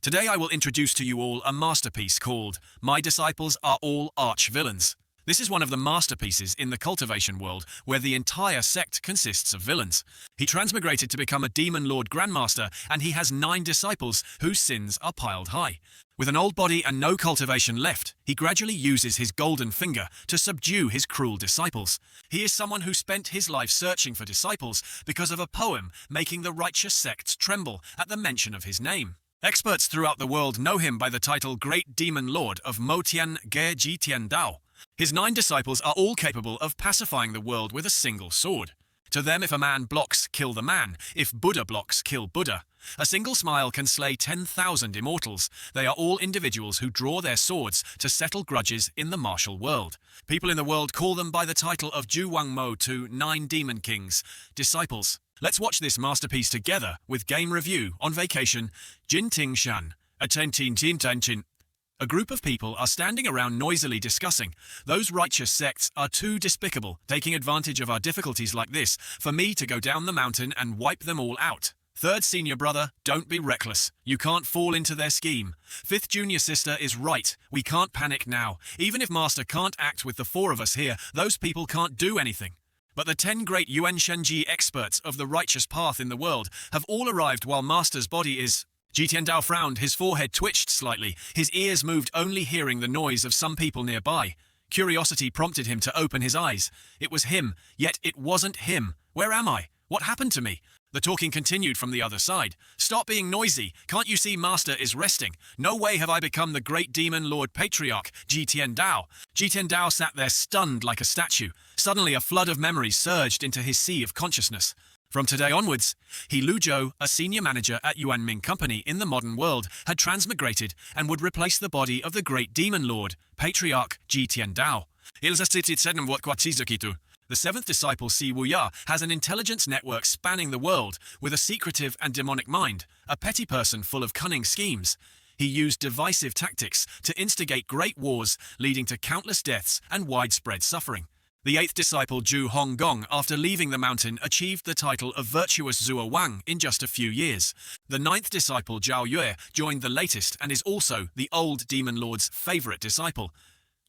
Today I will introduce to you all a masterpiece called My Disciples Are All Arch-Villains. This is one of the masterpieces in the cultivation world where the entire sect consists of villains. He transmigrated to become a demon lord grandmaster, and he has 9 disciples whose sins are piled high. With an old body and no cultivation left, he gradually uses his golden finger to subdue his cruel disciples. He is someone who spent his life searching for disciples because of a poem making the righteous sects tremble at the mention of his name. Experts throughout the world know him by the title Great Demon Lord of Mo Tian Ge Ji Tian Dao. His 9 disciples are all capable of pacifying the world with a single sword. To them, if a man blocks, kill the man. If Buddha blocks, kill Buddha. A single smile can slay 10,000 immortals. They are all individuals who draw their swords to settle grudges in the martial world. People in the world call them by the title of Ju Wang Mo to 9 Demon Kings, disciples. Let's watch this masterpiece together with Game Review on Vacation. Jin Ting Shan. A group of people are standing around noisily discussing. Those righteous sects are too despicable, taking advantage of our difficulties like this, for me to go down the mountain and wipe them all out. 3rd senior brother, don't be reckless. You can't fall into their scheme. 5th junior sister is right. We can't panic now. Even if Master can't act with the 4 of us here, those people can't do anything. But the 10 great Yuan Shenji experts of the righteous path in the world have all arrived while Master's body is... Jitian Dao frowned, his forehead twitched slightly, his ears moved only hearing the noise of some people nearby. Curiosity prompted him to open his eyes. It was him, yet it wasn't him. Where am I? What happened to me? The talking continued from the other side. Stop being noisy. Can't you see Master is resting? No way have I become the great demon lord patriarch, Jitian Dao. Jitian Dao sat there stunned like a statue. Suddenly a flood of memories surged into his sea of consciousness. From today onwards, he Lu Zhou, a senior manager at Yuan Ming Company in the modern world, had transmigrated and would replace the body of the great demon lord, patriarch Jitian Dao. The 7th disciple Si Wuya has an intelligence network spanning the world with a secretive and demonic mind, a petty person full of cunning schemes. He used divisive tactics to instigate great wars, leading to countless deaths and widespread suffering. The 8th disciple Zhu Honggong, after leaving the mountain, achieved the title of Virtuous Zhuo Wang in just a few years. The 9th disciple Zhao Yue joined the latest and is also the old demon lord's favorite disciple.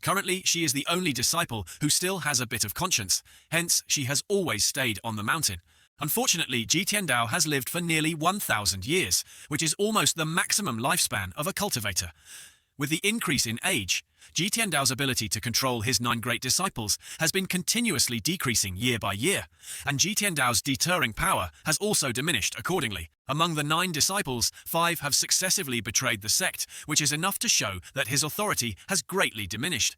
Currently, she is the only disciple who still has a bit of conscience, hence she has always stayed on the mountain. Unfortunately, Jitian Dao has lived for nearly 1,000 years, which is almost the maximum lifespan of a cultivator. With the increase in age, Jitian Dao's ability to control his 9 great disciples has been continuously decreasing year by year, and Jitian Dao's deterring power has also diminished accordingly. Among the 9 disciples, 5 have successively betrayed the sect, which is enough to show that his authority has greatly diminished.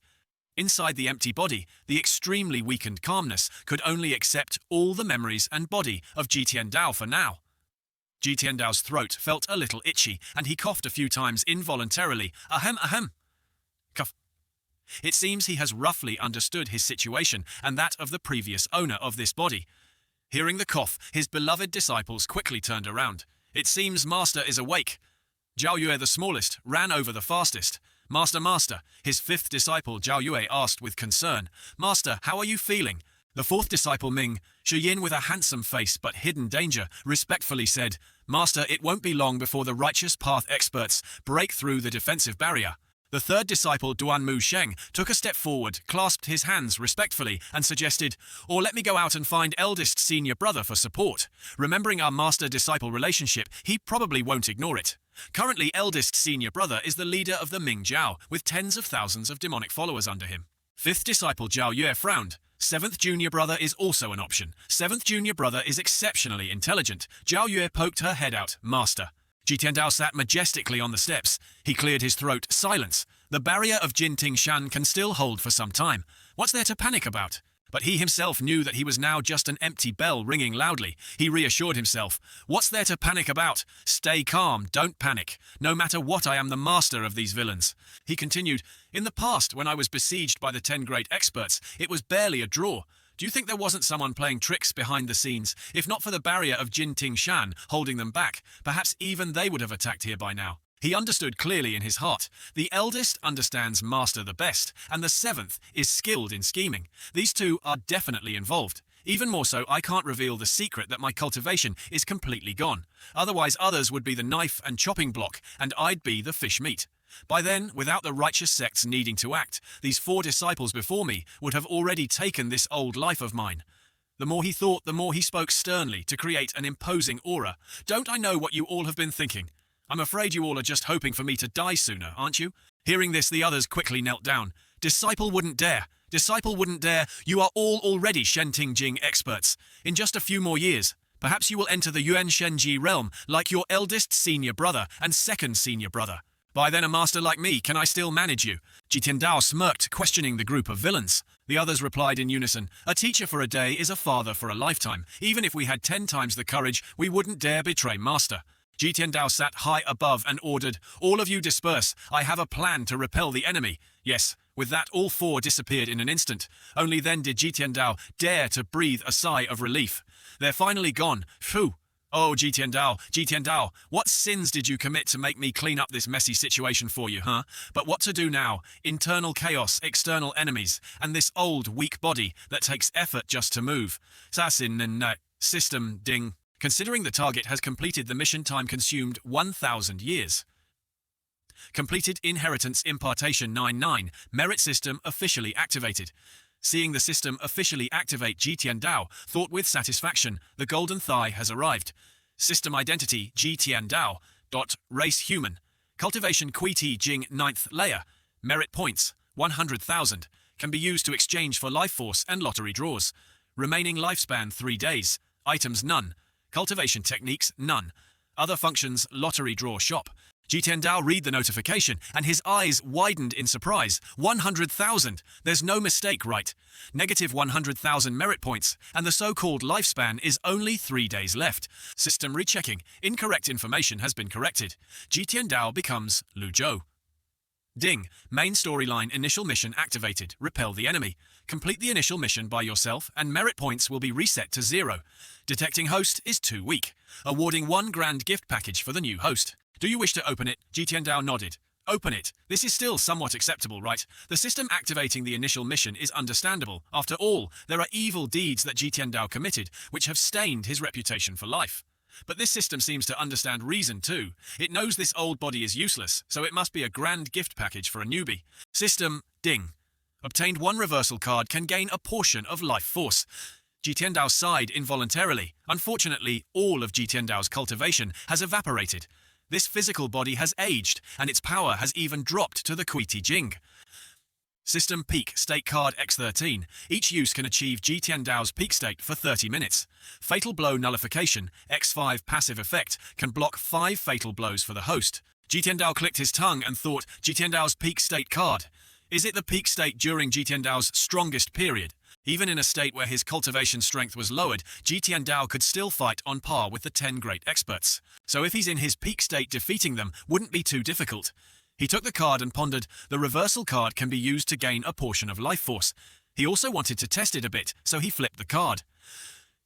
Inside the empty body, the extremely weakened calmness could only accept all the memories and body of Jitian Dao for now. Jitian Dao's throat felt a little itchy, and he coughed a few times involuntarily. Ahem, ahem. Cough. It seems he has roughly understood his situation and that of the previous owner of this body. Hearing the cough, his beloved disciples quickly turned around. It seems Master is awake. Zhao Yue, the smallest, ran over the fastest. Master, his 5th disciple Zhao Yue asked with concern. Master, how are you feeling? The 4th disciple Ming, Shiyin with a handsome face but hidden danger, respectfully said, Master, it won't be long before the righteous path experts break through the defensive barrier. The 3rd disciple Duanmu Sheng took a step forward, clasped his hands respectfully, and suggested, or let me go out and find eldest senior brother for support. Remembering our master-disciple relationship, he probably won't ignore it. Currently, eldest senior brother is the leader of the Ming Jiao, with tens of thousands of demonic followers under him. 5th disciple Zhao Yue frowned. 7th junior brother is also an option. 7th junior brother is exceptionally intelligent. Zhao Yue poked her head out. Master. Jitian Dao sat majestically on the steps. He cleared his throat. Silence. The barrier of Jin Ting Shan can still hold for some time. What's there to panic about? But he himself knew that he was now just an empty bell ringing loudly. He reassured himself. What's there to panic about? Stay calm, don't panic. No matter what, I am the master of these villains. He continued, in the past, when I was besieged by the 10 great experts, it was barely a draw. Do you think there wasn't someone playing tricks behind the scenes? If not for the barrier of Jin Ting Shan holding them back, perhaps even they would have attacked here by now. He understood clearly in his heart. The eldest understands Master the best, and the 7th is skilled in scheming. These 2 are definitely involved. Even more so, I can't reveal the secret that my cultivation is completely gone. Otherwise, others would be the knife and chopping block, and I'd be the fish meat. By then, without the righteous sects needing to act, these 4 disciples before me would have already taken this old life of mine. The more he thought, the more he spoke sternly to create an imposing aura. Don't I know what you all have been thinking? I'm afraid you all are just hoping for me to die sooner, aren't you? Hearing this, the others quickly knelt down. Disciple wouldn't dare. Disciple wouldn't dare. You are all already Shenting Jing experts. In just a few more years, perhaps you will enter the Yuan Shenji realm like your eldest senior brother and second senior brother. By then, a master like me, can I still manage you? Jitian Dao smirked, questioning the group of villains. The others replied in unison, a teacher for a day is a father for a lifetime. Even if we had 10 times the courage, we wouldn't dare betray master. Jitian Dao sat high above and ordered, all of you disperse. I have a plan to repel the enemy. Yes, with that, all 4 disappeared in an instant. Only then did Jitian Dao dare to breathe a sigh of relief. They're finally gone. Phew. Oh, Jitian Dao, what sins did you commit to make me clean up this messy situation for you, huh? But what to do now? Internal chaos, external enemies, and this old, weak body that takes effort just to move. Sasin and system ding. Considering the target has completed the mission, time consumed 1,000 years. Completed inheritance impartation 99, merit system officially activated. Seeing the system officially activate, Jitian Dao thought with satisfaction, the golden thigh has arrived. System identity Jitian Dao. Race human. Cultivation Quiti Jing 9th layer. Merit points 100,000. Can be used to exchange for life force and lottery draws. Remaining lifespan 3 days. Items none. Cultivation techniques none. Other functions lottery draw shop. Jitian Dao read the notification, and his eyes widened in surprise. 100,000! There's no mistake, right? Negative 100,000 merit points, and the so-called lifespan is only 3 days left. System rechecking. Incorrect information has been corrected. Jitian Dao becomes Lu Zhou. Ding. Main storyline initial mission activated. Repel the enemy. Complete the initial mission by yourself, and merit points will be reset to 0. Detecting host is too weak. Awarding 1 grand gift package for the new host. Do you wish to open it? Jitian Dao nodded. Open it. This is still somewhat acceptable, right? The system activating the initial mission is understandable. After all, there are evil deeds that Jitian Dao committed, which have stained his reputation for life. But this system seems to understand reason too. It knows this old body is useless, so it must be a grand gift package for a newbie. System, ding. Obtained 1 reversal card can gain a portion of life force. Jitian Dao sighed involuntarily. Unfortunately, all of Jitian Dao's cultivation has evaporated. This physical body has aged, and its power has even dropped to the Quiti Jing. System Peak State Card X13. Each use can achieve Jitian Dao's peak state for 30 minutes. Fatal Blow Nullification X5 passive effect can block 5 fatal blows for the host. Jitian Dao clicked his tongue and thought, Jitian Dao's peak state card. Is it the peak state during Jitian Dao's strongest period? Even in a state where his cultivation strength was lowered, Jitian Dao could still fight on par with the 10 great experts. So if he's in his peak state, defeating them wouldn't be too difficult. He took the card and pondered, the reversal card can be used to gain a portion of life force. He also wanted to test it a bit, so he flipped the card.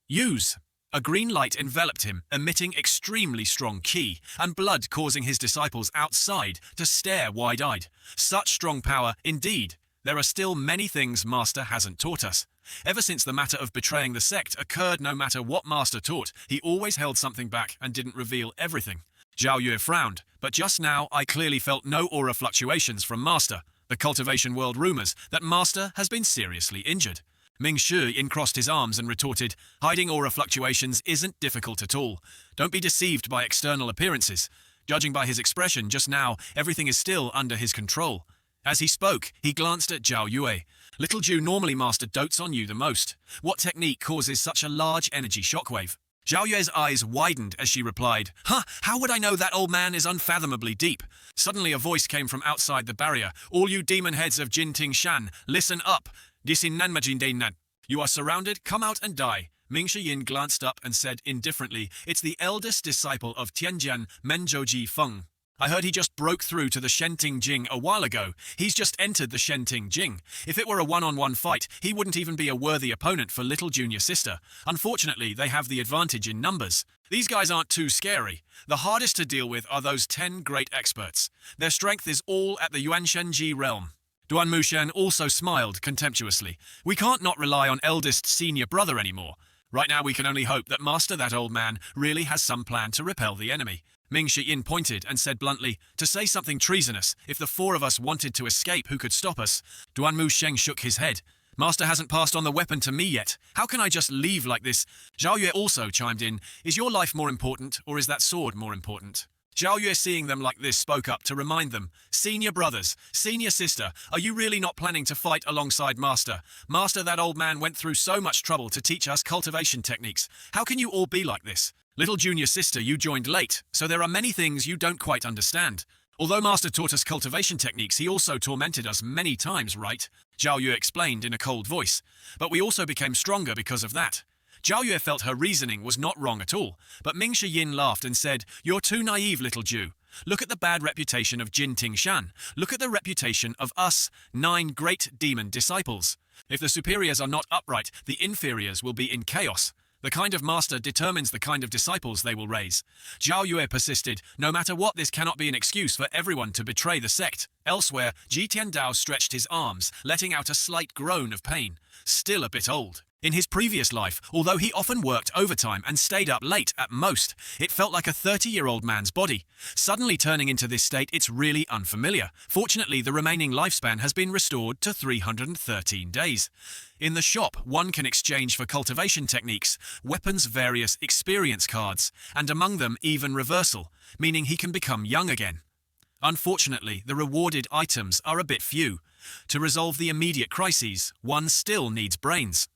Use. A green light enveloped him, emitting extremely strong ki, and blood causing his disciples outside to stare wide-eyed. Such strong power, indeed. There are still many things Master hasn't taught us. Ever since the matter of betraying the sect occurred, no matter what Master taught, he always held something back and didn't reveal everything. Zhao Yue frowned, but just now I clearly felt no aura fluctuations from Master. The cultivation world rumors that Master has been seriously injured. Ming Shi uncrossed his arms and retorted, hiding aura fluctuations isn't difficult at all. Don't be deceived by external appearances. Judging by his expression just now, everything is still under his control. As he spoke, he glanced at Zhao Yue. Little Jew, normally Master dotes on you the most. What technique causes such a large energy shockwave? Zhao Yue's eyes widened as she replied, how would I know that old man is unfathomably deep? Suddenly a voice came from outside the barrier. All you demon heads of Jinting Shan, listen up. Disin Nanmajin Nan. You are surrounded, come out and die. Ming Shiyin glanced up and said indifferently, it's the eldest disciple of Tianjian, Menzhouji Feng. I heard he just broke through to the Shenting Jing a while ago. He's just entered the Shenting Jing. If it were a one-on-one fight, he wouldn't even be a worthy opponent for little junior sister. Unfortunately, they have the advantage in numbers. These guys aren't too scary. The hardest to deal with are those 10 great experts. Their strength is all at the Yuanshenji realm. Duan Mushen also smiled contemptuously. We can't not rely on eldest senior brother anymore. Right now we can only hope that Master that old man really has some plan to repel the enemy. Ming Shiyin pointed and said bluntly, to say something treasonous, if the four of us wanted to escape, who could stop us? Duan Musheng shook his head. Master hasn't passed on the weapon to me yet. How can I just leave like this? Zhao Yue also chimed in. Is your life more important, or is that sword more important? Zhao Yue, seeing them like this, spoke up to remind them. Senior brothers, senior sister, are you really not planning to fight alongside Master? Master, that old man went through so much trouble to teach us cultivation techniques. How can you all be like this? Little junior sister, you joined late, so there are many things you don't quite understand. Although Master taught us cultivation techniques, he also tormented us many times, right? Zhao Yue explained in a cold voice. But we also became stronger because of that. Zhao Yue felt her reasoning was not wrong at all, but Ming Shiyin laughed and said, You're too naive, little Jew. Look at the bad reputation of Jin Tingshan. Look at the reputation of us, 9 great demon disciples. If the superiors are not upright, the inferiors will be in chaos. The kind of master determines the kind of disciples they will raise. Zhao Yue persisted, no matter what, this cannot be an excuse for everyone to betray the sect. Elsewhere, Ji Tiandao stretched his arms, letting out a slight groan of pain. Still a bit old. In his previous life, although he often worked overtime and stayed up late at most, it felt like a 30-year-old man's body. Suddenly turning into this state, it's really unfamiliar. Fortunately, the remaining lifespan has been restored to 313 days. In the shop, one can exchange for cultivation techniques, weapons, various experience cards, and among them even reversal, meaning he can become young again. Unfortunately, the rewarded items are a bit few. To resolve the immediate crises, one still needs brains.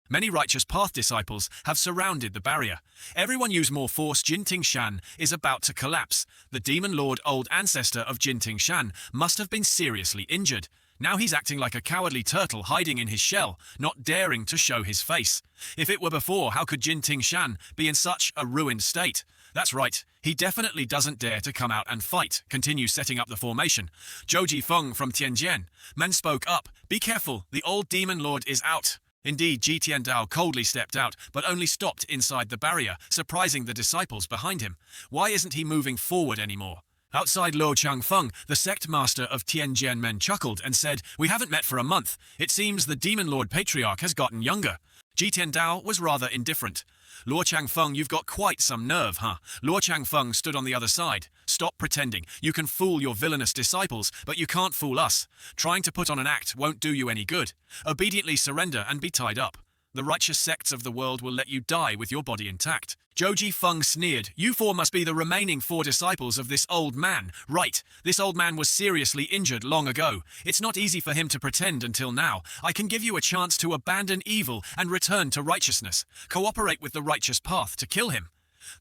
Many righteous path disciples have surrounded the barrier. Everyone use more force. Jin Tingshan is about to collapse. The demon lord, old ancestor of Jin Tingshan, must have been seriously injured. Now he's acting like a cowardly turtle hiding in his shell, not daring to show his face. If it were before, how could Jin Tingshan be in such a ruined state? That's right, he definitely doesn't dare to come out and fight. Continue setting up the formation. Zhou Jifeng from Tianjian. Men spoke up. Be careful, the old demon lord is out. Indeed, Ji Tiandao coldly stepped out, but only stopped inside the barrier, surprising the disciples behind him. Why isn't he moving forward anymore? Outside Luo Changfeng, the sect master of Tianjian men chuckled and said, We haven't met for a month. It seems the demon lord patriarch has gotten younger. Ji Tiandao was rather indifferent. Luo Changfeng, you've got quite some nerve, huh? Luo Changfeng stood on the other side. Stop pretending. You can fool your villainous disciples, but you can't fool us. Trying to put on an act won't do you any good. Obediently surrender and be tied up. The righteous sects of the world will let you die with your body intact. Zhou Jifeng sneered. You four must be the remaining 4 disciples of this old man. Right, this old man was seriously injured long ago. It's not easy for him to pretend until now. I can give you a chance to abandon evil and return to righteousness. Cooperate with the righteous path to kill him.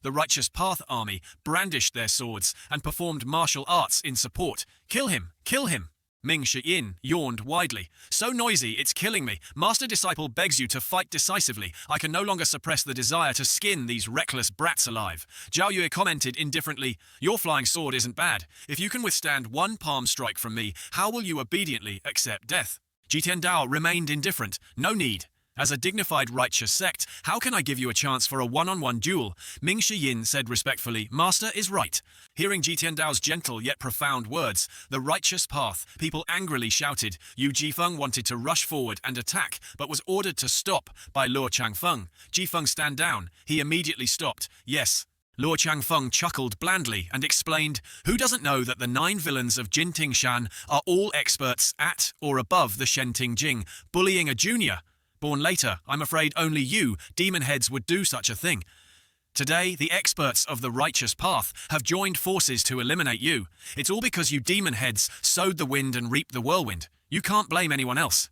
The righteous path army brandished their swords and performed martial arts in support. Kill him! Kill him! Ming Shiyin yawned widely. So noisy, it's killing me. Master Disciple begs you to fight decisively. I can no longer suppress the desire to skin these reckless brats alive. Zhao Yue commented indifferently, Your flying sword isn't bad. If you can withstand 1 palm strike from me, how will you obediently accept death? Ji Tiandao remained indifferent. No need. As a dignified righteous sect, how can I give you a chance for a one-on-one duel? Ming Shiyin said respectfully, Master is right. Hearing Ji Tiandao's gentle yet profound words, the righteous path, people angrily shouted. Yu Jifeng wanted to rush forward and attack, but was ordered to stop by Luo Changfeng. Jifeng, stand down. He immediately stopped. Yes. Luo Changfeng chuckled blandly and explained, Who doesn't know that the 9 villains of Jin Tingshan are all experts at or above the Shen Tingjing, bullying a junior? Born later, I'm afraid only you, demon heads, would do such a thing. Today, the experts of the righteous path have joined forces to eliminate you. It's all because you demon heads sowed the wind and reaped the whirlwind. You can't blame anyone else.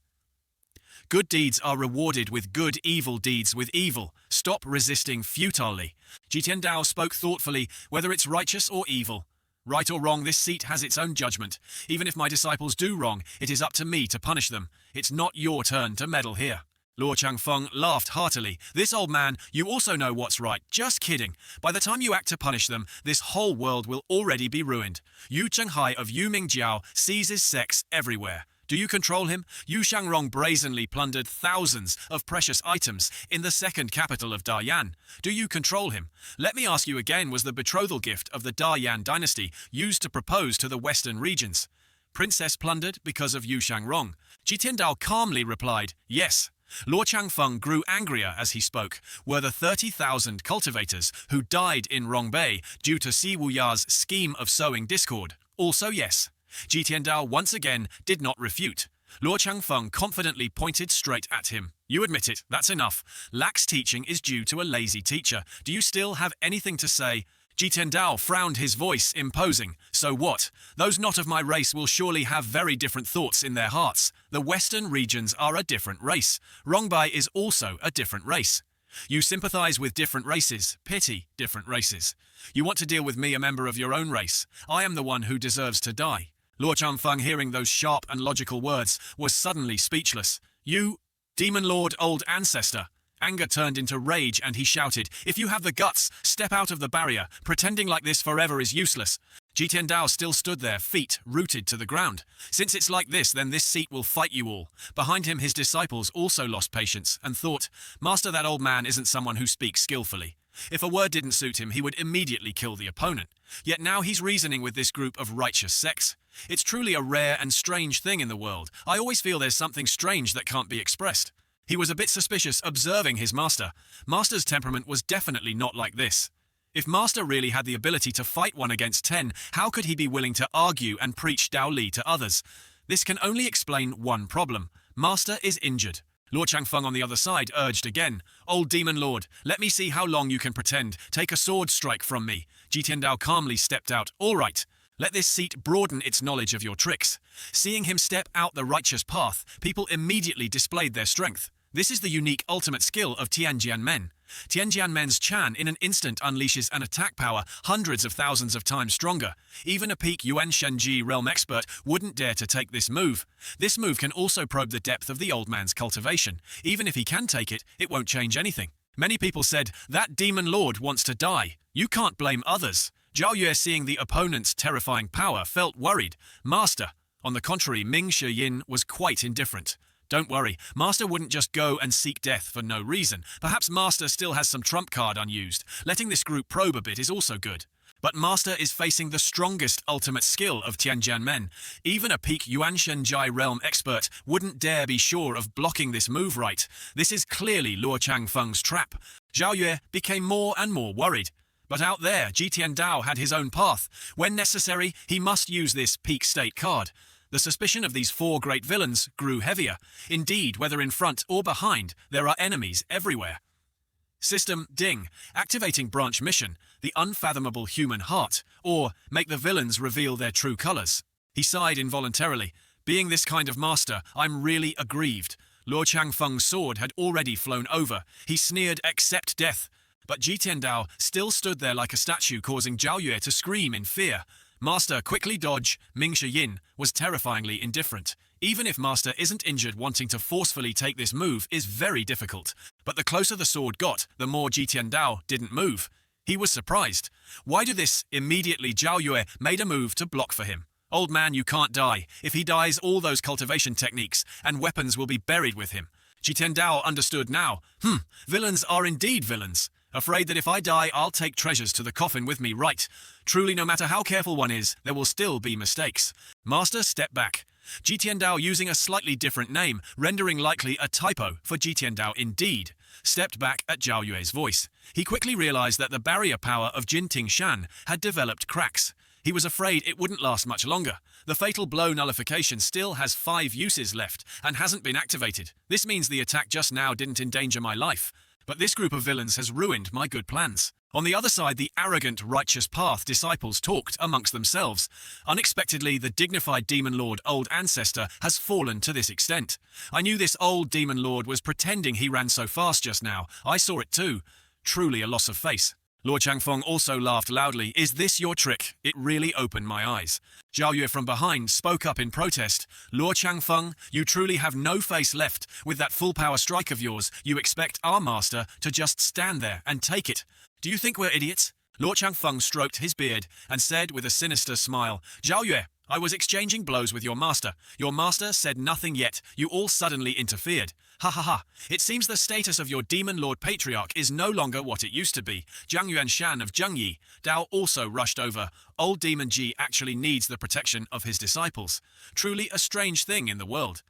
Good deeds are rewarded with good, evil deeds with evil. Stop resisting futilely. Ji Tiandao spoke thoughtfully, whether it's righteous or evil. Right or wrong, this seat has its own judgment. Even if my disciples do wrong, it is up to me to punish them. It's not your turn to meddle here. Luo Changfeng laughed heartily. This old man, you also know what's right. Just kidding. By the time you act to punish them, this whole world will already be ruined. Yu Chenghai of Yu Mingjiao seizes sex everywhere. Do you control him? Yu Shangrong brazenly plundered thousands of precious items in the second capital of Dayan. Do you control him? Let me ask you again, was the betrothal gift of the Dayan dynasty used to propose to the western regions? Princess plundered because of Yu Shangrong? Ji Tiandao calmly replied, yes. Luo Changfeng grew angrier as he spoke. Were the 30,000 cultivators who died in Rongbei due to Si Wuya's scheme of sowing discord? Also yes. Ji Tiandao once again did not refute. Luo Changfeng confidently pointed straight at him. You admit it, that's enough. Lax teaching is due to a lazy teacher. Do you still have anything to say? Ji Tiandao frowned, his voice imposing. So what? Those not of my race will surely have very different thoughts in their hearts. The western regions are a different race. Rongbei is also a different race. You sympathize with different races, pity different races. You want to deal with me, a member of your own race. I am the one who deserves to die. Luo Changfeng, hearing those sharp and logical words, was suddenly speechless. You, Demon Lord Old Ancestor. Anger turned into rage and he shouted, if you have the guts, step out of the barrier. Pretending like this forever is useless. Ji Tiandao still stood there, feet rooted to the ground. Since it's like this, then this seat will fight you all. Behind him, his disciples also lost patience and thought, Master, that old man isn't someone who speaks skillfully. If a word didn't suit him, he would immediately kill the opponent. Yet now he's reasoning with this group of righteous sects. It's truly a rare and strange thing in the world. I always feel there's something strange that can't be expressed. He was a bit suspicious, observing his master. Master's temperament was definitely not like this. If Master really had the ability to fight 1 against 10, how could he be willing to argue and preach Dao Li to others? This can only explain one problem. Master is injured. Luo Changfeng on the other side urged again. Old Demon Lord, let me see how long you can pretend. Take a sword strike from me. Ji Tiandao calmly stepped out. All right. Let this seat broaden its knowledge of your tricks. Seeing him step out the righteous path, people immediately displayed their strength. This is the unique ultimate skill of Tianjian Men. Tianjian Men's Chan in an instant unleashes an attack power hundreds of thousands of times stronger. Even a peak Yuan Shenji realm expert wouldn't dare to take this move. This move can also probe the depth of the old man's cultivation. Even if he can take it, it won't change anything. Many people said, that demon lord wants to die. You can't blame others. Zhao Yue, seeing the opponent's terrifying power, felt worried. Master. On the contrary, Ming Shiyin was quite indifferent. Don't worry, Master wouldn't just go and seek death for no reason. Perhaps Master still has some trump card unused. Letting this group probe a bit is also good. But Master is facing the strongest ultimate skill of Tianjian Men. Even a peak Yuanshen Jai realm expert wouldn't dare be sure of blocking this move right. This is clearly Luo Changfeng's trap. Zhao Yue became more and more worried. But out there, Ji Tiandao had his own path. When necessary, he must use this peak state card. The suspicion of these 4 great villains grew heavier. Indeed, whether in front or behind, there are enemies everywhere. System Ding. Activating branch mission, the unfathomable human heart, or make the villains reveal their true colors. He sighed involuntarily. Being this kind of master, I'm really aggrieved. Luo Changfeng's sword had already flown over. He sneered, accept death. But Ji Tiandao still stood there like a statue, causing Zhao Yue to scream in fear. Master, quickly dodge. Ming Shiyin was terrifyingly indifferent. Even if Master isn't injured, wanting to forcefully take this move is very difficult. But the closer the sword got, the more Ji Tiandao didn't move. He was surprised. Why do this? Immediately Zhao Yue made a move to block for him. Old man, you can't die. If he dies, all those cultivation techniques and weapons will be buried with him. Ji Tiandao understood now. Villains are indeed villains. Afraid that if I die, I'll take treasures to the coffin with me, right? Truly, no matter how careful one is, there will still be mistakes. Master stepped back. Ji Tiandao, using a slightly different name, rendering likely a typo for Ji Tiandao indeed, stepped back at Zhao Yue's voice. He quickly realized that the barrier power of Jinting Shan had developed cracks. He was afraid it wouldn't last much longer. The fatal blow nullification still has 5 uses left and hasn't been activated. This means the attack just now didn't endanger my life. But this group of villains has ruined my good plans. On the other side, the arrogant righteous path disciples talked amongst themselves. Unexpectedly, the dignified demon lord Old Ancestor has fallen to this extent. I knew this old demon lord was pretending he ran so fast just now. I saw it too. Truly a loss of face. Luo Changfeng also laughed loudly. Is this your trick? It really opened my eyes. Zhao Yue from behind spoke up in protest. Luo Changfeng, you truly have no face left. With that full power strike of yours, you expect our master to just stand there and take it. Do you think we're idiots? Luo Changfeng stroked his beard and said with a sinister smile, Zhao Yue, I was exchanging blows with your master. Your master said nothing yet. You all suddenly interfered. Ha ha ha. It seems the status of your demon lord patriarch is no longer what it used to be. Jiang Yuanshan of Zhengyi, Dao also rushed over. Old demon Ji actually needs the protection of his disciples. Truly a strange thing in the world.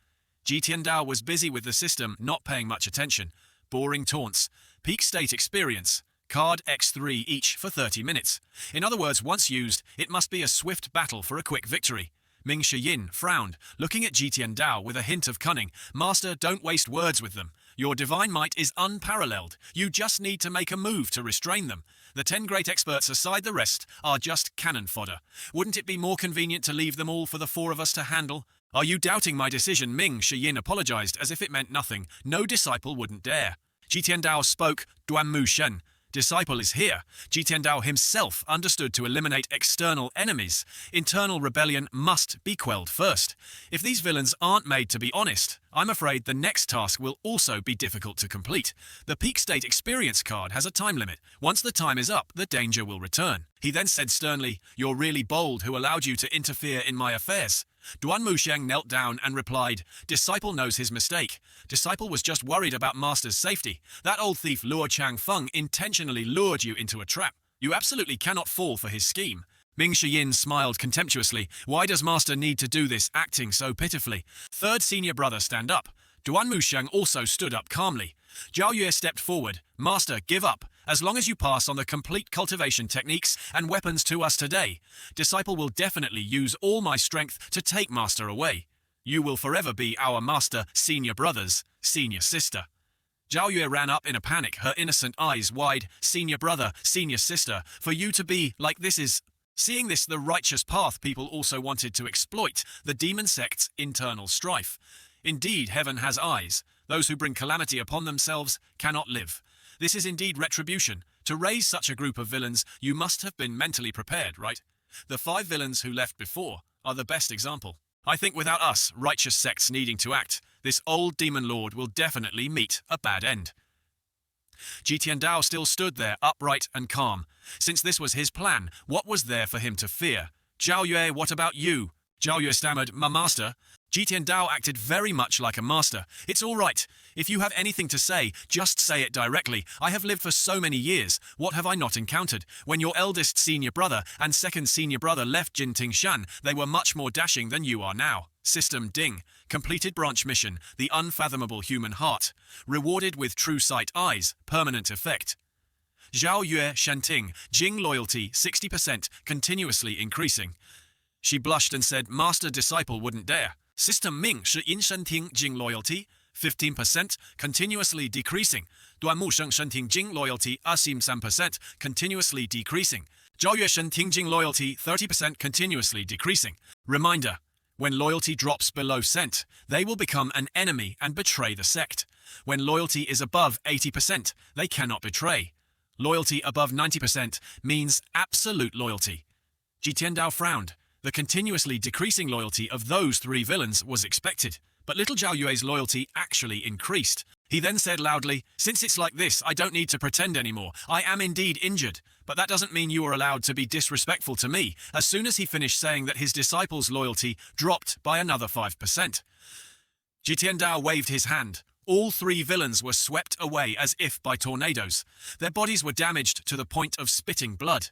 Ji Tiandao was busy with the system, not paying much attention. Boring taunts. Peak state experience. Card X3 each for 30 minutes. In other words, once used, it must be a swift battle for a quick victory. Ming Shiyin frowned, looking at Ji Tiandao with a hint of cunning. Master, don't waste words with them. Your divine might is unparalleled. You just need to make a move to restrain them. The 10 great experts aside, the rest are just cannon fodder. Wouldn't it be more convenient to leave them all for the 4 of us to handle? Are you doubting my decision? Ming Shiyin apologized as if it meant nothing. No disciple wouldn't dare. Ji Tiandao spoke. Duanmu Shen. Disciple is here. Ji Tiandao himself understood to eliminate external enemies. Internal rebellion must be quelled first. If these villains aren't made to be honest, I'm afraid the next task will also be difficult to complete. The peak state experience card has a time limit. Once the time is up, the danger will return. He then said sternly, "You're really bold. Who allowed you to interfere in my affairs?" Duan Musheng knelt down and replied, "Disciple knows his mistake. Disciple was just worried about Master's safety. That old thief Luo Changfeng intentionally lured you into a trap. You absolutely cannot fall for his scheme." Ming Shiyin smiled contemptuously. "Why does Master need to do this, acting so pitifully?" Third senior brother stand up. Duan Musheng also stood up calmly. Zhao Yue stepped forward. "Master, give up. As long as you pass on the complete cultivation techniques and weapons to us today, Disciple will definitely use all my strength to take Master away. You will forever be our master, senior brothers, senior sister." Zhao Yue ran up in a panic, her innocent eyes wide. "Senior brother, senior sister, for you to be like this is..." Seeing this, the righteous path people also wanted to exploit the demon sect's internal strife. Indeed, heaven has eyes. Those who bring calamity upon themselves cannot live. This is indeed retribution. To raise such a group of villains, you must have been mentally prepared, right? The 5 villains who left before are the best example. I think without us, righteous sects needing to act, this old demon lord will definitely meet a bad end. Ji Tiandao still stood there, upright and calm. Since this was his plan, what was there for him to fear? "Zhao Yue, what about you?" Zhao Yue stammered, "My master." Ji Tiandao acted very much like a master. "It's all right. If you have anything to say, just say it directly. I have lived for so many years. What have I not encountered? When your eldest senior brother and second senior brother left Jinting Shan, they were much more dashing than you are now. System Ding. Completed branch mission, the unfathomable human heart. Rewarded with true sight eyes, permanent effect. Zhao Yue Shenting, Jing loyalty 60%, continuously increasing." She blushed and said, "Master disciple wouldn't dare." System Ming Shi Yin Shenting Jing loyalty 15%, continuously decreasing. Duan Mu Sheng Shenting Jing loyalty Asim 3%, continuously decreasing. Zhao Yue Shenting Jing loyalty 30%, continuously decreasing. Reminder: when loyalty drops below cent, they will become an enemy and betray the sect. When loyalty is above 80%, they cannot betray. Loyalty above 90% means absolute loyalty. Ji Tiandao frowned. The continuously decreasing loyalty of those 3 villains was expected, but little Zhao Yue's loyalty actually increased. He then said loudly, "Since it's like this, I don't need to pretend anymore. I am indeed injured, but that doesn't mean you are allowed to be disrespectful to me." As soon as he finished saying that, his disciples' loyalty dropped by another 5%. Ji Tiandao waved his hand. All 3 villains were swept away as if by tornadoes. Their bodies were damaged to the point of spitting blood.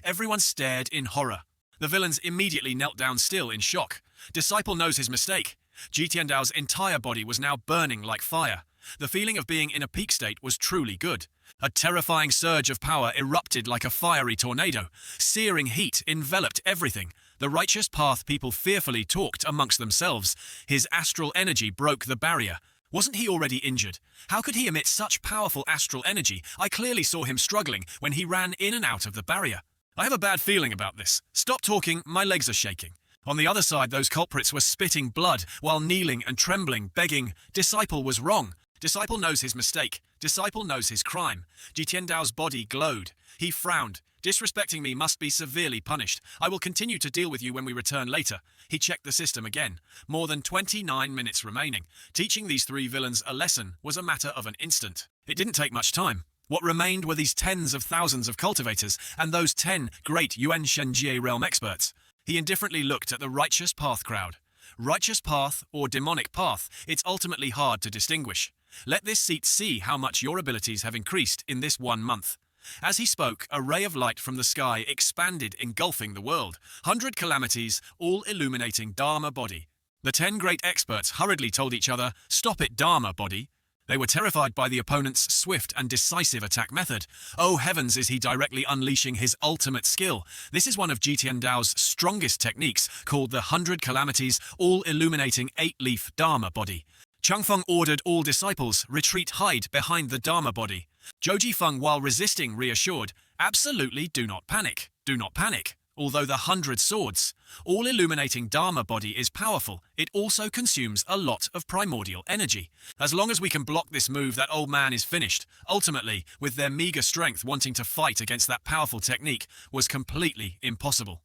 Everyone stared in horror. The villains immediately knelt down still in shock. Disciple knows his mistake. Ji Tiandao's entire body was now burning like fire. The feeling of being in a peak state was truly good. A terrifying surge of power erupted like a fiery tornado. Searing heat enveloped everything. The righteous path people fearfully talked amongst themselves. His astral energy broke the barrier. Wasn't he already injured? How could he emit such powerful astral energy? I clearly saw him struggling when he ran in and out of the barrier. I have a bad feeling about this. Stop talking, my legs are shaking. On the other side, those culprits were spitting blood while kneeling and trembling, begging. Disciple was wrong. Disciple knows his mistake. Disciple knows his crime. Ji Tiandao's body glowed. He frowned. Disrespecting me must be severely punished. I will continue to deal with you when we return later. He checked the system again. More than 29 minutes remaining. Teaching these 3 villains a lesson was a matter of an instant. It didn't take much time. What remained were these tens of thousands of cultivators and those 10 great Yuan Shenjie realm experts. He indifferently looked at the righteous path crowd. Righteous path or demonic path, it's ultimately hard to distinguish. Let this seat see how much your abilities have increased in this 1 month." As he spoke, a ray of light from the sky expanded, engulfing the world. 100 calamities, all illuminating Dharma body. The 10 great experts hurriedly told each other, "Stop it, Dharma body." They were terrified by the opponent's swift and decisive attack method. Oh heavens, is he directly unleashing his ultimate skill? This is one of Jitian Dao's strongest techniques, called the 100 Calamities, all-illuminating 8-leaf Dharma body. Changfeng ordered all disciples, "Retreat, hide behind the Dharma body." Zhou Jifeng, while resisting, reassured, "Absolutely do not panic, do not panic." Although the 100 swords, all-illuminating Dharma body is powerful, it also consumes a lot of primordial energy. As long as we can block this move, that old man is finished. Ultimately, with their meager strength, wanting to fight against that powerful technique was completely impossible.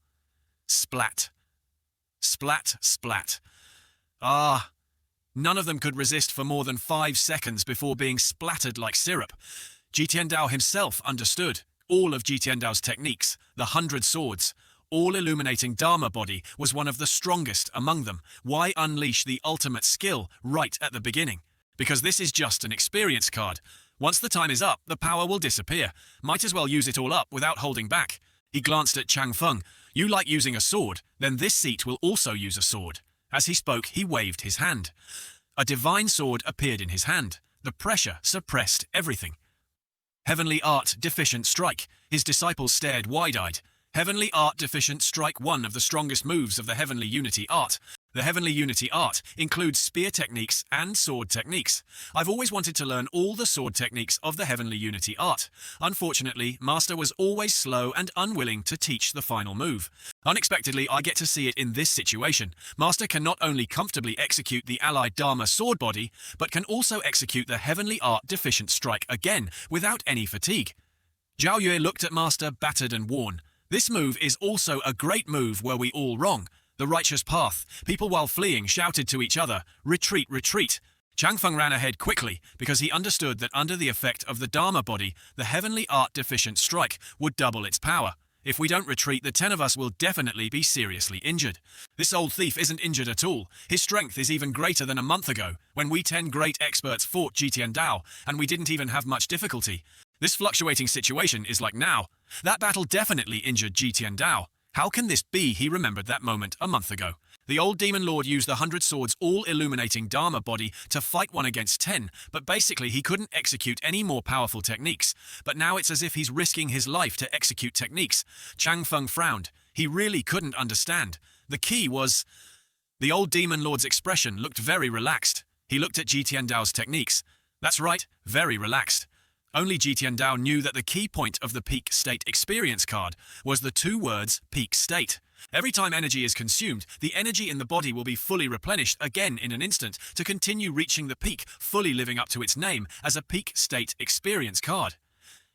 Splat. Splat, splat. Ah, none of them could resist for more than 5 seconds before being splattered like syrup. Jitian Dao himself understood. All of Jitian Dao's techniques, the 100 swords, all-illuminating Dharma body, was one of the strongest among them. Why unleash the ultimate skill right at the beginning? Because this is just an experience card. Once the time is up, the power will disappear. Might as well use it all up without holding back. He glanced at Changfeng. "You like using a sword, then this seat will also use a sword." As he spoke, he waved his hand. A divine sword appeared in his hand. The pressure suppressed everything. Heavenly Art Deficient Strike. His disciples stared wide-eyed. Heavenly Art Deficient Strike, one of the strongest moves of the Heavenly Unity Art. The Heavenly Unity Art includes spear techniques and sword techniques. I've always wanted to learn all the sword techniques of the Heavenly Unity Art. Unfortunately, Master was always slow and unwilling to teach the final move. Unexpectedly, I get to see it in this situation. Master can not only comfortably execute the allied Dharma sword body, but can also execute the Heavenly Art Deficient Strike again, without any fatigue. Zhao Yue looked at Master, battered and worn. This move is also a great move were we all wrong. The righteous path. People while fleeing shouted to each other, "Retreat, retreat." Changfeng ran ahead quickly because he understood that under the effect of the Dharma body, the Heavenly Art Deficient Strike would double its power. If we don't retreat, the 10 of us will definitely be seriously injured. This old thief isn't injured at all. His strength is even greater than a month ago, when we 10 great experts fought Jitian Dao, and we didn't even have much difficulty. This fluctuating situation is like now. That battle definitely injured Jitian Dao. How can this be? He remembered that moment a month ago. The old demon lord used the 100 swords, all-illuminating Dharma body, to fight 1 against 10, but basically he couldn't execute any more powerful techniques. But now it's as if he's risking his life to execute techniques. Changfeng frowned. He really couldn't understand. The key was... The old demon lord's expression looked very relaxed. He looked at Jitian Dao's techniques. That's right, very relaxed. Only Jitian Dao knew that the key point of the peak state experience card was the 2 words peak state. Every time energy is consumed, the energy in the body will be fully replenished again in an instant to continue reaching the peak, fully living up to its name as a peak state experience card.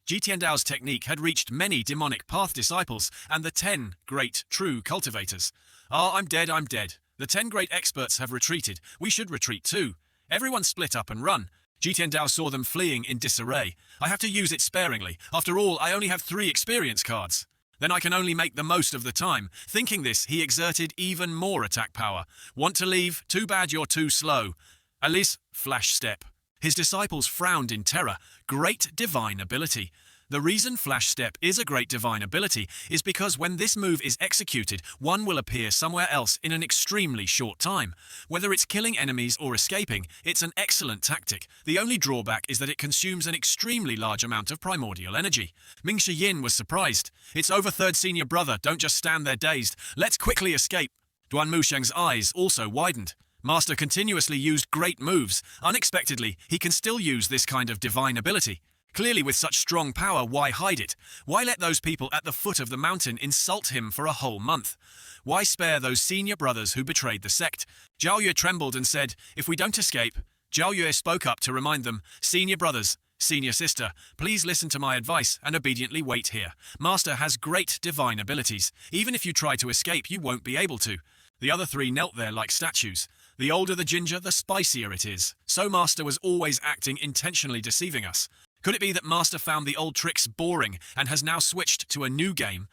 Jitian Dao's technique had reached many demonic path disciples and the 10 great true cultivators. "Ah, I'm dead, I'm dead. The 10 great experts have retreated. We should retreat too." Everyone split up and run. Jitian Dao saw them fleeing in disarray. "I have to use it sparingly. After all, I only have 3 experience cards. Then I can only make the most of the time." Thinking this, he exerted even more attack power. "Want to leave? Too bad you're too slow." Alice, flash step. His disciples frowned in terror. Great divine ability. The reason Flash Step is a great divine ability is because when this move is executed, one will appear somewhere else in an extremely short time. Whether it's killing enemies or escaping, it's an excellent tactic. The only drawback is that it consumes an extremely large amount of primordial energy. Ming Shi Yin was surprised. "It's over, third senior brother, don't just stand there dazed. Let's quickly escape." Duan Musheng's eyes also widened. Master continuously used great moves. Unexpectedly, he can still use this kind of divine ability. Clearly, with such strong power, why hide it? Why let those people at the foot of the mountain insult him for a whole month? Why spare those senior brothers who betrayed the sect? Zhao Yue trembled and said, "If we don't escape..." Zhao Yue spoke up to remind them, "Senior brothers, senior sister, please listen to my advice and obediently wait here. Master has great divine abilities. Even if you try to escape, you won't be able to." The other 3 knelt there like statues. The older the ginger, the spicier it is. So Master was always acting intentionally deceiving us. Could it be that Master found the old tricks boring and has now switched to a new game?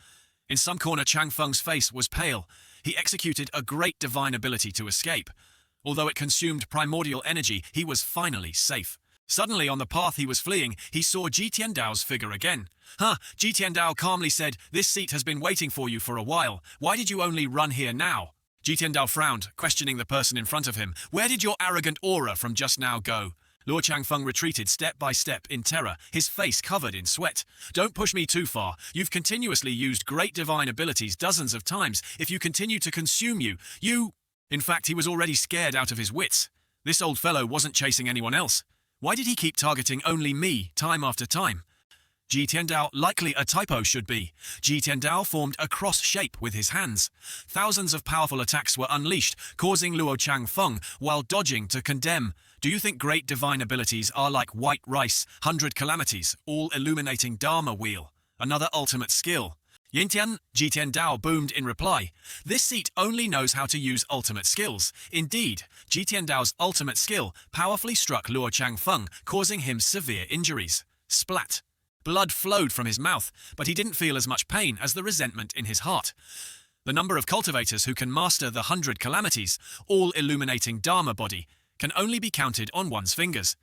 In some corner, Changfeng's face was pale. He executed a great divine ability to escape. Although it consumed primordial energy, he was finally safe. Suddenly, on the path he was fleeing, he saw Ji Tiandao's figure again. Huh, Ji Tiandao calmly said, "This seat has been waiting for you for a while. Why did you only run here now?" Ji Tiandao frowned, questioning the person in front of him. "Where did your arrogant aura from just now go?" Luo Changfeng retreated step by step in terror, his face covered in sweat. "Don't push me too far. You've continuously used great divine abilities dozens of times. If you continue to consume you... In fact, he was already scared out of his wits. This old fellow wasn't chasing anyone else. Why did he keep targeting only me, time after time? Ji Tiandao, likely a typo should be. Ji Tiandao formed a cross shape with his hands. Thousands of powerful attacks were unleashed, causing Luo Changfeng, while dodging, to condemn. Do you think great divine abilities are like white rice, 100 calamities, all illuminating Dharma wheel? Another ultimate skill. Yintian, Ji Tiandao boomed in reply. This seat only knows how to use ultimate skills. Indeed, Ji Tiandao's ultimate skill powerfully struck Luo Changfeng, causing him severe injuries. Splat. Blood flowed from his mouth, but he didn't feel as much pain as the resentment in his heart. The number of cultivators who can master the 100 calamities, all illuminating Dharma body, can only be counted on one's fingers.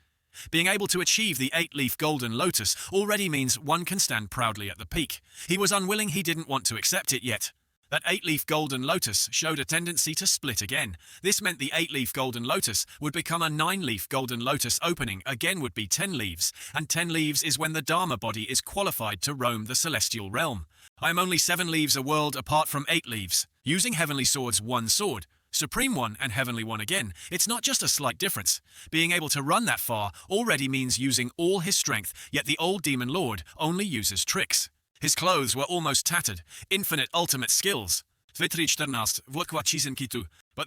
Being able to achieve the 8-leaf golden lotus already means one can stand proudly at the peak. He was unwilling, he didn't want to accept it yet. That 8-leaf golden lotus showed a tendency to split again. This meant the 8-leaf golden lotus would become a 9-leaf golden lotus. Opening again would be 10 leaves, and 10 leaves is when the Dharma body is qualified to roam the celestial realm. I am only 7 leaves a world apart from 8 leaves. Using heavenly swords, one sword, Supreme One and Heavenly One again, it's not just a slight difference. Being able to run that far already means using all his strength, yet the old Demon Lord only uses tricks. His clothes were almost tattered, infinite ultimate skills. But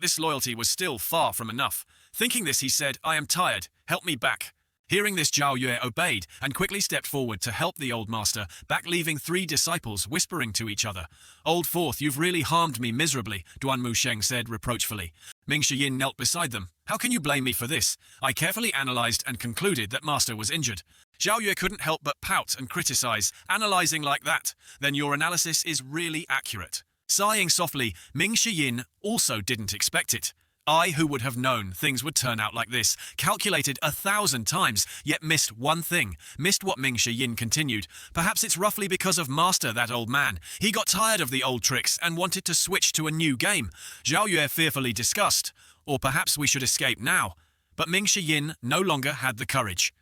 this loyalty was still far from enough. Thinking this, he said, "I am tired, help me back." Hearing this, Zhao Yue obeyed and quickly stepped forward to help the old master back, leaving 3 disciples whispering to each other. "Old Fourth, you've really harmed me miserably," Duan Musheng said reproachfully. Ming Shiyin knelt beside them. "How can you blame me for this? I carefully analyzed and concluded that master was injured." Zhao Yue couldn't help but pout and criticize. "Analyzing like that? Then your analysis is really accurate." Sighing softly, Ming Shiyin also didn't expect it. "I, who would have known things would turn out like this, calculated 1,000 times, yet missed one thing." Missed what? Ming Shiyin continued. "Perhaps it's roughly because of master, that old man. He got tired of the old tricks and wanted to switch to a new game." Zhao Yue fearfully discussed. "Or perhaps we should escape now." But Ming Shiyin no longer had the courage.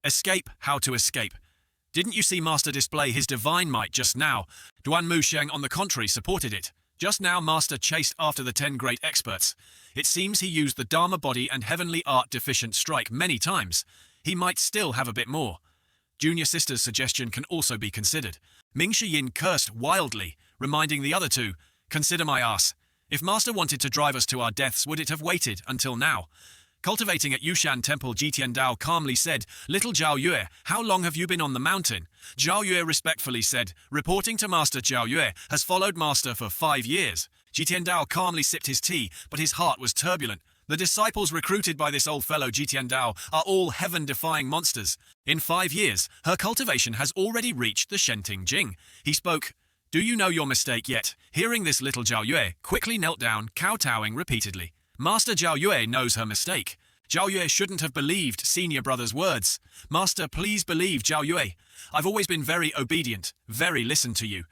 Escape? How to escape? Didn't you see master display his divine might just now? Duan Musheng, on the contrary, supported it. Just now, master chased after the 10 great experts. It seems he used the Dharma body and heavenly art deficient strike many times. He might still have a bit more. Junior sister's suggestion can also be considered. Ming Shiyin cursed wildly, reminding the other two, "Consider my ass. If master wanted to drive us to our deaths, would it have waited until now?" Cultivating at Yushan Temple, Ji Tiandao calmly said, "Little Zhao Yue, how long have you been on the mountain?" Zhao Yue respectfully said, "Reporting to Master, Zhao Yue has followed master for 5 years." Ji Tiandao calmly sipped his tea, but his heart was turbulent. The disciples recruited by this old fellow Ji Tiandao are all heaven-defying monsters. In 5 years, her cultivation has already reached the Shenting Jing. He spoke, "Do you know your mistake yet?" Hearing this, little Zhao Yue quickly knelt down, kowtowing repeatedly. Master Zhao Yue knows her mistake. Zhao Yue shouldn't have believed senior brother's words. "Master, please believe Zhao Yue. I've always been very obedient, very listened to you."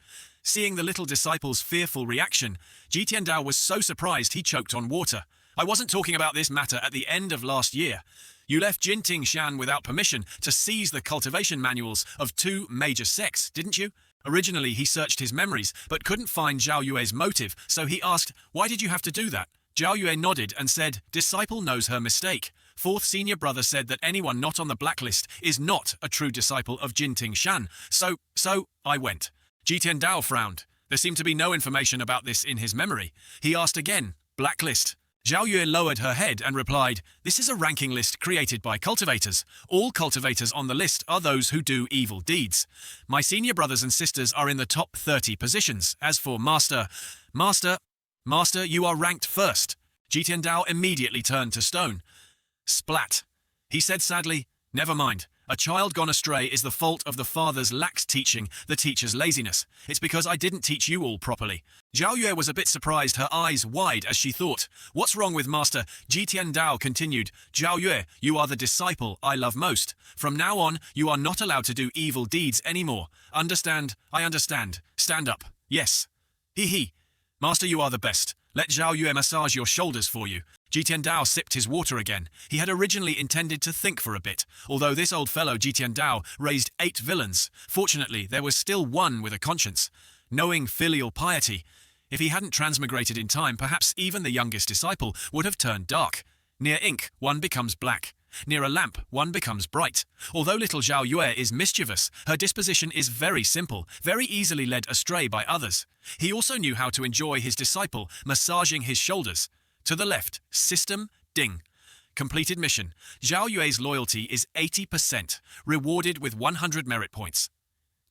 Seeing the little disciple's fearful reaction, Ji Tiandao was so surprised he choked on water. "I wasn't talking about this matter at the end of last year. You left Jinting Shan without permission to seize the cultivation manuals of 2 major sects, didn't you?" Originally, he searched his memories, but couldn't find Zhao Yue's motive, so he asked, "Why did you have to do that?" Zhao Yue nodded and said, "Disciple knows her mistake. 4th senior brother said that anyone not on the blacklist is not a true disciple of Jinting Shan. So I went." Ji Tiandao frowned. There seemed to be no information about this in his memory. He asked again, "Blacklist?" Zhao Yue lowered her head and replied, "This is a ranking list created by cultivators. All cultivators on the list are those who do evil deeds. My senior brothers and sisters are in the top 30 positions. As for Master, you are ranked first." Ji Tiandao immediately turned to stone. Splat. He said sadly, "Never mind. A child gone astray is the fault of the father's lax teaching, the teacher's laziness. It's because I didn't teach you all properly. Zhao Yue was a bit surprised, her eyes wide as she thought. What's wrong with Master? Jitian Dao continued. Zhao Yue, you are the disciple I love most. From now on, you are not allowed to do evil deeds anymore. Understand? I understand. Stand up. Yes. He. Master, you are the best. Let Zhao Yue massage your shoulders for you. Jitian Dao sipped his water again. He had originally intended to think for a bit, although this old fellow Jitian Dao raised 8 villains. Fortunately, there was still one with a conscience. Knowing filial piety, if he hadn't transmigrated in time, perhaps even the youngest disciple would have turned dark. Near ink, one becomes black. Near a lamp, one becomes bright. Although little Zhao Yue is mischievous, her disposition is very simple, very easily led astray by others. He also knew how to enjoy his disciple massaging his shoulders. To the left, system, ding. Completed mission. Zhao Yue's loyalty is 80%, rewarded with 100 merit points.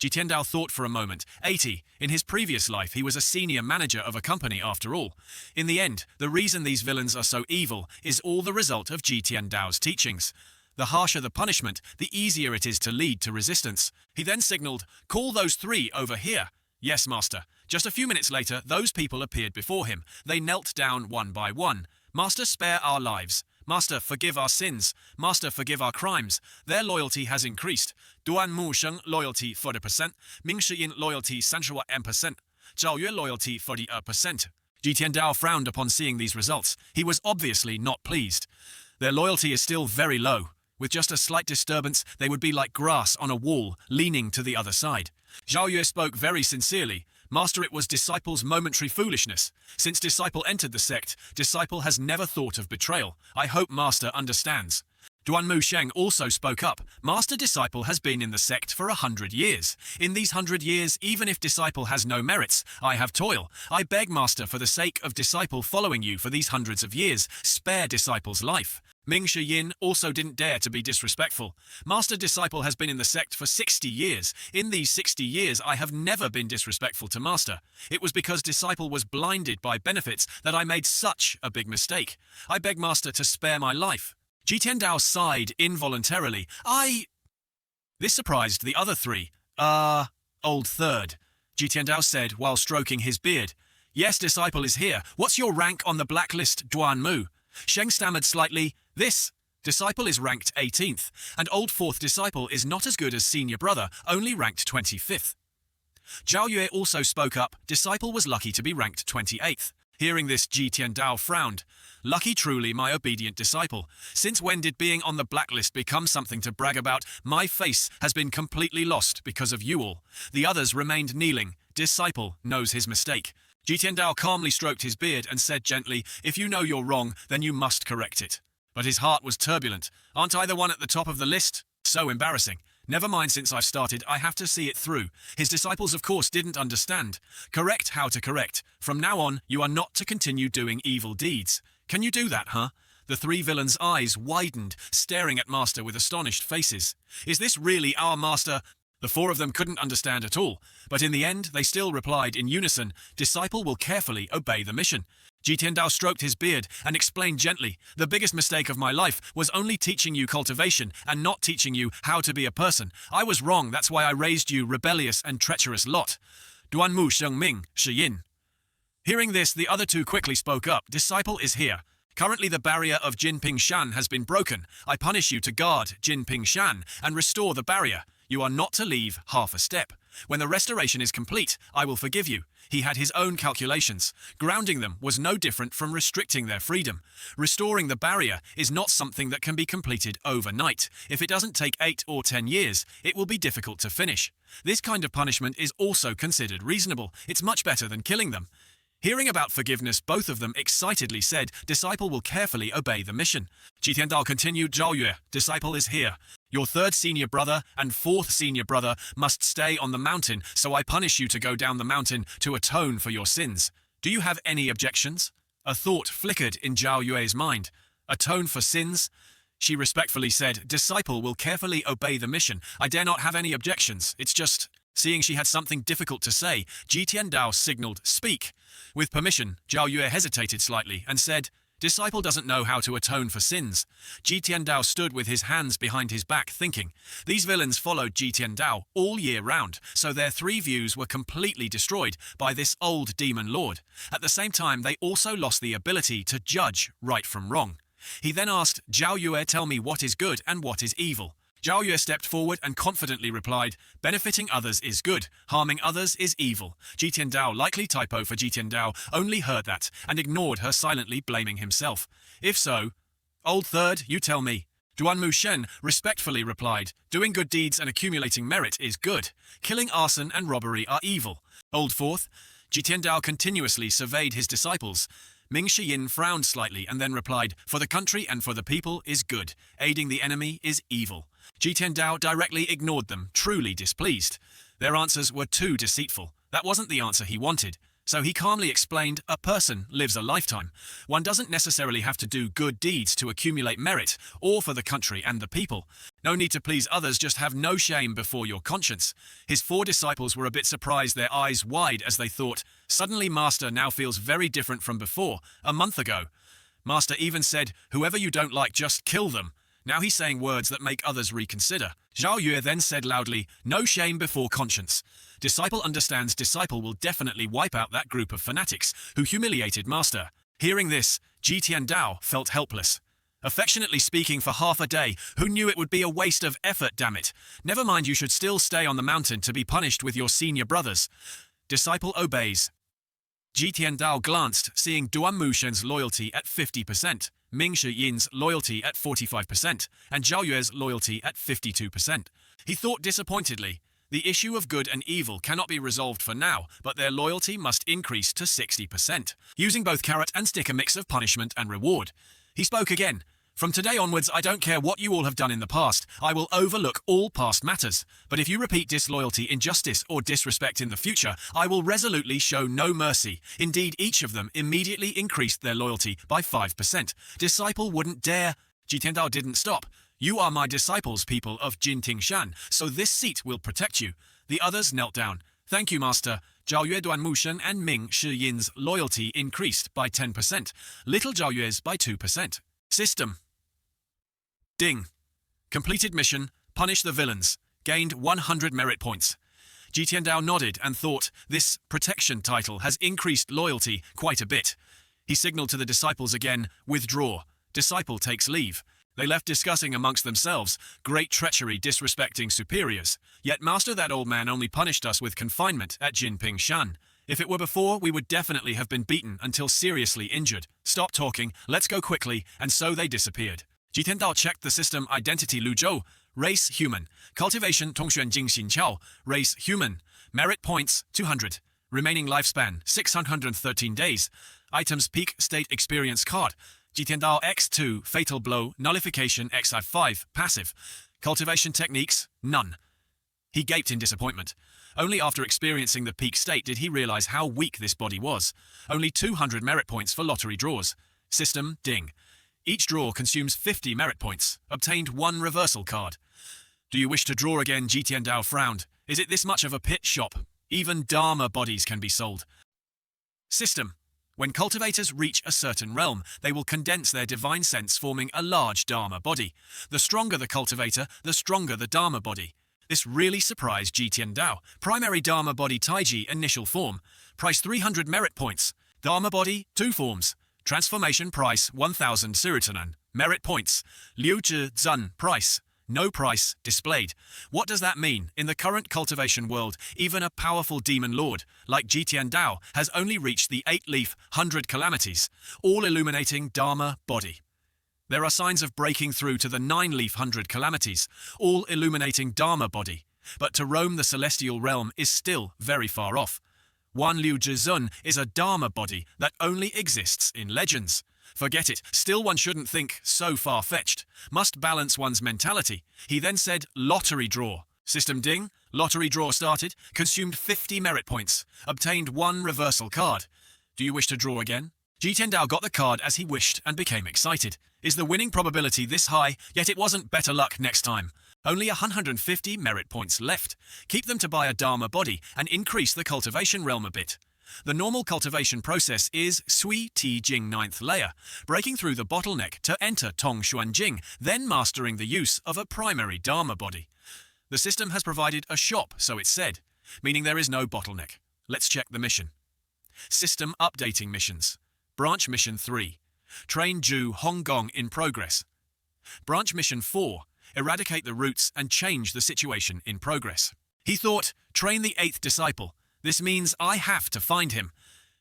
Jitian Dao thought for a moment. 80. In his previous life, he was a senior manager of a company after all. In the end, the reason these villains are so evil is all the result of Jitian Dao's teachings. The harsher the punishment, the easier it is to lead to resistance. He then signaled, call those 3 over here. Yes, Master. Just a few minutes later, those people appeared before him. They knelt down one by one. Master, spare our lives. Master, forgive our sins. Master, forgive our crimes. Their loyalty has increased. Duan Mu Sheng loyalty 40%. Ming Shiyin loyalty 31%. Zhao Yue loyalty 41%. Jitian Dao frowned upon seeing these results. He was obviously not pleased. Their loyalty is still very low. With just a slight disturbance, they would be like grass on a wall, leaning to the other side. Zhao Yue spoke very sincerely. Master, it was Disciple's momentary foolishness. Since Disciple entered the sect, Disciple has never thought of betrayal. I hope Master understands. Duan Mu Sheng also spoke up. Master, Disciple has been in the sect for 100 years. In these 100 years, even if Disciple has no merits, I have toil. I beg, Master, for the sake of Disciple following you for these hundreds of years, spare Disciple's life. Ming Shiyin also didn't dare to be disrespectful. Master, Disciple has been in the sect for 60 years. In these 60 years, I have never been disrespectful to Master. It was because Disciple was blinded by benefits that I made such a big mistake. I beg Master to spare my life. Jitian Dao sighed involuntarily. This surprised the other 3. Old third, Jitian Dao said while stroking his beard. Yes, Disciple is here. What's your rank on the blacklist, Duan Mu? Sheng stammered slightly. This disciple is ranked 18th, and old 4th disciple is not as good as senior brother, only ranked 25th. Zhao Yue also spoke up. Disciple was lucky to be ranked 28th. Hearing this, Jitian Dao frowned. Lucky truly, my obedient disciple. Since when did being on the blacklist become something to brag about? My face has been completely lost because of you all. The others remained kneeling. Disciple knows his mistake. Jitian Dao calmly stroked his beard and said gently, if you know you're wrong, then you must correct it. But his heart was turbulent. Aren't I the one at the top of the list? So embarrassing. Never mind, since I've started, I have to see it through. His disciples, of course, didn't understand. Correct how to correct. From now on, you are not to continue doing evil deeds. Can you do that, huh? The 3 villains' eyes widened, staring at Master with astonished faces. Is this really our Master? The 4 of them couldn't understand at all, but in the end, they still replied in unison, Disciple will carefully obey the mission. Jitian Dao stroked his beard and explained gently, the biggest mistake of my life was only teaching you cultivation and not teaching you how to be a person. I was wrong, that's why I raised you rebellious and treacherous lot. Duan Mu Sheng Ming, Shiyin. Hearing this, the other 2 quickly spoke up, Disciple is here. Currently the barrier of Jinping Shan has been broken. I punish you to guard Jinping Shan and restore the barrier. You are not to leave half a step. When the restoration is complete, I will forgive you. He had his own calculations. Grounding them was no different from restricting their freedom. Restoring the barrier is not something that can be completed overnight. If it doesn't take 8 or 10 years, it will be difficult to finish. This kind of punishment is also considered reasonable. It's much better than killing them. Hearing about forgiveness, both of them excitedly said, Disciple will carefully obey the mission. Jitian Dao continued, Zhao Yue, Disciple is here. Your 3rd senior brother and 4th senior brother must stay on the mountain, so I punish you to go down the mountain to atone for your sins. Do you have any objections? A thought flickered in Zhao Yue's mind. Atone for sins? She respectfully said, Disciple will carefully obey the mission. I dare not have any objections. It's just... Seeing she had something difficult to say, Jitian Dao signaled, speak. With permission, Zhao Yue hesitated slightly and said, Disciple doesn't know how to atone for sins. Ji Tiandao stood with his hands behind his back thinking. These villains followed Ji Tiandao all year round, so their 3 views were completely destroyed by this old demon lord. At the same time, they also lost the ability to judge right from wrong. He then asked, Zhao Yue, tell me what is good and what is evil. Zhao Yue stepped forward and confidently replied, benefiting others is good, harming others is evil. Ji Tiandao, likely typo for Ji Tiandao, only heard that and ignored her, silently blaming himself. If so, old third, you tell me. Duanmu Shen respectfully replied, doing good deeds and accumulating merit is good. Killing, arson and robbery are evil. Old fourth, Ji Tiandao continuously surveyed his disciples. Ming Shiyin frowned slightly and then replied, for the country and for the people is good. Aiding the enemy is evil. Ji Tiandao directly ignored them, truly displeased. Their answers were too deceitful. That wasn't the answer he wanted. So he calmly explained, a person lives a lifetime. One doesn't necessarily have to do good deeds to accumulate merit, or for the country and the people. No need to please others, just have no shame before your conscience. His 4 disciples were a bit surprised, their eyes wide as they thought, suddenly Master now feels very different from before, a month ago. Master even said, whoever you don't like, just kill them. Now he's saying words that make others reconsider. Zhao Yue then said loudly, no shame before conscience. Disciple understands disciple will definitely wipe out that group of fanatics who humiliated Master. Hearing this, Ji Tiandao felt helpless. Affectionately speaking for half a day, who knew it would be a waste of effort, damn it. Never mind, you should still stay on the mountain to be punished with your senior brothers. Disciple obeys. Ji Tiandao glanced, seeing Duanmu Shen's loyalty at 50%, Ming Shiyin's loyalty at 45%, and Zhao Yue's loyalty at 52%. He thought disappointedly, the issue of good and evil cannot be resolved for now, but their loyalty must increase to 60%. Using both carrot and stick, a mix of punishment and reward. He spoke again. From today onwards, I don't care what you all have done in the past. I will overlook all past matters. But if you repeat disloyalty, injustice, or disrespect in the future, I will resolutely show no mercy. Indeed, each of them immediately increased their loyalty by 5%. Disciple wouldn't dare. Ji Tiandao didn't stop. You are my disciples, people of Jintingshan, so this seat will protect you. The others knelt down. Thank you, Master. Zhao Yue, Duanmu Shen, and Ming Shiyin's loyalty increased by 10%. Little Zhao Yue's by 2%. System. Ding. Completed mission, punish the villains. Gained 100 merit points. Ji Tiandao nodded and thought, this protection title has increased loyalty quite a bit. He signaled to the disciples again, withdraw. Disciple takes leave. They left discussing amongst themselves, great treachery disrespecting superiors. Yet Master, that old man only punished us with confinement at Jinping Shan. If it were before, we would definitely have been beaten until seriously injured. Stop talking, let's go quickly, and so they disappeared. Ji Tiandao checked the system identity Luzhou, race human, cultivation Tongxuan Jing Xinqiao, race human, merit points 200, remaining lifespan 613 days, items peak state experience card, Ji Tiandao X2 fatal blow nullification XI5 passive, cultivation techniques none. He gaped in disappointment. Only after experiencing the peak state did he realize how weak this body was. Only 200 merit points for lottery draws. System ding. Each draw consumes 50 merit points. Obtained 1 reversal card. Do you wish to draw again? Ji Tiandao frowned. Is it this much of a pit shop? Even Dharma bodies can be sold. System. When cultivators reach a certain realm, they will condense their divine sense, forming a large Dharma body. The stronger the cultivator, the stronger the Dharma body. This really surprised Ji Tiandao. Primary Dharma body Taiji initial form. Price 300 merit points. Dharma body 2 forms. Transformation price 1000 serotonin. Merit points. Liu Zhi Zun price. No price displayed. What does that mean? In the current cultivation world, even a powerful demon lord like Ji Tiandao has only reached the 8-leaf 100 calamities, all illuminating Dharma body. There are signs of breaking through to the 9-leaf 100 calamities, all illuminating Dharma body. But to roam the celestial realm is still very far off. One Liu Zhizun is a Dharma body that only exists in legends. Forget it, still one shouldn't think so far-fetched. Must balance one's mentality. He then said, lottery draw. System ding, lottery draw started, consumed 50 merit points, obtained 1 reversal card. Do you wish to draw again? Ji Tiandao got the card as he wished and became excited. Is the winning probability this high? Yet it wasn't better luck next time. Only 150 merit points left. Keep them to buy a Dharma body and increase the cultivation realm a bit. The normal cultivation process is Sui Ti Jing 9th layer, breaking through the bottleneck to enter Tong Xuan Jing, then mastering the use of a primary Dharma body. The system has provided a shop, so it's said, meaning there is no bottleneck. Let's check the mission. System updating missions. Branch Mission 3. Train Ju Honggong in progress. Branch Mission 4. Eradicate the roots and change the situation in progress. He thought, train the 8th disciple. This means I have to find him.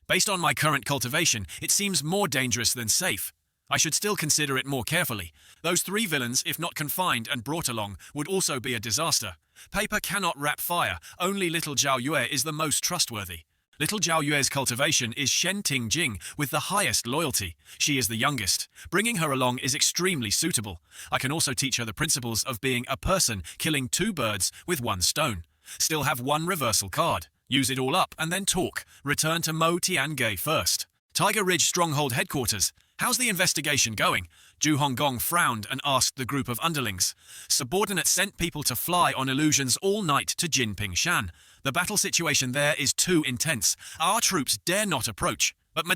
Based on my current cultivation, it seems more dangerous than safe. I should still consider it more carefully. Those 3 villains, if not confined and brought along, would also be a disaster. Paper cannot wrap fire. Only little Zhao Yue is the most trustworthy. Little Zhao Yue's cultivation is Shen Ting Jing with the highest loyalty. She is the youngest. Bringing her along is extremely suitable. I can also teach her the principles of being a person, killing 2 birds with 1 stone. Still have 1 reversal card. Use it all up and then talk. Return to Mo Tiangei first. Tiger Ridge Stronghold Headquarters. How's the investigation going? Zhu Honggong frowned and asked the group of underlings. Subordinates sent people to fly on illusions all night to Jinping Shan. The battle situation there is too intense. Our troops dare not approach. But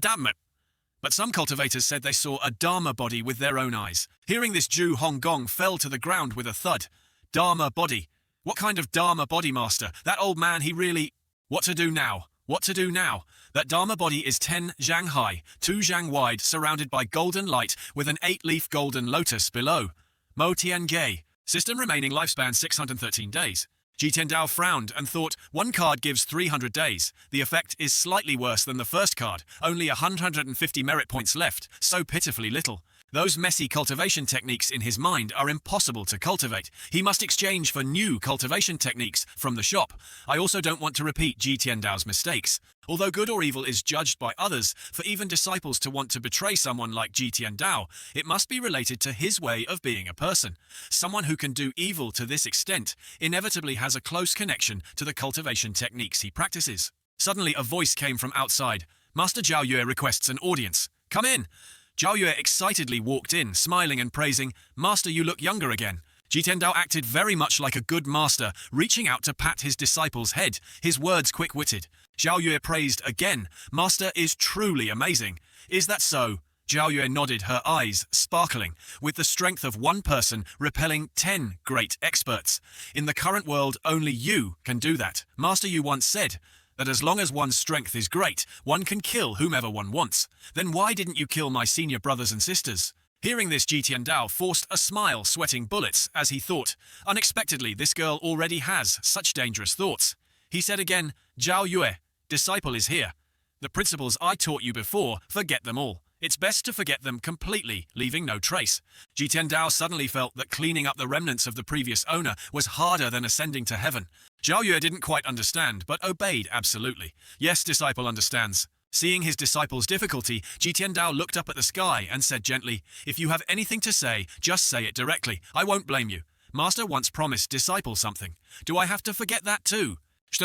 some cultivators said they saw a Dharma body with their own eyes. Hearing this, Zhu Honggong fell to the ground with a thud. Dharma body? What kind of Dharma body, master? That old man, he really... What to do now? What to do now? That Dharma body is 10 zhang high, 2 zhang wide, surrounded by golden light with an 8-leaf golden lotus below. Mo Tiangei. System remaining lifespan 613 days. Ji Tiandao frowned and thought, 1 card gives 300 days. The effect is slightly worse than the first card. Only 150 merit points left. So pitifully little. Those messy cultivation techniques in his mind are impossible to cultivate. He must exchange for new cultivation techniques from the shop. I also don't want to repeat Ji Tiandao's mistakes. Although good or evil is judged by others, for even disciples to want to betray someone like Ji Tiandao, it must be related to his way of being a person. Someone who can do evil to this extent inevitably has a close connection to the cultivation techniques he practices. Suddenly a voice came from outside. Master Zhao Yue requests an audience. Come in. Zhao Yue excitedly walked in, smiling and praising, Master, you look younger again. Ji Tiandao acted very much like a good master, reaching out to pat his disciple's head, his words quick-witted. Zhao Yue praised again, Master is truly amazing. Is that so? Zhao Yue nodded, her eyes sparkling, with the strength of 1 person repelling 10 great experts. In the current world, only you can do that. Master, you once said that as long as one's strength is great, one can kill whomever one wants. Then why didn't you kill my senior brothers and sisters? Hearing this, Ji Tiandao forced a smile, sweating bullets, as he thought. Unexpectedly, this girl already has such dangerous thoughts. He said again, Zhao Yue, disciple is here. The principles I taught you before, forget them all. It's best to forget them completely, leaving no trace. Ji Tiandao suddenly felt that cleaning up the remnants of the previous owner was harder than ascending to heaven. Zhao Yue didn't quite understand, but obeyed absolutely. Yes, disciple understands. Seeing his disciple's difficulty, Ji Tiandao looked up at the sky and said gently, If you have anything to say, just say it directly. I won't blame you. Master once promised disciple something. Do I have to forget that too? This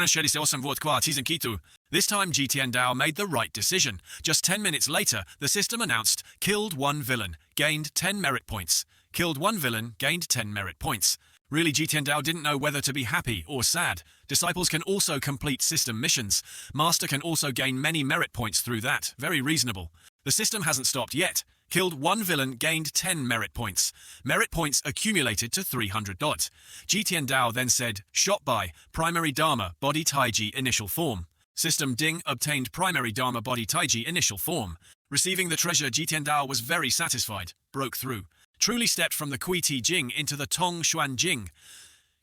time Ji Tiandao made the right decision. Just 10 minutes later, the system announced, killed 1 villain, gained 10 merit points. Killed 1 villain, gained 10 merit points. Really, Ji Tiandao didn't know whether to be happy or sad. Disciples can also complete system missions. Master can also gain many merit points through that. Very reasonable. The system hasn't stopped yet. Killed 1 villain, gained 10 merit points. Merit points accumulated to 300 dots. Ji Tiandao then said, shot by primary Dharma body Taiji initial form. System Ding obtained primary Dharma body Taiji initial form. Receiving the treasure, Ji Tiandao was very satisfied. Broke through. Truly stepped from the Kui Ti Jing into the Tong Xuan Jing.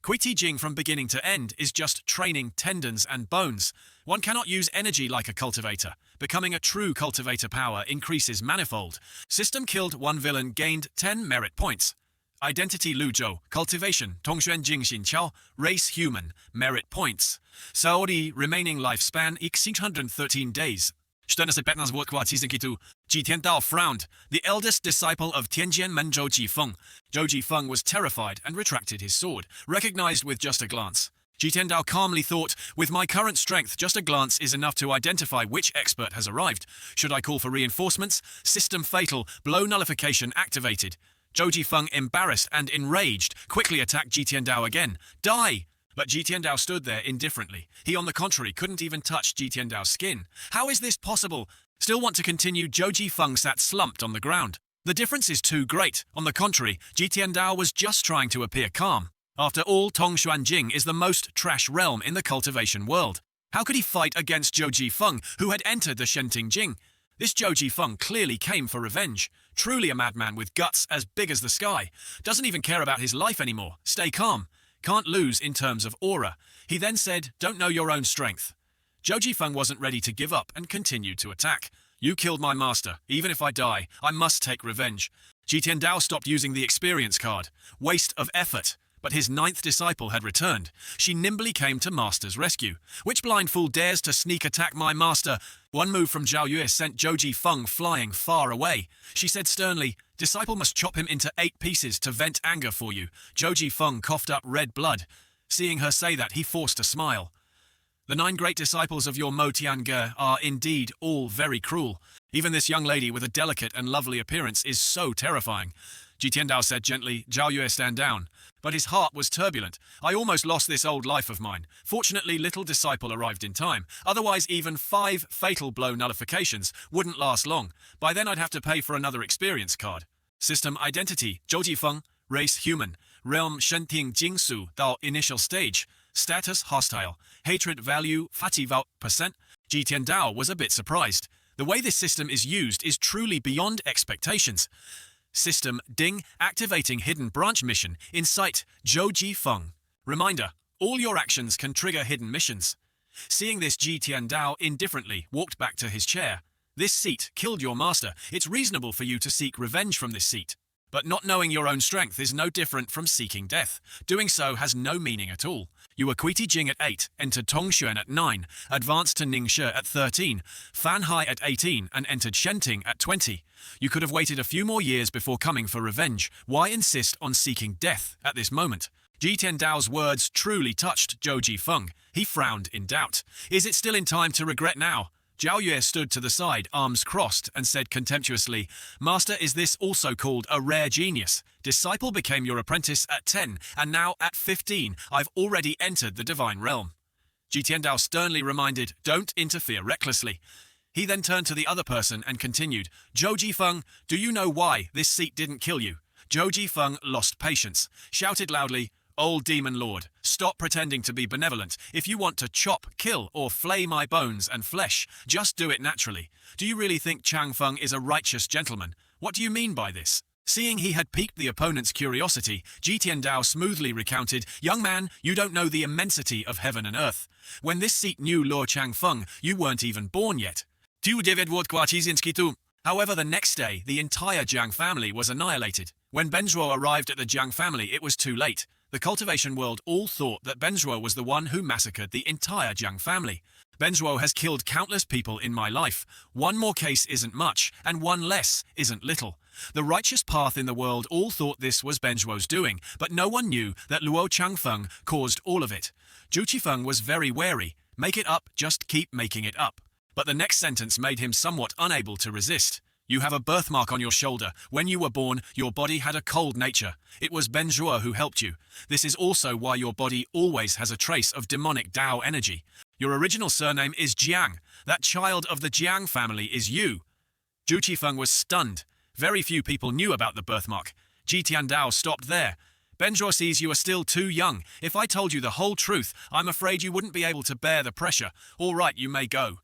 Kui Ti Jing from beginning to end is just training tendons and bones. One cannot use energy like a cultivator. Becoming a true cultivator power increases manifold. System killed 1 villain, gained 10 merit points. Identity Luzhou, cultivation, Tongxuan Jing Xinqiao, race human, merit points. Saori remaining lifespan 613 days. Ji Tiandao frowned. The eldest disciple of Tianjianmen Zhou Jifeng. Zhou Jifeng was terrified and retracted his sword, recognized with just a glance. Ji Tiandao calmly thought, with my current strength, just a glance is enough to identify which expert has arrived. Should I call for reinforcements? System fatal, blow nullification activated. Zhou Jifeng, embarrassed and enraged, quickly attacked Ji Tiandao again. Die! But Ji Tiandao stood there indifferently. He, on the contrary, couldn't even touch Ji Tiandao's skin. How is this possible? Still want to continue? Zhou Jifeng sat slumped on the ground. The difference is too great. On the contrary, Ji Tiandao was just trying to appear calm. After all, Tongshuanjing is the most trash realm in the cultivation world. How could he fight against Zhou Jifeng, who had entered the Shentingjing? This Zhou Jifeng clearly came for revenge. Truly a madman with guts as big as the sky. Doesn't even care about his life anymore. Stay calm. Can't lose in terms of aura. He then said, don't know your own strength. Zhou Jifeng wasn't ready to give up and continued to attack. You killed my master. Even if I die, I must take revenge. Ji Tiandao stopped using the experience card. Waste of effort. But his 9th disciple had returned. She nimbly came to Master's rescue. Which blind fool dares to sneak attack my master? One move from Zhao Yue sent Zhou Jifeng flying far away. She said sternly, disciple must chop him into 8 pieces to vent anger for you. Zhou Jifeng coughed up red blood. Seeing her say that, he forced a smile. The 9 great disciples of your Mo Tiange are indeed all very cruel. Even this young lady with a delicate and lovely appearance is so terrifying. Ji Tiandao said gently, Zhao Yue, stand down. But his heart was turbulent. I almost lost this old life of mine. Fortunately, little disciple arrived in time. Otherwise, even 5 fatal blow nullifications wouldn't last long. By then, I'd have to pay for another experience card. System identity, Zhou Jifeng, race human, realm Shenting Jingsu, Dao initial stage, status hostile, hatred value 40%. Ji Tiandao was a bit surprised. The way this system is used is truly beyond expectations. System Ding, activating hidden branch mission, incite Zhou Jifeng. Reminder, all your actions can trigger hidden missions. Seeing this, Ji Tiandao indifferently walked back to his chair. This seat killed your master. It's reasonable for you to seek revenge from this seat. But not knowing your own strength is no different from seeking death. Doing so has no meaning at all. You were Kuiti Jing at 8, entered Tongshuan at 9, advanced to Ningshi at 13, Fanhai at 18, and entered Shenting at 20. You could have waited a few more years before coming for revenge. Why insist on seeking death at this moment? Ji Tiandao's words truly touched Zhou Jifeng. He frowned in doubt. Is it still in time to regret now? Zhao Yue stood to the side, arms crossed, and said contemptuously, Master, is this also called a rare genius? Disciple became your apprentice at 10, and now at 15, I've already entered the divine realm. Ji Tiandao sternly reminded, don't interfere recklessly. He then turned to the other person and continued, Zhou Jifeng, do you know why this seat didn't kill you? Zhou Jifeng lost patience, shouted loudly, Old demon lord, stop pretending to be benevolent. If you want to chop, kill, or flay my bones and flesh, just do it naturally. Do you really think Chang Feng is a righteous gentleman? What do you mean by this? Seeing he had piqued the opponent's curiosity, Ji Tiandao smoothly recounted, Young man, you don't know the immensity of heaven and earth. When this seat knew Lord Chang Feng, you weren't even born yet. However, the next day, the entire Jiang family was annihilated. When Benzhuo arrived at the Jiang family, it was too late. The cultivation world all thought that Benzhuo was the one who massacred the entire Jiang family. Benzhuo has killed countless people in my life. One more case isn't much, and one less isn't little. The righteous path in the world all thought this was Benzhuo's doing, but no one knew that Luo Changfeng caused all of it. Zhu Qifeng was very wary. Make it up, just keep making it up. But the next sentence made him somewhat unable to resist. You have a birthmark on your shoulder. When you were born, your body had a cold nature. It was Benzhuo who helped you. This is also why your body always has a trace of demonic Tao energy. Your original surname is Jiang. That child of the Jiang family is you. Zhu Qifeng was stunned. Very few people knew about the birthmark. Ji Tiandao stopped there. Benzhuo sees you are still too young. If I told you the whole truth, I'm afraid you wouldn't be able to bear the pressure. All right, you may go.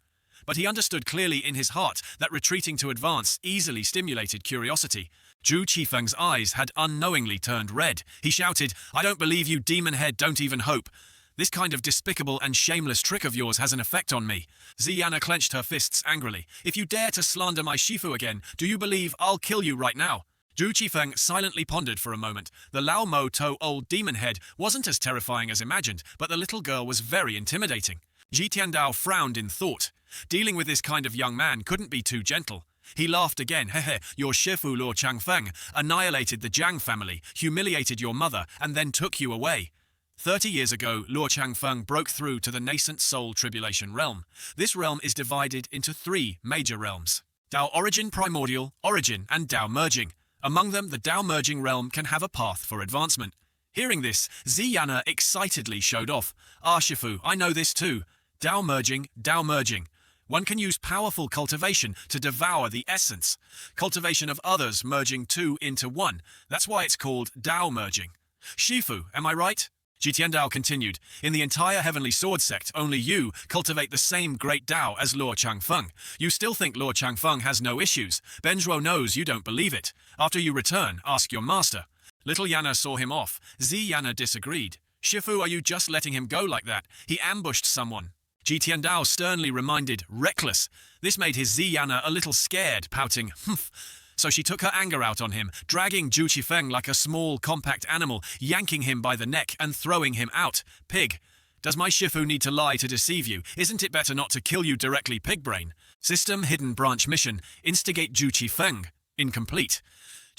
But he understood clearly in his heart that retreating to advance easily stimulated curiosity. Zhu Qifeng's eyes had unknowingly turned red. He shouted, I don't believe you, demon head, don't even hope. This kind of despicable and shameless trick of yours has an effect on me. Ziana clenched her fists angrily. If you dare to slander my Shifu again, do you believe I'll kill you right now? Zhu Qifeng silently pondered for a moment. The Lao Mo To old demon head wasn't as terrifying as imagined, but the little girl was very intimidating. Ji Tiandao frowned in thought. Dealing with this kind of young man couldn't be too gentle. He laughed again. Hehe, your Shifu Luo Changfeng annihilated the Jiang family, humiliated your mother, and then took you away. 30 years ago, Luo Changfeng broke through to the nascent soul tribulation realm. This realm is divided into 3 major realms. Dao origin, primordial, origin, and Dao merging. Among them, the Dao merging realm can have a path for advancement. Hearing this, Ziana excitedly showed off. Ah, Shifu, I know this too. Dao merging, Dao merging. One can use powerful cultivation to devour the essence. Cultivation of others merging two into one. That's why it's called Dao merging. Shifu, am I right? Jitiandao continued, in the entire Heavenly Sword sect, only you cultivate the same great Dao as Luo Changfeng. You still think Luo Changfeng has no issues. Benjuo knows you don't believe it. After you return, ask your master. Little Yana saw him off. Yana disagreed. Shifu, are you just letting him go like that? He ambushed someone. Jitiandao sternly reminded, reckless. This made his Yana a little scared, pouting, humph. So she took her anger out on him, dragging Zhu Qifeng like a small, compact animal, yanking him by the neck and throwing him out. Pig. Does my Shifu need to lie to deceive you? Isn't it better not to kill you directly, pigbrain? System Hidden Branch Mission. Instigate Zhu Qifeng. Incomplete.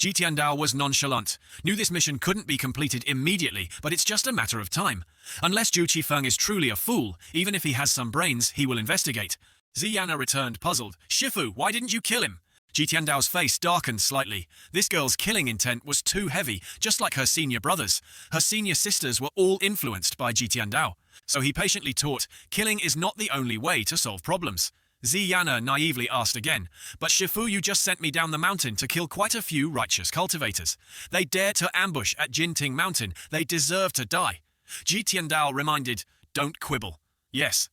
Jitiandao was nonchalant. Knew this mission couldn't be completed immediately, but it's just a matter of time. Unless Zhu Qifeng is truly a fool, even if he has some brains, he will investigate. Ziana returned puzzled. Shifu, why didn't you kill him? Jitiandao's face darkened slightly. This girl's killing intent was too heavy, just like her senior brothers. Her senior sisters were all influenced by Jitiandao. So he patiently taught, killing is not the only way to solve problems. Ziana naively asked again, but Shifu, you just sent me down the mountain to kill quite a few righteous cultivators. They dared to ambush at Jinting Mountain. They deserve to die. Jitiandao reminded, don't quibble. Yes.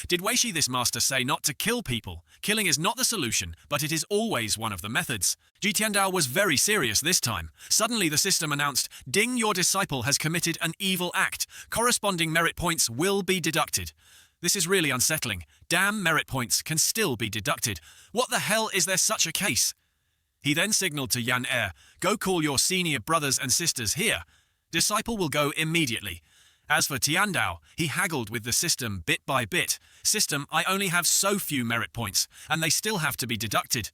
Did Weishi this master say not to kill people? Killing is not the solution, but it is always one of the methods. Jitiandao was very serious this time. Suddenly the system announced, ding, your disciple has committed an evil act. Corresponding merit points will be deducted. This is really unsettling. Damn, merit points can still be deducted. What the hell is there such a case? He then signaled to Yan Er, go call your senior brothers and sisters here. Disciple will go immediately. As for Tiandao, he haggled with the system bit by bit. System, I only have so few merit points, and they still have to be deducted.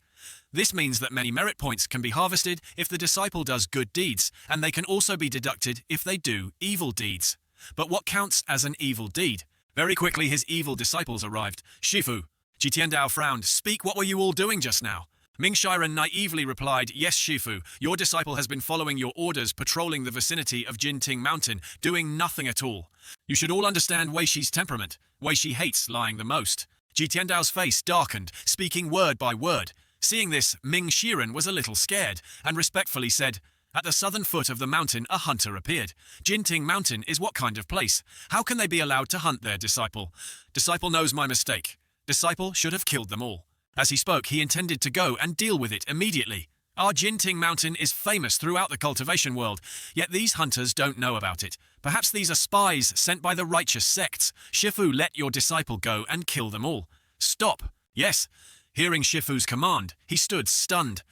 This means that many merit points can be harvested if the disciple does good deeds, and they can also be deducted if they do evil deeds. But what counts as an evil deed? Very quickly his evil disciples arrived. Shifu. Jitiandao frowned. Speak, what were you all doing just now? Ming Shiren naively replied, yes, Shifu, your disciple has been following your orders, patrolling the vicinity of Jinting Mountain, doing nothing at all. You should all understand Weishi's temperament. Weishi hates lying the most. Jitiandao's face darkened, speaking word by word. Seeing this, Ming Shiren was a little scared, and respectfully said, at the southern foot of the mountain a hunter appeared. Jinting Mountain is what kind of place? How can they be allowed to hunt their disciple? Disciple knows my mistake. Disciple should have killed them all. As he spoke, he intended to go and deal with it immediately. Our Jinting Mountain is famous throughout the cultivation world, yet these hunters don't know about it. Perhaps these are spies sent by the righteous sects. Shifu, let your disciple go and kill them all. Stop. Yes. Hearing Shifu's command, he stood stunned.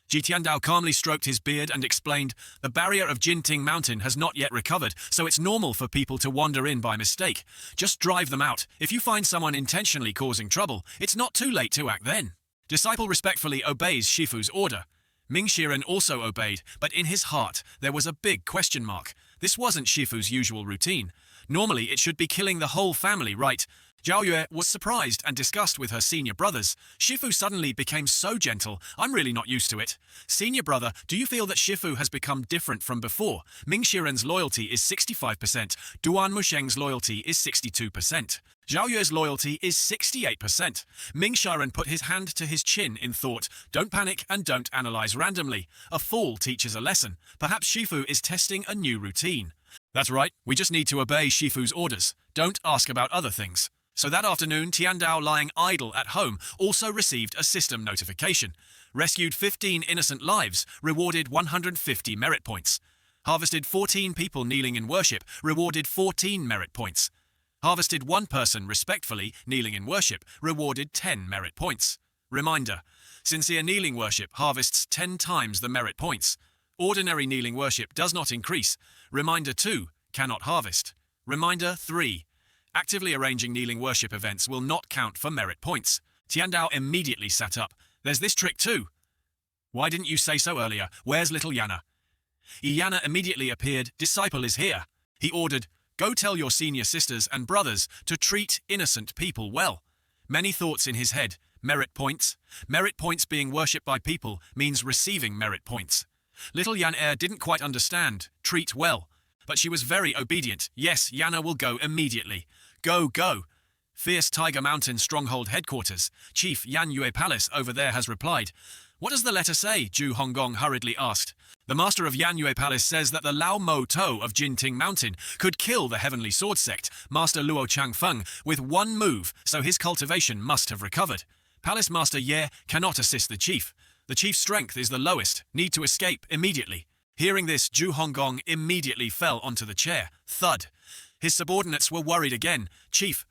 Jitiandao calmly stroked his beard and explained, the barrier of Jinting Mountain has not yet recovered, so it's normal for people to wander in by mistake. Just drive them out. If you find someone intentionally causing trouble, it's not too late to act then. Disciple respectfully obeys Shifu's order. Ming Shiren also obeyed, but in his heart there was a big question mark. This wasn't Shifu's usual routine. Normally it should be killing the whole family, right? Zhao Yue was surprised and discussed with her senior brothers. Shifu suddenly became so gentle, I'm really not used to it. Senior brother, do you feel that Shifu has become different from before? Ming Shiren's loyalty is 65%, Duan Musheng's loyalty is 62%. Zhao Yue's loyalty is 68%. Ming Shiren put his hand to his chin in thought, don't panic and don't analyze randomly. A fool teaches a lesson. Perhaps Shifu is testing a new routine. That's right, we just need to obey Shifu's orders. Don't ask about other things. So that afternoon, Tiandao, lying idle at home, also received a system notification. Rescued 15 innocent lives, rewarded 150 merit points. Harvested 14 people kneeling in worship, rewarded 14 merit points. Harvested one person respectfully kneeling in worship, rewarded 10 merit points. Reminder, sincere kneeling worship harvests 10 times the merit points. Ordinary kneeling worship does not increase. Reminder 2, cannot harvest. Reminder 3, actively arranging kneeling worship events will not count for merit points. Tiandao immediately sat up. There's this trick too. Why didn't you say so earlier? Where's little Yana? Yana immediately appeared. Disciple is here. He ordered, go tell your senior sisters and brothers to treat innocent people well. Many thoughts in his head. Merit points. Merit points being worshipped by people means receiving merit points. Little Yan Er didn't quite understand. Treat well. But she was very obedient. Yes, Yana will go immediately. Go, go. Fierce Tiger Mountain Stronghold Headquarters. Chief Yan Yue Palace over there has replied. What does the letter say? Zhu Honggong hurriedly asked. The master of Yan Yue Palace says that the Lao Mo To of Jinting Mountain could kill the Heavenly Sword Sect, Master Luo Changfeng, with one move, so his cultivation must have recovered. Palace Master Ye cannot assist the chief. The chief's strength is the lowest, need to escape immediately. Hearing this, Zhu Honggong immediately fell onto the chair. Thud. His subordinates were worried again. Chief,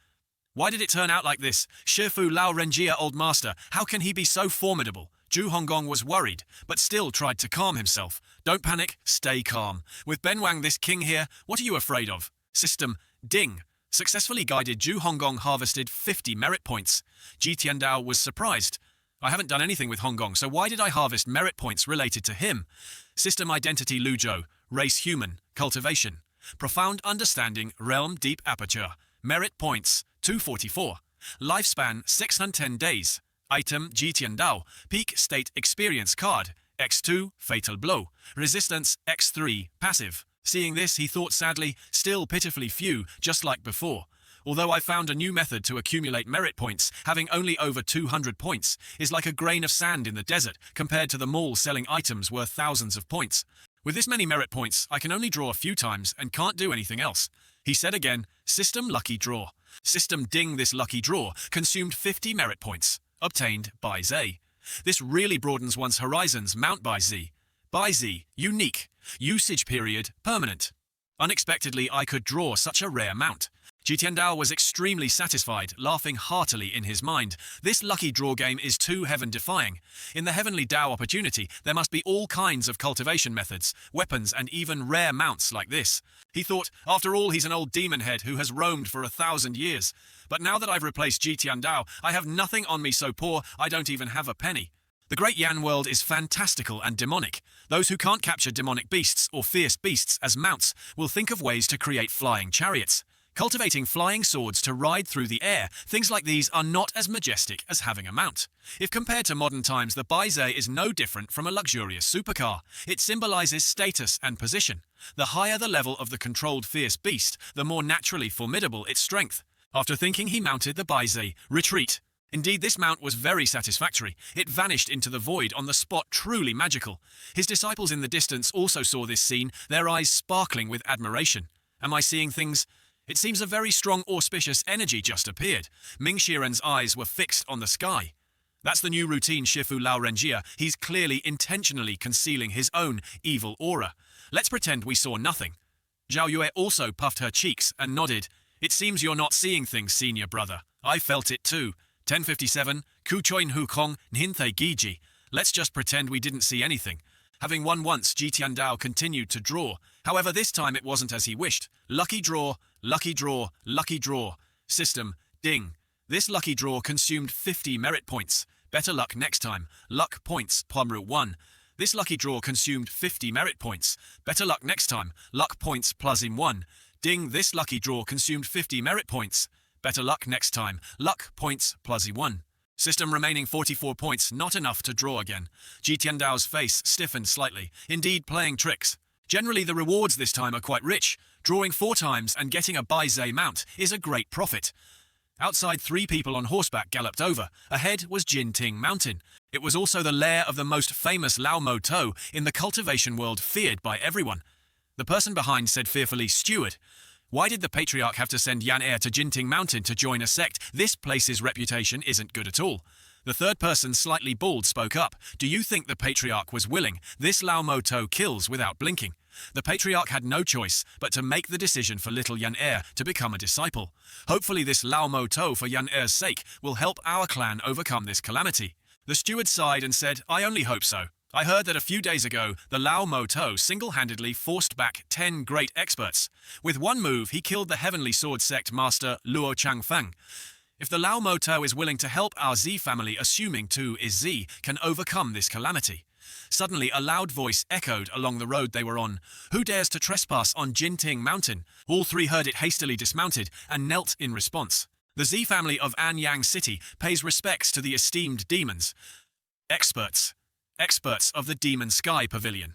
why did it turn out like this? Shifu Lao Renjia, old master, how can he be so formidable? Zhu Honggong was worried, but still tried to calm himself. Don't panic, stay calm. With Ben Wang this king here, what are you afraid of? System, ding. Successfully guided, Zhu Honggong harvested 50 merit points. Ji Tiandao was surprised. I haven't done anything with Honggong, so why did I harvest merit points related to him? System identity Luzhou, race human, cultivation. Profound understanding, realm deep aperture. Merit points, 244. Lifespan, 610 days. Item, Ji Tiandao, peak state experience card. X2, fatal blow. Resistance, X3, passive. Seeing this, he thought sadly, still pitifully few, just like before. Although I found a new method to accumulate merit points, having only over 200 points is like a grain of sand in the desert compared to the mall selling items worth thousands of points. With this many merit points, I can only draw a few times and can't do anything else. He said again, System lucky draw. System ding, this lucky draw consumed 50 merit points, obtained by Z. This really broadens one's horizons. Mount by Z. By Z, unique. Usage period, permanent. Unexpectedly, I could draw such a rare mount. Ji Tiandao was extremely satisfied, laughing heartily in his mind. This lucky draw game is too heaven-defying. In the Heavenly Dao opportunity, there must be all kinds of cultivation methods, weapons, and even rare mounts like this. He thought, after all, he's an old demon head who has roamed for 1,000 years. But now that I've replaced Ji Tiandao, I have nothing on me so poor I don't even have a penny. The Great Yan world is fantastical and demonic. Those who can't capture demonic beasts or fierce beasts as mounts will think of ways to create flying chariots. Cultivating flying swords to ride through the air, things like these are not as majestic as having a mount. If compared to modern times, the Baize is no different from a luxurious supercar. It symbolizes status and position. The higher the level of the controlled fierce beast, the more naturally formidable its strength. After thinking, he mounted the Baize. Retreat. Indeed, this mount was very satisfactory. It vanished into the void on the spot, truly magical. His disciples in the distance also saw this scene, their eyes sparkling with admiration. Am I seeing things? It seems a very strong auspicious energy just appeared. Ming Shiren's eyes were fixed on the sky. That's the new routine, Shifu Lao Renjia. He's clearly intentionally concealing his own evil aura. Let's pretend we saw nothing. Zhao Yue also puffed her cheeks and nodded. It seems you're not seeing things, senior brother. I felt it too. 1057, Ku Choin Hu Kong, Nhinthe Giji. Let's just pretend we didn't see anything. Having won once, Ji Tiandao continued to draw. However, this time it wasn't as he wished. Lucky draw, lucky draw, lucky draw. System, ding. This lucky draw consumed 50 merit points. Better luck next time. Luck points, Pomru 1. This lucky draw consumed 50 merit points. Better luck next time. Luck points, Pluzim 1. Ding, this lucky draw consumed 50 merit points. Better luck next time. Luck points, Pluzzy 1. System remaining 44 points, not enough to draw again. Ji Tiandao's face stiffened slightly, indeed playing tricks. Generally, the rewards this time are quite rich. Drawing 4 times and getting a Baize mount is a great profit. Outside, 3 people on horseback galloped over. Ahead was Jinting Mountain. It was also the lair of the most famous Lao Mo To in the cultivation world, feared by everyone. The person behind said fearfully, Steward, why did the Patriarch have to send Yan Er to Jinting Mountain to join a sect? This place's reputation isn't good at all. The third person, slightly bald, spoke up. Do you think the Patriarch was willing? This Lao Mo To kills without blinking. The Patriarch had no choice but to make the decision for little Yan Er to become a disciple. Hopefully this Lao Mo To, for Yan Er's sake, will help our clan overcome this calamity. The steward sighed and said, I only hope so. I heard that a few days ago, the Lao Mo To single-handedly forced back 10 great experts. With one move, he killed the Heavenly Sword Sect Master Luo Changfeng. If the Lao Mo To is willing to help our Z family, assuming Tu is Z, can overcome this calamity. Suddenly, a loud voice echoed along the road they were on. Who dares to trespass on Jinting Mountain? All 3 heard it, hastily dismounted and knelt in response. The Z family of Anyang City pays respects to the esteemed demons. Experts of the Demon Sky Pavilion.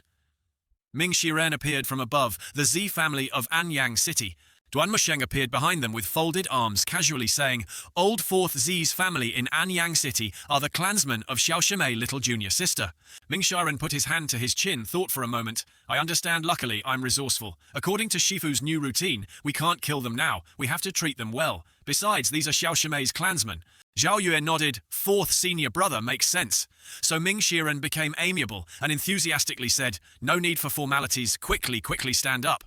Ming Shiren appeared from above, the Z family of Anyang City. Duan Musheng appeared behind them with folded arms, casually saying, "Old 4th Z's family in Anyang City are the clansmen of Xiaoshimei little junior sister." Ming Shiren put his hand to his chin, thought for a moment. "I understand, luckily, I'm resourceful. According to Shifu's new routine, we can't kill them now, we have to treat them well. Besides, these are Xiaoshimei's clansmen." Zhao Yue nodded. 4th senior brother makes sense. So Ming Shiren became amiable and enthusiastically said, "No need for formalities, quickly stand up."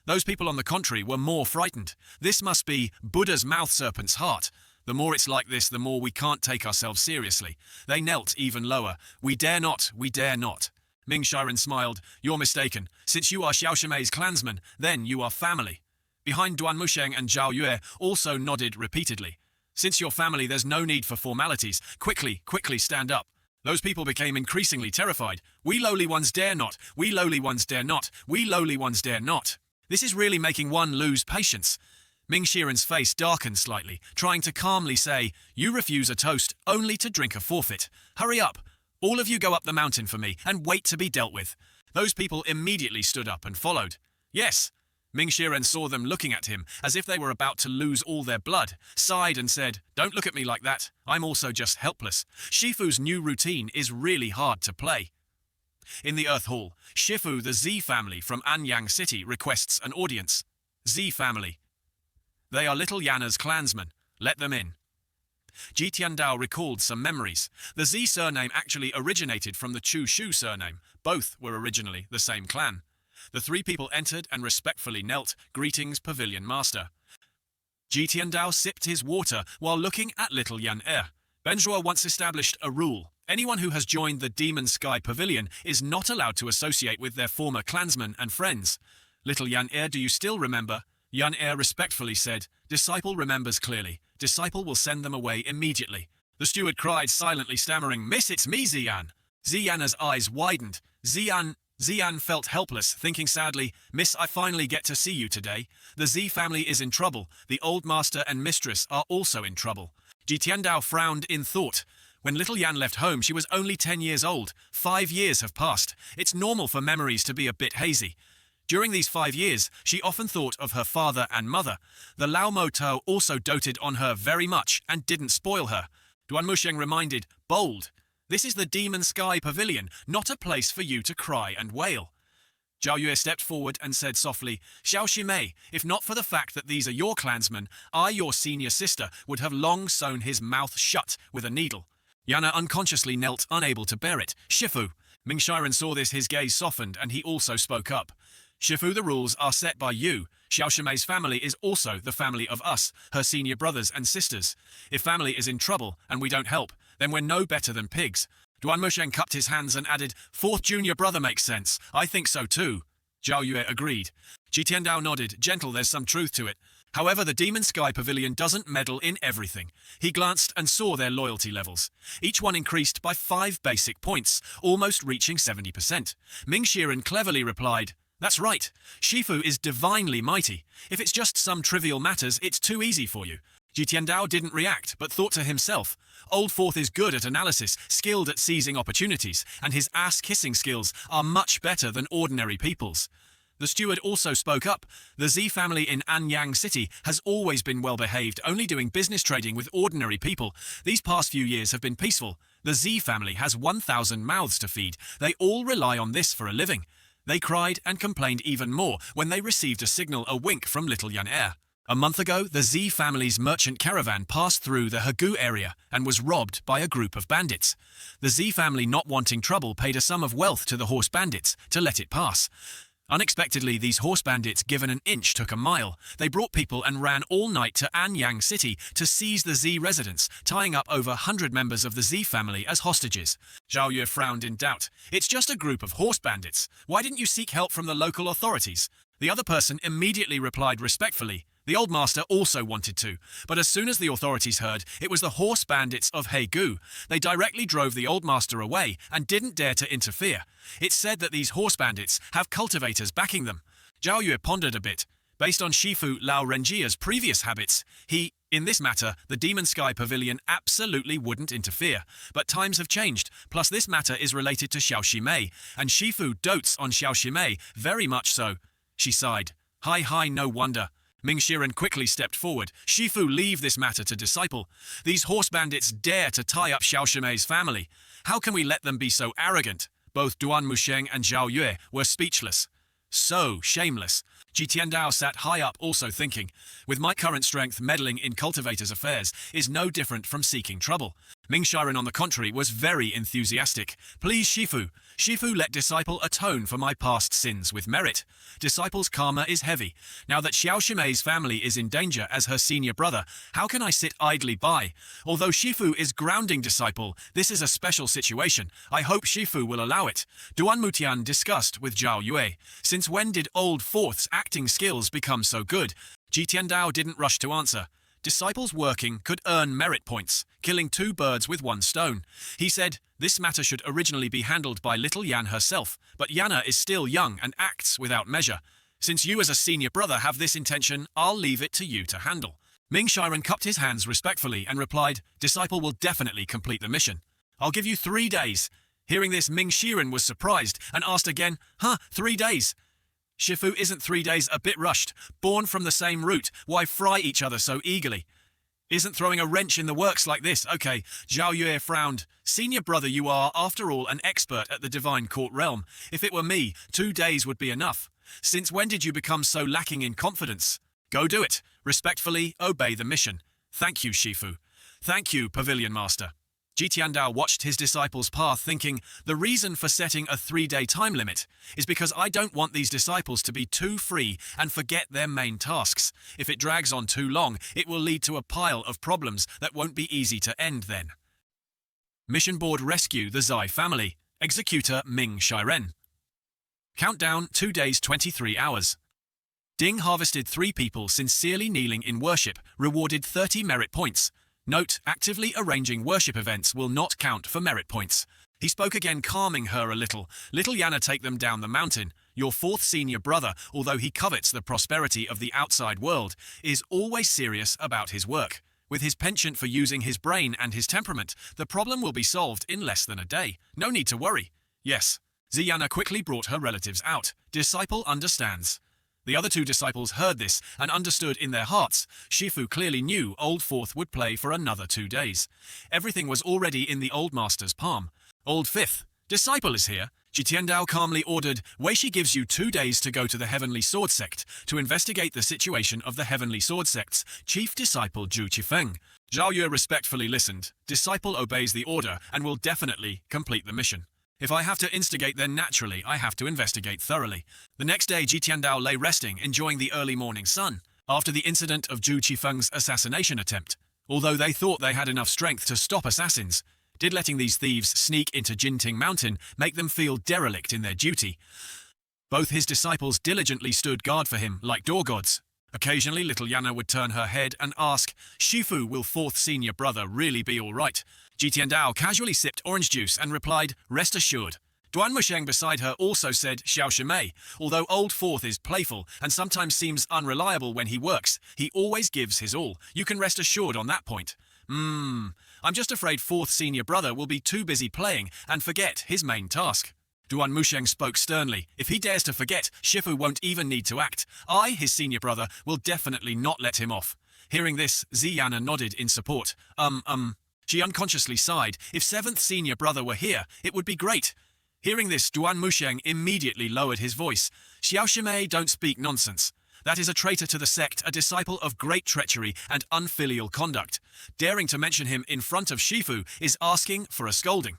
Those people on the contrary were more frightened. This must be Buddha's mouth serpent's heart. The more it's like this, the more we can't take ourselves seriously. They knelt even lower. "We dare not, we dare not." Ming Shiren smiled. "You're mistaken. Since you are Xiaoshimei's clansmen, then you are family." Behind Duan Musheng and Zhao Yue also nodded repeatedly. "Since you're family, there's no need for formalities. Quickly stand up." Those people became increasingly terrified. "We lowly ones dare not. We lowly ones dare not. We lowly ones dare not." This is really making one lose patience. Ming Shiren's face darkened slightly, trying to calmly say, "You refuse a toast, only to drink a forfeit. Hurry up. All of you go up the mountain for me, and wait to be dealt with." Those people immediately stood up and followed. "Yes." Ming Shiren saw them looking at him, as if they were about to lose all their blood, sighed and said, "Don't look at me like that. I'm also just helpless. Shifu's new routine is really hard to play." In the Earth Hall, Shifu, the Z family from Anyang City, requests an audience. Z family. "They are little Yana's clansmen. Let them in." Ji Tiandao recalled some memories. The Z surname actually originated from the Chu Shu surname. Both were originally the same clan. The three people entered and respectfully knelt. "Greetings, Pavilion Master." Ji Tiandao sipped his water while looking at little Yan Er. Benjua once established a rule. Anyone who has joined the Demon Sky Pavilion is not allowed to associate with their former clansmen and friends. "Little Yan Er, do you still remember?" Yan Er respectfully said, "Disciple remembers clearly. Disciple will send them away immediately." The steward cried silently, stammering, "Miss, it's me, Ziyan." Ziyana's eyes widened. Ziyan felt helpless, thinking sadly, "Miss, I finally get to see you today. The Z family is in trouble. The old master and mistress are also in trouble." Ji Tiandao frowned in thought. When little Yan left home, she was only 10 years old. 5 years have passed. It's normal for memories to be a bit hazy. During these 5 years, she often thought of her father and mother. The Lao Mo Tao also doted on her very much and didn't spoil her. Duan Musheng reminded, "Bold. This is the Demon Sky Pavilion, not a place for you to cry and wail." Zhao Yue stepped forward and said softly, "Xiaoshimei, if not for the fact that these are your clansmen, I, your senior sister, would have long sewn his mouth shut with a needle." Yana unconsciously knelt, unable to bear it. "Shifu." Ming Shiren saw this, his gaze softened, and he also spoke up. "Shifu, the rules are set by you. Xiaoshimei's family is also the family of us, her senior brothers and sisters. If family is in trouble and we don't help, then we're no better than pigs." Duan Musheng cupped his hands and added, "4th junior brother makes sense. I think so too." Zhao Yue agreed. Ji Tiandao nodded. "Gentle, there's some truth to it. However, the Demon Sky Pavilion doesn't meddle in everything." He glanced and saw their loyalty levels. Each one increased by 5 basic points, almost reaching 70%. Ming Shiren cleverly replied, "That's right. Shifu is divinely mighty. If it's just some trivial matters, it's too easy for you." Ji Tiandao didn't react, but thought to himself, "Old 4th is good at analysis, skilled at seizing opportunities, and his ass-kissing skills are much better than ordinary people's." The steward also spoke up. "The Z family in Anyang City has always been well-behaved, only doing business trading with ordinary people. These past few years have been peaceful. The Z family has 1,000 mouths to feed. They all rely on this for a living." They cried and complained even more when they received a signal, a wink from little Yan Er. A month ago, the Z family's merchant caravan passed through the Hagu area and was robbed by a group of bandits. The Z family, not wanting trouble, paid a sum of wealth to the horse bandits to let it pass. Unexpectedly, these horse bandits, given an inch, took a mile. They brought people and ran all night to Anyang City to seize the Z residents, tying up over 100 members of the Z family as hostages. Zhao Yue frowned in doubt. "It's just a group of horse bandits. Why didn't you seek help from the local authorities?" The other person immediately replied respectfully. The old master also wanted to, but as soon as the authorities heard it was the horse bandits of Haegu, they directly drove the old master away and didn't dare to interfere. It's said that these horse bandits have cultivators backing them. Zhao Yue pondered a bit. Based on Shifu Lao Renjia's previous habits, in this matter, the Demon Sky Pavilion absolutely wouldn't interfere. But times have changed, plus this matter is related to Xiao Shimei, and Shifu dotes on Xiao Shimei, very much so. She sighed. Hi, no wonder. Ming Shiren quickly stepped forward. Shifu, leave this matter to Disciple. These horse bandits dare to tie up Xiao Shimei's family. How can we let them be so arrogant? Both Duan Musheng and Zhao Yue were speechless. So shameless. Ji Tiandao sat high up also thinking, with my current strength, meddling in cultivators' affairs is no different from seeking trouble. Ming Shiren, on the contrary, was very enthusiastic. Please, Shifu. Shifu, let Disciple atone for my past sins with merit. Disciple's karma is heavy. Now that Xiao Shimei's family is in danger as her senior brother, how can I sit idly by? Although Shifu is grounding Disciple, this is a special situation. I hope Shifu will allow it. Duan Mutian discussed with Zhao Yue. Since when did Old Fourth's acting skills become so good? Ji Tiandao didn't rush to answer. Disciples working could earn merit points, killing 2 birds with 1 stone. He said, this matter should originally be handled by little Yan herself, but Yana is still young and acts without measure. Since you as a senior brother have this intention, I'll leave it to you to handle. Ming Shiren cupped his hands respectfully and replied, Disciple will definitely complete the mission. I'll give you 3 days. Hearing this, Ming Shiren was surprised and asked again, 3 days? Shifu, isn't 3 days a bit rushed? Born from the same root, why fry each other so eagerly? Isn't throwing a wrench in the works like this? Okay, Zhao Yue frowned. Senior brother, you are, after all, an expert at the Divine Court realm. If it were me, 2 days would be enough. Since when did you become so lacking in confidence? Go do it. Respectfully, obey the mission. Thank you, Shifu. Thank you, Pavilion Master. Ji Tiandao watched his disciples' path thinking, the reason for setting a 3-day time limit is because I don't want these disciples to be too free and forget their main tasks. If it drags on too long, it will lead to a pile of problems that won't be easy to end then. Mission Board Rescue the Zai Family. Executor Ming Shiren. Countdown 2 days 23 hours. Ding harvested 3 people sincerely kneeling in worship, rewarded 30 merit points. Note, actively arranging worship events will not count for merit points. He spoke again, calming her a little. Little Yana, take them down the mountain. Your 4th senior brother, although he covets the prosperity of the outside world, is always serious about his work. With his penchant for using his brain and his temperament, the problem will be solved in less than a day. No need to worry. Yes. Ziyana quickly brought her relatives out. Disciple understands. The other 2 disciples heard this and understood in their hearts. Shifu clearly knew Old Fourth would play for another 2 days. Everything was already in the Old Master's palm. Old Fifth, Disciple is here. Ji Tiandao calmly ordered, Weishi gives you 2 days to go to the Heavenly Sword Sect to investigate the situation of the Heavenly Sword Sect's chief disciple Zhu Qifeng. Zhao Yue respectfully listened. Disciple obeys the order and will definitely complete the mission. If I have to instigate, then naturally I have to investigate thoroughly. The next day, Ji Tiandao lay resting, enjoying the early morning sun, after the incident of Zhu Qifeng's assassination attempt. Although they thought they had enough strength to stop assassins, did letting these thieves sneak into Jinting Mountain make them feel derelict in their duty? Both his disciples diligently stood guard for him like door gods. Occasionally, little Yana would turn her head and ask, Shifu, will 4th senior brother really be all right? Ji Tiandao casually sipped orange juice and replied, rest assured. Duan Musheng beside her also said, Xiao Shimei, although Old Fourth is playful and sometimes seems unreliable when he works, he always gives his all. You can rest assured on that point. I'm just afraid 4th senior brother will be too busy playing and forget his main task. Duan Musheng spoke sternly. If he dares to forget, Shifu won't even need to act. I, his senior brother, will definitely not let him off. Hearing this, Ziyana nodded in support. She unconsciously sighed. If 7th senior brother were here, it would be great. Hearing this, Duan Musheng immediately lowered his voice. Xiao Shimei, don't speak nonsense. That is a traitor to the sect, a disciple of great treachery and unfilial conduct. Daring to mention him in front of Shifu is asking for a scolding.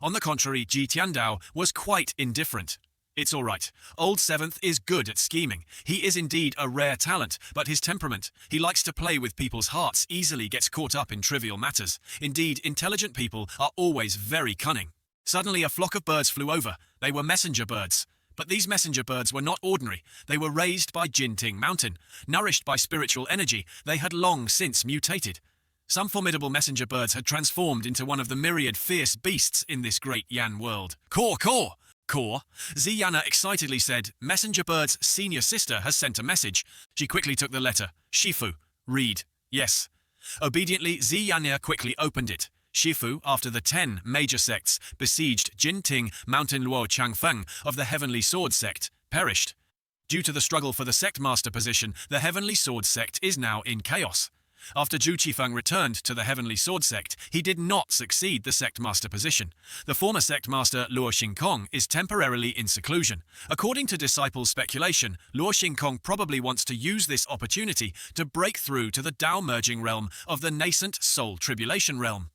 On the contrary, Ji Tiandao was quite indifferent. It's all right. Old 7th is good at scheming. He is indeed a rare talent, but his temperament, he likes to play with people's hearts, easily gets caught up in trivial matters. Indeed, intelligent people are always very cunning. Suddenly a flock of birds flew over. They were messenger birds. But these messenger birds were not ordinary. They were raised by Jinting Mountain. Nourished by spiritual energy, they had long since mutated. Some formidable messenger birds had transformed into one of the myriad fierce beasts in this great Yan world. Caw, caw! Core. Ziana excitedly said, Messenger Bird's senior sister has sent a message. She quickly took the letter. Shifu. Read. Yes. Obediently, Ziana quickly opened it. Shifu, after the 10 major sects besieged Jinting Mountain Luo Changfeng of the Heavenly Sword sect, perished. Due to the struggle for the sect master position, the Heavenly Sword sect is now in chaos. After Zhu Qifeng returned to the Heavenly Sword sect, he did not succeed the sect master position. The former sect master Luo Xingkong is temporarily in seclusion. According to disciples' speculation, Luo Xingkong probably wants to use this opportunity to break through to the Dao merging realm of the nascent soul tribulation realm.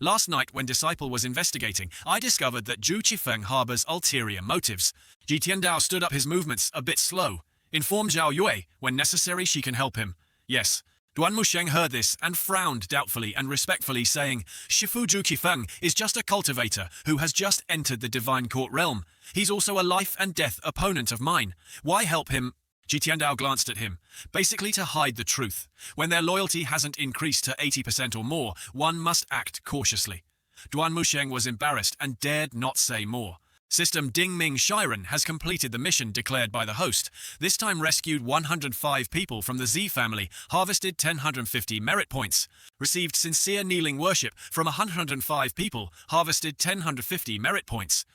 Last night, when Disciple was investigating, I discovered that Zhu Qifeng harbors ulterior motives. Ji Tiandao stood up, his movements a bit slow. Inform Zhao Yue, when necessary she can help him. Yes. Duan Musheng heard this and frowned doubtfully and respectfully, saying, Shifu Zhu Qifeng is just a cultivator who has just entered the Divine Court realm. He's also a life and death opponent of mine. Why help him? Ji Tiandao glanced at him, basically to hide the truth. When their loyalty hasn't increased to 80% or more, one must act cautiously. Duan Musheng was embarrassed and dared not say more. System Ding Ming Shiren has completed the mission declared by the host, this time rescued 105 people from the Z family, harvested 1,050 merit points, received sincere kneeling worship from 105 people, harvested 1,050 merit points,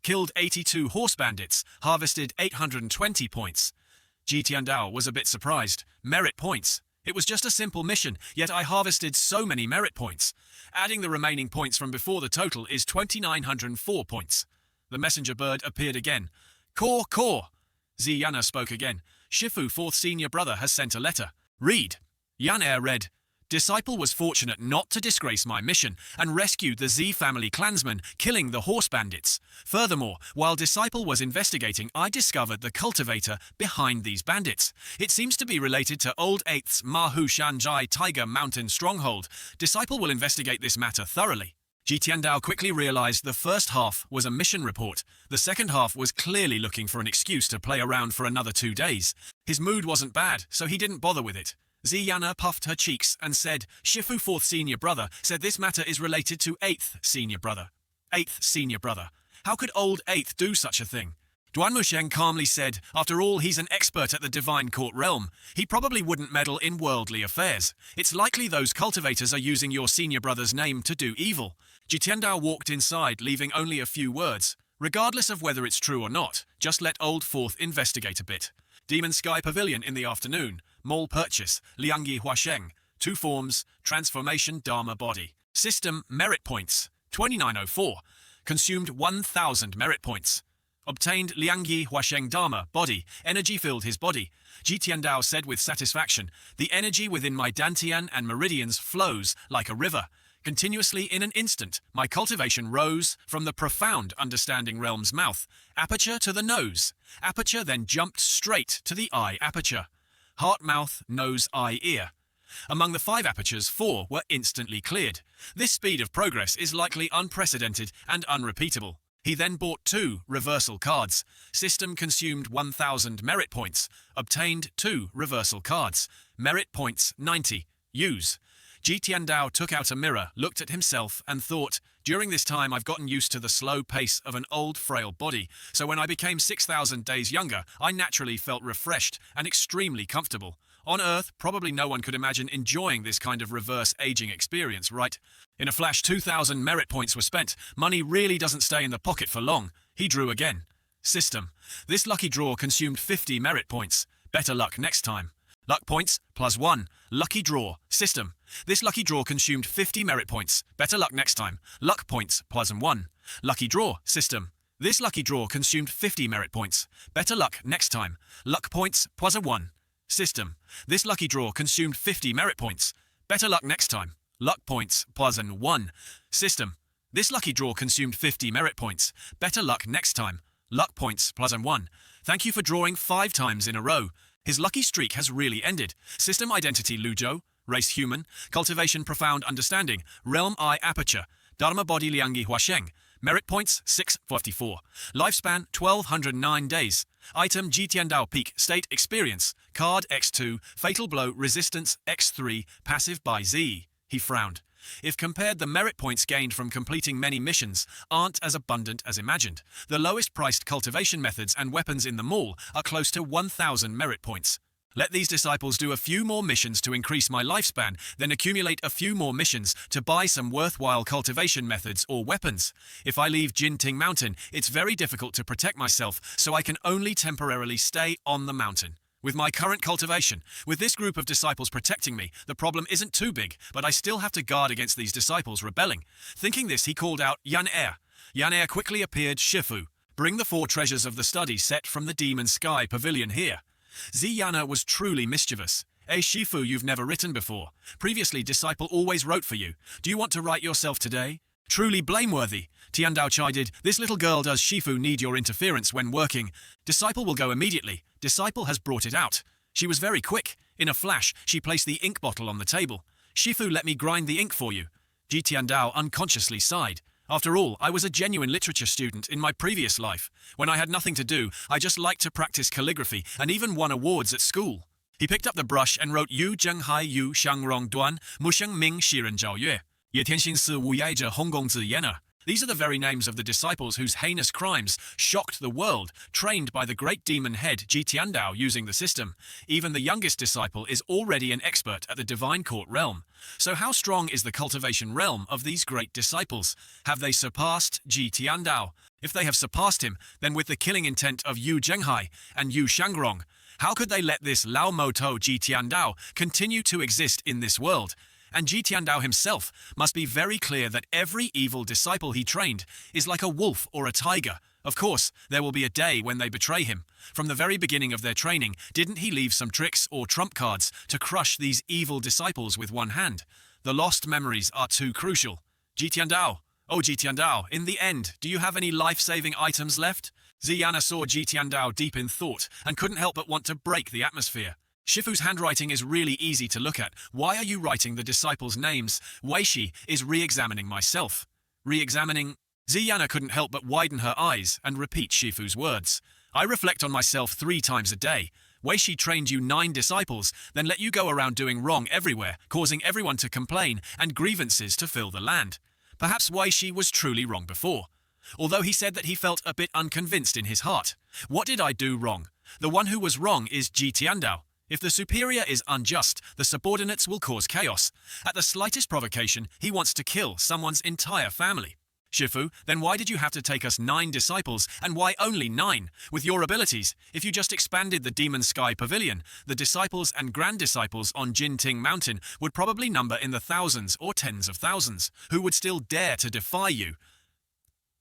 killed 82 horse bandits, harvested 820 points. Ji Tiandao was a bit surprised. Merit points. It was just a simple mission, yet I harvested so many merit points. Adding the remaining points from before, the total is 2,904 points. The messenger bird appeared again. Core. Ziana spoke again. Shifu, fourth senior brother, has sent a letter. Read. Yan read. Disciple was fortunate not to disgrace my mission and rescued the Z family clansmen, killing the horse bandits. Furthermore, while Disciple was investigating, I discovered the cultivator behind these bandits. It seems to be related to Old Eighth's Mahu Shanjai Tiger Mountain stronghold. Disciple will investigate this matter thoroughly. Ji Tiandao quickly realized the first half was a mission report. The second half was clearly looking for an excuse to play around for another 2 days. His mood wasn't bad, so he didn't bother with it. Ziana puffed her cheeks and said, Shifu, fourth senior brother, said this matter is related to 8th senior brother. 8th senior brother. How could old 8th do such a thing? Duan Musheng calmly said, after all, he's an expert at the Divine Court realm. He probably wouldn't meddle in worldly affairs. It's likely those cultivators are using your senior brother's name to do evil. Ji Tiandao walked inside, leaving only a few words. Regardless of whether it's true or not, just let old fourth investigate a bit. Demon Sky Pavilion in the afternoon. Mall purchase, Liangyi Huasheng. 2 forms, transformation Dharma body. System, merit points, 2904. Consumed 1,000 merit points. Obtained Liangyi Huasheng Dharma body, energy filled his body. Ji Tiandao said with satisfaction, the energy within my dantian and meridians flows like a river. Continuously in an instant, my cultivation rose from the profound understanding realm's mouth, aperture to the nose. Aperture then jumped straight to the eye aperture. Heart, mouth, nose, eye, ear. Among the 5 apertures, 4 were instantly cleared. This speed of progress is likely unprecedented and unrepeatable. He then bought 2 reversal cards. System consumed 1,000 merit points. Obtained 2 reversal cards. Merit points 90. Use. Ji Tiandao took out a mirror, looked at himself, and thought, during this time I've gotten used to the slow pace of an old, frail body, so when I became 6,000 days younger, I naturally felt refreshed and extremely comfortable. On Earth, probably no one could imagine enjoying this kind of reverse aging experience, right? In a flash, 2,000 merit points were spent. Money really doesn't stay in the pocket for long. He drew again. System. This lucky draw consumed 50 merit points. Better luck next time. Luck points, +1. Lucky draw. System. This lucky draw consumed 50 merit points. Better luck next time. Luck points, +1. Lucky draw. System. This lucky draw consumed 50 merit points. Better luck next time. Luck points, +1. System. This lucky draw consumed 50 merit points. Better luck next time. Luck points, +1. System. This lucky draw consumed 50 merit points. Better luck next time. Luck points, +1. Thank you for drawing 5 times in a row. His lucky streak has really ended. System identity Luzhou. Race human. Cultivation profound understanding. Realm eye aperture. Dharma body Liangyi Huasheng. Merit points 654. Lifespan 1,209 days. Item Ji Tiandao peak. State experience. Card X2. Fatal blow resistance X3. Passive by Z. He frowned. If compared, the merit points gained from completing many missions aren't as abundant as imagined. The lowest priced cultivation methods and weapons in the mall are close to 1,000 merit points. Let these disciples do a few more missions to increase my lifespan, then accumulate a few more missions to buy some worthwhile cultivation methods or weapons. If I leave Jinting Mountain, it's very difficult to protect myself, so I can only temporarily stay on the mountain. With my current cultivation, with this group of disciples protecting me, the problem isn't too big, but I still have to guard against these disciples rebelling. Thinking this, he called out, Yan Er. Yan Er quickly appeared, Shifu. Bring the 4 treasures of the study set from the Demon Sky Pavilion here. Ziyana was truly mischievous. Shifu, you've never written before. Previously, Disciple always wrote for you. Do you want to write yourself today? Truly blameworthy. Tiandao chided, this little girl does Shifu need your interference when working. Disciple will go immediately. Disciple has brought it out. She was very quick. In a flash, she placed the ink bottle on the table. Shifu, let me grind the ink for you. Ji Tiandao unconsciously sighed. After all, I was a genuine literature student in my previous life. When I had nothing to do, I just liked to practice calligraphy and even won awards at school. He picked up the brush and wrote Yu Zhenghai Yu Shangrong Duan Musheng Ming Shiren Zhao Yue Ye Tianxin Si Wu Yai Zhe Honggong Zi Yener. These are the very names of the disciples whose heinous crimes shocked the world, trained by the great demon head Ji Tiandao using the system. Even the youngest disciple is already an expert at the divine court realm. So how strong is the cultivation realm of these great disciples? Have they surpassed Ji Tiandao? If they have surpassed him, then with the killing intent of Yu Zhenghai and Yu Shangrong, how could they let this Lao Mo To Ji Tiandao continue to exist in this world? And Ji Tiandao himself must be very clear that every evil disciple he trained is like a wolf or a tiger. Of course, there will be a day when they betray him. From the very beginning of their training, didn't he leave some tricks or trump cards to crush these evil disciples with one hand? The lost memories are too crucial. Ji Tiandao, oh Ji Tiandao, in the end, do you have any life-saving items left? Ziyana saw Ji Tiandao deep in thought and couldn't help but want to break the atmosphere. Shifu's handwriting is really easy to look at. Why are you writing the disciples' names? Weishi is re-examining myself. Re-examining? Ziyana couldn't help but widen her eyes and repeat Shifu's words. I reflect on myself 3 times a day. Weishi trained you 9 disciples, then let you go around doing wrong everywhere, causing everyone to complain and grievances to fill the land. Perhaps Weishi was truly wrong before. Although he said that he felt a bit unconvinced in his heart. What did I do wrong? The one who was wrong is Ji Tiandao. If the superior is unjust, the subordinates will cause chaos. At the slightest provocation, he wants to kill someone's entire family. Shifu, then why did you have to take us 9 disciples, and why only 9? With your abilities, if you just expanded the Demon Sky Pavilion, the disciples and grand disciples on Jinting Mountain would probably number in the thousands or tens of thousands, who would still dare to defy you.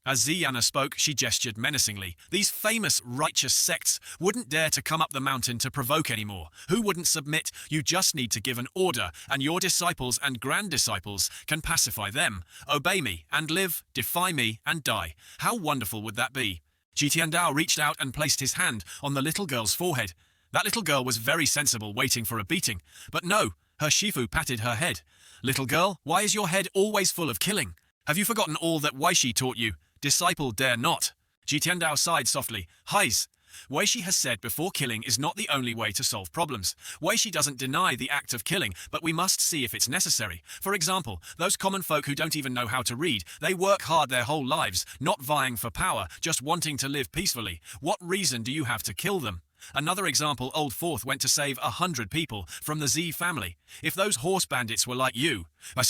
As Ziyana spoke, she gestured menacingly. These famous righteous sects wouldn't dare to come up the mountain to provoke anymore. Who wouldn't submit? You just need to give an order, and your disciples and grand disciples can pacify them. Obey me and live, defy me and die. How wonderful would that be? Ji Tiandao reached out and placed his hand on the little girl's forehead. That little girl was very sensible, waiting for a beating. But no, her Shifu patted her head. Little girl, why is your head always full of killing? Have you forgotten all that Weishi taught you? Disciple dare not. Ji Tiandao sighed softly. Heiss. Weishi has said before killing is not the only way to solve problems. Weishi doesn't deny the act of killing, but we must see if it's necessary. For example, those common folk who don't even know how to read, they work hard their whole lives, not vying for power, just wanting to live peacefully. What reason do you have to kill them? Another example, Old Fourth went to save 100 people from the Z family. If those horse bandits were like you,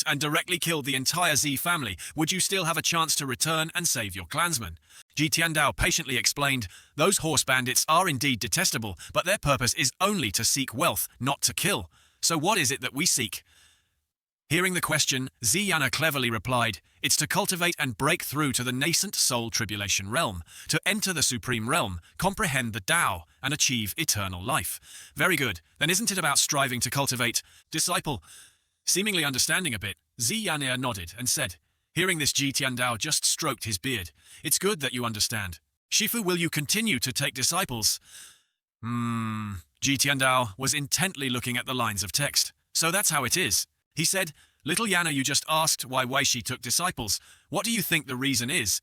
and directly killed the entire Z family, would you still have a chance to return and save your clansmen? Ji Tiandao patiently explained, those horse bandits are indeed detestable, but their purpose is only to seek wealth, not to kill. So what is it that we seek? Hearing the question, Ziyana cleverly replied, it's to cultivate and break through to the nascent soul tribulation realm, to enter the supreme realm, comprehend the Tao, and achieve eternal life. Very good. Then isn't it about striving to cultivate? Disciple. Seemingly understanding a bit, Ziyana nodded and said, hearing this, Ji Tiandao just stroked his beard. It's good that you understand. Shifu, will you continue to take disciples? Ji Tiandao was intently looking at the lines of text. So that's how it is. He said, Little Yana, you just asked why Weishi took disciples. What do you think the reason is?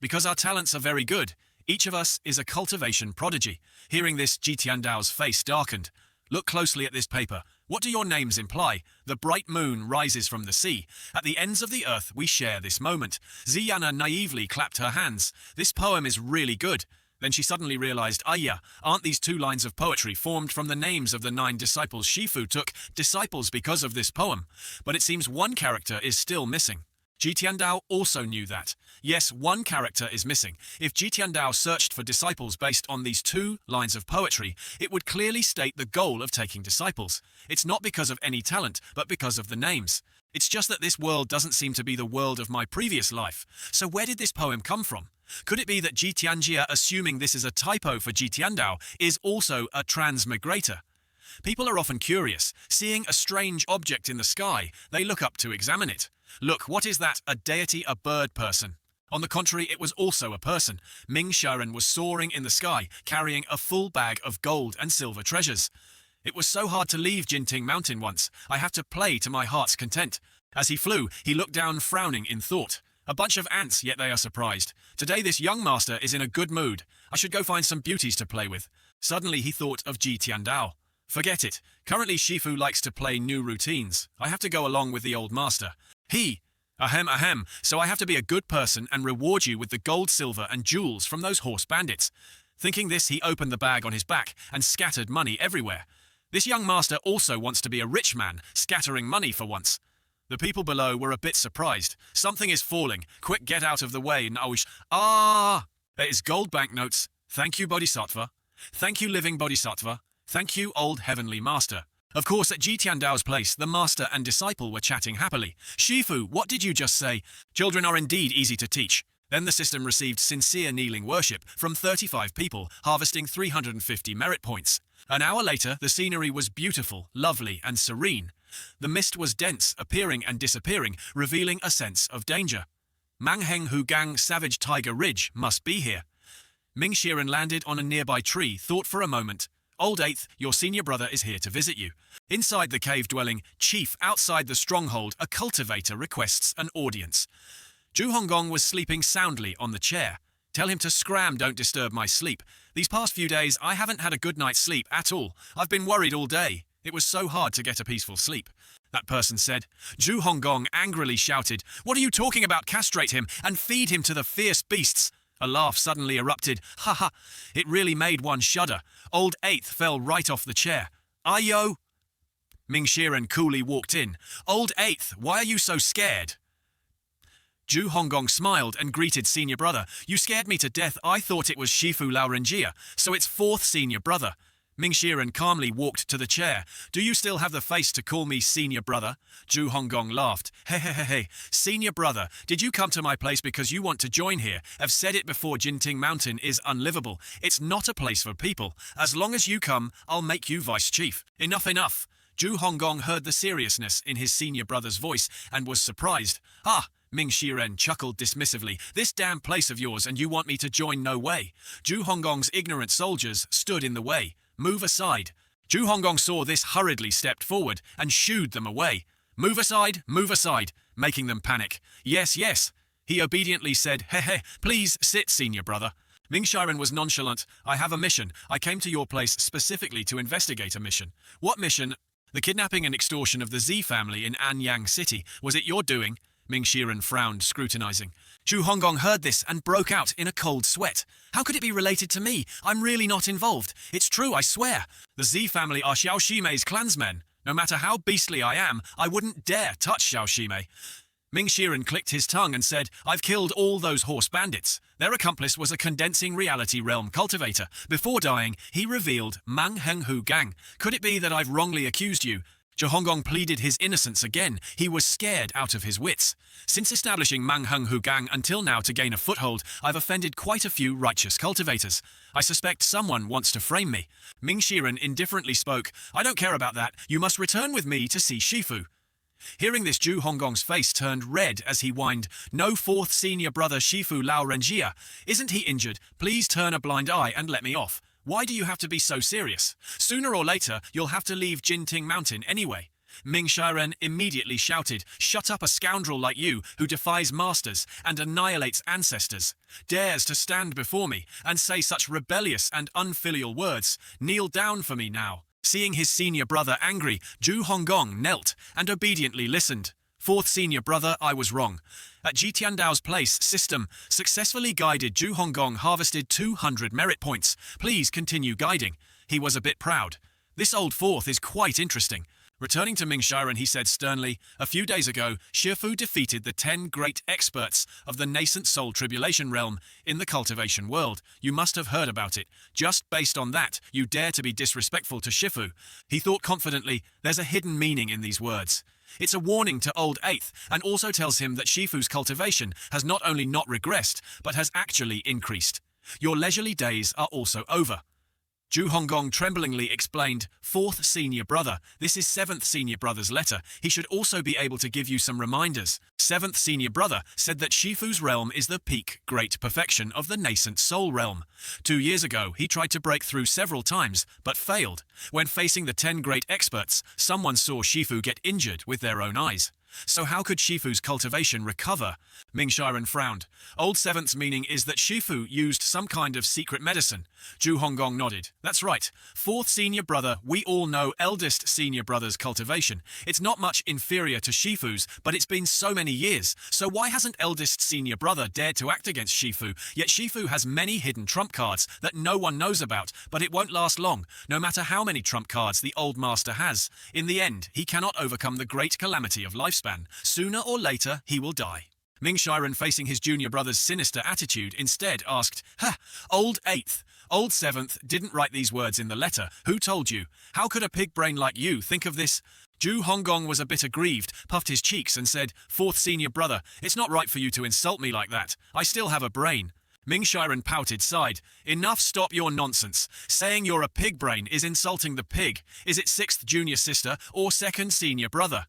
Because our talents are very good. Each of us is a cultivation prodigy. Hearing this, Ji Tiandao's face darkened. Look closely at this paper. What do your names imply? The bright moon rises from the sea. At the ends of the earth we share this moment. Ziana naively clapped her hands. This poem is really good. Then she suddenly realized, aren't these 2 lines of poetry formed from the names of the 9 disciples Shifu took disciples because of this poem? But it seems one character is still missing. Ji Tiandao also knew that. Yes, one character is missing. If Ji Tiandao searched for disciples based on these 2 lines of poetry, it would clearly state the goal of taking disciples. It's not because of any talent, but because of the names. It's just that this world doesn't seem to be the world of my previous life. So where did this poem come from? Could it be that Ji Tianjia, assuming this is a typo for Ji Tiandao, is also a transmigrator? People are often curious. Seeing a strange object in the sky, they look up to examine it. Look, what is that? A deity, a bird person? On the contrary, it was also a person. Ming Xiaoren was soaring in the sky, carrying a full bag of gold and silver treasures. It was so hard to leave Jinting Mountain once. I have to play to my heart's content. As he flew, he looked down, frowning in thought. A bunch of ants, yet they are surprised. Today this young master is in a good mood. I should go find some beauties to play with. Suddenly he thought of Ji Tiandao. Forget it. Currently Shifu likes to play new routines. I have to go along with the old master. Ahem, so I have to be a good person and reward you with the gold, silver and jewels from those horse bandits. Thinking this, he opened the bag on his back and scattered money everywhere. This young master also wants to be a rich man, scattering money for once. The people below were a bit surprised. Something is falling. Quick, get out of the way, Naosh. There is gold banknotes. Thank you, Bodhisattva. Thank you, living Bodhisattva. Thank you, old heavenly master. Of course, at Ji Tiandao's place, the master and disciple were chatting happily. Shifu, what did you just say? Children are indeed easy to teach. Then the system received sincere kneeling worship from 35 people, harvesting 350 merit points. An hour later, the scenery was beautiful, lovely, and serene. The mist was dense, appearing and disappearing, revealing a sense of danger. Mangheng Hugang Savage Tiger Ridge must be here. Ming Xiren landed on a nearby tree, thought for a moment. Old Eighth, your senior brother is here to visit you. Inside the cave dwelling, Chief, outside the stronghold, a cultivator requests an audience. Zhu Honggong was sleeping soundly on the chair. Tell him to scram, don't disturb my sleep. These past few days, I haven't had a good night's sleep at all. I've been worried all day. It was so hard to get a peaceful sleep. That person said. Zhu Honggong angrily shouted, what are you talking about? Castrate him and feed him to the fierce beasts. A laugh suddenly erupted. Ha ha! It really made one shudder. Old Eighth fell right off the chair. Ayo! Ming Xiren coolly walked in. Old Eighth, why are you so scared? Zhu Honggong smiled and greeted senior brother. You scared me to death. I thought it was Shifu Laorenjia, so it's 4th senior brother. Ming Xiren calmly walked to the chair. Do you still have the face to call me senior brother? Zhu Honggong laughed. Hey, senior brother, did you come to my place because you want to join here? I've said it before, Jinting Mountain is unlivable. It's not a place for people. As long as you come, I'll make you vice chief. Enough. Zhu Honggong heard the seriousness in his senior brother's voice and was surprised. Ming Xiren chuckled dismissively. This damn place of yours and you want me to join? No way. Zhu Honggong's ignorant soldiers stood in the way. Move aside. Zhu Honggong saw this, hurriedly stepped forward and shooed them away. Move aside, making them panic. Yes. He obediently said, please sit, senior brother. Ming Xiren was nonchalant. I have a mission. I came to your place specifically to investigate a mission. What mission? The kidnapping and extortion of the Z family in Anyang City. Was it your doing? Ming Xiren frowned, scrutinizing. Zhu Honggong heard this and broke out in a cold sweat. How could it be related to me? I'm really not involved. It's true, I swear. The Z family are Xiao Ximei's clansmen. No matter how beastly I am, I wouldn't dare touch Xiao Ximei. Ming Xiren clicked his tongue and said, I've killed all those horse bandits. Their accomplice was a condensing reality realm cultivator. Before dying, he revealed Mangheng Hugang. Could it be that I've wrongly accused you? Zhu Honggong pleaded his innocence again. He was scared out of his wits. Since establishing Mangheng Hugang until now to gain a foothold, I've offended quite a few righteous cultivators. I suspect someone wants to frame me. Ming Xiren indifferently spoke. I don't care about that. You must return with me to see Shifu. Hearing this, Zhu Honggong's face turned red as he whined, No 4th senior brother Shifu Laorenjia. Isn't he injured? Please turn a blind eye and let me off. Why do you have to be so serious? Sooner or later, you'll have to leave Jinting Mountain anyway. Ming Xiren immediately shouted, Shut up, a scoundrel like you who defies masters and annihilates ancestors. Dares to stand before me and say such rebellious and unfilial words. Kneel down for me now. Seeing his senior brother angry, Zhu Honggong knelt and obediently listened. Fourth senior brother, I was wrong. At Ji Tiandao's place, system successfully guided. Zhu Honggong harvested 200 merit points. Please continue guiding. He was a bit proud. This old fourth is quite interesting. Returning to Ming Shiren, he said sternly, a few days ago, Shifu defeated the 10 great experts of the nascent soul tribulation realm in the cultivation world. You must have heard about it. Just based on that, you dare to be disrespectful to Shifu. He thought confidently, there's a hidden meaning in these words. It's a warning to old eighth, and also tells him that Shifu's cultivation has not only not regressed, but has actually increased. Your leisurely days are also over. Zhu Honggong tremblingly explained, fourth senior brother, this is seventh senior brother's letter. He should also be able to give you some reminders. Seventh senior brother said that Shifu's realm is the peak great perfection of the nascent soul realm. 2 years ago, he tried to break through several times, but failed. When facing the 10 great experts, someone saw Shifu get injured with their own eyes. So how could Shifu's cultivation recover? Ming Shiren frowned. Old Seventh's meaning is that Shifu used some kind of secret medicine. Zhu Honggong nodded. That's right. Fourth senior brother, we all know eldest senior brother's cultivation. It's not much inferior to Shifu's, but it's been so many years. So why hasn't eldest senior brother dared to act against Shifu? Yet Shifu has many hidden trump cards that no one knows about, but it won't last long, no matter how many trump cards the old master has. In the end, he cannot overcome the great calamity of lifespan. Sooner or later, he will die. Ming Shiren, facing his junior brother's sinister attitude, instead asked, old eighth, old seventh didn't write these words in the letter. Who told you? How could a pig brain like you think of this? Zhu Honggong was a bit aggrieved, puffed his cheeks and said, fourth senior brother, it's not right for you to insult me like that. I still have a brain. Ming Shiren pouted, sighed. Enough, stop your nonsense. Saying you're a pig brain is insulting the pig. Is it sixth junior sister or second senior brother?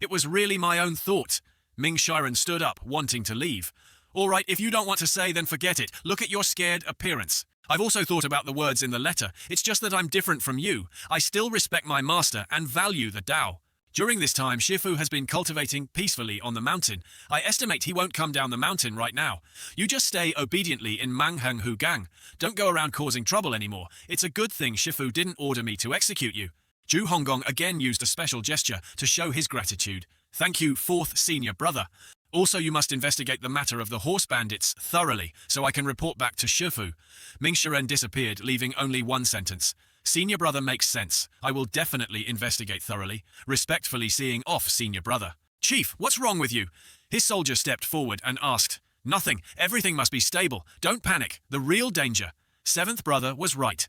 It was really my own thought. Ming Shiren stood up, wanting to leave. All right, if you don't want to say, then forget it. Look at your scared appearance. I've also thought about the words in the letter. It's just that I'm different from you. I still respect my master and value the Tao. During this time, Shifu has been cultivating peacefully on the mountain. I estimate he won't come down the mountain right now. You just stay obediently in Manghenghu Gang. Don't go around causing trouble anymore. It's a good thing Shifu didn't order me to execute you. Zhu Honggong again used a special gesture to show his gratitude. Thank you, fourth senior brother. Also, you must investigate the matter of the horse bandits thoroughly, so I can report back to Shifu. Ming Shiren disappeared, leaving only one sentence. Senior brother makes sense. I will definitely investigate thoroughly. Respectfully seeing off, senior brother. Chief, what's wrong with you? His soldier stepped forward and asked. Nothing. Everything must be stable. Don't panic. The real danger. Seventh brother was right.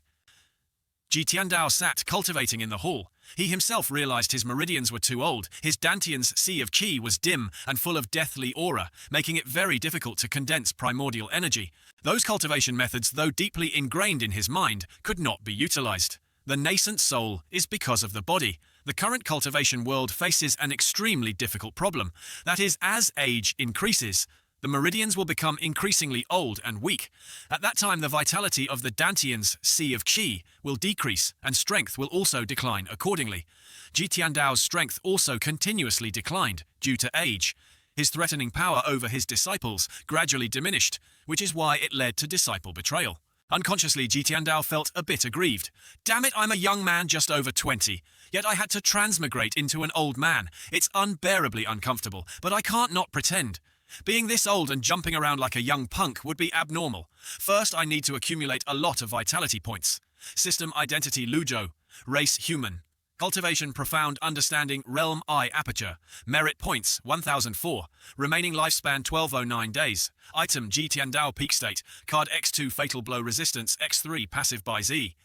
Ji Tiandao sat cultivating in the hall. He himself realized his meridians were too old. His Dantian's sea of qi was dim and full of deathly aura, making it very difficult to condense primordial energy. Those cultivation methods, though deeply ingrained in his mind, could not be utilized. The nascent soul is because of the body. The current cultivation world faces an extremely difficult problem. That is, as age increases, the meridians will become increasingly old and weak. At that time, the vitality of the Dantian's sea of qi will decrease, and strength will also decline accordingly. Ji Tiandao's strength also continuously declined due to age. His threatening power over his disciples gradually diminished, which is why it led to disciple betrayal. Unconsciously, Ji Tiandao felt a bit aggrieved. Damn it, I'm a young man just over 20. Yet I had to transmigrate into an old man. It's unbearably uncomfortable, but I can't not pretend. Being this old and jumping around like a young punk would be abnormal. First, I need to accumulate a lot of vitality points. System identity Luzhou. Race human. Cultivation profound understanding realm eye aperture. Merit points 1004. Remaining lifespan 1209 days. Item Ji Tiandao peak state. Card X2 fatal blow resistance X3 passive by Z.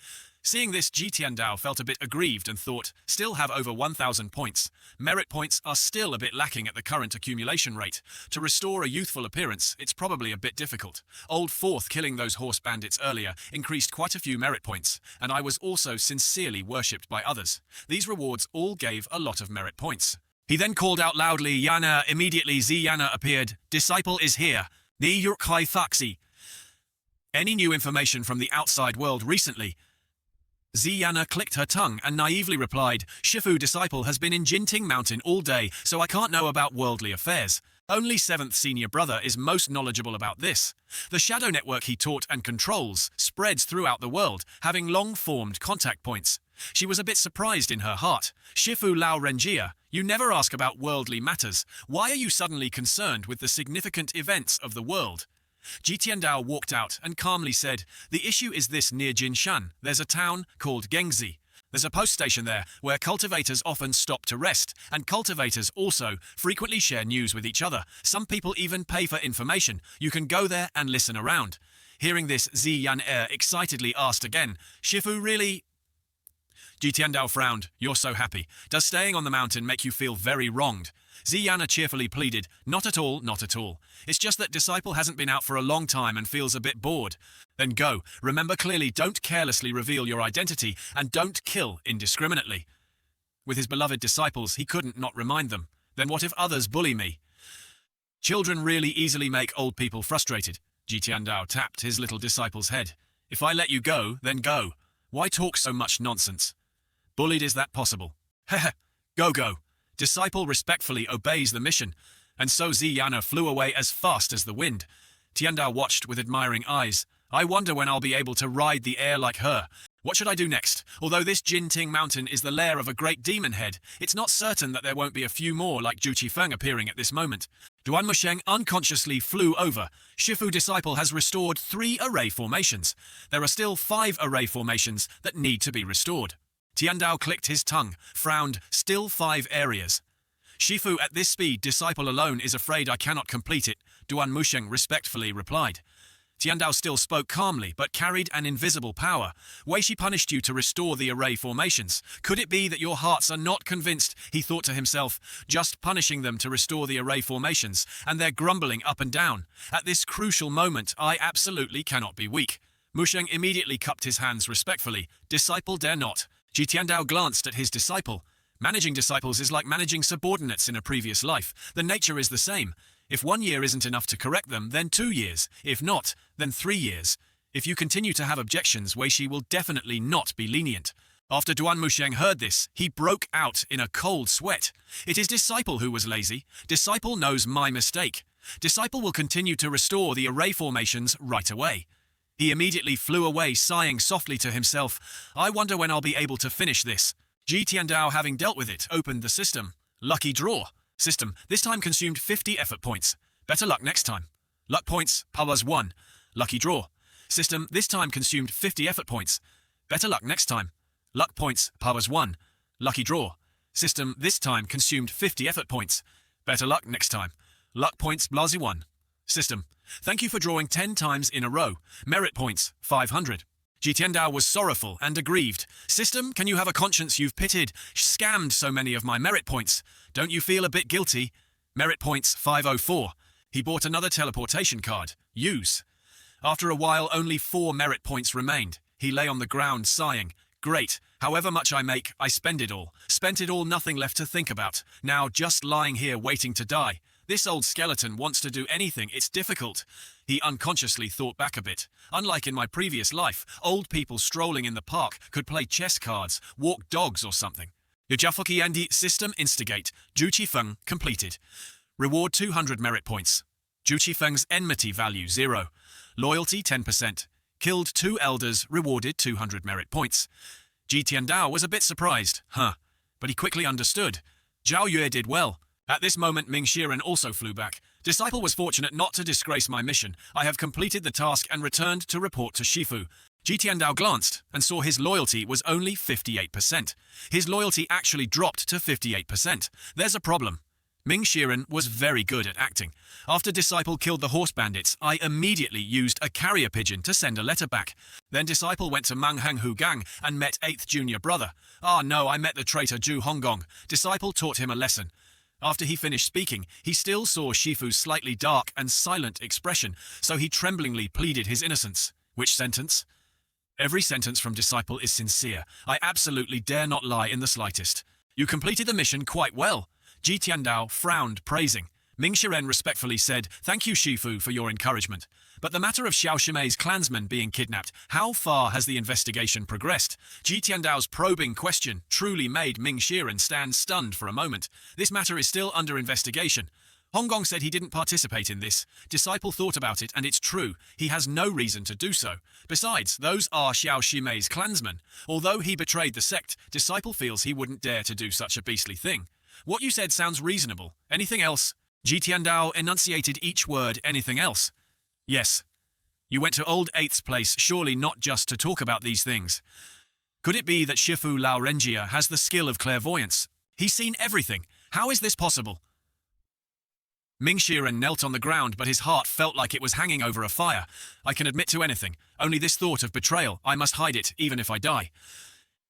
Seeing this, Ji Tiandao felt a bit aggrieved and thought, still have over 1,000 points. Merit points are still a bit lacking at the current accumulation rate. To restore a youthful appearance, it's probably a bit difficult. Old Fourth killing those horse bandits earlier increased quite a few merit points, and I was also sincerely worshipped by others. These rewards all gave a lot of merit points. He then called out loudly, Yana. Immediately Yana appeared. Disciple is here. Ni Yurkai Faxi. Any new information from the outside world recently? Yana clicked her tongue and naively replied, Shifu disciple has been in Jinting Mountain all day, so I can't know about worldly affairs. Only 7th senior brother is most knowledgeable about this. The shadow network he taught and controls spreads throughout the world, having long-formed contact points. She was a bit surprised in her heart. Shifu Lao Renjia, you never ask about worldly matters. Why are you suddenly concerned with the significant events of the world? Ji Tiandao walked out and calmly said, the issue is this: near Jinshan, there's a town called Gengzi. There's a post station there where cultivators often stop to rest, and cultivators also frequently share news with each other. Some people even pay for information. You can go there and listen around. Hearing this, Zi Yan excitedly asked again, Shifu really? Ji Tiandao frowned. You're so happy. Does staying on the mountain make you feel very wronged? Ziyana cheerfully pleaded, not at all, not at all. It's just that Disciple hasn't been out for a long time and feels a bit bored. Then go. Remember clearly, don't carelessly reveal your identity, and don't kill indiscriminately. With his beloved disciples, he couldn't not remind them. Then what if others bully me? Children really easily make old people frustrated. Ji Tiandao tapped his little disciple's head. If I let you go, then go. Why talk so much nonsense? Bullied, is that possible? Heh, go. Disciple respectfully obeys the mission, and so Ziyana flew away as fast as the wind. Tiandao watched with admiring eyes. I wonder when I'll be able to ride the air like her. What should I do next? Although this Jinting mountain is the lair of a great demon head, it's not certain that there won't be a few more like Ju Qifeng appearing at this moment. Duan Musheng unconsciously flew over. Shifu Disciple has restored 3 array formations. There are still 5 array formations that need to be restored. Tiandao clicked his tongue, frowned, still 5 areas. Shifu, at this speed, Disciple alone is afraid I cannot complete it, Duan Musheng respectfully replied. Tiandao still spoke calmly, but carried an invisible power. Weishi punished you to restore the array formations. Could it be that your hearts are not convinced, he thought to himself, just punishing them to restore the array formations, and they're grumbling up and down. At this crucial moment, I absolutely cannot be weak. Musheng immediately cupped his hands respectfully. Disciple dare not. Ji Tiandao glanced at his disciple. Managing disciples is like managing subordinates in a previous life. The nature is the same. If 1 year isn't enough to correct them, then 2 years. If not, then 3 years. If you continue to have objections, Weishi will definitely not be lenient. After Duan Musheng heard this, he broke out in a cold sweat. It is Disciple who was lazy. Disciple knows my mistake. Disciple will continue to restore the array formations right away. He immediately flew away, sighing softly to himself. I wonder when I'll be able to finish this. Ji Tiandao, having dealt with it, opened the system. Lucky draw. System, this time consumed 50 effort points. Better luck next time. Luck points, powers 1. Lucky draw. System, this time consumed 50 effort points. Better luck next time. Luck points, powers 1. Lucky draw. System, this time consumed 50 effort points. Better luck next time. Luck points, blase 1. System, thank you for drawing 10 times in a row. Merit points, 500. Ji Tiandao was sorrowful and aggrieved. System, can you have a conscience? You've pitted, scammed so many of my merit points. Don't you feel a bit guilty? Merit points, 504. He bought another teleportation card. Use. After a while, only 4 merit points remained. He lay on the ground, sighing. Great. However much I make, I spend it all. Spent it all, nothing left to think about. Now just lying here waiting to die. This old skeleton wants to do anything, it's difficult. He unconsciously thought back a bit. Unlike in my previous life, old people strolling in the park could play chess cards, walk dogs or something. Yojafuki Andi System Instigate. Ju Qifeng completed. Reward 200 merit points. Ju Qifeng's enmity value 0. Loyalty 10%. Killed 2 elders, rewarded 200 merit points. Ji Tiandao was a bit surprised. But he quickly understood. Zhao Yue did well. At this moment, Ming Shiren also flew back. Disciple was fortunate not to disgrace my mission. I have completed the task and returned to report to Shifu. Ji Tiandao glanced and saw his loyalty was only 58%. His loyalty actually dropped to 58%. There's a problem. Ming Shiren was very good at acting. After Disciple killed the horse bandits, I immediately used a carrier pigeon to send a letter back. Then Disciple went to Manghang Gang and met 8th junior brother. No, I met the traitor Zhu Honggong. Disciple taught him a lesson. After he finished speaking, he still saw Shifu's slightly dark and silent expression, so he tremblingly pleaded his innocence. Which sentence? Every sentence from Disciple is sincere. I absolutely dare not lie in the slightest. You completed the mission quite well. Ji Tiandao frowned, praising. Ming Shiren respectfully said, thank you, Shifu, for your encouragement. But the matter of Xiao Shimei's clansmen being kidnapped, how far has the investigation progressed? Ji Tiandao's probing question truly made Ming Shiren stand stunned for a moment. This matter is still under investigation. Honggong said he didn't participate in this. Disciple thought about it, and it's true. He has no reason to do so. Besides, those are Xiao Shimei's clansmen. Although he betrayed the sect, Disciple feels he wouldn't dare to do such a beastly thing. What you said sounds reasonable. Anything else? Ji Tiandao enunciated each word. Anything else? Yes. You went to Old Eighth's place, surely not just to talk about these things. Could it be that Shifu Lao Renjia has the skill of clairvoyance? He's seen everything. How is this possible? Ming Shiren knelt on the ground, but his heart felt like it was hanging over a fire. I can admit to anything, only this thought of betrayal. I must hide it, even if I die.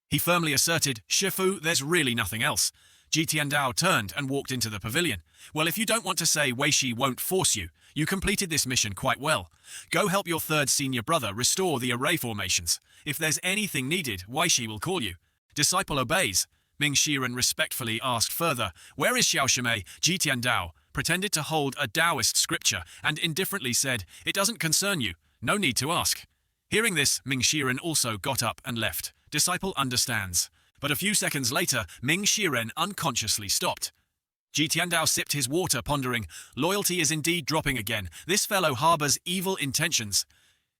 He firmly asserted, Shifu, there's really nothing else. Ji Tiandao turned and walked into the pavilion. Well, if you don't want to say Weishi won't force you, you completed this mission quite well. Go help your third senior brother restore the array formations. If there's anything needed, Weishi will call you. Disciple obeys. Ming Shiren respectfully asked further, where is Xiao Shimei? Ji Tiandao pretended to hold a Taoist scripture and indifferently said, it doesn't concern you, no need to ask. Hearing this, Ming Shiren also got up and left. Disciple understands. But a few seconds later, Ming Shiren unconsciously stopped. Ji Tiandao sipped his water, pondering, loyalty is indeed dropping again. This fellow harbors evil intentions.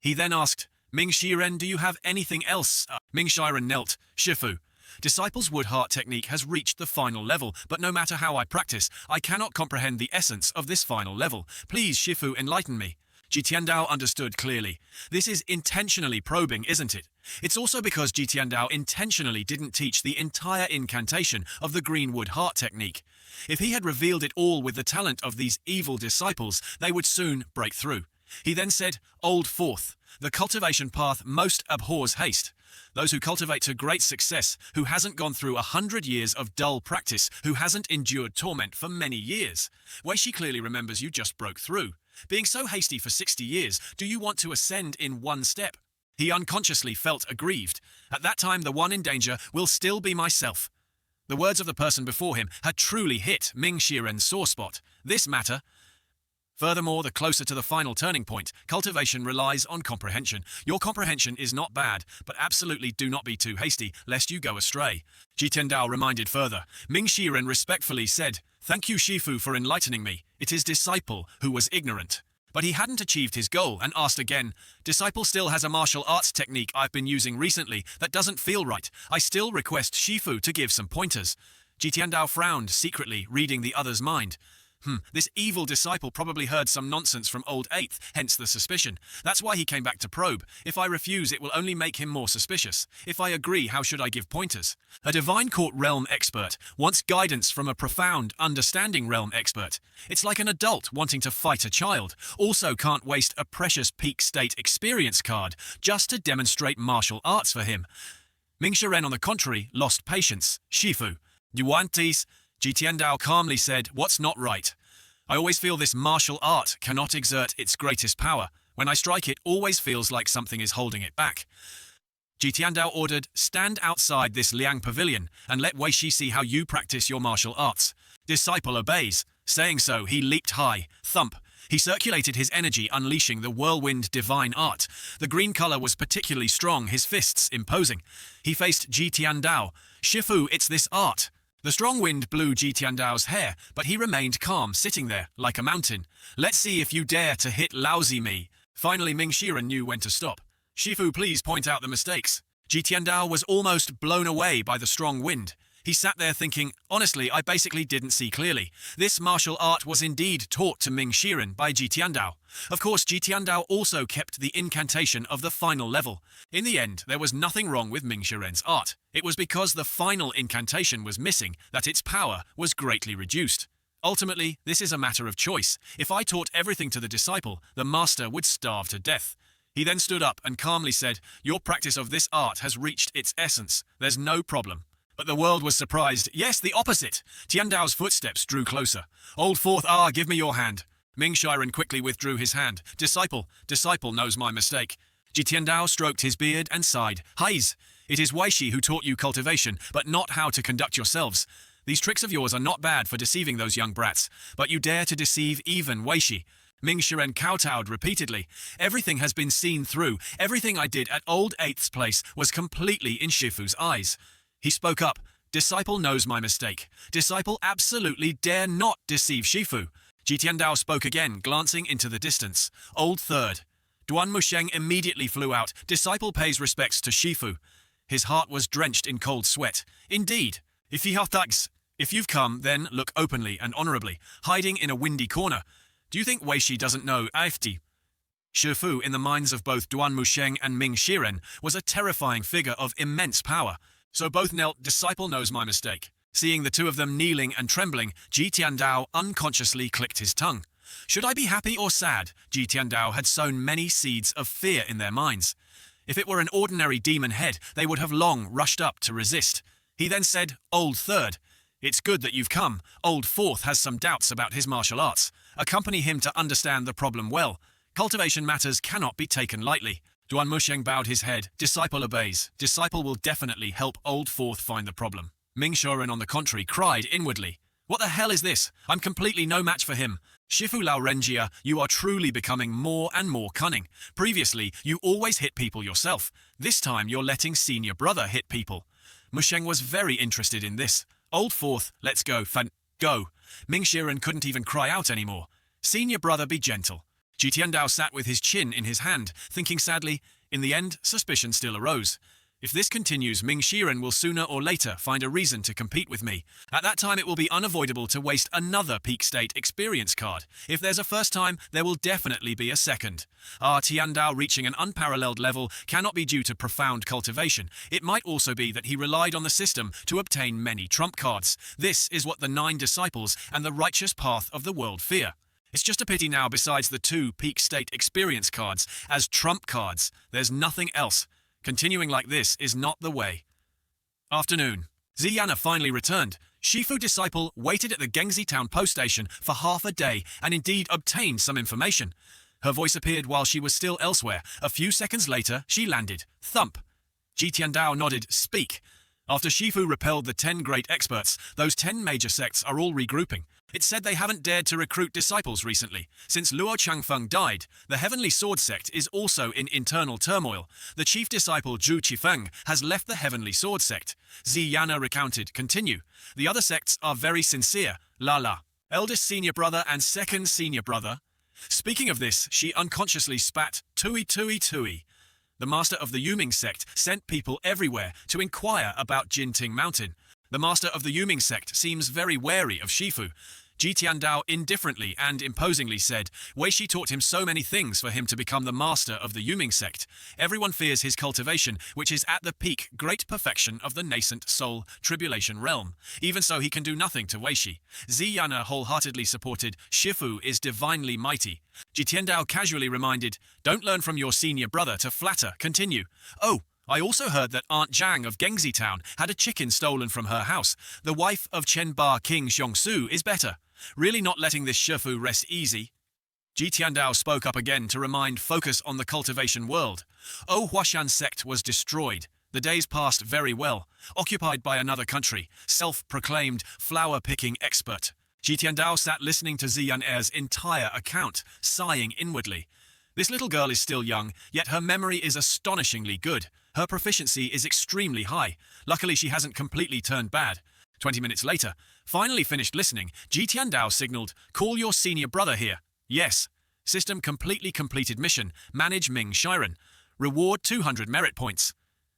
He then asked, Ming Shiren, do you have anything else? Ming Shiren knelt. Shifu. Disciple's wood heart technique has reached the final level, but no matter how I practice, I cannot comprehend the essence of this final level. Please, Shifu, enlighten me. Ji Tiandao understood clearly. This is intentionally probing, isn't it? It's also because Ji Tiandao intentionally didn't teach the entire incantation of the Greenwood Heart technique. If he had revealed it all with the talent of these evil disciples, they would soon break through. He then said, Old Fourth, the cultivation path most abhors haste. Those who cultivate to great success, who hasn't gone through 100 years of dull practice, who hasn't endured torment for many years. Weishi clearly remembers you just broke through. Being so hasty for 60 years, do you want to ascend in one step? He unconsciously felt aggrieved. At that time, the one in danger will still be myself. The words of the person before him had truly hit Ming Shiren's sore spot. This matter. Furthermore, the closer to the final turning point, cultivation relies on comprehension. Your comprehension is not bad, but absolutely do not be too hasty, lest you go astray. Ji Tiandao reminded further. Ming Shiren respectfully said, Thank you, Shifu, for enlightening me. It is Disciple who was ignorant. But he hadn't achieved his goal and asked again, Disciple still has a martial arts technique I've been using recently that doesn't feel right. I still request Shifu to give some pointers. Ji Tiandao frowned, secretly reading the other's mind. This evil disciple probably heard some nonsense from Old Eighth, hence the suspicion. That's why he came back to probe. If I refuse, it will only make him more suspicious. If I agree, how should I give pointers? A divine court realm expert wants guidance from a profound, understanding realm expert. It's like an adult wanting to fight a child. Also can't waste a precious peak state experience card just to demonstrate martial arts for him. Ming Shiren, on the contrary, lost patience. Shifu, you want these? Ji Tiandao calmly said, What's not right? I always feel this martial art cannot exert its greatest power. When I strike it, always feels like something is holding it back. Ji Tiandao ordered, Stand outside this Liang pavilion and let Weishi see how you practice your martial arts. Disciple obeys. Saying so, he leaped high. Thump. He circulated his energy, unleashing the whirlwind divine art. The green color was particularly strong, his fists imposing. He faced Ji Tiandao. Shifu, it's this art. The strong wind blew Ji Tiandao's hair, but he remained calm, sitting there, like a mountain. Let's see if you dare to hit lousy me. Finally, Ming Shiren knew when to stop. Shifu, please point out the mistakes. Ji Tiandao was almost blown away by the strong wind. He sat there thinking, honestly, I basically didn't see clearly. This martial art was indeed taught to Ming Shiren by Ji Tiandao. Of course, Ji Tiandao also kept the incantation of the final level. In the end, there was nothing wrong with Ming Shiren's art. It was because the final incantation was missing that its power was greatly reduced. Ultimately, this is a matter of choice. If I taught everything to the disciple, the master would starve to death. He then stood up and calmly said, Your practice of this art has reached its essence. There's no problem. But the world was surprised. Yes, the opposite. Tiandao's footsteps drew closer. Old Fourth, give me your hand. Ming Shiren quickly withdrew his hand. Disciple knows my mistake. Ji Tiandao stroked his beard and sighed. Hais, it is Weishi who taught you cultivation, but not how to conduct yourselves. These tricks of yours are not bad for deceiving those young brats, but you dare to deceive even Weishi. Ming Shiren kowtowed repeatedly. Everything has been seen through. Everything I did at Old Eighth's place was completely in Shifu's eyes. He spoke up. Disciple knows my mistake. Disciple absolutely dare not deceive Shifu. Ji Tiandao spoke again, glancing into the distance. Old third. Duan Musheng immediately flew out. Disciple pays respects to Shifu. His heart was drenched in cold sweat. Indeed, if you've come, then look openly and honorably, hiding in a windy corner. Do you think Wei Shi doesn't know AFD? Shifu, in the minds of both Duan Musheng and Ming Shiren, was a terrifying figure of immense power. So both knelt. Disciple knows my mistake. Seeing the two of them kneeling and trembling, Ji Tiandao unconsciously clicked his tongue. Should I be happy or sad? Ji Tiandao had sown many seeds of fear in their minds. If it were an ordinary demon head, they would have long rushed up to resist. He then said, Old third. It's good that you've come. Old fourth has some doubts about his martial arts. Accompany him to understand the problem well. Cultivation matters cannot be taken lightly. Duan Musheng bowed his head. Disciple obeys. Disciple will definitely help Old Fourth find the problem. Ming Shiren, on the contrary, cried inwardly. What the hell is this? I'm completely no match for him. Shifu Lao Renjia, you are truly becoming more and more cunning. Previously, you always hit people yourself. This time, you're letting senior brother hit people. Musheng was very interested in this. Old Fourth, let's go, go. Ming Shiren couldn't even cry out anymore. Senior brother, be gentle. Ji Tiandao sat with his chin in his hand, thinking sadly. In the end, suspicion still arose. If this continues, Ming Shiren will sooner or later find a reason to compete with me. At that time, it will be unavoidable to waste another peak state experience card. If there's a first time, there will definitely be a second. Tiandao reaching an unparalleled level cannot be due to profound cultivation. It might also be that he relied on the system to obtain many trump cards. This is what the 9 disciples and the righteous path of the world fear. It's just a pity now, besides the 2 peak state experience cards as trump cards, there's nothing else. Continuing like this is not the way. Afternoon. Ziyana finally returned. Shifu disciple waited at the Gengzi town post station for half a day and indeed obtained some information. Her voice appeared while she was still elsewhere. A few seconds later, she landed. Thump. Ji Tiandao nodded. Speak. After Shifu repelled the 10 great experts, those 10 major sects are all regrouping. It's said they haven't dared to recruit disciples recently. Since Luo Changfeng died, the Heavenly Sword sect is also in internal turmoil. The chief disciple Zhu Qifeng has left the Heavenly Sword sect. Ziyana recounted. Continue. The other sects are very sincere. La. Eldest senior brother and second senior brother. Speaking of this, she unconsciously spat. Tui. The master of the Yuming sect sent people everywhere to inquire about Jinting Mountain. The master of the Yuming sect seems very wary of Shifu. Ji Tiandao indifferently and imposingly said, Wei Shi taught him so many things for him to become the master of the Yuming sect. Everyone fears his cultivation, which is at the peak great perfection of the nascent soul tribulation realm. Even so, he can do nothing to Wei Shi. Ziyana wholeheartedly supported, Shifu is divinely mighty. Ji Tiandao casually reminded, don't learn from your senior brother to flatter. Continue. Oh, I also heard that Aunt Zhang of Gengzi Town had a chicken stolen from her house. The wife of Chen Ba King Xiongsu is better. Really not letting this Shifu rest easy. Ji Tiandao spoke up again to remind focus on the cultivation world. Oh, Huashan sect was destroyed. The days passed very well. Occupied by another country, self-proclaimed flower-picking expert. Ji Tiandao sat listening to Ziyaner's entire account, sighing inwardly. This little girl is still young, yet her memory is astonishingly good. Her proficiency is extremely high. Luckily, she hasn't completely turned bad. 20 minutes later, finally finished listening, Ji Tiandao signaled, call your senior brother here. Yes. System completely completed mission. Manage Ming Shiren. Reward 200 merit points.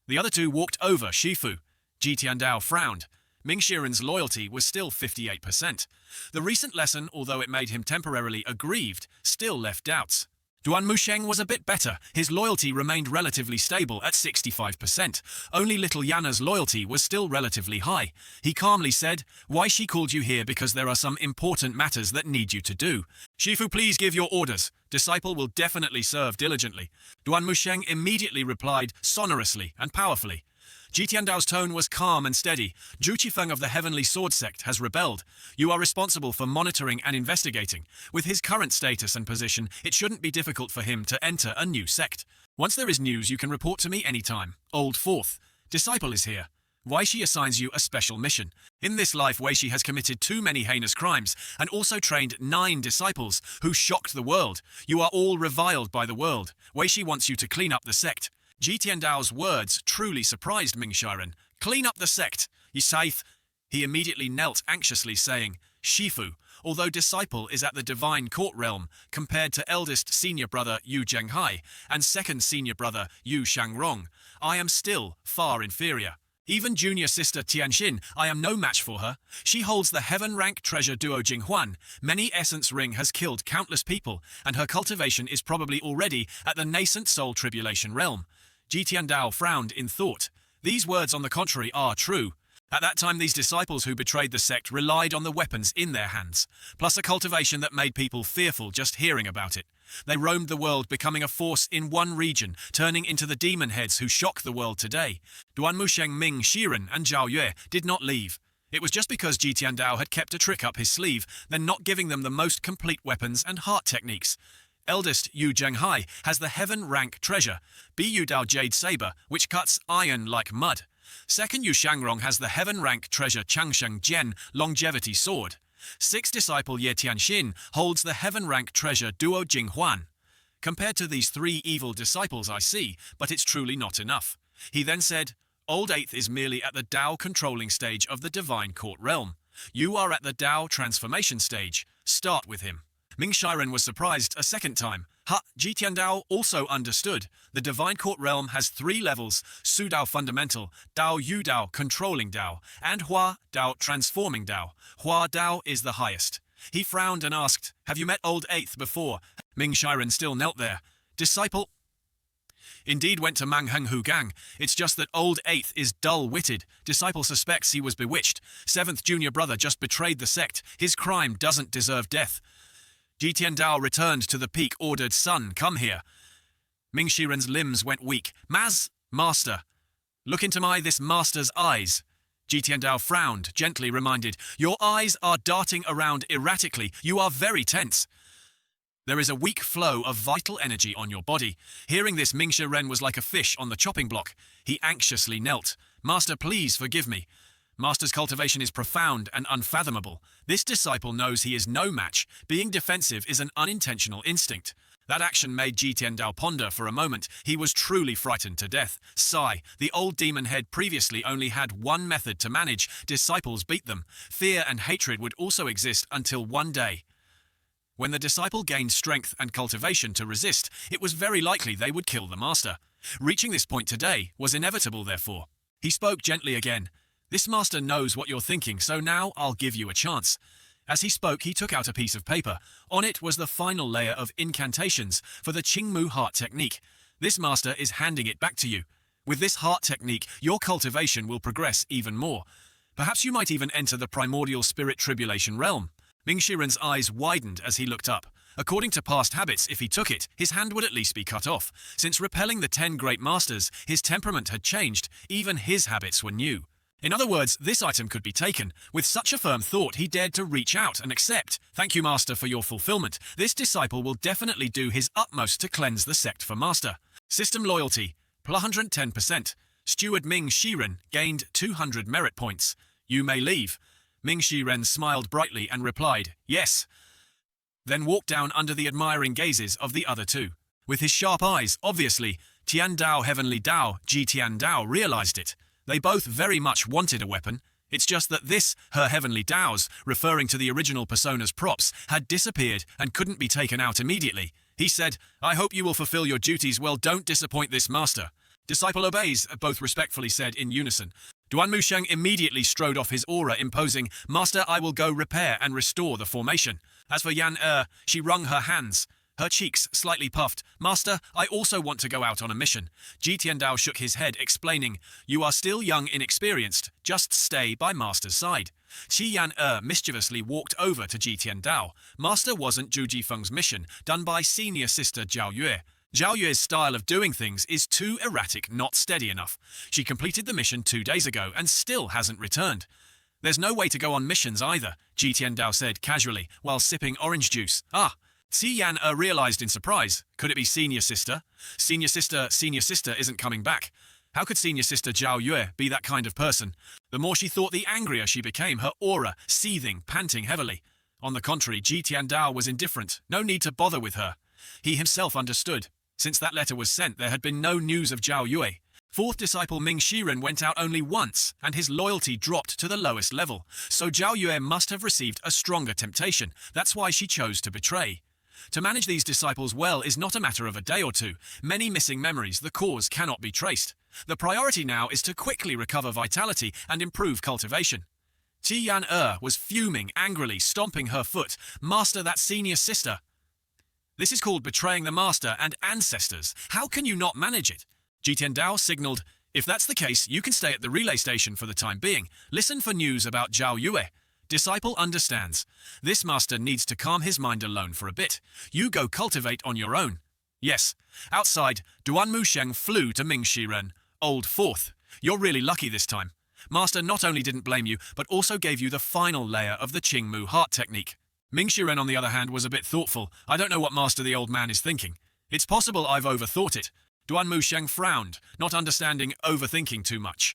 The other two walked over Shifu. Ji Tiandao frowned. Ming Shiren's loyalty was still 58%. The recent lesson, although it made him temporarily aggrieved, still left doubts. Duan Musheng was a bit better. His loyalty remained relatively stable at 65%. Only little Yana's loyalty was still relatively high. He calmly said, Why she called you here because there are some important matters that need you to do. Shifu, please give your orders. Disciple will definitely serve diligently. Duan Musheng immediately replied sonorously and powerfully. Ji Tiandao's tone was calm and steady. Zhu Qifeng of the Heavenly Sword sect has rebelled. You are responsible for monitoring and investigating. With his current status and position, it shouldn't be difficult for him to enter a new sect. Once there is news, you can report to me anytime. Old Fourth. Disciple is here. Wei Shi assigns you a special mission. In this life, Wei Shi has committed too many heinous crimes and also trained 9 disciples who shocked the world. You are all reviled by the world. Wei Shi wants you to clean up the sect. Ji Tiandao's words truly surprised Ming Shiren. Clean up the sect. He immediately knelt anxiously, saying, Shifu, although disciple is at the divine court realm compared to eldest senior brother Yu Zhenghai and second senior brother Yu Shangrong. I am still far inferior. Even junior sister Tianxin, I am no match for her. She holds the heaven rank treasure duo Jinghuan. Many essence ring has killed countless people, and her cultivation is probably already at the nascent soul tribulation realm. Ji Tiandao frowned in thought. These words, on the contrary, are true. At that time, these disciples who betrayed the sect relied on the weapons in their hands, plus a cultivation that made people fearful just hearing about it. They roamed the world, becoming a force in one region, turning into the demon heads who shock the world today. Duan Musheng, Ming Shiren, and Zhao Yue did not leave. It was just because Ji Tiandao had kept a trick up his sleeve, then not giving them the most complete weapons and heart techniques. Eldest Yu Zhenghai has the heaven rank treasure, Bu Dao Jade Saber, which cuts iron like mud. Second Yu Shangrong has the heaven rank treasure Changsheng Jian Longevity Sword. Sixth disciple Ye Tianxin holds the heaven rank treasure Duo Jinghuan. Compared to these three evil disciples I see, but it's truly not enough. He then said, Old Eighth is merely at the Dao controlling stage of the divine court realm. You are at the Dao transformation stage. Start with him. Ming Shiren was surprised a second time. Ji Tiandao also understood. The divine court realm has three levels: Su Dao fundamental, Dao Yu Dao controlling Dao, and Hua Dao transforming Dao. Hua Dao is the highest. He frowned and asked, Have you met Old Eighth before? Ming Shiren still knelt there. Disciple? Indeed went to Manghenghu Gang. It's just that Old Eighth is dull-witted. Disciple suspects he was bewitched. Seventh junior brother just betrayed the sect. His crime doesn't deserve death. Ji Tiandao returned to the peak, ordered, Son, come here. Ming Shiren's limbs went weak. Master. Look into this master's eyes. Ji Tiandao frowned, gently reminded, Your eyes are darting around erratically. You are very tense. There is a weak flow of vital energy on your body. Hearing this, Ming Shiren was like a fish on the chopping block. He anxiously knelt. Master, please forgive me. Master's cultivation is profound and unfathomable. This disciple knows he is no match. Being defensive is an unintentional instinct. That action made Ji Tiandao ponder for a moment. He was truly frightened to death. Sigh. The old demon head previously only had one method to manage. Disciples beat them. Fear and hatred would also exist until one day. When the disciple gained strength and cultivation to resist, it was very likely they would kill the master. Reaching this point today was inevitable, therefore. He spoke gently again. This master knows what you're thinking, so now I'll give you a chance. As he spoke, he took out a piece of paper. On it was the final layer of incantations for the Qingmu heart technique. This master is handing it back to you. With this heart technique, your cultivation will progress even more. Perhaps you might even enter the primordial spirit tribulation realm. Ming Shiren's eyes widened as he looked up. According to past habits, if he took it, his hand would at least be cut off. Since repelling the 10 great masters, his temperament had changed. Even his habits were new. In other words, this item could be taken. With such a firm thought, he dared to reach out and accept. Thank you, Master, for your fulfillment. This disciple will definitely do his utmost to cleanse the sect for Master. System loyalty, +110%. Steward Ming Shiren gained 200 merit points. You may leave. Ming Shiren smiled brightly and replied, Yes. Then walked down under the admiring gazes of the other two. With his sharp eyes, obviously, Tiandao Heavenly Dao, Ji Tiandao realized it. They both very much wanted a weapon. It's just that this, her Heavenly Dao's, referring to the original persona's props, had disappeared and couldn't be taken out immediately. He said, I hope you will fulfill your duties well. Don't disappoint this master. Disciple obeys, both respectfully said in unison. Duan Musheng immediately strode off his aura, imposing, Master, I will go repair and restore the formation. As for Yan she wrung her hands. Her cheeks slightly puffed. Master, I also want to go out on a mission. Ji Tiandao shook his head, explaining, You are still young, inexperienced. Just stay by Master's side. Qi Yan mischievously walked over to Ji Tiandao. Master wasn't Zhu Jifeng's mission, done by senior sister Zhao Yue. Zhao Yue's style of doing things is too erratic, not steady enough. She completed the mission 2 days ago and still hasn't returned. There's no way to go on missions either, Ji Tiandao said casually, while sipping orange juice. Qi Yan realized in surprise. Could it be senior sister? Senior sister isn't coming back. How could senior sister Zhao Yue be that kind of person? The more she thought, the angrier she became, her aura seething, panting heavily. On the contrary, Ji Tiandao was indifferent. No need to bother with her. He himself understood. Since that letter was sent, there had been no news of Zhao Yue. Fourth disciple Ming Shiren went out only once, and his loyalty dropped to the lowest level, so Zhao Yue must have received a stronger temptation. That's why she chose to betray. To manage these disciples well is not a matter of a day or two. Many missing memories, the cause cannot be traced. The priority now is to quickly recover vitality and improve cultivation. Tian was fuming, angrily, stomping her foot. Master, that senior sister. This is called betraying the master and ancestors. How can you not manage it? Jitian Dao signaled, if that's the case, you can stay at the relay station for the time being. Listen for news about Zhao Yue. Disciple understands. This master needs to calm his mind alone for a bit. You go cultivate on your own. Yes. Outside, Duan Musheng flew to Ming Shiren. Old fourth. You're really lucky this time. Master not only didn't blame you, but also gave you the final layer of the Qingmu heart technique. Ming Shiren, on the other hand, was a bit thoughtful. I don't know what Master the old man is thinking. It's possible I've overthought it. Duan Musheng frowned, not understanding overthinking too much.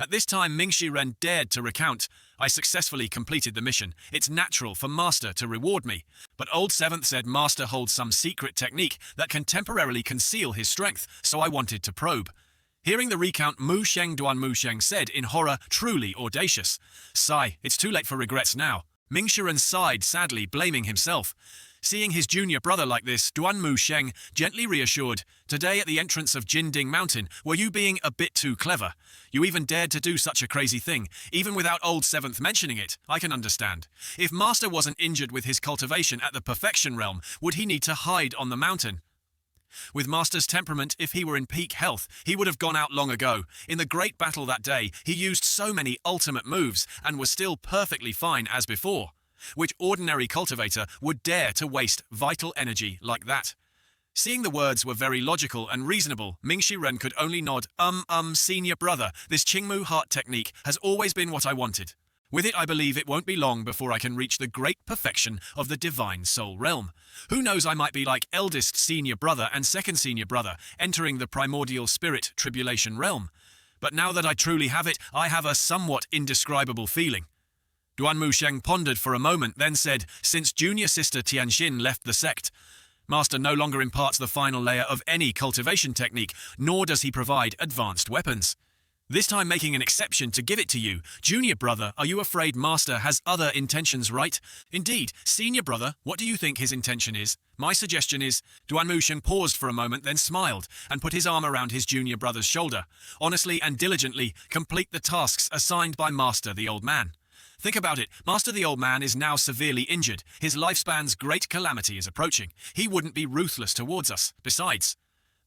At this time, Ming Shiren dared to recount. I successfully completed the mission. It's natural for Master to reward me. But Old Seventh said Master holds some secret technique that can temporarily conceal his strength, so I wanted to probe. Hearing the recount, Duan Musheng said in horror, truly audacious. Sigh, it's too late for regrets now. Ming Shiren sighed sadly, blaming himself. Seeing his junior brother like this, Duan Musheng gently reassured, today at the entrance of Jinding Mountain, were you being a bit too clever? You even dared to do such a crazy thing, even without Old Seventh mentioning it. I can understand. If Master wasn't injured with his cultivation at the Perfection Realm, would he need to hide on the mountain? With Master's temperament, if he were in peak health, he would have gone out long ago. In the great battle that day, he used so many ultimate moves and was still perfectly fine as before. Which ordinary cultivator would dare to waste vital energy like that? Seeing the words were very logical and reasonable, Ming Shiren could only nod, senior brother, this Qingmu heart technique has always been what I wanted. With it, I believe it won't be long before I can reach the great perfection of the divine soul realm. Who knows, I might be like eldest senior brother and second senior brother, entering the primordial spirit tribulation realm. But now that I truly have it, I have a somewhat indescribable feeling. Duan Musheng pondered for a moment, then said, since junior sister Tianxin left the sect, Master no longer imparts the final layer of any cultivation technique, nor does he provide advanced weapons. This time making an exception to give it to you. Junior brother, are you afraid Master has other intentions, right? Indeed. Senior brother, what do you think his intention is? My suggestion is... Duan Musheng paused for a moment, then smiled, and put his arm around his junior brother's shoulder. Honestly and diligently, complete the tasks assigned by Master the old man. Think about it, Master the old man is now severely injured. His lifespan's great calamity is approaching. He wouldn't be ruthless towards us. Besides,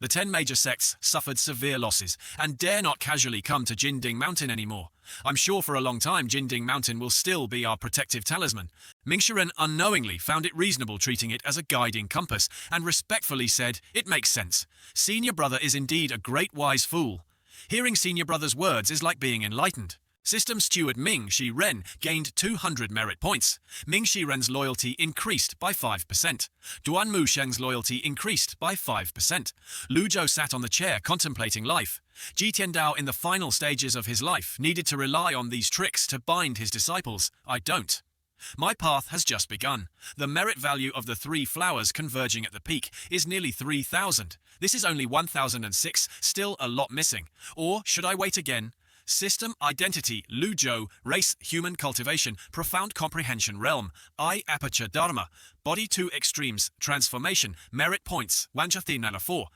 the 10 major sects suffered severe losses and dare not casually come to Jinding Mountain anymore. I'm sure for a long time Jinding Mountain will still be our protective talisman. Ming Shiren unknowingly found it reasonable treating it as a guiding compass and respectfully said, it makes sense. Senior brother is indeed a great wise fool. Hearing senior brother's words is like being enlightened. System Steward Ming Shiren gained 200 merit points. Ming Shiren's loyalty increased by 5%. Duan Musheng's loyalty increased by 5%. Lu Zhou sat on the chair contemplating life. Jitian Dao in the final stages of his life needed to rely on these tricks to bind his disciples. I don't. My path has just begun. The merit value of the 3 flowers converging at the peak is nearly 3,000. This is only 1,006, still a lot missing. Or should I wait again? System Identity Lu Zhou Race Human Cultivation Profound Comprehension Realm I Aperture Dharma Body 2 Extremes Transformation Merit Points Wanjathinala 4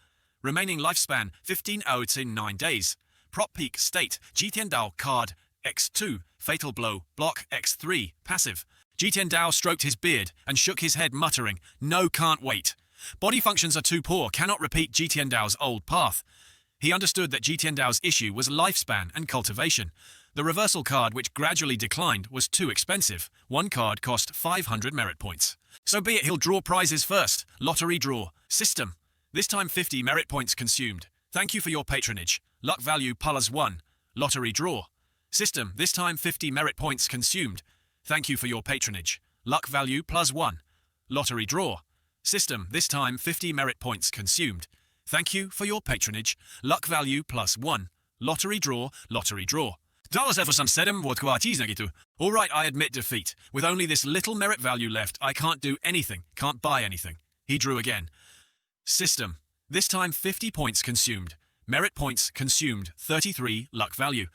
Remaining Lifespan 15 hours in 9 days Prop Peak State Jitian Dao Card X2 Fatal Blow Block X3 Passive. Jitian Dao stroked his beard and shook his head, muttering, no, can't wait. Body functions are too poor, cannot repeat Jitian Dao's old path. He understood that Jitian Dao's issue was lifespan and cultivation. The reversal card, which gradually declined, was too expensive. One card cost 500 merit points. So be it, he'll draw prizes first. Lottery draw. System. This time 50 merit points consumed. Thank you for your patronage. Luck value +1. Lottery draw. System. This time 50 merit points consumed. Thank you for your patronage. Luck value +1. Lottery draw. System. This time 50 merit points consumed. Thank you for your patronage. Luck value +1. Lottery draw, lottery draw. Alright, I admit defeat. With only this little merit value left, I can't do anything, can't buy anything. He drew again. System. This time 50 points consumed. Merit points consumed, 33 luck value.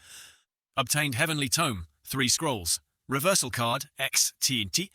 Obtained Heavenly Tome, 3 scrolls. Reversal card, X, TNT.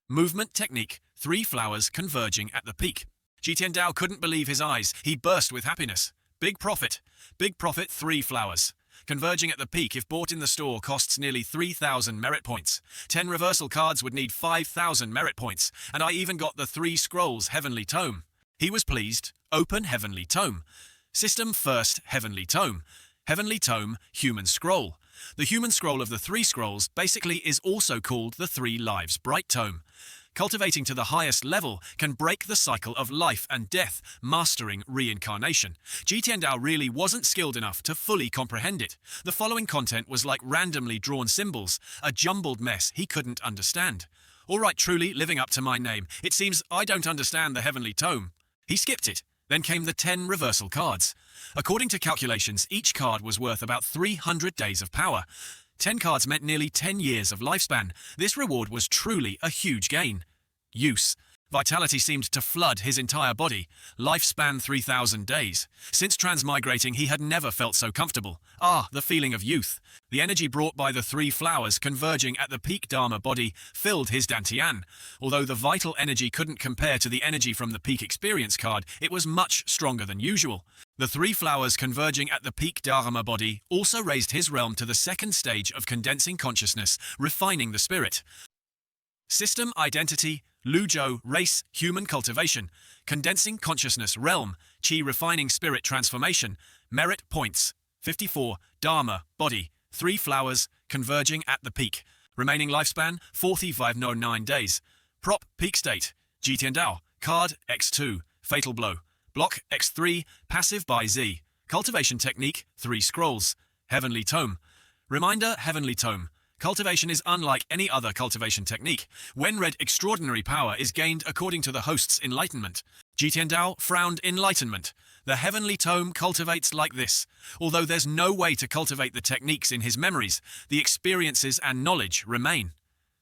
Movement technique, 3 flowers converging at the peak. Jitian Dao couldn't believe his eyes. He burst with happiness. Big profit. Big profit, 3 flowers. Converging at the peak if bought in the store costs nearly 3,000 merit points. 10 reversal cards would need 5,000 merit points, and I even got the 3 scrolls Heavenly Tome. He was pleased. Open Heavenly Tome. System first Heavenly Tome. Heavenly Tome, Human Scroll. The Human Scroll of the 3 scrolls basically is also called the 3 Lives Bright Tome. Cultivating to the highest level can break the cycle of life and death, mastering reincarnation. Jitian Dao really wasn't skilled enough to fully comprehend it. The following content was like randomly drawn symbols, a jumbled mess he couldn't understand. All right, truly living up to my name. It seems I don't understand the Heavenly Tome. He skipped it. Then came the 10 reversal cards. According to calculations, each card was worth about 300 days of power. 10 cards meant nearly 10 years of lifespan. This reward was truly a huge gain. Use. Vitality seemed to flood his entire body. Lifespan 3,000 days. Since transmigrating, he had never felt so comfortable. The feeling of youth. The energy brought by the 3 flowers converging at the peak Dharma body filled his dantian. Although the vital energy couldn't compare to the energy from the peak experience card, it was much stronger than usual. The 3 flowers converging at the peak Dharma body also raised his realm to the second stage of condensing consciousness, refining the spirit. System identity, Luzhou, race, human cultivation, condensing consciousness realm, chi refining spirit transformation, merit points, 54, Dharma, body, 3 flowers, converging at the peak, remaining lifespan, 4509 days, prop, peak state, Jitian Dao, card, X2, fatal blow, block, X3, passive by Z, cultivation technique, 3 scrolls, Heavenly Tome, reminder, Heavenly Tome. Cultivation is unlike any other cultivation technique. When read, extraordinary power is gained according to the host's enlightenment. Jitian Dao frowned enlightenment. The Heavenly Tome cultivates like this. Although there's no way to cultivate the techniques in his memories, the experiences and knowledge remain.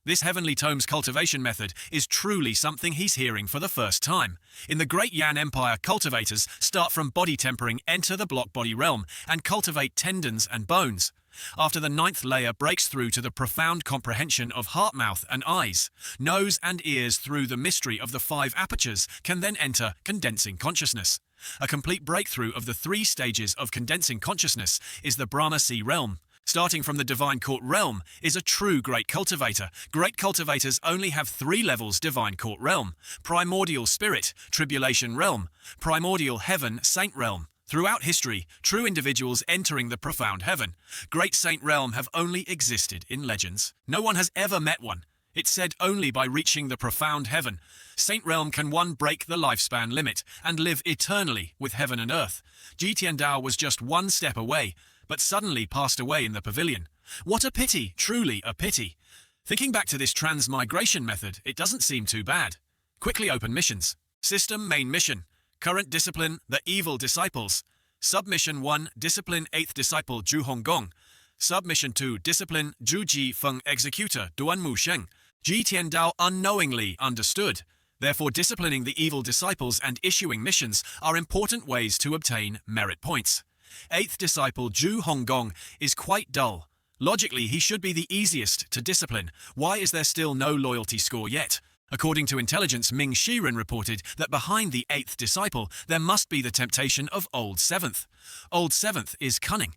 This Heavenly Tome's cultivation method is truly something he's hearing for the first time. In the Great Yan Empire, cultivators start from body tempering, enter the block body realm, and cultivate tendons and bones. After the 9th layer breaks through to the profound comprehension of heart, mouth, and eyes, nose and ears through the mystery of the 5 apertures can then enter condensing consciousness. A complete breakthrough of the 3 stages of condensing consciousness is the Brahma Sea realm. Starting from the Divine Court realm is a true great cultivator. Great cultivators only have 3 levels Divine Court realm: Primordial Spirit, Tribulation realm, Primordial Heaven, Saint realm. Throughout history, true individuals entering the profound heaven, Great Saint Realm, have only existed in legends. No one has ever met one. It's said only by reaching the profound heaven, Saint Realm, can one break the lifespan limit and live eternally with heaven and earth. Jitian Dao was just 1 step away, but suddenly passed away in the pavilion. What a pity, truly a pity. Thinking back to this transmigration method, it doesn't seem too bad. Quickly open missions. System main mission. Current discipline, the evil disciples. Submission 1, discipline 8th disciple Zhu Honggong. Submission 2, discipline Zhu Ji Feng executor Duan Mu Sheng. Jitian Dao unknowingly understood. Therefore, disciplining the evil disciples and issuing missions are important ways to obtain merit points. 8th disciple Zhu Honggong is quite dull. Logically, he should be the easiest to discipline. Why is there still no loyalty score yet? According to intelligence, Ming Shiren reported that behind the 8th disciple, there must be the temptation of Old 7th. Old 7th is cunning.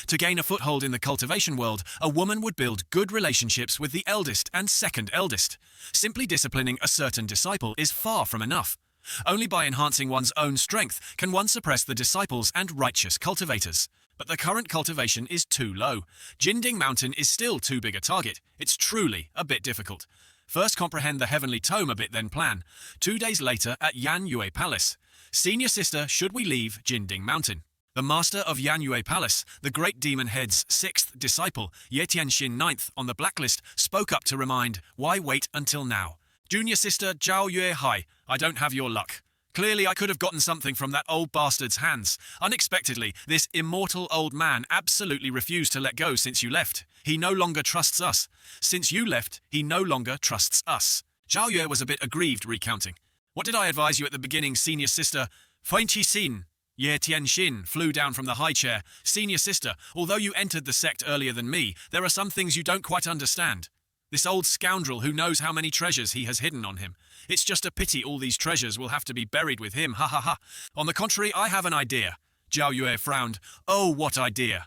To gain a foothold in the cultivation world, a woman would build good relationships with the eldest and second eldest. Simply disciplining a certain disciple is far from enough. Only by enhancing one's own strength can one suppress the disciples and righteous cultivators. But the current cultivation is too low. Jinding Mountain is still too big a target. It's truly a bit difficult. First comprehend the Heavenly Tome a bit, then plan. 2 days later at Yan Yue Palace. Senior sister, should we leave Jinding Mountain? The master of Yan Yue Palace, the great demon head's 6th disciple, Ye Tianxin 9th on the blacklist, spoke up to remind, why wait until now? Junior sister Zhao Yue Hai, I don't have your luck. Clearly I could have gotten something from that old bastard's hands. Unexpectedly, this immortal old man absolutely refused to let go since you left. He no longer trusts us. Since you left, he no longer trusts us. Zhao Yue was a bit aggrieved, recounting. What did I advise you at the beginning, senior sister? Feng Qi Xin. Ye Tianxin flew down from the high chair. Senior sister, although you entered the sect earlier than me, there are some things you don't quite understand. This old scoundrel who knows how many treasures he has hidden on him. It's just a pity all these treasures will have to be buried with him, ha ha ha. On the contrary, I have an idea. Zhao Yue frowned. Oh, what idea?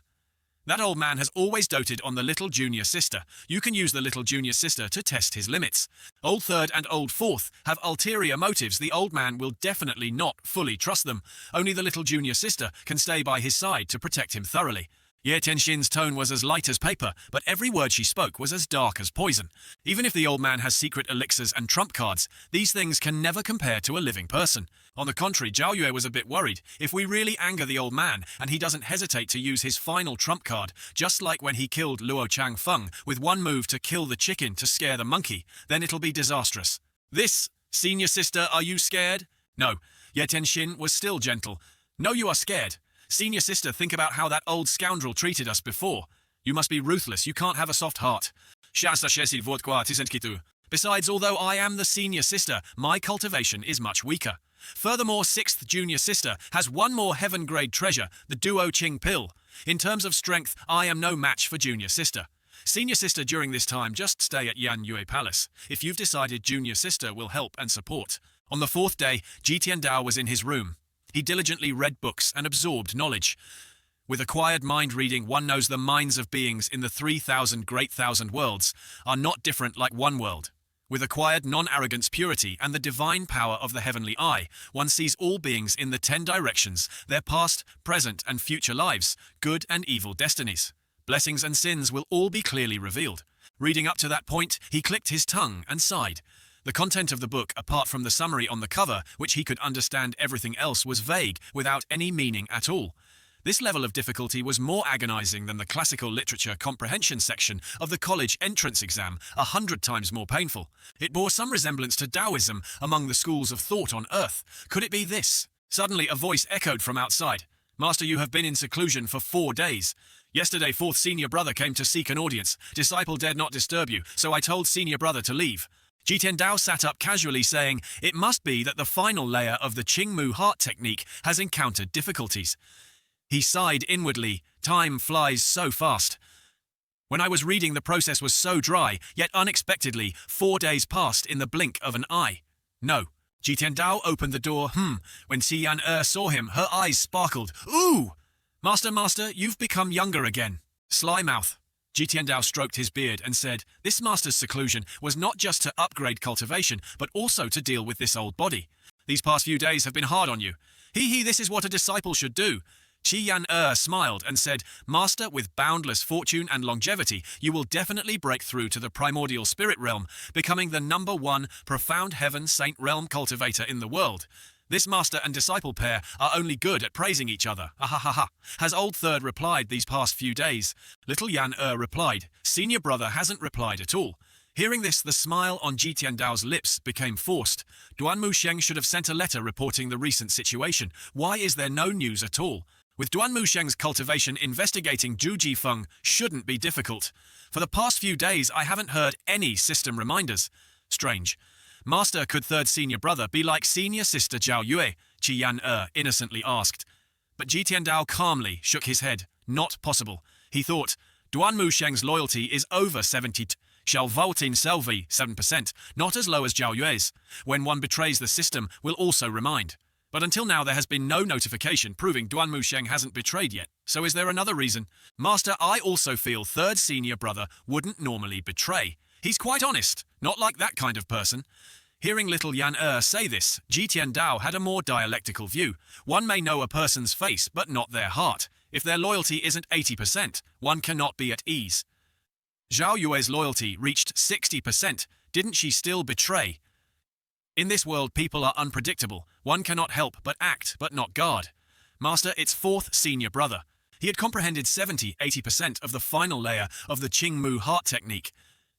That old man has always doted on the little junior sister. You can use the little junior sister to test his limits. Old third and old fourth have ulterior motives. The old man will definitely not fully trust them. Only the little junior sister can stay by his side to protect him thoroughly. Ye Tianxin's tone was as light as paper, but every word she spoke was as dark as poison. Even if the old man has secret elixirs and trump cards, these things can never compare to a living person. On the contrary, Zhao Yue was a bit worried. If we really anger the old man, and he doesn't hesitate to use his final trump card, just like when he killed Luo Changfeng, with one move to kill the chicken to scare the monkey, then it'll be disastrous. This, senior sister, are you scared? No. Ye Tianxin was still gentle. No, you are scared. Senior sister, think about how that old scoundrel treated us before. You must be ruthless, you can't have a soft heart. Besides, although I am the senior sister, my cultivation is much weaker. Furthermore, sixth junior sister has one more heaven-grade treasure, the Duo Qing pill. In terms of strength, I am no match for junior sister. Senior sister, during this time, just stay at Yan Yue Palace. If you've decided, junior sister will help and support. On the fourth day, Ji Tiandao was in his room. He diligently read books and absorbed knowledge. With acquired mind reading, one knows the minds of beings in the 3,000 great thousand worlds are not different like one world. With acquired non-arrogance purity and the divine power of the heavenly eye, one sees all beings in the 10 directions, their past, present and future lives, good and evil destinies. Blessings and sins will all be clearly revealed. Reading up to that point, he clicked his tongue and sighed. The content of the book, apart from the summary on the cover, which he could understand, everything else was vague, without any meaning at all. This level of difficulty was more agonizing than the classical literature comprehension section of the college entrance exam, 100 times more painful. It bore some resemblance to Taoism among the schools of thought on Earth. Could it be this? Suddenly a voice echoed from outside. Master, you have been in seclusion for 4 days. Yesterday, fourth senior brother came to seek an audience. Disciple dared not disturb you, so I told senior brother to leave. Ji Tiandao sat up casually, saying, it must be that the final layer of the Qingmu heart technique has encountered difficulties. He sighed inwardly. Time flies so fast. When I was reading, the process was so dry, yet unexpectedly, 4 days passed in the blink of an eye. No. Ji Tiandao opened the door. When Xian saw him, her eyes sparkled. Ooh! Master, you've become younger again. Sly mouth. Ji Tiandao stroked his beard and said, this master's seclusion was not just to upgrade cultivation, but also to deal with this old body. These past few days have been hard on you. This is what a disciple should do. Qian smiled and said, Master, with boundless fortune and longevity, you will definitely break through to the primordial spirit realm, becoming the #1 profound heaven saint realm cultivator in the world. This master and disciple pair are only good at praising each other. Ha. Has old third replied these past few days? Little Yan replied. Senior brother hasn't replied at all. Hearing this, the smile on Ji Tiandao's lips became forced. Duan Musheng should have sent a letter reporting the recent situation. Why is there no news at all? With Duan Musheng's cultivation, investigating Zhu Jifeng shouldn't be difficult. For the past few days, I haven't heard any system reminders. Strange. Master, could third senior brother be like senior sister Zhao Yue? Qian innocently asked. But Ji Tiandao calmly shook his head. Not possible. He thought, Duan Musheng's loyalty is over 70%. Shall Vaultin Selvi 7%, not as low as Zhao Yue's. When one betrays the system, will also remind. But until now there has been no notification proving Duan Musheng hasn't betrayed yet. So is there another reason? Master, I also feel third senior brother wouldn't normally betray. He's quite honest, not like that kind of person. Hearing little Yan say this, Ji Tiandao had a more dialectical view. One may know a person's face, but not their heart. If their loyalty isn't 80%, one cannot be at ease. Zhao Yue's loyalty reached 60%. Didn't she still betray? In this world, people are unpredictable. One cannot help but act, but not guard. Master, it's fourth senior brother. He had comprehended 70-80% of the final layer of the Qingmu heart technique.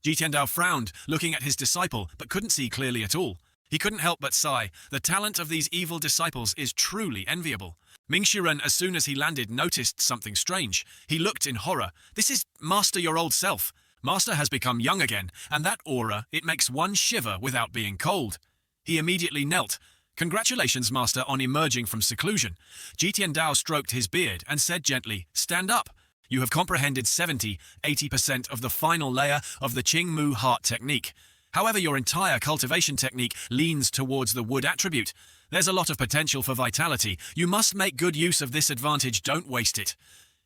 Ji Tiandao frowned, looking at his disciple, but couldn't see clearly at all. He couldn't help but sigh. The talent of these evil disciples is truly enviable. Ming Shiren, as soon as he landed, noticed something strange. He looked in horror. This is Master, your old self. Master has become young again, and that aura, it makes one shiver without being cold. He immediately knelt. Congratulations, Master, on emerging from seclusion. Jitian Dao stroked his beard and said gently, stand up. You have comprehended 70–80% of the final layer of the Qingmu heart technique. However, your entire cultivation technique leans towards the wood attribute. There's a lot of potential for vitality. You must make good use of this advantage, don't waste it.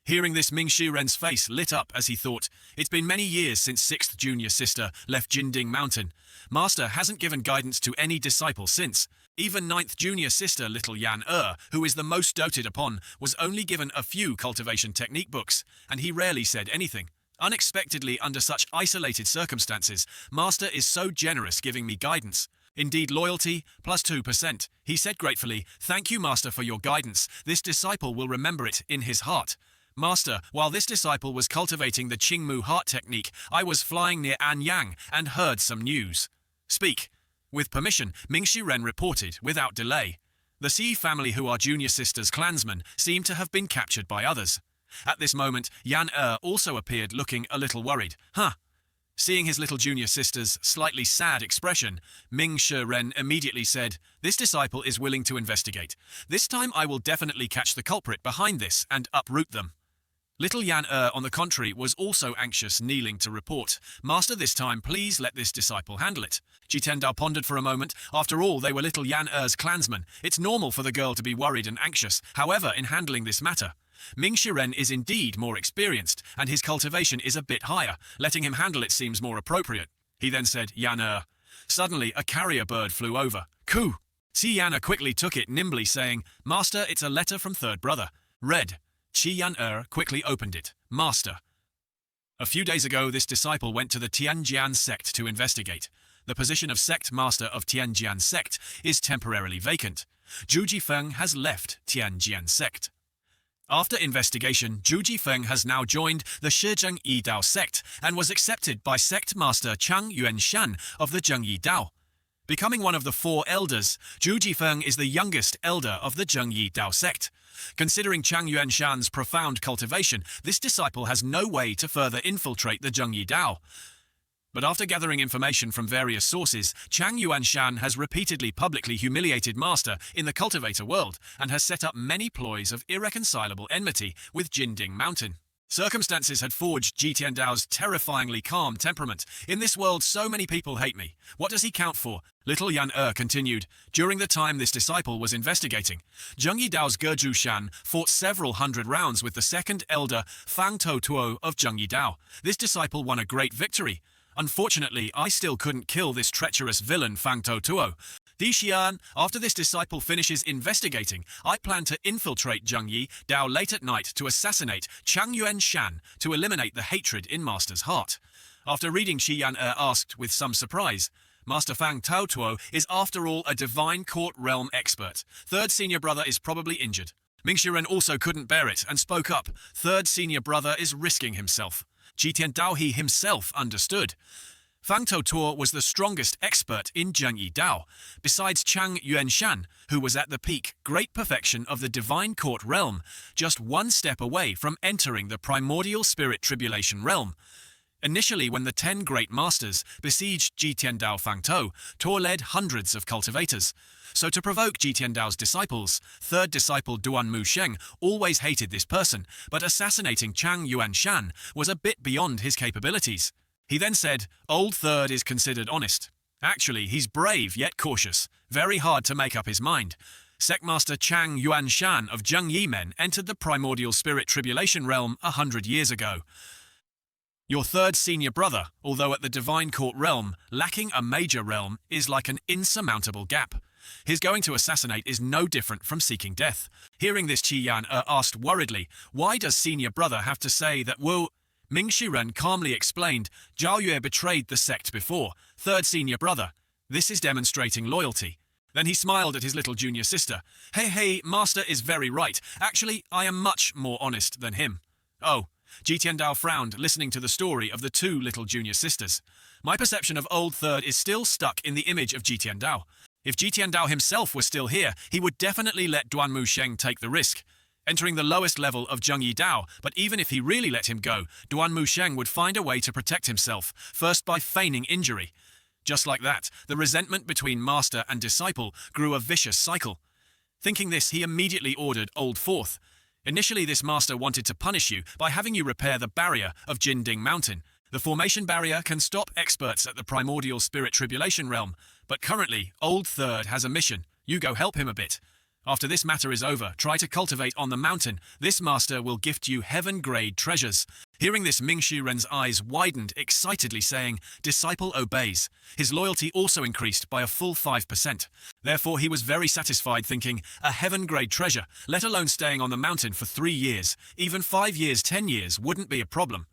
Hearing this, Ming Shiren's face lit up as he thought, it's been many years since 6th junior sister left Jinding Mountain. Master hasn't given guidance to any disciple since. Even 9th junior sister little Yan who is the most doted upon, was only given a few cultivation technique books, and he rarely said anything. Unexpectedly, under such isolated circumstances, Master is so generous giving me guidance. Indeed, loyalty, plus 2%. He said gratefully, thank you, Master, for your guidance. This disciple will remember it in his heart. Master, while this disciple was cultivating the Qingmu heart technique, I was flying near Anyang and heard some news. Speak. With permission, Ming Shiren reported without delay. The Si family, who are junior sister's clansmen, seem to have been captured by others. At this moment, Yan also appeared, looking a little worried. Seeing his little junior sister's slightly sad expression, Ming Shiren immediately said, this disciple is willing to investigate. This time I will definitely catch the culprit behind this and uproot them. Little Yan on the contrary, was also anxious, kneeling to report. Master, this time please let this disciple handle it. Jitian Dao pondered for a moment. After all, they were little Yan clansmen. It's normal for the girl to be worried and anxious, however, in handling this matter. Ming Shiren is indeed more experienced, and his cultivation is a bit higher. Letting him handle it seems more appropriate. He then said, Yan Suddenly, a carrier bird flew over. Coo! Si Yan quickly took it nimbly, saying, Master, it's a letter from third brother. Read. Qi Yan quickly opened it. Master. A few days ago, this disciple went to the Tianjian sect to investigate. The position of sect master of Tianjian sect is temporarily vacant. Zhu Jifeng has left Tianjian sect. After investigation, Zhu Jifeng has now joined the Shizheng Yi Dao sect and was accepted by sect master Chang Yuanshan of the Zhengyi Dao. Becoming one of the 4 elders, Zhu Jifeng is the youngest elder of the Zhengyi Dao sect. Considering Chang Yuanshan's profound cultivation, this disciple has no way to further infiltrate the Zhengyi Dao. But after gathering information from various sources, Chang Yuanshan has repeatedly publicly humiliated Master in the cultivator world and has set up many ploys of irreconcilable enmity with Jinding Mountain. Circumstances had forged Jitian Dao's terrifyingly calm temperament. In this world, so many people hate me. What does he count for? Little Yan continued. During the time this disciple was investigating, Zhengyi Dao's Gerju Shan fought several hundred rounds with the second elder Fang To Tuo of Zhengyi Dao. This disciple won a great victory. Unfortunately, I still couldn't kill this treacherous villain Fang To Tuo. Di Xian, after this disciple finishes investigating, I plan to infiltrate Zhengyi Dao late at night to assassinate Chang Yuanshan to eliminate the hatred in Master's heart. After reading, Xi Yan asked with some surprise, Master Fang To Tuo is after all a divine court realm expert. Third senior brother is probably injured. Ming Shiren also couldn't bear it and spoke up. Third senior brother is risking himself. Jitian Dao he himself understood. Fang To Tuo was the strongest expert in Zhengyi Dao, besides Chang Yuanshan, who was at the peak, great perfection of the divine court realm, just one step away from entering the primordial spirit tribulation realm. Initially, when the 10 great masters besieged Jitian Dao, Fang To Tuo led hundreds of cultivators. So to provoke Jitian Dao's disciples, third disciple Duanmu Sheng always hated this person, but assassinating Chang Yuanshan was a bit beyond his capabilities. He then said, Old Third is considered honest. Actually, he's brave yet cautious, very hard to make up his mind. Sectmaster Chang Yuanshan of Zhengyi Men entered the primordial spirit tribulation realm 100 years ago. Your third senior brother, although at the divine court realm, lacking a major realm, is like an insurmountable gap. His going to assassinate is no different from seeking death. Hearing this, Qi Yan asked worriedly, why does senior brother have to say that Wu? Ming Shiren calmly explained, Zhao Yue betrayed the sect before. Third senior brother. This is demonstrating loyalty. Then he smiled at his little junior sister. Hey, Master is very right. Actually, I am much more honest than him. Oh. Jitian Dao frowned, listening to the story of the 2 little junior sisters. My perception of Old Third is still stuck in the image of Jitian Dao. If Jitian Dao himself were still here, he would definitely let Duanmu Sheng take the risk, entering the lowest level of Zhengyi Dao. But even if he really let him go, Duanmu Sheng would find a way to protect himself, first by feigning injury. Just like that, the resentment between master and disciple grew a vicious cycle. Thinking this, he immediately ordered Old Forth. Initially, this master wanted to punish you by having you repair the barrier of Jinding Mountain. The formation barrier can stop experts at the primordial spirit tribulation realm, but currently, Old Third has a mission. You go help him a bit. After this matter is over, try to cultivate on the mountain. This master will gift you heaven-grade treasures. Hearing this, Ming-Shi Ren's eyes widened, excitedly saying, "Disciple obeys." His loyalty also increased by a full 5%. Therefore, he was very satisfied, thinking, a heaven-grade treasure, let alone staying on the mountain for 3 years. Even 5 years, 10 years wouldn't be a problem.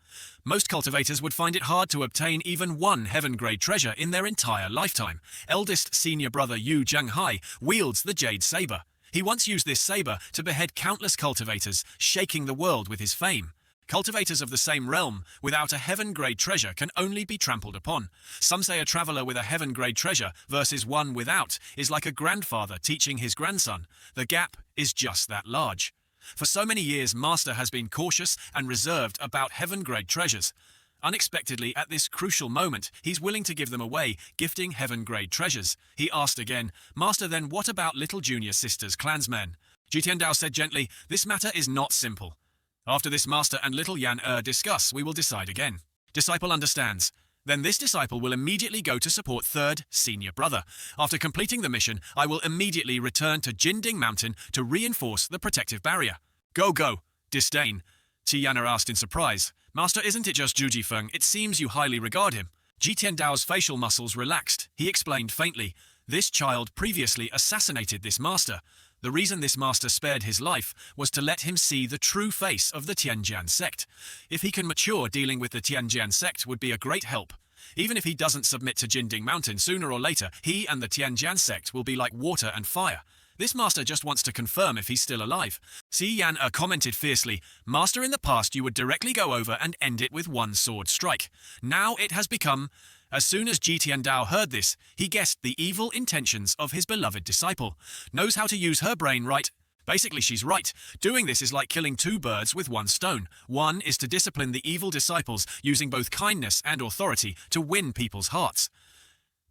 Most cultivators would find it hard to obtain even one heaven-grade treasure in their entire lifetime. Eldest senior brother Yu Zhenghai wields the Jade Saber. He once used this saber to behead countless cultivators, shaking the world with his fame. Cultivators of the same realm, without a heaven-grade treasure, can only be trampled upon. Some say a traveler with a heaven-grade treasure versus one without is like a grandfather teaching his grandson. The gap is just that large. For so many years, Master has been cautious and reserved about heaven-grade treasures. Unexpectedly, at this crucial moment, he's willing to give them away, gifting heaven-grade treasures. He asked again, "Master, then what about little junior sisters, clansmen?" Jitiandao said gently, "This matter is not simple. After this master and little Yan discuss, we will decide again." Disciple understands. Then this disciple will immediately go to support third senior brother. After completing the mission, I will immediately return to Jinding Mountain to reinforce the protective barrier. Go. Disdain. Yana asked in surprise. "Master, isn't it just Zhu Jifeng? It seems you highly regard him." Jitiandao's facial muscles relaxed. He explained faintly, "This child previously assassinated this master. The reason this master spared his life was to let him see the true face of the Tianjian sect. If he can mature, dealing with the Tianjian sect would be a great help. Even if he doesn't submit to Jinding Mountain, sooner or later, he and the Tianjian sect will be like water and fire. This master just wants to confirm if he's still alive." Si Yan commented fiercely, "Master, in the past you would directly go over and end it with one sword strike. Now it has become..." As soon as Ji Tiandao heard this, he guessed the evil intentions of his beloved disciple. Knows how to use her brain right. Basically, she's right. Doing this is like killing 2 birds with 1 stone. One is to discipline the evil disciples using both kindness and authority to win people's hearts.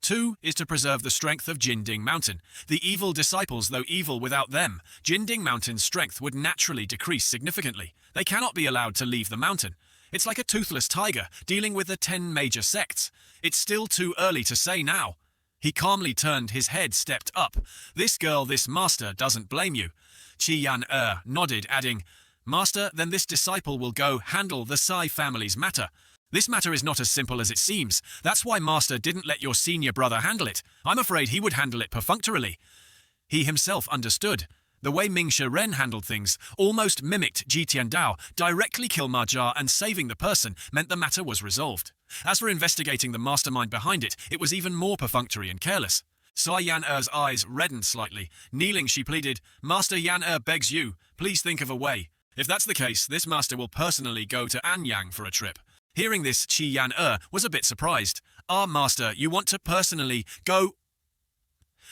2 is to preserve the strength of Jinding Mountain. The evil disciples, though evil without them, Jinding Mountain's strength would naturally decrease significantly. They cannot be allowed to leave the mountain. It's like a toothless tiger dealing with the 10 major sects. It's still too early to say now. He calmly turned his head, stepped up. "This girl, this master, doesn't blame you." Qi Yan nodded, adding, "Master, then this disciple will go handle the Sai family's matter. This matter is not as simple as it seems. That's why Master didn't let your senior brother handle it. I'm afraid he would handle it perfunctorily." He himself understood. The way Ming-Shi Ren handled things almost mimicked Ji Tiandao. Directly kill Ma Jia and saving the person meant the matter was resolved. As for investigating the mastermind behind it, it was even more perfunctory and careless. Sai Yan-er's eyes reddened slightly. Kneeling, she pleaded, "Master Yan-er begs you, please think of a way. If that's the case, this master will personally go to Anyang for a trip." Hearing this, Qi Yan was a bit surprised. "Ah, Master, you want to personally go?"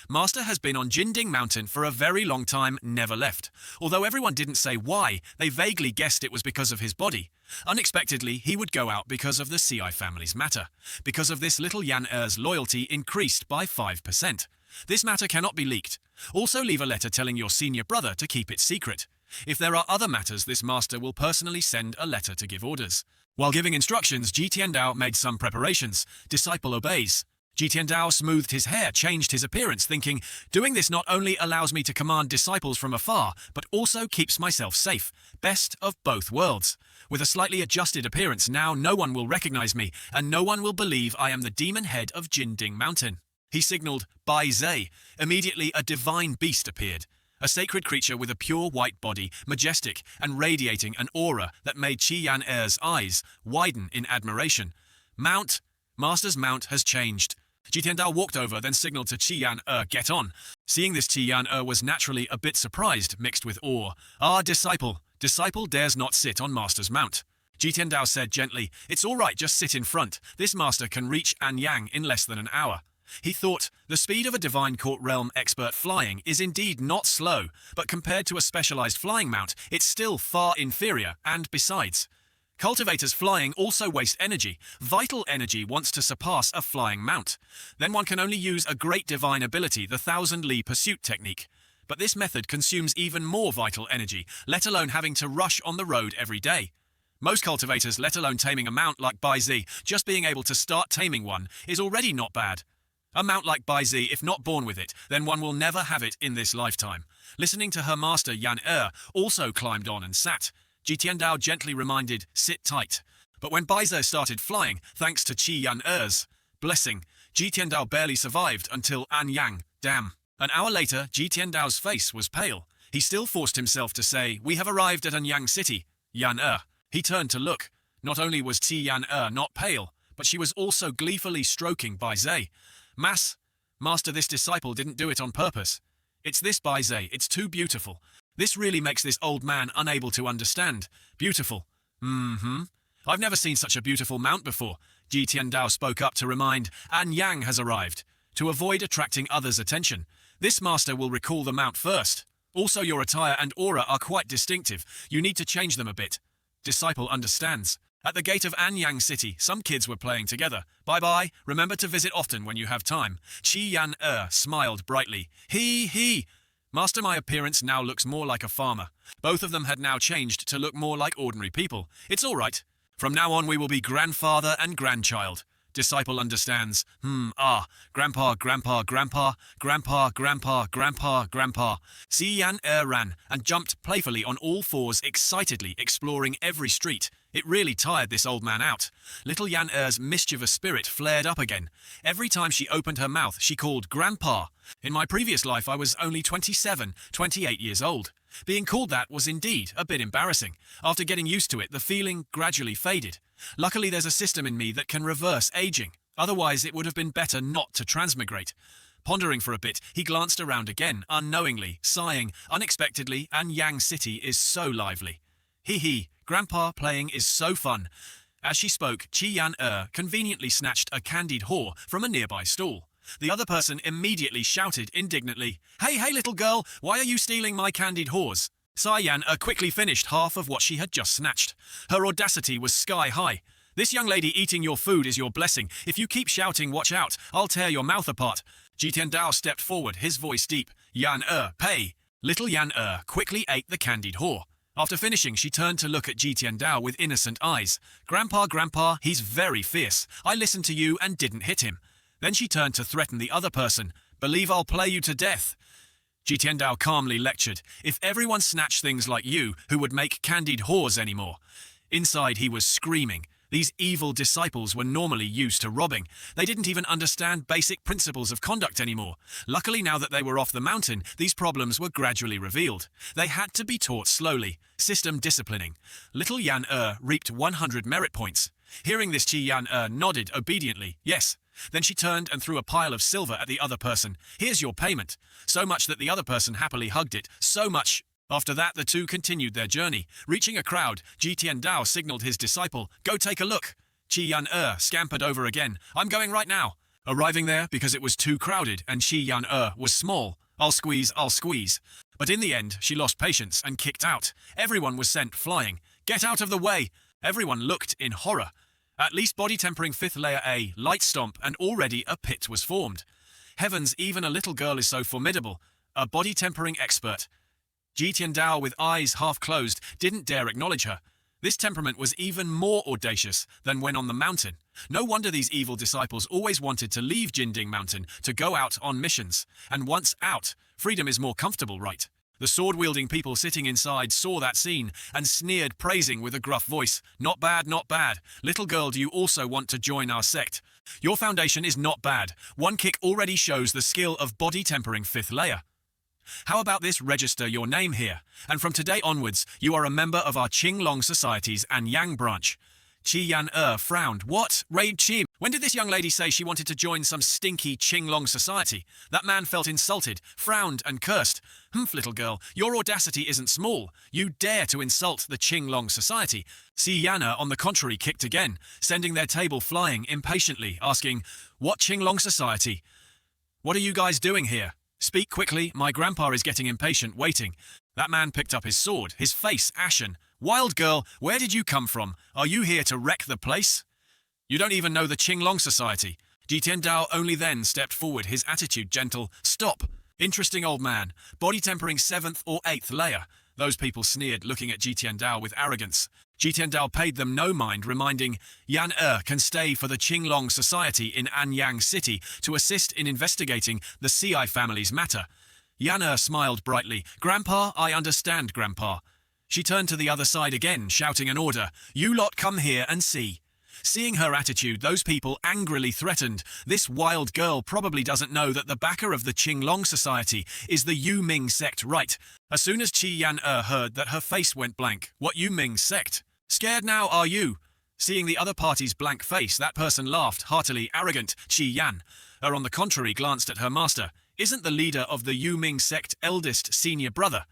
Master has been on Jinding Mountain for a very long time, never left. Although everyone didn't say why, they vaguely guessed it was because of his body. Unexpectedly, he would go out because of the Ci family's matter. Because of this, little Yan-er's loyalty increased by 5%. This matter cannot be leaked. Also leave a letter telling your senior brother to keep it secret. If there are other matters, this master will personally send a letter to give orders. While giving instructions, Ji Tiandao made some preparations. Disciple obeys. Ji Tiandao smoothed his hair, changed his appearance, thinking, "Doing this not only allows me to command disciples from afar, but also keeps myself safe. Best of both worlds. With a slightly adjusted appearance, now no one will recognize me, and no one will believe I am the demon head of Jinding Mountain." He signaled, "Bai Zai." Immediately, a divine beast appeared. A sacred creature with a pure white body, majestic and radiating an aura that made Qi Yan-er's eyes widen in admiration. "Mount. Master's mount has changed." Ji Tiandao walked over, then signaled to Qi Yan-er, "Get on." Seeing this, Qi Yan-er was naturally a bit surprised, mixed with awe. "Ah, disciple. Disciple dares not sit on Master's mount." Ji Tiandao said gently, "It's all right, just sit in front. This master can reach Anyang in less than an hour." He thought, the speed of a divine court realm expert flying is indeed not slow, but compared to a specialized flying mount, it's still far inferior, and besides, Cultivators flying also waste energy. Vital energy wants to surpass a flying mount. Then one can only use a great divine ability, the 1,000 Li pursuit technique. But this method consumes even more vital energy, let alone having to rush on the road every day. Most cultivators, let alone taming a mount like Bai Zi, just being able to start taming one is already not bad. A mount like Bai Zi, if not born with it, then one will never have it in this lifetime. Listening to her master Yan also climbed on and sat. Ji Tiandao gently reminded, sit tight. But when Bai Zi started flying, thanks to Qi Yan blessing, Ji Tiandao barely survived until An Yang, damn. An hour later, Ji Tiandao's face was pale. He still forced himself to say, we have arrived at Anyang City, Yan He turned to look. Not only was Ti Yan not pale, but she was also gleefully stroking Bai Zi. Master, this disciple didn't do it on purpose. It's this Bai Zi, it's too beautiful. This really makes this old man unable to understand. Beautiful. I've never seen such a beautiful mount before. Ji Tiandao spoke up to remind, An Yang has arrived. To avoid attracting others' attention, this master will recall the mount first. Also, your attire and aura are quite distinctive. You need to change them a bit. Disciple understands. At the gate of Anyang City, some kids were playing together. Bye-bye, remember to visit often when you have time. Qi Yan smiled brightly. He. Master, my appearance now looks more like a farmer. Both of them had now changed to look more like ordinary people. It's all right. From now on we will be grandfather and grandchild. Disciple understands. Grandpa. Si Yan ran and jumped playfully on all fours, excitedly exploring every street. It really tired this old man out. Little Yan mischievous spirit flared up again. Every time she opened her mouth, she called Grandpa. In my previous life, I was only 28 years old. Being called that was indeed a bit embarrassing. After getting used to it, the feeling gradually faded. Luckily, there's a system in me that can reverse aging. Otherwise, it would have been better not to transmigrate. Pondering for a bit, he glanced around again, unknowingly, sighing, unexpectedly, Anyang City is so lively. Hee, Grandpa playing is so fun. As she spoke, Qi Yan conveniently snatched a candied whore from a nearby stall. The other person immediately shouted indignantly, Hey, little girl, why are you stealing my candied whores? Sai Yan quickly finished half of what she had just snatched. Her audacity was sky high. This young lady eating your food is your blessing. If you keep shouting, watch out, I'll tear your mouth apart. Ji Tiandao stepped forward, his voice deep. Yan pay. Little Yan quickly ate the candied whore. After finishing, she turned to look at Ji Tiandao with innocent eyes. Grandpa, he's very fierce. I listened to you and didn't hit him. Then she turned to threaten the other person. Believe I'll play you to death. Ji Tiandao calmly lectured. If everyone snatched things like you, who would make candied whores anymore? Inside he was screaming. These evil disciples were normally used to robbing. They didn't even understand basic principles of conduct anymore. Luckily, now that they were off the mountain, these problems were gradually revealed. They had to be taught slowly. System disciplining. Little Yan reaped 100 merit points. Hearing this, Qi Yan nodded obediently. Yes. Then she turned and threw a pile of silver at the other person. Here's your payment. So much that the other person happily hugged it. So much. After that, the two continued their journey. Reaching a crowd, Ji Tiandao signaled his disciple, Go take a look. Qi Yan scampered over again. I'm going right now. Arriving there because it was too crowded and Qi Yan was small. I'll squeeze. But in the end, she lost patience and kicked out. Everyone was sent flying. Get out of the way. Everyone looked in horror. At least body tempering 5th layer A, light stomp, and already a pit was formed. Heavens, even a little girl is so formidable. A body tempering expert. Ji Tiandao, with eyes half closed, didn't dare acknowledge her. This temperament was even more audacious than when on the mountain. No wonder these evil disciples always wanted to leave Jinding Mountain to go out on missions. And once out, freedom is more comfortable, right? The sword-wielding people sitting inside saw that scene and sneered, praising with a gruff voice. Not bad. Little girl, do you also want to join our sect? Your foundation is not bad. One kick already shows the skill of body tempering 5th layer. How about this? Register your name here. And from today onwards, you are a member of our Qinglong Society's Anyang branch. Qi Yan frowned. What? Raid Qim? When did this young lady say she wanted to join some stinky Qinglong Society? That man felt insulted, frowned and cursed. Little girl, your audacity isn't small. You dare to insult the Qinglong Society. Si Yana, on the contrary, kicked again, sending their table flying impatiently, asking, What Qinglong Society? What are you guys doing here? Speak quickly, my grandpa is getting impatient waiting. That man picked up his sword, his face ashen. Wild girl, where did you come from? Are you here to wreck the place? You don't even know the Qinglong Society. Jitian Dao only then stepped forward, his attitude gentle. Stop. Interesting old man. Body tempering 7th or 8th layer. Those people sneered, looking at Jitian Dao with arrogance. Jitian Dao paid them no mind, reminding Yan can stay for the Qinglong Society in Anyang City to assist in investigating the CI family's matter. Yan smiled brightly. Grandpa, I understand, Grandpa. She turned to the other side again, shouting an order. You lot come here and see. Seeing her attitude, those people angrily threatened. This wild girl probably doesn't know that the backer of the Qinglong Society is the Yu Ming sect, right? As soon as Qi Yan heard that, her face went blank. What Yu Ming sect? Scared now, are you? Seeing the other party's blank face, that person laughed heartily. Arrogant Qi Yan, on the contrary, glanced at her master. Isn't the leader of the Yu Ming sect eldest senior brother?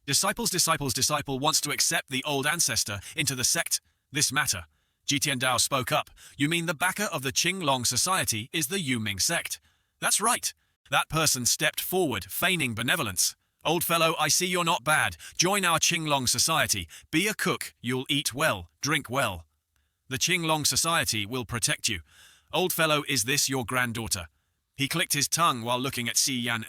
Disciple wants to accept the old ancestor into the sect. This matter. Jitian Dao spoke up. You mean the backer of the Qinglong Society is the Yu Ming sect? That's right. That person stepped forward, feigning benevolence. Old fellow, I see you're not bad. Join our Qinglong Society. Be a cook. You'll eat well, drink well. The Qinglong Society will protect you. Old fellow, is this your granddaughter? He clicked his tongue while looking at Si Yan.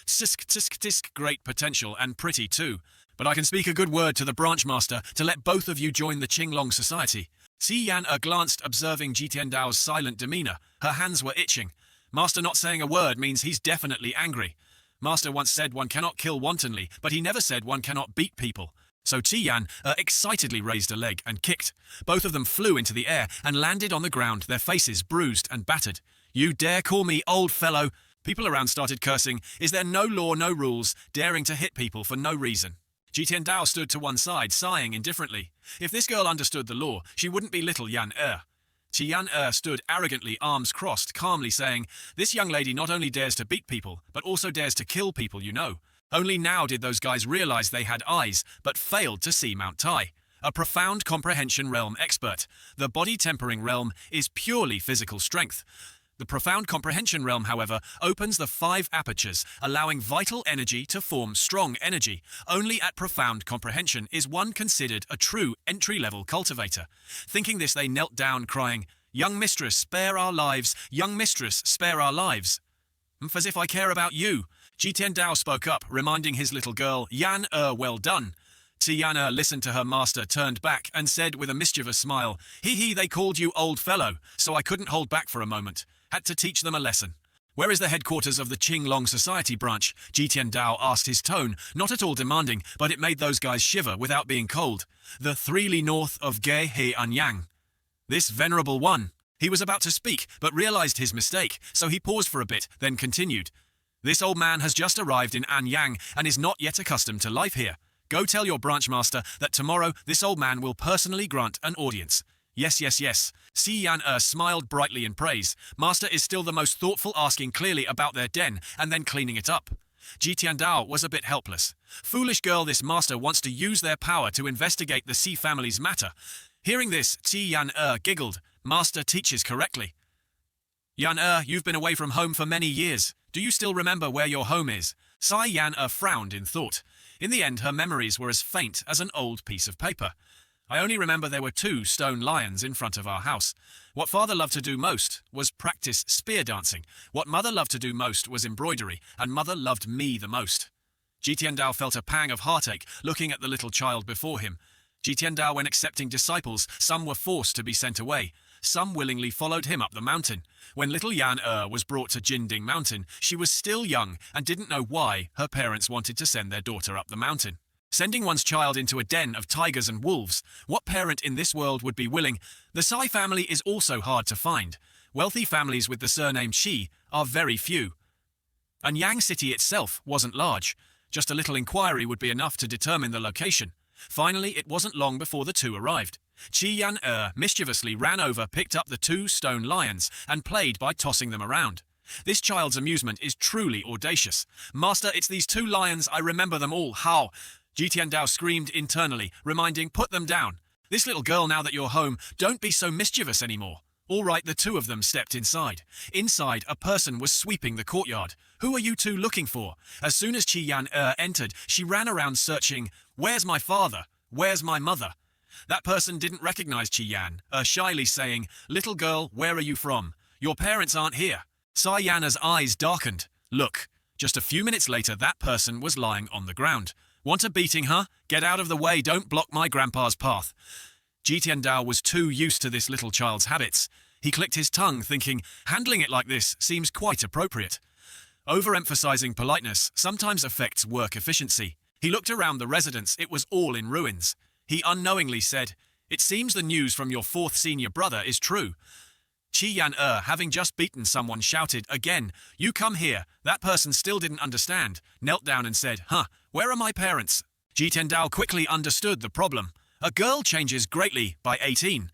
Tisk, great potential and pretty too. But I can speak a good word to the branch master to let both of you join the Qinglong Society. Si Yan glanced, observing Jitian Dao's silent demeanor. Her hands were itching. Master not saying a word means he's definitely angry. Master once said one cannot kill wantonly, but he never said one cannot beat people. So Qi Yan excitedly raised a leg and kicked. Both of them flew into the air and landed on the ground, their faces bruised and battered. You dare call me old fellow? People around started cursing. Is there no law, no rules, daring to hit people for no reason? Jitian Dao stood to one side, sighing indifferently. If this girl understood the law, she wouldn't be little Yan Qi Yan stood arrogantly, arms crossed, calmly saying, this young lady not only dares to beat people, but also dares to kill people, you know. Only now did those guys realize they had eyes, but failed to see Mount Tai. A profound comprehension realm expert. The body tempering realm is purely physical strength. The profound comprehension realm, however, opens the 5 apertures, allowing vital energy to form strong energy. Only at profound comprehension is one considered a true entry-level cultivator. Thinking this, they knelt down, crying, Young mistress, spare our lives. Young mistress, spare our lives. As if I care about you. Jitian Dao spoke up, reminding his little girl, Yan well done. Tiana listened to her master, turned back, and said with a mischievous smile, He, they called you old fellow, so I couldn't hold back for a moment. Had to teach them a lesson. Where is the headquarters of the Qinglong Society branch? Jitian Dao asked, his tone not at all demanding, but it made those guys shiver without being cold. The 3 li north of Ge He Anyang. This venerable one. He was about to speak, but realized his mistake, so he paused for a bit, then continued. This old man has just arrived in Anyang and is not yet accustomed to life here. Go tell your branch master that tomorrow this old man will personally grant an audience. Yes. Si Yan smiled brightly in praise. Master is still the most thoughtful, asking clearly about their den and then cleaning it up. Jitian Dao was a bit helpless. Foolish girl, this master wants to use their power to investigate the Si family's matter. Hearing this, Qi Yan giggled. Master teaches correctly. Yan you've been away from home for many years. Do you still remember where your home is? Sai Yan frowned in thought. In the end, her memories were as faint as an old piece of paper. I only remember there were 2 stone lions in front of our house. What father loved to do most was practice spear dancing. What mother loved to do most was embroidery, and mother loved me the most. Jitian Dao felt a pang of heartache looking at the little child before him. Jitian Dao, when accepting disciples, some were forced to be sent away. Some willingly followed him up the mountain. When little Yan was brought to Jinding Mountain, she was still young and didn't know why her parents wanted to send their daughter up the mountain. Sending one's child into a den of tigers and wolves, what parent in this world would be willing? The Sai family is also hard to find. Wealthy families with the surname Shi are very few. And Yang City itself wasn't large. Just a little inquiry would be enough to determine the location. Finally, it wasn't long before the 2 arrived. Qi Yan mischievously ran over, picked up the 2 stone lions, and played by tossing them around. This child's amusement is truly audacious. Master, it's these 2 lions, I remember them all. How? Jitian Dao screamed internally, reminding, put them down. This little girl, now that you're home, don't be so mischievous anymore. All right, the 2 of them stepped inside. Inside, a person was sweeping the courtyard. Who are you 2 looking for? As soon as Qi Yan entered, she ran around searching, where's my father? "Where's my mother?" That person didn't recognize Chi Yan, shyly saying, "Little girl, where are you from? Your parents aren't here." Sai Yan's eyes darkened. "Look." Just a few minutes later, that person was lying on the ground. "Want a beating, huh? Get out of the way, don't block my grandpa's path." Ji Tiandao was too used to this little child's habits. He clicked his tongue, thinking, handling it like this seems quite appropriate. Overemphasizing politeness sometimes affects work efficiency. He looked around the residence, it was all in ruins. He unknowingly said, "It seems the news from your fourth senior brother is true." Chi Yan, having just beaten someone, shouted again, "You come here." That person still didn't understand, knelt down and said, "Huh, where are my parents?" Ji Tiandao quickly understood the problem. A girl changes greatly by 18.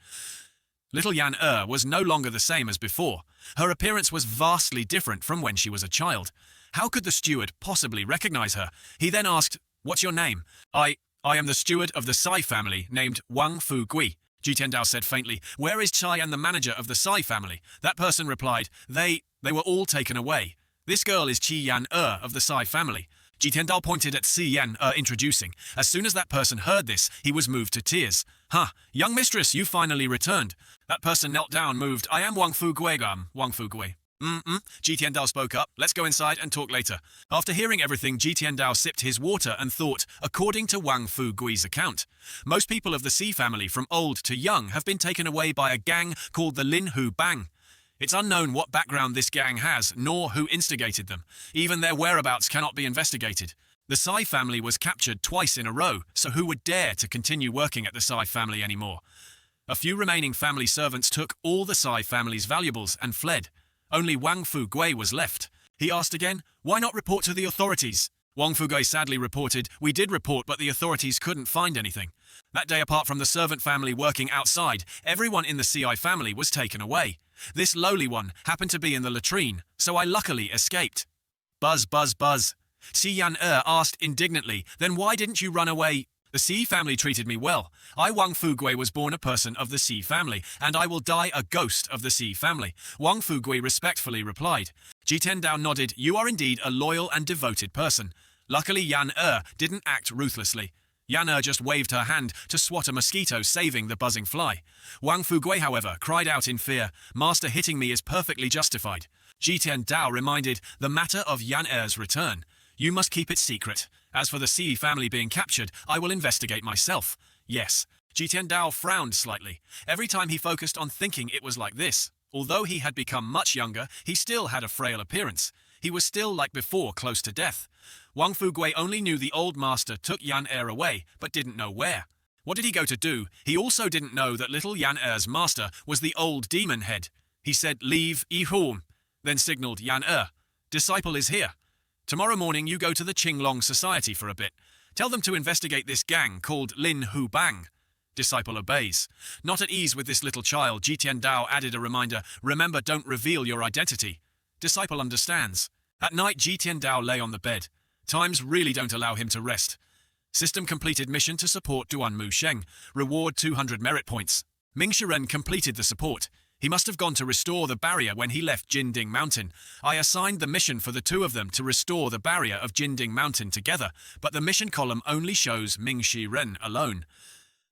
Little Yan was no longer the same as before. Her appearance was vastly different from when she was a child. How could the steward possibly recognize her? He then asked, "What's your name?" I am the steward of the Sai family, named Wang Fu Gui." Ji Tiandao said faintly, "Where is Chai and the manager of the Sai family?" That person replied, They were all taken away. This girl is Chi Yan of the Sai family." Ji Tiandao pointed at Si Yan introducing. As soon as that person heard this, he was moved to tears. "Huh, young mistress, you finally returned." That person knelt down, moved. "I am Wang Fu Gui, Wang Fu Gui." Ji Tiandao spoke up. "Let's go inside and talk later." After hearing everything, Ji Tiandao sipped his water and thought, according to Wang Fu Gui's account, most people of the Si family from old to young have been taken away by a gang called the Lin Hu Bang. It's unknown what background this gang has, nor who instigated them. Even their whereabouts cannot be investigated. The Sai family was captured twice in a row, so who would dare to continue working at the Sai family anymore? A few remaining family servants took all the Sai family's valuables and fled. Only Wang Fu Gui was left. He asked again, "Why not report to the authorities?" Wang Fu Gui sadly reported, "We did report, but the authorities couldn't find anything." That day, apart from the servant family working outside, everyone in the CI family was taken away. This lowly one happened to be in the latrine, so I luckily escaped. Buzz, buzz, buzz. Si Yan asked indignantly, "Then why didn't you run away?" "The Si family treated me well. I, Wang Fu Gui, was born a person of the Si family, and I will die a ghost of the Si family," Wang Fu Gui respectfully replied. Ji Tiandao nodded. "You are indeed a loyal and devoted person." Luckily, Yan didn't act ruthlessly. Yan just waved her hand to swat a mosquito, saving the buzzing fly. Wang Fu Gui, however, cried out in fear, "Master, hitting me is perfectly justified." Ji Tiandao reminded the matter of Yan return. "You must keep it secret. As for the Si family being captured, I will investigate myself." "Yes." Ji Tiandao frowned slightly. Every time he focused on thinking, it was like this. Although he had become much younger, he still had a frail appearance. He was still, like before, close to death. Wang Fu Gui only knew the old master took Yan away, but didn't know where. What did he go to do? He also didn't know that little Yan master was the old demon head. He said, "Leave, Yi-Hum," then signaled Yan "Disciple is here. Tomorrow morning you go to the Qinglong Society for a bit. Tell them to investigate this gang called Lin Hu Bang." Disciple obeys. Not at ease with this little child, Ji Tiandao added a reminder, "Remember, don't reveal your identity." Disciple understands. At night, Ji Tiandao lay on the bed. Times really don't allow him to rest. System completed mission to support Duan Mu Sheng. Reward 200 merit points. Ming Shiren completed the support. He must have gone to restore the barrier when he left Jinding Mountain. I assigned the mission for the two of them to restore the barrier of Jinding Mountain together, but the mission column only shows Ming Shiren alone.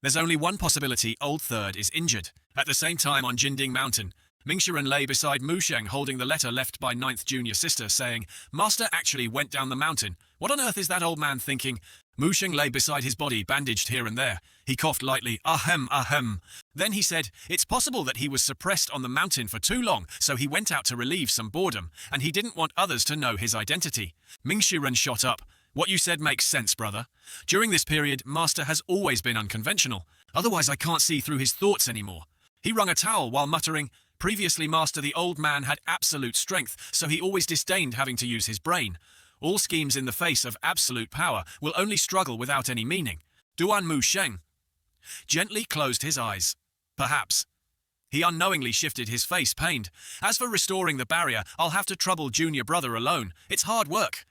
There's only one possibility: Old Third is injured. At the same time on Jinding Mountain, Ming Shiren lay beside Mu Sheng holding the letter left by 9th junior sister saying, "Master actually went down the mountain. What on earth is that old man thinking?" Mu Sheng lay beside his body, bandaged here and there. He coughed lightly, "Ahem, ahem." Then he said, "It's possible that he was suppressed on the mountain for too long, so he went out to relieve some boredom, and he didn't want others to know his identity." Ming Shiren shot up. "What you said makes sense, brother. During this period, Master has always been unconventional. Otherwise I can't see through his thoughts anymore." He wrung a towel while muttering, "Previously, Master, the old man had absolute strength, so he always disdained having to use his brain. All schemes in the face of absolute power will only struggle without any meaning." Duan Mu Sheng gently closed his eyes. Perhaps. He unknowingly shifted his face, pained. "As for restoring the barrier, I'll have to trouble junior brother alone. It's hard work.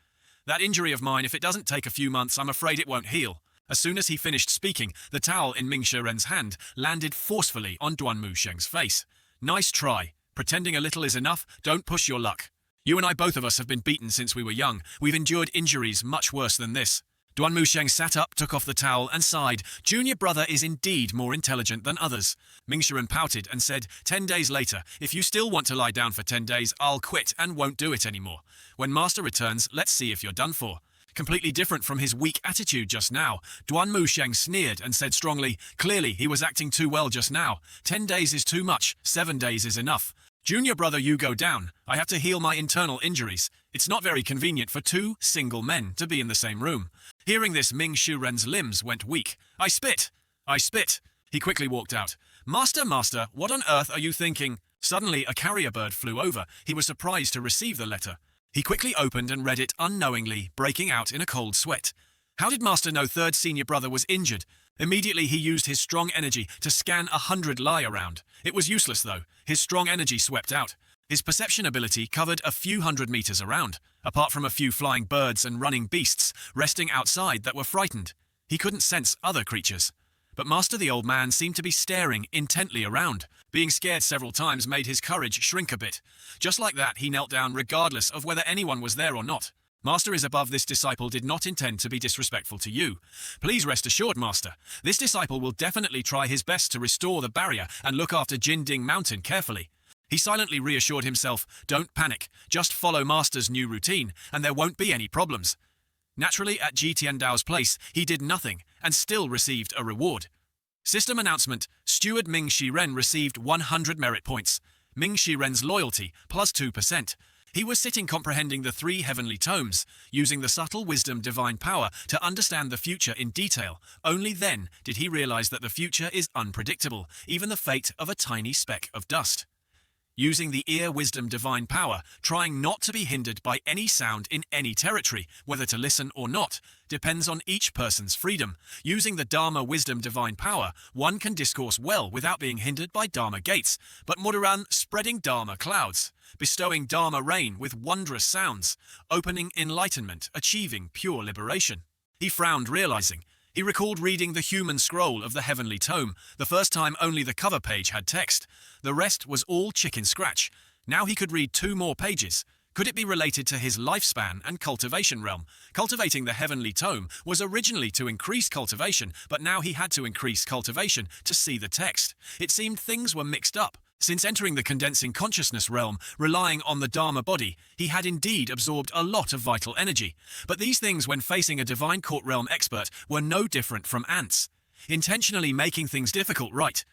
That injury of mine, if it doesn't take a few months, I'm afraid it won't heal." As soon as he finished speaking, the towel in Ming Shiren's hand landed forcefully on Duan Mu Sheng's face. "Nice try. Pretending a little is enough. Don't push your luck. You and I, both of us, have been beaten since we were young. We've endured injuries much worse than this. Duan Musheng sat up, took off the towel, and sighed. Junior brother is indeed more intelligent than others. Ming Shiren pouted and said, 10 days later, if you still want to lie down for 10 days, I'll quit and won't do it anymore. When master returns, let's see if you're done for. Completely different from his weak attitude just now, Duan Musheng sneered and said strongly, clearly he was acting too well just now. 10 days is too much, 7 days is enough. Junior brother, you go down. I have to heal my internal injuries. It's not very convenient for 2 single men to be in the same room. Hearing this, Ming Shiren's limbs went weak. I spit. I spit. He quickly walked out. Master, master, what on earth are you thinking? Suddenly, a carrier bird flew over. He was surprised to receive the letter. He quickly opened and read it unknowingly, breaking out in a cold sweat. How did master know third senior brother was injured? Immediately he used his strong energy to scan 100 lie around. It was useless though. His strong energy swept out. His perception ability covered a few hundred meters around, apart from a few flying birds and running beasts resting outside that were frightened. He couldn't sense other creatures. But master, the old man seemed to be staring intently around. Being scared several times made his courage shrink a bit. Just like that, he knelt down regardless of whether anyone was there or not. Master is above. This disciple did not intend to be disrespectful to you. Please rest assured, master. This disciple will definitely try his best to restore the barrier and look after Jinding Mountain carefully. He silently reassured himself, don't panic, just follow master's new routine and there won't be any problems. Naturally, at Ji Tiandao's place, he did nothing and still received a reward. System announcement, Steward Ming Shiren received 100 merit points. Ming Shiren's loyalty, plus 2%. He was sitting comprehending the 3 heavenly tomes, using the subtle wisdom divine power to understand the future in detail. Only then did he realize that the future is unpredictable, even the fate of a tiny speck of dust. Using the ear wisdom divine power, trying not to be hindered by any sound in any territory, whether to listen or not, depends on each person's freedom. Using the Dharma wisdom divine power, one can discourse well without being hindered by Dharma gates, but Mudaran spreading Dharma clouds, bestowing Dharma rain with wondrous sounds, opening enlightenment, achieving pure liberation. He frowned, realizing. He recalled reading the human scroll of the heavenly tome. The first time only the cover page had text. The rest was all chicken scratch. Now he could read 2 more pages. Could it be related to his lifespan and cultivation realm? Cultivating the heavenly tome was originally to increase cultivation, but now he had to increase cultivation to see the text. It seemed things were mixed up. Since entering the condensing consciousness realm, relying on the Dharma body, he had indeed absorbed a lot of vital energy. But these things, when facing a divine court realm expert, were no different from ants. Intentionally making things difficult, right?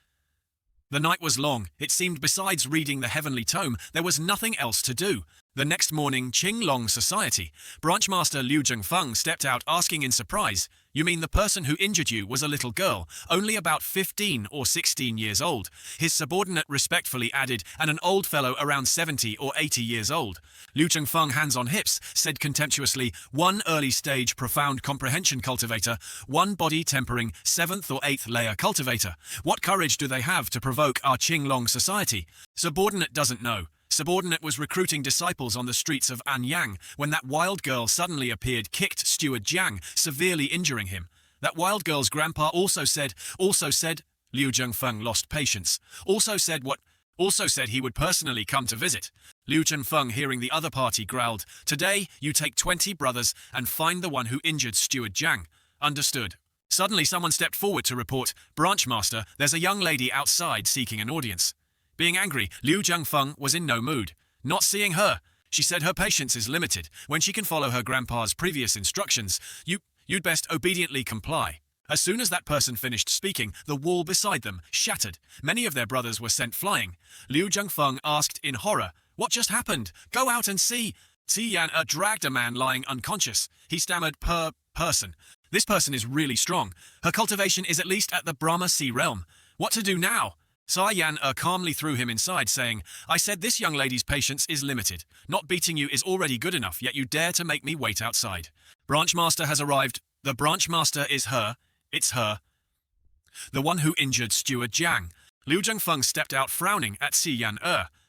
The night was long. It seemed besides reading the heavenly tome, there was nothing else to do. The next morning, Qinglong Society, Branchmaster Liu Zhengfeng stepped out asking in surprise, you mean the person who injured you was a little girl, only about 15 or 16 years old? His subordinate respectfully added, and an old fellow around 70 or 80 years old. Liu Zhengfeng, hands on hips, said contemptuously, 1 early stage profound comprehension cultivator, 1 body tempering 7th or 8th layer cultivator. What courage do they have to provoke our Qinglong Society? Subordinate doesn't know. Subordinate was recruiting disciples on the streets of Anyang when that wild girl suddenly appeared, kicked Steward Jiang, severely injuring him. That wild girl's grandpa also said, Liu Zhengfeng lost patience. Also said he would personally come to visit. Liu Zhengfeng, hearing the other party, growled, today you take 20 brothers and find the one who injured Steward Jiang. Understood. Suddenly someone stepped forward to report, Branchmaster, there's a young lady outside seeking an audience. Being angry, Liu Zhengfeng was in no mood. Not seeing her. She said her patience is limited. When she can follow her grandpa's previous instructions, you'd best obediently comply. As soon as that person finished speaking, the wall beside them shattered. Many of their brothers were sent flying. Liu Zhengfeng asked in horror, what just happened? Go out and see. Yan dragged a man lying unconscious. He stammered, person. This person is really strong. Her cultivation is at least at the Brahma Sea realm. What to do now? Yan calmly threw him inside, saying, I said this young lady's patience is limited. Not beating you is already good enough, yet you dare to make me wait outside. Branchmaster has arrived. The Branchmaster is her. It's her. The one who injured Steward Jiang. Liu Zhengfeng stepped out, frowning at Yan.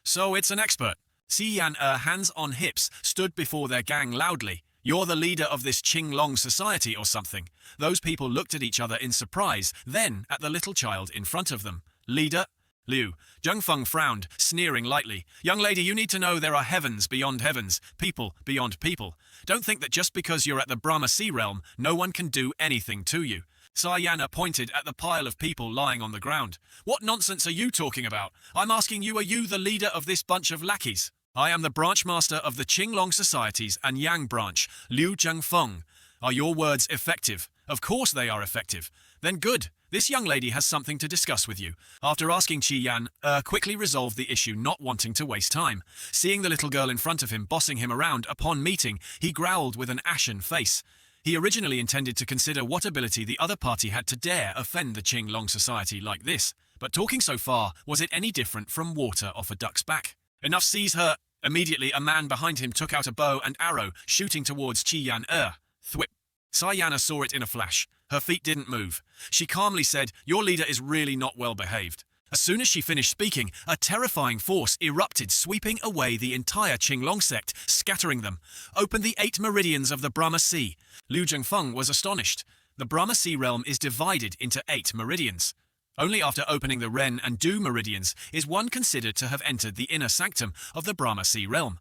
So it's an expert. Yan, hands on hips, stood before their gang loudly. You're the leader of this Qinglong Society or something. Those people looked at each other in surprise, then at the little child in front of them. Leader? Liu Zhengfeng frowned, sneering lightly. Young lady, you need to know there are heavens beyond heavens, people beyond people. Don't think that just because you're at the Brahma Sea realm, no one can do anything to you. Sayana pointed at the pile of people lying on the ground. What nonsense are you talking about? I'm asking you, are you the leader of this bunch of lackeys? I am the branch master of the Qinglong Society's Anyang branch, Liu Zhengfeng. Are your words effective? Of course they are effective. Then good. This young lady has something to discuss with you. After asking Qi Yan, quickly resolved the issue, not wanting to waste time. Seeing the little girl in front of him bossing him around upon meeting, he growled with an ashen face. He originally intended to consider what ability the other party had to dare offend the Qinglong Society like this. But talking so far, was it any different from water off a duck's back? Enough, seize her! Immediately, a man behind him took out a bow and arrow, shooting towards Qi Yan. Thwip. Sayana saw it in a flash. Her feet didn't move. She calmly said, your leader is really not well behaved. As soon as she finished speaking, a terrifying force erupted, sweeping away the entire Qinglong sect, scattering them. Open the 8 meridians of the Brahma Sea. Liu Zhengfeng was astonished. The Brahma Sea realm is divided into 8 meridians. Only after opening the Ren and Du meridians is one considered to have entered the inner sanctum of the Brahma Sea realm.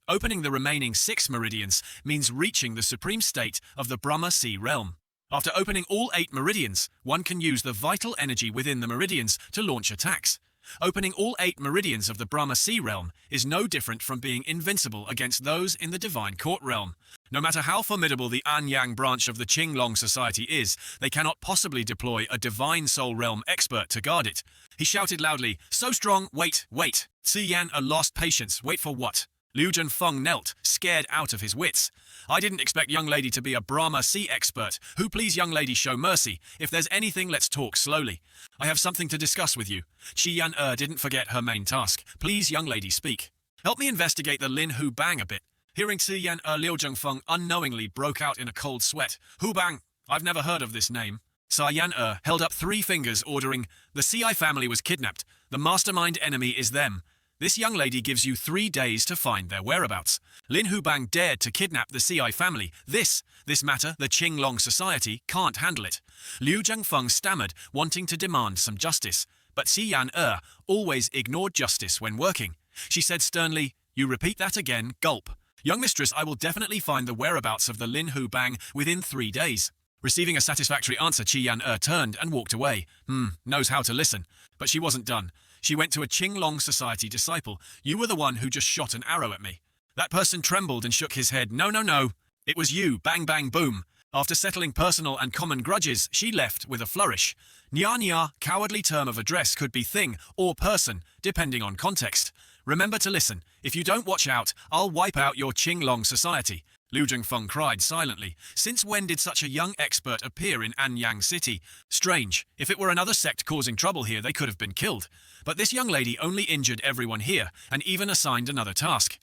Opening the remaining 6 meridians means reaching the supreme state of the Brahma Sea realm. After opening all 8 meridians, one can use the vital energy within the meridians to launch attacks. Opening all 8 meridians of the Brahma Sea realm is no different from being invincible against those in the Divine Court realm. No matter how formidable the Anyang branch of the Qinglong Society is, they cannot possibly deploy a Divine Soul Realm expert to guard it. He shouted loudly, so strong, wait. Qi Yan lost patience, wait for what? Liu Zhengfeng knelt, scared out of his wits. I didn't expect young lady to be a Brahma Sea expert. Who please young lady show mercy. If there's anything, let's talk slowly. I have something to discuss with you. Qi Yan didn't forget her main task. Please young lady speak. Help me investigate the Lin Hu Bang a bit. Hearing Qi Yan, Liu Zhengfeng unknowingly broke out in a cold sweat. Hu Bang? I've never heard of this name. Yan held up 3 fingers, ordering, the CI family was kidnapped. The mastermind enemy is them. This young lady gives you 3 days to find their whereabouts. Lin Hu Bang dared to kidnap the CI family. This matter, the Qinglong Society can't handle it. Liu Zhengfeng stammered, wanting to demand some justice. But Qi Yan always ignored justice when working. She said sternly, you repeat that again, gulp. Young mistress, I will definitely find the whereabouts of the Lin Hu Bang within 3 days. Receiving a satisfactory answer, Qi Yan turned and walked away. Knows how to listen. But she wasn't done. She went to a Qinglong Society disciple. You were the one who just shot an arrow at me. That person trembled and shook his head. No. It was you. Bang, bang, boom. After settling personal and common grudges, she left with a flourish. Nya, cowardly term of address could be thing or person, depending on context. Remember to listen. If you don't watch out, I'll wipe out your Qinglong Society. Liu Zhengfeng cried silently. Since when did such a young expert appear in Anyang City? Strange. If it were another sect causing trouble here, they could have been killed. But this young lady only injured everyone here, and even assigned another task.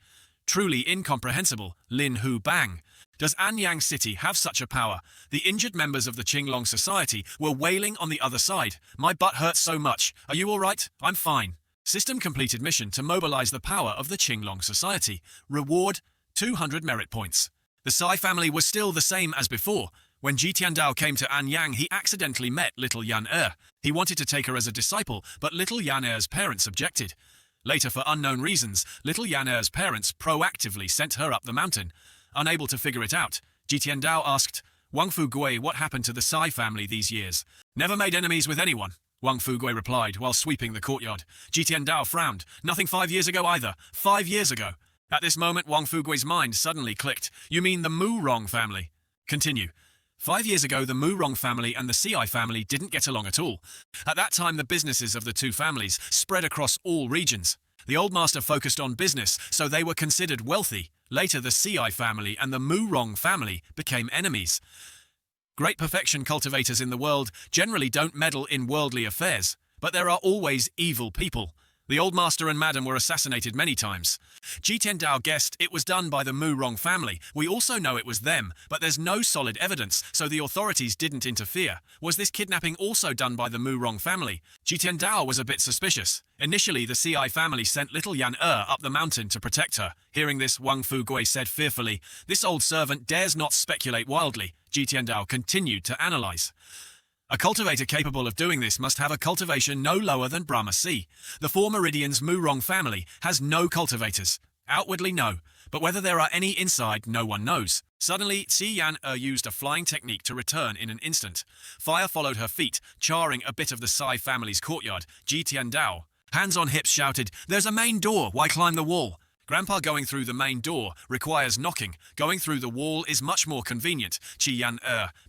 Truly incomprehensible. Lin Hu Bang. Does Anyang City have such a power? The injured members of the Qinglong Society were wailing on the other side. My butt hurts so much. Are you all right? I'm fine. System completed mission to mobilize the power of the Qinglong Society. Reward, 200 merit points. The Sai family was still the same as before. When Ji Tiandao came to Anyang, he accidentally met little Yan He wanted to take her as a disciple, but little Yan parents objected. Later, for unknown reasons, little Yan parents proactively sent her up the mountain. Unable to figure it out, Ji Tiandao asked, Wang Fugui, what happened to the Sai family these years? Never made enemies with anyone, Wang Fugui replied while sweeping the courtyard. Ji Tiandao frowned. Nothing 5 years ago either. 5 years ago. At this moment, Wang Fugui's mind suddenly clicked. You mean the Mu Rong family? Continue. 5 years ago, the Mu Rong family and the Ci family didn't get along at all. At that time, the businesses of the 2 families spread across all regions. The old master focused on business, so they were considered wealthy. Later, the Ci family and the Mu Rong family became enemies. Great perfection cultivators in the world generally don't meddle in worldly affairs, but there are always evil people. The old master and madam were assassinated many times. Ji Tiandao guessed it was done by the Mu Rong family. We also know it was them, but there's no solid evidence, so the authorities didn't interfere. Was this kidnapping also done by the Mu Rong family? Ji Tiandao was a bit suspicious. Initially, the Ci family sent little Yan up the mountain to protect her. Hearing this, Wang Fugui said fearfully, This old servant dares not speculate wildly. Ji Tiandao continued to analyze. A cultivator capable of doing this must have a cultivation no lower than Brahma C. The 4 Meridians Murong family has no cultivators. Outwardly, no, but whether there are any inside, no one knows. Suddenly, Yan used a flying technique to return in an instant. Fire followed her feet, charring a bit of the Sai family's courtyard. Dao, hands on hips, shouted, "There's a main door, why climb the wall?" Grandpa, going through the main door requires knocking. Going through the wall is much more convenient, Yan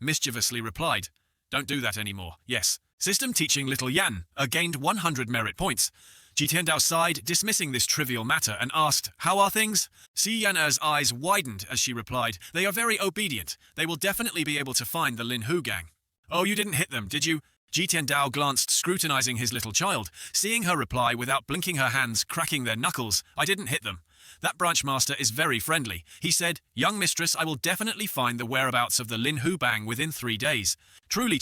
mischievously replied. Don't do that anymore, yes. System teaching little Yan gained 100 merit points. Dao sighed, dismissing this trivial matter, and asked, "How are things?" Yan's eyes widened as she replied, "They are very obedient. They will definitely be able to find the Lin Hu gang." "Oh, you didn't hit them, did you?" Dao glanced, scrutinizing his little child. Seeing her reply without blinking, her hands cracking their knuckles, "I didn't hit them. That branch master is very friendly." He said, "Young mistress, I will definitely find the whereabouts of the Lin Hu bang within 3 days." Truly,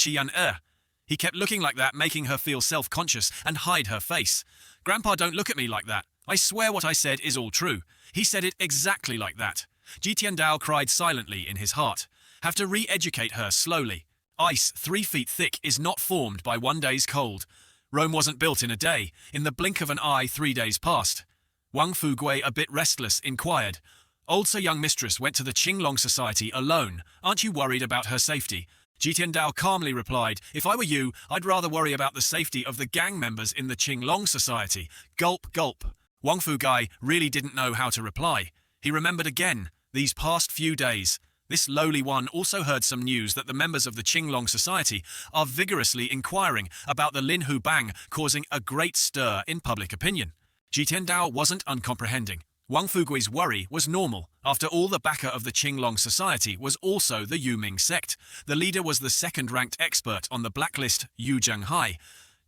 He kept looking like that, making her feel self-conscious and hide her face. "Grandpa, don't look at me like that. I swear what I said is all true." He said it exactly like that. Dao cried silently in his heart. Have to re-educate her slowly. Ice 3 feet thick is not formed by 1 day's cold. Rome wasn't built in a day. In the blink of an eye, 3 days passed. Wang Fugui, a bit restless, inquired. "Old Sir Young Mistress went to the Qinglong Society alone. Aren't you worried about her safety?" Dao calmly replied, "If I were you, I'd rather worry about the safety of the gang members in the Qinglong Society." Gulp, gulp. Wang Fugui really didn't know how to reply. He remembered again, these past few days. This lowly one also heard some news that the members of the Qinglong Society are vigorously inquiring about the Lin Hu bang, causing a great stir in public opinion. Dao wasn't uncomprehending. Wang Fugui's worry was normal. After all, the backer of the Qinglong Society was also the Yuming sect. The leader was the second-ranked expert on the blacklist, Yu Zhenghai.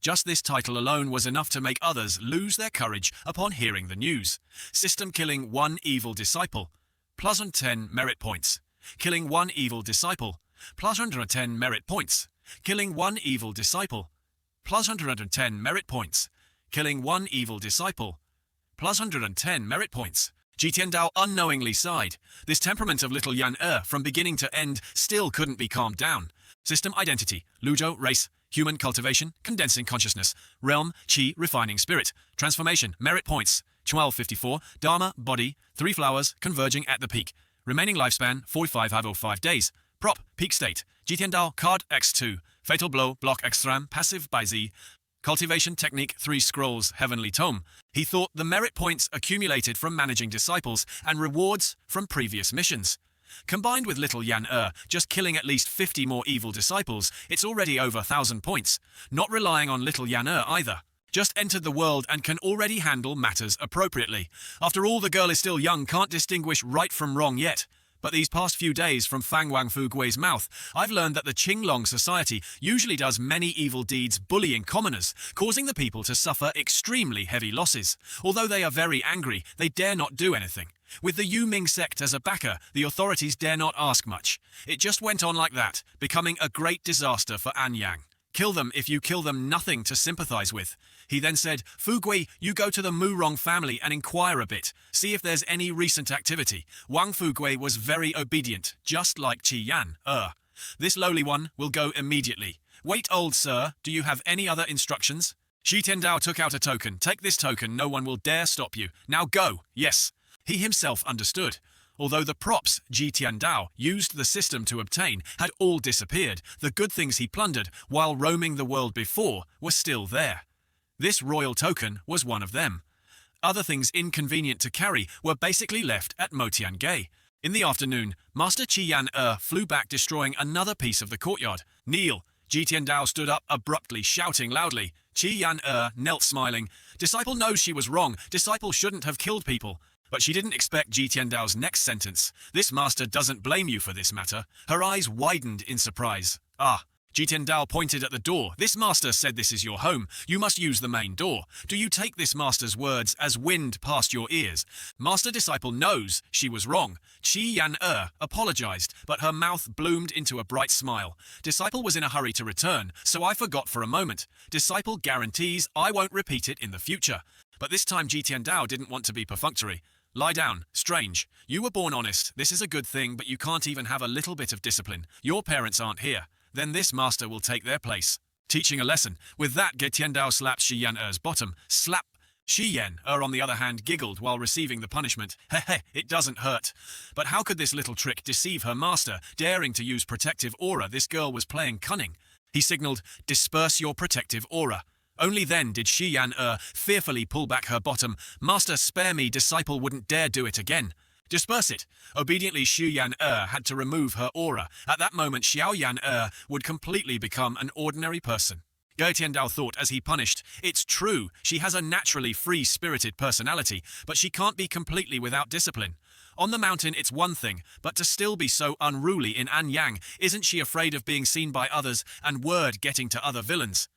Just this title alone was enough to make others lose their courage upon hearing the news. System killing 1 evil disciple. Plus 10 merit points. Killing 1 evil disciple. Plus 110 merit points. Killing 1 evil disciple. Plus 110 merit points. Killing 1 evil disciple. Plus 110 merit points. Dao unknowingly sighed. This temperament of little Yan from beginning to end still couldn't be calmed down. System identity, Luzhou, race, human cultivation, condensing consciousness, realm, qi, refining spirit, transformation, merit points, 1254, dharma, body, 3 flowers, converging at the peak, remaining lifespan, 45 days, prop, peak state, Dao, card, x2, fatal blow, block extram, passive by z, cultivation technique, 3 scrolls, heavenly tome. He thought the merit points accumulated from managing disciples and rewards from previous missions. Combined with little Yan just killing at least 50 more evil disciples, it's already over 1,000 points. Not relying on little Yan either. Just entered the world and can already handle matters appropriately. After all, the girl is still young, can't distinguish right from wrong yet. But these past few days from Fang Wang Fugui's mouth, I've learned that the Qinglong Society usually does many evil deeds bullying commoners, causing the people to suffer extremely heavy losses. Although they are very angry, they dare not do anything. With the Yuming sect as a backer, the authorities dare not ask much. It just went on like that, becoming a great disaster for Anyang. Kill them if you kill them, nothing to sympathize with. He then said, Fugui, you go to the Murong family and inquire a bit. See if there's any recent activity. Wang Fugui was very obedient, just like Qi Yan. This lowly one will go immediately. Wait, old sir, do you have any other instructions? Shi Tiandao took out a token. Take this token, no one will dare stop you. Now go. Yes. He himself understood. Although the props Ji Tiandao used the system to obtain had all disappeared, the good things he plundered while roaming the world before were still there. This royal token was one of them. Other things inconvenient to carry were basically left at Motiangay. In the afternoon, Master Qi Yan flew back, destroying another piece of the courtyard. Kneel! Ji Tiandao stood up abruptly, shouting loudly. Qi Yan knelt smiling. Disciple knows she was wrong. Disciple shouldn't have killed people. But she didn't expect Ji Tiandao's next sentence. This master doesn't blame you for this matter. Her eyes widened in surprise. Ji Tiandao pointed at the door. This master said this is your home. You must use the main door. Do you take this master's words as wind past your ears? Master disciple knows she was wrong. Qi Yan apologized, but her mouth bloomed into a bright smile. Disciple was in a hurry to return, so I forgot for a moment. Disciple guarantees I won't repeat it in the future. But this time Ji Tiandao didn't want to be perfunctory. Lie down. Strange. You were born honest. This is a good thing, but you can't even have a little bit of discipline. Your parents aren't here. then this master will take their place. Teaching a lesson. With that, Ge Tiandao slapped Shi Yan-er's bottom. Slap! Shi Yan-er, on the other hand, giggled while receiving the punishment. Heh, it doesn't hurt. But how could this little trick deceive her master, daring to use protective aura? This girl was playing cunning. He signaled, "Disperse your protective aura." Only then did Shi Yan-er fearfully pull back her bottom. "Master, spare me, disciple wouldn't dare do it again." "Disperse it." Obediently, Shi Yan-er had to remove her aura. At that moment, Xiao Yan-er would completely become an ordinary person. Ge Tiandao thought as he punished, "It's true, she has a naturally free-spirited personality, but she can't be completely without discipline. On the mountain it's one thing, but to still be so unruly in Anyang, isn't she afraid of being seen by others and word getting to other villains?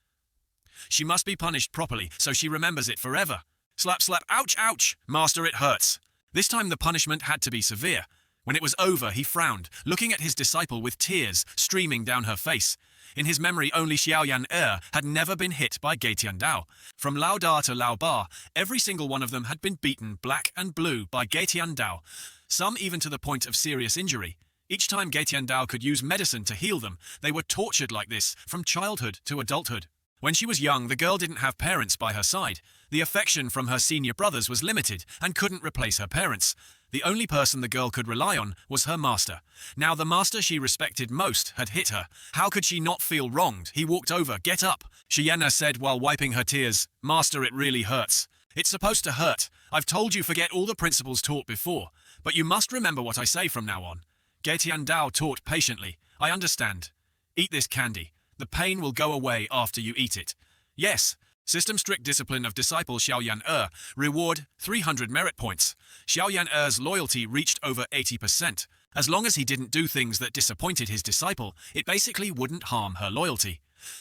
She must be punished properly, so she remembers it forever." Slap, slap, ouch, ouch! "Master, it hurts." This time the punishment had to be severe. When it was over, he frowned, looking at his disciple with tears streaming down her face. In his memory, only Xiao Yan-er had never been hit by Ge Tiandao. From Lao Da to Lao Ba, every single one of them had been beaten black and blue by Ge Tiandao, some even to the point of serious injury. Each time Ge Tiandao could use medicine to heal them, they were tortured like this, from childhood to adulthood. When she was young, the girl didn't have parents by her side. The affection from her senior brothers was limited and couldn't replace her parents. The only person the girl could rely on was her master. Now the master she respected most had hit her. How could she not feel wronged? He walked over. "Get up," Shi Yan-er said while wiping her tears. "Master, it really hurts." "It's supposed to hurt. I've told you forget all the principles taught before. But you must remember what I say from now on." Ge Tiandao taught patiently. "I understand. Eat this candy. The pain will go away after you eat it." "Yes." System strict discipline of disciple Xiao Yan-er. Reward 300 merit points. Xiao Yan-er's loyalty reached over 80%. As long as he didn't do things that disappointed his disciple, it basically wouldn't harm her loyalty.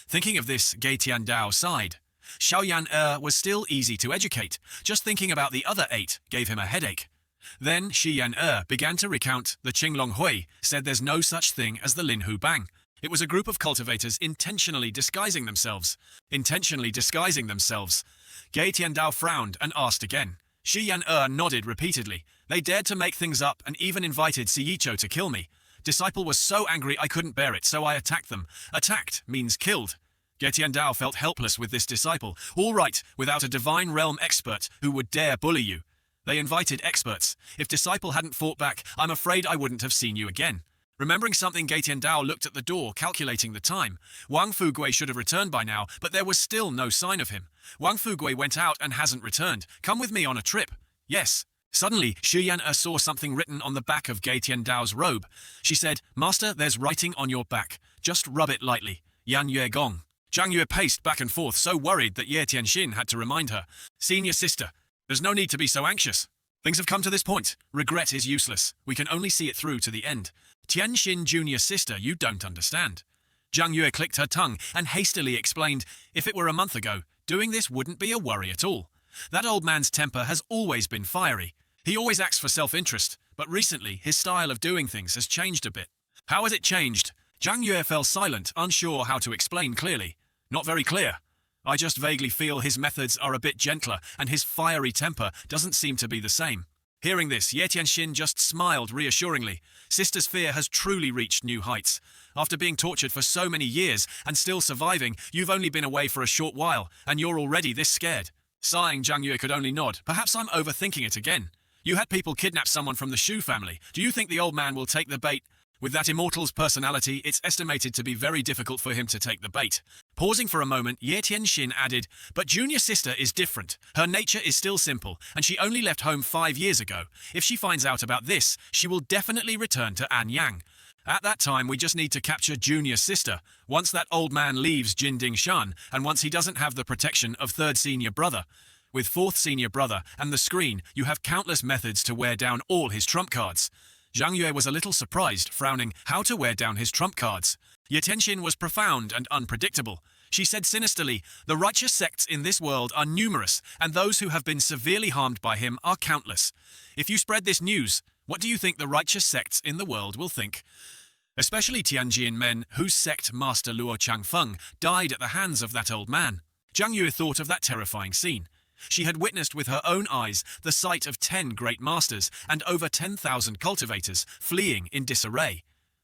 Thinking of this, Ge Tiandao sighed. Xiao Yan-er was still easy to educate. Just thinking about the other 8 gave him a headache. Then Shi Yan-er began to recount. The Qinglong Hui said there's no such thing as the Lin Hu Bang. It was a group of cultivators intentionally disguising themselves. Ge Tiandao frowned and asked again. Shi Yan-er nodded repeatedly. "They dared to make things up and even invited Siyicho to kill me. Disciple was so angry I couldn't bear it, so I attacked them." Attacked means killed. Ge Tiandao felt helpless with this disciple. All right, without a divine realm expert who would dare bully you. They invited experts. If disciple hadn't fought back, I'm afraid I wouldn't have seen you again. Remembering something, Ge Tiandao looked at the door, calculating the time. Wang Fugui should have returned by now, but there was still no sign of him. Wang Fugui went out and hasn't returned. "Come with me on a trip." "Yes." Suddenly, Shi Yan-er saw something written on the back of Ge Tiandao's robe. She said, "Master, there's writing on your back. Just rub it lightly. Yan Yue Gong." Zhang Yue paced back and forth, so worried that Ye Tianxin had to remind her. "Senior sister, there's no need to be so anxious. Things have come to this point. Regret is useless. We can only see it through to the end." "Tianxin, junior sister, you don't understand." Zhang Yue clicked her tongue and hastily explained, "If it were a month ago, doing this wouldn't be a worry at all. That old man's temper has always been fiery. He always acts for self-interest, but recently his style of doing things has changed a bit." "How has it changed?" Zhang Yue fell silent, unsure how to explain clearly. "Not very clear. I just vaguely feel his methods are a bit gentler, and his fiery temper doesn't seem to be the same." Hearing this, Ye Tianxin just smiled reassuringly. Sister's fear has truly reached new heights. After being tortured for so many years and still surviving, you've only been away for a short while, and you're already this scared. Sighing, Zhang Yue could only nod. "Perhaps I'm overthinking it again. You had people kidnap someone from the Shu family. Do you think the old man will take the bait? With that immortal's personality, it's estimated to be very difficult for him to take the bait." Pausing for a moment, Ye Tianxin added, "But junior sister is different. Her nature is still simple, and she only left home 5 years ago. If she finds out about this, she will definitely return to Anyang. At that time, we just need to capture junior sister. Once that old man leaves Jinding Shan, and once he doesn't have the protection of third senior brother. With fourth senior brother and the screen, you have countless methods to wear down all his trump cards." Zhang Yue was a little surprised, frowning. How to wear down his trump cards? Ye Tianxin was profound and unpredictable. She said sinisterly, "The righteous sects in this world are numerous, and those who have been severely harmed by him are countless. If you spread this news, what do you think the righteous sects in the world will think? Especially Tianjin men whose sect master Luo Changfeng died at the hands of that old man." Zhang Yue thought of that terrifying scene. She had witnessed with her own eyes the sight of 10 great masters and over 10,000 cultivators fleeing in disarray.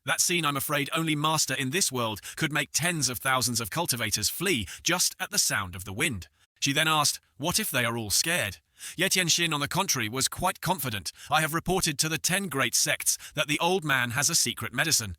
That scene, I'm afraid, only master in this world could make tens of thousands of cultivators flee just at the sound of the wind. She then asked, what if they are all scared? Ye Tianxin, on the contrary, was quite confident. I have reported to the 10 great sects that the old man has a secret medicine.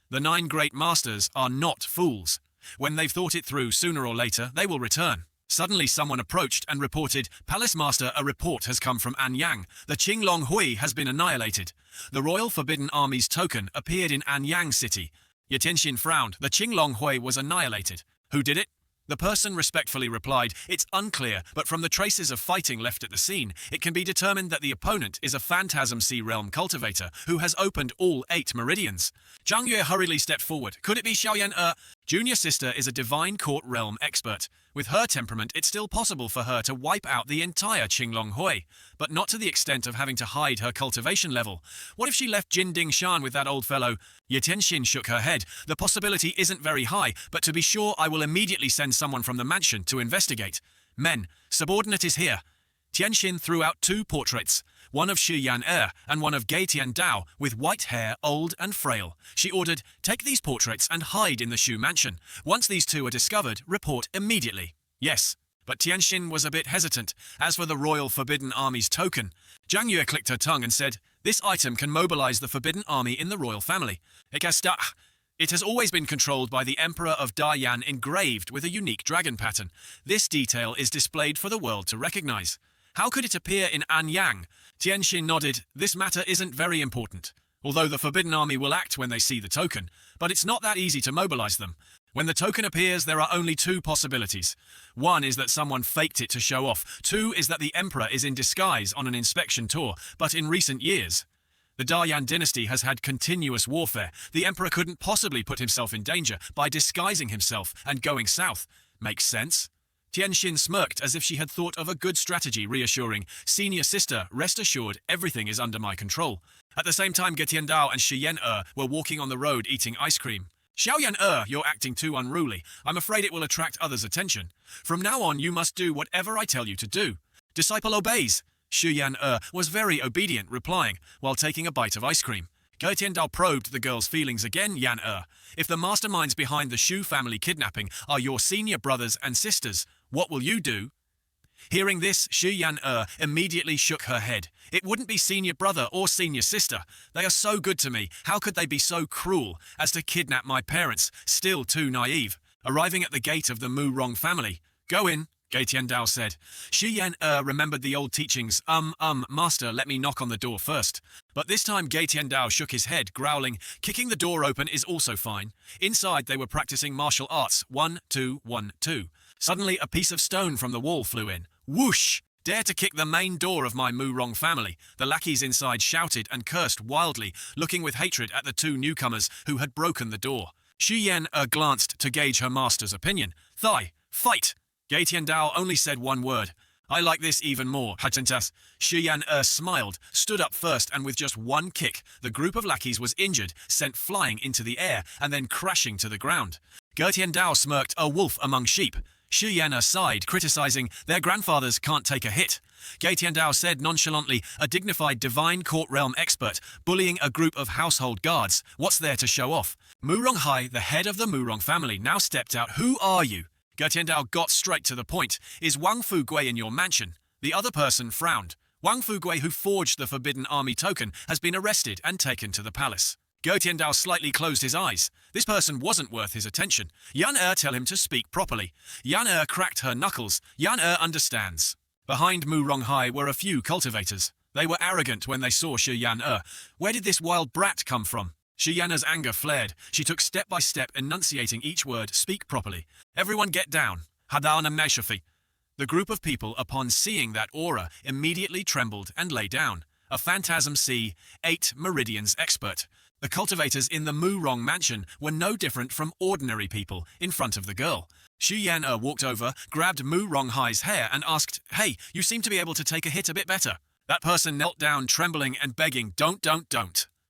The 9 great masters are not fools. When they've thought it through, sooner or later, they will return. Suddenly someone approached and reported, Palace Master, a report has come from Anyang. The Qinglong Hui has been annihilated. The Royal Forbidden Army's token appeared in Anyang City. Ye Tianxin frowned. The Qinglong Hui was annihilated. Who did it? The person respectfully replied, it's unclear, but from the traces of fighting left at the scene, it can be determined that the opponent is a Phantasm Sea Realm cultivator who has opened all 8 meridians. Zhang Yue hurriedly stepped forward. Could it be Xiaoyan? Junior sister is a Divine Court Realm expert. With her temperament, it's still possible for her to wipe out the entire Qinglong Hui, but not to the extent of having to hide her cultivation level. What if she left Jin Ding Shan with that old fellow? Ye Tianxin shook her head. The possibility isn't very high, but to be sure I will immediately send someone from the mansion to investigate. Men, subordinate is here. Tianxin threw out 2 portraits, one of Shi Yan and one of Gei Tiandao, with white hair, old and frail. She ordered, take these portraits and hide in the Shu mansion. Once these 2 are discovered, report immediately. Yes, but Tianxin was a bit hesitant. As for the Royal Forbidden Army's token, Zhang Yue clicked her tongue and said, this item can mobilize the Forbidden Army in the royal family. It has always been controlled by the Emperor of Dayan, engraved with a unique dragon pattern. This detail is displayed for the world to recognize. How could it appear in Anyang? Tianxin nodded. This matter isn't very important. Although the Forbidden Army will act when they see the token, but it's not that easy to mobilize them. When the token appears, there are only 2 possibilities. 1 is that someone faked it to show off. 2 is that the Emperor is in disguise on an inspection tour, but in recent years, the Dayan dynasty has had continuous warfare. The Emperor couldn't possibly put himself in danger by disguising himself and going south. Makes sense? Tianxin smirked as if she had thought of a good strategy, reassuring, senior sister, rest assured, everything is under my control. At the same time, Ge Tiandao and Shi Yan were walking on the road eating ice cream. Xiaoyan you're acting too unruly. I'm afraid it will attract others' attention. From now on, you must do whatever I tell you to do. Disciple obeys. Shi Yan was very obedient, replying, while taking a bite of ice cream. Ge Tiandao probed the girl's feelings again. Yan if the masterminds behind the Shu family kidnapping are your senior brothers and sisters, what will you do? Hearing this, Shi Yan immediately shook her head. It wouldn't be senior brother or senior sister. They are so good to me. How could they be so cruel as to kidnap my parents? Still too naive. Arriving at the gate of the Mu Rong family. Go in, Ge Tiandao said. Shi Yan remembered the old teachings. Master, let me knock on the door first. But this time Ge Tiandao shook his head, growling, kicking the door open is also fine. Inside they were practicing martial arts. 1, 2, 1, 2. Suddenly a piece of stone from the wall flew in. Whoosh! Dare to kick the main door of my Mu Rong family. The lackeys inside shouted and cursed wildly, looking with hatred at the 2 newcomers who had broken the door. Shi Yan glanced to gauge her master's opinion. Thigh, fight! Ge Tiandao only said 1 word. I like this even more. Hatentas. Shi Yan smiled, stood up first, and with just 1 kick, the group of lackeys was injured, sent flying into the air, and then crashing to the ground. Ge Tiandao smirked, a wolf among sheep. Shi Yan sighed, criticizing, their grandfathers can't take a hit. Ge Tiandao said nonchalantly, a dignified Divine Court Realm expert, bullying a group of household guards. What's there to show off? Mu Rong Hai, the head of the Mu Rong family, now stepped out. Who are you? Ge Tiandao got straight to the point. Is Wang Fugui in your mansion? The other person frowned. Wang Fugui, who forged the Forbidden Army token, has been arrested and taken to the palace. Ge Tiandao slightly closed his eyes. This person wasn't worth his attention. Yan tell him to speak properly. Yan cracked her knuckles. Yan understands. Behind Mu Rong Hai were a few cultivators. They were arrogant when they saw Shi Yan Where did this wild brat come from? Shi Yan's anger flared. She took step by step, enunciating each word. Speak properly. Everyone get down. Hadana Meshafi. The group of people, upon seeing that aura, immediately trembled and lay down. A Phantasm Sea, 8 meridians expert. The cultivators in the Mu Rong mansion were no different from ordinary people in front of the girl. Shi Yan walked over, grabbed Mu Rong Hai's hair and asked, hey, you seem to be able to take a hit a bit better. That person knelt down, trembling and begging, don't.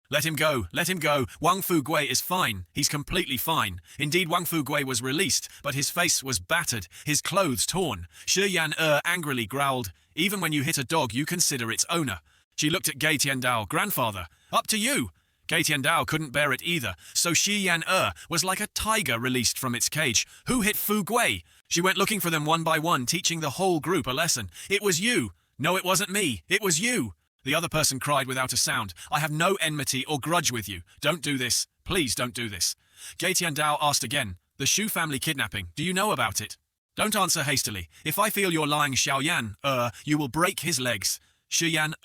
Let him go, let him go. Wang Fugui is fine. He's completely fine. Indeed, Wang Fugui was released, but his face was battered, his clothes torn. Shi Yan angrily growled, even when you hit a dog, you consider its owner. She looked at Ge Tiandao, grandfather. Up to you. Gei Tiandao couldn't bear it either, so Shi Yan was like a tiger released from its cage. Who hit Fu Gui? She went looking for them one by one, teaching the whole group a lesson. It was you. No, it wasn't me. It was you. The other person cried without a sound. I have no enmity or grudge with you. Don't do this. Please don't do this. Gei Tiandao asked again. The Shu family kidnapping. Do you know about it? Don't answer hastily. If I feel you're lying, Xiaoyan, you will break his legs. Shi Yan,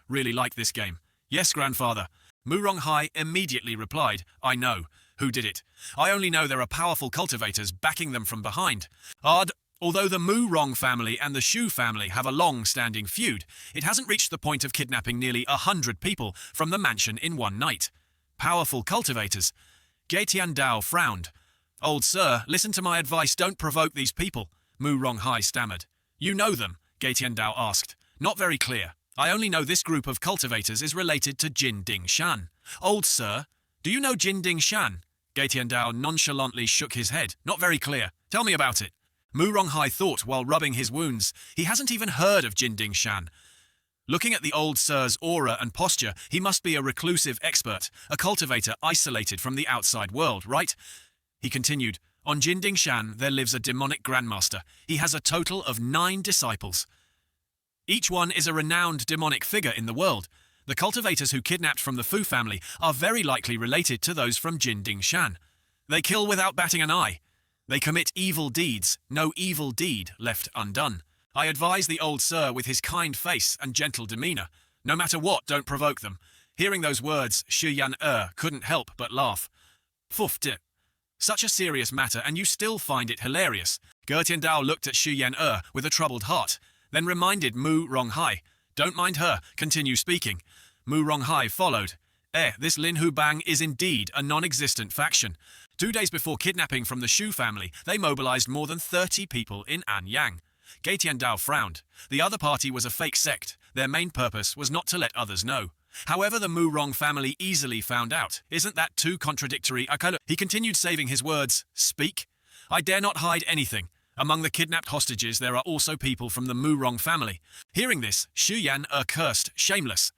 really like this game. Yes, grandfather. Mu Ronghai immediately replied, I know. Who did it? I only know there are powerful cultivators backing them from behind. Although the Mu Rong family and the Shu family have a long-standing feud, it hasn't reached the point of kidnapping nearly 100 people from the mansion in one night. Powerful cultivators. Gei Tiandao frowned. Old sir, listen to my advice, don't provoke these people. Mu Ronghai stammered. You know them? Gei Tiandao asked. Not very clear. I only know this group of cultivators is related to Jin Ding Shan. Old sir, do you know Jin Ding Shan? Gei Tiandao nonchalantly shook his head. Not very clear. Tell me about it. Mu Ronghai thought while rubbing his wounds. He hasn't even heard of Jin Ding Shan. Looking at the old sir's aura and posture, he must be a reclusive expert, a cultivator isolated from the outside world, right? He continued, on Jin Ding Shan there lives a demonic grandmaster. He has a total of 9 disciples. Each one is a renowned demonic figure in the world. The cultivators who kidnapped from the Fu family are very likely related to those from Jin Ding Shan. They kill without batting an eye. They commit evil deeds, no evil deed left undone. I advise the old sir with his kind face and gentle demeanor. No matter what, don't provoke them. Hearing those words, Shi Yan couldn't help but laugh. Pfff, such a serious matter, and you still find it hilarious. Gei Tiandao looked at Shi Yan with a troubled heart, then reminded Mu Ronghai. Don't mind her, continue speaking. Mu Ronghai followed. This Lin Hu Bang is indeed a non-existent faction. 2 days before kidnapping from the Shu family, they mobilized more than 30 people in Anyang. Gei Tiandao frowned. The other party was a fake sect. Their main purpose was not to let others know. However, the Mu Rong family easily found out. Isn't that too contradictory? He continued, saving his words. Speak. I dare not hide anything. Among the kidnapped hostages there are also people from the Mu Rong family. Hearing this, Xu Yan cursed, shameless.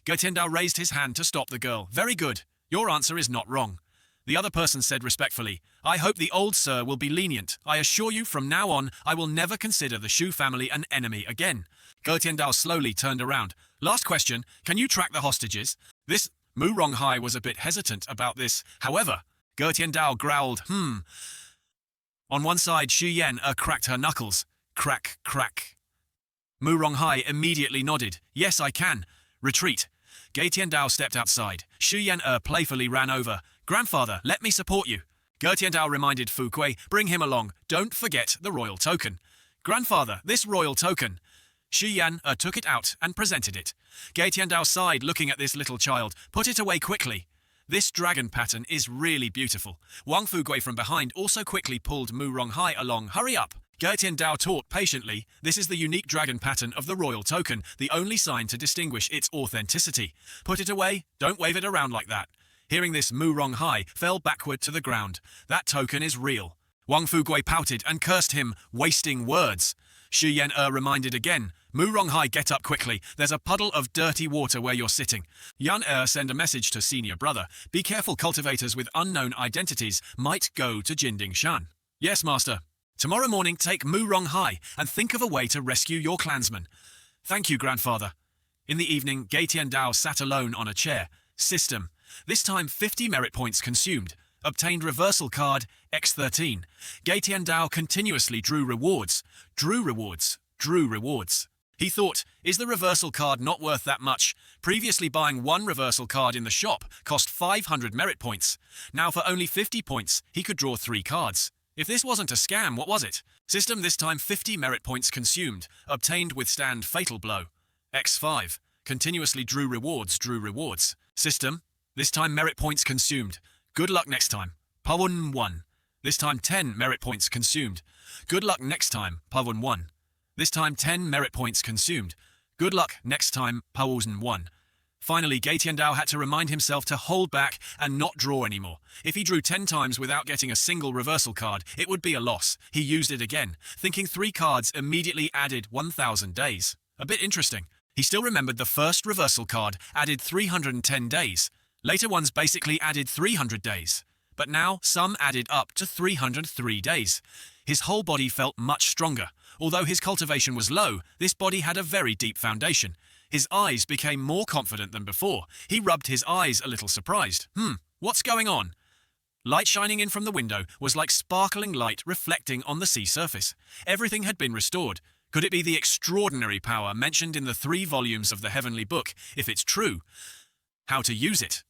Gei Tiandao raised his hand to stop the girl. Very good. Your answer is not wrong. The other person said respectfully, I hope the old sir will be lenient. I assure you from now on, I will never consider the Shu family an enemy again. Gei Tiandao slowly turned around. Last question, can you track the hostages? This Mu Ronghai was a bit hesitant about this. However, Gei Tiandao growled, On one side, Xu Yan cracked her knuckles. Crack, crack. Mu Ronghai immediately nodded. Yes, I can. Retreat. Gei Tiandao stepped outside. Xu Yan playfully ran over. Grandfather, let me support you. Gei Tiandao reminded Fu Gui, bring him along. Don't forget the royal token. Grandfather, this royal token. Xu Yan took it out and presented it. Gei Tiandao sighed, looking at this little child. Put it away quickly. This dragon pattern is really beautiful. Wang Fu Gui from behind also quickly pulled Mu Ronghai along. Hurry up. Gei Tiandao taught patiently. This is the unique dragon pattern of the royal token, the only sign to distinguish its authenticity. Put it away. Don't wave it around like that. Hearing this, Mu Ronghai fell backward to the ground. That token is real. Wang Fu Gui pouted and cursed him, wasting words. Xu Yan reminded again. Mu Ronghai, get up quickly. There's a puddle of dirty water where you're sitting. Yan send a message to senior brother. Be careful, cultivators with unknown identities might go to Jin Ding Shan. Yes, master. Tomorrow morning, take Mu Ronghai and think of a way to rescue your clansmen. Thank you, grandfather. In the evening, Gei Tiandao sat alone on a chair. System. This time 50 merit points consumed. Obtained reversal card X13. Gei Tiandao continuously drew rewards. Drew rewards. Drew rewards. He thought, is the reversal card not worth that much? Previously buying one reversal card in the shop cost 500 merit points. Now for only 50 points, he could draw 3 cards. If this wasn't a scam, what was it? System, this time 50 merit points consumed. Obtained withstand fatal blow. X5. Continuously drew rewards. Drew rewards. System, this time merit points consumed. Good luck next time. Pawun 1. This time 10 merit points consumed. Good luck next time. Pawun 1. This time 10 merit points consumed. Good luck next time. Pawun 1. Finally, Gei Tiandao had to remind himself to hold back and not draw anymore. If he drew 10 times without getting a single reversal card, it would be a loss. He used it again, thinking 3 cards immediately added 1,000 days. A bit interesting. He still remembered the first reversal card added 310 days. Later ones basically added 300 days. But now, some added up to 303 days. His whole body felt much stronger. Although his cultivation was low, this body had a very deep foundation. His eyes became more confident than before. He rubbed his eyes a little surprised. What's going on? Light shining in from the window was like sparkling light reflecting on the sea surface. Everything had been restored. Could it be the extraordinary power mentioned in the 3 volumes of the Heavenly Book? If it's true, how to use it?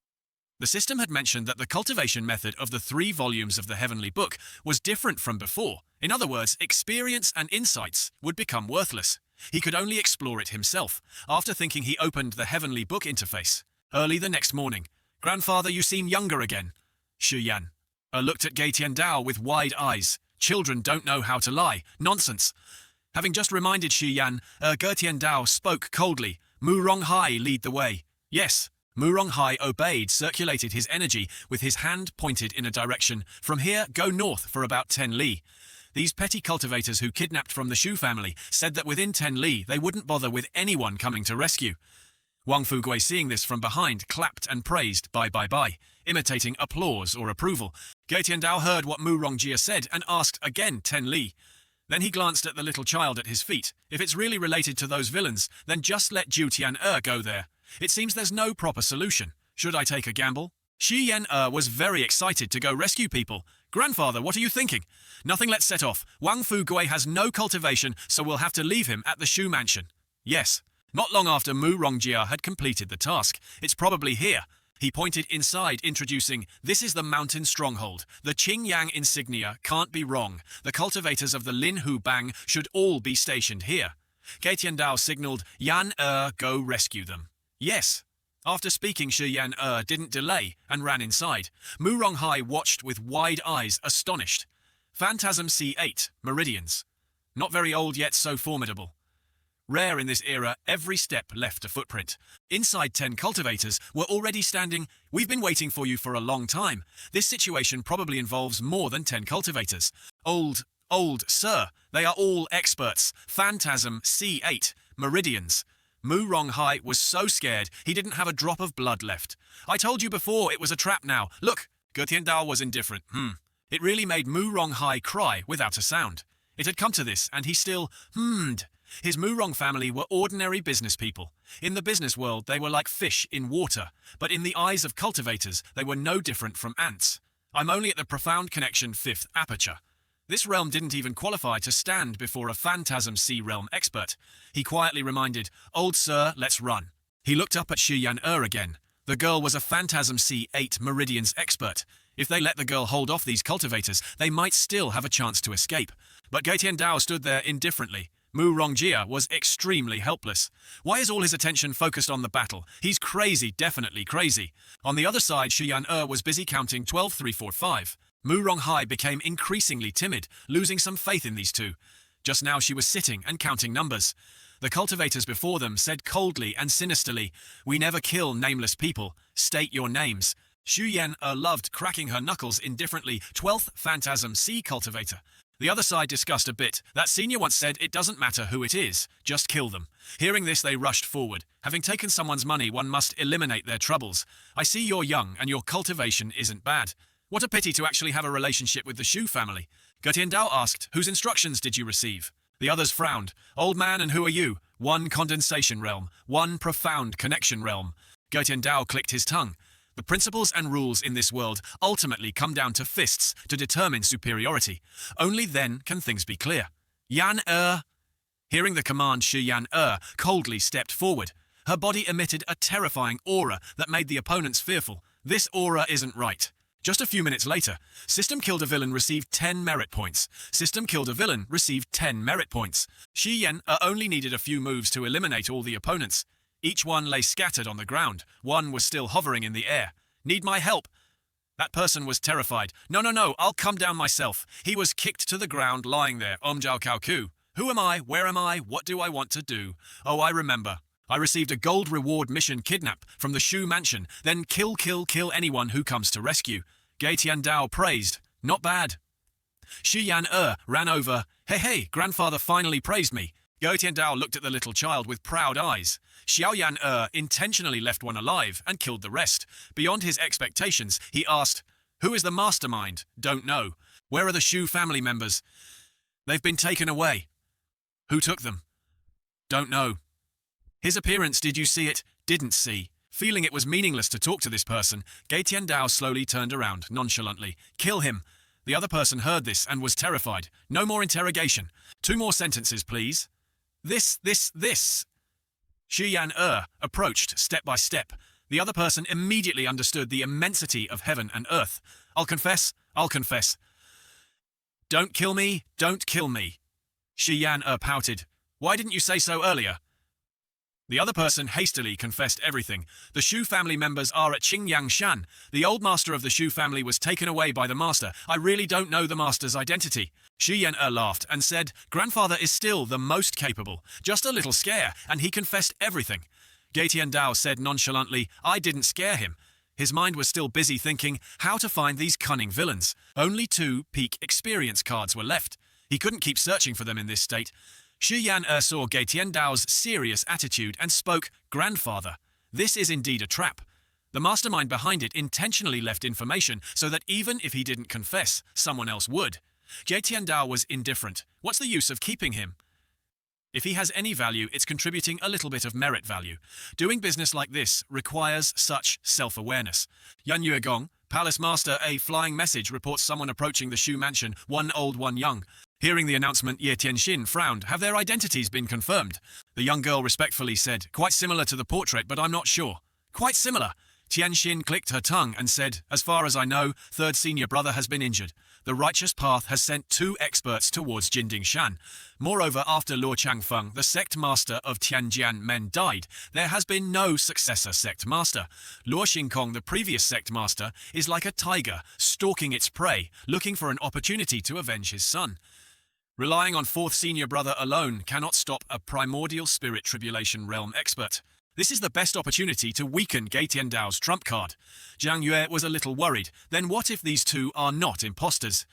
The system had mentioned that the cultivation method of the 3 volumes of the Heavenly Book was different from before. In other words, experience and insights would become worthless. He could only explore it himself. After thinking, he opened the Heavenly Book interface. Early the next morning. "Grandfather, you seem younger again." Xu Yan looked at Gei Tiandao with wide eyes. "Children don't know how to lie. Nonsense." Having just reminded Xu Yan, Ge Tiandao spoke coldly. "Mu Ronghai, lead the way." "Yes." Mu Ronghai obeyed, circulated his energy with his hand pointed in a direction. "From here, go north for about 10 li. These petty cultivators who kidnapped from the Shu family said that within 10 li they wouldn't bother with anyone coming to rescue. Wang Fugui, seeing this from behind, clapped and praised bye, imitating applause or approval. Ge Tiandao heard what Mu Rongjia said and asked again 10 li. Then he glanced at the little child at his feet. If it's really related to those villains, then just let Ju Tian go there. It seems there's no proper solution. Should I take a gamble? Shi Yan was very excited to go rescue people. "Grandfather, what are you thinking?" "Nothing, let's set off. Wang Fugui has no cultivation, so we'll have to leave him at the Shu mansion." "Yes." Not long after Mu Rongjia had completed the task. "It's probably here." He pointed inside, introducing, "This is the mountain stronghold. The Qingyang insignia can't be wrong. The cultivators of the Lin Hu Bang should all be stationed here." Ge Tiandao signaled, "Yan go rescue them." "Yes." After speaking, Shi Yan didn't delay and ran inside. Mu Ronghai watched with wide eyes, astonished. Phantasm C8, Meridians. Not very old yet so formidable. Rare in this era, every step left a footprint. Inside 10 cultivators were already standing. "We've been waiting for you for a long time. This situation probably involves more than 10 cultivators. Old, sir. They are all experts. Phantasm C8, Meridians." Mu Ronghai was so scared he didn't have a drop of blood left. "I told you before it was a trap now. Look." Ge Tiandao was indifferent. It really made Mu Ronghai cry without a sound. It had come to this, and he still hummed. His Mu Rong family were ordinary business people. In the business world, they were like fish in water, but in the eyes of cultivators, they were no different from ants. "I'm only at the profound connection 5th aperture." This realm didn't even qualify to stand before a Phantasm C realm expert. He quietly reminded, "Old sir, let's run." He looked up at Shi Yan again. The girl was a Phantasm C8 Meridians expert. If they let the girl hold off these cultivators, they might still have a chance to escape. But Ge Tiandao stood there indifferently. Mu Rongjia was extremely helpless. Why is all his attention focused on the battle? He's crazy, definitely crazy. On the other side, Shi Yan was busy counting 12, 3, 4, 5. Mu Ronghai became increasingly timid, losing some faith in these two. Just now she was sitting and counting numbers. The cultivators before them said coldly and sinisterly, "We never kill nameless people. State your names." Xu Yan loved cracking her knuckles indifferently. 12th Phantasm C cultivator. The other side discussed a bit. That senior once said, "It doesn't matter who it is, just kill them." Hearing this, they rushed forward. Having taken someone's money, one must eliminate their troubles. "I see you're young and your cultivation isn't bad. What a pity to actually have a relationship with the Shu family." Ge Tiandao asked, "Whose instructions did you receive?" The others frowned. "Old man, and who are you?" "One condensation realm, one profound connection realm." Ge Tiandao clicked his tongue. The principles and rules in this world ultimately come down to fists to determine superiority. Only then can things be clear. "Yan Hearing the command, Shi Yan coldly stepped forward. Her body emitted a terrifying aura that made the opponents fearful. This aura isn't right. Just a few minutes later, System Killed a Villain received 10 merit points. System Killed a Villain received 10 merit points. Shi Yan only needed a few moves to eliminate all the opponents. Each one lay scattered on the ground. One was still hovering in the air. "Need my help?" That person was terrified. No, I'll come down myself." He was kicked to the ground, lying there. Jiao Kao Ku. "Who am I? Where am I? What do I want to do? Oh, I remember. I received a gold reward mission kidnap from the Shu mansion, then kill anyone who comes to rescue." Ge Tiandao praised. "Not bad." Shi Yan ran over. Hey, grandfather finally praised me." Go Tiandao looked at the little child with proud eyes. Xiaoyan intentionally left one alive and killed the rest. Beyond his expectations, he asked, "Who is the mastermind?" "Don't know." "Where are the Shu family members?" "They've been taken away." "Who took them?" "Don't know." "His appearance, did you see it?" "Didn't see." Feeling it was meaningless to talk to this person, Gei Tiandao slowly turned around, nonchalantly. "Kill him." The other person heard this and was terrified. "No more interrogation. 2 more sentences, please." This. Shi Yan approached step by step. The other person immediately understood the immensity of heaven and earth. I'll confess. "Don't kill me, don't kill me." Shi Yan pouted. "Why didn't you say so earlier?" The other person hastily confessed everything. "The Shu family members are at Qingyang Shan. The old master of the Shu family was taken away by the master. I really don't know the master's identity." Shi Yan laughed and said, "Grandfather is still the most capable. Just a little scare, and he confessed everything." Gei Tiandao said nonchalantly, "I didn't scare him." His mind was still busy thinking how to find these cunning villains. Only 2 peak experience cards were left. He couldn't keep searching for them in this state. Shi Yan saw Gei Tiandao's serious attitude and spoke, "Grandfather, this is indeed a trap." The mastermind behind it intentionally left information so that even if he didn't confess, someone else would. Gei Tiandao was indifferent. What's the use of keeping him? If he has any value, it's contributing a little bit of merit value. Doing business like this requires such self-awareness. Yan Yuegong, Palace Master, a flying message reports someone approaching the Shu mansion, one old, one young. Hearing the announcement, Ye Tianxin frowned. "Have their identities been confirmed?" The young girl respectfully said, "Quite similar to the portrait, but I'm not sure." "Quite similar." Tianxin clicked her tongue and said, "As far as I know, 3rd senior brother has been injured. The righteous path has sent 2 experts towards Jinding Shan. Moreover, after Luo Changfeng, the sect master of Tianjian Men, died, there has been no successor sect master. Luo Xingkong, the previous sect master, is like a tiger, stalking its prey, looking for an opportunity to avenge his son. Relying on 4th senior brother alone cannot stop a primordial spirit tribulation realm expert. This is the best opportunity to weaken Gei Tiandao's trump card." Zhang Yue was a little worried. Then what if these 2 are not imposters?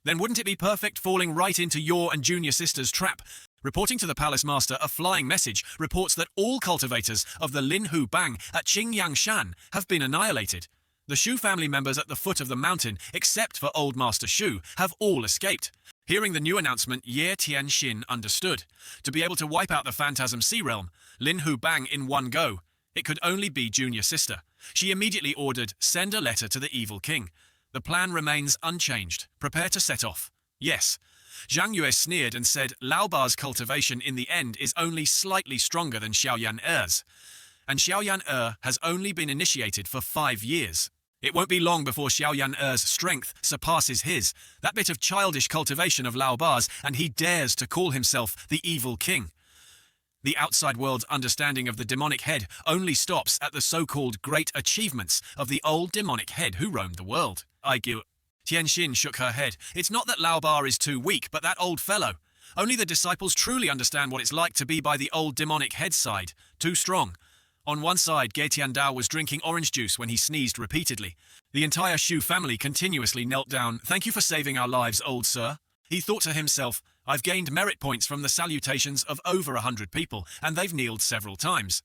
Then wouldn't it be perfect falling right into your and junior sister's trap? Reporting to the Palace Master, a flying message reports that all cultivators of the Lin Hu Bang at Qingyang Shan have been annihilated. The Shu family members at the foot of the mountain, except for Old Master Shu, have all escaped. Hearing the new announcement, Ye Tianxin understood. To be able to wipe out the Phantasm Sea Realm, Lin Hu Bang in one go, it could only be junior sister. She immediately ordered, "Send a letter to the evil king." The plan remains unchanged. Prepare to set off. "Yes." Zhang Yue sneered and said, "Laoba's cultivation in the end is only slightly stronger than Xiaoyan Er's. And Xiaoyan Er has only been initiated for 5 years. It won't be long before Xiaoyan Er's strength surpasses his. That bit of childish cultivation of Laoba's, and he dares to call himself the evil king. The outside world's understanding of the demonic head only stops at the so-called great achievements of the old demonic head who roamed the world." Tianxin shook her head. "It's not that Laoba is too weak, but that old fellow. Only the disciples truly understand what it's like to be by the old demonic head side. Too strong." On one side, Gei Tiandao was drinking orange juice when he sneezed repeatedly. The entire Shu family continuously knelt down. "Thank you for saving our lives, old sir." He thought to himself, "I've gained merit points from the salutations of over 100 people, and they've kneeled several times.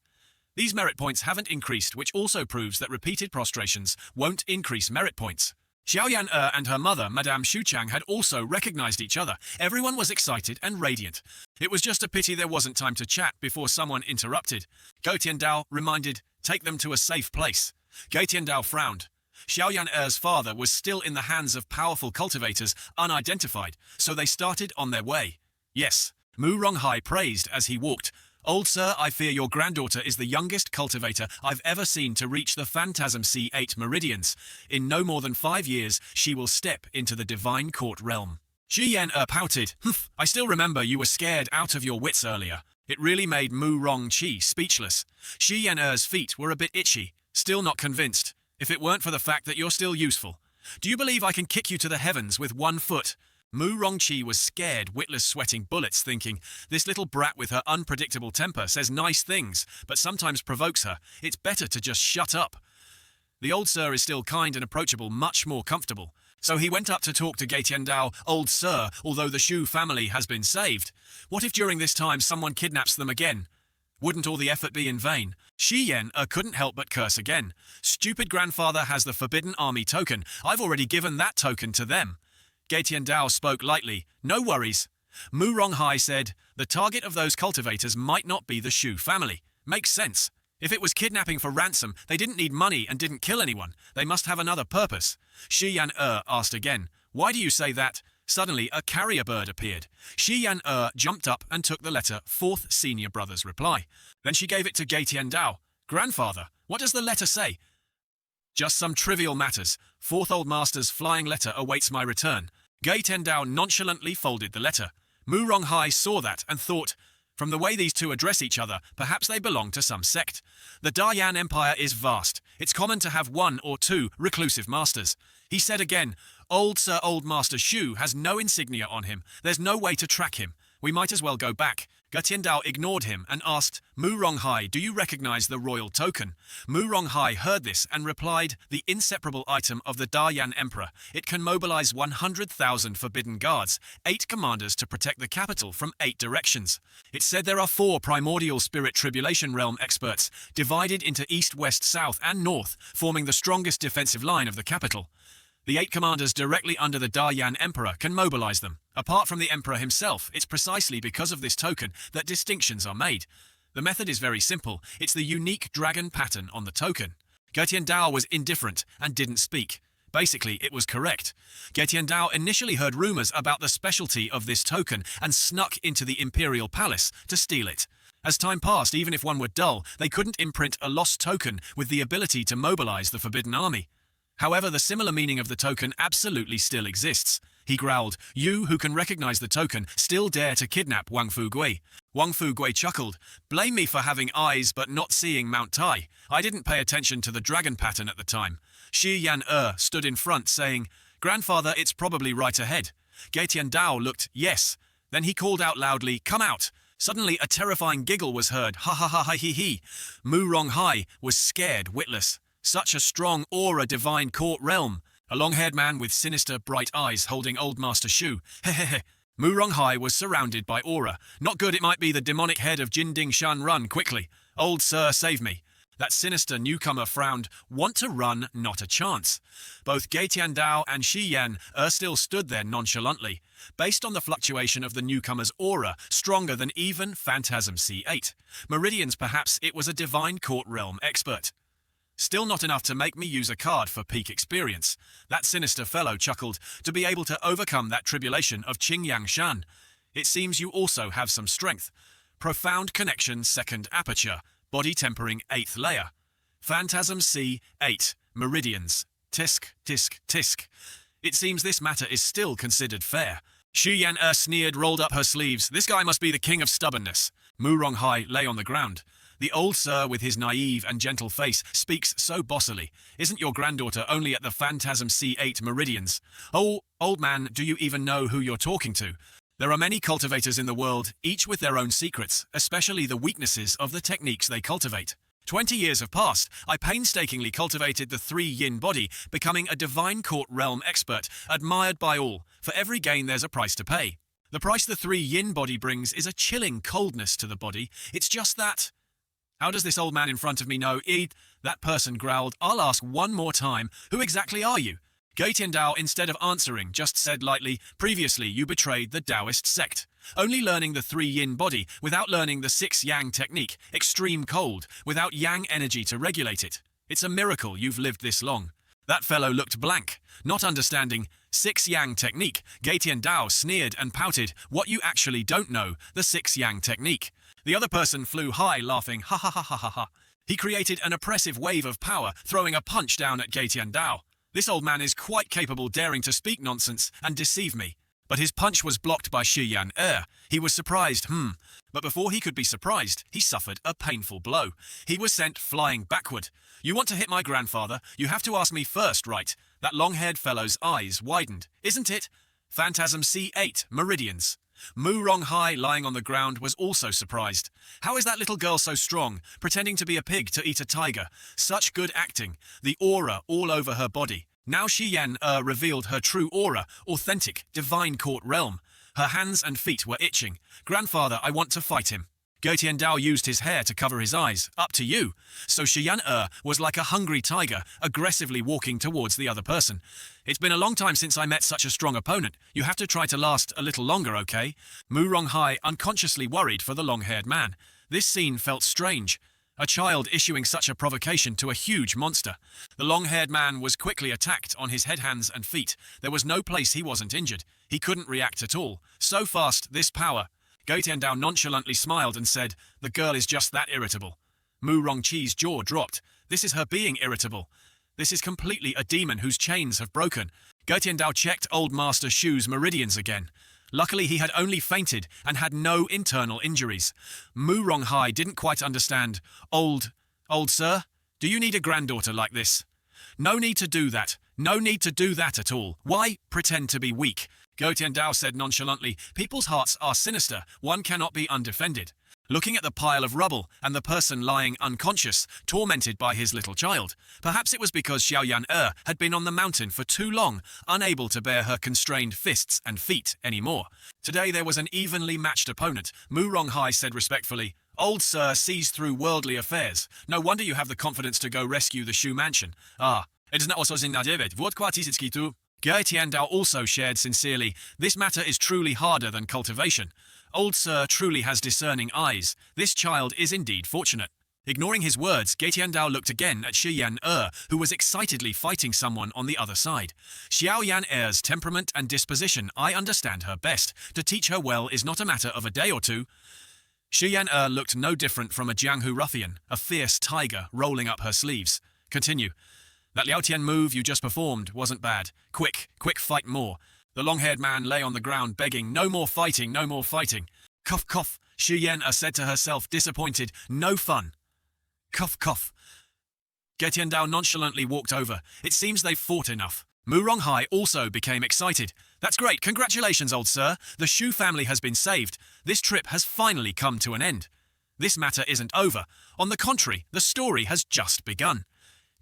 These merit points haven't increased, which also proves that repeated prostrations won't increase merit points." Xiaoyan and her mother, Madame Shuchang, had also recognized each other. Everyone was excited and radiant. It was just a pity there wasn't time to chat before someone interrupted. Gei Tiandao reminded, "Take them to a safe place." Gei Tiandao frowned. Xiaoyan Er's father was still in the hands of powerful cultivators, unidentified, so they started on their way. "Yes," Mu Ronghai praised as he walked. "Old sir, I fear your granddaughter is the youngest cultivator I've ever seen to reach the Phantasm C8 meridians. In no more than 5 years, she will step into the Divine Court realm." Shi Yan pouted. "Humph, I still remember you were scared out of your wits earlier." It really made Mu Rongqi speechless. Shi Yan Er's feet were a bit itchy. "Still not convinced. If it weren't for the fact that you're still useful. Do you believe I can kick you to the heavens with 1 foot? Mu Rongqi was scared, witless, sweating bullets, thinking, "This little brat with her unpredictable temper says nice things, but sometimes provokes her. It's better to just shut up." The old sir is still kind and approachable, much more comfortable. So he went up to talk to Gaetiandao. Old sir, although the Shu family has been saved, what if during this time someone kidnaps them again? Wouldn't all the effort be in vain? Shi Yan couldn't help but curse again. Stupid grandfather has the Forbidden Army token. I've already given that token to them. Gaetiandao spoke lightly. No worries. Mu Ronghai said, the target of those cultivators might not be the Shu family. Makes sense. If it was kidnapping for ransom, they didn't need money and didn't kill anyone. They must have another purpose. Shi Yan asked again, why do you say that? Suddenly, a carrier bird appeared. Shi Yan jumped up and took the letter, fourth senior brother's reply. Then she gave it to Gaetiandao. Grandfather, what does the letter say? Just some trivial matters. Fourth old master's flying letter awaits my return. Gaetiandao nonchalantly folded the letter. Mu Ronghai saw that and thought, from the way these two address each other, perhaps they belong to some sect. The Dayan Empire is vast. It's common to have one or two reclusive masters. He said again, Old Sir Old Master Shu has no insignia on him. There's no way to track him. We might as well go back. Gaetiandao ignored him and asked, Mu Ronghai, do you recognize the royal token? Mu Ronghai heard this and replied, the inseparable item of the Dayan Emperor. It can mobilize 100,000 forbidden guards, 8 commanders to protect the capital from 8 directions. It said there are 4 primordial spirit tribulation realm experts, divided into east, west, south, and north, forming the strongest defensive line of the capital. The 8 commanders directly under the Dayan Emperor can mobilize them. Apart from the Emperor himself, it's precisely because of this token that distinctions are made. The method is very simple. It's the unique dragon pattern on the token. Gaetiandao was indifferent and didn't speak. Basically, it was correct. Gaetiandao initially heard rumors about the specialty of this token and snuck into the Imperial Palace to steal it. As time passed, even if one were dull, they couldn't imprint a lost token with the ability to mobilize the Forbidden Army. However, the similar meaning of the token absolutely still exists. He growled, you who can recognize the token still dare to kidnap Wang Fugui. Wang Fugui chuckled, blame me for having eyes but not seeing Mount Tai. I didn't pay attention to the dragon pattern at the time. Shi Yan stood in front saying, grandfather, it's probably right ahead. Gaetiandao looked, yes. Then he called out loudly, come out. Suddenly a terrifying giggle was heard, ha ha ha ha he he. Mu Ronghai was scared witless. Such a strong aura divine court realm. A long-haired man with sinister, bright eyes holding Old Master Shu. Hehehe. Mu Ronghai was surrounded by aura. Not good, it might be the demonic head of Jinding Shan. Run, quickly. Old sir, save me. That sinister newcomer frowned. Want to run, not a chance. Both Gaetiandao and Shi Yan still stood there nonchalantly. Based on the fluctuation of the newcomer's aura, stronger than even Phantasm C8. Meridians, perhaps it was a divine court realm expert. Still not enough to make me use a card for peak experience. That sinister fellow chuckled, to be able to overcome that tribulation of Qingyang Shan. It seems you also have some strength. Profound connection, second aperture. Body tempering, 8th layer. Phantasm C8. Meridians. Tisk, tisk, tisk. It seems this matter is still considered fair. Shi Yan sneered, rolled up her sleeves. This guy must be the king of stubbornness. Mu Ronghai lay on the ground. The old sir with his naive and gentle face speaks so bossily. Isn't your granddaughter only at the Phantasm C8 meridians? Oh, old man, do you even know who you're talking to? There are many cultivators in the world, each with their own secrets, especially the weaknesses of the techniques they cultivate. 20 years have passed. I painstakingly cultivated the 3-yin body, becoming a divine court realm expert, admired by all. For every gain there's a price to pay. The price the 3-yin body brings is a chilling coldness to the body. It's just that... How does this old man in front of me know? That person growled. I'll ask one more time. Who exactly are you? Gaetiandao, instead of answering, just said lightly, previously you betrayed the Taoist sect. Only learning the 3-yin body, without learning the 6-yang technique, extreme cold, without yang energy to regulate it. It's a miracle you've lived this long. That fellow looked blank, not understanding 6-yang technique. Gaetiandao sneered and pouted, what you actually don't know, the 6-yang technique. The other person flew high, laughing, ha ha ha ha ha ha. He created an oppressive wave of power, throwing a punch down at Gaetiandao. This old man is quite capable daring to speak nonsense and deceive me. But his punch was blocked by Shi Yan. He was surprised, But before he could be surprised, he suffered a painful blow. He was sent flying backward. You want to hit my grandfather? You have to ask me first, right? That long-haired fellow's eyes widened. Isn't it? Phantasm C8, Meridians. Mu Ronghai, lying on the ground, was also surprised. How is that little girl so strong, pretending to be a pig to eat a tiger? Such good acting, the aura all over her body. Now Shi Yan revealed her true aura, authentic, divine court realm. Her hands and feet were itching. Grandfather, I want to fight him. Ge Tiandao used his hair to cover his eyes. Up to you. So Shi Yan was like a hungry tiger, aggressively walking towards the other person. It's been a long time since I met such a strong opponent. You have to try to last a little longer, okay? Mu Ronghai unconsciously worried for the long-haired man. This scene felt strange. A child issuing such a provocation to a huge monster. The long-haired man was quickly attacked on his head, hands and feet. There was no place he wasn't injured. He couldn't react at all. So fast, this power. Ge Tiandao nonchalantly smiled and said, the girl is just that irritable. Mu Rongqi's jaw dropped. This is her being irritable. This is completely a demon whose chains have broken. Ge Tiandao checked Old Master Shu's meridians again. Luckily, he had only fainted and had no internal injuries. Mu Ronghai didn't quite understand. Old sir? Do you need a granddaughter like this? No need to do that. No need to do that at all. Why pretend to be weak? Ge Tiandao said nonchalantly, people's hearts are sinister. One cannot be undefended. Looking at the pile of rubble and the person lying unconscious, tormented by his little child. Perhaps it was because Xiaoyan had been on the mountain for too long, unable to bear her constrained fists and feet anymore. Today there was an evenly matched opponent. Mu Ronghai said respectfully, Old sir sees through worldly affairs. No wonder you have the confidence to go rescue the Shu mansion. It is not also in Nadevet. What quatisitski tu? Ge Tiandao also shared sincerely, this matter is truly harder than cultivation. Old sir truly has discerning eyes. This child is indeed fortunate. Ignoring his words, Ge Tiandao looked again at Shi Yan who was excitedly fighting someone on the other side. Xiao Yan Er's temperament and disposition I understand her best. To teach her well is not a matter of a day or two. Shi Yan looked no different from a Jianghu ruffian, a fierce tiger rolling up her sleeves. Continue. That Liao Tian move you just performed wasn't bad. Quick, fight more. The long-haired man lay on the ground begging, no more fighting, no more fighting. Cough, cough, Shi Yan said to herself, disappointed, no fun. Cough, cough. Ge Tiandao nonchalantly walked over. It seems they've fought enough. Mu Ronghai also became excited. That's great, congratulations, old sir. The Shu family has been saved. This trip has finally come to an end. This matter isn't over. On the contrary, the story has just begun.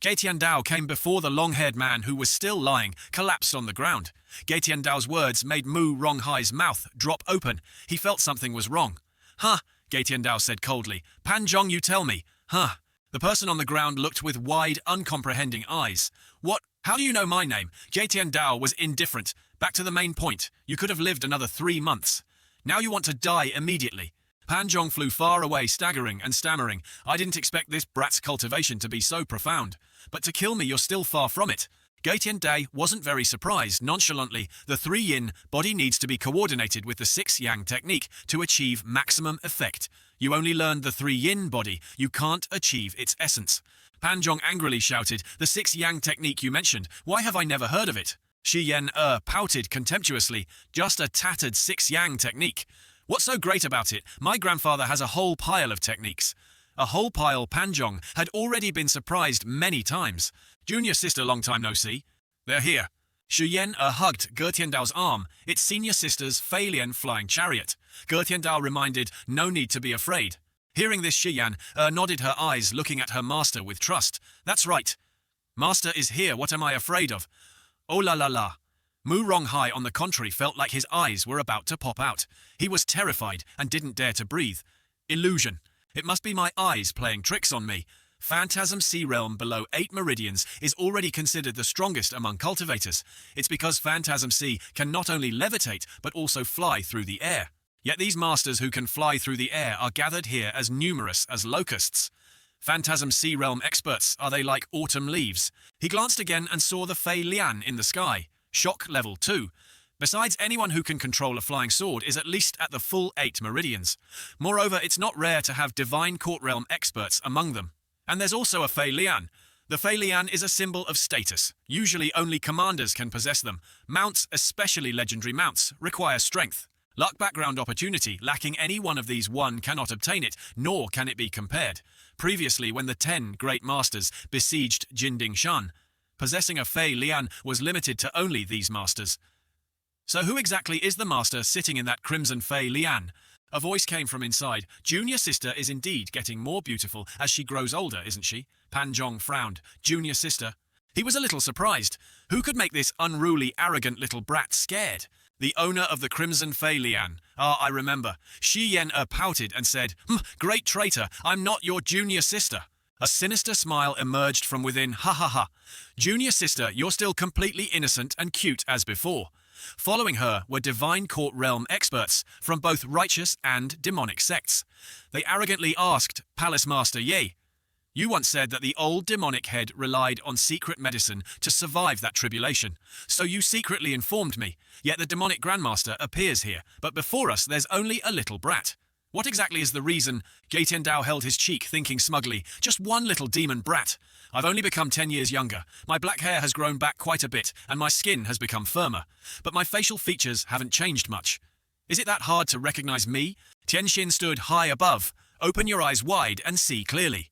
Ge Tiandao came before the long-haired man who was still lying, collapsed on the ground. Ge Tiandao's words made Mu Ronghai's mouth drop open. He felt something was wrong. Huh, Ge Tiandao said coldly. Pan Zhong, you tell me. Huh. The person on the ground looked with wide, uncomprehending eyes. What? How do you know my name? Ge Tiandao was indifferent. Back to the main point. You could have lived another 3 months. Now you want to die immediately. Pan Zhong flew far away, staggering and stammering. I didn't expect this brat's cultivation to be so profound. But to kill me, you're still far from it. Ge Tiandao wasn't very surprised. Nonchalantly, the 3 yin body needs to be coordinated with the 6 yang technique to achieve maximum effect. You only learned the 3 yin body. You can't achieve its essence. Pan Zhong angrily shouted, the 6 yang technique you mentioned, why have I never heard of it? Shi Yan pouted contemptuously, just a tattered 6 yang technique. What's so great about it? My grandfather has a whole pile of techniques. A whole pile. Pan Zhong had already been surprised many times. Junior sister, long time no see. They're here. Xu Yan hugged Ge Tiandao's arm, its senior sister's Fei Lian flying chariot. Ge Tiandao reminded, no need to be afraid. Hearing this, Shi Yan nodded her eyes, looking at her master with trust. That's right. Master is here, what am I afraid of? Oh la la la. Mu Ronghai, on the contrary, felt like his eyes were about to pop out. He was terrified and didn't dare to breathe. Illusion. It must be my eyes playing tricks on me. Phantasm Sea Realm below 8 meridians is already considered the strongest among cultivators. It's because Phantasm Sea can not only levitate, but also fly through the air. Yet these masters who can fly through the air are gathered here as numerous as locusts. Phantasm Sea Realm experts, are they like autumn leaves? He glanced again and saw the Fei Lian in the sky. Shock level 2. Besides, anyone who can control a flying sword is at least at the full 8 meridians. Moreover, it's not rare to have divine court realm experts among them. And there's also a Fei Lian. The Fei Lian is a symbol of status. Usually only commanders can possess them. Mounts, especially legendary mounts, require strength. Luck, background, opportunity. Lacking any one of these, one cannot obtain it, nor can it be compared. Previously, when the 10 great masters besieged Jinding Shan, possessing a Fei Lian was limited to only these masters. So who exactly is the master sitting in that crimson Fei Lian? A voice came from inside. Junior sister is indeed getting more beautiful as she grows older, isn't she? Pan Zhong frowned. Junior sister? He was a little surprised. Who could make this unruly, arrogant little brat scared? The owner of the Crimson Fei Lian. Ah, I remember. Shi Yen-er pouted and said, Great traitor, I'm not your junior sister. A sinister smile emerged from within. Ha ha ha. Junior sister, you're still completely innocent and cute as before. Following her were divine court realm experts from both righteous and demonic sects. They arrogantly asked Palace Master Ye, you once said that the old demonic head relied on secret medicine to survive that tribulation. So you secretly informed me, yet the demonic grandmaster appears here, but before us there's only a little brat. What exactly is the reason? Gei Tiandao held his cheek, thinking smugly, just one little demon brat. I've only become 10 years younger. My black hair has grown back quite a bit, and my skin has become firmer. But my facial features haven't changed much. Is it that hard to recognize me? Tianxin stood high above. Open your eyes wide and see clearly.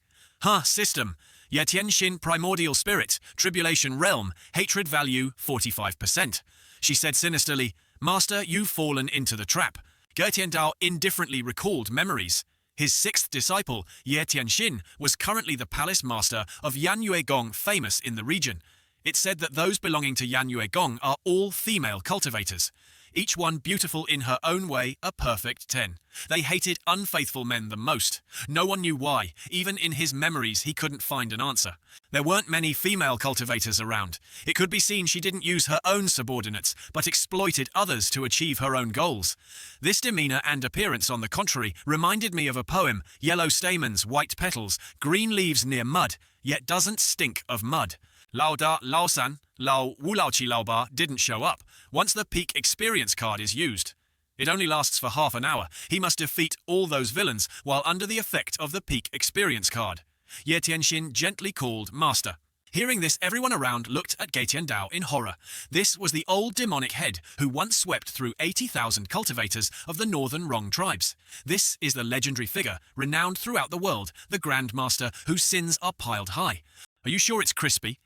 System. Ye Tianxin primordial spirit, tribulation realm, hatred value 45%. She said sinisterly, Master, you've fallen into the trap. Ge Tiandao indifferently recalled memories. His sixth disciple, Ye Tianxin, was currently the palace master of Yanyue Gong, famous in the region. It said that those belonging to Yanyue Gong are all female cultivators. Each one beautiful in her own way, a perfect 10. They hated unfaithful men the most. No one knew why. Even in his memories, he couldn't find an answer. There weren't many female cultivators around. It could be seen she didn't use her own subordinates, but exploited others to achieve her own goals. This demeanor and appearance, on the contrary, reminded me of a poem, yellow stamens, white petals, green leaves near mud, yet doesn't stink of mud. Lao Da, Lao San, Lao Wu Lao Chi Lao Ba didn't show up once the peak experience card is used. It only lasts for half an hour. He must defeat all those villains while under the effect of the peak experience card. Ye Tianxin gently called Master. Hearing this, everyone around looked at Ge Tiandao in horror. This was the old demonic head who once swept through 80,000 cultivators of the northern Rong tribes. This is the legendary figure, renowned throughout the world, the Grand Master whose sins are piled high. Are you sure it's crispy?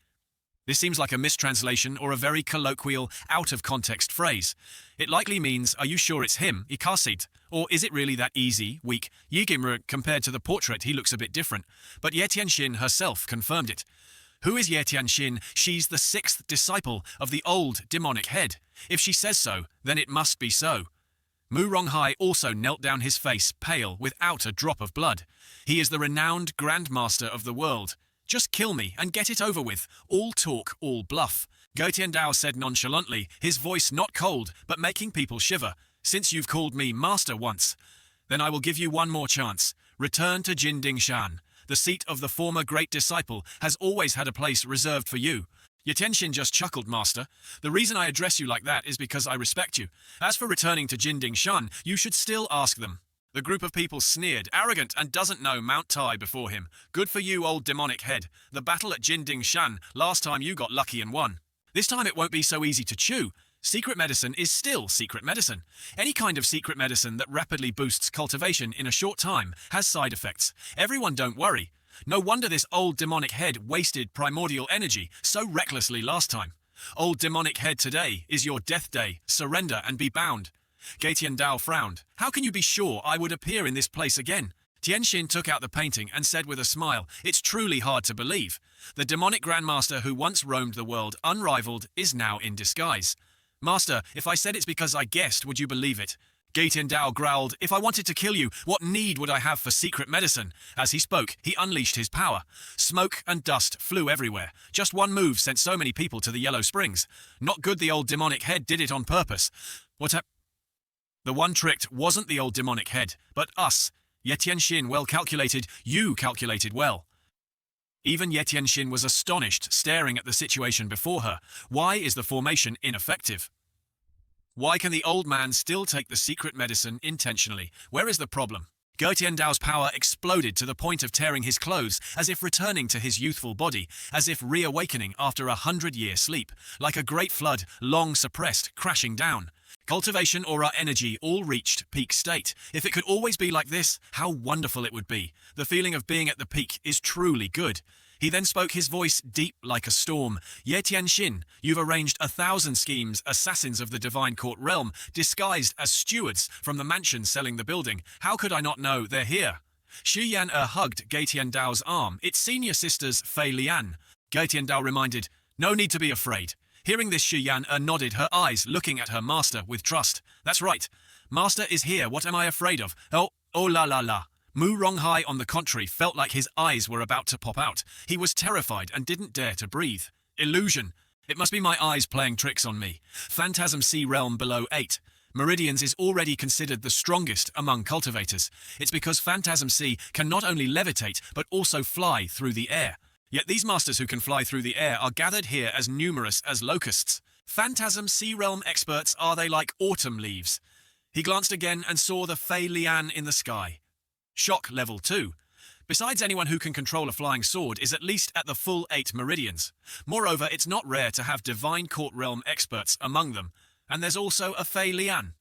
This seems like a mistranslation or a very colloquial, out-of-context phrase. It likely means, are you sure it's him, Ikasid? Or is it really that easy, weak? Yigimura, compared to the portrait, he looks a bit different. But Ye Tianxin herself confirmed it. Who is Ye Tianxin? She's the sixth disciple of the old demonic head. If she says so, then it must be so. Mu Ronghai also knelt down, his face pale, without a drop of blood. He is the renowned Grand Master of the world. Just kill me and get it over with. All talk, all bluff. Ge Tiandao said nonchalantly, his voice not cold, but making people shiver. Since you've called me master once, then I will give you one more chance. Return to Jindingshan. The seat of the former great disciple has always had a place reserved for you. Ye Tianxin just chuckled, Master. The reason I address you like that is because I respect you. As for returning to Jindingshan, you should still ask them. The group of people sneered, arrogant and doesn't know Mount Tai before him. Good for you, old demonic head. The battle at Jindingshan, last time you got lucky and won. This time it won't be so easy to chew. Secret medicine is still secret medicine. Any kind of secret medicine that rapidly boosts cultivation in a short time has side effects. Everyone don't worry. No wonder this old demonic head wasted primordial energy so recklessly last time. Old demonic head, today is your death day. Surrender and be bound. Ge Tiandao frowned. How can you be sure I would appear in this place again? Tianxin took out the painting and said with a smile, it's truly hard to believe. The demonic grandmaster who once roamed the world unrivaled is now in disguise. Master, if I said it's because I guessed, would you believe it? Ge Tiandao growled, if I wanted to kill you, what need would I have for secret medicine? As he spoke, he unleashed his power. Smoke and dust flew everywhere. Just one move sent so many people to the Yellow Springs. Not good the old demonic head did it on purpose. The one tricked wasn't the old demonic head, but us. Ye Tianxin well calculated, you calculated well. Even Ye Tianxin was astonished, staring at the situation before her. Why is the formation ineffective? Why can the old man still take the secret medicine intentionally? Where is the problem? Ge Tiandao's power exploded to the point of tearing his clothes, as if returning to his youthful body, as if reawakening after 100-year sleep, like a great flood, long suppressed, crashing down. Cultivation, aura, energy all reached peak state. If it could always be like this, how wonderful it would be. The feeling of being at the peak is truly good. He then spoke, his voice deep like a storm. Ye Tianxin, you've arranged 1,000 schemes, assassins of the divine court realm, disguised as stewards from the mansion selling the building. How could I not know they're here? Shi Yan-er hugged Ge Tiandao's arm. It's senior sisters Fei Lian. Ge Tiandao reminded, No need to be afraid. Hearing this, Shi Yan nodded, her eyes looking at her master with trust. That's right. Master is here. What am I afraid of? Oh la la la. Mu Ronghai, on the contrary, felt like his eyes were about to pop out. He was terrified and didn't dare to breathe. Illusion. It must be my eyes playing tricks on me. Phantasm Sea realm below 8 meridians is already considered the strongest among cultivators. It's because Phantasm Sea can not only levitate, but also fly through the air. Yet these masters who can fly through the air are gathered here as numerous as locusts. Phantasm Sea realm experts, are they like autumn leaves? He glanced again and saw the Fei Lian in the sky. Shock level 2. Besides, anyone who can control a flying sword is at least at the full 8 meridians. Moreover, it's not rare to have Divine Court realm experts among them, and there's also a Fei Lian.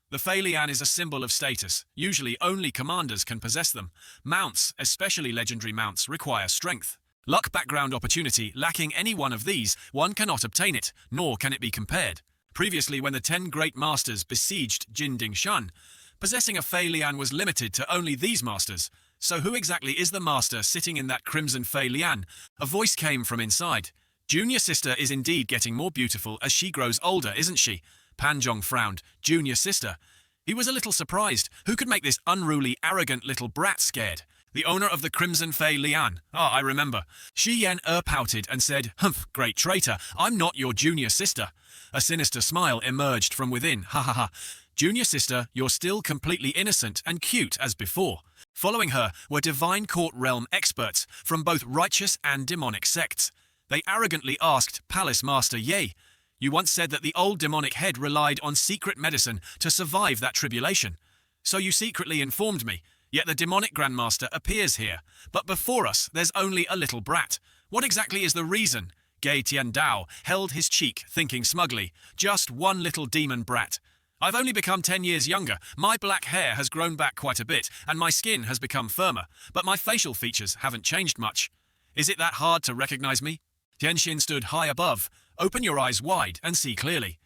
The Fei Lian is a symbol of status. Usually only commanders can possess them. Mounts, especially legendary mounts, require strength. Luck, background, opportunity, lacking any one of these, one cannot obtain it, nor can it be compared. Previously, when the 10 great masters besieged Jinding Shan, possessing a Fei Lian was limited to only these masters. So who exactly is the master sitting in that crimson Fei Lian? A voice came from inside. Junior sister is indeed getting more beautiful as she grows older, isn't she? Panjong frowned. Junior sister. He was a little surprised. Who could make this unruly, arrogant little brat scared? The owner of the crimson Fei Lian. Ah, I remember. Shi Yan pouted and said, "Humph, great traitor, I'm not your junior sister." A sinister smile emerged from within. Ha ha ha. Junior sister, you're still completely innocent and cute as before. Following her were Divine Court realm experts from both righteous and demonic sects. They arrogantly asked Palace Master Ye, "You once said that the old demonic head relied on secret medicine to survive that tribulation. So you secretly informed me, yet the demonic Grandmaster appears here. But before us, there's only a little brat. What exactly is the reason?" Gei Tiandao held his cheek, thinking smugly, "Just one little demon brat. I've only become 10 years younger, my black hair has grown back quite a bit, and my skin has become firmer, but my facial features haven't changed much. Is it that hard to recognize me?" Tianxin stood high above. "Open your eyes wide and see clearly."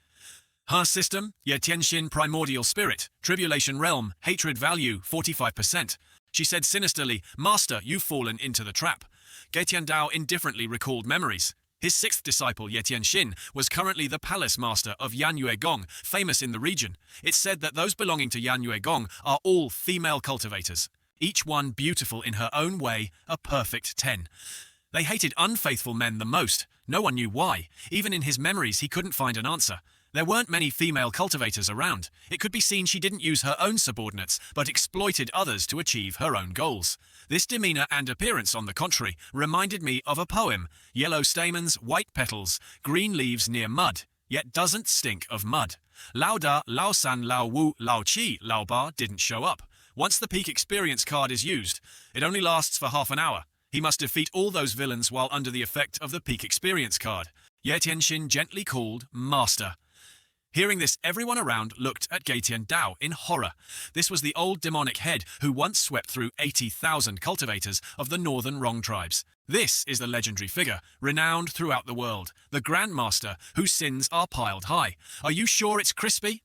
Her system, Ye Tianxin primordial spirit, tribulation realm, hatred value 45%. She said sinisterly, "Master, you've fallen into the trap." Ge Tiandao indifferently recalled memories. His 6th disciple, Ye Tianxin, was currently the palace master of Yanyue Gong, famous in the region. It's said that those belonging to Yanyue Gong are all female cultivators, each one beautiful in her own way, a perfect 10. They hated unfaithful men the most. No one knew why. Even in his memories, he couldn't find an answer. There weren't many female cultivators around. It could be seen she didn't use her own subordinates, but exploited others to achieve her own goals. This demeanor and appearance, on the contrary, reminded me of a poem. Yellow stamens, white petals, green leaves near mud, yet doesn't stink of mud. Lao Da, Lao San, Lao Wu, Lao Qi, Lao Ba didn't show up. Once the peak experience card is used, it only lasts for half an hour. He must defeat all those villains while under the effect of the peak experience card. Ye Tianxin gently called Master. Hearing this, everyone around looked at Ge Tiandao in horror. This was the old demonic head who once swept through 80,000 cultivators of the northern Rong tribes. This is the legendary figure, renowned throughout the world, the Grandmaster whose sins are piled high. Are you sure it's crispy?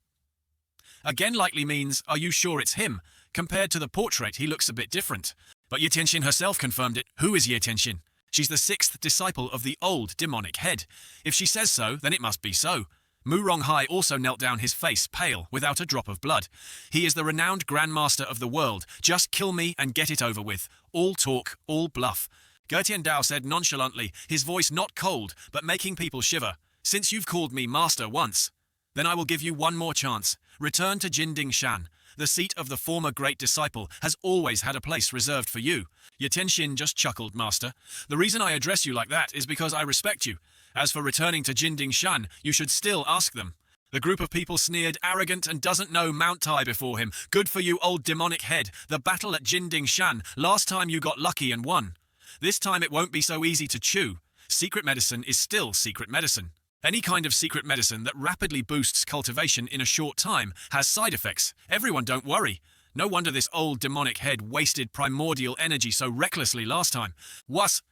Again likely means, are you sure it's him? Compared to the portrait, he looks a bit different. But Ye Tianxin herself confirmed it. Who is Ye Tianxin? She's the 6th disciple of the old demonic head. If she says so, then it must be so. Mu Ronghai also knelt down, his face pale, without a drop of blood. He is the renowned Grandmaster of the world. Just kill me and get it over with. All talk, all bluff. Ge Tiandao said nonchalantly, his voice not cold, but making people shiver. "Since you've called me Master once, then I will give you one more chance. Return to Jinding Shan. The seat of the former great disciple has always had a place reserved for you." Ye Tianxin just chuckled, "Master. The reason I address you like that is because I respect you. As for returning to Jinding Shan, you should still ask them." The group of people sneered, "Arrogant and doesn't know Mount Tai before him. Good for you, old demonic head. The battle at Jinding Shan. Last time you got lucky and won. This time it won't be so easy to chew. Secret medicine is still secret medicine. Any kind of secret medicine that rapidly boosts cultivation in a short time has side effects. Everyone don't worry. No wonder this old demonic head wasted primordial energy so recklessly last time. Was,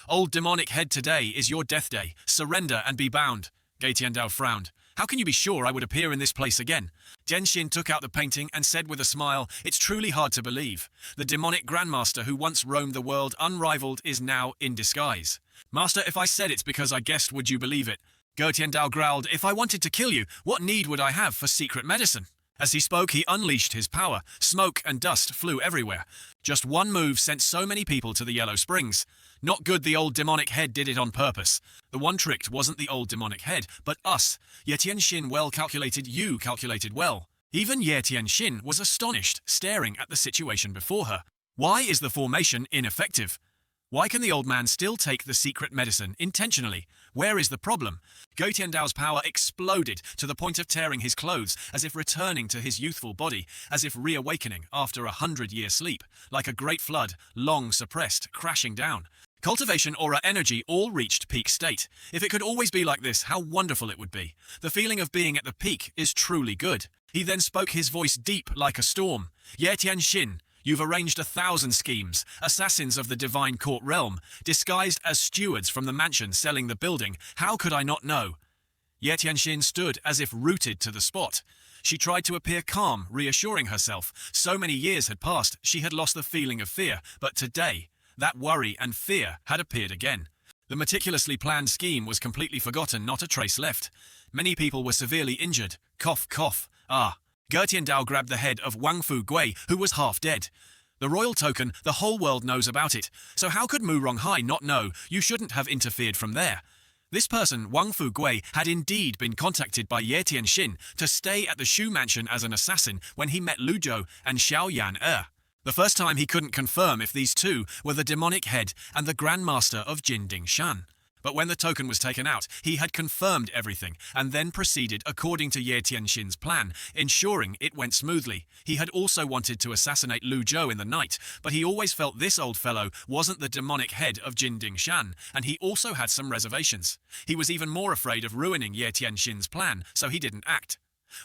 old demonic head, today is your death day. Surrender and be bound." Ge Tiandao frowned. How can you be sure I would appear in this place again? Genshin took out the painting and said with a smile, "It's truly hard to believe. The demonic grandmaster who once roamed the world unrivaled is now in disguise. Master, if I said it's because I guessed, would you believe it?" Ge Tiandao growled, "If I wanted to kill you, what need would I have for secret medicine?" As he spoke, he unleashed his power. Smoke and dust flew everywhere. Just one move sent so many people to the Yellow Springs. Not good the old demonic head did it on purpose. The one tricked wasn't the old demonic head, but us. Ye Tianxin well calculated, you calculated well. Even Ye Tianxin was astonished, staring at the situation before her. Why is the formation ineffective? Why can the old man still take the secret medicine intentionally? Where is the problem? Ge Tiandao's power exploded to the point of tearing his clothes, as if returning to his youthful body, as if reawakening after 100-year sleep, like a great flood, long suppressed, crashing down. Cultivation, aura, energy all reached peak state. If it could always be like this, how wonderful it would be. The feeling of being at the peak is truly good. He then spoke, his voice deep like a storm. Ye Tianxin, you've arranged 1,000 schemes, assassins of the divine court realm, disguised as stewards from the mansion selling the building. How could I not know? Ye Tianxin stood as if rooted to the spot. She tried to appear calm, reassuring herself. So many years had passed, she had lost the feeling of fear, but today, that worry and fear had appeared again. The meticulously planned scheme was completely forgotten, not a trace left. Many people were severely injured. Cough, cough. Ge Tiandao grabbed the head of Wang Fu Gui, who was half dead. The royal token, the whole world knows about it. So how could Mu Ronghai not know? You shouldn't have interfered from there. This person, Wang Fu Gui, had indeed been contacted by Ye Tianxin to stay at the Shu mansion as an assassin when he met Lu Zhou and Xiao Yan The first time he couldn't confirm if these two were the demonic head and the grandmaster of Jinding Shan. But when the token was taken out, he had confirmed everything and then proceeded according to Ye Tianxin's plan, ensuring it went smoothly. He had also wanted to assassinate Lu Zhou in the night, but he always felt this old fellow wasn't the demonic head of Jinding Shan, and he also had some reservations. He was even more afraid of ruining Ye Tianxin's plan, so he didn't act.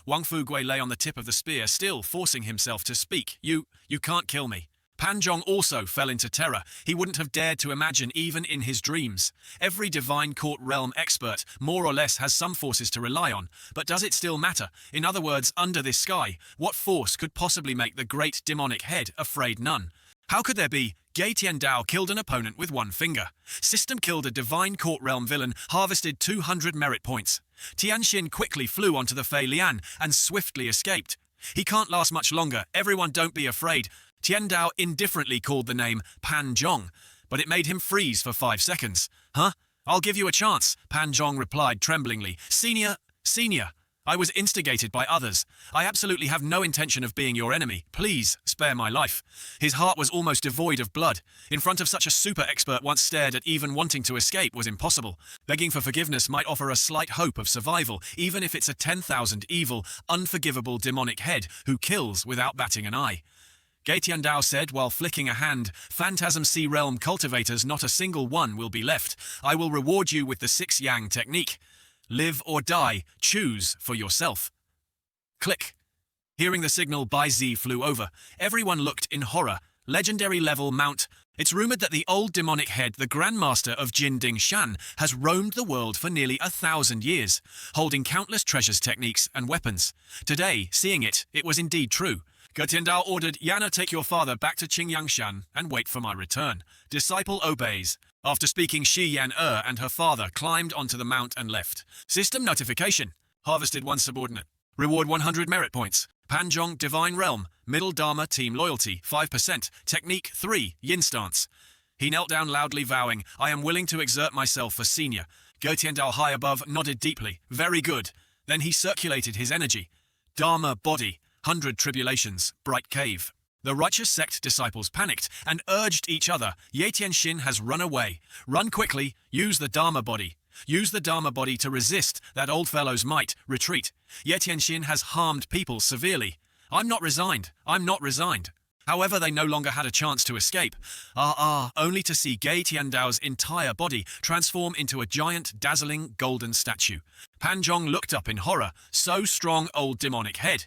Wang Fu Gui lay on the tip of the spear, still forcing himself to speak. You can't kill me. Pan Zhong also fell into terror. He wouldn't have dared to imagine even in his dreams. Every divine court realm expert, more or less, has some forces to rely on. But does it still matter? In other words, under this sky, what force could possibly make the great demonic head afraid? None. How could there be? Ge Tiandao killed an opponent with one finger. System killed a divine court realm villain, harvested 200 merit points. Tianxin quickly flew onto the Fei Lian and swiftly escaped. He can't last much longer. Everyone don't be afraid. Tiandao indifferently called the name Pan Zhong, but it made him freeze for 5 seconds. Huh? I'll give you a chance, Pan Zhong replied tremblingly. Senior, I was instigated by others. I absolutely have no intention of being your enemy. Please, spare my life. His heart was almost devoid of blood. In front of such a super expert, once stared at, even wanting to escape was impossible. Begging for forgiveness might offer a slight hope of survival, even if it's a 10,000 evil, unforgivable demonic head who kills without batting an eye. Ge Tiandao said while flicking a hand, Phantasm Sea Realm cultivators, not a single one will be left. I will reward you with the 6 Yang technique. Live or die, choose for yourself. Click. Hearing the signal, Bai Zi flew over. Everyone looked in horror. Legendary level mount. It's rumored that the old demonic head, the grandmaster of Jinding Shan, has roamed the world for nearly 1,000 years, holding countless treasures, techniques, and weapons. Today, seeing it, it was indeed true. Ge Tiandao ordered, Yana, take your father back to Qingyangshan and wait for my return. Disciple obeys. After speaking, Shi Yan and her father climbed onto the mount and left. System notification. Harvested 1 subordinate. Reward 100 merit points. Pan Zhong, Divine Realm. Middle Dharma, Team Loyalty, 5%. Technique 3, Yin Stance. He knelt down loudly, vowing, I am willing to exert myself for senior. Ge Tiandao, high above, nodded deeply. Very good. Then he circulated his energy. Dharma body. 100 tribulations, bright cave. The righteous sect disciples panicked and urged each other. Ye Tianxin has run away. Run quickly, use the Dharma body. Use the Dharma body to resist that old fellow's might. Retreat. Ye Tianxin has harmed people severely. I'm not resigned. However, they no longer had a chance to escape. Only to see Ge Tiandao's entire body transform into a giant, dazzling golden statue. Pan Zhong looked up in horror. So strong, old demonic head.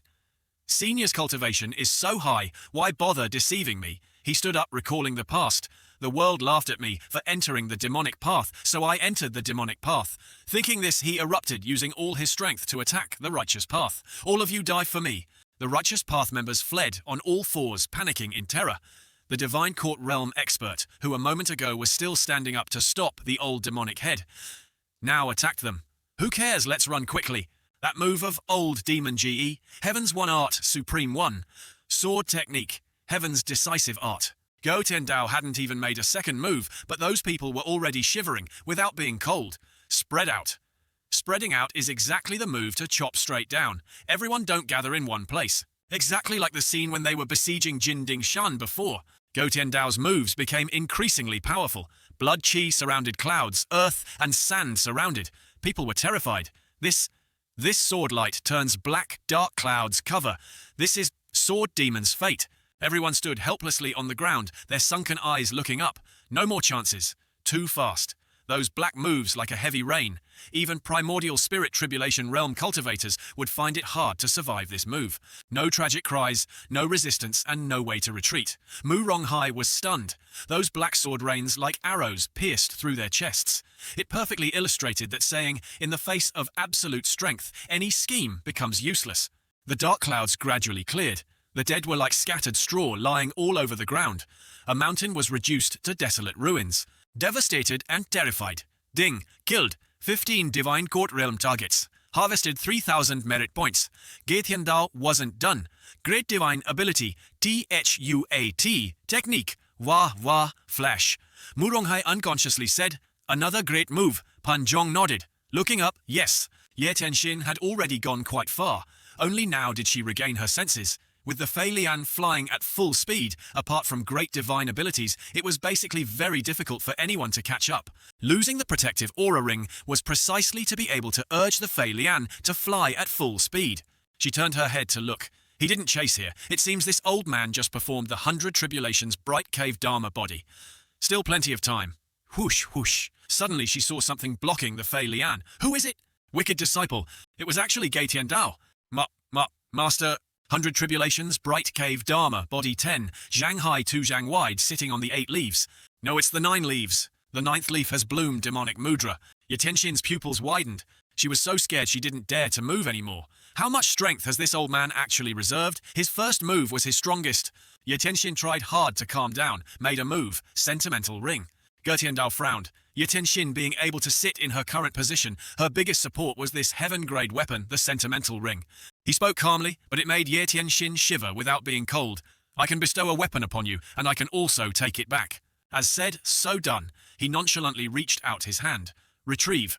Senior's cultivation is so high, why bother deceiving me? He stood up, recalling the past. The world laughed at me for entering the demonic path, so I entered the demonic path. Thinking this, he erupted, using all his strength to attack the righteous path. All of you die for me. The righteous path members fled on all fours, panicking in terror. The Divine Court Realm expert, who a moment ago was still standing up to stop the old demonic head, now attacked them. Who cares? Let's run quickly. That move of old demon GE, Heaven's one art, supreme one. Sword technique, Heaven's decisive art. Go Tiandao hadn't even made a second move, but those people were already shivering without being cold. Spread out. Spreading out is exactly the move to chop straight down. Everyone don't gather in one place. Exactly like the scene when they were besieging Jinding Shan before. Go Tiandao's moves became increasingly powerful. Blood chi surrounded clouds, earth and sand surrounded. People were terrified. This sword light turns black, dark clouds cover. This is Sword Demon's fate. Everyone stood helplessly on the ground, their sunken eyes looking up. No more chances. Too fast. Those black moves like a heavy rain. Even primordial spirit tribulation realm cultivators would find it hard to survive this move. No tragic cries, no resistance, and no way to retreat. Mu Ronghai was stunned. Those black sword rains like arrows pierced through their chests. It perfectly illustrated that saying, in the face of absolute strength, any scheme becomes useless. The dark clouds gradually cleared. The dead were like scattered straw lying all over the ground. A mountain was reduced to desolate ruins. Devastated and terrified. Ding, killed 15 Divine Court Realm targets. Harvested 3,000 merit points. Ge Tiandao wasn't done. Great Divine Ability, THUAT, Technique, Wah, Flash. Mu Ronghai unconsciously said, another great move. Pan Zhong nodded. Looking up, yes. Ye Tianxin had already gone quite far. Only now did she regain her senses. With the Fei Lian flying at full speed, apart from great divine abilities, it was basically very difficult for anyone to catch up. Losing the protective aura ring was precisely to be able to urge the Fei Lian to fly at full speed. She turned her head to look. He didn't chase here. It seems this old man just performed the 100 Tribulations Bright Cave Dharma body. Still plenty of time. Whoosh, whoosh. Suddenly she saw something blocking the Fei Lian. Who is it? Wicked disciple. It was actually Ge Tiandao. Master... 100 Tribulations, Bright Cave, Dharma, Body 10, Zhang Hai 2 Zhang Wide, sitting on the 8 leaves. No, it's the 9 leaves. The 9th leaf has bloomed demonic mudra. Ye Tianxin's pupils widened. She was so scared she didn't dare to move anymore. How much strength has this old man actually reserved? His first move was his strongest. Ye Tianxin tried hard to calm down, made a move, sentimental ring. Ge Tiandao frowned. Ye Tianxin being able to sit in her current position, her biggest support was this heaven-grade weapon, the sentimental ring. He spoke calmly, but it made Ye Tianxin shiver without being cold. I can bestow a weapon upon you, and I can also take it back. As said, so done. He nonchalantly reached out his hand. Retrieve.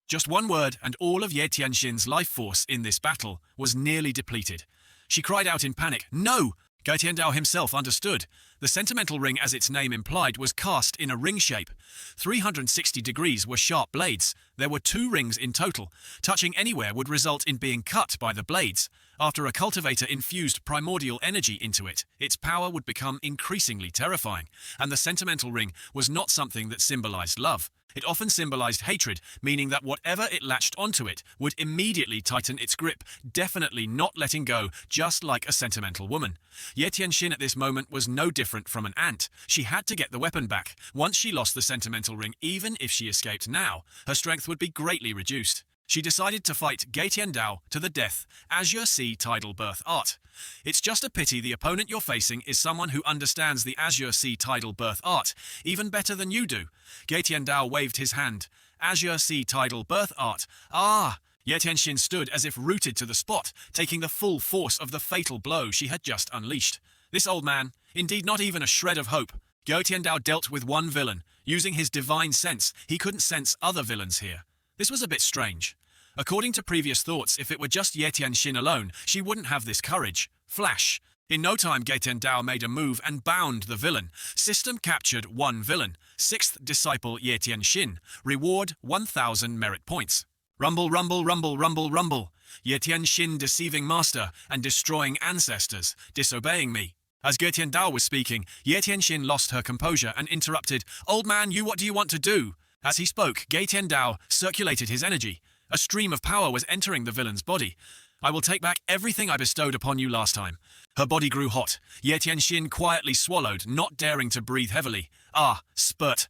Just one word, and all of Ye Tianxin's life force in this battle was nearly depleted. She cried out in panic, no! Ge Tiandao himself understood. The sentimental ring, as its name implied, was cast in a ring shape. 360 degrees were sharp blades. There were 2 rings in total. Touching anywhere would result in being cut by the blades. After a cultivator infused primordial energy into it, its power would become increasingly terrifying. And the sentimental ring was not something that symbolized love. It often symbolized hatred, meaning that whatever it latched onto it would immediately tighten its grip, definitely not letting go, just like a sentimental woman. Ye Tianxin at this moment was no different from an ant. She had to get the weapon back. Once she lost the sentimental ring, even if she escaped now, her strength would be greatly reduced. She decided to fight Ge Tiandao to the death, Azure Sea Tidal Birth Art. It's just a pity the opponent you're facing is someone who understands the Azure Sea Tidal Birth Art even better than you do. Ge Tiandao waved his hand. Azure Sea Tidal Birth Art. Ah! Ye Tianxin stood as if rooted to the spot, taking the full force of the fatal blow she had just unleashed. This old man, indeed not even a shred of hope. Ge Tiandao dealt with one villain. Using his divine sense, he couldn't sense other villains here. This was a bit strange. According to previous thoughts, if it were just Ye Tianxin alone, she wouldn't have this courage. Flash. In no time, Ge Tiandao made a move and bound the villain. System captured 1 villain. 6th disciple Ye Tianxin. Reward 1,000 merit points. Rumble, rumble, rumble, rumble, rumble. Ye Tianxin deceiving master and destroying ancestors, disobeying me. As Ge Tiandao was speaking, Ye Tianxin lost her composure and interrupted. Old man, what do you want to do? As he spoke, Ge Tiandao circulated his energy. A stream of power was entering the villain's body. I will take back everything I bestowed upon you last time. Her body grew hot. Ye Tianxin quietly swallowed, not daring to breathe heavily. Ah, spurt.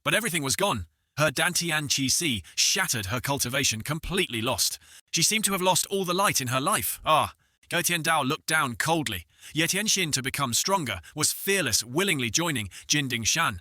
But everything was gone. Her Dantian Qi Si shattered, her cultivation completely lost. She seemed to have lost all the light in her life. Ah. Ge Tiandao looked down coldly. Ye Tianxin, to become stronger, was fearless, willingly joining Jin Dingshan.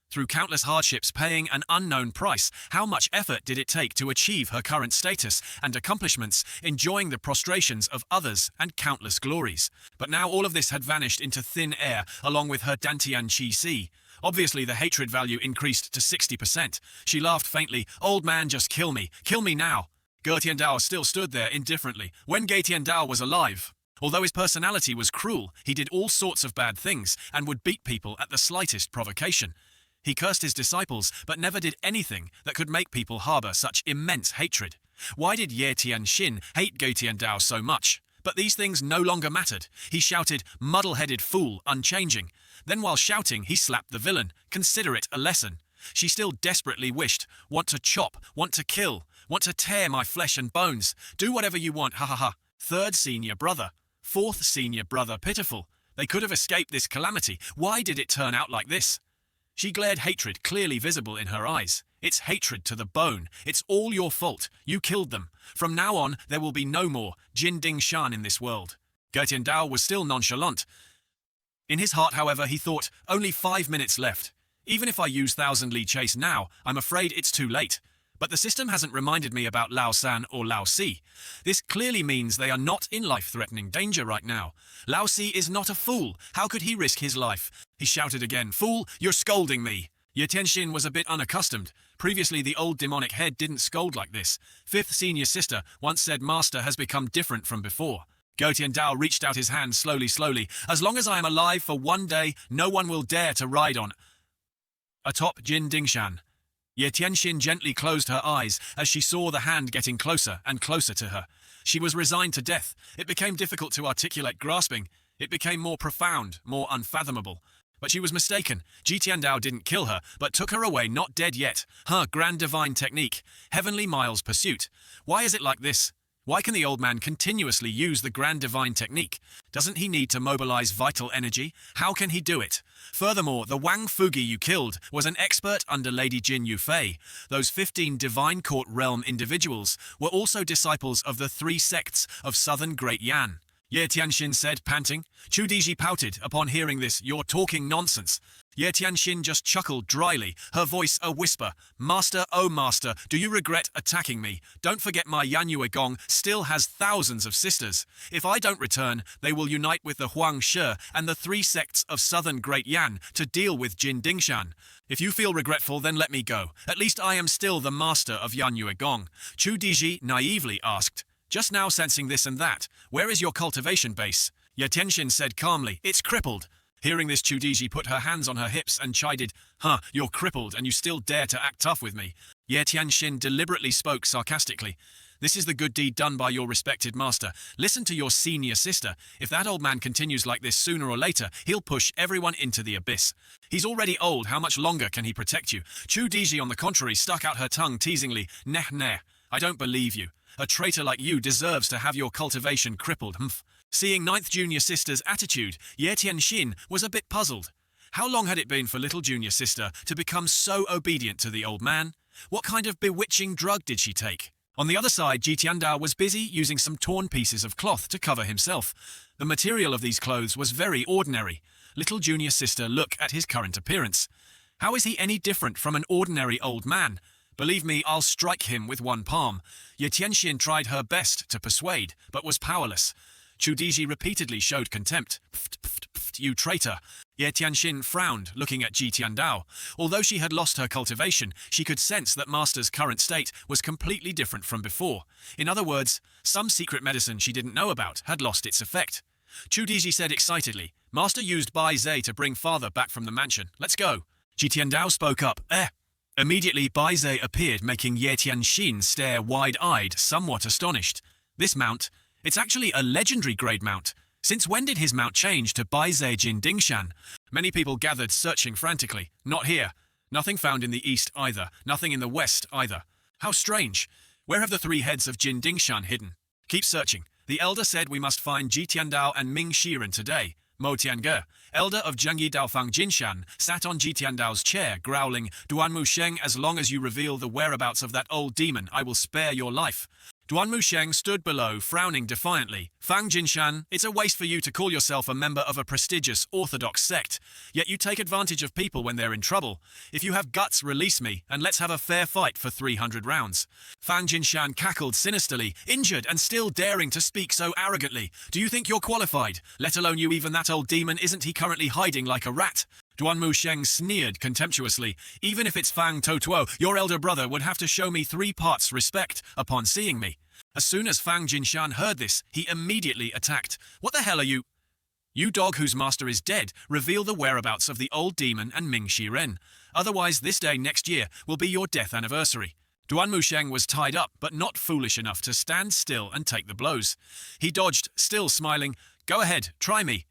Through countless hardships, paying an unknown price, how much effort did it take to achieve her current status and accomplishments, enjoying the prostrations of others and countless glories? But now all of this had vanished into thin air, along with her Dantian Qi Si. Obviously, the hatred value increased to 60%. She laughed faintly. Old man, just kill me now. Ge Tiandao still stood there indifferently. When Ge Tiandao was alive, although his personality was cruel, he did all sorts of bad things and would beat people at the slightest provocation. He cursed his disciples, but never did anything that could make people harbor such immense hatred. Why did Ye Tianxin hate Ge Tiandao so much? But these things no longer mattered. He shouted, "Muddle-headed fool," unchanging. Then while shouting, he slapped the villain. Consider it a lesson. She still desperately wished, want to chop, want to kill, want to tear my flesh and bones. Do whatever you want, ha ha ha. Third senior brother. Fourth senior brother, pitiful. They could have escaped this calamity. Why did it turn out like this? She glared, hatred clearly visible in her eyes. It's hatred to the bone. It's all your fault. You killed them. From now on, there will be no more Jin Dingshan in this world. Ge Tiandao was still nonchalant. In his heart, however, he thought, only 5 minutes left. Even if I use Thousand Li Chase now, I'm afraid it's too late. But the system hasn't reminded me about Lao San or Lao Si. This clearly means they are not in life-threatening danger right now. Lao Si is not a fool. How could he risk his life? He shouted again, "Fool, you're scolding me." Ye Tianxin was a bit unaccustomed. Previously, the old demonic head didn't scold like this. Fifth senior sister once said Master has become different from before. Ge Tiandao reached out his hand slowly. As long as I am alive for 1 day, no one will dare to ride on atop Jin Dingshan. Ye Tianxin gently closed her eyes as she saw the hand getting closer and closer to her. She was resigned to death. It became difficult to articulate, grasping. It became more profound, more unfathomable. But she was mistaken. Ge Tiandao didn't kill her, but took her away, not dead yet. Her grand divine technique. Heavenly Miles pursuit. Why is it like this? Why can the old man continuously use the grand divine technique? Doesn't he need to mobilize vital energy? How can he do it? Furthermore, the Wang Fugi you killed was an expert under Lady Jin Yufei. Those 15 Divine Court Realm individuals were also disciples of the 3 sects of Southern Great Yan. Ye Tianxin said, panting. Chu Diji pouted upon hearing this. You're talking nonsense. Ye Tianxin just chuckled dryly, her voice a whisper. Master, oh master, do you regret attacking me? Don't forget my Yanyue Gong still has thousands of sisters. If I don't return, they will unite with the Huang Shi and the 3 sects of Southern Great Yan to deal with Jin Dingshan. If you feel regretful, then let me go. At least I am still the master of Yanyue Gong. Chu Diji naively asked. Just now sensing this and that, where is your cultivation base? Ye Tianxin said calmly, it's crippled. Hearing this, Chu Diji put her hands on her hips and chided, you're crippled and you still dare to act tough with me. Ye Tianxin deliberately spoke sarcastically. This is the good deed done by your respected master. Listen to your senior sister. If that old man continues like this, sooner or later, he'll push everyone into the abyss. He's already old, how much longer can he protect you? Chu Diji, on the contrary, stuck out her tongue teasingly. Neh. I don't believe you. A traitor like you deserves to have your cultivation crippled, humph. Seeing 9th junior sister's attitude, Ye Tianxin was a bit puzzled. How long had it been for little junior sister to become so obedient to the old man? What kind of bewitching drug did she take? On the other side, Ge Tiandao was busy using some torn pieces of cloth to cover himself. The material of these clothes was very ordinary. Little junior sister looked at his current appearance. How is he any different from an ordinary old man? Believe me, I'll strike him with one palm. Ye Tianxin tried her best to persuade, but was powerless. Chu Diji repeatedly showed contempt. Pft, you traitor. Ye Tianxin frowned, looking at Ge Tiandao. Although she had lost her cultivation, she could sense that Master's current state was completely different from before. In other words, some secret medicine she didn't know about had lost its effect. Chu Diji said excitedly, Master used Bai Zai to bring father back from the mansion. Let's go. Ge Tiandao spoke up. Immediately, Bai Zai appeared, making Ye Tianxin stare wide-eyed, somewhat astonished. This mount, it's actually a legendary grade mount. Since when did his mount change to Bai Zai Jin Dingshan? Many people gathered, searching frantically. Not here. Nothing found in the east either. Nothing in the west either. How strange. Where have the three heads of Jin Dingshan hidden? Keep searching. The elder said we must find Ji Tiandao and Ming Shiren today. Mo Tiange, elder of Zhengyi Daofang Jinshan, sat on Ji Tiandao's chair, growling, Duanmu Sheng, as long as you reveal the whereabouts of that old demon, I will spare your life. Duanmu Sheng stood below, frowning defiantly. Fang Jinshan, it's a waste for you to call yourself a member of a prestigious orthodox sect, yet you take advantage of people when they're in trouble. If you have guts, release me, and let's have a fair fight for 300 rounds. Fang Jinshan cackled sinisterly, injured and still daring to speak so arrogantly. Do you think you're qualified? Let alone you, even that old demon, isn't he currently hiding like a rat? Duanmu Sheng sneered contemptuously. Even if it's Fang Totuo, your elder brother would have to show me 3 parts respect upon seeing me. As soon as Fang Jinshan heard this, he immediately attacked. What the hell are you? You dog whose master is dead, reveal the whereabouts of the old demon and Ming Shiren. Otherwise, this day next year will be your death anniversary. Duanmu Sheng was tied up, but not foolish enough to stand still and take the blows. He dodged, still smiling. Go ahead, try me.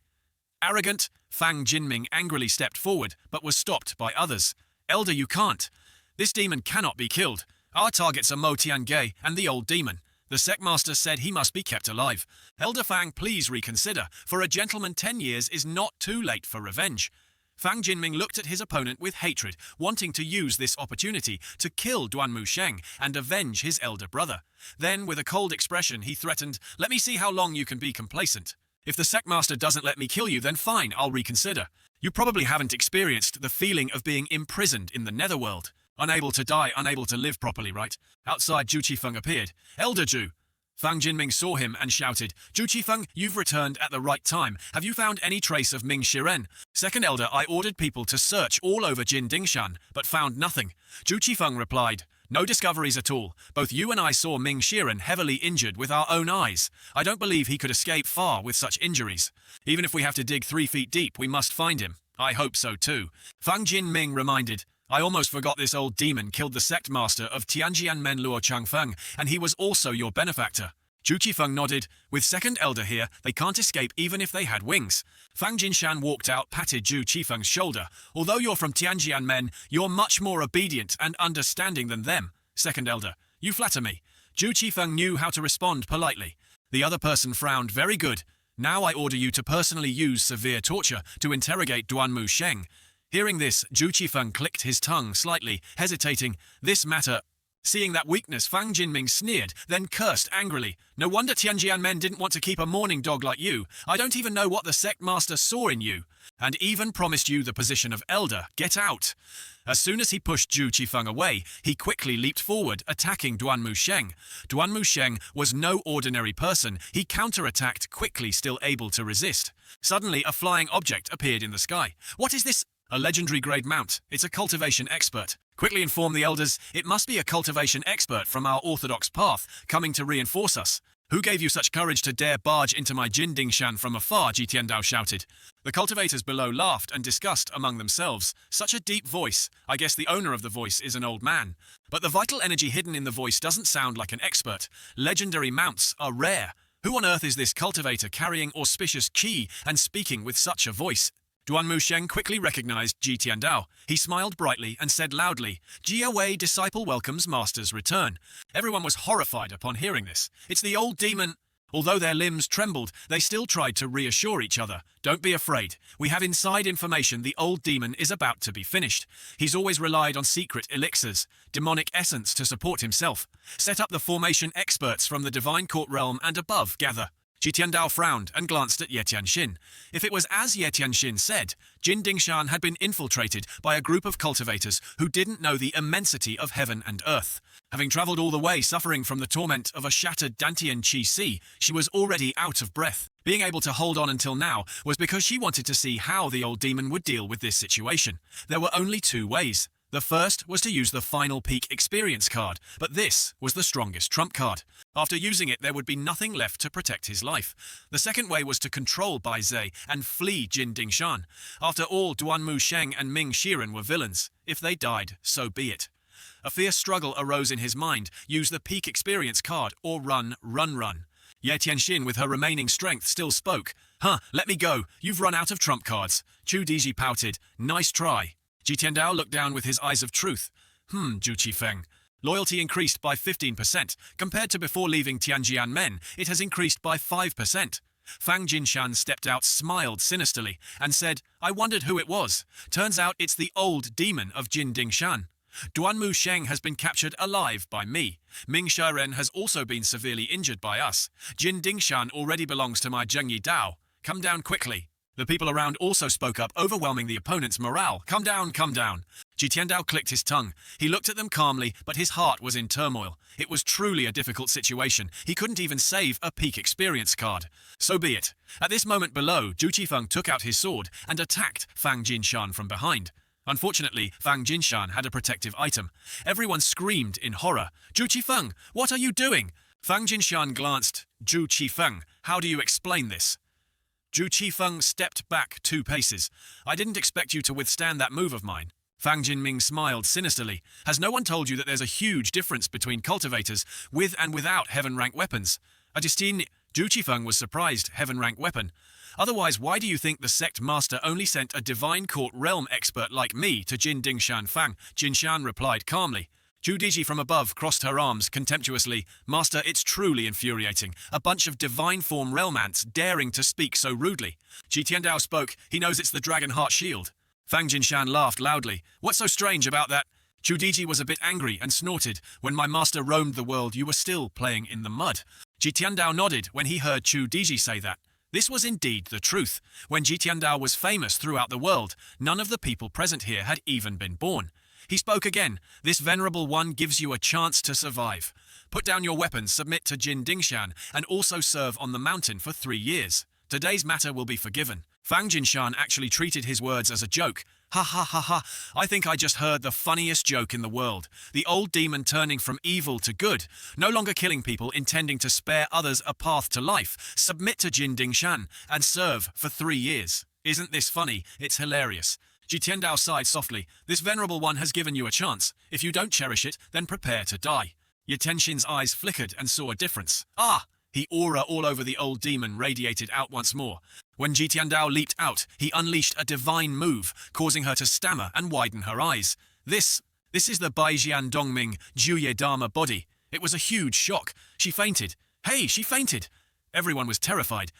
Arrogant, Fang Jinming angrily stepped forward, but was stopped by others. Elder, you can't. This demon cannot be killed. Our targets are Mo Tiange and the old demon. The sectmaster said he must be kept alive. Elder Fang, please reconsider. For a gentleman, 10 years is not too late for revenge. Fang Jinming looked at his opponent with hatred, wanting to use this opportunity to kill Duanmu Sheng and avenge his elder brother. Then, with a cold expression, he threatened, let me see how long you can be complacent. If the sectmaster doesn't let me kill you, then fine, I'll reconsider. You probably haven't experienced the feeling of being imprisoned in the netherworld. Unable to die, unable to live properly, right? Outside, Zhu Qifeng appeared. Elder Zhu. Fang Jinming saw him and shouted, Zhu Qifeng, you've returned at the right time. Have you found any trace of Ming Shiren? Second elder, I ordered people to search all over Jin Dingshan, but found nothing. Zhu Qifeng replied, no discoveries at all. Both you and I saw Ming Shiren heavily injured with our own eyes. I don't believe he could escape far with such injuries. Even if we have to dig 3 feet deep, we must find him. I hope so too. Fang Jinming reminded, I almost forgot this old demon killed the sect master of Tianjian Men Luo Changfeng, and he was also your benefactor. Zhu Qifeng nodded. With second elder here, they can't escape even if they had wings. Fang Jinshan walked out, patted Zhu Qifeng's shoulder. Although you're from Tianjian Men, you're much more obedient and understanding than them. Second elder, you flatter me. Zhu Qifeng knew how to respond politely. The other person frowned. Very good. Now I order you to personally use severe torture to interrogate Duanmu Sheng. Hearing this, Zhu Qifeng clicked his tongue slightly, hesitating. This matter... Seeing that weakness, Fang Jinming sneered, then cursed angrily. No wonder Tianjian Men didn't want to keep a mourning dog like you. I don't even know what the sect master saw in you. And even promised you the position of elder. Get out. As soon as he pushed Zhu Qifeng away, he quickly leaped forward, attacking Duanmu Sheng. Duanmu Sheng was no ordinary person. He counterattacked, quickly, still able to resist. Suddenly, a flying object appeared in the sky. What is this? A legendary grade mount. It's a cultivation expert. Quickly inform the elders, it must be a cultivation expert from our orthodox path, coming to reinforce us. Who gave you such courage to dare barge into my Jin Dingshan from afar? Ji Tiandao shouted. The cultivators below laughed and discussed among themselves. Such a deep voice. I guess the owner of the voice is an old man. But the vital energy hidden in the voice doesn't sound like an expert. Legendary mounts are rare. Who on earth is this cultivator carrying auspicious qi and speaking with such a voice? Duanmu Sheng quickly recognized Ji Tiandao. He smiled brightly and said loudly, Jia Wei, disciple welcomes master's return. Everyone was horrified upon hearing this. It's the old demon. Although their limbs trembled, they still tried to reassure each other. Don't be afraid. We have inside information the old demon is about to be finished. He's always relied on secret elixirs, demonic essence to support himself. Set up the formation experts from the divine court realm and above gather. Ji Tiandao frowned and glanced at Ye Tianxin. If it was as Ye Tianxin said, Jin Dingshan had been infiltrated by a group of cultivators who didn't know the immensity of heaven and earth. Having travelled all the way suffering from the torment of a shattered Dantian Qi Si, she was already out of breath. Being able to hold on until now was because she wanted to see how the old demon would deal with this situation. There were only 2 ways. The first was to use the final peak experience card, but this was the strongest trump card. After using it, there would be nothing left to protect his life. The second way was to control Bai Zhe and flee Jin Dingshan. After all, Duanmu Sheng and Ming Shiren were villains. If they died, so be it. A fierce struggle arose in his mind. Use the peak experience card or run. Ye Tianxin, with her remaining strength, still spoke. Let me go. You've run out of trump cards. Chu Diji pouted. Nice try. Ji Tiandao looked down with his eyes of truth. Zhu Qifeng. Loyalty increased by 15%. Compared to before leaving Tianjianmen, it has increased by 5%. Fang Jinshan stepped out, smiled sinisterly, and said, I wondered who it was. Turns out it's the old demon of Jin Dingshan. Duanmu Sheng has been captured alive by me. Ming Shiren has also been severely injured by us. Jin Dingshan already belongs to my Zhengyi Dao. Come down quickly. The people around also spoke up, overwhelming the opponent's morale. Come down, come down. Ji Tiandao clicked his tongue. He looked at them calmly, but his heart was in turmoil. It was truly a difficult situation. He couldn't even save a peak experience card. So be it. At this moment below, Zhu Qifeng took out his sword and attacked Fang Jinshan from behind. Unfortunately, Fang Jinshan had a protective item. Everyone screamed in horror. Zhu Qifeng, what are you doing? Fang Jinshan glanced. Zhu Qifeng, how do you explain this? Zhu Qifeng stepped back 2 paces. I didn't expect you to withstand that move of mine. Fang Jinming smiled sinisterly. Has no one told you that there's a huge difference between cultivators with and without heaven-rank weapons? Zhu Qifeng was surprised. Heaven-rank weapon. Otherwise, why do you think the sect master only sent a divine court realm expert like me to Jin Dingshan Fang? Jinshan replied calmly. Zhu Diji from above crossed her arms contemptuously. Master, it's truly infuriating. A bunch of divine form realm ants daring to speak so rudely. Ji Tiandao spoke. He knows it's the Dragon Heart Shield. Fang Jinshan laughed loudly. What's so strange about that? Zhu Diji was a bit angry and snorted. When my master roamed the world, you were still playing in the mud. Ji Tiandao nodded when he heard Zhu Diji say that. This was indeed the truth. When Ji Tiandao was famous throughout the world, none of the people present here had even been born. He spoke again. This venerable one gives you a chance to survive. Put down your weapons, submit to Jin Dingshan, and also serve on the mountain for 3 years. Today's matter will be forgiven. Fang Jinshan actually treated his words as a joke. Ha ha ha ha, I think I just heard the funniest joke in the world. The old demon turning from evil to good, no longer killing people, intending to spare others a path to life. Submit to Jin Dingshan and serve for 3 years. Isn't this funny? It's hilarious. Ji Tiandao sighed softly. This venerable one has given you a chance. If you don't cherish it, then prepare to die. Ye Tenshin's eyes flickered and saw a difference. Ah! The aura all over the old demon radiated out once more. When Ji Tiandao leaped out, he unleashed a divine move, causing her to stammer and widen her eyes. This is the Baijian Dongming Juye Dharma body. It was a huge shock. She fainted. Hey, she fainted. Everyone was terrified.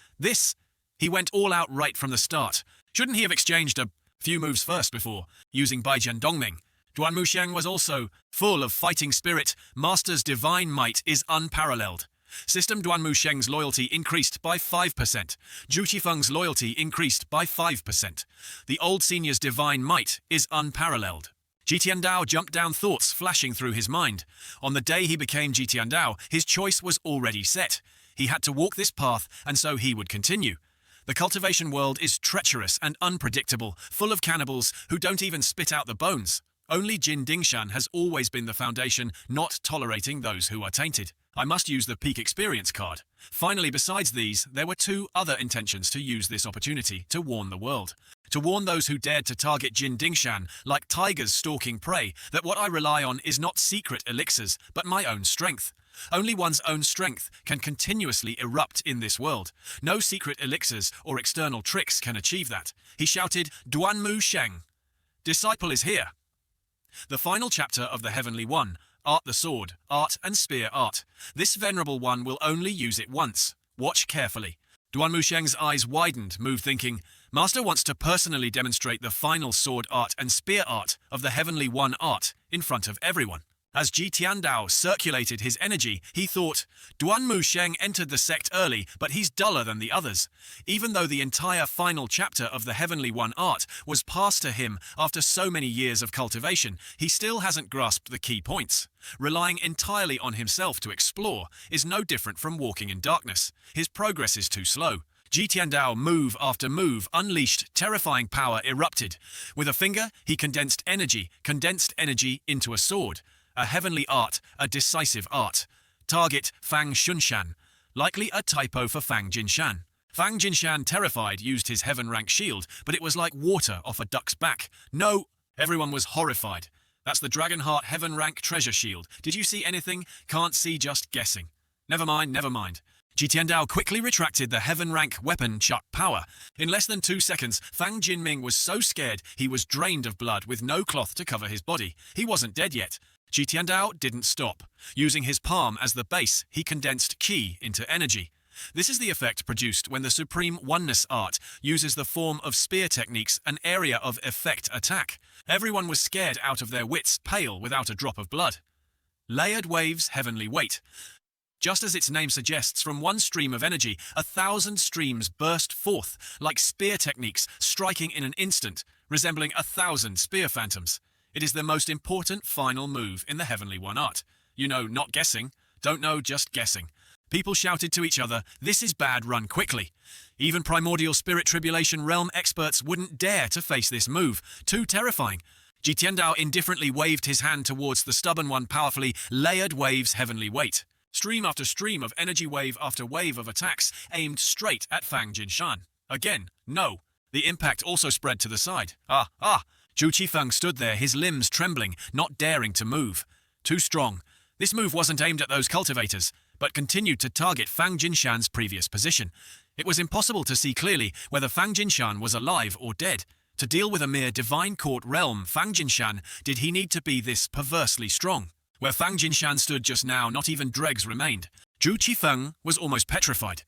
He went all out right from the start. Shouldn't he have exchanged a few moves first before using Baijian Dongming? Duanmu Sheng was also full of fighting spirit. Master's divine might is unparalleled. System Duanmu Sheng's loyalty increased by 5%. Zhu Qifeng's loyalty increased by 5%. The old senior's divine might is unparalleled. Ji Tiandao jumped down, thoughts flashing through his mind. On the day he became Ji Tiandao, his choice was already set. He had to walk this path, and so he would continue. The cultivation world is treacherous and unpredictable, full of cannibals who don't even spit out the bones. Only Jin Dingshan has always been the foundation, not tolerating those who are tainted. I must use the peak experience card. Finally, besides these, there were 2 other intentions to use this opportunity to warn the world. To warn those who dared to target Jin Dingshan, like tigers stalking prey, that what I rely on is not secret elixirs, but my own strength. Only one's own strength can continuously erupt in this world. No secret elixirs or external tricks can achieve that. He shouted, Duanmu Sheng. Disciple is here. The final chapter of the Heavenly One, Art the Sword, Art and Spear Art. This venerable one will only use it once. Watch carefully. Duanmu Sheng's eyes widened, moved thinking, Master wants to personally demonstrate the final sword art and spear art of the Heavenly One art in front of everyone. As Ji Tiandao circulated his energy, he thought, Duanmu Sheng entered the sect early, but he's duller than the others. Even though the entire final chapter of the Heavenly One art was passed to him after so many years of cultivation, he still hasn't grasped the key points. Relying entirely on himself to explore is no different from walking in darkness. His progress is too slow. Ji Tiandao, move after move, unleashed, terrifying power erupted. With a finger, he condensed energy into a sword. A heavenly art, a decisive art. Target, Fang Xunshan. Likely a typo for Fang Jinshan. Fang Jinshan, terrified, used his heaven-rank shield, but it was like water off a duck's back. No! Everyone was horrified. That's the Dragonheart heaven-rank treasure shield. Did you see anything? Can't see, just guessing. Never mind, never mind. Ji Tiandao quickly retracted the heaven-rank weapon chuck power. In less than 2 seconds, Fang Jinming was so scared he was drained of blood with no cloth to cover his body. He wasn't dead yet. Ji Tiandao didn't stop. Using his palm as the base, he condensed qi into energy. This is the effect produced when the Supreme Oneness art uses the form of spear techniques, an area of effect attack. Everyone was scared out of their wits, pale without a drop of blood. Layered waves, heavenly weight. Just as its name suggests, from one stream of energy, 1,000 streams burst forth, like spear techniques, striking in an instant, resembling 1,000 spear phantoms. It is the most important final move in the Heavenly One art. You know, not guessing. Don't know, just guessing. People shouted to each other, "This is bad, run quickly." Even primordial spirit tribulation realm experts wouldn't dare to face this move. Too terrifying. Ji Tiandao indifferently waved his hand towards the stubborn one, powerfully. Layered waves, heavenly weight. Stream after stream of energy, wave after wave of attacks, aimed straight at Fang Jinshan. Again, no. The impact also spread to the side. Zhu Qifeng stood there, his limbs trembling, not daring to move. Too strong. This move wasn't aimed at those cultivators, but continued to target Fang Jinshan's previous position. It was impossible to see clearly whether Fang Jinshan was alive or dead. To deal with a mere divine court realm, Fang Jinshan, did he need to be this perversely strong? Where Fang Jinshan stood just now, not even dregs remained. Zhu Qifeng was almost petrified.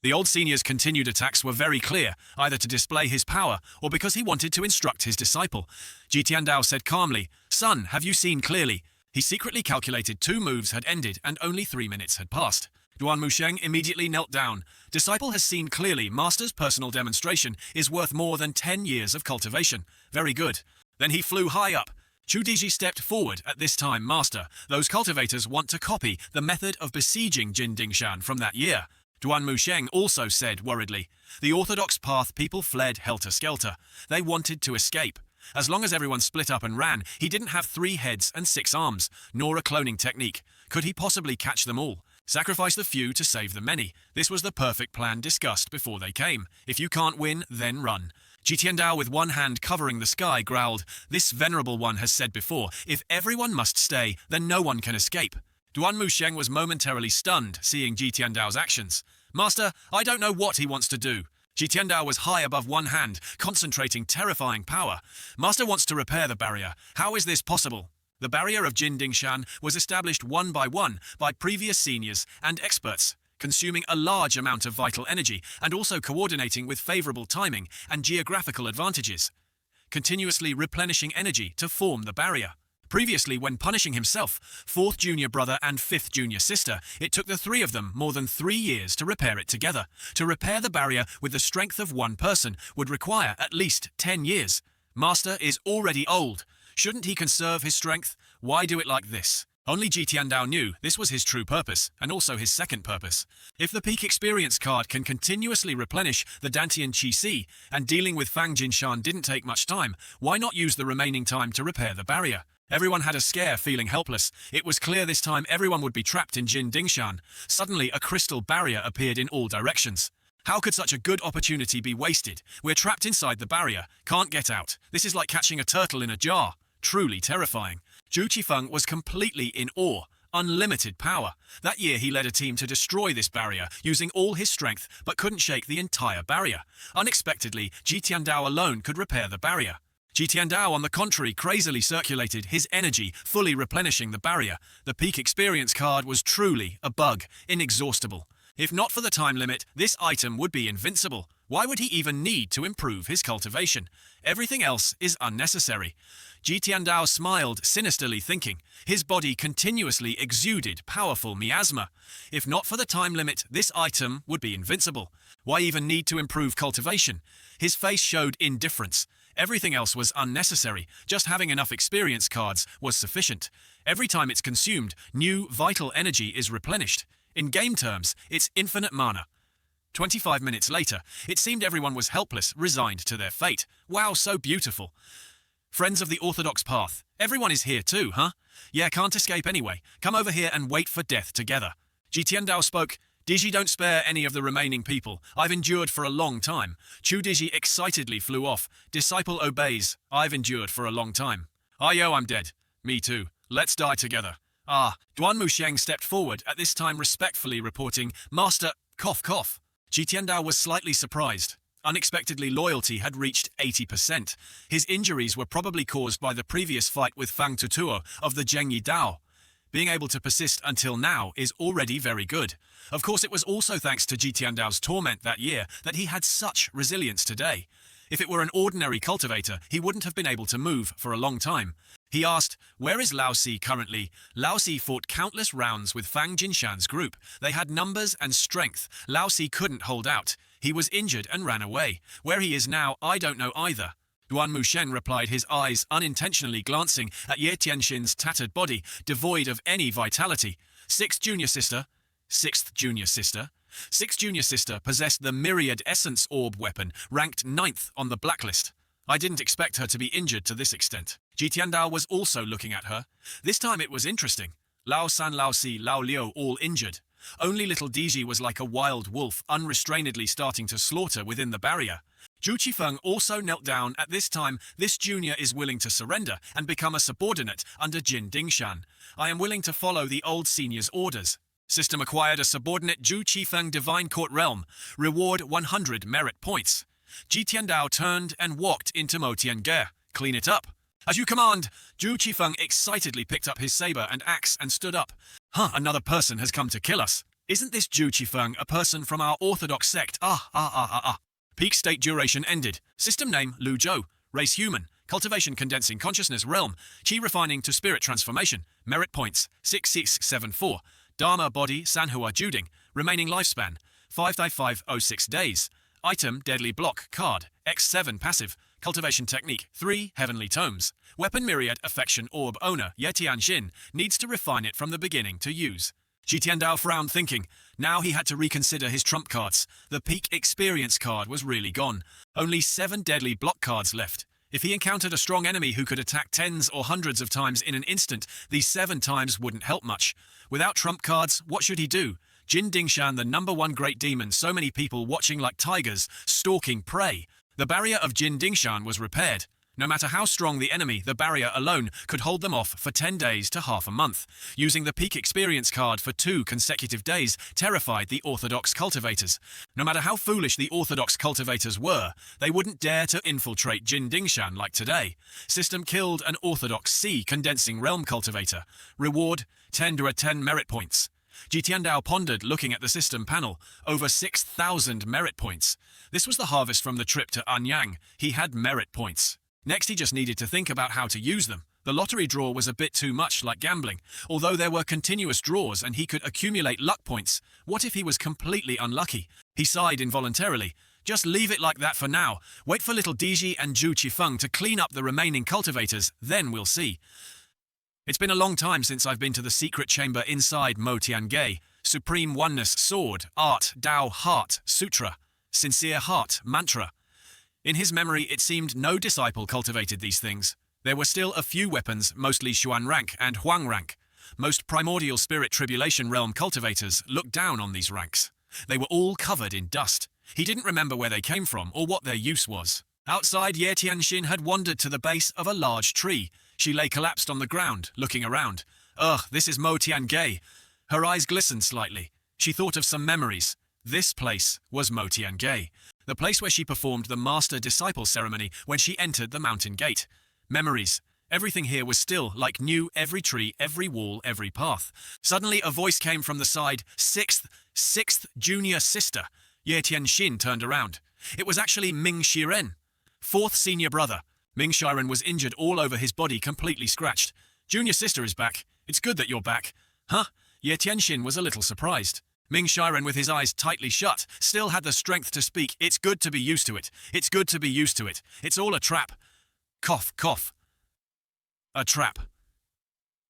The old senior's continued attacks were very clear, either to display his power or because he wanted to instruct his disciple. Ji Tiandao said calmly, "Son, have you seen clearly?" He secretly calculated 2 moves had ended and only 3 minutes had passed. Duan Musheng immediately knelt down. Disciple has seen clearly. Master's personal demonstration is worth more than 10 years of cultivation. Very good. Then he flew high up. Chu Diji stepped forward at this time. Master, those cultivators want to copy the method of besieging Jin Dingshan from that year. Duan Musheng also said worriedly, the orthodox path people fled helter-skelter. They wanted to escape. As long as everyone split up and ran, he didn't have 3 heads and 6 arms, nor a cloning technique. Could he possibly catch them all? Sacrifice the few to save the many. This was the perfect plan discussed before they came. If you can't win, then run. Ji Tiandao, with one hand covering the sky, growled, "This venerable one has said before, if everyone must stay, then no one can escape." Duan Musheng was momentarily stunned, seeing Ji Tiandao's actions. "Master, I don't know what he wants to do." Ji Tiandao was high above one hand, concentrating terrifying power. "Master wants to repair the barrier. How is this possible?" The barrier of Jin Dingshan was established one by previous seniors and experts, consuming a large amount of vital energy and also coordinating with favorable timing and geographical advantages, continuously replenishing energy to form the barrier. Previously, when punishing himself, 4th junior brother and 5th junior sister, it took the 3 of them more than 3 years to repair it together. To repair the barrier with the strength of one person would require at least 10 years. Master is already old. Shouldn't he conserve his strength? Why do it like this? Only Ji Tiandao knew this was his true purpose, and also his second purpose. If the peak experience card can continuously replenish the Dantian Qi Si, and dealing with Fang Jinshan didn't take much time, why not use the remaining time to repair the barrier? Everyone had a scare, feeling helpless. It was clear this time everyone would be trapped in Jin Dingshan. Suddenly, a crystal barrier appeared in all directions. How could such a good opportunity be wasted? We're trapped inside the barrier, can't get out. This is like catching a turtle in a jar. Truly terrifying. Zhu Qifeng was completely in awe. Unlimited power. That year he led a team to destroy this barrier, using all his strength, but couldn't shake the entire barrier. Unexpectedly, Ji Tiandao alone could repair the barrier. Ji Tiandao, on the contrary, crazily circulated his energy, fully replenishing the barrier. The peak experience card was truly a bug, inexhaustible. If not for the time limit, this item would be invincible. Why would he even need to improve his cultivation? Everything else is unnecessary. Ji Tiandao smiled, sinisterly thinking. His body continuously exuded powerful miasma. If not for the time limit, this item would be invincible. Why even need to improve cultivation? His face showed indifference. Everything else was unnecessary. Just having enough experience cards was sufficient. Every time it's consumed, new vital energy is replenished. In game terms, it's infinite mana. 25 minutes later, it seemed everyone was helpless, resigned to their fate. Wow, so beautiful. Friends of the orthodox path, everyone is here too, huh? Yeah, can't escape anyway. Come over here and wait for death together. Ji Tiandao spoke. Diji, don't spare any of the remaining people. I've endured for a long time. Chu Diji excitedly flew off. Disciple obeys. I've endured for a long time. Yo, I'm dead. Me too. Let's die together. Duan Musheng stepped forward, at this time respectfully reporting, Master, cough cough. Ji Tiandao was slightly surprised. Unexpectedly, loyalty had reached 80%. His injuries were probably caused by the previous fight with Fang Tutuo of the Zhengyi Dao. Being able to persist until now is already very good. Of course, it was also thanks to Ji Tiandao's torment that year that he had such resilience today. If it were an ordinary cultivator, he wouldn't have been able to move for a long time. He asked, "Where is Lao Si currently?" Lao Si fought countless rounds with Fang Jinshan's group. They had numbers and strength. Lao Si couldn't hold out. He was injured and ran away. Where he is now, I don't know either. Duan Mushen replied, his eyes unintentionally glancing at Ye Tianxin's tattered body, devoid of any vitality. Sixth junior sister. Sixth junior sister possessed the Myriad Essence Orb weapon, ranked 9th on the blacklist. I didn't expect her to be injured to this extent. Ji Tiandao was also looking at her. This time it was interesting. Lao San, Lao Si, Lao Liu all injured. Only little Diji was like a wild wolf, unrestrainedly starting to slaughter within the barrier. Zhu Qifeng also knelt down. At this time, this junior is willing to surrender and become a subordinate under Jin Dingshan. I am willing to follow the old senior's orders. System acquired a subordinate Zhu Qifeng Divine Court Realm. Reward 100 merit points. Ji Tiandao turned and walked into Mo Tiange. Clean it up. As you command. Zhu Qifeng excitedly picked up his saber and axe and stood up. Another person has come to kill us. Isn't this Zhu Qifeng a person from our orthodox sect? Peak state duration ended. System name, Lu Zhou. Race human. Cultivation condensing consciousness realm. Qi refining to spirit transformation. Merit points, 6674. Dharma body, Sanhua Juding. Remaining lifespan, 5506 days. Item, deadly block, card, X7 passive. Cultivation technique, 3 heavenly tomes. Weapon myriad affection orb owner, Ye Tianxin, needs to refine it from the beginning to use. Ji Tiandao frowned, thinking. Now he had to reconsider his trump cards. The peak experience card was really gone. Only 7 deadly block cards left. If he encountered a strong enemy who could attack tens or hundreds of times in an instant, these 7 times wouldn't help much. Without trump cards, what should he do? Jin Dingshan, the #1 great demon, so many people watching like tigers, stalking prey. The barrier of Jin Dingshan was repaired. No matter how strong the enemy, the barrier alone could hold them off for 10 days to half a month. Using the peak experience card for 2 consecutive days terrified the orthodox cultivators. No matter how foolish the orthodox cultivators were, they wouldn't dare to infiltrate Jin Dingshan like today. System killed an orthodox C condensing realm cultivator. Reward, 10 merit points. Ji Tiandao pondered, looking at the system panel. Over 6,000 merit points. This was the harvest from the trip to Anyang. He had merit points. Next, he just needed to think about how to use them. The lottery draw was a bit too much like gambling. Although there were continuous draws and he could accumulate luck points, what if he was completely unlucky? He sighed involuntarily. Just leave it like that for now. Wait for little Diji and Zhu Qifeng to clean up the remaining cultivators, then we'll see. It's been a long time since I've been to the secret chamber inside Mo Tiange. Supreme Oneness Sword, Art, Dao, Heart, Sutra, Sincere Heart, Mantra. In his memory, it seemed no disciple cultivated these things. There were still a few weapons, mostly Xuan rank and Huang rank. Most primordial spirit tribulation realm cultivators looked down on these ranks. They were all covered in dust. He didn't remember where they came from or what their use was. Outside, Ye Tianxin had wandered to the base of a large tree. She lay collapsed on the ground, looking around. This is Mo Tiange. Her eyes glistened slightly. She thought of some memories. This place was Mo Tiange, the place where she performed the master-disciple ceremony when she entered the mountain gate. Memories. Everything here was still like new, every tree, every wall, every path. Suddenly a voice came from the side. Sixth junior sister. Ye Tianxin turned around. It was actually Ming Shiren, 4th senior brother. Ming Shiren was injured all over his body, completely scratched. Junior sister is back. It's good that you're back. Ye Tianxin was a little surprised. Ming Shiren, with his eyes tightly shut, still had the strength to speak. It's good to be used to it. It's good to be used to it. It's all a trap. Cough, cough. A trap.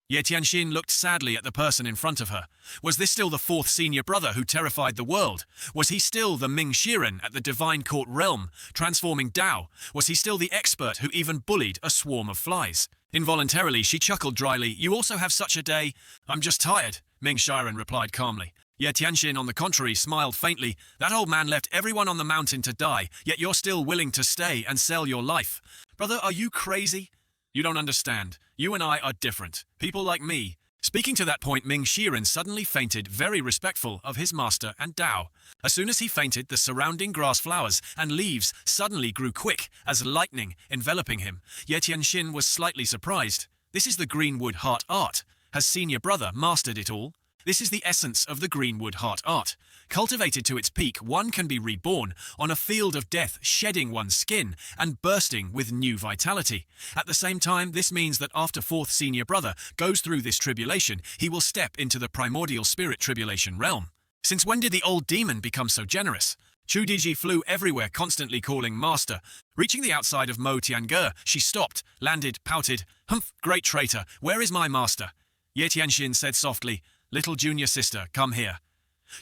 Ye Tianxin looked sadly at the person in front of her. Was this still the 4th senior brother who terrified the world? Was he still the Ming Shiren at the Divine Court Realm, transforming Dao? Was he still the expert who even bullied a swarm of flies? Involuntarily, she chuckled dryly. You also have such a day? I'm just tired, Ming Shiren replied calmly. Ye Tianxin, on the contrary, smiled faintly. That old man left everyone on the mountain to die, yet you're still willing to stay and sell your life. Brother, are you crazy? You don't understand. You and I are different. People like me Speaking to that point, Ming Shiren suddenly fainted, very respectful of his master and Dao. As soon as he fainted, the surrounding grass flowers and leaves suddenly grew quick as lightning, enveloping him. Ye Tianxin was slightly surprised. This is the Greenwood Heart art. Has senior brother mastered it all? This is the essence of the Greenwood Heart art. Cultivated to its peak, one can be reborn on a field of death, shedding one's skin and bursting with new vitality. At the same time, this means that after fourth senior brother goes through this tribulation, he will step into the primordial spirit tribulation realm. Since when did the old demon become so generous? Chu Diji flew everywhere, constantly calling master. Reaching the outside of Mo Tiange, she stopped, landed, pouted. Humph, great traitor, where is my master? Ye Tianxin said softly, little junior sister, come here.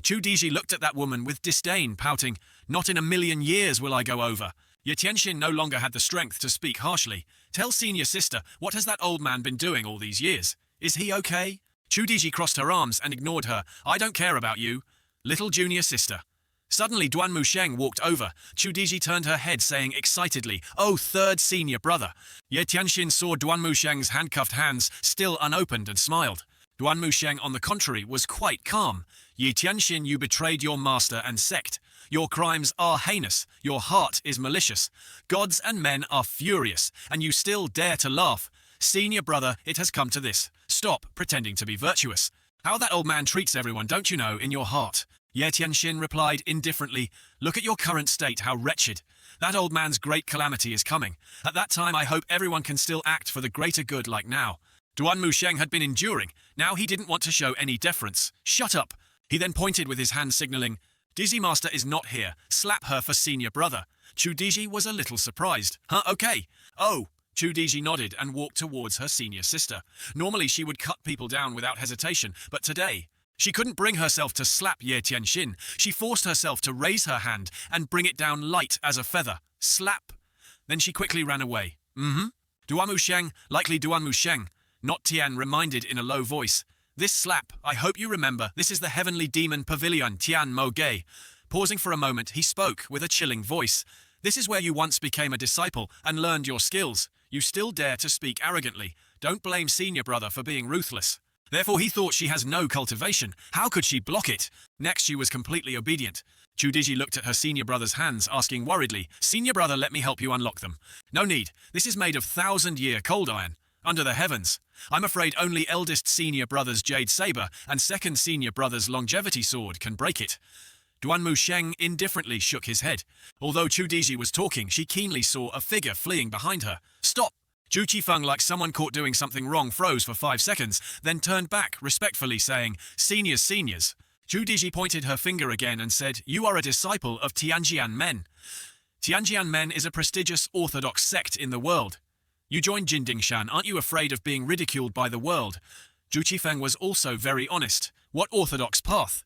Chu Diji looked at that woman with disdain, pouting, not in a million years will I go over. Ye Tianxin no longer had the strength to speak harshly. Tell senior sister, what has that old man been doing all these years? Is he okay? Chu Diji crossed her arms and ignored her. I don't care about you. Little junior sister. Suddenly, Duan Musheng walked over. Chu Diji turned her head, saying excitedly, oh, third senior brother. Ye Tianxin saw Duan Musheng's handcuffed hands still unopened and smiled. Duan Musheng, on the contrary, was quite calm. Ye Tianxin, you betrayed your master and sect. Your crimes are heinous. Your heart is malicious. Gods and men are furious, and you still dare to laugh. Senior brother, it has come to this. Stop pretending to be virtuous. How that old man treats everyone, don't you know, in your heart? Ye Tianxin replied indifferently, look at your current state, how wretched. That old man's great calamity is coming. At that time, I hope everyone can still act for the greater good like now. Duan Musheng had been enduring. Now he didn't want to show any deference. Shut up. He then pointed with his hand, signaling, Dizzy Master is not here. Slap her for senior brother. Chu Diji was a little surprised. Huh, okay. Oh. Chu Diji nodded and walked towards her senior sister. Normally she would cut people down without hesitation, but today, she couldn't bring herself to slap Ye Tianxin. She forced herself to raise her hand and bring it down light as a feather. Slap. Then she quickly ran away. Duan Musheng, likely Duan Musheng. Not Tian reminded in a low voice. This slap, I hope you remember, this is the heavenly demon pavilion Tian Mo Gei. Pausing for a moment, he spoke with a chilling voice. This is where you once became a disciple and learned your skills. You still dare to speak arrogantly. Don't blame senior brother for being ruthless. Therefore he thought she has no cultivation. How could she block it? Next she was completely obedient. Chu Diji looked at her senior brother's hands, asking worriedly, Senior brother, let me help you unlock them. No need. This is made of 1,000-year cold iron. Under the heavens. I'm afraid only eldest senior brother's jade saber and second senior brother's longevity sword can break it. Duan Musheng indifferently shook his head. Although Chu Diji was talking, she keenly saw a figure fleeing behind her. Stop! Zhu Qifeng, like someone caught doing something wrong, froze for 5 seconds, then turned back, respectfully saying, Seniors, seniors. Chu Diji pointed her finger again and said, You are a disciple of Tianjian Men. Tianjian Men is a prestigious orthodox sect in the world. You joined Jindingshan, aren't you afraid of being ridiculed by the world? Zhu Qifeng was also very honest. What orthodox path?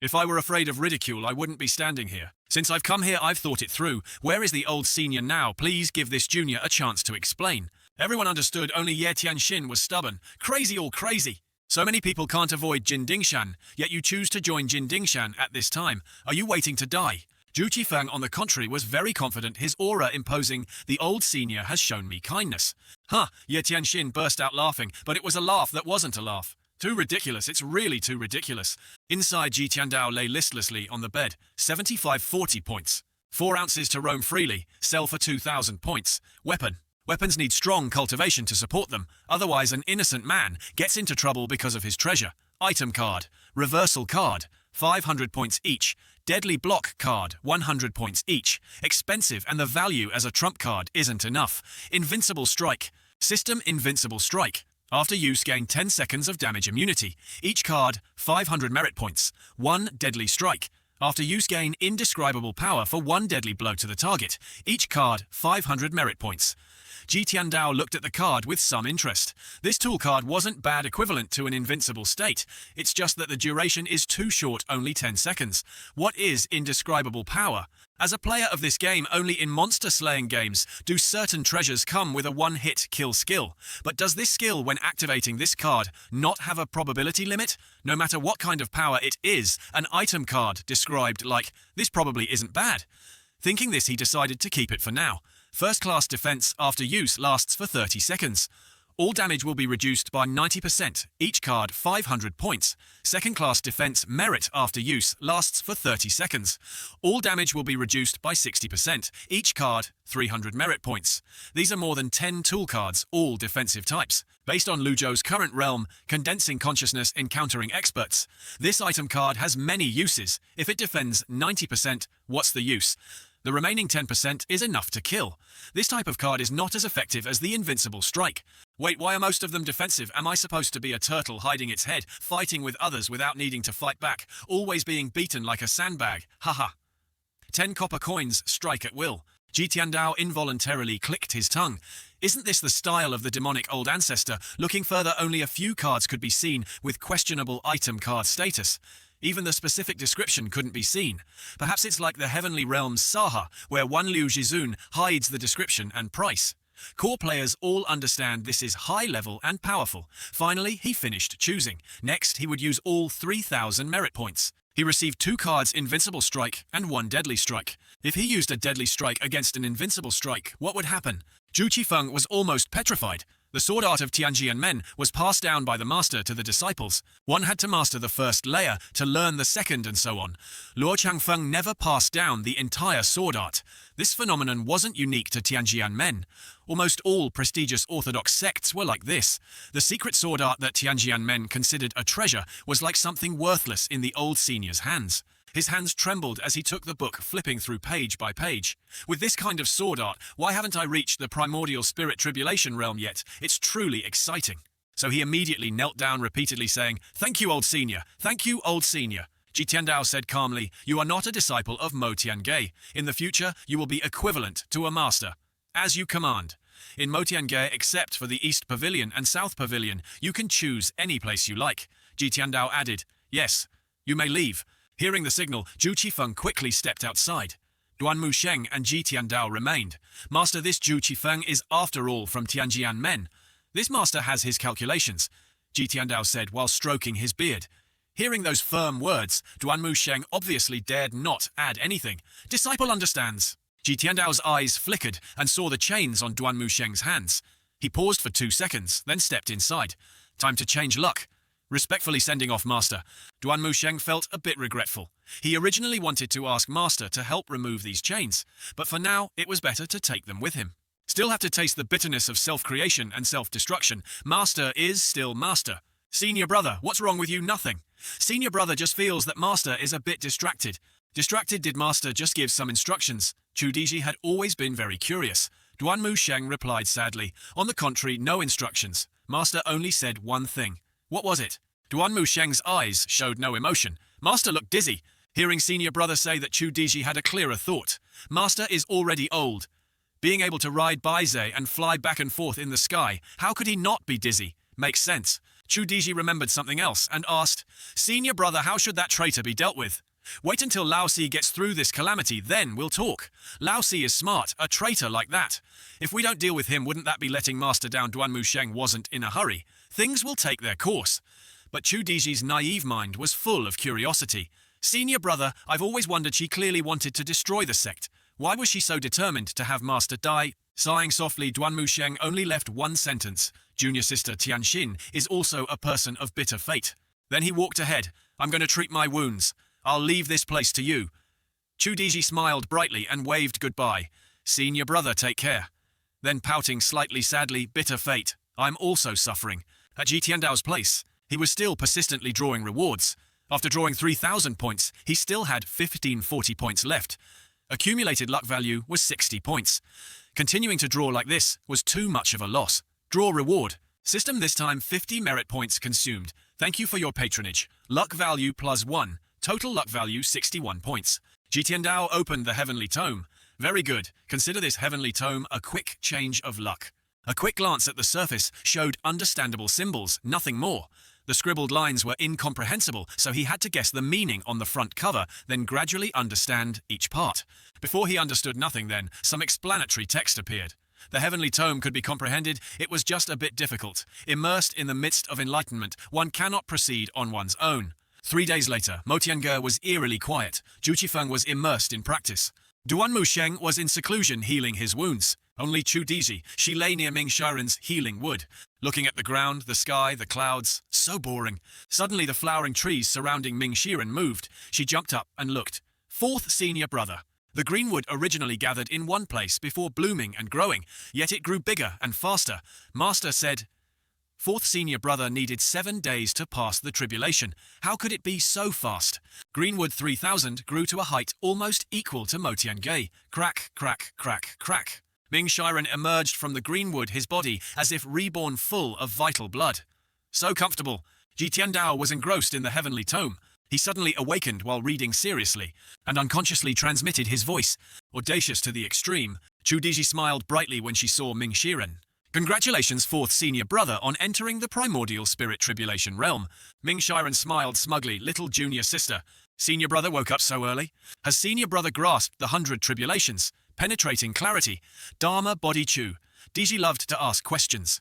If I were afraid of ridicule, I wouldn't be standing here. Since I've come here, I've thought it through. Where is the old senior now? Please give this junior a chance to explain. Everyone understood, only Ye Tianxin was stubborn. Crazy all crazy. So many people can't avoid Jindingshan, yet you choose to join Jindingshan at this time. Are you waiting to die? Zhu Qifeng, on the contrary, was very confident, his aura imposing, the old senior has shown me kindness. Ye Tianxin burst out laughing, but it was a laugh that wasn't a laugh. Too ridiculous, it's really too ridiculous. Inside, Ji Tiandao lay listlessly on the bed, 75-40 points. 4 ounces to roam freely, sell for 2,000 points. Weapons need strong cultivation to support them, otherwise an innocent man gets into trouble because of his treasure. Item card, reversal card, 500 points each. Deadly block card, 100 points each. Expensive, and the value as a trump card isn't enough. Invincible strike. System invincible strike. After use, gain 10 seconds of damage immunity. Each card, 500 merit points. 1 deadly strike. After use, gain indescribable power for 1 deadly blow to the target. Each card, 500 merit points. Ji Tiandao looked at the card with some interest. This tool card wasn't bad equivalent to an invincible state. It's just that the duration is too short, only 10 seconds. What is indescribable power? As a player of this game, only in monster-slaying games do certain treasures come with a one-hit kill skill. But does this skill, when activating this card, not have a probability limit? No matter what kind of power it is, an item card described like, this probably isn't bad. Thinking this, he decided to keep it for now. First-class defense after use lasts for 30 seconds. All damage will be reduced by 90%, each card 500 points. Second class defense merit after use lasts for 30 seconds. All damage will be reduced by 60%, each card 300 merit points. These are more than 10 tool cards, all defensive types. Based on Luzhou's current realm, condensing consciousness encountering experts, this item card has many uses. If it defends 90%, what's the use? The remaining 10% is enough to kill. This type of card is not as effective as the invincible strike. Wait, why are most of them defensive? Am I supposed to be a turtle hiding its head, fighting with others without needing to fight back, always being beaten like a sandbag? Haha. 10 copper coins strike at will. Ji Tiandao involuntarily clicked his tongue. Isn't this the style of the demonic old ancestor? Looking further, only a few cards could be seen with questionable item card status. Even the specific description couldn't be seen. Perhaps it's like the Heavenly Realm's Saha, where one Liu Jizun hides the description and price. Core players all understand this is high level and powerful. Finally, he finished choosing. Next, he would use all 3,000 merit points. He received 2 cards Invincible Strike and 1 Deadly Strike. If he used a Deadly Strike against an Invincible Strike, what would happen? Zhu Qifeng was almost petrified. The sword art of Tianjian men was passed down by the master to the disciples. One had to master the first layer to learn the second and so on. Luo Changfeng never passed down the entire sword art. This phenomenon wasn't unique to Tianjian men. Almost all prestigious orthodox sects were like this. The secret sword art that Tianjian men considered a treasure was like something worthless in the old senior's hands. His hands trembled as he took the book, flipping through page by page. With this kind of sword art, why haven't I reached the primordial spirit tribulation realm yet? It's truly exciting. So he immediately knelt down, repeatedly saying, "Thank you, old senior. Thank you, old senior." Ji Tiandao said calmly, "You are not a disciple of Mo Tiange. In the future, you will be equivalent to a master. As you command." In Mo Tiange, except for the East Pavilion and South Pavilion, you can choose any place you like. Ji Tiandao added, "Yes, you may leave." Hearing the signal, Zhu Qifeng quickly stepped outside. Duan Musheng and Ji Tiandao remained. "Master, this Zhu Qifeng is after all from Tianjian men. This master has his calculations," Ji Tiandao said while stroking his beard. Hearing those firm words, Duan Musheng obviously dared not add anything. "Disciple understands." Ji Tiandao's eyes flickered and saw the chains on Duan Musheng's hands. He paused for 2 seconds, then stepped inside. Time to change luck. Respectfully sending off Master, Duan Musheng felt a bit regretful. He originally wanted to ask Master to help remove these chains, but for now it was better to take them with him. Still have to taste the bitterness of self-creation and self-destruction. Master is still Master. "Senior brother, what's wrong with you?" "Nothing." Senior brother just feels that Master is a bit distracted. Distracted? Did Master just give some instructions? Chu Diji had always been very curious. Duan Musheng replied sadly, "On the contrary, no instructions. Master only said one thing." "What was it?" Duan Musheng's eyes showed no emotion. Master looked dizzy. Hearing senior brother say that Chu Diji had a clearer thought. Master is already old. Being able to ride Baize and fly back and forth in the sky, how could he not be dizzy? Makes sense. Chu Diji remembered something else and asked, "Senior brother, how should that traitor be dealt with?" "Wait until Lao Si gets through this calamity, then we'll talk. Lao Si is smart, a traitor like that. If we don't deal with him, wouldn't that be letting Master down?" Duan Musheng wasn't in a hurry. Things will take their course. But Chu Diji's naive mind was full of curiosity. "Senior brother, I've always wondered, she clearly wanted to destroy the sect. Why was she so determined to have Master die?" Sighing softly, Duan Musheng only left one sentence. "Junior sister Tianxin is also a person of bitter fate." Then he walked ahead. "I'm going to treat my wounds. I'll leave this place to you." Chu Diji smiled brightly and waved goodbye. "Senior brother, take care." Then pouting slightly sadly, "Bitter fate. I'm also suffering." At Ji Tiandao's place, he was still persistently drawing rewards. After drawing 3,000 points, he still had 1540 points left. Accumulated luck value was 60 points. Continuing to draw like this was too much of a loss. Draw reward. System this time 50 merit points consumed. Thank you for your patronage. Luck value +1. Total luck value 61 points. Ji Tiandao opened the Heavenly Tome. Very good. Consider this Heavenly Tome a quick change of luck. A quick glance at the surface showed understandable symbols, nothing more. The scribbled lines were incomprehensible, so he had to guess the meaning on the front cover, then gradually understand each part. Before he understood nothing then, some explanatory text appeared. The Heavenly Tome could be comprehended, it was just a bit difficult. Immersed in the midst of enlightenment, one cannot proceed on one's own. 3 days later, Mo Tiange was eerily quiet. Zhu Qifeng was immersed in practice. Duan Musheng was in seclusion healing his wounds. Only Chu Diji, she lay near Ming Sharen's healing wood. looking at the ground, the sky, the clouds. So boring. Suddenly the flowering trees surrounding Ming Shiren moved. She jumped up and looked. Fourth senior brother. The greenwood originally gathered in one place before blooming and growing, yet it grew bigger and faster. Master said, Fourth senior brother needed 7 days to pass the tribulation. How could it be so fast? Greenwood 3000 grew to a height almost equal to Motiangay. Crack, crack, crack, crack. Ming Shiren emerged from the greenwood, his body as if reborn, full of vital blood. So comfortable. Ji Tiandao was engrossed in the heavenly tome. He suddenly awakened while reading seriously, and unconsciously transmitted his voice. Audacious to the extreme, Chu Diji smiled brightly when she saw Ming Shiren. Congratulations, fourth senior brother, on entering the primordial spirit tribulation realm. Ming Shiren smiled smugly. Little junior sister. Senior brother woke up so early? Has senior brother grasped the 100 tribulations? Penetrating clarity. Dharma body Chu. Diji loved to ask questions.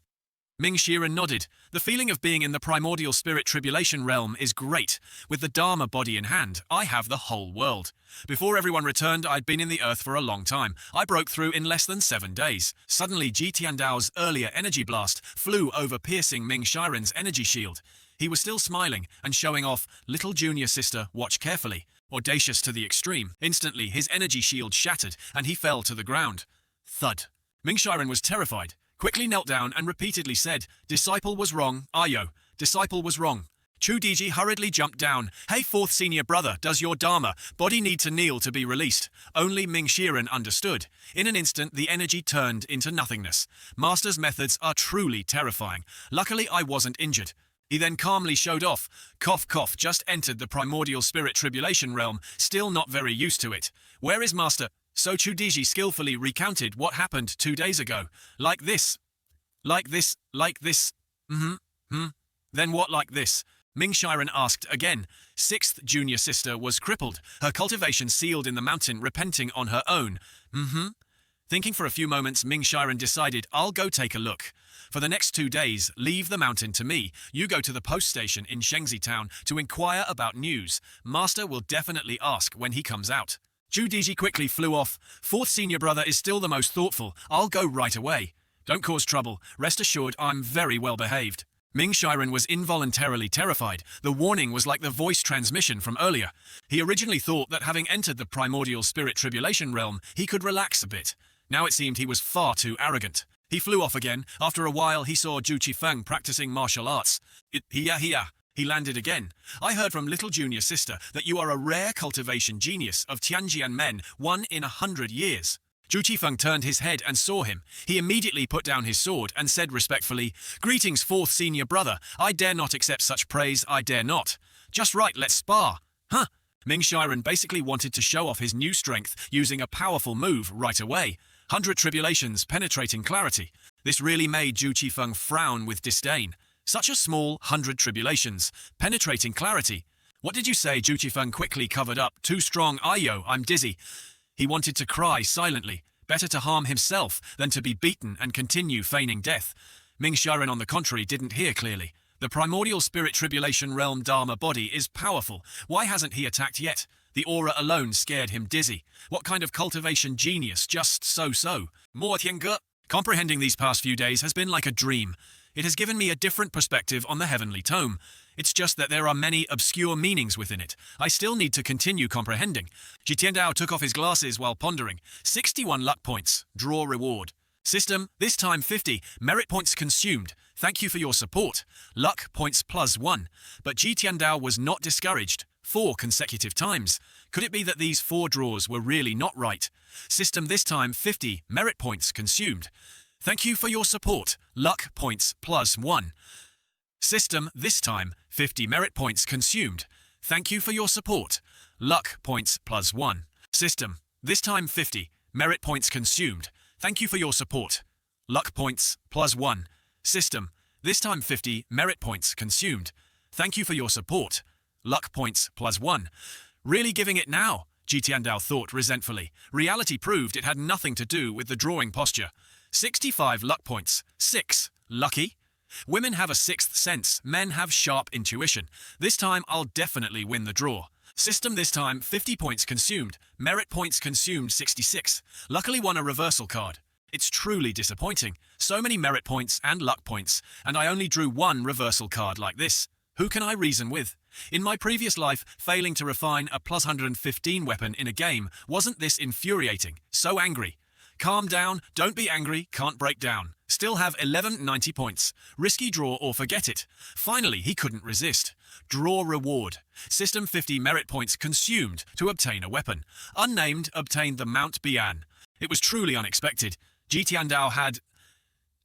Ming Shiren nodded. The feeling of being in the primordial spirit tribulation realm is great. With the Dharma body in hand, I have the whole world. Before everyone returned, I'd been in the earth for a long time. I broke through in less than 7 days. Suddenly, Ji Tiandao's earlier energy blast flew over, piercing Ming Shiren's energy shield. He was still smiling and showing off. Little junior sister, watch carefully. Audacious to the extreme. Instantly, his energy shield shattered and he fell to the ground. Thud. Ming Shiren was terrified. Quickly knelt down and repeatedly said, Disciple was wrong, Ayo. Disciple was wrong. Chu Diji hurriedly jumped down. Hey, fourth senior brother, does your Dharma body need to kneel to be released? Only Ming Shiren understood. In an instant, the energy turned into nothingness. Master's methods are truly terrifying. Luckily, I wasn't injured. He then calmly showed off. Cough, cough, just entered the primordial spirit tribulation realm, still not very used to it. Where is Master? So Chu Diji skillfully recounted what happened 2 days ago. Like this. Like this, like this. Then what like this? Ming Shiren asked again. Sixth junior sister was crippled, her cultivation sealed in the mountain, repenting on her own. Thinking for a few moments, Ming Shiren decided, I'll go take a look. For the next 2 days, leave the mountain to me. You go to the post station in Shengzi town to inquire about news. Master will definitely ask when he comes out. Chu Diji quickly flew off. Fourth senior brother is still the most thoughtful. I'll go right away. Don't cause trouble. Rest assured I'm very well behaved. Ming Shiren was involuntarily terrified. The warning was like the voice transmission from earlier. He originally thought that having entered the primordial spirit tribulation realm, he could relax a bit. Now it seemed he was far too arrogant. He flew off again. After a while, he saw Ju Qifeng practicing martial arts. He landed again. I heard from little junior sister that you are a rare cultivation genius of Tianjian men, 1 in 100 years. Zhu Qifeng turned his head and saw him. He immediately put down his sword and said respectfully, Greetings, fourth senior brother. I dare not accept such praise, I dare not. Just right, let's spar. Huh? Ming Shiren basically wanted to show off his new strength using a powerful move right away. 100 tribulations, penetrating clarity. This really made Zhu Qifeng frown with disdain. Such a small 100 tribulations, penetrating clarity. What did you say? Zhu Qifeng quickly covered up. Too strong, Ayo, I'm dizzy. He wanted to cry silently. Better to harm himself than to be beaten and continue feigning death. Ming Shiren, on the contrary, didn't hear clearly. The primordial spirit tribulation realm Dharma body is powerful. Why hasn't he attacked yet? The aura alone scared him dizzy. What kind of cultivation genius? Just so-so. More Tiange. Comprehending these past few days has been like a dream. It has given me a different perspective on the heavenly tome. It's just that there are many obscure meanings within it. I still need to continue comprehending. Ji Tiandao took off his glasses while pondering. 61 luck points. Draw reward. System, this time 50. Merit points consumed. Thank you for your support. Luck points +1. But Ji Tiandao was not discouraged. 4 consecutive times. Could it be that these 4 draws were really not right? System, this time 50. Merit points consumed. Thank you for your support. Luck points +1. System, this time 50 merit points consumed. Thank you for your support. Luck points +1. System, this time 50 merit points consumed. Thank you for your support. Luck points +1. System, this time 50 merit points consumed. Thank you for your support. Luck points +1. Really giving it now, Ji Tiandao thought resentfully. Reality proved it had nothing to do with the drawing posture. 65 luck points. 6. Lucky? Women have a sixth sense, men have sharp intuition. This time I'll definitely win the draw. System, this time 50 points consumed. Merit points consumed 66. Luckily won a reversal card. It's truly disappointing. So many merit points and luck points, and I only drew one reversal card like this. Who can I reason with? In my previous life, failing to refine a plus 115 weapon in a game wasn't this infuriating. So angry. Calm down, don't be angry, can't break down. Still have 1190 points. Risky draw or forget it. Finally, he couldn't resist. Draw reward. System 50 merit points consumed to obtain a weapon. Unnamed obtained the Mount Bian. It was truly unexpected. Ji Tiandao had,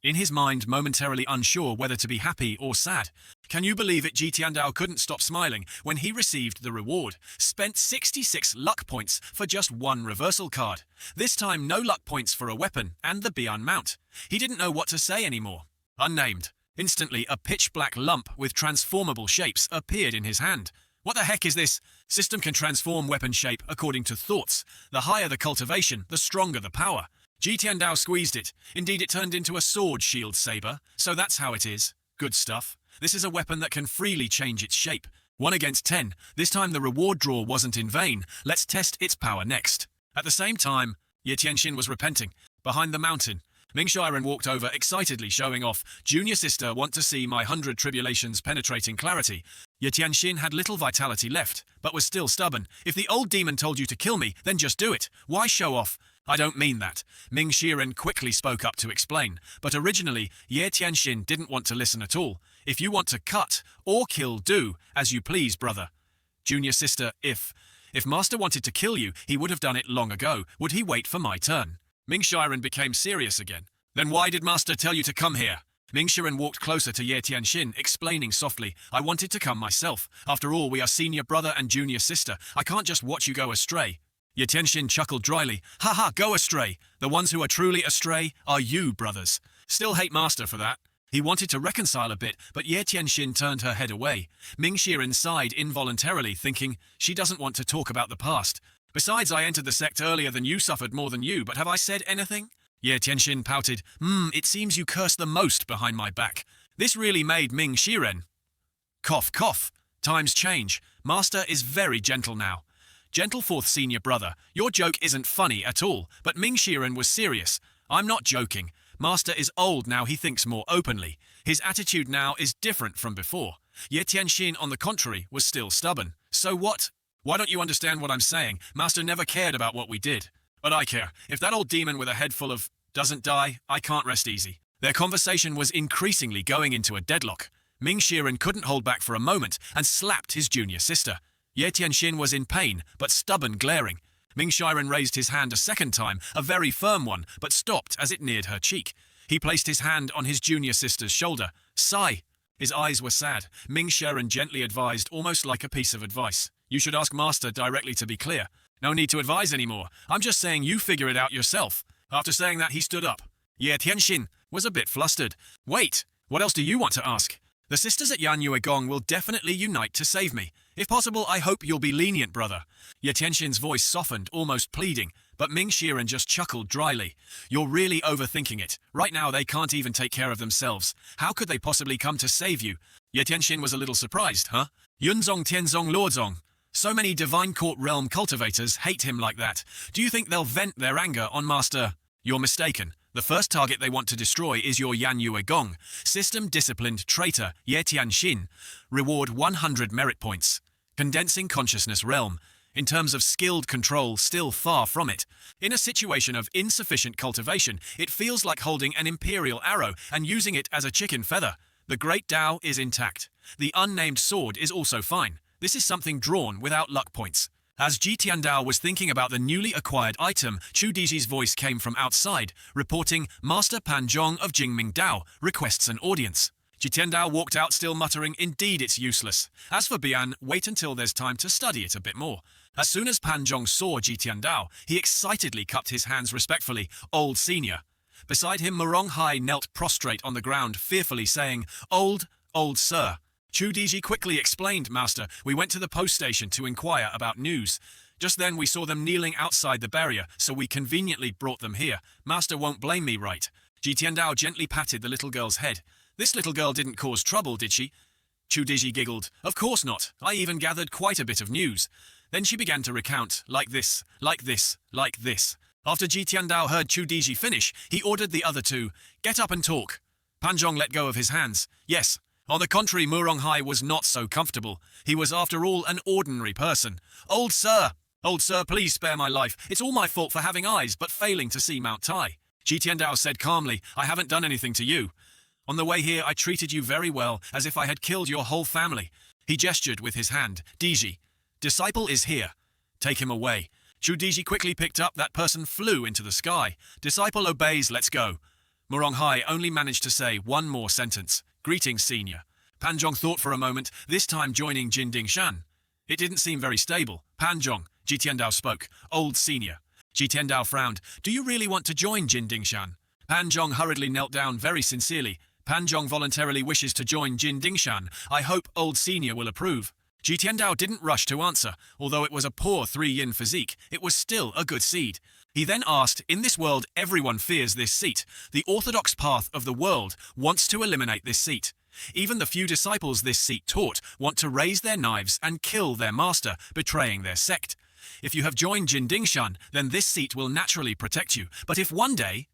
in his mind, momentarily unsure whether to be happy or sad. Can you believe it? Ji Tiandao couldn't stop smiling when he received the reward. Spent 66 luck points for just one reversal card. This time no luck points for a weapon and the Bian mount. He didn't know what to say anymore. Unnamed. Instantly, a pitch-black lump with transformable shapes appeared in his hand. What the heck is this? System can transform weapon shape according to thoughts. The higher the cultivation, the stronger the power. Ji Tiandao squeezed it. Indeed, it turned into a sword shield saber. So that's how it is. Good stuff. This is a weapon that can freely change its shape. 1 against 10. This time the reward draw wasn't in vain. Let's test its power next. At the same time, Ye Tianxin was repenting. Behind the mountain, Ming Shiren walked over excitedly, showing off. Junior sister, want to see my 100 tribulations penetrating clarity. Ye Tianxin had little vitality left, but was still stubborn. If the old demon told you to kill me, then just do it. Why show off? I don't mean that. Ming Shiren quickly spoke up to explain, but originally, Ye Tianxin didn't want to listen at all. If you want to cut or kill, do as you please, brother. Junior sister, if Master wanted to kill you, he would have done it long ago. Would he wait for my turn? Ming Shiren became serious again. Then why did Master tell you to come here? Ming Shiren walked closer to Ye Tianxin, explaining softly, I wanted to come myself. After all, we are senior brother and junior sister. I can't just watch you go astray. Ye Tianxin chuckled dryly. Ha ha, go astray. The ones who are truly astray are you, brothers. Still hate Master for that. He wanted to reconcile a bit, but Ye Tianxin turned her head away. Ming Shiren sighed involuntarily, thinking, she doesn't want to talk about the past. Besides, I entered the sect earlier than you, suffered more than you, but have I said anything? Ye Tianxin pouted. It seems you curse the most behind my back. This really made Ming Shiren. Cough, cough. Times change. Master is very gentle now. Gentle fourth senior brother, your joke isn't funny at all, but Ming Shiren was serious. I'm not joking. Master is old now, he thinks more openly. His attitude now is different from before. Ye Tianxin, on the contrary, was still stubborn. So what? Why don't you understand what I'm saying? Master never cared about what we did. But I care. If that old demon with a head full of doesn't die, I can't rest easy. Their conversation was increasingly going into a deadlock. Ming Shiren couldn't hold back for a moment and slapped his junior sister. Ye Tianxin was in pain, but stubborn, glaring. Ming Shiren raised his hand a second time, a very firm one, but stopped as it neared her cheek. He placed his hand on his junior sister's shoulder. Sigh. His eyes were sad. Ming Shiren gently advised, almost like a piece of advice. You should ask Master directly, to be clear. No need to advise anymore. I'm just saying you figure it out yourself. After saying that, he stood up. Ye Tianxin was a bit flustered. Wait, what else do you want to ask? The sisters at Yanyue Gong will definitely unite to save me. If possible, I hope you'll be lenient, brother. Ye Tianxin's voice softened, almost pleading, but Ming Shiren just chuckled dryly. You're really overthinking it. Right now, they can't even take care of themselves. How could they possibly come to save you? Ye Tianxin was a little surprised, huh? Yunzong Tianzong Lordzong. So many Divine Court Realm cultivators hate him like that. Do you think they'll vent their anger on Master? You're mistaken. The first target they want to destroy is your Yanyue Gong. System-disciplined traitor Ye Tianxin. Reward 100 merit points. Condensing consciousness realm. In terms of skilled control, still far from it. In a situation of insufficient cultivation, it feels like holding an imperial arrow and using it as a chicken feather. The Great Tao is intact. The unnamed sword is also fine. This is something drawn without luck points. As Ji Tiandao was thinking about the newly acquired item, Chu Diji's voice came from outside, reporting, Master Pan Zhong of Jingming Dao requests an audience. Ji Tiandao walked out, still muttering, indeed it's useless. As for Bian, wait until there's time to study it a bit more. As soon as Pan Zhong saw Ji Tiandao, he excitedly cupped his hands respectfully, old senior. Beside him, Morong Hai knelt prostrate on the ground, fearfully saying, old sir. Chu Diji quickly explained, Master, we went to the post station to inquire about news. Just then we saw them kneeling outside the barrier, so we conveniently brought them here. Master won't blame me, right? Ji Tiandao gently patted the little girl's head. This little girl didn't cause trouble, did she? Chu Diji giggled. Of course not. I even gathered quite a bit of news. Then she began to recount, like this, like this, like this. After Ji Tiandao heard Chu Diji finish, he ordered the other two, "Get up and talk." Pan Zhong let go of his hands. Yes. On the contrary, Murong Hai was not so comfortable. He was, after all, an ordinary person. Old sir, please spare my life. It's all my fault for having eyes, but failing to see Mount Tai. Ji Tiandao said calmly, "I haven't done anything to you. On the way here, I treated you very well, as if I had killed your whole family." He gestured with his hand. "Diji, disciple is here. Take him away." Chu Diji quickly picked up. That person flew into the sky. "Disciple obeys, let's go." Murong Hai only managed to say one more sentence. "Greetings, senior." Pan Zhong thought for a moment, this time joining Jin Dingshan. It didn't seem very stable. "Pan Zhong," Ji Tiandao spoke. "Old senior." Ji Tiandao frowned. "Do you really want to join Jin Dingshan?" Pan Zhong hurriedly knelt down very sincerely. "Pan Zhong voluntarily wishes to join Jin Dingshan. I hope old senior will approve." Ji Tiandao didn't rush to answer. Although it was a poor 3-yin physique, it was still a good seed. He then asked, "In this world, everyone fears this seat. The orthodox path of the world wants to eliminate this seat. Even the few disciples this seat taught want to raise their knives and kill their master, betraying their sect. If you have joined Jin Dingshan, then this seat will naturally protect you. But if one day..."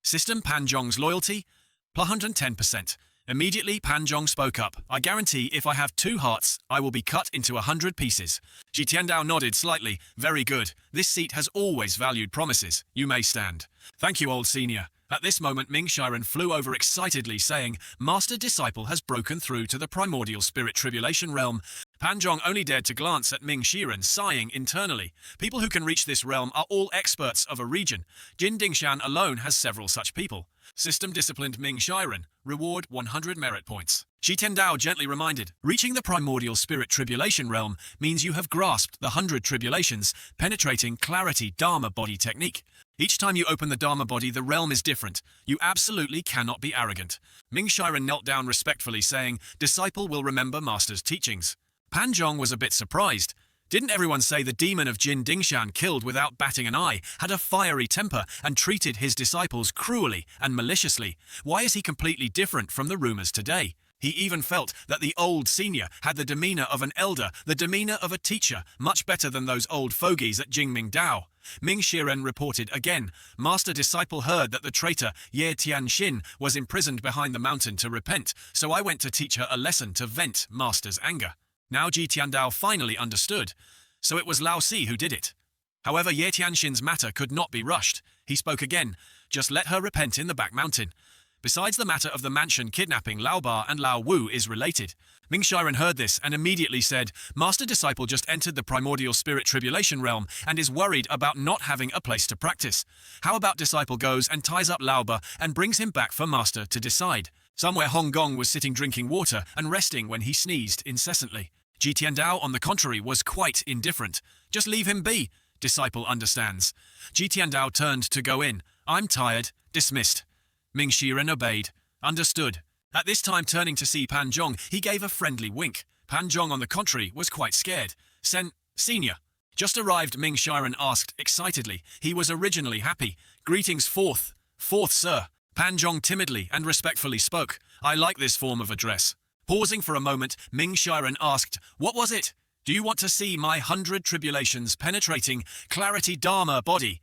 System Pan Zhong's loyalty? 110%. Immediately, Pan Zhong spoke up. "I guarantee if I have 2 hearts, I will be cut into 100 pieces." Ji Tiandao nodded slightly. "Very good. This seat has always valued promises. You may stand." "Thank you, old senior." At this moment, Ming Shiren flew over excitedly, saying, "Master Disciple has broken through to the primordial spirit tribulation realm." Pan Zhong only dared to glance at Ming Shiren, sighing internally. People who can reach this realm are all experts of a region. Jin Dingshan alone has several such people. System disciplined Ming Shiren. Reward 100 merit points. Ji Tiandao gently reminded, "Reaching the primordial spirit tribulation realm means you have grasped the 100 tribulations, penetrating clarity Dharma body technique. Each time you open the Dharma body, the realm is different. You absolutely cannot be arrogant." Ming Shiren knelt down respectfully, saying, "Disciple will remember Master's teachings." Pan Zhong was a bit surprised. Didn't everyone say the demon of Jin Dingshan killed without batting an eye, had a fiery temper, and treated his disciples cruelly and maliciously? Why is he completely different from the rumors today? He even felt that the old senior had the demeanor of an elder, the demeanor of a teacher, much better than those old fogies at Jingming Dao. Ming Shiren reported again, "Master Disciple heard that the traitor Ye Tianxin was imprisoned behind the mountain to repent, so I went to teach her a lesson to vent Master's anger." Now Ji Tiandao finally understood. So it was Lao Si who did it. However, Ye Tianxin's matter could not be rushed. He spoke again. "Just let her repent in the back mountain." Besides, the matter of the mansion kidnapping Lao Ba and Lao Wu is related. Ming Shiren heard this and immediately said, "Master Disciple just entered the primordial spirit tribulation realm and is worried about not having a place to practice. How about Disciple goes and ties up Lao Ba and brings him back for Master to decide?" Somewhere Hong Gong was sitting drinking water and resting when he sneezed incessantly. Ji Tiandao, on the contrary, was quite indifferent. "Just leave him be. Disciple understands." Ji Tiandao turned to go in. "I'm tired. Dismissed." Ming Shiren obeyed. "Understood." At this time, turning to see Pan Zhong, he gave a friendly wink. Pan Zhong, on the contrary, was quite scared. Senior." Just arrived, Ming Shiren asked excitedly. He was originally happy. "Greetings, fourth, sir." Pan Zhong timidly and respectfully spoke. "I like this form of address." Pausing for a moment, Ming Shiren asked, "What was it? Do you want to see my 100 tribulations penetrating clarity Dharma body?"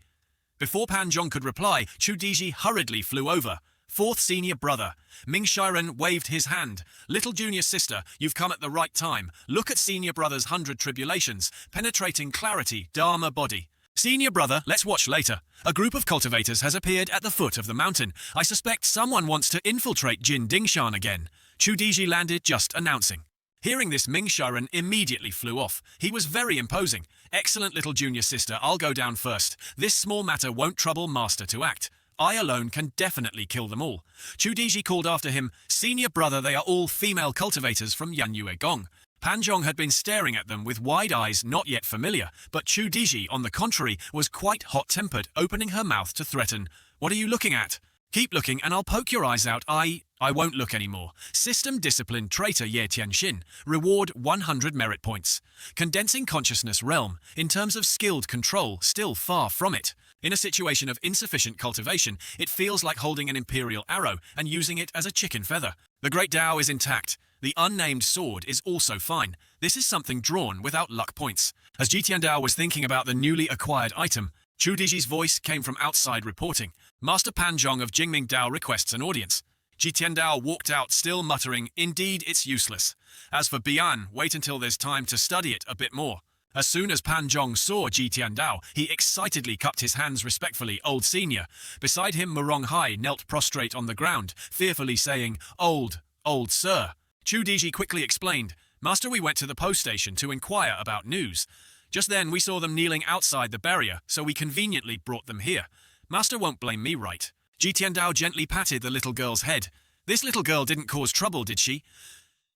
Before Pan Zhong could reply, Chu Diji hurriedly flew over. "Fourth senior brother." Ming Shiren waved his hand. "Little junior sister, you've come at the right time. Look at senior brother's 100 tribulations, penetrating clarity Dharma body." "Senior brother, let's watch later. A group of cultivators has appeared at the foot of the mountain. I suspect someone wants to infiltrate Jin Dingshan again." Chu Diji landed, just announcing. Hearing this, Ming Shiren immediately flew off. He was very imposing. "Excellent little junior sister, I'll go down first. This small matter won't trouble Master to act. I alone can definitely kill them all." Chu Diji called after him, "Senior brother, they are all female cultivators from Yanyue Gong." Pan Zhong had been staring at them with wide eyes, not yet familiar, but Chu Diji, on the contrary, was quite hot-tempered, opening her mouth to threaten. "What are you looking at?" "Keep looking and I'll poke your eyes out. I won't look anymore." System disciplined traitor Ye Tianxin. Reward 100 merit points. Condensing consciousness realm. In terms of skilled control, still far from it. In a situation of insufficient cultivation, it feels like holding an imperial arrow and using it as a chicken feather. The Great Tao is intact. The unnamed sword is also fine. This is something drawn without luck points. As Ji Tiandao was thinking about the newly acquired item, Chu Diji's voice came from outside reporting. Master Pan Zhong of Jingming Dao requests an audience. Ji Tiandao walked out still muttering, indeed it's useless. As for Bian, wait until there's time to study it a bit more. As soon as Pan Zhong saw Ji Tiandao, he excitedly cupped his hands respectfully, old senior. Beside him, Murong Hai knelt prostrate on the ground, fearfully saying, old sir. Chu Diji quickly explained, Master, we went to the post station to inquire about news. Just then we saw them kneeling outside the barrier, so we conveniently brought them here. Master won't blame me, right? Ji Tiandao gently patted the little girl's head. This little girl didn't cause trouble, did she?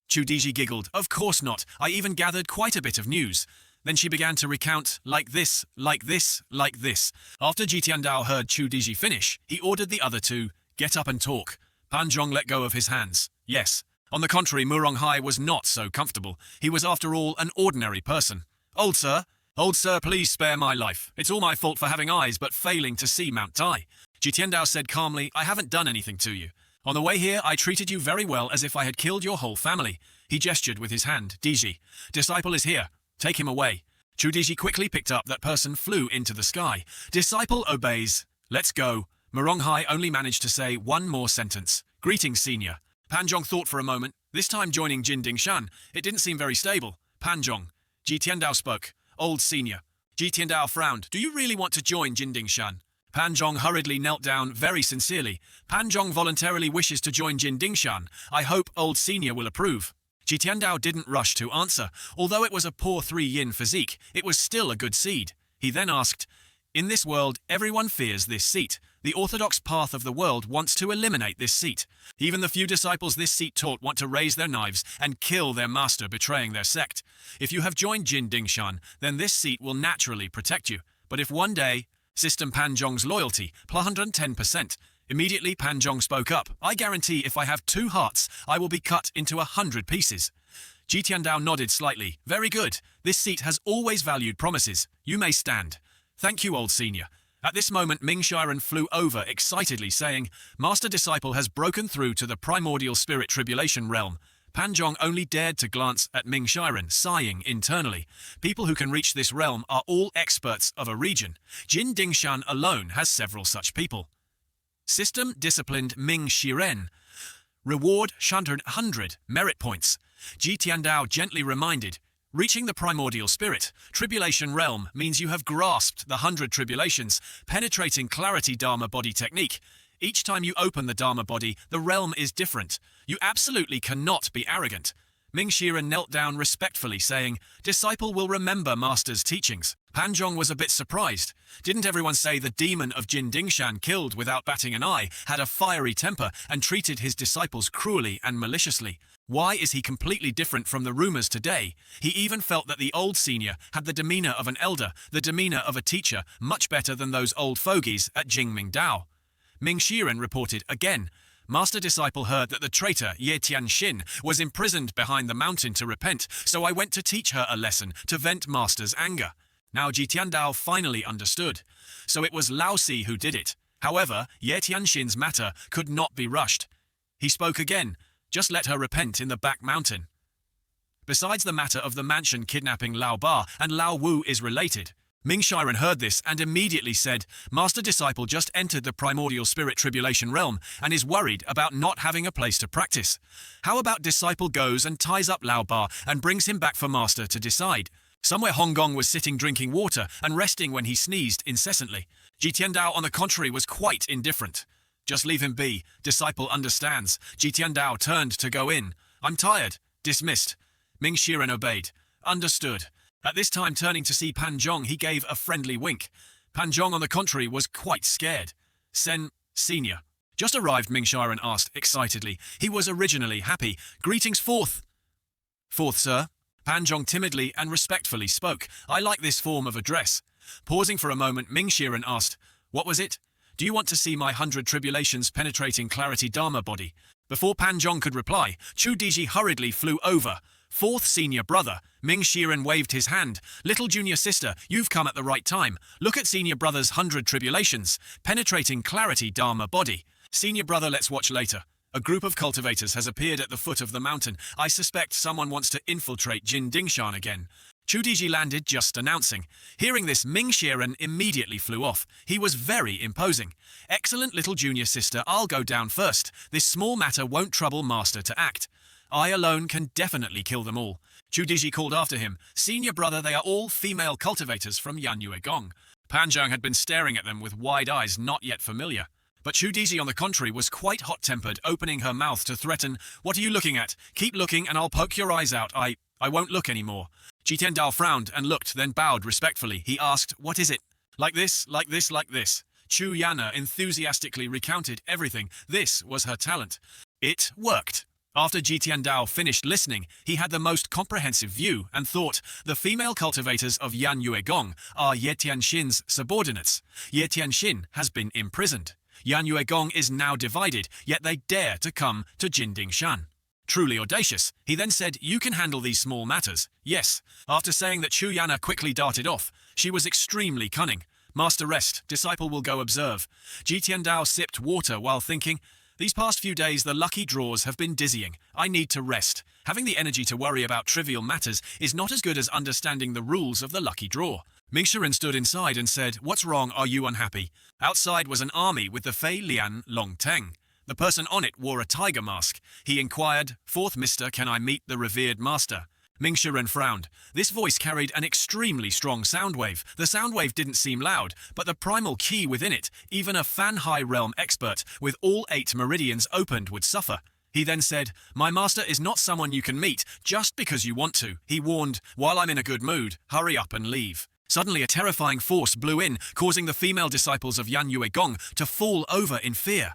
Chu Diji giggled. Of course not. I even gathered quite a bit of news. Then she began to recount, like this, like this, like this. After Ji Tiandao heard Chu Diji finish, he ordered the other two, get up and talk. Pan Zhong let go of his hands. Yes. On the contrary, Murong Hai was not so comfortable. He was, after all, an ordinary person. Old sir, please spare my life. It's all my fault for having eyes but failing to see Mount Tai. Ji Tiandao said calmly, I haven't done anything to you. On the way here, I treated you very well as if I had killed your whole family. He gestured with his hand. Diji, disciple is here. Take him away. Chu Diji quickly picked up that person, flew into the sky. Disciple obeys. Let's go. Murong Hai only managed to say one more sentence. Greetings, senior. Pan Zhong thought for a moment, this time joining Jin Dingshan. It didn't seem very stable. Pan Zhong. Ji Tiandao spoke. Old senior. Ji Tiandao frowned. Do you really want to join Jin Dingshan? Pan Zhong hurriedly knelt down very sincerely. Pan Zhong voluntarily wishes to join Jin Dingshan. I hope old senior will approve. Ji Tiandao didn't rush to answer. Although it was a poor 3-yin physique, it was still a good seed. He then asked, in this world, everyone fears this seat. The orthodox path of the world wants to eliminate this seat. Even the few disciples this seat taught want to raise their knives and kill their master, betraying their sect. If you have joined Jin Dingshan, then this seat will naturally protect you. But if one day, System Pan Zhong's loyalty, +110%. Immediately Pan Zhong spoke up. I guarantee if I have 2 hearts, I will be cut into 100 pieces. Ji Tiandao nodded slightly. Very good. This seat has always valued promises. You may stand. Thank you, old senior. At this moment, Ming Shiren flew over excitedly, saying, Master Disciple has broken through to the primordial spirit tribulation realm. Pan Zhong only dared to glance at Ming Shiren, sighing internally. People who can reach this realm are all experts of a region. Jin Dingshan alone has several such people. System disciplined Ming Shiren. Reward 100 merit points. Ji Tiandao gently reminded, reaching the primordial spirit, tribulation realm, means you have grasped the 100 tribulations, penetrating clarity Dharma body technique. Each time you open the Dharma body, the realm is different. You absolutely cannot be arrogant. Ming Shiren knelt down respectfully, saying, Disciple will remember Master's teachings. Pan Zhong was a bit surprised. Didn't everyone say the demon of Jin Dingshan, killed without batting an eye, had a fiery temper and treated his disciples cruelly and maliciously? Why is he completely different from the rumors today? He even felt that the old senior had the demeanor of an elder, the demeanor of a teacher, much better than those old fogies at Jingming Dao. Ming Shiren reported again. Master Disciple heard that the traitor Ye Tianxin was imprisoned behind the mountain to repent, so I went to teach her a lesson to vent Master's anger. Now Ji Tiandao finally understood. So it was Lao Si who did it. However, Ye Tianxin's matter could not be rushed. He spoke again. Just let her repent in the back mountain. Besides the matter of the mansion kidnapping Lao Ba and Lao Wu is related. Ming Shiren heard this and immediately said, Master Disciple just entered the primordial spirit tribulation realm and is worried about not having a place to practice. How about Disciple goes and ties up Lao Ba and brings him back for Master to decide? Somewhere Hong Gong was sitting drinking water and resting when he sneezed incessantly. Ji Tiandao, on the contrary, was quite indifferent. Just leave him be. Disciple understands. Ji Tiandao turned to go in. I'm tired. Dismissed. Ming Shiren obeyed. Understood. At this time, turning to see Pan Zhong, he gave a friendly wink. Pan Zhong, on the contrary, was quite scared. Senior. Just arrived, Ming Shiren asked excitedly. He was originally happy. Greetings, fourth. Fourth, sir. Pan Zhong timidly and respectfully spoke. I like this form of address. Pausing for a moment, Ming Shiren asked, what was it? Do you want to see my 100 tribulations penetrating clarity Dharma body? Before Pan Zhong could reply, Chu Diji hurriedly flew over. Fourth senior brother. Ming Shiren waved his hand. Little junior sister, you've come at the right time. Look at senior brother's 100 tribulations, penetrating clarity Dharma body. Senior brother, let's watch later. A group of cultivators has appeared at the foot of the mountain. I suspect someone wants to infiltrate Jin Dingshan again. Chu Diji landed just announcing. Hearing this, Ming Xiren immediately flew off. He was very imposing. Excellent little junior sister, I'll go down first. This small matter won't trouble master to act. I alone can definitely kill them all. Chu Diji called after him. Senior brother, they are all female cultivators from Yanyue Gong. Pan Zhang had been staring at them with wide eyes not yet familiar. But Chu Diji, on the contrary, was quite hot-tempered, opening her mouth to threaten. What are you looking at? Keep looking and I'll poke your eyes out. I won't look anymore. Jitian Dao frowned and looked, then bowed respectfully. He asked, what is it? Like this, like this, like this. Chu Yana enthusiastically recounted everything. This was her talent. It worked. After Jitian Dao finished listening, he had the most comprehensive view and thought, the female cultivators of Yanyue Gong are Ye Tianxin's subordinates. Ye Tianxin has been imprisoned. Yanyue Gong is now divided, yet they dare to come to Jindingshan. Truly audacious. He then said, you can handle these small matters. Yes. After saying that, Chu Yana quickly darted off. She was extremely cunning. Master rest, disciple will go observe. Jitian Dao sipped water while thinking, these past few days the lucky draws have been dizzying. I need to rest. Having the energy to worry about trivial matters is not as good as understanding the rules of the lucky draw. Ming Xiren stood inside and said, what's wrong, are you unhappy? Outside was an army with the Fei Lian Long Teng. The person on it wore a tiger mask. He inquired, fourth mister, can I meet the revered master? Ming Xiren frowned. This voice carried an extremely strong sound wave. The sound wave didn't seem loud, but the primal key within it, even a Fan Hai realm expert with all 8 meridians opened would suffer. He then said, my master is not someone you can meet just because you want to. He warned, while I'm in a good mood, hurry up and leave. Suddenly a terrifying force blew in, causing the female disciples of Yanyue Gong to fall over in fear.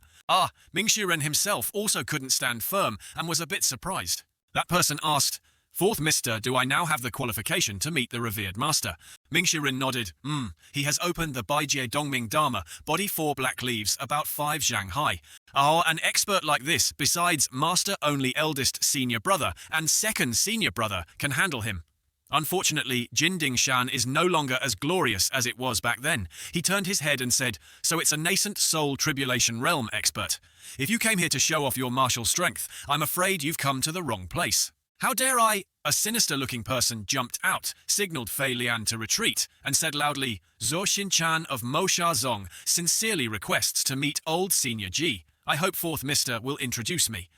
Ming Xiren himself also couldn't stand firm and was a bit surprised. That person asked, fourth mister, do I now have the qualification to meet the revered master? Ming Xiren nodded. He has opened the Baijie Dongming Dharma, body 4 black leaves, about 5 zhang high. An expert like this, besides master only eldest senior brother and second senior brother, can handle him. Unfortunately, Jindingshan is no longer as glorious as it was back then. He turned his head and said, so it's a nascent soul tribulation realm expert. If you came here to show off your martial strength, I'm afraid you've come to the wrong place. How dare I? A sinister-looking person jumped out, signaled Fei Lian to retreat, and said loudly, Zhou Xinchan of Mosha Zong sincerely requests to meet old Senior Ji. I hope fourth mister will introduce me.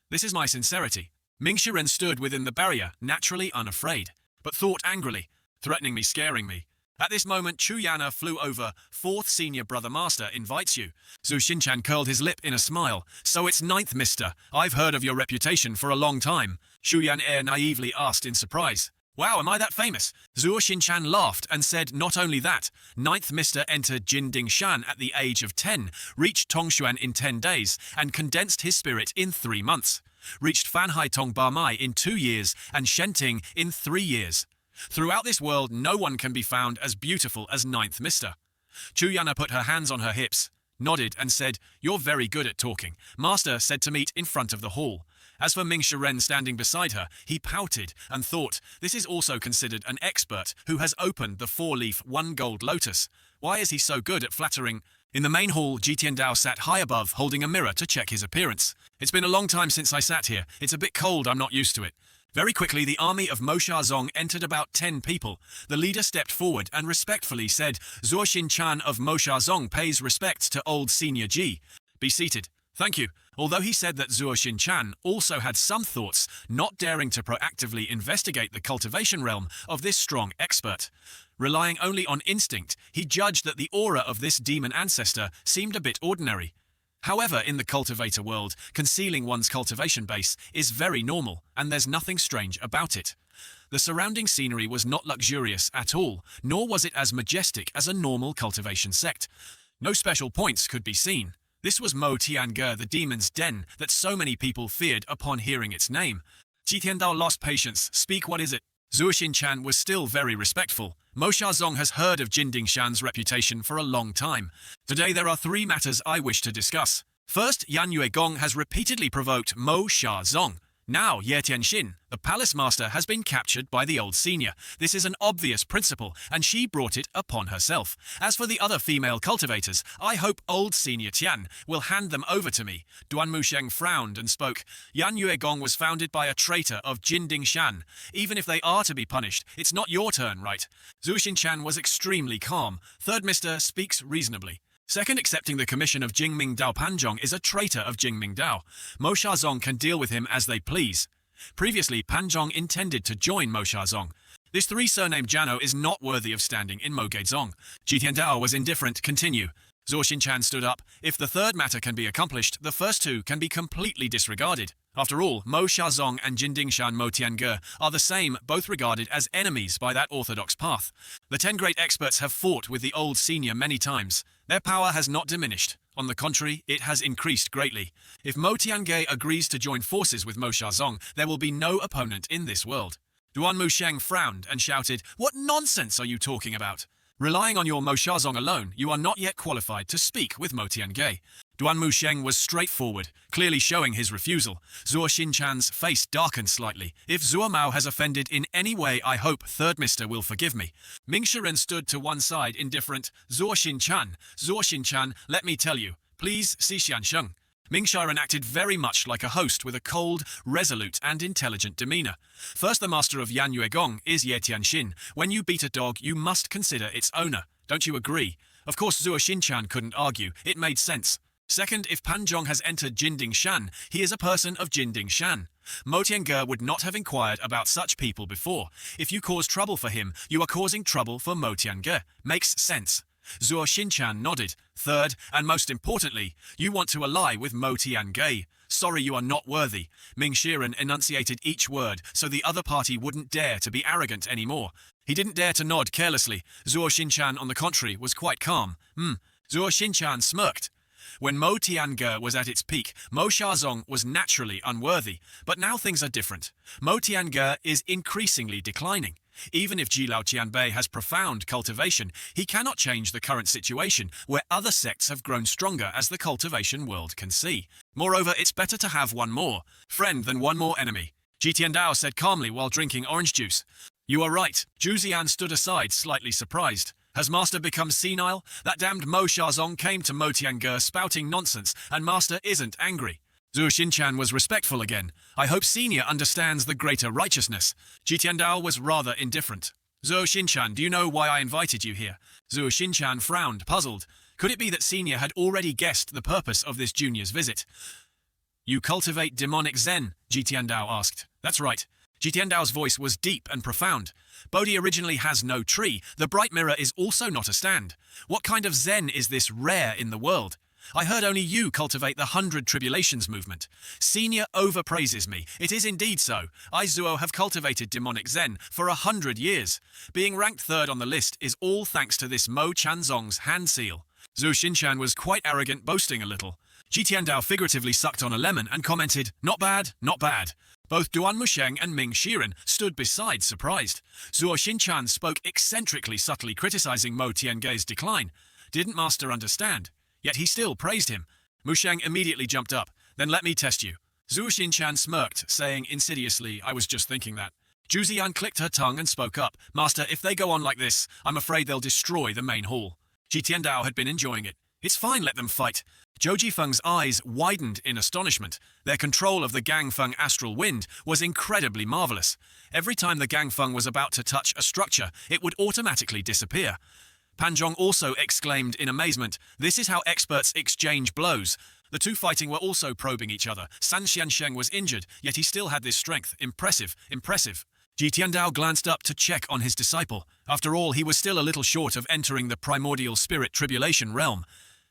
This is my sincerity. Ming Xiren stood within the barrier, naturally unafraid, but thought angrily, threatening me, scaring me. At this moment, Chu Yana flew over. Fourth senior brother master invites you. Zhu Xinchan curled his lip in a smile. So it's ninth mister. I've heard of your reputation for a long time. Xu Yan naively asked in surprise. Wow, am I that famous? Zhu Xinchan laughed and said not only that. Ninth mister entered Jindingshan at the age of 10, reached Tongshuan in 10 days, and condensed his spirit in 3 months. Reached Fanhai Tong Ba Mai in 2 years, and Shenting in 3 years. Throughout this world, no one can be found as beautiful as ninth mister. Chu Yana put her hands on her hips, nodded and said, you're very good at talking. Master said to meet in front of the hall. As for Ming Xiren standing beside her, he pouted and thought, this is also considered an expert who has opened the 4-leaf 1 gold lotus. Why is he so good at flattering? In the main hall, Jitian Dao sat high above, holding a mirror to check his appearance. It's been a long time since I sat here. It's a bit cold, I'm not used to it. Very quickly, the army of Mosha Zong entered about 10 people. The leader stepped forward and respectfully said, Zhuo Xinchan of Mosha Zong pays respects to old Senior Ji. Be seated. Thank you. Although he said that Zhuo Xinchan also had some thoughts, not daring to proactively investigate the cultivation realm of this strong expert. Relying only on instinct, he judged that the aura of this demon ancestor seemed a bit ordinary. However, in the cultivator world, concealing one's cultivation base is very normal, and there's nothing strange about it. The surrounding scenery was not luxurious at all, nor was it as majestic as a normal cultivation sect. No special points could be seen. This was Mo Tiange, the demon's den that so many people feared upon hearing its name. Jitian Dao lost patience. Speak, what is it? Zhu Xinchan was still very respectful. Mosha Zong has heard of Jindingshan's reputation for a long time. Today there are 3 matters I wish to discuss. First, Yanyue Gong has repeatedly provoked Mo Sha Zong. Now, Ye Tianxin, the palace master, has been captured by the old senior. This is an obvious principle, and she brought it upon herself. As for the other female cultivators, I hope old senior Tian will hand them over to me. Duan Musheng frowned and spoke. Yan Yuegong was founded by a traitor of Jinding Shan. Even if they are to be punished, it's not your turn, right? Zhu Xinchan was extremely calm. Third Mister speaks reasonably. Second, accepting the commission of Jingming Dao Panzhong is a traitor of Jingming Dao. Mo Shazong can deal with him as they please. Previously, Panzhong intended to join Mo Shazong. This three-surnamed Jano is not worthy of standing in Mo Gaizong. Jitian Dao was indifferent. Continue. Zhuo Xinchan stood up. If the third matter can be accomplished, the first two can be completely disregarded. After all, Mo Shazong and Jindingshan Mo Tiange are the same, both regarded as enemies by that orthodox path. The 10 great experts have fought with the old senior many times. Their power has not diminished. On the contrary, it has increased greatly. If Mo Tiange agrees to join forces with Mo Shazong, there will be no opponent in this world. Duan Musheng frowned and shouted, "What nonsense are you talking about? Relying on your Mo Shazong alone, you are not yet qualified to speak with Mo Tiange." Duan Musheng was straightforward, clearly showing his refusal. Zhuo Xinchan's face darkened slightly. If Zhuo Mao has offended in any way, I hope Third Mister will forgive me. Ming Shiren stood to one side, indifferent. Zhuo Xinchan, let me tell you. Please, Si Xiansheng. Ming Shiren acted very much like a host with a cold, resolute, and intelligent demeanor. First, the master of Yan Yuegong is Ye Tianxin. When you beat a dog, you must consider its owner. Don't you agree? Of course, Zhuo Xinchan couldn't argue. It made sense. Second, if Panzhong has entered Jinding Shan, he is a person of Jinding Shan. Mo Tiange would not have inquired about such people before. If you cause trouble for him, you are causing trouble for Mo Tiange. Makes sense. Zhuo Xinchan nodded. Third, and most importantly, you want to ally with Mo Tiange. Sorry, you are not worthy. Ming Shiren enunciated each word, so the other party wouldn't dare to be arrogant anymore. He didn't dare to nod carelessly. Zhuo Xinchan, on the contrary, was quite calm. Zhuo Xinchan smirked. When Mo Tiange was at its peak, Mo Shazong was naturally unworthy, but now things are different. Mo Tiange is increasingly declining. Even if Jilao Qianbei has profound cultivation, he cannot change the current situation, where other sects have grown stronger as the cultivation world can see. Moreover, it's better to have one more friend than one more enemy. Jitian Dao said calmly while drinking orange juice. You are right. Zhu Zian stood aside, slightly surprised. Has Master become senile? That damned Mo Shazong came to Mo Tiange spouting nonsense, and Master isn't angry. Zhuo Xinchan was respectful again. I hope Senior understands the greater righteousness. Jitian Dao was rather indifferent. Zhuo Xinchan, do you know why I invited you here? Zhuo Xinchan frowned, puzzled. Could it be that Senior had already guessed the purpose of this junior's visit? You cultivate demonic Zen? Jitian Dao asked. That's right. Jitian Dao's voice was deep and profound. Bodhi originally has no tree. The bright mirror is also not a stand. What kind of Zen is this rare in the world? I heard only you cultivate the 100 Tribulations movement. Senior overpraises me. It is indeed so. I, Zuo, have cultivated demonic Zen for 100 years. Being ranked third on the list is all thanks to this Mo Chanzong's hand seal. Zhu Xinchan was quite arrogant, boasting a little. Jitian Dao figuratively sucked on a lemon and commented, not bad, not bad. Both Duan Musheng and Ming Shiren stood beside, surprised. Zhuo Xinchan spoke eccentrically, subtly criticizing Mo Tiange's decline. Didn't Master understand? Yet he still praised him. Musheng immediately jumped up. Then let me test you. Zhu Xinchan smirked, saying insidiously, I was just thinking that. Zhu Zian clicked her tongue and spoke up. Master, if they go on like this, I'm afraid they'll destroy the main hall. Jitian Dao had been enjoying it. It's fine, let them fight. Zhou Jifeng's eyes widened in astonishment. Their control of the Gangfeng astral wind was incredibly marvelous. Every time the Gangfeng was about to touch a structure, it would automatically disappear. Panzhong also exclaimed in amazement, this is how experts exchange blows. The two fighting were also probing each other. San Xiansheng was injured, yet he still had this strength. Impressive, impressive. Jitian Dao glanced up to check on his disciple. After all, he was still a little short of entering the primordial spirit tribulation realm.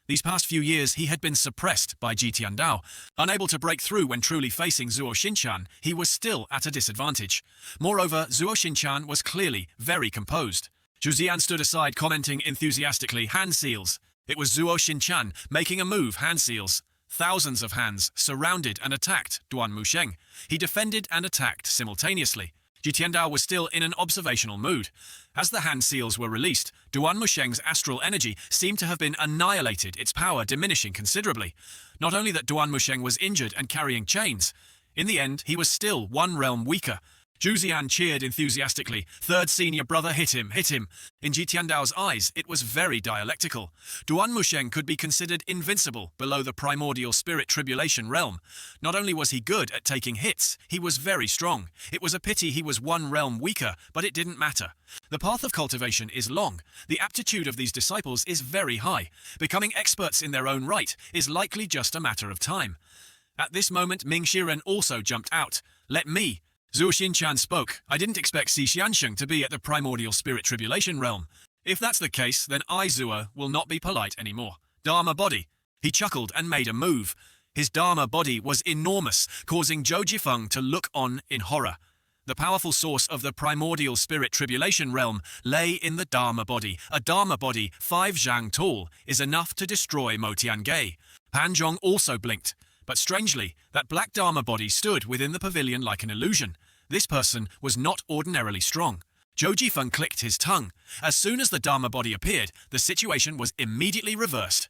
These past few years, he had been suppressed by Jitian Dao. Unable to break through when truly facing Zhuo Xinchan, he was still at a disadvantage. Moreover, Zhuo Xinchan was clearly very composed. Zhu Zian stood aside, commenting enthusiastically, hand seals. It was Zhuo Xinchan making a move, hand seals. Thousands of hands surrounded and attacked Duan Musheng. He defended and attacked simultaneously. Jitian Dao was still in an observational mood. As the hand seals were released, Duan Musheng's astral energy seemed to have been annihilated, its power diminishing considerably. Not only that Duan Musheng was injured and carrying chains, In the end, he was still one realm weaker. Zhu Xian cheered enthusiastically. Third senior brother hit him. In Ji Tiandao's eyes, it was very dialectical. Duan Musheng could be considered invincible below the primordial spirit tribulation realm. Not only was he good at taking hits, he was very strong. It was a pity he was one realm weaker, but it didn't matter. The path of cultivation is long. The aptitude of these disciples is very high. Becoming experts in their own right is likely just a matter of time. At this moment, Ming Shiren also jumped out. Let me. Zhuo Xinchan spoke. I didn't expect Xi Xiansheng to be at the primordial spirit tribulation realm. If that's the case, then I, Zhuo, will not be polite anymore. Dharma body. He chuckled and made a move. His Dharma body was enormous, causing Zhou Jifeng to look on in horror. The powerful source of the primordial spirit tribulation realm lay in the Dharma body. A Dharma body, 5 zhang tall, is enough to destroy Mo Tiange. Pan Zhong also blinked. But strangely, that black Dharma body stood within the pavilion like an illusion. This person was not ordinarily strong. Zhou Jifeng clicked his tongue. As soon as the Dharma body appeared, the situation was immediately reversed.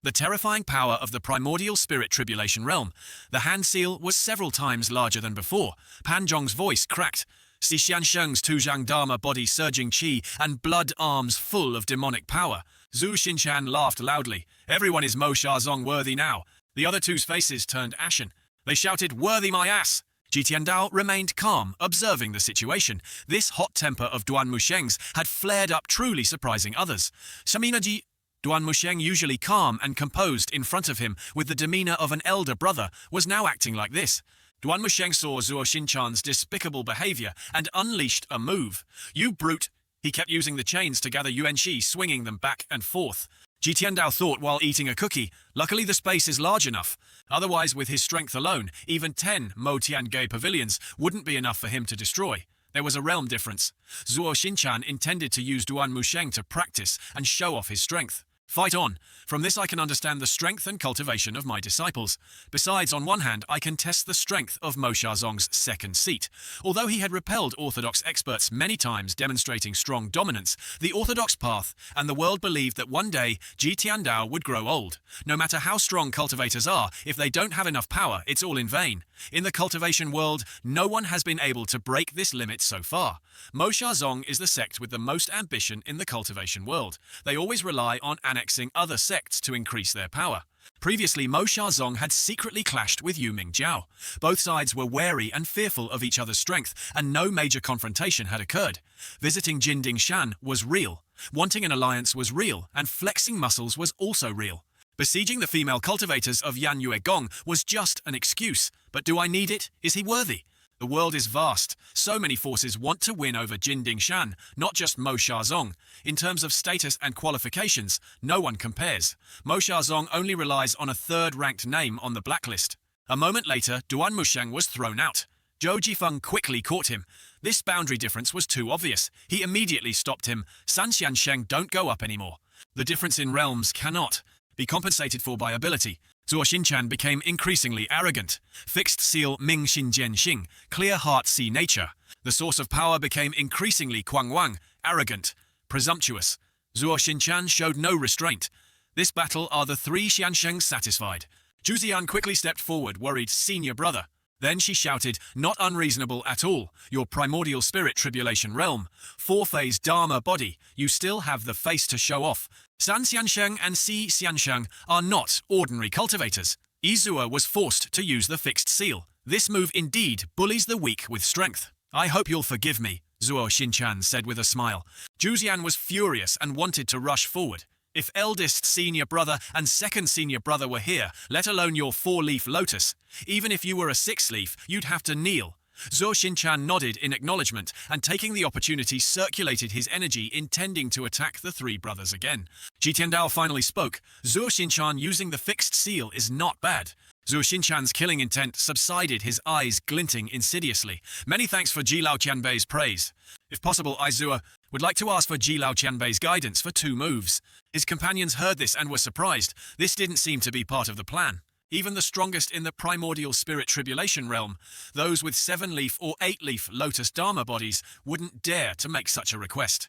The terrifying power of the primordial spirit tribulation realm. The hand seal was several times larger than before. Pan Zhong's voice cracked. Xi Xiansheng's Tuzhang Dharma body surging qi and blood arms full of demonic power. Zhu Xinchan laughed loudly. Everyone is Mo Xiazong worthy now. The other two's faces turned ashen. They shouted, "Worthy my ass!" Ji Tiandao remained calm, observing the situation. This hot temper of Duan Musheng's had flared up, truly surprising others. Shaminaji, Duan Musheng, usually calm and composed in front of him with the demeanor of an elder brother, was now acting like this. Duan Musheng saw Zhuo Xinchan's despicable behavior and unleashed a move. "You brute!" He kept using the chains to gather Yuanxi, swinging them back and forth. Ji Tiandao thought while eating a cookie, luckily the space is large enough. Otherwise, with his strength alone, even 10 Mo Tiange pavilions wouldn't be enough for him to destroy. There was a realm difference. Zhuo Xinchan intended to use Duan Musheng to practice and show off his strength. Fight on. From this I can understand the strength and cultivation of my disciples. Besides, on one hand, I can test the strength of Mo Xiazong's second seat. Although he had repelled orthodox experts many times demonstrating strong dominance, the orthodox path and the world believed that one day Ji Tiandao would grow old. No matter how strong cultivators are, if they don't have enough power, it's all in vain. In the cultivation world, no one has been able to break this limit so far. Mo Xiazong is the sect with the most ambition in the cultivation world. They always rely on annexing other sects to increase their power. Previously, Mo Xiazong had secretly clashed with Yu Mingjiao. Both sides were wary and fearful of each other's strength, and no major confrontation had occurred. Visiting Jinding Shan was real. Wanting an alliance was real, and flexing muscles was also real. Besieging the female cultivators of Yan Yue Gong was just an excuse. But do I need it? Is he worthy? The world is vast. So many forces want to win over Jinding Shan, not just Mo Xiazong. In terms of status and qualifications, no one compares. Mo Xiazong only relies on a third-ranked name on the blacklist. A moment later, Duan Musheng was thrown out. Zhou Jifeng quickly caught him. This boundary difference was too obvious. He immediately stopped him. San Xiansheng don't go up anymore. The difference in realms cannot be compensated for by ability. Zhuo Xinchan became increasingly arrogant. Fixed seal Ming Xin Jian Xing, clear heart see nature. The source of power became increasingly Kuang Wang, arrogant, presumptuous. Zhuo Xinchan showed no restraint. This battle are the 3 Xiansheng satisfied. Zhu Xian quickly stepped forward, worried, "Senior brother." Then she shouted, "Not unreasonable at all. Your primordial spirit tribulation realm. 4-phase Dharma body. You still have the face to show off. San Xiansheng and Xi Xiansheng are not ordinary cultivators." Izua was forced to use the fixed seal. This move indeed bullies the weak with strength. "I hope you'll forgive me," Zhuo Xinchan said with a smile. Zhu Xian was furious and wanted to rush forward. "If eldest senior brother and second senior brother were here, let alone your 4-leaf lotus, even if you were a 6-leaf, you'd have to kneel." Zhuo Xinchan nodded in acknowledgement and, taking the opportunity, circulated his energy, intending to attack the 3 brothers again. Ji Tiandao finally spoke. "Zhuo Xinchan using the fixed seal is not bad." Zhuo Xinchan's killing intent subsided, his eyes glinting insidiously. "Many thanks for Ji Lao Qianbei's praise. If possible, I, Zhuo, would like to ask for Ji Lao Qianbei's guidance for 2 moves. His companions heard this and were surprised. This didn't seem to be part of the plan. Even the strongest in the primordial spirit tribulation realm, those with 7-leaf or 8-leaf lotus dharma bodies, wouldn't dare to make such a request.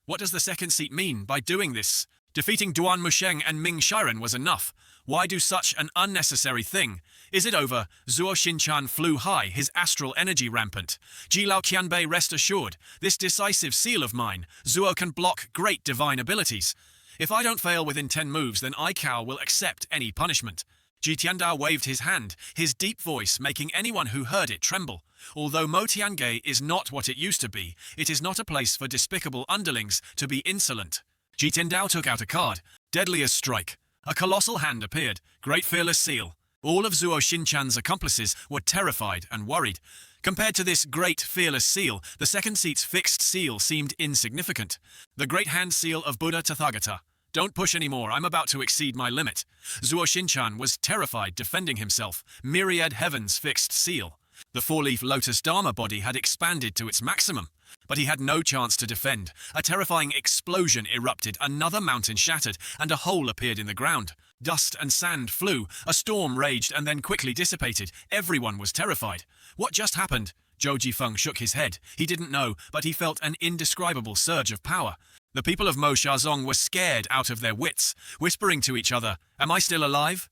What does the second seat mean by doing this? Defeating Duan Musheng and Ming Shiren was enough. Why do such an unnecessary thing? Is it over? Zuo Shinchan flew high, his astral energy rampant. Jilao Qianbei, rest assured, this decisive seal of mine, Zuo can block great divine abilities. If I don't fail within 10 moves, then Aikao will accept any punishment. Ji Tiandao waved his hand, his deep voice making anyone who heard it tremble. Although Mo Tiange is not what it used to be, it is not a place for despicable underlings to be insolent. Ji Tiandao took out a card. Deadliest strike. A colossal hand appeared. Great fearless seal. All of Zuo Shinchan's accomplices were terrified and worried. Compared to this great fearless seal, the second seat's fixed seal seemed insignificant. The great hand seal of Buddha Tathagata. Don't push anymore, I'm about to exceed my limit. Zuo Shinchan was terrified, defending himself. Myriad Heaven's fixed seal. The four-leaf lotus Dharma body had expanded to its maximum. But he had no chance to defend. A terrifying explosion erupted, another mountain shattered, and a hole appeared in the ground. Dust and sand flew, a storm raged and then quickly dissipated. Everyone was terrified. What just happened? Zhou Jifeng shook his head. He didn't know, but he felt an indescribable surge of power. The people of Mo Xiazong were scared out of their wits, whispering to each other, "Am I still alive?"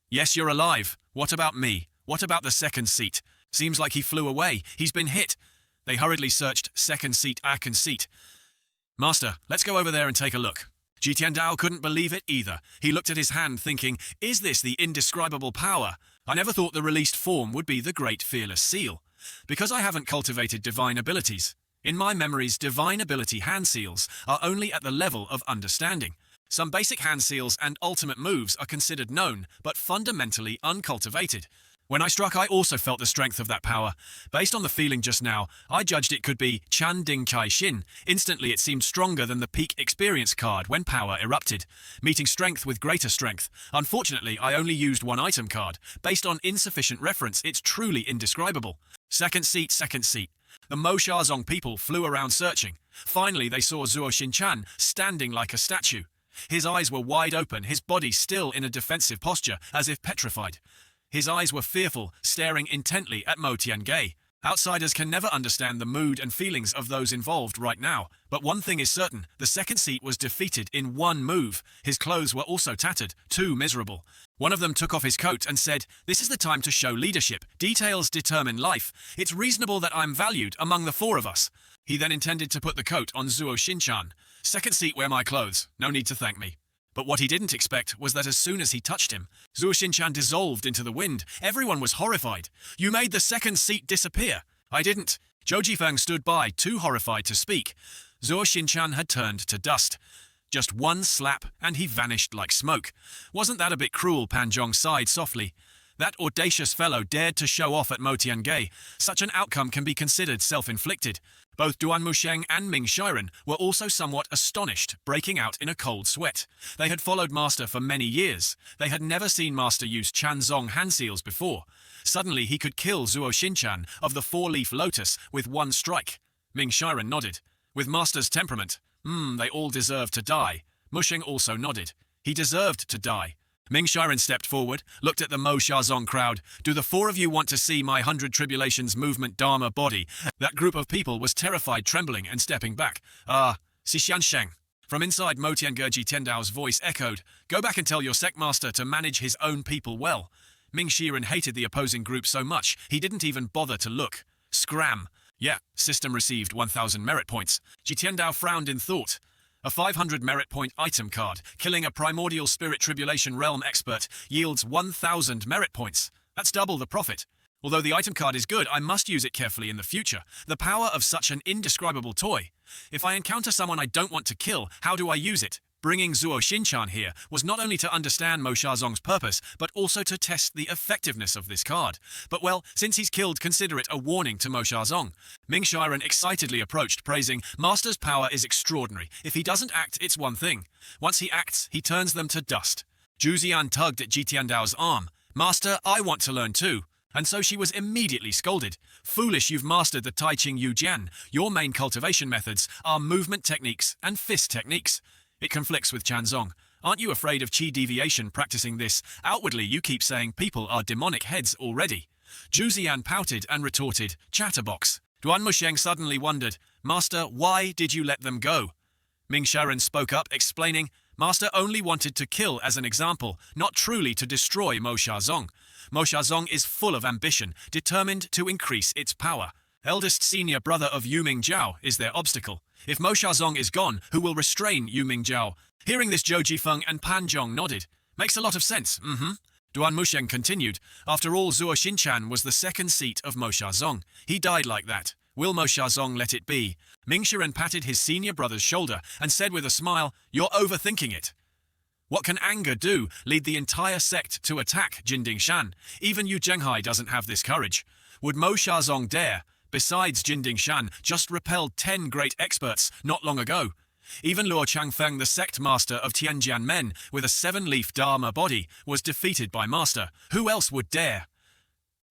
"Yes, you're alive. What about me? What about the second seat? Seems like he flew away. He's been hit." They hurriedly searched second seat. "Master, let's go over there and take a look." Ji Tiandao couldn't believe it either. He looked at his hand thinking, is this the indescribable power? I never thought the released form would be the great fearless seal. Because I haven't cultivated divine abilities. In my memories, divine ability hand seals are only at the level of understanding. Some basic hand seals and ultimate moves are considered known, but fundamentally uncultivated. When I struck, I also felt the strength of that power. Based on the feeling just now, I judged it could be Chan Ding Chai Xin. Instantly, it seemed stronger than the peak experience card when power erupted, meeting strength with greater strength. Unfortunately, I only used one item card. Based on insufficient reference, it's truly indescribable. Second seat. The Mo Xiazong people flew around searching. Finally, they saw Zuo Shinchan standing like a statue. His eyes were wide open, his body still in a defensive posture, as if petrified. His eyes were fearful, staring intently at Mo Tiange. Outsiders can never understand the mood and feelings of those involved right now. But one thing is certain, the second seat was defeated in one move. His clothes were also tattered, too miserable. One of them took off his coat and said, "This is the time to show leadership. Details determine life. It's reasonable that I'm valued among the four of us." He then intended to put the coat on Zuo Shinchan. "Second seat, wear my clothes. No need to thank me." But what he didn't expect was that as soon as he touched him, Zuo Shinchan dissolved into the wind. Everyone was horrified. "You made the second seat disappear." "I didn't." Zhou Jifeng stood by, too horrified to speak. Zuo Shinchan had turned to dust. Just one slap, and he vanished like smoke. "Wasn't that a bit cruel?" Pan Zhong sighed softly. That audacious fellow dared to show off at Mo Tiange. Such an outcome can be considered self-inflicted. Both Duan Musheng and Ming Shiren were also somewhat astonished, breaking out in a cold sweat. They had followed Master for many years. They had never seen Master use Chanzong hand seals before. Suddenly he could kill Zuo Shinchan of the four-leaf lotus with one strike. Ming Shiren nodded. With Master's temperament, they all deserved to die. Musheng also nodded. He deserved to die. Ming Shiren stepped forward, looked at the Mo Xiazong crowd. "Do the four of you want to see my 100 Tribulations movement Dharma body?" That group of people was terrified, trembling and stepping back. Xixiansheng." From inside Mo Tiange, Tiandao's voice echoed, "Go back and tell your sect master to manage his own people well." Ming Shiren hated the opposing group so much, he didn't even bother to look. Scram. "Yeah, system received 1,000 merit points." Ji Tiandao frowned in thought. A 500 merit point item card, killing a primordial spirit tribulation realm expert, yields 1,000 merit points. That's double the profit. Although the item card is good, I must use it carefully in the future. The power of such an indescribable toy. If I encounter someone I don't want to kill, how do I use it? Bringing Zuo Shinchan here was not only to understand Mo Xiazong's purpose, but also to test the effectiveness of this card. But well, since he's killed, consider it a warning to Mo Xiazong. Ming Shiren excitedly approached, praising, "Master's power is extraordinary. If he doesn't act, it's one thing. Once he acts, he turns them to dust." Zhu Zian tugged at Ji Tiandao's arm. "Master, I want to learn too." And so she was immediately scolded. "Foolish, you've mastered the Tai Ching Yu Jian. Your main cultivation methods are movement techniques and fist techniques. It conflicts with Chanzong. Aren't you afraid of chi deviation practicing this? Outwardly, you keep saying people are demonic heads already." Zhu Zian pouted and retorted, "Chatterbox." Duan Musheng suddenly wondered, "Master, why did you let them go?" Ming Shiren spoke up, explaining, Master only wanted to kill as an example, not truly to destroy Mo Xiazong. Mo Xiazong is full of ambition, determined to increase its power. Eldest senior brother of Yu Mingjiao is their obstacle. If Mo Xiazong is gone, who will restrain Yu Mingjiao? Hearing this, Zhou Jifeng and Pan Zhong nodded. Makes a lot of sense, Duan Musheng continued. After all, Zuo Xinchan was the second seat of Mo Xiazong. He died like that. Will Mo Xiazong let it be? Ming Shiren patted his senior brother's shoulder and said with a smile, "You're overthinking it." What can anger do? Lead the entire sect to attack Jinding Shan? Even Yu Zhenghai doesn't have this courage. Would Mo Xiazong dare? Besides, Jinding Shan just repelled 10 great experts not long ago. Even Luo Changfeng, the sect master of Tianjian Men, with a 7-leaf Dharma body, was defeated by Master. Who else would dare?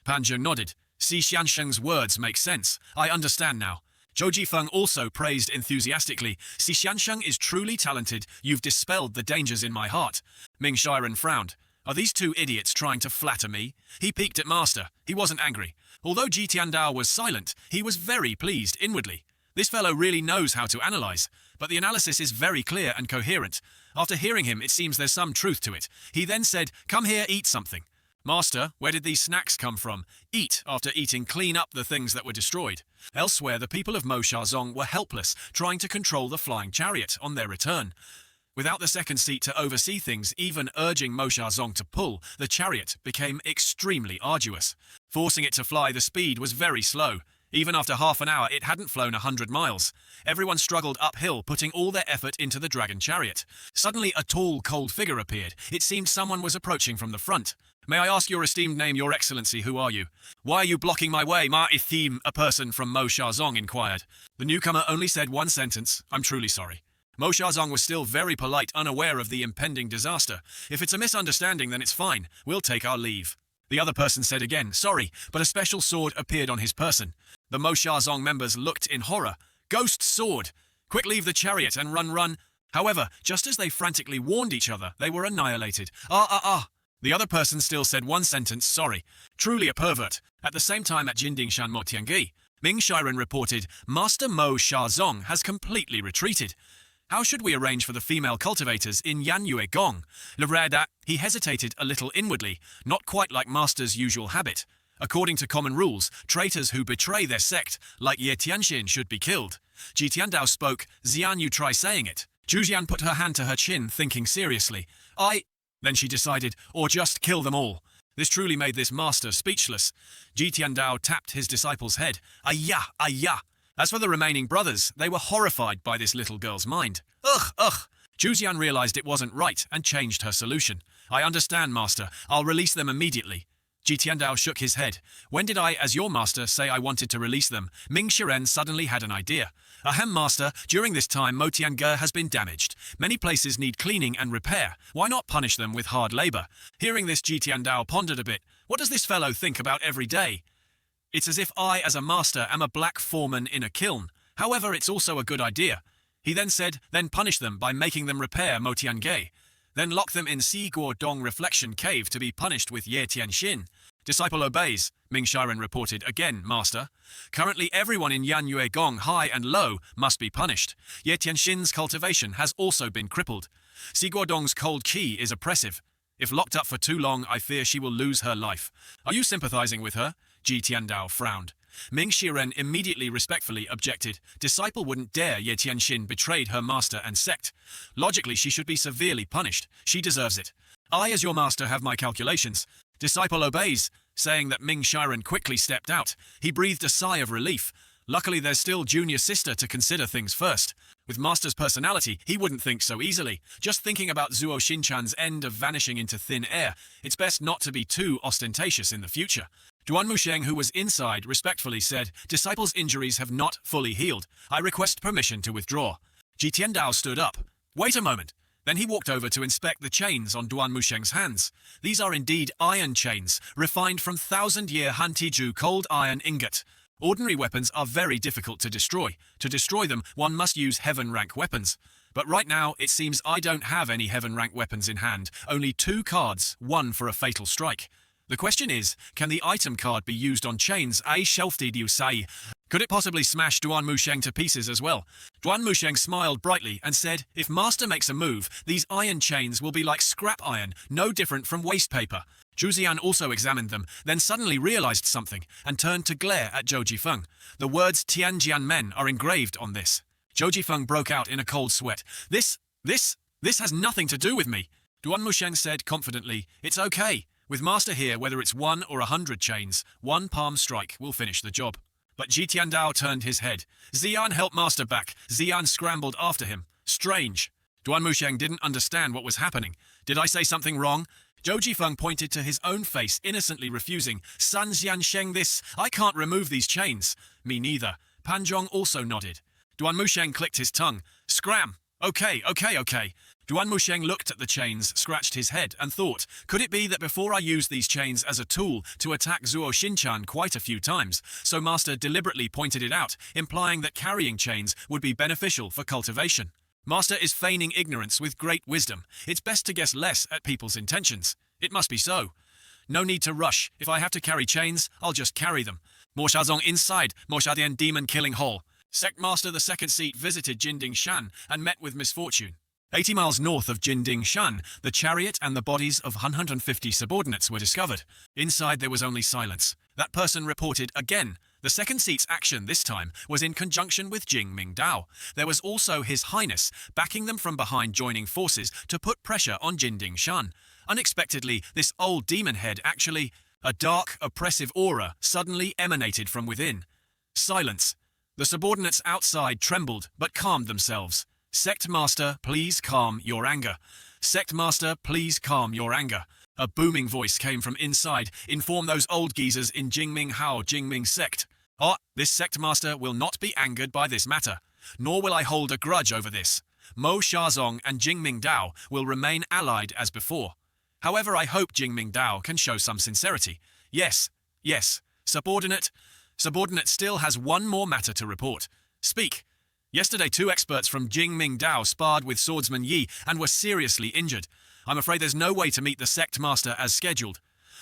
Pan Zhong nodded. Si Xiansheng's words make sense. I understand now. Zhou Jifeng also praised enthusiastically. Si Xiansheng is truly talented. You've dispelled the dangers in my heart. Ming Shiren frowned. Are these two idiots trying to flatter me? He peeked at Master. He wasn't angry. Although Ji Tiandao was silent, he was very pleased inwardly. This fellow really knows how to analyze, but the analysis is very clear and coherent. After hearing him, it seems there's some truth to it. He then said, "Come here, eat something." Master, where did these snacks come from? Eat. After eating, clean up the things that were destroyed. Elsewhere, the people of Mo Xiazong were helpless, trying to control the flying chariot on their return. Without the second seat to oversee things, even urging Mo Xiazong to pull, the chariot became extremely arduous. Forcing it to fly, the speed was very slow. Even after half an hour, it hadn't flown 100 miles. Everyone struggled uphill, putting all their effort into the dragon chariot. Suddenly, a tall, cold figure appeared. It seemed someone was approaching from the front. "May I ask your esteemed name, Your Excellency, who are you?" "Why are you blocking my way, Ma Ithim?" a person from Mo Xiazong inquired. The newcomer only said one sentence, "I'm truly sorry." Mo Xiazong was still very polite, unaware of the impending disaster. "If it's a misunderstanding, then it's fine. We'll take our leave." The other person said again, "Sorry," but a special sword appeared on his person. The Mo Xiazong members looked in horror. "Ghost sword! Quick, leave the chariot and run." However, just as they frantically warned each other, they were annihilated. The other person still said one sentence, "Sorry." Truly a pervert. At the same time at Jinding Shan Mo Tiangi, Ming Shiren reported, "Master Mo Xiazong has completely retreated. How should we arrange for the female cultivators in Yanyue Gong?" He hesitated a little inwardly, not quite like Master's usual habit. According to common rules, traitors who betray their sect, like Ye Tianxin, should be killed. Ji Tiandao spoke. "Xian, you try saying it." Zhu Jian put her hand to her chin, thinking seriously. Then she decided, or just kill them all. This truly made this master speechless. Ji Tiandao tapped his disciple's head. "Ayah, ayah." As for the remaining brothers, they were horrified by this little girl's mind. Ugh. Zhu Jian realized it wasn't right and changed her solution. "I understand, Master. I'll release them immediately." Ji Tiandao shook his head. "When did I, as your master, say I wanted to release them?" Ming Shiren suddenly had an idea. "Ahem, Master, during this time Mo Tiange has been damaged. Many places need cleaning and repair. Why not punish them with hard labor?" Hearing this, Ji Tiandao pondered a bit. What does this fellow think about every day? It's as if I, as a master, am a black foreman in a kiln. However, it's also a good idea. He then said, "Then punish them by making them repair Mo Tiange. Then lock them in Si Guo Dong Reflection Cave to be punished with Ye Tianxin." Disciple obeys, Ming Shiren reported. "Again, Master. Currently everyone in Yanyue Gong, high and low, must be punished. Ye Tianxin's cultivation has also been crippled. Si Guo Dong's cold qi is oppressive. If locked up for too long, I fear she will lose her life. Are you sympathizing with her?" Ji Tiandao frowned. Ming Shiren immediately respectfully objected. Disciple wouldn't dare. Ye Tianxin betrayed her master and sect. Logically, she should be severely punished. She deserves it. I, as your master, have my calculations. Disciple obeys, saying that Ming Shiren quickly stepped out. He breathed a sigh of relief. Luckily, there's still junior sister to consider things first. With Master's personality, he wouldn't think so easily. Just thinking about Zuo Xinchan's end of vanishing into thin air, it's best not to be too ostentatious in the future. Duan Musheng, who was inside, respectfully said, "Disciple's injuries have not fully healed. I request permission to withdraw." Ji Tiandao stood up. "Wait a moment." Then he walked over to inspect the chains on Duan Musheng's hands. These are indeed iron chains, refined from 1,000-year Hantiju cold iron ingot. Ordinary weapons are very difficult to destroy. To destroy them, one must use heaven-rank weapons. But right now, it seems I don't have any heaven-rank weapons in hand, only 2 cards, one for a fatal strike. The question is, can the item card be used on chains? A shelf did you say? Could it possibly smash Duan Musheng to pieces as well? Duan Musheng smiled brightly and said, if Master makes a move, these iron chains will be like scrap iron, no different from waste paper. Zhu Zian also examined them, then suddenly realized something, and turned to glare at Zhou Jifeng. The words Tianjian Men are engraved on this. Zhou Jifeng broke out in a cold sweat. This has nothing to do with me. Duan Musheng said confidently, it's okay. With Master here, whether it's 1 or 100 chains, one palm strike will finish the job. But Ji Tiandao turned his head. Xian, help Master back. Xian scrambled after him. Strange. Duan Musheng didn't understand what was happening. Did I say something wrong? Zhou Jifeng pointed to his own face, innocently refusing. Sun Xiansheng this. I can't remove these chains. Me neither. Pan Zhong also nodded. Duan Musheng clicked his tongue. Scram. Okay. Duan Musheng looked at the chains, scratched his head, and thought, could it be that before I used these chains as a tool to attack Zuo Shinchan quite a few times, so Master deliberately pointed it out, implying that carrying chains would be beneficial for cultivation? Master is feigning ignorance with great wisdom. It's best to guess less at people's intentions. It must be so. No need to rush. If I have to carry chains, I'll just carry them. Mo Shazong inside Mo Shadian Demon Killing Hall. Sect Master the second seat visited Jinding Shan and met with misfortune. 80 miles north of Jinding Shan, the chariot and the bodies of 150 subordinates were discovered. Inside there was only silence. That person reported again. The second seat's action this time was in conjunction with Jing Mingdao. There was also His Highness backing them from behind, joining forces to put pressure on Jinding Shan. Unexpectedly, this old demon head actually... A dark, oppressive aura suddenly emanated from within. Silence. The subordinates outside trembled but calmed themselves. Sect Master, please calm your anger. Sect Master, please calm your anger. A booming voice came from inside. Inform those old geezers in Jingming Hao Jingming Sect. This Sect Master will not be angered by this matter, nor will I hold a grudge over this. Mo Shazong and Jingming Dao will remain allied as before. However, I hope Jingming Dao can show some sincerity. Yes. Subordinate still has one more matter to report. Speak. Yesterday, 2 experts from Jingming Dao sparred with swordsman Yi and were seriously injured. I'm afraid there's no way to meet the Sect Master as scheduled.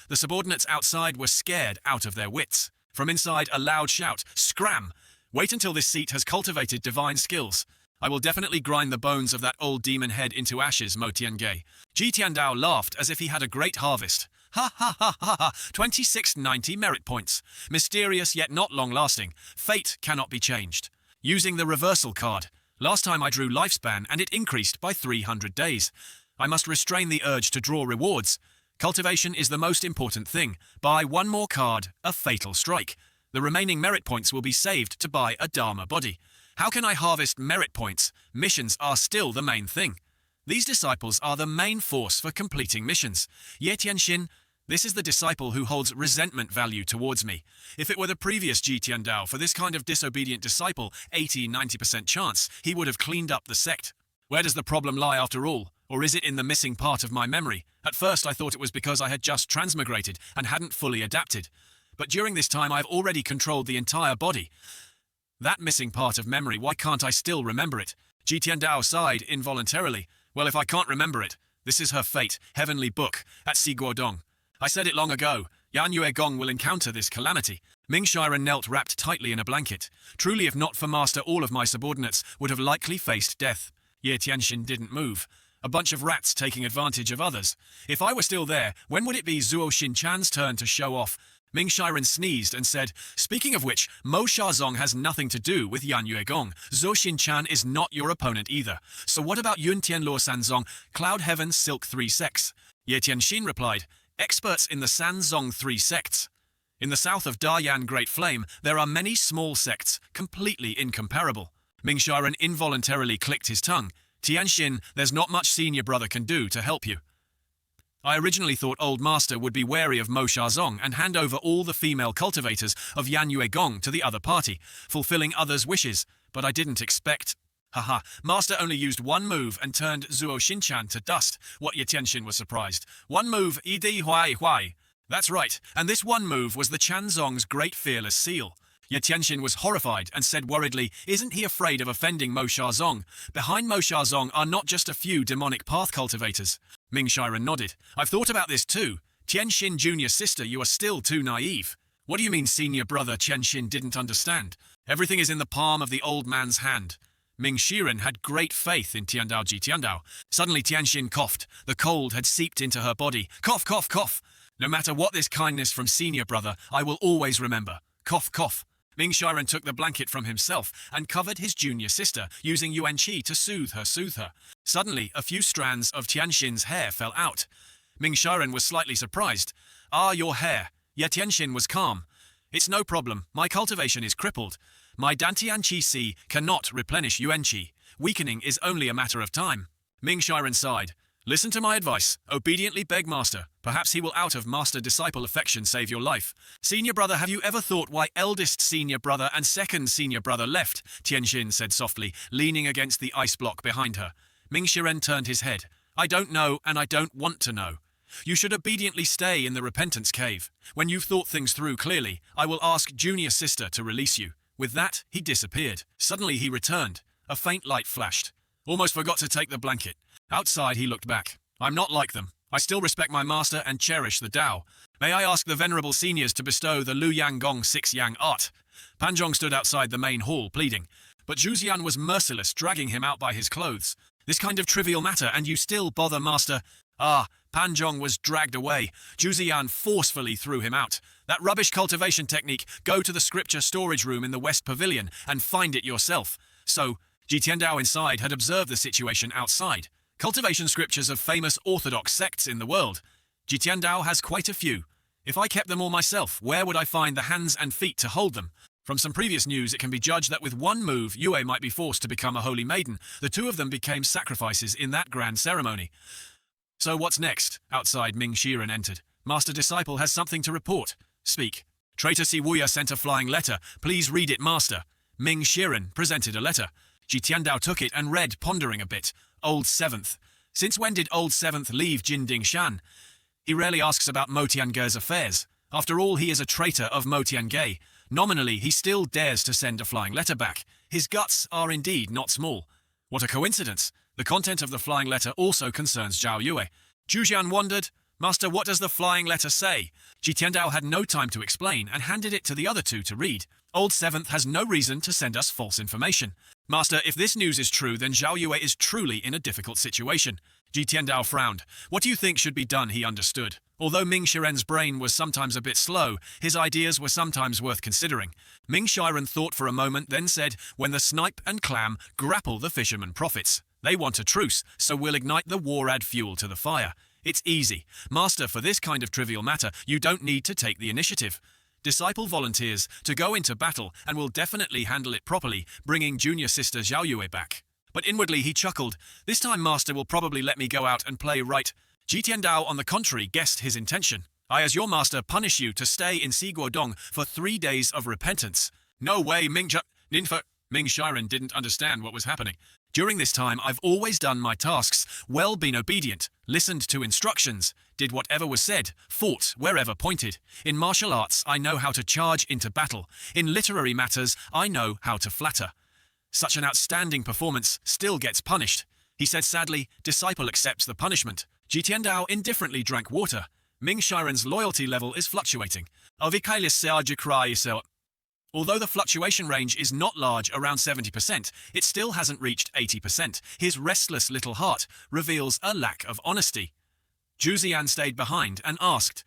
The subordinates outside were scared out of their wits. From inside, a loud shout, Scram! Wait until this seat has cultivated divine skills. I will definitely grind the bones of that old demon head into ashes, Mo Tiangei. Ji Tiandao laughed as if he had a great harvest. Ha, 2690 merit points. Mysterious yet not long-lasting. Fate cannot be changed. Using the reversal card. Last time I drew lifespan and it increased by 300 days. I must restrain the urge to draw rewards. Cultivation is the most important thing. Buy one more card, a fatal strike. The remaining merit points will be saved to buy a Dharma body. How can I harvest merit points? Missions are still the main thing. These disciples are the main force for completing missions. Ye Tianxin, this is the disciple who holds resentment value towards me. If it were the previous Ji Tiandao, for this kind of disobedient disciple, 80-90% chance, he would have cleaned up the sect. Where does the problem lie after all? Or is it in the missing part of my memory? At first I thought it was because I had just transmigrated and hadn't fully adapted. But during this time I've already controlled the entire body. That missing part of memory, why can't I still remember it? Ji Tiandao sighed involuntarily. Well, if I can't remember it, this is her fate, heavenly book, at Xiguodong. I said it long ago, Yan Yue Gong will encounter this calamity. Ming Shiren knelt wrapped tightly in a blanket. Truly, if not for Master, all of my subordinates would have likely faced death. Ye Tianxin didn't move. A bunch of rats taking advantage of others. If I were still there, when would it be Zuo Shinchan's turn to show off? Ming Shiren sneezed and said, speaking of which, Mo Shazong has nothing to do with Yan Yue Gong. Zuo Shinchan is not your opponent either. So what about Yun Tianluo Sanzong, Cloud Heaven Silk 3 sects? Ye Tianxin replied, experts in the Sanzong 3 sects. In the south of Dayan Great Flame, there are many small sects, completely incomparable. Ming Shiren involuntarily clicked his tongue. Tianxin, there's not much senior brother can do to help you. I originally thought Old Master would be wary of Mo Shazong and hand over all the female cultivators of Yan Yue Gong to the other party, fulfilling others' wishes, but I didn't expect... Master only used one move and turned Zuo Shinchan to dust. What Ye Tianxin was surprised. One move, Yi Huai. That's right, and this one move was the Chanzong's great fearless seal. Ye Tianxin was horrified and said worriedly, isn't he afraid of offending Mo Shazong? Behind Mo Shazong are not just a few demonic path cultivators. Ming Shiren nodded. I've thought about this too. Tianxin junior sister, you are still too naive. What do you mean senior brother? Tianxin didn't understand. Everything is in the palm of the old man's hand. Ming Shiren had great faith in Tiandao Ji Tiandao. Suddenly Tianxin coughed. The cold had seeped into her body. Cough, cough, cough. No matter what this kindness from senior brother, I will always remember. Cough, cough. Ming Shiren took the blanket from himself and covered his junior sister, using Yuan Qi to soothe her. Suddenly, a few strands of Tianxin's hair fell out. Ming Shiren was slightly surprised. Ah, your hair. Yet Tianxin was calm. It's no problem. My cultivation is crippled. My Dantian Qi Si cannot replenish Yuan Qi. Weakening is only a matter of time. Ming Shiren sighed. Listen to my advice. Obediently beg Master. Perhaps he will out of Master-disciple affection save your life. Senior brother, have you ever thought why eldest senior brother and second senior brother left? Tianxin said softly, leaning against the ice block behind her. Ming Shiren turned his head. I don't know, and I don't want to know. You should obediently stay in the repentance cave. When you've thought things through clearly, I will ask junior sister to release you. With that, he disappeared. Suddenly he returned. A faint light flashed. Almost forgot to take the blanket. Outside he looked back. I'm not like them. I still respect my master and cherish the Tao. May I ask the venerable seniors to bestow the Lu Yang Gong 6 Yang art? Panzhong stood outside the main hall, pleading. But Zhu Zian was merciless, dragging him out by his clothes. This kind of trivial matter, and you still bother, master? Ah, Panzhong was dragged away. Zhu Zian forcefully threw him out. That rubbish cultivation technique, go to the scripture storage room in the West Pavilion and find it yourself. So, Ji Tiandao inside had observed the situation outside. Cultivation scriptures of famous orthodox sects in the world. Ji Tiandao has quite a few. If I kept them all myself, where would I find the hands and feet to hold them? From some previous news, it can be judged that with one move, Yue might be forced to become a holy maiden. The two of them became sacrifices in that grand ceremony. So what's next? Outside, Ming Shiren entered. Master Disciple has something to report. Speak. Traitor Si Wuya sent a flying letter. Please read it, Master. Ming Shiren presented a letter. Ji Tiandao took it and read, pondering a bit. Old Seventh. Since when did Old Seventh leave Jinding Shan? He rarely asks about Mo Tiange's affairs. After all, he is a traitor of Mo Tiange. Nominally, he still dares to send a flying letter back. His guts are indeed not small. What a coincidence. The content of the flying letter also concerns Zhao Yue. Zhu Jian wondered, Master, what does the flying letter say? Ji Tiandao had no time to explain and handed it to the other two to read. Old Seventh has no reason to send us false information. Master, if this news is true, then Zhao Yue is truly in a difficult situation. Ji Tiandao frowned. What do you think should be done? He understood. Although Ming Shiren's brain was sometimes a bit slow, his ideas were sometimes worth considering. Ming Shiren thought for a moment, then said, when the snipe and clam grapple, the fisherman profits. They want a truce, so we'll ignite the war, add fuel to the fire. It's easy. Master, for this kind of trivial matter, you don't need to take the initiative. Disciple volunteers to go into battle and will definitely handle it properly, bringing junior sister Zhao Yue back. But inwardly he chuckled. This time Master will probably let me go out and play right. Ji Tiandao, on the contrary, guessed his intention. I, as your master, punish you to stay in Siguodong for 3 days of repentance. No way, Ming Shiren didn't understand what was happening. During this time, I've always done my tasks, well, been obedient, listened to instructions, did whatever was said, fought wherever pointed. In martial arts, I know how to charge into battle. In literary matters, I know how to flatter. Such an outstanding performance still gets punished. He said sadly, disciple accepts the punishment. Ji Tiandao indifferently drank water. Ming Shiren's loyalty level is fluctuating. Although the fluctuation range is not large, around 70%, it still hasn't reached 80%. His restless little heart reveals a lack of honesty. Zhu Zian stayed behind and asked,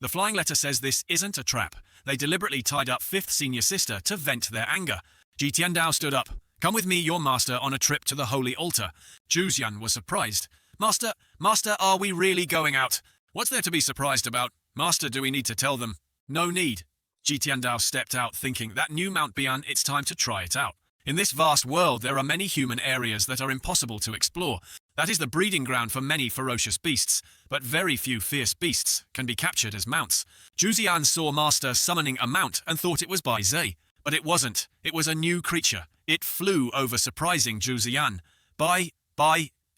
the flying letter says this isn't a trap. They deliberately tied up 5th senior sister to vent their anger. Ji Tiandao stood up. Come with me, your master, on a trip to the holy altar. Zhu Zian was surprised. Master, are we really going out? What's there to be surprised about? Master, do we need to tell them? No need. Ji Tiandao stepped out thinking that new Mount Bian, it's time to try it out. In this vast world, there are many human areas that are impossible to explore. That is the breeding ground for many ferocious beasts, but very few fierce beasts can be captured as mounts. Zhu Zian saw Master summoning a mount and thought it was Bai Zei, but it wasn't. It was a new creature. It flew over, surprising Zhu Zian. Bai,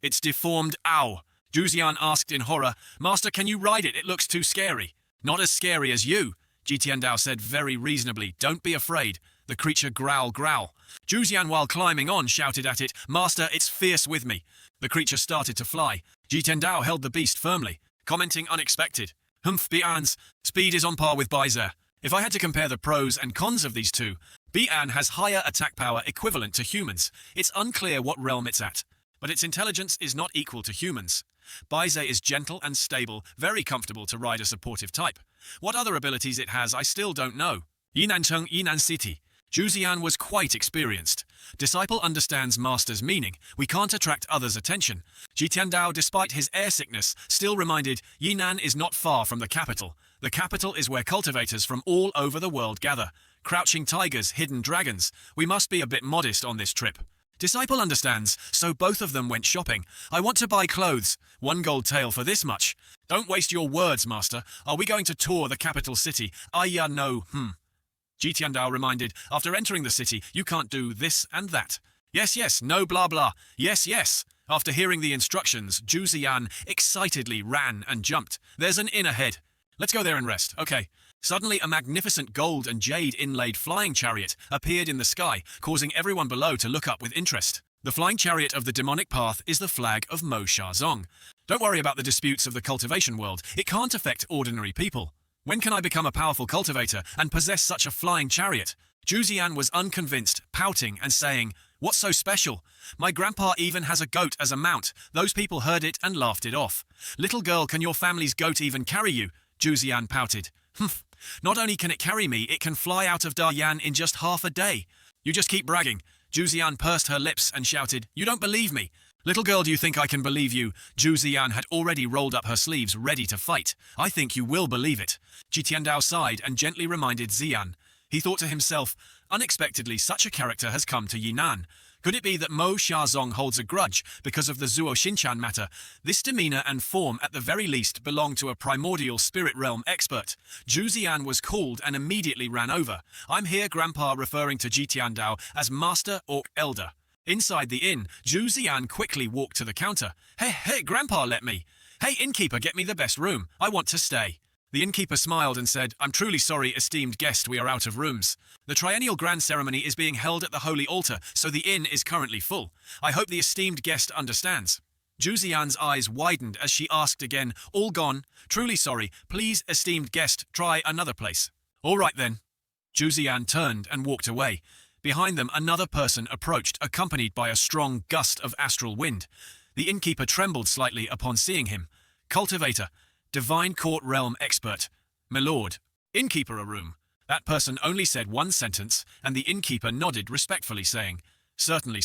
it's deformed, ow. Zhu Zian asked in horror, Master, can you ride it? It looks too scary. Not as scary as you. Ji Tiandao said very reasonably, don't be afraid. The creature growl. Zhu Zian, while climbing on, shouted at it, Master, it's fierce with me. The creature started to fly. Ji Tiandao held the beast firmly, commenting unexpected. Bian's speed is on par with Baize. If I had to compare the pros and cons of these two, Bian has higher attack power equivalent to humans. It's unclear what realm it's at, but its intelligence is not equal to humans. Baize is gentle and stable, very comfortable to ride a supportive type. What other abilities it has I still don't know. Yinancheng Yinan City. Zhuxian was quite experienced. Disciple understands master's meaning. We can't attract others' attention. Jitiandao, despite his air sickness, still reminded Yinan is not far from the capital. The capital is where cultivators from all over the world gather. Crouching tigers, hidden dragons. We must be a bit modest on this trip. Disciple understands, so both of them went shopping. I want to buy clothes. 1 gold tael for this much. Don't waste your words, master. Are we going to tour the capital city? No. Jitiandao reminded, after entering the city, you can't do this and that. Yes, no blah blah. Yes. After hearing the instructions, Zhuxian excitedly ran and jumped. There's an inn ahead. Let's go there and rest. Okay. Suddenly, a magnificent gold and jade inlaid flying chariot appeared in the sky, causing everyone below to look up with interest. The flying chariot of the demonic path is the flag of Mo Shazong. Don't worry about the disputes of the cultivation world. It can't affect ordinary people. When can I become a powerful cultivator and possess such a flying chariot? Zhuxian was unconvinced, pouting and saying, What's so special? My grandpa even has a goat as a mount. Those people heard it and laughed it off. Little girl, can your family's goat even carry you? Zhuxian pouted. Not only can it carry me, it can fly out of Dayan in just half a day. You just keep bragging. Zhuxian pursed her lips and shouted, You don't believe me. Little girl, do you think I can believe you? Zhuxian had already rolled up her sleeves, ready to fight. I think you will believe it. Jitiandao sighed and gently reminded Xian. He thought to himself, unexpectedly such a character has come to Yinan. Could it be that Mo Shazong holds a grudge because of the Zuo Shinchan matter? This demeanor and form at the very least belong to a primordial spirit realm expert. Zhuxian was called and immediately ran over. I'm here, Grandpa, referring to Jitiandao as Master Orc Elder. Inside the inn, Zhuxian quickly walked to the counter. Hey, Grandpa, let me. Hey, innkeeper, get me the best room. I want to stay. The innkeeper smiled and said, I'm truly sorry, esteemed guest, we are out of rooms. The triennial grand ceremony is being held at the holy altar, so the inn is currently full. I hope the esteemed guest understands. Zhuxian's eyes widened as she asked again, All gone? Truly sorry. Please, esteemed guest, try another place. All right then. Zhuxian turned and walked away. Behind them, another person approached, accompanied by a strong gust of astral wind. The innkeeper trembled slightly upon seeing him. Cultivator. Divine Court Realm Expert. My lord. Innkeeper, a room. That person only said one sentence, and the innkeeper nodded respectfully, saying, Certainly.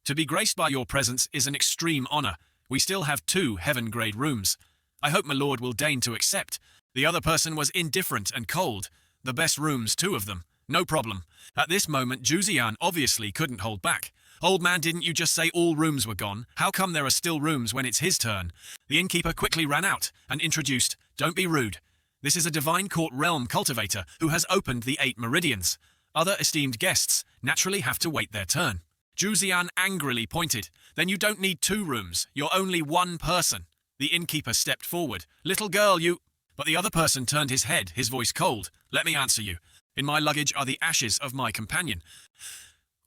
To be graced by your presence is an extreme honor. We still have 2 heaven-grade rooms. I hope my lord will deign to accept. The other person was indifferent and cold. The best rooms, 2 of them. No problem. At this moment, Zhuxian obviously couldn't hold back. Old man, didn't you just say all rooms were gone? How come there are still rooms when it's his turn? The innkeeper quickly ran out and introduced, Don't be rude. This is a Divine Court Realm cultivator who has opened the 8 meridians. Other esteemed guests naturally have to wait their turn. Zhuxian angrily pointed, Then you don't need 2 rooms. You're only 1 person. The innkeeper stepped forward. Little girl, you... But the other person turned his head, his voice cold. Let me answer you. In my luggage are the ashes of my companion.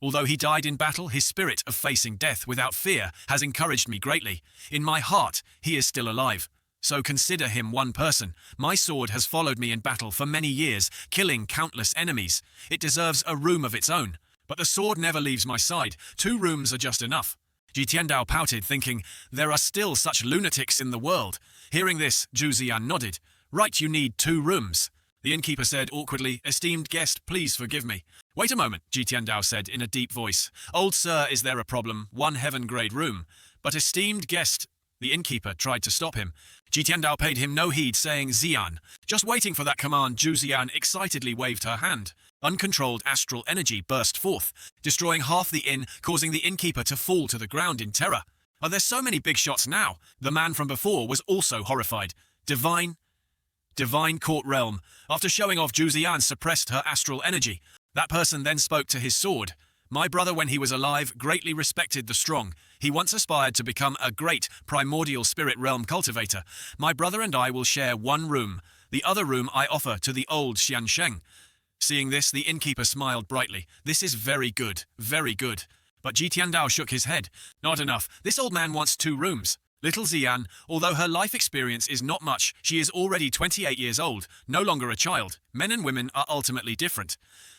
Although he died in battle, his spirit of facing death without fear has encouraged me greatly. In my heart, he is still alive. So consider him 1 person. My sword has followed me in battle for many years, killing countless enemies. It deserves a room of its own. But the sword never leaves my side. 2 rooms are just enough. Jitiandao pouted, thinking, There are still such lunatics in the world. Hearing this, Zhuxian nodded. Right, you need 2 rooms. The innkeeper said awkwardly, Esteemed guest, please forgive me. Wait a moment, Jitiandao said in a deep voice. Old sir, is there a problem? 1 heaven-grade room. But esteemed guest... The innkeeper tried to stop him. Jitiandao paid him no heed, saying, Xian. Just waiting for that command, Zhuxian excitedly waved her hand. Uncontrolled astral energy burst forth, destroying half the inn, causing the innkeeper to fall to the ground in terror. Are there so many big shots now? The man from before was also horrified. Divine Court Realm. After showing off, Zhuxian suppressed her astral energy. That person then spoke to his sword. My brother, when he was alive, greatly respected the strong. He once aspired to become a great primordial spirit realm cultivator. My brother and I will share 1 room. The other room I offer to the old Xiansheng. Seeing this, the innkeeper smiled brightly. This is very good, very good. But Jitiandao shook his head. Not enough. This old man wants 2 rooms. Little Xian, although her life experience is not much, she is already 28 years old, no longer a child. Men and women are ultimately different.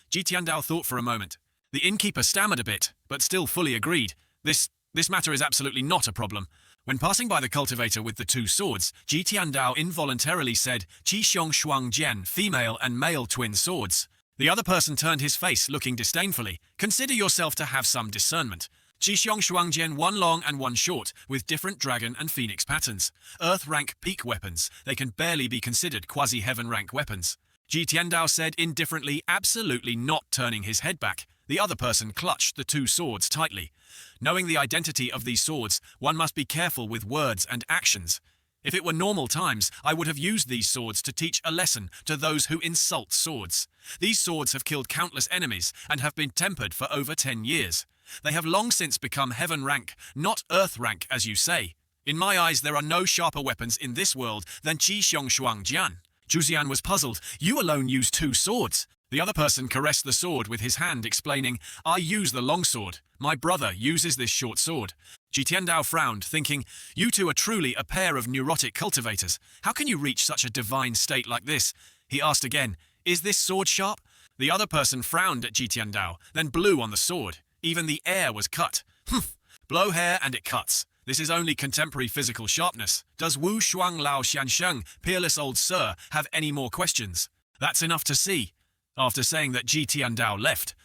Ji Tiandao thought for a moment. The innkeeper stammered a bit, but still fully agreed. This matter is absolutely not a problem. When passing by the cultivator with the two swords, Ji Tiandao involuntarily said, Qi Xiong Shuang Jian, female and male twin swords. The other person turned his face, looking disdainfully. Consider yourself to have some discernment. Qi Xiong Shuang Jian, one long and one short, with different dragon and phoenix patterns. Earth rank peak weapons. They can barely be considered quasi-heaven rank weapons. Ji Tiandao said indifferently, absolutely not turning his head back. The other person clutched the two swords tightly. Knowing the identity of these swords, one must be careful with words and actions. If it were normal times, I would have used these swords to teach a lesson to those who insult swords. These swords have killed countless enemies and have been tempered for over 10 years. They have long since become heaven rank, not earth rank as you say. In my eyes, there are no sharper weapons in this world than Qi Xiong Shuang Jian. Zhuxian was puzzled. You alone use two swords. The other person caressed the sword with his hand, explaining, I use the long sword. My brother uses this short sword. Ji Tiandao frowned, thinking, you two are truly a pair of neurotic cultivators. How can you reach such a divine state like this? He asked again, is this sword sharp? The other person frowned at Ji Tiandao, then blew on the sword. Even the air was cut. Humph! Blow hair and it cuts. This is only contemporary physical sharpness. Does Wu Shuang Lao Xiansheng, peerless old sir, have any more questions? That's enough to see. After saying that, Ji Tiandao left.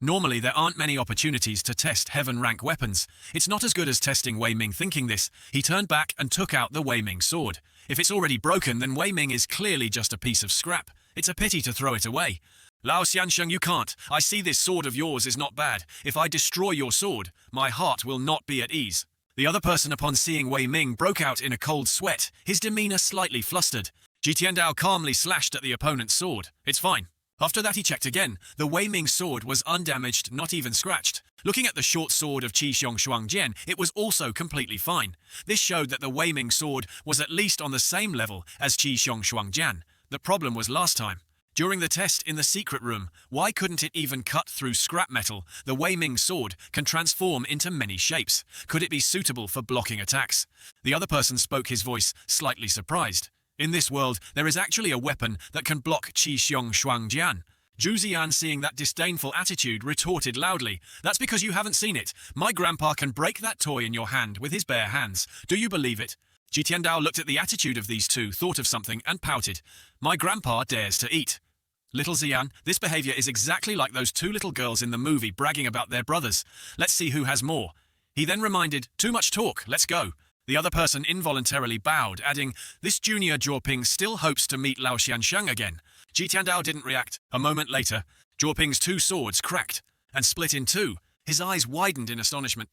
Normally, there aren't many opportunities to test heaven rank weapons. It's not as good as testing Wei Ming. Thinking this, he turned back and took out the Wei Ming sword. If it's already broken, then Wei Ming is clearly just a piece of scrap. It's a pity to throw it away. Lao Xiansheng, you can't. I see this sword of yours is not bad. If I destroy your sword, my heart will not be at ease. The other person, upon seeing Wei Ming, broke out in a cold sweat, his demeanor slightly flustered. Ji Tiandao calmly slashed at the opponent's sword. It's fine. After that, he checked again. The Wei Ming sword was undamaged, not even scratched. Looking at the short sword of Qi Xiong Shuang Jian, it was also completely fine. This showed that the Wei Ming sword was at least on the same level as Qi Xiong Shuang Jian. The problem was last time. During the test in the secret room, why couldn't it even cut through scrap metal? The Wei Ming sword can transform into many shapes. Could it be suitable for blocking attacks? The other person spoke, his voice slightly surprised. In this world, there is actually a weapon that can block Qi Xiong Shuang Jian. Zhu Ziyan, seeing that disdainful attitude, retorted loudly, That's because you haven't seen it. My grandpa can break that toy in your hand with his bare hands. Do you believe it? Ji Tiandao looked at the attitude of these two, thought of something, and pouted. My grandpa dares to eat. Little Xian, this behavior is exactly like those two little girls in the movie bragging about their brothers. Let's see who has more. He then reminded, Too much talk, let's go. The other person involuntarily bowed, adding, This junior Zhuoping still hopes to meet Lao Xiansheng again. Ji Tiandao didn't react. A moment later, Zhuoping's two swords cracked and split in two. His eyes widened in astonishment.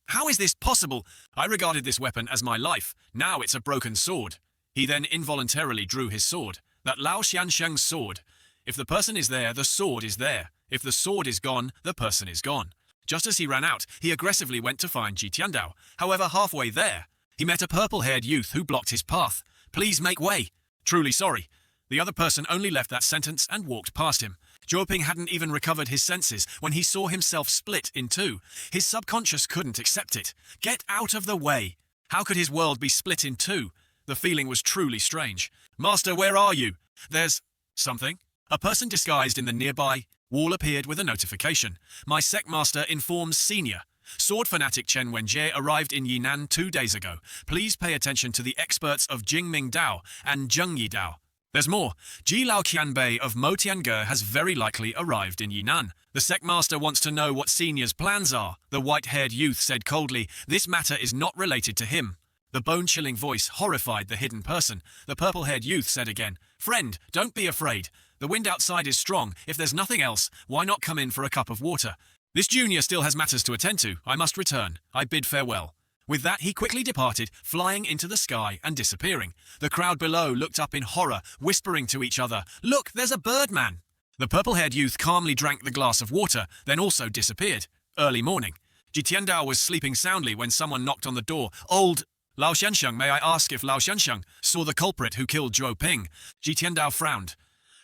How is this possible? I regarded this weapon as my life. Now it's a broken sword. He then involuntarily drew his sword. That Lao Xiansheng's sword. If the person is there, the sword is there. If the sword is gone, the person is gone. Just as he ran out, he aggressively went to find Ji Tiandao. However, halfway there, he met a purple-haired youth who blocked his path. Please make way. Truly sorry. The other person only left that sentence and walked past him. Zhuoping hadn't even recovered his senses when he saw himself split in two. His subconscious couldn't accept it. Get out of the way. How could his world be split in two? The feeling was truly strange. Master, where are you? There's something. A person disguised in the nearby wall appeared with a notification. My sect master informs Senior. Sword fanatic Chen Wenjie arrived in Yinan 2 days ago. Please pay attention to the experts of Jingming Dao and Zhengyi Dao. There's more. Ji Lao Qianbei of Motiange has very likely arrived in Yinan. The sect master wants to know what Senior's plans are. The white-haired youth said coldly, This matter is not related to him. The bone-chilling voice horrified the hidden person. The purple-haired youth said again, Friend, don't be afraid. The wind outside is strong. If there's nothing else, why not come in for a cup of water? This junior still has matters to attend to. I must return. I bid farewell. With that, he quickly departed, flying into the sky and disappearing. The crowd below looked up in horror, whispering to each other, Look, there's a birdman. The purple-haired youth calmly drank the glass of water, then also disappeared. Early morning. Ji Tiandao was sleeping soundly when someone knocked on the door. Old Lao Xiansheng, may I ask if Lao Xiansheng saw the culprit who killed Zhuo Ping? Ji Tiandao frowned.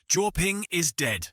Zhuo Ping is dead.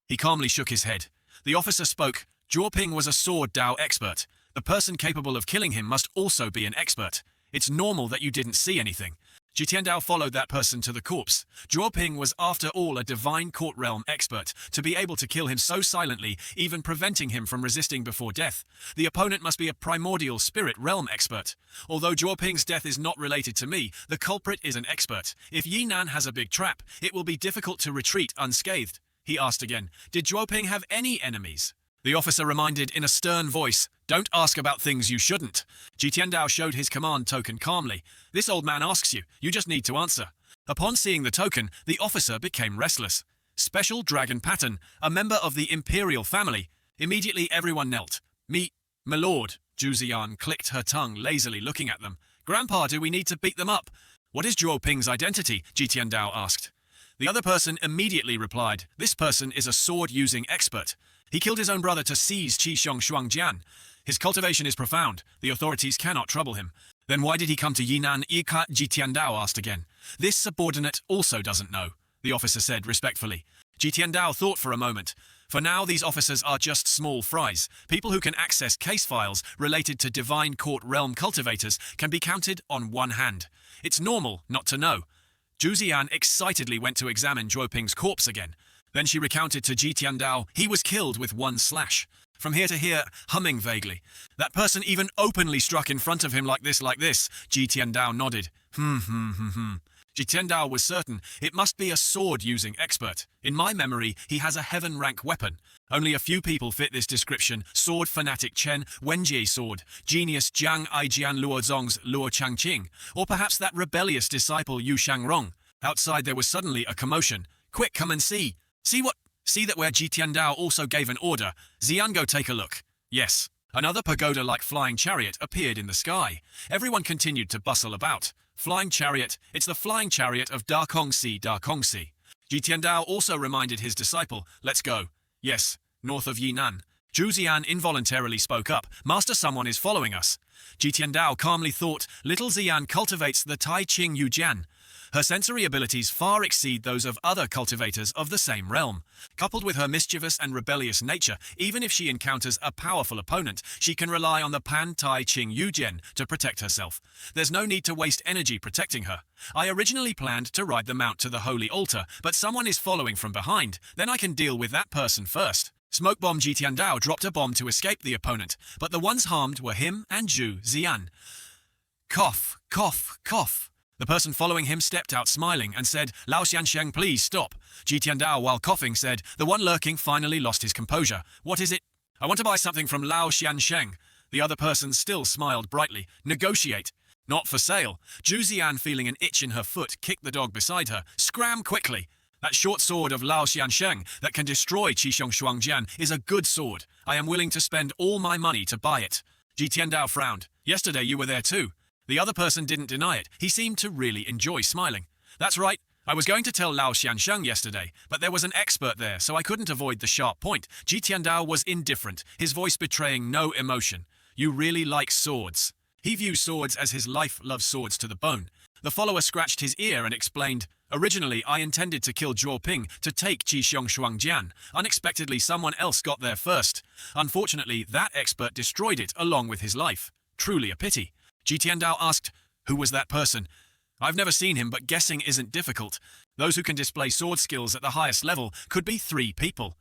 He calmly shook his head. The officer spoke. Zhuo Ping was a sword Dao expert. The person capable of killing him must also be an expert. It's normal that you didn't see anything. Jitiandao followed that person to the corpse. Ping was after all a divine court realm expert. To be able to kill him so silently, even preventing him from resisting before death. The opponent must be a primordial spirit realm expert. Although Ping's death is not related to me, the culprit is an expert. If Yinan has a big trap, it will be difficult to retreat unscathed. He asked again, did Ping have any enemies? The officer reminded in a stern voice, don't ask about things you shouldn't. Jitiandao showed his command token calmly. This old man asks you, you just need to answer. Upon seeing the token, the officer became restless. Special dragon pattern, a member of the imperial family. Immediately everyone knelt. My lord, Zhu Ziyan clicked her tongue lazily looking at them. Grandpa, do we need to beat them up? What is Ping's identity? Jitiandao asked. The other person immediately replied, this person is a sword-using expert. He killed his own brother to seize Qi Xiong Shuangjian. His cultivation is profound. The authorities cannot trouble him. Then why did he come to Yinan Ika? Jitiandao asked again. This subordinate also doesn't know, the officer said respectfully. Jitiandao thought for a moment. For now, these officers are just small fries. People who can access case files related to divine court realm cultivators can be counted on one hand. It's normal not to know. Zhu Ziyan excitedly went to examine Ping's corpse again. Then she recounted to Jitiandao, he was killed with one slash. From here to here, humming vaguely. That person even openly struck in front of him like this. Jitiandao nodded. Jitiandao was certain it must be a sword-using expert. In my memory, he has a heaven-rank weapon. Only a few people fit this description. Sword fanatic Chen Wenjie sword, genius Jiang Aijian Luozong's Luo Changqing, or perhaps that rebellious disciple Yu Shangrong. Outside there was suddenly a commotion. Quick, come and see. See that where Jitiandao also gave an order. Ziyan, go take a look. Yes. Another pagoda-like flying chariot appeared in the sky. Everyone continued to bustle about. Flying chariot, it's the flying chariot of Dakongsi. Jitiandao also reminded his disciple, let's go. Yes, north of Yinan. Zhu Ziyan involuntarily spoke up, Master, someone is following us. Jitiandao calmly thought, little Ziyan cultivates the Tai Ching Yujian. Her sensory abilities far exceed those of other cultivators of the same realm. Coupled with her mischievous and rebellious nature, even if she encounters a powerful opponent, she can rely on the Pan Tai Ching Yujian to protect herself. There's no need to waste energy protecting her. I originally planned to ride the mount to the holy altar, but someone is following from behind. Then I can deal with that person first. Smoke Bomb Jitiandao dropped a bomb to escape the opponent, but the ones harmed were him and Zhu Ziyan. Cough, cough, cough. The person following him stepped out smiling and said, Lao Xiansheng, please stop. Jitiandao, while coughing, said, the one lurking finally lost his composure. What is it? I want to buy something from Lao Xiansheng. The other person still smiled brightly. Negotiate. Not for sale. Zhu Ziyan, feeling an itch in her foot, kicked the dog beside her. Scram quickly. That short sword of Lao Xiansheng that can destroy Qi Xiong Shuangjian is a good sword. I am willing to spend all my money to buy it. Jitiandao frowned. Yesterday you were there too. The other person didn't deny it. He seemed to really enjoy smiling. That's right. I was going to tell Lao Xiansheng yesterday, but there was an expert there, so I couldn't avoid the sharp point. Jitiandao was indifferent, his voice betraying no emotion. You really like swords. He views swords as his life loves swords to the bone. The follower scratched his ear and explained, originally I intended to kill Ping to take Qi Xiong Shuangjian. Unexpectedly someone else got there first. Unfortunately, that expert destroyed it along with his life. Truly a pity. Jitiandao asked, who was that person? I've never seen him, but guessing isn't difficult. Those who can display sword skills at the highest level could be 3 people.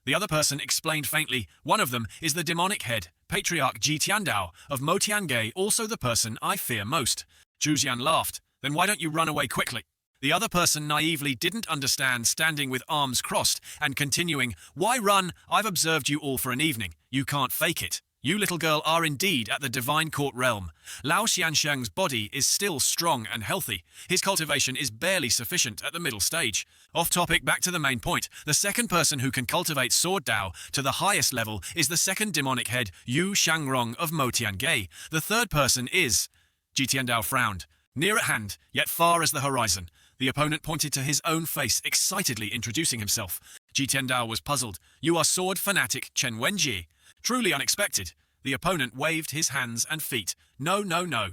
The other person explained faintly, one of them is the demonic head, Patriarch Jitiandao of Motiangay, also the person I fear most. Zhu Ziyan laughed. Then why don't you run away quickly? The other person naively didn't understand, standing with arms crossed and continuing, why run? I've observed you all for an evening. You can't fake it. You, little girl, are indeed at the divine court realm. Lao Xiansheng's body is still strong and healthy. His cultivation is barely sufficient at the middle stage. Off topic, back to the main point. The second person who can cultivate sword Dao to the highest level is the second demonic head, Yu Shangrong of Motiangay. The third person is... Jitiandao frowned. Near at hand, yet far as the horizon. The opponent pointed to his own face, excitedly introducing himself. Jitiandao was puzzled. You are sword fanatic Chen Wenjie. Truly unexpected. The opponent waved his hands and feet. No, no, no.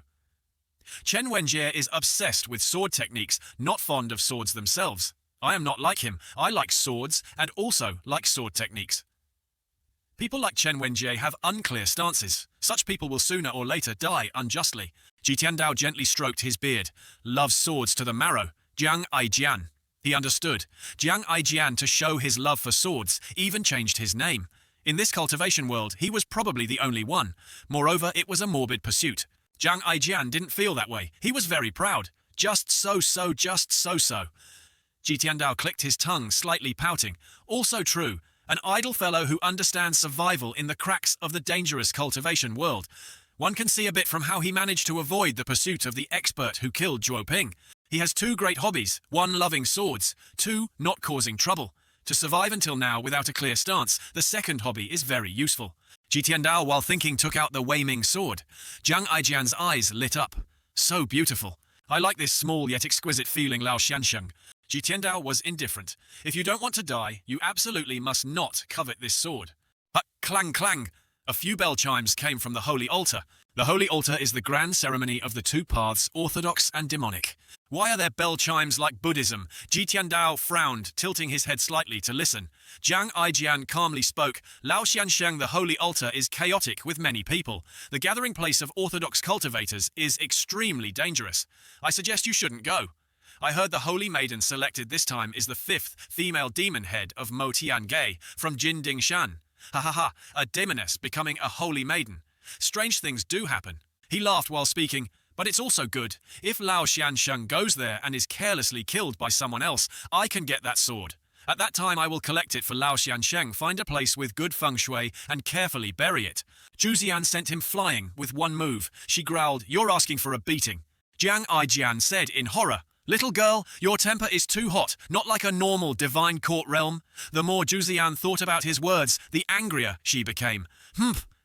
Chen Wenjie is obsessed with sword techniques, not fond of swords themselves. I am not like him. I like swords and also like sword techniques. People like Chen Wenjie have unclear stances. Such people will sooner or later die unjustly. Ji Tiandao gently stroked his beard. Loves swords to the marrow. Jiang Aijian. He understood. Jiang Aijian, to show his love for swords, even changed his name. In this cultivation world, he was probably the only one. Moreover, it was a morbid pursuit. Jiang Aijian didn't feel that way. He was very proud. Just so-so. Ji Tiandao clicked his tongue, slightly pouting. Also true. An idle fellow who understands survival in the cracks of the dangerous cultivation world. One can see a bit from how he managed to avoid the pursuit of the expert who killed Zhuo Ping. He has two great hobbies, one loving swords, two not causing trouble. To survive until now without a clear stance, the second hobby is very useful. Ji Tiandao, while thinking, took out the Wei Ming sword. Jiang Aijian's eyes lit up. So beautiful. I like this small yet exquisite feeling, Lao Xiansheng. Ji Tiandao was indifferent. If you don't want to die, you absolutely must not covet this sword. But clang clang! A few bell chimes came from the holy altar. The holy altar is the grand ceremony of the two paths, orthodox and demonic. Why are there bell chimes like Buddhism? Ji Tiandao frowned, tilting his head slightly to listen. Jiang Aijian calmly spoke. Lao Xiansheng, the holy altar is chaotic with many people. The gathering place of orthodox cultivators is extremely dangerous. I suggest you shouldn't go. I heard the holy maiden selected this time is the 5th female demon head of Mo Tiange from Jin Dingshan. Ha ha ha, a demoness becoming a holy maiden. Strange things do happen. He laughed while speaking, but it's also good. If Lao Xiansheng goes there and is carelessly killed by someone else, I can get that sword. At that time I will collect it for Lao Xiansheng, find a place with good feng shui, and carefully bury it. Zhu Zian sent him flying with one move. She growled, "You're asking for a beating." Jiang Aijian said in horror, "Little girl, your temper is too hot, not like a normal divine court realm." The more Zhu Zian thought about his words, the angrier she became.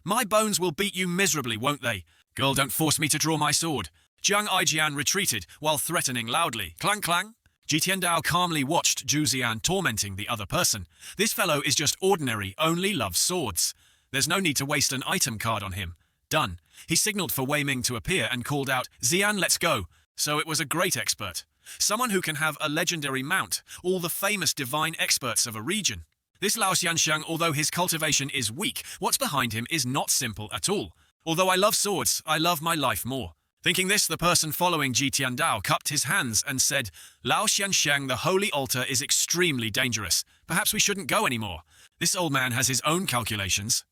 My bones will beat you miserably, won't they? Girl, don't force me to draw my sword." Jiang Aijian retreated while threatening loudly. Clang clang. Ji Tiandao calmly watched Zhu Zian tormenting the other person. This fellow is just ordinary, only loves swords. There's no need to waste an item card on him. Done. He signaled for Wei Ming to appear and called out, "Xian, let's go." So it was a great expert. Someone who can have a legendary mount, all the famous divine experts of a region. This Lao Xiansheng, although his cultivation is weak, what's behind him is not simple at all. Although I love swords, I love my life more. Thinking this, the person following Ji Tiandao cupped his hands and said, "Lao Xiansheng, the holy altar is extremely dangerous. Perhaps we shouldn't go anymore. This old man has his own calculations."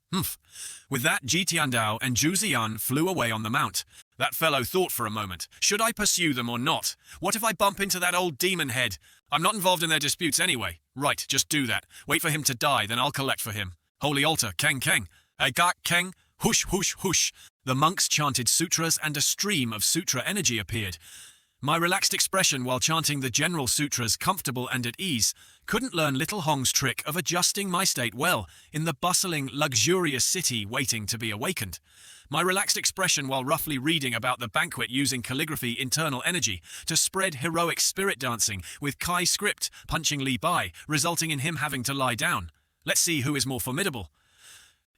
With that, Ji Tiandao and Zhu Zian flew away on the mount. That fellow thought for a moment. Should I pursue them or not? What if I bump into that old demon head? I'm not involved in their disputes anyway. Right, just do that. Wait for him to die, then I'll collect for him. Holy altar, keng keng. Agak keng, hush hush hush. The monks chanted sutras and a stream of sutra energy appeared. My relaxed expression while chanting the general sutras, comfortable and at ease, couldn't learn Little Hong's trick of adjusting my state well in the bustling, luxurious city waiting to be awakened. My relaxed expression while roughly reading about the banquet using calligraphy internal energy to spread heroic spirit dancing with Kai script punching Li Bai, resulting in him having to lie down. Let's see who is more formidable.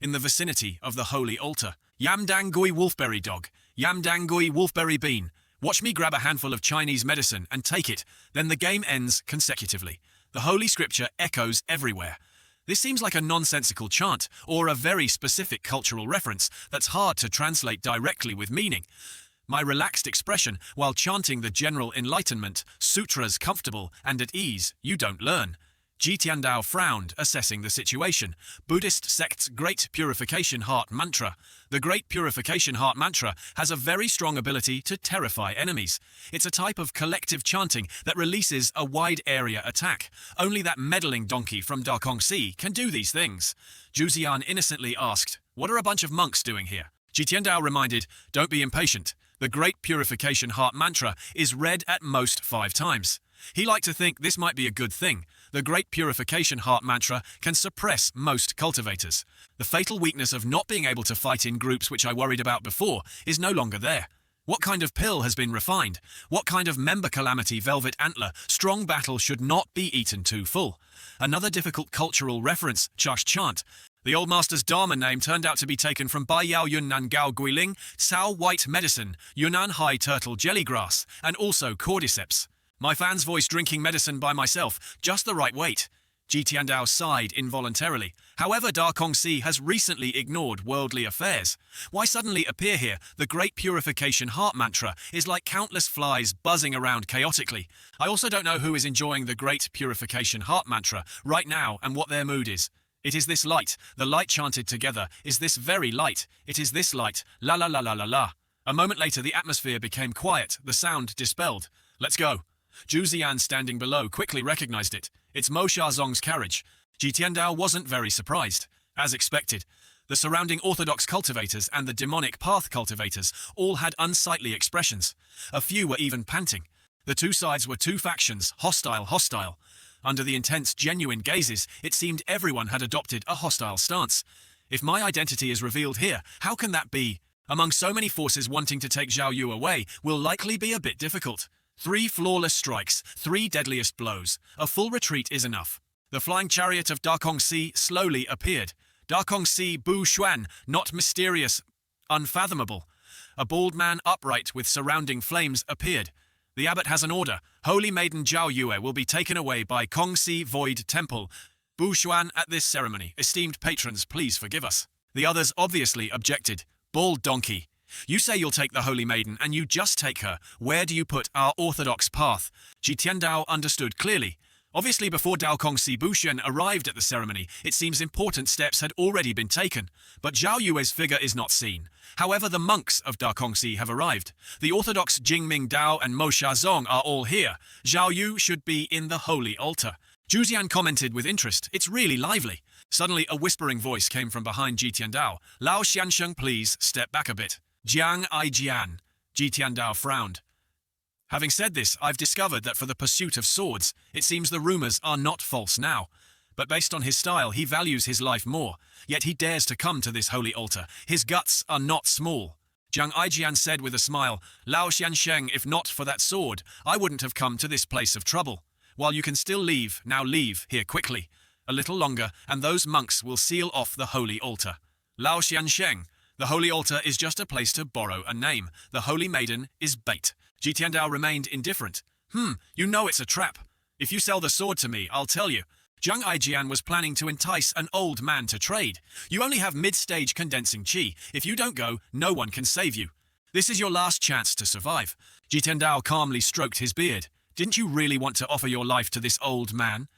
In the vicinity of the holy altar, Yam Dang Gui Wolfberry Dog, Yam Dang Gui Wolfberry Bean. Watch me grab a handful of Chinese medicine and take it, then the game ends consecutively. The holy scripture echoes everywhere. This seems like a nonsensical chant, or a very specific cultural reference that's hard to translate directly with meaning. My relaxed expression while chanting the general enlightenment, sutras comfortable and at ease, you don't learn. Ji Tiandao frowned, assessing the situation. Buddhist sect's Great Purification Heart Mantra. The Great Purification Heart Mantra has a very strong ability to terrify enemies. It's a type of collective chanting that releases a wide area attack. Only that meddling donkey from Darkong Sea can do these things. Zhu Zian innocently asked, "What are a bunch of monks doing here?" Ji Tiandao reminded, "Don't be impatient. The Great Purification Heart Mantra is read at most 5 times. He liked to think this might be a good thing. The Great Purification Heart Mantra can suppress most cultivators. The fatal weakness of not being able to fight in groups, which I worried about before, is no longer there. What kind of pill has been refined? What kind of member calamity velvet antler? Strong battle should not be eaten too full." Another difficult cultural reference, Chash Chant. The old master's Dharma name turned out to be taken from Bai Yao Yunnan Gao Guiling, Cao White Medicine, Yunnan High Turtle Jellygrass, and also Cordyceps. My fan's voice drinking medicine by myself, just the right weight. Ji Tiandao sighed involuntarily. However, Da Kongxi has recently ignored worldly affairs. Why suddenly appear here? The Great Purification Heart Mantra is like countless flies buzzing around chaotically. I also don't know who is enjoying the Great Purification Heart Mantra right now and what their mood is. It is this light. The light chanted together is this very light. It is this light. La la la la la la. A moment later, the atmosphere became quiet, the sound dispelled. Let's go. Zhu Ziyan, standing below, quickly recognized it. It's Mo Xiaozong's carriage. Ji Tiandao wasn't very surprised. As expected, the surrounding orthodox cultivators and the demonic path cultivators all had unsightly expressions. A few were even panting. The two sides were two factions, hostile. Under the intense, genuine gazes, it seemed everyone had adopted a hostile stance. If my identity is revealed here, how can that be? Among so many forces wanting to take Zhao Yu away will likely be a bit difficult. 3 flawless strikes, 3 deadliest blows. A full retreat is enough. The flying chariot of Da Kongxi slowly appeared. Da Kongxi Bu Xuan, not mysterious, unfathomable. A bald man upright with surrounding flames appeared. The abbot has an order. Holy Maiden Zhao Yue will be taken away by Kongxi Void Temple. Bu Xuan at this ceremony. Esteemed patrons, please forgive us. The others obviously objected. Bald donkey. You say you'll take the Holy Maiden, and you just take her. Where do you put our orthodox path? Ji Tiandao understood clearly. Obviously, before Dao Kongxi Bushen arrived at the ceremony, it seems important steps had already been taken. But Zhao Yue's figure is not seen. However, the monks of Da Kongxi have arrived. The orthodox Jingming Dao and Mo Xiaozong are all here. Zhao Yu should be in the holy altar. Zhu Ziyan commented with interest. It's really lively. Suddenly, a whispering voice came from behind Ji Tiandao. Lao Xiansheng, please step back a bit. Jiang Aijian. Ji Tiandao frowned. Having said this, I've discovered that for the pursuit of swords, it seems the rumors are not false now. But based on his style, he values his life more. Yet he dares to come to this holy altar. His guts are not small. Jiang Aijian said with a smile, Lao Xiansheng, if not for that sword, I wouldn't have come to this place of trouble. While you can still leave, now leave here quickly. A little longer, and those monks will seal off the holy altar. Lao Xiansheng. The holy altar is just a place to borrow a name. The holy maiden is bait. Ji Tiandao remained indifferent. You know it's a trap. If you sell the sword to me, I'll tell you. Jiang Aijian was planning to entice an old man to trade. You only have mid-stage condensing qi. If you don't go, no one can save you. This is your last chance to survive. Ji Tiandao calmly stroked his beard. Didn't you really want to offer your life to this old man?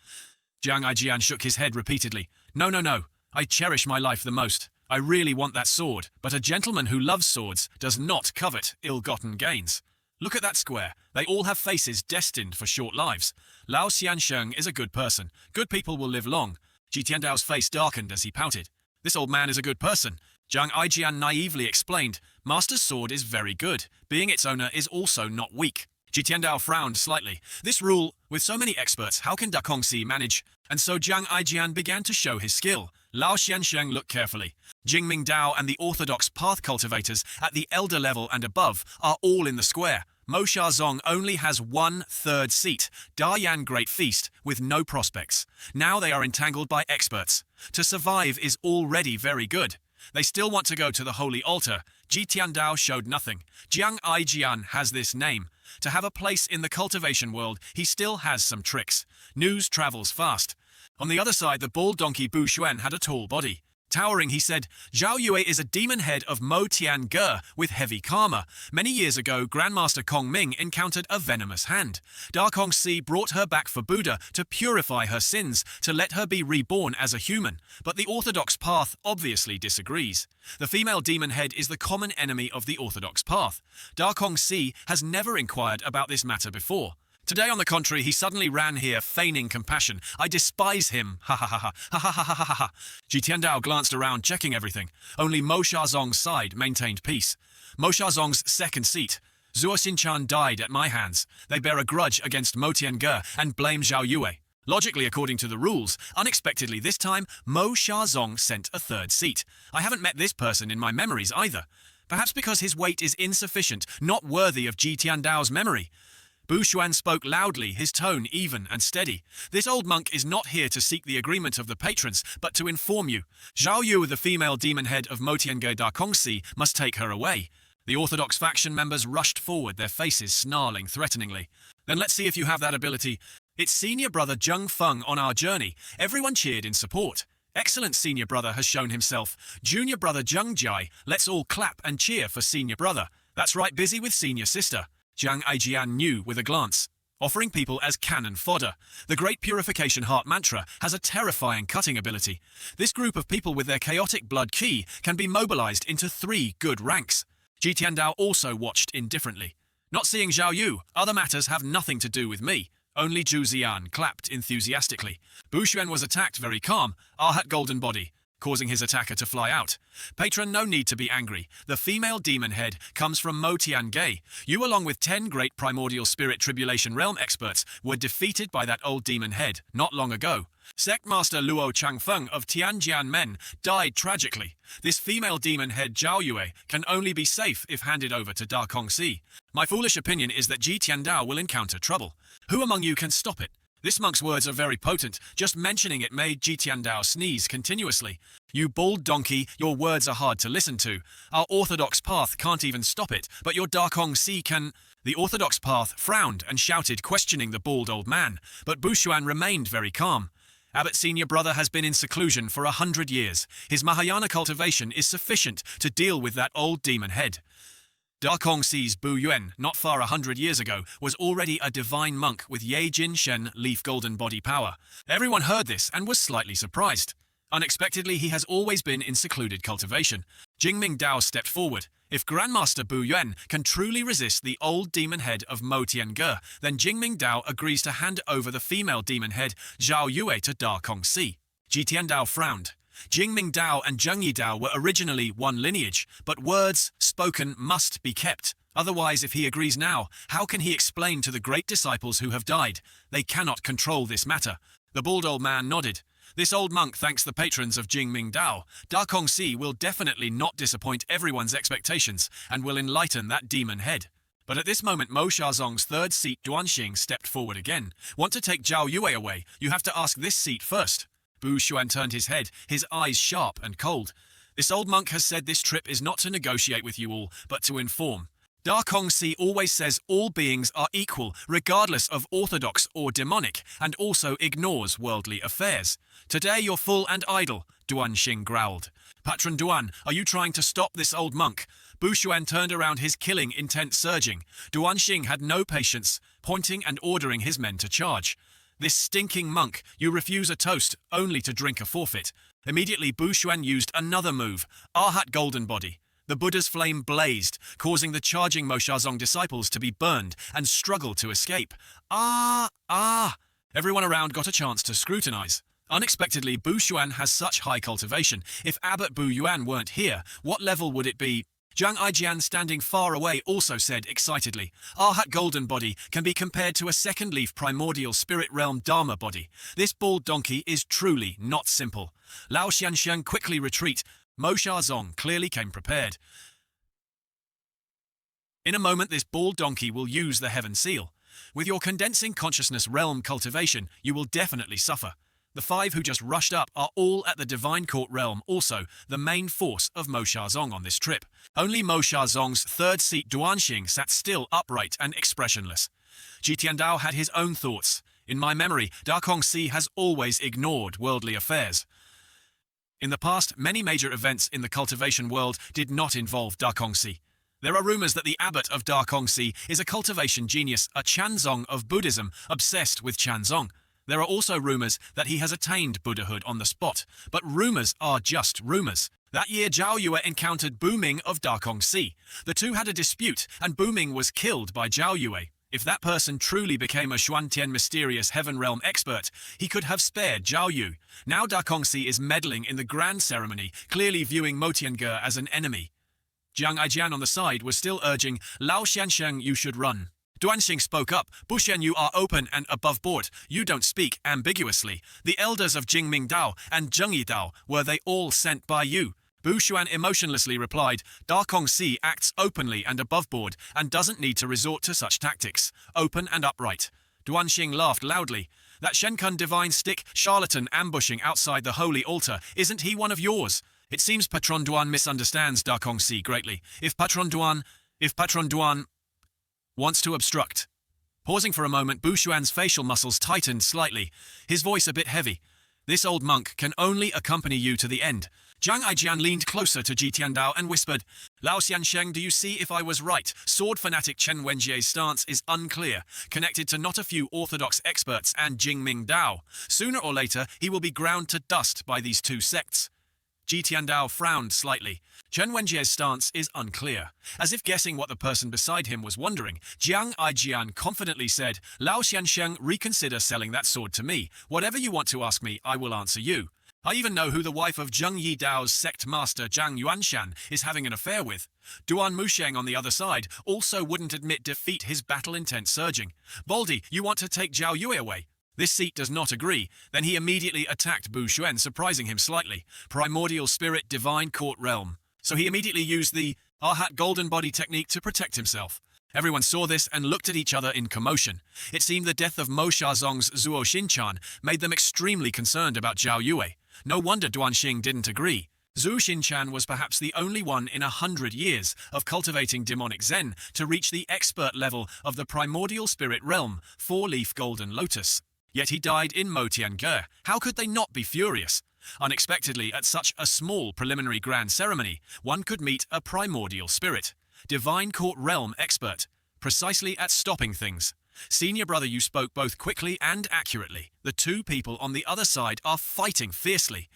Jiang Aijian shook his head repeatedly. No. I cherish my life the most. I really want that sword, but a gentleman who loves swords does not covet ill-gotten gains. Look at that square. They all have faces destined for short lives. Lao Xiansheng is a good person. Good people will live long. Ji Tiandao's face darkened as he pouted. This old man is a good person. Jiang Aijian naively explained. Master's sword is very good. Being its owner is also not weak. Ji Tiandao frowned slightly. This rule, with so many experts, how can Da Kongxi manage? And so Jiang Aijian began to show his skill. Lao Xiansheng looked carefully. Jingming Dao and the orthodox path cultivators at the elder level and above are all in the square. Mo Xiaozong only has 1/3 seat. Dayan Great Feast with no prospects. Now they are entangled by experts. To survive is already very good. They still want to go to the holy altar. Ji Tiandao showed nothing. Jiang Aijian has this name. To have a place in the cultivation world, he still has some tricks. News travels fast. On the other side, the bald donkey Bu Xuan had a tall body. Towering, he said, Zhao Yue is a demon head of Mo Tian Ge with heavy karma. Many years ago, Grandmaster Kong Ming encountered a venomous hand. Da Kongxi brought her back for Buddha to purify her sins, to let her be reborn as a human. But the orthodox path obviously disagrees. The female demon head is the common enemy of the orthodox path. Da Kongxi has never inquired about this matter before. Today, on the contrary, he suddenly ran here, feigning compassion. I despise him. Ha ha ha ha. Ha ha ha ha ha ha. Ji Tiandao glanced around, checking everything. Only Mo Xiaozong's side maintained peace. Mo Xiaozong's second seat. Zuo Xinchan died at my hands. They bear a grudge against Mo Tiange and blame Zhao Yue. Logically, according to the rules, unexpectedly this time, Mo Xiaozong sent a third seat. I haven't met this person in my memories either. Perhaps because his weight is insufficient, not worthy of Ji Tiandao's memory. Bu Xuan spoke loudly, his tone even and steady. This old monk is not here to seek the agreement of the patrons, but to inform you. Zhao Yu, the female demon head of Motienge Da Kongxi, must take her away. The orthodox faction members rushed forward, their faces snarling threateningly. Then let's see if you have that ability. It's senior brother Zheng Feng on our journey. Everyone cheered in support. Excellent senior brother has shown himself. Junior brother Zheng Jai, let's all clap and cheer for senior brother. That's right, busy with senior sister. Jiang Aijian knew with a glance. Offering people as cannon fodder. The Great Purification Heart Mantra has a terrifying cutting ability. This group of people with their chaotic blood key can be mobilized into 3 good ranks. Ji Tiandao also watched indifferently. Not seeing Zhao Yu, other matters have nothing to do with me. Only Zhu Zian clapped enthusiastically. Bu Xuan was attacked very calm, Arhat golden body, causing his attacker to fly out. Patron, no need to be angry. The female demon head comes from Mo Tiangei. You, along with 10 great primordial spirit tribulation realm experts, were defeated by that old demon head not long ago. Sect Master Luo Changfeng of Tianjian Men died tragically. This female demon head Zhao Yue can only be safe if handed over to Da Kongxi. My foolish opinion is that Ji Tiandao will encounter trouble. Who among you can stop it? This monk's words are very potent. Just mentioning it made Ji Tiandao sneeze continuously. You bald donkey, your words are hard to listen to. Our orthodox path can't even stop it, but your Da Kongxi can... The orthodox path frowned and shouted, questioning the bald old man, but Bu Xuan remained very calm. Abbott's senior brother has been in seclusion for 100 years. His Mahayana cultivation is sufficient to deal with that old demon head. Da Kongxi's Bu Yuan, not far 100 years ago, was already a divine monk with Ye Jin Shen leaf golden body power. Everyone heard this and was slightly surprised. Unexpectedly, he has always been in secluded cultivation. Jingming Dao stepped forward. If Grandmaster Bu Yuan can truly resist the old demon head of Mo Tiange, then Jingming Dao agrees to hand over the female demon head Zhao Yue to Da Kongxi. Ji Tiandao frowned. Jingming Dao and Zheng Yi Dao were originally one lineage, but words spoken must be kept. Otherwise, if he agrees now, how can he explain to the great disciples who have died? They cannot control this matter. The bald old man nodded. This old monk thanks the patrons of Jingming Dao. Da Kongxi will definitely not disappoint everyone's expectations and will enlighten that demon head. But at this moment, Mo Xiaozong's third seat Duanxing stepped forward again. Want to take Zhao Yue away? You have to ask this seat first. Bu Xuan turned his head, his eyes sharp and cold. This old monk has said this trip is not to negotiate with you all, but to inform. Da Kongxi always says all beings are equal, regardless of orthodox or demonic, and also ignores worldly affairs. Today you're full and idle, Duanxing growled. Patron Duan, are you trying to stop this old monk? Bu Xuan turned around, his killing intent surging. Duanxing had no patience, pointing and ordering his men to charge. This stinking monk, you refuse a toast, only to drink a forfeit. Immediately Bu Xuan used another move, Arhat golden body. The Buddha's flame blazed, causing the charging Mo Xiaozong disciples to be burned and struggle to escape. Everyone around got a chance to scrutinize. Unexpectedly, Bu Xuan has such high cultivation. If Abbot Bu Yuan weren't here, what level would it be? Jiang Aijian, standing far away, also said excitedly, Arhat golden body can be compared to a second leaf primordial spirit realm Dharma body. This bald donkey is truly not simple. Lao Xianxiang quickly retreat. Mo Xiaozong clearly came prepared. In a moment, this bald donkey will use the heaven seal. With your condensing consciousness realm cultivation, you will definitely suffer. The 5 who just rushed up are all at the Divine Court realm, also the main force of Mo Xiaozong on this trip. Only Mo Xiaozong's third seat Duanxing sat still, upright and expressionless. Ji Tiandao had his own thoughts. In my memory, Da Kongxi has always ignored worldly affairs. In the past, many major events in the cultivation world did not involve Da Kongxi. There are rumors that the abbot of Da Kongxi is a cultivation genius, a Chanzong of Buddhism, obsessed with Chanzong. There are also rumors that he has attained Buddhahood on the spot, but rumors are just rumors. That year, Zhao Yue encountered Bu Ming of Da Kongxi. The two had a dispute, and Bu Ming was killed by Zhao Yue. If that person truly became a Xuantian mysterious heaven realm expert, he could have spared Zhao Yu. Now Da Kongxi is meddling in the grand ceremony, clearly viewing Mo Tiange as an enemy. Jiang Aijian on the side was still urging, Lao Xianxiang, you should run. Duanxing spoke up, Bu Xuan, you are open and above board. You don't speak ambiguously. The elders of Jingming Dao and Zheng Yi Dao, were they all sent by you? Bu Xuan emotionlessly replied, Da Kongxi acts openly and above board and doesn't need to resort to such tactics. Open and upright. Duanxing laughed loudly. That Shenkun divine stick charlatan ambushing outside the holy altar, isn't he one of yours? It seems Patron Duan misunderstands Da Kongxi greatly. If Patron Duan wants to obstruct. Pausing for a moment, Bu Xuan's facial muscles tightened slightly, his voice a bit heavy. This old monk can only accompany you to the end. Zhang Aijian leaned closer to Ji Tiandao and whispered, Lao Xiansheng, do you see if I was right? Sword fanatic Chen Wenjie's stance is unclear, connected to not a few orthodox experts and Jingming Dao. Sooner or later, he will be ground to dust by these two sects. Ji Tiandao frowned slightly. Chen Wenjie's stance is unclear. As if guessing what the person beside him was wondering, Jiang Aijian confidently said, Lao Xiansheng, reconsider selling that sword to me. Whatever you want to ask me, I will answer you. I even know who the wife of Zheng Yi Dao's sect master Zhang Yuanshan is having an affair with. Duan Musheng on the other side also wouldn't admit defeat, his battle intent surging. Baldy, you want to take Zhao Yue away? This seat does not agree. Then he immediately attacked Bu Xuan, surprising him slightly. Primordial Spirit, Divine Court Realm. So he immediately used the Arhat Golden Body technique to protect himself. Everyone saw this and looked at each other in commotion. It seemed the death of Mo Xiaozong's Zuo Xinchan made them extremely concerned about Zhao Yue. No wonder Duan Xing didn't agree. Zhu Xinchan was perhaps the only one in 100 years of cultivating demonic Zen to reach the expert level of the primordial spirit realm, four-leaf golden lotus. Yet he died in Mo Tiange. How could they not be furious? Unexpectedly, at such a small preliminary grand ceremony, one could meet a primordial spirit, divine court realm expert, precisely at stopping things. Senior brother, you spoke both quickly and accurately. The two people on the other side are fighting fiercely.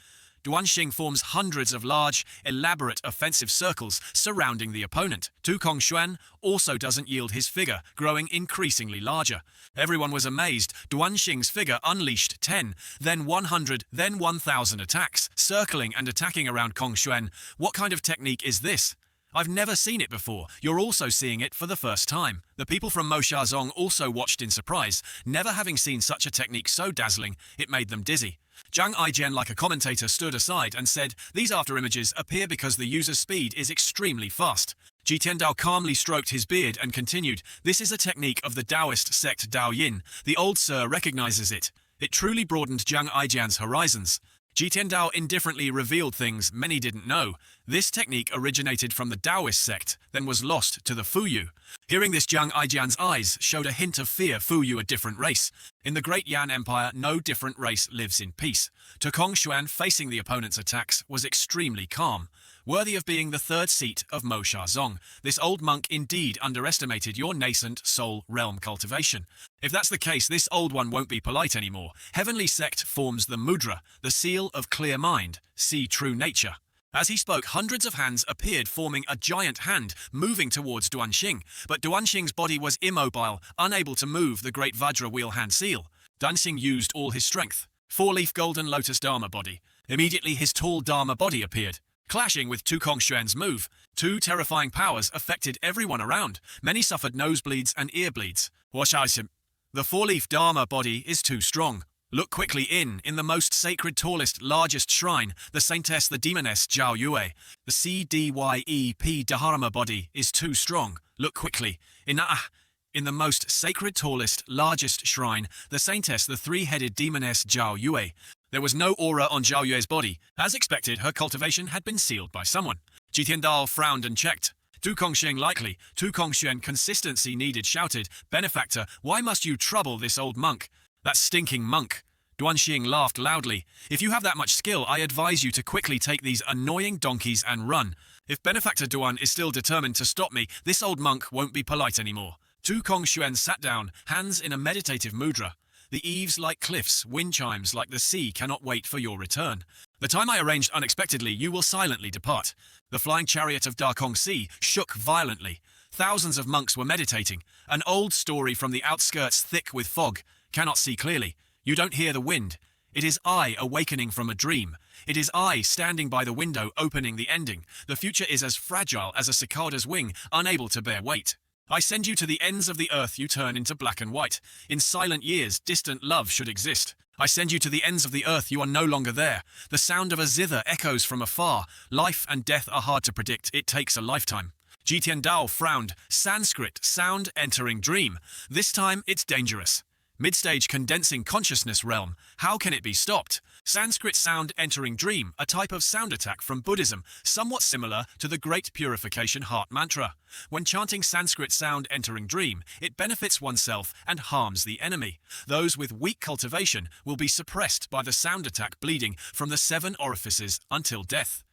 Duan Xing forms hundreds of large, elaborate offensive circles surrounding the opponent. Tu Kongshuan also doesn't yield his figure, growing increasingly larger. Everyone was amazed. Duan Xing's figure unleashed 10, then 100, then 1,000 attacks, circling and attacking around Kongshuan. What kind of technique is this? I've never seen it before. You're also seeing it for the first time. The people from Mo Xiaozong also watched in surprise, never having seen such a technique so dazzling, it made them dizzy. Zhang Aijian, like a commentator, stood aside and said, these after-images appear because the user's speed is extremely fast. Ji Tiandao calmly stroked his beard and continued, this is a technique of the Taoist sect Dao Yin. The old sir recognizes it. It truly broadened Zhang Aijian's horizons. Ji Tiandao indifferently revealed things many didn't know. This technique originated from the Taoist sect, then was lost to the Fuyu. Hearing this, Zhang Aijian's eyes showed a hint of fear. Fuyu, a different race. In the Great Yan Empire, no different race lives in peace. Tu Kongshuan, facing the opponent's attacks, was extremely calm. Worthy of being the third seat of Mo Xiaozong, this old monk indeed underestimated your nascent soul realm cultivation. If that's the case, this old one won't be polite anymore. Heavenly sect forms the mudra, the seal of clear mind. See true nature. As he spoke, hundreds of hands appeared, forming a giant hand, moving towards Duan Xing. But Duan Xing's body was immobile, unable to move the great Vajra wheel hand seal. Duan Xing used all his strength. Four-leaf golden lotus Dharma body. Immediately his tall Dharma body appeared. Clashing with Tu Kongshuan's move, two terrifying powers affected everyone around. Many suffered nosebleeds and ear bleeds. The four-leaf Dharma body is too strong. Look quickly in the most sacred, tallest, largest shrine, the saintess, the demoness Zhao Yue. The CDYEP Dharma body is too strong. Look quickly. In the most sacred, tallest, largest shrine, the saintess, the three-headed demoness Zhao Yue. There was no aura on Zhao Yue's body. As expected, her cultivation had been sealed by someone. Ji Tiandao frowned and checked. Tu Kongxing likely. Tu Kongshuan consistency needed, shouted, Benefactor, why must you trouble this old monk? That stinking monk. Duan Xing laughed loudly. If you have that much skill, I advise you to quickly take these annoying donkeys and run. If Benefactor Duan is still determined to stop me, this old monk won't be polite anymore. Tu Kongshuan sat down, hands in a meditative mudra. The eaves like cliffs, wind chimes like the sea cannot wait for your return. The time I arranged unexpectedly, you will silently depart. The flying chariot of Darkong Sea shook violently. Thousands of monks were meditating. An old story from the outskirts, thick with fog. Cannot see clearly. You don't hear the wind. It is I awakening from a dream. It is I standing by the window opening the ending. The future is as fragile as a cicada's wing, unable to bear weight. I send you to the ends of the earth, you turn into black and white. In silent years, distant love should exist. I send you to the ends of the earth, you are no longer there. The sound of a zither echoes from afar. Life and death are hard to predict, it takes a lifetime. Ji Tiandao frowned. Sanskrit, sound entering dream. This time, it's dangerous. Midstage condensing consciousness realm. How can it be stopped? Sanskrit sound entering dream, a type of sound attack from Buddhism, somewhat similar to the Great Purification Heart Mantra. When chanting Sanskrit sound entering dream, it benefits oneself and harms the enemy. Those with weak cultivation will be suppressed by the sound attack bleeding from the 7 orifices until death.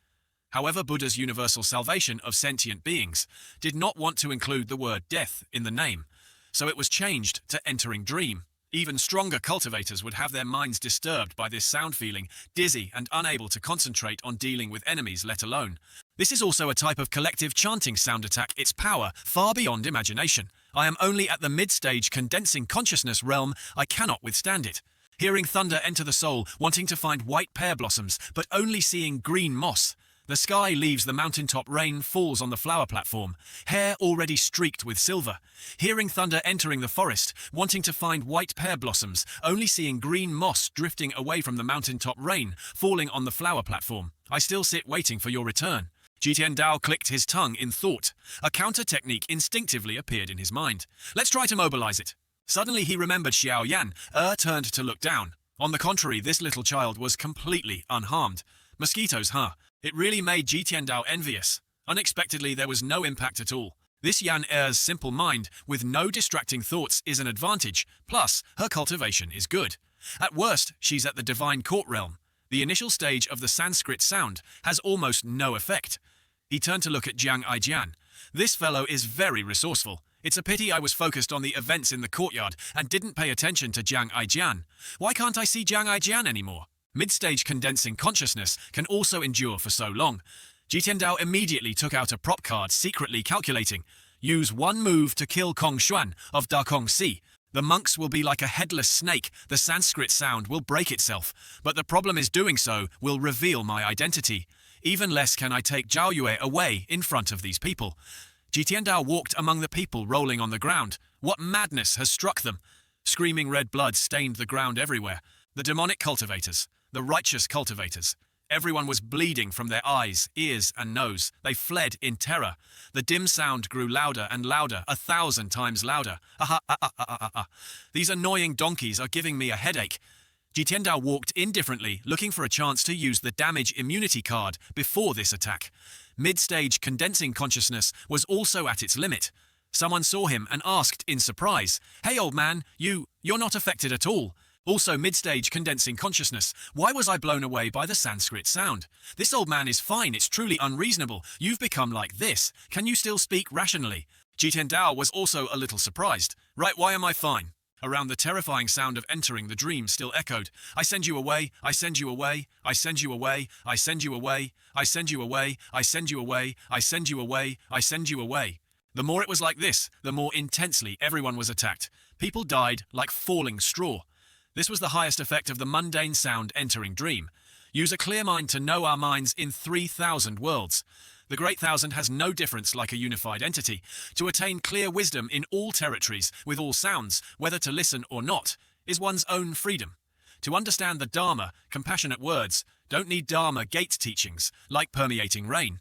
However, Buddha's universal salvation of sentient beings did not want to include the word death in the name, so it was changed to entering dream. Even stronger cultivators would have their minds disturbed by this sound, feeling dizzy and unable to concentrate on dealing with enemies, let alone. This is also a type of collective chanting sound attack, its power far beyond imagination. I am only at the mid-stage condensing consciousness realm, I cannot withstand it. Hearing thunder enter the soul, wanting to find white pear blossoms, but only seeing green moss. The sky leaves the mountaintop, rain falls on the flower platform, hair already streaked with silver. Hearing thunder entering the forest, wanting to find white pear blossoms, only seeing green moss drifting away from the mountaintop, rain falling on the flower platform. I still sit waiting for your return. Jitian Dao clicked his tongue in thought. A counter technique instinctively appeared in his mind. Let's try to mobilize it. Suddenly he remembered Xiao Yan. Turned to look down. On the contrary, this little child was completely unharmed. Mosquitoes, huh? It really made Jitian Dao envious. Unexpectedly, there was no impact at all. This Yan Er's simple mind, with no distracting thoughts, is an advantage, plus her cultivation is good. At worst, she's at the divine court realm. The initial stage of the Sanskrit sound has almost no effect. He turned to look at Jiang Aijian. This fellow is very resourceful. It's a pity I was focused on the events in the courtyard and didn't pay attention to Jiang Aijian. Why can't I see Jiang Aijian anymore? Mid-stage condensing consciousness can also endure for so long. Jitian Dao immediately took out a prop card, secretly calculating. Use 1 move to kill Kong Xuan of Da Kong Si. The monks will be like a headless snake. The Sanskrit sound will break itself. But the problem is doing so will reveal my identity. Even less can I take Zhao Yue away in front of these people. Jitian Dao walked among the people rolling on the ground. What madness has struck them? Screaming red blood stained the ground everywhere. The demonic cultivators. The righteous cultivators. Everyone was bleeding from their eyes, ears, and nose. They fled in terror. The dim sound grew louder and louder, 1,000 times louder. These annoying donkeys are giving me a headache. Jitian Dao walked indifferently, looking for a chance to use the damage immunity card before this attack. Mid-stage condensing consciousness was also at its limit. Someone saw him and asked in surprise, "Hey old man, you're not affected at all." Also mid-stage condensing consciousness. Why was I blown away by the Sanskrit sound? This old man is fine, it's truly unreasonable. You've become like this. Can you still speak rationally? Jitian Dao was also a little surprised. Right, why am I fine? Around the terrifying sound of entering the dream still echoed. I send you away, I send you away, I send you away, I send you away, I send you away, I send you away, I send you away, I send you away. The more it was like this, the more intensely everyone was attacked. People died like falling straw. This was the highest effect of the mundane sound entering dream. Use a clear mind to know our minds in 3,000 worlds. The Great Thousand has no difference like a unified entity. To attain clear wisdom in all territories, with all sounds, whether to listen or not, is one's own freedom. To understand the Dharma, compassionate words, don't need Dharma gate teachings, like permeating rain.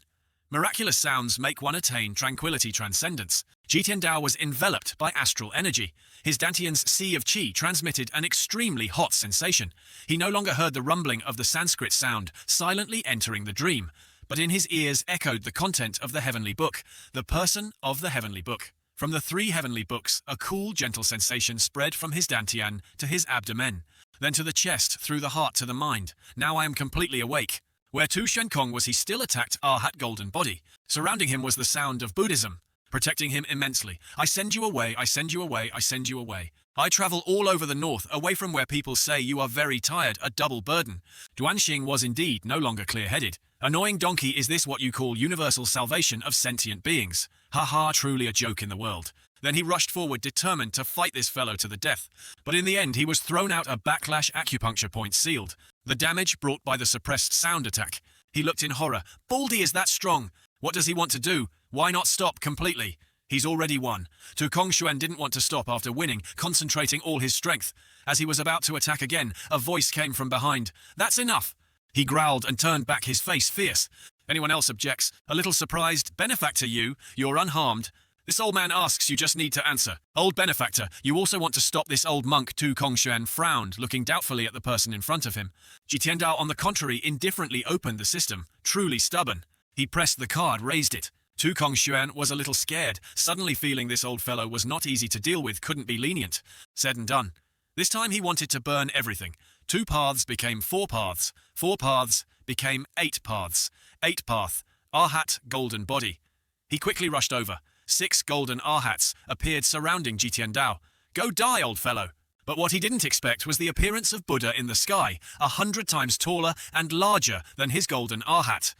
Miraculous sounds make one attain tranquility transcendence. Jitian Dao was enveloped by astral energy. His Dantian's sea of qi transmitted an extremely hot sensation. He no longer heard the rumbling of the Sanskrit sound, silently entering the dream, but in his ears echoed the content of the heavenly book, the person of the heavenly book. From the 3 heavenly books, a cool, gentle sensation spread from his Dantian to his abdomen, then to the chest, through the heart to the mind. Now I am completely awake. Where Tu Shenkong was, he still attacked Arhat golden body. Surrounding him was the sound of Buddhism, protecting him immensely. I send you away, I send you away, I send you away. I travel all over the north, away from where people say you are very tired, a double burden. Duanxing was indeed no longer clear-headed. Annoying donkey, is this what you call universal salvation of sentient beings? Ha ha, truly a joke in the world. Then he rushed forward, determined to fight this fellow to the death. But in the end, he was thrown out a backlash acupuncture point sealed. The damage brought by the suppressed sound attack. He looked in horror. Baldy is that strong. What does he want to do? Why not stop completely? He's already won. Tu Kong Xuan didn't want to stop after winning, concentrating all his strength. As he was about to attack again, a voice came from behind. That's enough. He growled and turned back, his face fierce. Anyone else objects? A little surprised. Benefactor, you're unharmed. This old man asks, you just need to answer. Old benefactor, you also want to stop this old monk. Tu Kongshuan frowned, looking doubtfully at the person in front of him. Ji Tiandao, on the contrary, indifferently opened the system, truly stubborn. He pressed the card, raised it. Tu Kongshuan was a little scared, suddenly feeling this old fellow was not easy to deal with, couldn't be lenient. Said and done. This time he wanted to burn everything. 2 paths became 4 paths. 4 paths became 8 paths. 8 path. Arhat, golden body. He quickly rushed over. 6 golden Arhats appeared surrounding Ji Tiandao. Go die, old fellow. But what he didn't expect was the appearance of Buddha in the sky, 100 times taller and larger than his golden Arhat.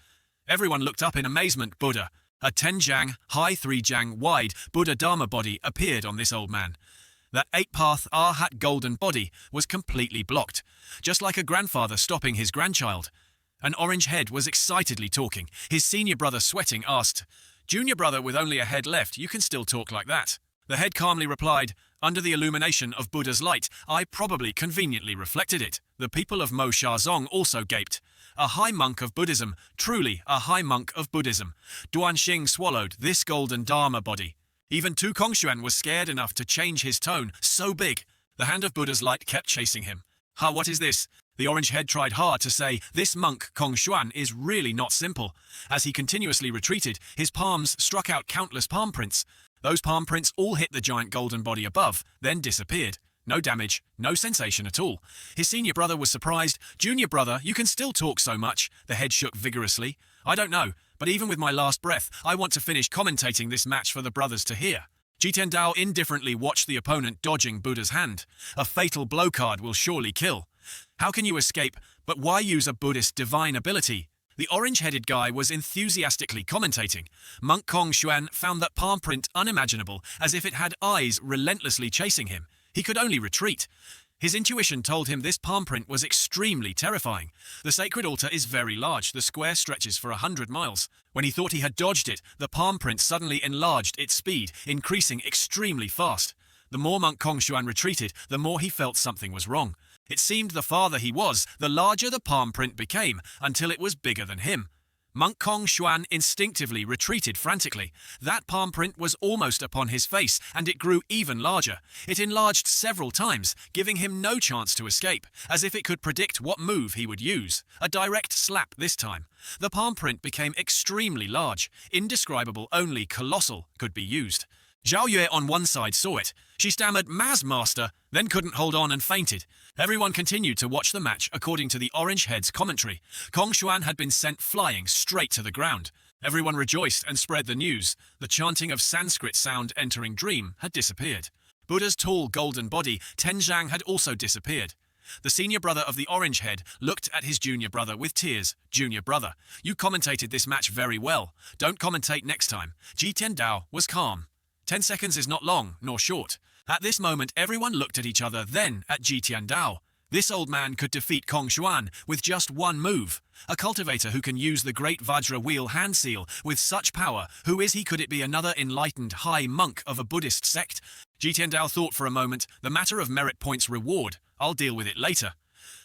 Everyone looked up in amazement. Buddha, a 10-jang, high 3-jang wide Buddha Dharma body appeared on this old man. That 8-path Arhat golden body was completely blocked, just like a grandfather stopping his grandchild. An orange head was excitedly talking. His senior brother, sweating, asked, Junior brother, with only a head left, you can still talk like that. The head calmly replied, under the illumination of Buddha's light, I probably conveniently reflected it. The people of Mo Shazong also gaped. A high monk of Buddhism, truly a high monk of Buddhism. Duanxing swallowed this golden Dharma body. Even Tu Kongshuan was scared enough to change his tone, so big. The hand of Buddha's light kept chasing him. Ha, what is this? The orange head tried hard to say, this monk, Kongshuan, is really not simple. As he continuously retreated, his palms struck out countless palm prints. Those palm prints all hit the giant golden body above, then disappeared. No damage, no sensation at all. His senior brother was surprised. Junior brother, you can still talk so much. The head shook vigorously. I don't know, but even with my last breath, I want to finish commentating this match for the brothers to hear. Ji Tiandao indifferently watched the opponent dodging Buddha's hand. A fatal blow card will surely kill. How can you escape, but why use a Buddhist divine ability? The orange-headed guy was enthusiastically commentating. Monk Kongshuan found that palm print unimaginable, as if it had eyes relentlessly chasing him. He could only retreat. His intuition told him this palm print was extremely terrifying. The sacred altar is very large. The square stretches for 100 miles. When he thought he had dodged it, the palm print suddenly enlarged its speed, increasing extremely fast. The more Monk Kongshuan retreated, the more he felt something was wrong. It seemed the farther he was, the larger the palm print became, until it was bigger than him. Monk Kongshuan instinctively retreated frantically. That palm print was almost upon his face, and it grew even larger. It enlarged several times, giving him no chance to escape, as if it could predict what move he would use. A direct slap this time. The palm print became extremely large. Indescribable, only colossal, could be used. Zhao Yue on one side saw it. She stammered, Maz Master, then couldn't hold on and fainted. Everyone continued to watch the match according to the orange head's commentary. Kongshuan had been sent flying straight to the ground. Everyone rejoiced and spread the news. The chanting of Sanskrit sound entering dream had disappeared. Buddha's tall golden body, Tenzhang, had also disappeared. The senior brother of the orange head looked at his junior brother with tears. Junior brother, you commentated this match very well. Don't commentate next time. Ji Tiandao was calm. 10 seconds is not long, nor short. At this moment, everyone looked at each other, then at Ji Tiandao. This old man could defeat Kongshuan with just one move. A cultivator who can use the great Vajra wheel hand seal with such power. Who is he? Could it be another enlightened high monk of a Buddhist sect? Ji Tiandao thought for a moment. The matter of merit points reward. I'll deal with it later.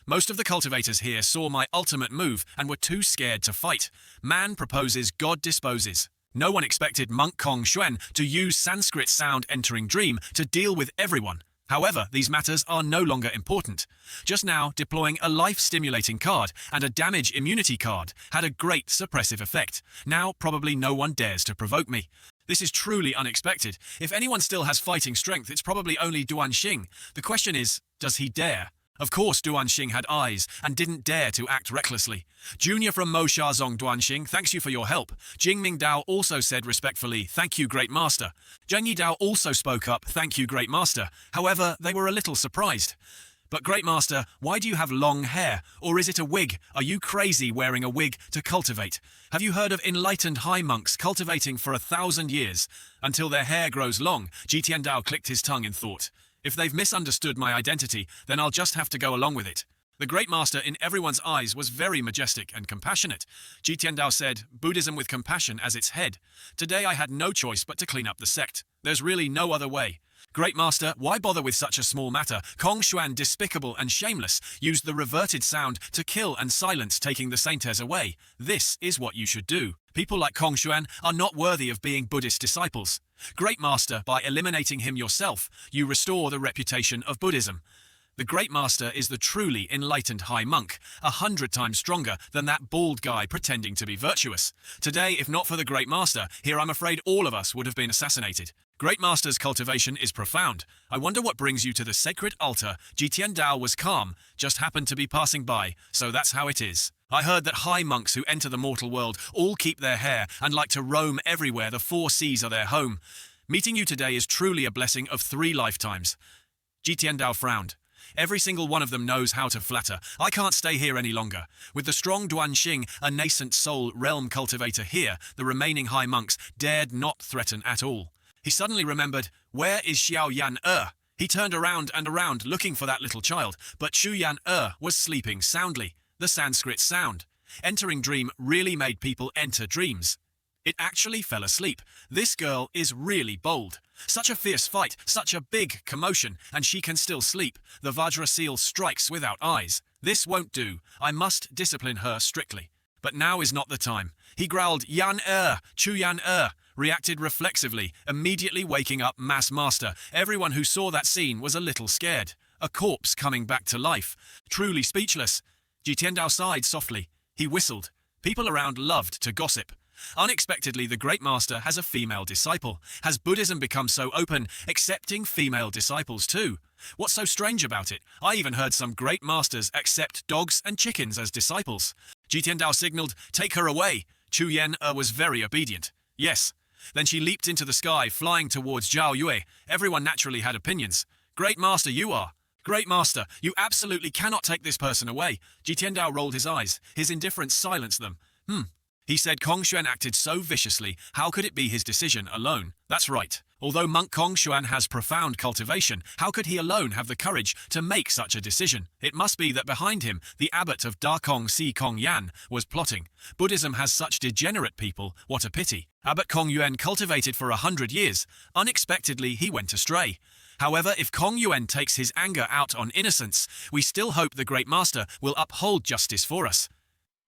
Most of the cultivators here saw my ultimate move and were too scared to fight. Man proposes, God disposes. No one expected Monk Kongshuan to use Sanskrit sound entering dream to deal with everyone. However, these matters are no longer important. Just now, deploying a life-stimulating card and a damage immunity card had a great suppressive effect. Now, probably no one dares to provoke me. This is truly unexpected. If anyone still has fighting strength, it's probably only Duanxing. The question is, does he dare? Of course Duanxing had eyes and didn't dare to act recklessly. Junior from Mo Shazong, Duanxing, thanks you for your help. Jing Mingdao also said respectfully, thank you, great master. Zhang Yidao also spoke up, thank you, great master. However, they were a little surprised. But great master, why do you have long hair? Or is it a wig? Are you crazy wearing a wig to cultivate? Have you heard of enlightened high monks cultivating for 1,000 years until their hair grows long? Ji Tiandao clicked his tongue in thought. If they've misunderstood my identity, then I'll just have to go along with it. The great master in everyone's eyes was very majestic and compassionate. Ji Tiandao said, Buddhism with compassion as its head. Today I had no choice but to clean up the sect. There's really no other way. Great master, why bother with such a small matter? Kongshuan, despicable and shameless, used the reverted sound to kill and silence, taking the saintes away. This is what you should do. People like Kong Xuan are not worthy of being Buddhist disciples. Great Master, by eliminating him yourself, you restore the reputation of Buddhism. The Great Master is the truly enlightened high monk, 100 times stronger than that bald guy pretending to be virtuous. Today, if not for the Great Master, here I'm afraid all of us would have been assassinated. Great Master's cultivation is profound. I wonder what brings you to the sacred altar. Jitian Dao was calm, just happened to be passing by, so that's how it is. I heard that high monks who enter the mortal world all keep their hair and like to roam everywhere. The 4 seas are their home. Meeting you today is truly a blessing of 3 lifetimes. Jitian Dao frowned. Every single one of them knows how to flatter. I can't stay here any longer. With the strong Duanxing, a nascent soul realm cultivator here, the remaining high monks dared not threaten at all. He suddenly remembered, where is Xiao Yan He turned around and around looking for that little child, but Chu Yan was sleeping soundly. The Sanskrit sound. Entering dream really made people enter dreams. It actually fell asleep. This girl is really bold. Such a fierce fight, such a big commotion, and she can still sleep. The Vajra seal strikes without eyes. This won't do. I must discipline her strictly. But now is not the time. He growled, Yan Chu Yan reacted reflexively, immediately waking up Mass Master. Everyone who saw that scene was a little scared. A corpse coming back to life. Truly speechless. Jitiendao sighed softly. He whistled. People around loved to gossip. Unexpectedly, the Great Master has a female disciple. Has Buddhism become so open, accepting female disciples too? What's so strange about it? I even heard some Great Masters accept dogs and chickens as disciples. Jitiendao signaled, take her away. Chu Yan was very obedient. Yes. Then she leaped into the sky, flying towards Zhao Yue. Everyone naturally had opinions. Great Master, you are. Great Master, you absolutely cannot take this person away. Jitiendao rolled his eyes. His indifference silenced them. He said Kong Xuan acted so viciously, how could it be his decision alone? That's right. Although monk Kong Xuan has profound cultivation, how could he alone have the courage to make such a decision? It must be that behind him, the abbot of Da Kong Si Kong Yan was plotting. Buddhism has such degenerate people, what a pity. Abbot Kong Yuan cultivated for 100 years. Unexpectedly, he went astray. However, if Kong Yuan takes his anger out on innocents, we still hope the Great Master will uphold justice for us.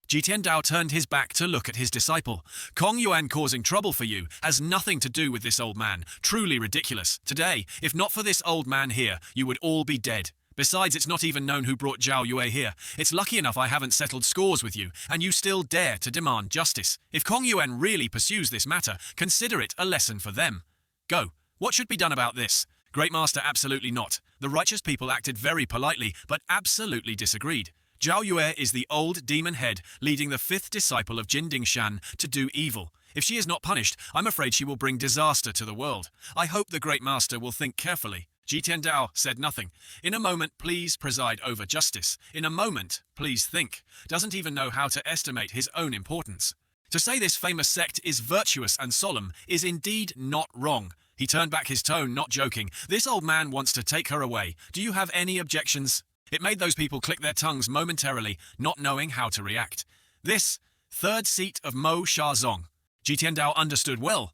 Jitiendao turned his back to look at his disciple. Kong Yuan causing trouble for you has nothing to do with this old man. Truly ridiculous. Today, if not for this old man here, you would all be dead. Besides, it's not even known who brought Zhao Yue here. It's lucky enough I haven't settled scores with you, and you still dare to demand justice. If Kong Yuan really pursues this matter, consider it a lesson for them. Go. What should be done about this? Great Master, absolutely not. The righteous people acted very politely, but absolutely disagreed. Zhao Yue is the old demon head leading the 5th disciple of Jinding Shan to do evil. If she is not punished, I'm afraid she will bring disaster to the world. I hope the Great Master will think carefully. Jitiendao said nothing. In a moment, please preside over justice. In a moment, please think. Doesn't even know how to estimate his own importance. To say this famous sect is virtuous and solemn is indeed not wrong. He turned back his tone, not joking. This old man wants to take her away. Do you have any objections? It made those people click their tongues momentarily, not knowing how to react. This, 3rd seat of Mo Shazong. Jitiendao understood well.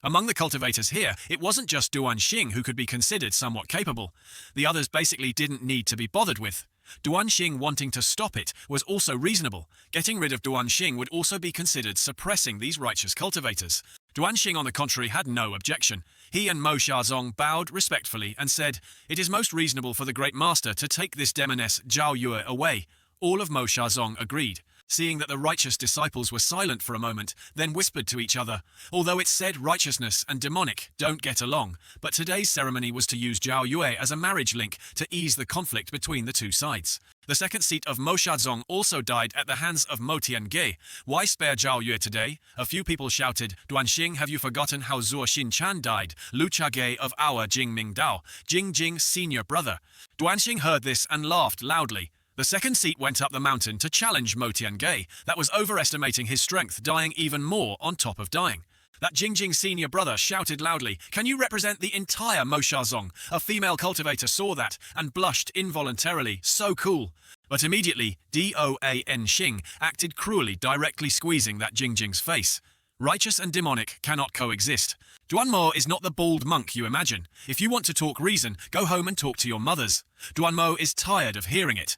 Among the cultivators here, it wasn't just Duanxing who could be considered somewhat capable. The others basically didn't need to be bothered with. Duanxing wanting to stop it was also reasonable. Getting rid of Duanxing would also be considered suppressing these righteous cultivators. Duanxing, on the contrary, had no objection. He and Mo Shazong bowed respectfully and said, it is most reasonable for the Great Master to take this demoness Zhao Yue away. All of Mo Shazong agreed. Seeing that the righteous disciples were silent for a moment, then whispered to each other, although it's said righteousness and demonic don't get along, but today's ceremony was to use Zhao Yue as a marriage link to ease the conflict between the two sides. The 2nd seat of Mo Shazong also died at the hands of Mo Tiange. Why spare Zhao Yue today? A few people shouted, Duanxing, have you forgotten how Zuo Xin-chan died? Lu Chage of our Jing Mingdao, Jing senior brother. Duanxing heard this and laughed loudly. The 2nd seat went up the mountain to challenge Mo Tiange. That was overestimating his strength, dying even more on top of dying. That Jing senior brother shouted loudly, can you represent the entire Mo Shazong? A female cultivator saw that and blushed involuntarily. So cool. But immediately, Doan Xing acted cruelly, directly squeezing that Jing's face. Righteous and demonic cannot coexist. Duanmo is not the bald monk you imagine. If you want to talk reason, go home and talk to your mothers. Duanmo is tired of hearing it.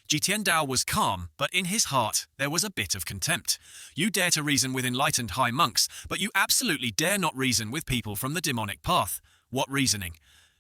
Jitian Dao was calm, but in his heart there was a bit of contempt. You dare to reason with enlightened high monks, but you absolutely dare not reason with people from the demonic path. What reasoning?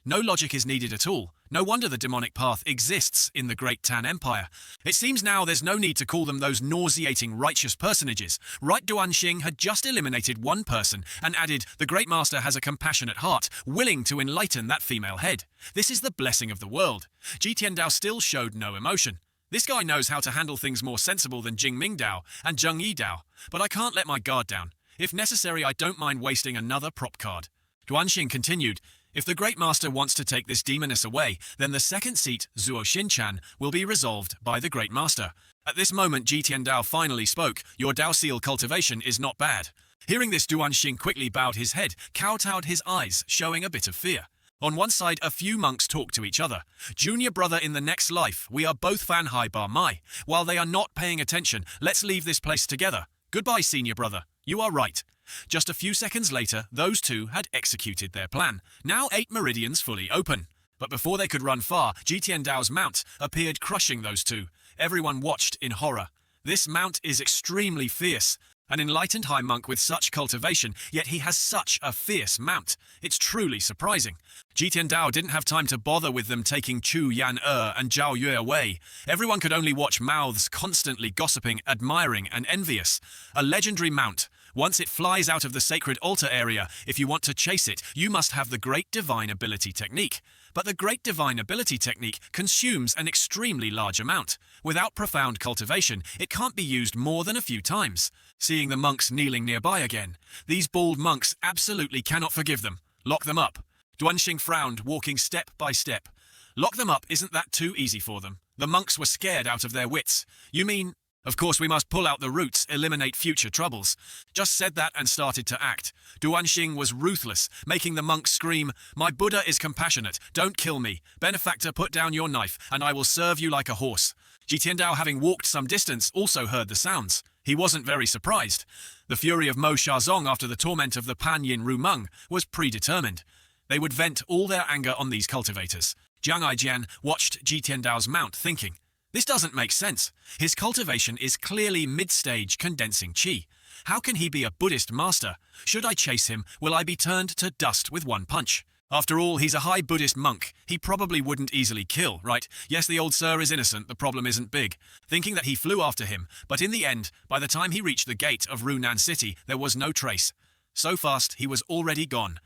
No logic is needed at all. No wonder the demonic path exists in the Great Tan Empire. It seems now there's no need to call them those nauseating righteous personages. Right Duanxing had just eliminated one person and added, the Great Master has a compassionate heart, willing to enlighten that female head. This is the blessing of the world. Jitian Dao still showed no emotion. This guy knows how to handle things more sensible than Jingming Dao and Zheng Yi Dao, but I can't let my guard down. If necessary, I don't mind wasting another prop card. Duanxing continued, if the Great Master wants to take this demoness away, then the second seat, Zuo Xinchan, will be resolved by the Great Master. At this moment, Jitian Dao finally spoke. Your Dao seal cultivation is not bad. Hearing this, Duanxing quickly bowed his head, kowtowed his eyes, showing a bit of fear. On one side, a few monks talk to each other. Junior brother in the next life, we are both fan hai bar mai. While they are not paying attention, let's leave this place together. Goodbye, senior brother. You are right. Just a few seconds later, those two had executed their plan. Now 8 meridians fully open. But before they could run far, Jitian Dao's mount appeared, crushing those two. Everyone watched in horror. This mount is extremely fierce. An enlightened high monk with such cultivation, yet he has such a fierce mount. It's truly surprising. Jitian Dao didn't have time to bother with them taking Chu Yan and Zhao Yue away. Everyone could only watch, mouths constantly gossiping, admiring, and envious. A legendary mount. Once it flies out of the sacred altar area, if you want to chase it, you must have the Great Divine Ability Technique. But the Great Divine Ability Technique consumes an extremely large amount. Without profound cultivation, it can't be used more than a few times. Seeing the monks kneeling nearby again, these bald monks absolutely cannot forgive them. Lock them up. Duanxing frowned, walking step by step. Lock them up, isn't that too easy for them? The monks were scared out of their wits. You mean... Of course we must pull out the roots, eliminate future troubles. Just said that and started to act. Duanxing was ruthless, making the monks scream, my Buddha is compassionate, don't kill me. Benefactor, put down your knife, and I will serve you like a horse. Jitian Dao, having walked some distance, also heard the sounds. He wasn't very surprised. The fury of Mo Shazong after the torment of the Panyin Rumeng was predetermined. They would vent all their anger on these cultivators. Jiang Aijian watched Jitian Dao's mount, thinking, this doesn't make sense. His cultivation is clearly mid-stage condensing qi. How can he be a Buddhist master? Should I chase him, will I be turned to dust with one punch? After all, he's a high Buddhist monk. He probably wouldn't easily kill, right? Yes, the old sir is innocent, the problem isn't big. Thinking that he flew after him, but in the end, by the time he reached the gate of Runan City, there was no trace. So fast, he was already gone.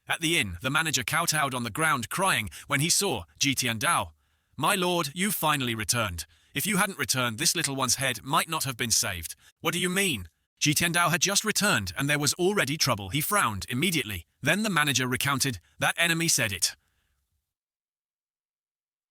At the inn, the manager kowtowed on the ground, crying when he saw Jitian Dao. My lord, you've finally returned. If you hadn't returned, this little one's head might not have been saved. What do you mean? Jitian Dao had just returned, and there was already trouble. He frowned immediately. Then the manager recounted, that enemy said it.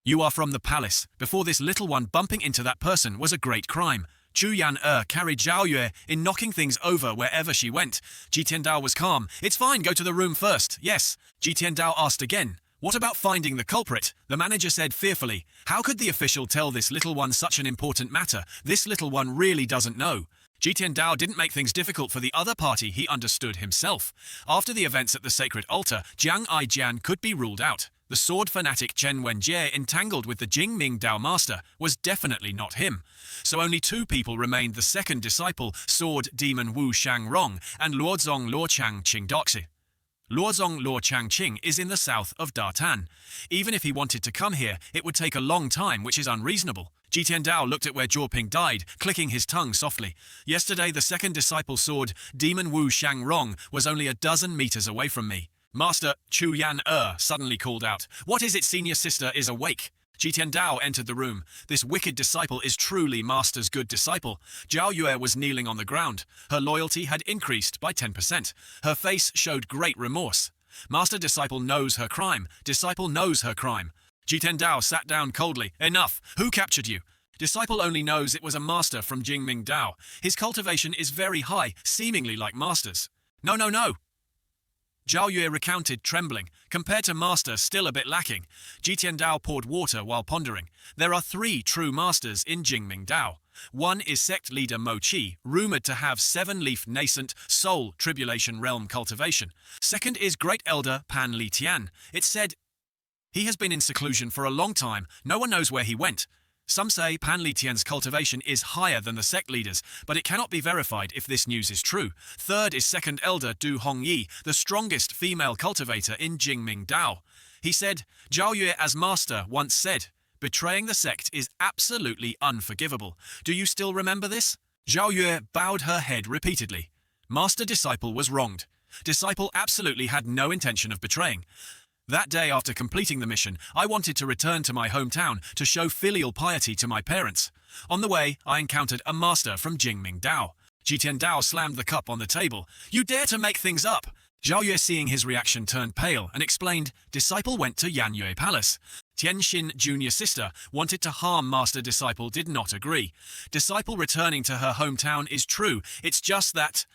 You are from the palace. Before this little one bumping into that person was a great crime. Chu Yan carried Zhao Yue in knocking things over wherever she went. Jitian Dao was calm. It's fine, go to the room first. Yes. Jitian Dao asked again. What about finding the culprit? The manager said fearfully. How could the official tell this little one such an important matter? This little one really doesn't know. Jitian Dao didn't make things difficult for the other party, he understood himself. After the events at the sacred altar, Jiang Aijian could be ruled out. The sword fanatic Chen Wenjie, entangled with the Jingming Dao master, was definitely not him. So only 2 people remained, the second disciple, sword demon Wu Shangrong, and Luozong Luochang Qingdoxi. Luozong Luochangqing is in the south of Dartan. Even if he wanted to come here, it would take a long time, which is unreasonable. Jitian Dao looked at where Zhao died, clicking his tongue softly. Yesterday, the second disciple sword, Demon Wu Shangrong, was only a dozen meters away from me. Master Chu Yan suddenly called out. What is it, senior sister is awake? Jitian Dao entered the room. This wicked disciple is truly Master's good disciple. Zhao Yue was kneeling on the ground. Her loyalty had increased by 10%. Her face showed great remorse. Master disciple knows her crime. Disciple knows her crime. Jitian Dao sat down coldly. Enough! Who captured you? Disciple only knows it was a master from Jingming Dao. His cultivation is very high, seemingly like Master's. No, no, no! Zhao Yue recounted, trembling. Compared to Master, still a bit lacking. Jitian Dao poured water while pondering. There are 3 true masters in Jingming Dao. One is sect leader Mo Qi, rumored to have 7-leaf nascent soul tribulation realm cultivation. Second is great elder Pan Li Tian. It's said he has been in seclusion for a long time. No one knows where he went. Some say Pan Li Tian's cultivation is higher than the sect leaders, but it cannot be verified if this news is true. Third is second elder Du Hongyi, the strongest female cultivator in Jingming Dao. He said, Zhao Yue as master once said, betraying the sect is absolutely unforgivable. Do you still remember this? Zhao Yue bowed her head repeatedly. Master disciple was wronged. Disciple absolutely had no intention of betraying. That day after completing the mission, I wanted to return to my hometown to show filial piety to my parents. On the way, I encountered a master from Jingming Dao. Jitian Dao slammed the cup on the table. You dare to make things up! Zhao Yue, seeing his reaction, turned pale and explained, Disciple went to Yanyue Palace. Tianxin, junior sister, wanted to harm Master Disciple did not agree. Disciple returning to her hometown is true, it's just that...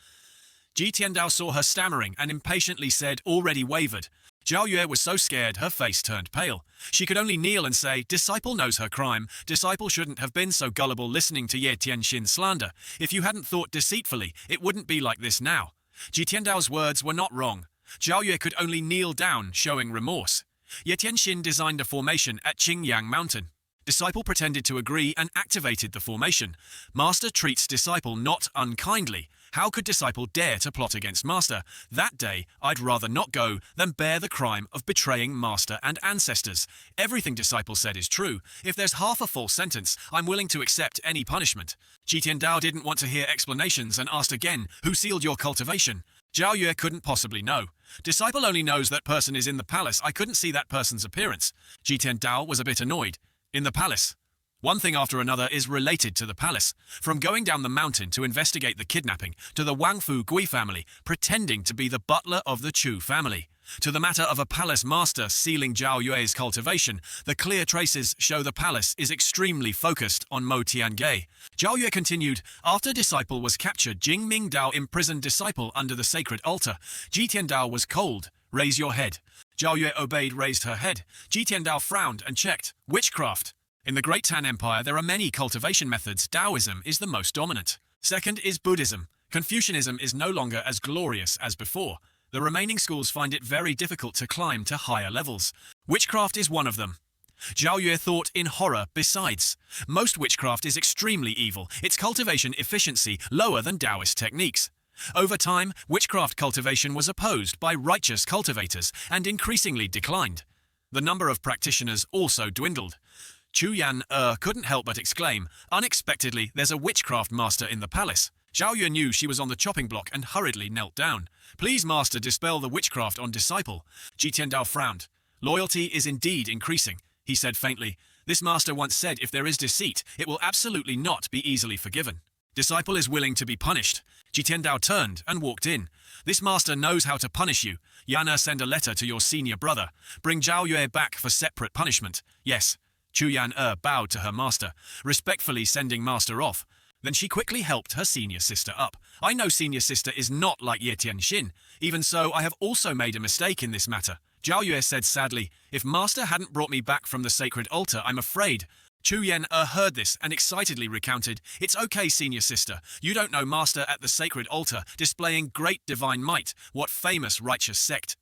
Ji Tiandao saw her stammering and impatiently said, already wavered. Zhao Yue was so scared her face turned pale. She could only kneel and say, Disciple knows her crime. Disciple shouldn't have been so gullible listening to Ye Tianxin's slander. If you hadn't thought deceitfully, it wouldn't be like this now. Ji Tiandao's words were not wrong. Zhao Yue could only kneel down, showing remorse. Ye Tianxin designed a formation at Qingyang Mountain. Disciple pretended to agree and activated the formation. Master treats Disciple not unkindly. How could Disciple dare to plot against Master? That day, I'd rather not go than bear the crime of betraying Master and ancestors. Everything Disciple said is true. If there's half a false sentence, I'm willing to accept any punishment. Jitian Dao didn't want to hear explanations and asked again, who sealed your cultivation? Zhao Yue couldn't possibly know. Disciple only knows that person is in the palace. I couldn't see that person's appearance. Jitian Dao was a bit annoyed. In the palace. One thing after another is related to the palace. From going down the mountain to investigate the kidnapping, to the Wangfu Gui family pretending to be the butler of the Chu family, to the matter of a palace master sealing Zhao Yue's cultivation, the clear traces show the palace is extremely focused on Mo Tiange. Zhao Yue continued, after Disciple was captured, Jingming Dao imprisoned Disciple under the sacred altar. Jitian Dao was cold. Raise your head. Zhao Yue obeyed, raised her head. Jitian Dao frowned and checked. Witchcraft. In the Great Tan Empire, there are many cultivation methods. Taoism is the most dominant. Second is Buddhism. Confucianism is no longer as glorious as before. The remaining schools find it very difficult to climb to higher levels. Witchcraft is one of them. Zhao Yue thought in horror. Besides, most witchcraft is extremely evil, its cultivation efficiency lower than Taoist techniques. Over time, witchcraft cultivation was opposed by righteous cultivators and increasingly declined. The number of practitioners also dwindled. Chu Yan couldn't help but exclaim, unexpectedly, there's a witchcraft master in the palace. Zhao Yue knew she was on the chopping block and hurriedly knelt down. Please, master, dispel the witchcraft on Disciple. Jitian Dao frowned. Loyalty is indeed increasing, he said faintly. This master once said if there is deceit, it will absolutely not be easily forgiven. Disciple is willing to be punished. Jitian Dao turned and walked in. This master knows how to punish you. Yana, send a letter to your senior brother. Bring Zhao Yue back for separate punishment. Yes. Chu Yan bowed to her master, respectfully sending master off. Then she quickly helped her senior sister up. I know senior sister is not like Ye Tianxin. Even so, I have also made a mistake in this matter. Zhao Yue said sadly, if master hadn't brought me back from the sacred altar, I'm afraid. Chu Yan heard this and excitedly recounted, it's okay, senior sister. You don't know master at the sacred altar, displaying great divine might. What famous righteous sect.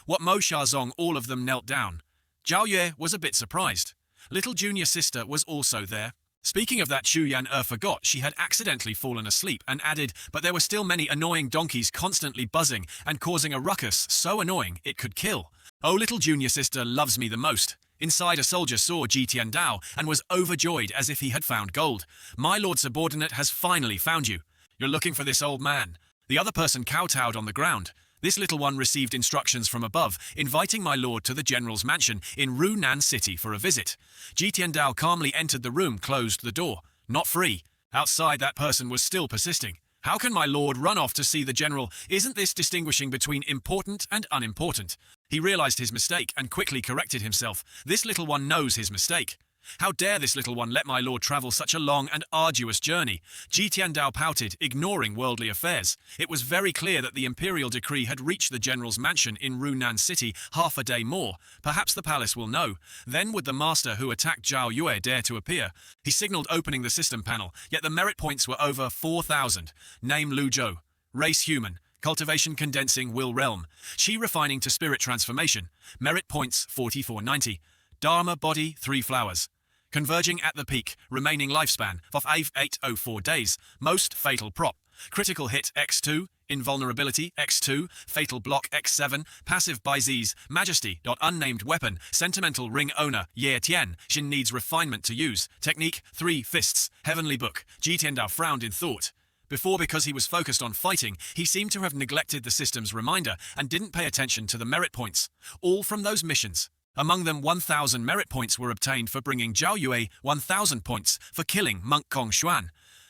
What Mo Shazong, all of them knelt down. Zhao Yue was a bit surprised. Little junior sister was also there. Speaking of that, Chu Yan forgot she had accidentally fallen asleep and added, but there were still many annoying donkeys constantly buzzing and causing a ruckus so annoying it could kill. Oh, little junior sister loves me the most. Inside, a soldier saw Jitian Dao and was overjoyed as if he had found gold. My lord subordinate has finally found you. You're looking for this old man. The other person kowtowed on the ground. This little one received instructions from above, inviting my lord to the general's mansion in Runan City for a visit. Jitian Dao calmly entered the room, closed the door. Not free. Outside, that person was still persisting. How can my lord run off to see the general? Isn't this distinguishing between important and unimportant? He realized his mistake and quickly corrected himself. This little one knows his mistake. How dare this little one let my lord travel such a long and arduous journey? Jitian Dao pouted, ignoring worldly affairs. It was very clear that the imperial decree had reached the general's mansion in Runan City half a day more. Perhaps the palace will know. Then would the master who attacked Zhao Yue dare to appear? He signaled opening the system panel, yet the merit points were over 4,000. Name Lu Zhou. Race human. Cultivation condensing will realm. Qi refining to spirit transformation. Merit points 4490. Dharma body 3 flowers. Converging at the peak, remaining lifespan of 804 days, most fatal prop. Critical hit X2, invulnerability X2, fatal block X7, passive by Z's, majesty. Unnamed weapon, sentimental ring owner, Ye Tian, Xin needs refinement to use. Technique, 3 fists, heavenly book. Ji Tiandao frowned in thought. Before, because he was focused on fighting, he seemed to have neglected the system's reminder and didn't pay attention to the merit points, all from those missions. Among them, 1,000 merit points were obtained for bringing Zhao Yue, 1,000 points for killing Monk Kong Xuan.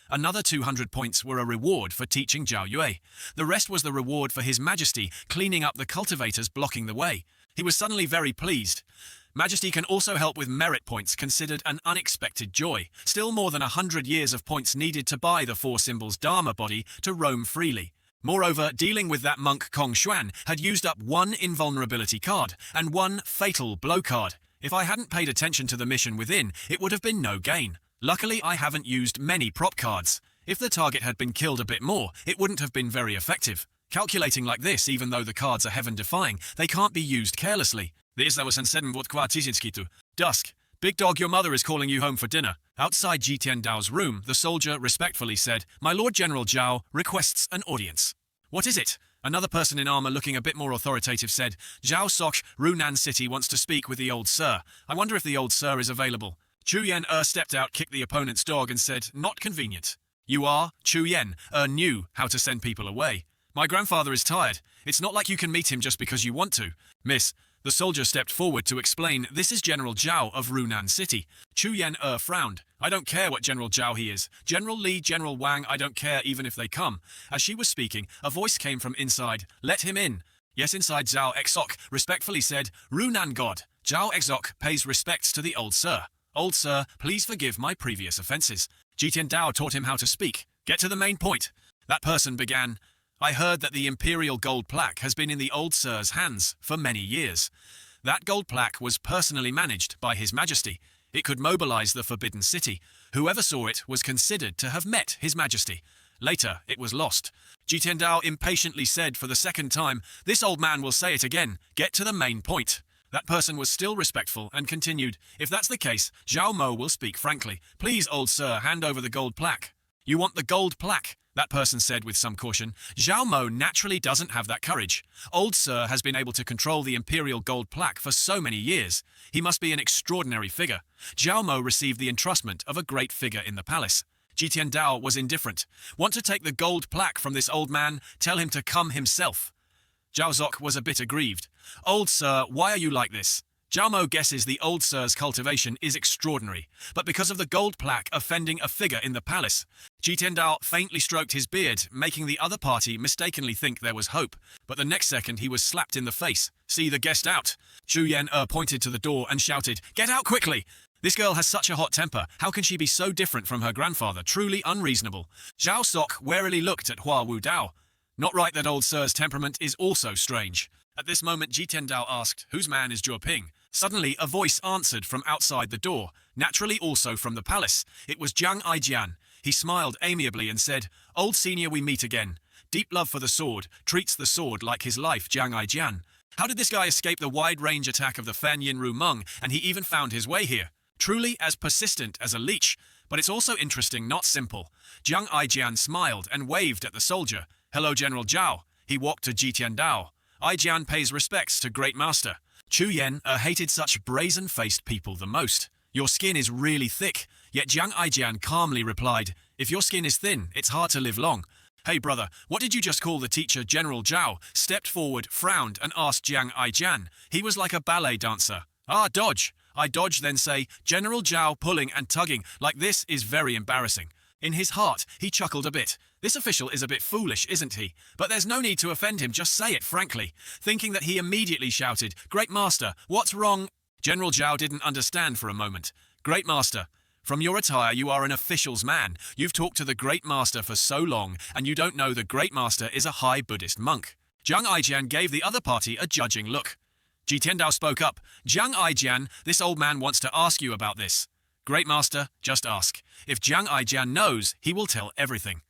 Another 200 points were a reward for teaching Zhao Yue. The rest was the reward for His Majesty cleaning up the cultivators blocking the way. He was suddenly very pleased. Majesty can also help with merit points, considered an unexpected joy. Still more than 100 years of points needed to buy the 4 symbols Dharma body to roam freely. Moreover, dealing with that monk Kong Xuan had used up 1 invulnerability card and 1 fatal blow card. If I hadn't paid attention to the mission within, it would have been no gain. Luckily, I haven't used many prop cards. If the target had been killed a bit more, it wouldn't have been very effective. Calculating like this, even though the cards are heaven-defying, they can't be used carelessly. Dusk. Big dog, your mother is calling you home for dinner. Outside Ji Tiandao's room, the soldier respectfully said, My Lord General Zhao requests an audience. What is it? Another person in armor looking a bit more authoritative said, Zhao Sok, Runan City wants to speak with the old sir. I wonder if the old sir is available. Chu Yen stepped out, kicked the opponent's dog and said, Not convenient. You are? Chu Yen knew how to send people away. My grandfather is tired. It's not like you can meet him just because you want to. Miss, the soldier stepped forward to explain, This is General Zhao of Runan City. Chu Yen frowned. I don't care what General Zhao he is. General Li, General Wang, I don't care even if they come. As she was speaking, a voice came from inside. Let him in. Yes, inside Zhao Exok respectfully said, Runan God. Zhao Exok pays respects to the old sir. Old sir, please forgive my previous offenses. Ji Tiandao taught him how to speak. Get to the main point. That person began, I heard that the imperial gold plaque has been in the old sir's hands for many years. That gold plaque was personally managed by His Majesty. It could mobilize the Forbidden City. Whoever saw it was considered to have met His Majesty. Later, it was lost. Ji Tiandao impatiently said for the second time, This old man will say it again. Get to the main point. That person was still respectful and continued, If that's the case, Zhao Mo will speak frankly. Please, old sir, hand over the gold plaque. You want the gold plaque? That person said with some caution. Zhao Mo naturally doesn't have that courage. Old sir has been able to control the imperial gold plaque for so many years. He must be an extraordinary figure. Zhao Mo received the entrustment of a great figure in the palace. Ji Tiandao was indifferent. Want to take the gold plaque from this old man? Tell him to come himself. Zhao Zok was a bit aggrieved. Old sir, why are you like this? Zhao Mo guesses the old sir's cultivation is extraordinary, but because of the gold plaque offending a figure in the palace. Ji Tiandao faintly stroked his beard, making the other party mistakenly think there was hope, but the next second he was slapped in the face. See the guest out. Chu Yen pointed to the door and shouted, Get out quickly! This girl has such a hot temper. How can she be so different from her grandfather? Truly unreasonable. Zhao Sok warily looked at Hua Wu Dao. Not right that old sir's temperament is also strange. At this moment, Ji Tiandao asked, Whose man is Zhuo Ping? Suddenly, a voice answered from outside the door, naturally also from the palace. It was Jiang Aijian. He smiled amiably and said, Old senior, we meet again. Deep love for the sword, treats the sword like his life, Jiang Aijian. How did this guy escape the wide-range attack of the Fan Yinru Meng, and he even found his way here? Truly as persistent as a leech, but it's also interesting, not simple. Jiang Aijian smiled and waved at the soldier. Hello, General Zhao. He walked to Ji Tiandao. Aijian pays respects to Great Master. Chu Yen hated such brazen-faced people the most. Your skin is really thick. Yet Jiang Aijian calmly replied, If your skin is thin, it's hard to live long. Hey brother, what did you just call the teacher? General Zhao stepped forward, frowned, and asked Jiang Aijian. He was like a ballet dancer. Dodge. I dodge, then say, General Zhao pulling and tugging like this is very embarrassing. In his heart, he chuckled a bit. This official is a bit foolish, isn't he? But there's no need to offend him, just say it frankly. Thinking that he immediately shouted, Great Master, what's wrong? General Zhao didn't understand for a moment. Great Master, from your attire you are an official's man. You've talked to the Great Master for so long, and you don't know the Great Master is a high Buddhist monk. Jiang Aijian gave the other party a judging look. Ji Tiandao spoke up. Jiang Aijian, this old man wants to ask you about this. Great Master, just ask. If Jiang Aijian knows, he will tell everything.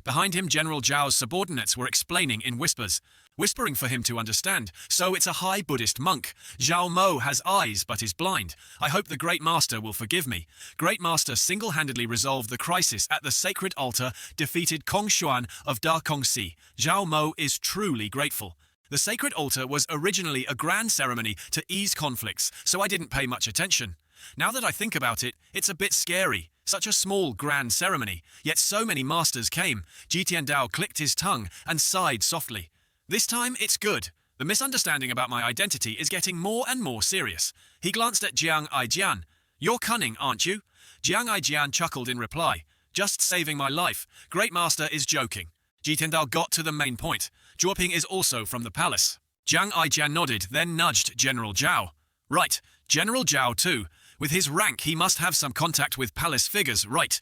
Behind him, General Zhao's subordinates were explaining in whispering for him to understand. So it's a high Buddhist monk. Zhao Mo has eyes but is blind. I hope the Great Master will forgive me. Great Master single-handedly resolved the crisis at the sacred altar, defeated Kong Xuan of Da Kongxi. Zhao Mo is truly grateful. The sacred altar was originally a grand ceremony to ease conflicts, so I didn't pay much attention. Now that I think about it, it's a bit scary. Such a small grand ceremony, yet so many masters came. Jitiandao clicked his tongue and sighed softly. This time, it's good. The misunderstanding about my identity is getting more and more serious. He glanced at Jiang Aijian. You're cunning, aren't you? Jiang Aijian chuckled in reply. Just saving my life. Great Master is joking. Jitiandao got to the main point. Zhuoping is also from the palace. Jiang Aijian nodded, then nudged General Zhao. Right, General Zhao too. With his rank, he must have some contact with palace figures, right?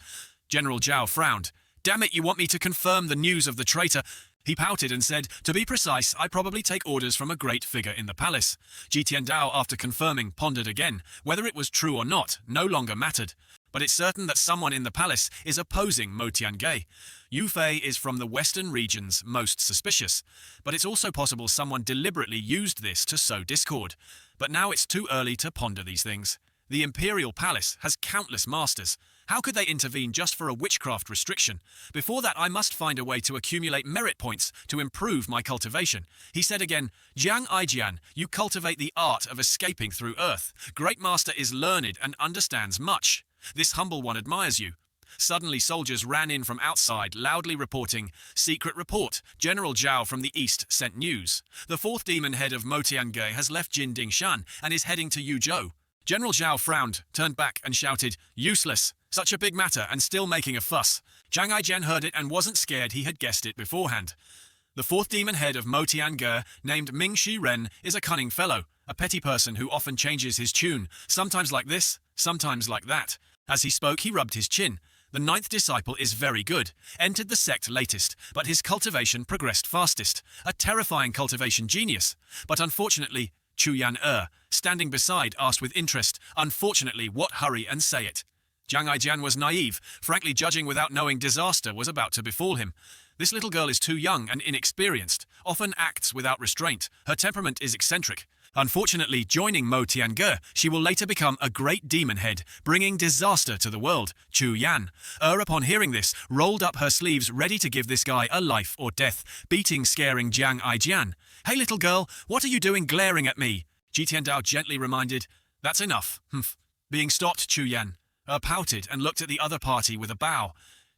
General Zhao frowned. Damn it, you want me to confirm the news of the traitor? He pouted and said, to be precise, I probably take orders from a great figure in the palace. Jitiandao, after confirming, pondered again. Whether it was true or not, no longer mattered. But it's certain that someone in the palace is opposing Mo Tiange. Yu Fei is from the western regions most suspicious, but it's also possible someone deliberately used this to sow discord. But now it's too early to ponder these things. The Imperial Palace has countless masters. How could they intervene just for a witchcraft restriction? Before that, I must find a way to accumulate merit points to improve my cultivation. He said again, Jiang Aijian, you cultivate the art of escaping through earth. Great Master is learned and understands much. This humble one admires you. Suddenly, soldiers ran in from outside, loudly reporting, Secret report, General Zhao from the east sent news. The fourth demon head of Mo Tiange has left Jindingshan and is heading to Yuzhou. General Zhao frowned, turned back and shouted, Useless! Such a big matter and still making a fuss. Jiang Aijian heard it and wasn't scared he had guessed it beforehand. The fourth demon head of Mo Tiange, named Ming Shi Ren, is a cunning fellow, a petty person who often changes his tune, sometimes like this, sometimes like that. As he spoke, he rubbed his chin. The ninth disciple is very good, entered the sect latest, but his cultivation progressed fastest. A terrifying cultivation genius. But unfortunately, Chu Yan standing beside, asked with interest, unfortunately, what hurry and say it? Jiang Aijian was naive, frankly judging without knowing disaster was about to befall him. This little girl is too young and inexperienced, often acts without restraint. Her temperament is eccentric. Unfortunately, joining Mo Tiange, she will later become a great demon head, bringing disaster to the world. Chu Yan, upon hearing this, rolled up her sleeves ready to give this guy a life or death, beating scaring Jiang Aijian. Hey little girl, what are you doing glaring at me? Jitiandao gently reminded, That's enough. Humph. Being stopped, Chu Yan pouted and looked at the other party with a bow.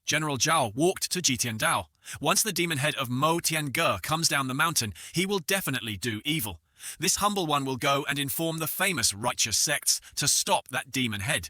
General Zhao walked to Jitiandao. Once the demon head of Mo Tiange comes down the mountain, he will definitely do evil. This humble one will go and inform the famous righteous sects to stop that demon head.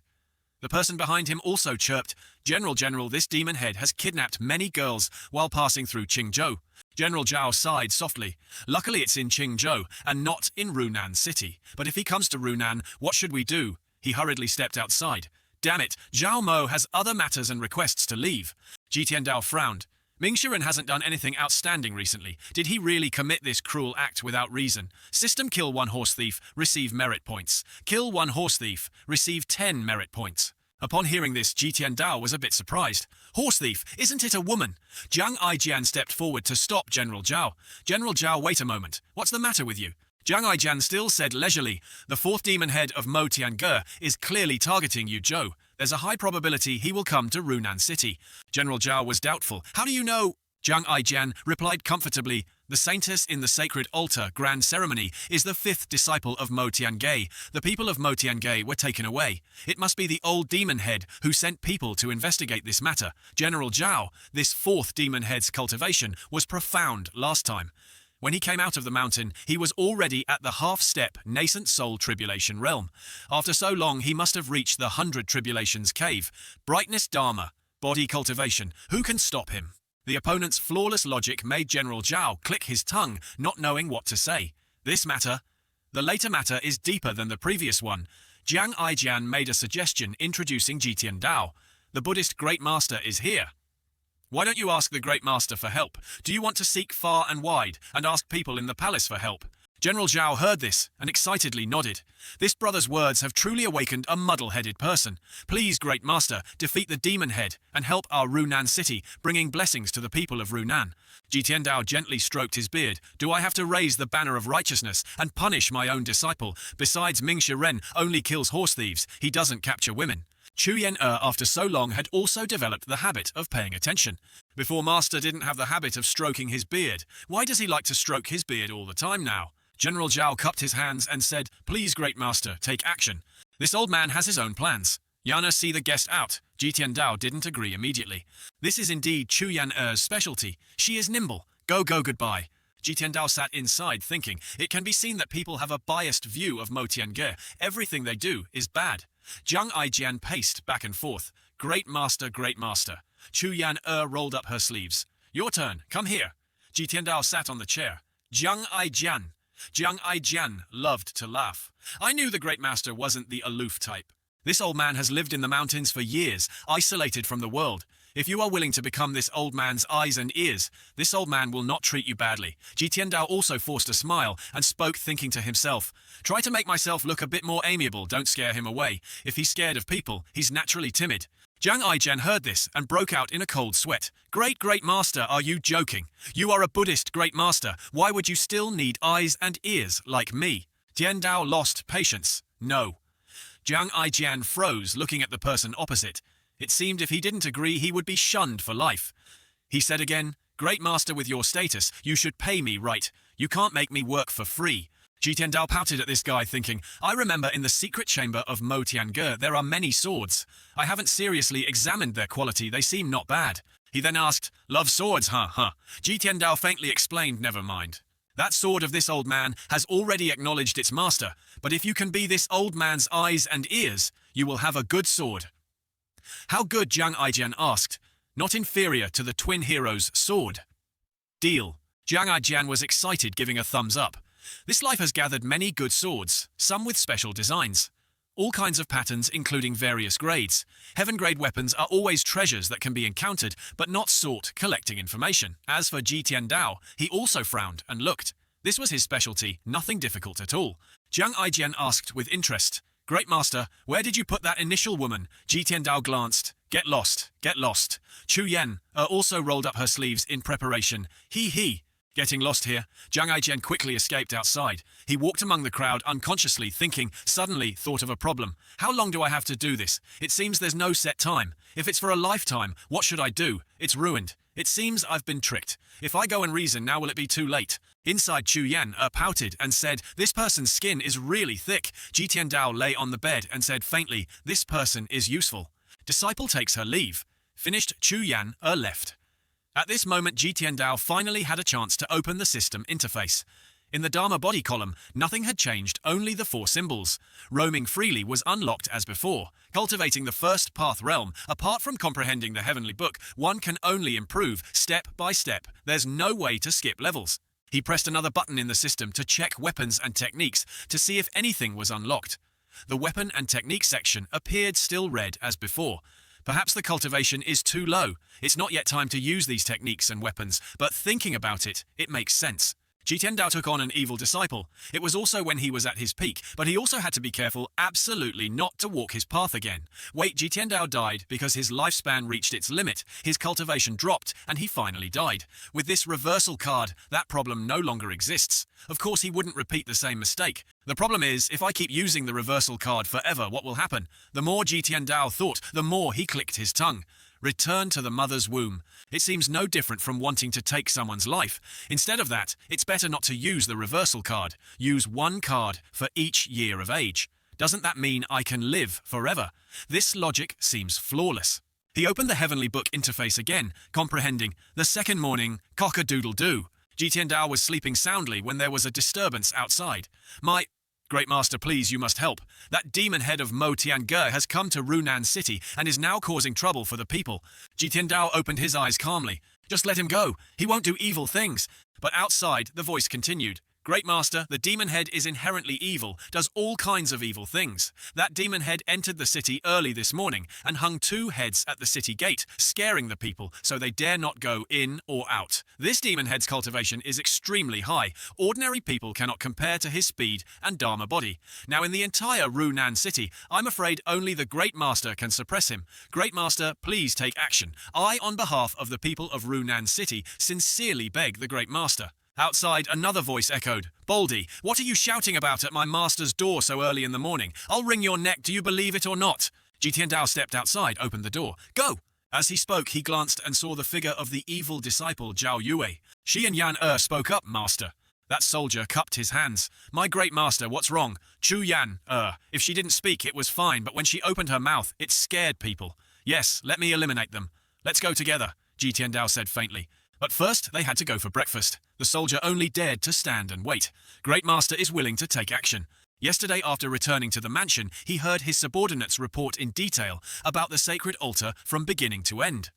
The person behind him also chirped, General, this demon head has kidnapped many girls while passing through Qingzhou. General Zhao sighed softly. Luckily it's in Qingzhou and not in Runan City. But if he comes to Runan, what should we do? He hurriedly stepped outside. Damn it, Zhao Mo has other matters and requests to leave. Jitiandao frowned. Ming Shiren hasn't done anything outstanding recently. Did he really commit this cruel act without reason? System kill one horse thief, receive merit points. Kill one horse thief, receive 10 merit points. Upon hearing this, Jitiandao was a bit surprised. Horse thief, isn't it a woman? Jiang Aijian stepped forward to stop General Zhao. General Zhao, wait a moment. What's the matter with you? Jiang Aijian still said leisurely, the fourth demon head of Mo Tiange is clearly targeting Yuzhou. There's a high probability he will come to Runan City. General Zhao was doubtful. How do you know? Jiang Aijian replied comfortably, the saintess in the sacred altar grand ceremony is the fifth disciple of Mo Tiange. The people of Mo Tiange were taken away. It must be the old demon head who sent people to investigate this matter. General Zhao, this fourth demon head's cultivation was profound last time. When he came out of the mountain, he was already at the half-step, nascent soul tribulation realm. After so long, he must have reached the 100 tribulations cave. Brightness Dharma, body cultivation. Who can stop him? The opponent's flawless logic made General Zhao click his tongue, not knowing what to say. This matter? The later matter is deeper than the previous one. Jiang Aijian made a suggestion introducing Jitiandao. The Buddhist Great Master is here. Why don't you ask the Great Master for help? Do you want to seek far and wide and ask people in the palace for help? General Zhao heard this and excitedly nodded. This brother's words have truly awakened a muddle-headed person. Please, Great Master, defeat the demon head and help our Runan city, bringing blessings to the people of Runan. Jitiandao gently stroked his beard. Do I have to raise the banner of righteousness and punish my own disciple? Besides, Ming Shiren only kills horse thieves. He doesn't capture women. Chu Yen after so long had also developed the habit of paying attention. Before Master didn't have the habit of stroking his beard. Why does he like to stroke his beard all the time now? General Zhao cupped his hands and said, Please, Great Master, take action. This old man has his own plans. Yana, see the guest out. Jitiandao didn't agree immediately. This is indeed Chu Yan-er's specialty. She is nimble. Go, goodbye. Jitiandao sat inside thinking. It can be seen that people have a biased view of Mo Tiange. Everything they do is bad. Zhang Aijian paced back and forth. Great Master, Great Master. Chu Yan-er rolled up her sleeves. Your turn. Come here. Jitiandao sat on the chair. Zhang Aijian loved to laugh. I knew the Great Master wasn't the aloof type. This old man has lived in the mountains for years, isolated from the world. If you are willing to become this old man's eyes and ears, this old man will not treat you badly. Jitiandao also forced a smile and spoke, thinking to himself, Try to make myself look a bit more amiable, don't scare him away. If he's scared of people, he's naturally timid. Zhang Aijian heard this and broke out in a cold sweat. Great Master, are you joking? You are a Buddhist Great Master. Why would you still need eyes and ears like me? Tiandao lost patience. No. Zhang Aijian froze, looking at the person opposite. It seemed if he didn't agree, he would be shunned for life. He said again, Great Master, with your status, you should pay me right. You can't make me work for free. Jitiandao pouted at this guy, thinking, I remember in the secret chamber of Mo Tiange there are many swords. I haven't seriously examined their quality, they seem not bad. He then asked, Love swords, huh? Jitiandao faintly explained, never mind. That sword of this old man has already acknowledged its master, but if you can be this old man's eyes and ears, you will have a good sword. How good, Zhang Aijian asked. Not inferior to the twin heroes' sword. Deal. Zhang Aijian was excited, giving a thumbs up. This life has gathered many good swords, some with special designs. All kinds of patterns, including various grades. Heaven-grade weapons are always treasures that can be encountered, but not sought, collecting information. As for Jitiandao, he also frowned and looked. This was his specialty, nothing difficult at all. Zhang Aijian asked with interest, Great Master, where did you put that initial woman? Jitiandao glanced. Get lost. Chu Yan also rolled up her sleeves in preparation. He. Getting lost here, Zhang Aijian quickly escaped outside. He walked among the crowd unconsciously, thinking, suddenly thought of a problem. How long do I have to do this? It seems there's no set time. If it's for a lifetime, what should I do? It's ruined. It seems I've been tricked. If I go and reason, now will it be too late? Inside, Chu Yan pouted and said, This person's skin is really thick. Jitiandao lay on the bed and said faintly, This person is useful. Disciple takes her leave. Finished, Chu Yan left. At this moment, Jitiandao finally had a chance to open the system interface. In the Dharma body column, nothing had changed, only the 4 symbols. Roaming freely was unlocked as before. Cultivating the first path realm, apart from comprehending the heavenly book, one can only improve step by step. There's no way to skip levels. He pressed another button in the system to check weapons and techniques to see if anything was unlocked. The weapon and technique section appeared still red as before. Perhaps the cultivation is too low. It's not yet time to use these techniques and weapons, but thinking about it, it makes sense. Jitiandao took on an evil disciple. It was also when he was at his peak, but he also had to be careful absolutely not to walk his path again. Wait, Jitiandao died because his lifespan reached its limit, his cultivation dropped, and he finally died. With this reversal card, that problem no longer exists. Of course, he wouldn't repeat the same mistake. The problem is, if I keep using the reversal card forever, what will happen? The more Jitiandao thought, the more he clicked his tongue. Return to the mother's womb. It seems no different from wanting to take someone's life. Instead of that, it's better not to use the reversal card. Use 1 card for each year of age. Doesn't that mean I can live forever? This logic seems flawless. He opened the heavenly book interface again, comprehending. The second morning, cock-a-doodle-doo. Jitiandao was sleeping soundly when there was a disturbance outside. My Great Master, please, you must help. That demon head of Mo Tiange has come to Runan City and is now causing trouble for the people. Jitiandao opened his eyes calmly. Just let him go. He won't do evil things. But outside, the voice continued. Great Master, the demon head is inherently evil, does all kinds of evil things. That demon head entered the city early this morning and hung 2 heads at the city gate, scaring the people so they dare not go in or out. This demon head's cultivation is extremely high. Ordinary people cannot compare to his speed and Dharma body. Now in the entire Runan city, I'm afraid only the Great Master can suppress him. Great Master, please take action. I, on behalf of the people of Runan city, sincerely beg the Great Master. Outside, another voice echoed. Baldy, what are you shouting about at my master's door so early in the morning? I'll wring your neck, do you believe it or not? Jitian Dao stepped outside, opened the door. Go! As he spoke, he glanced and saw the figure of the evil disciple Zhao Yue. She and Yan spoke up, Master. That soldier cupped his hands. My great master, what's wrong? Chu Yan, if she didn't speak, it was fine, but when she opened her mouth, it scared people. Yes, let me eliminate them. Let's go together, Jitian Dao said faintly. But first, they had to go for breakfast. The soldier only dared to stand and wait. Great Master is willing to take action. Yesterday, after returning to the mansion, he heard his subordinates report in detail about the sacred altar from beginning to end.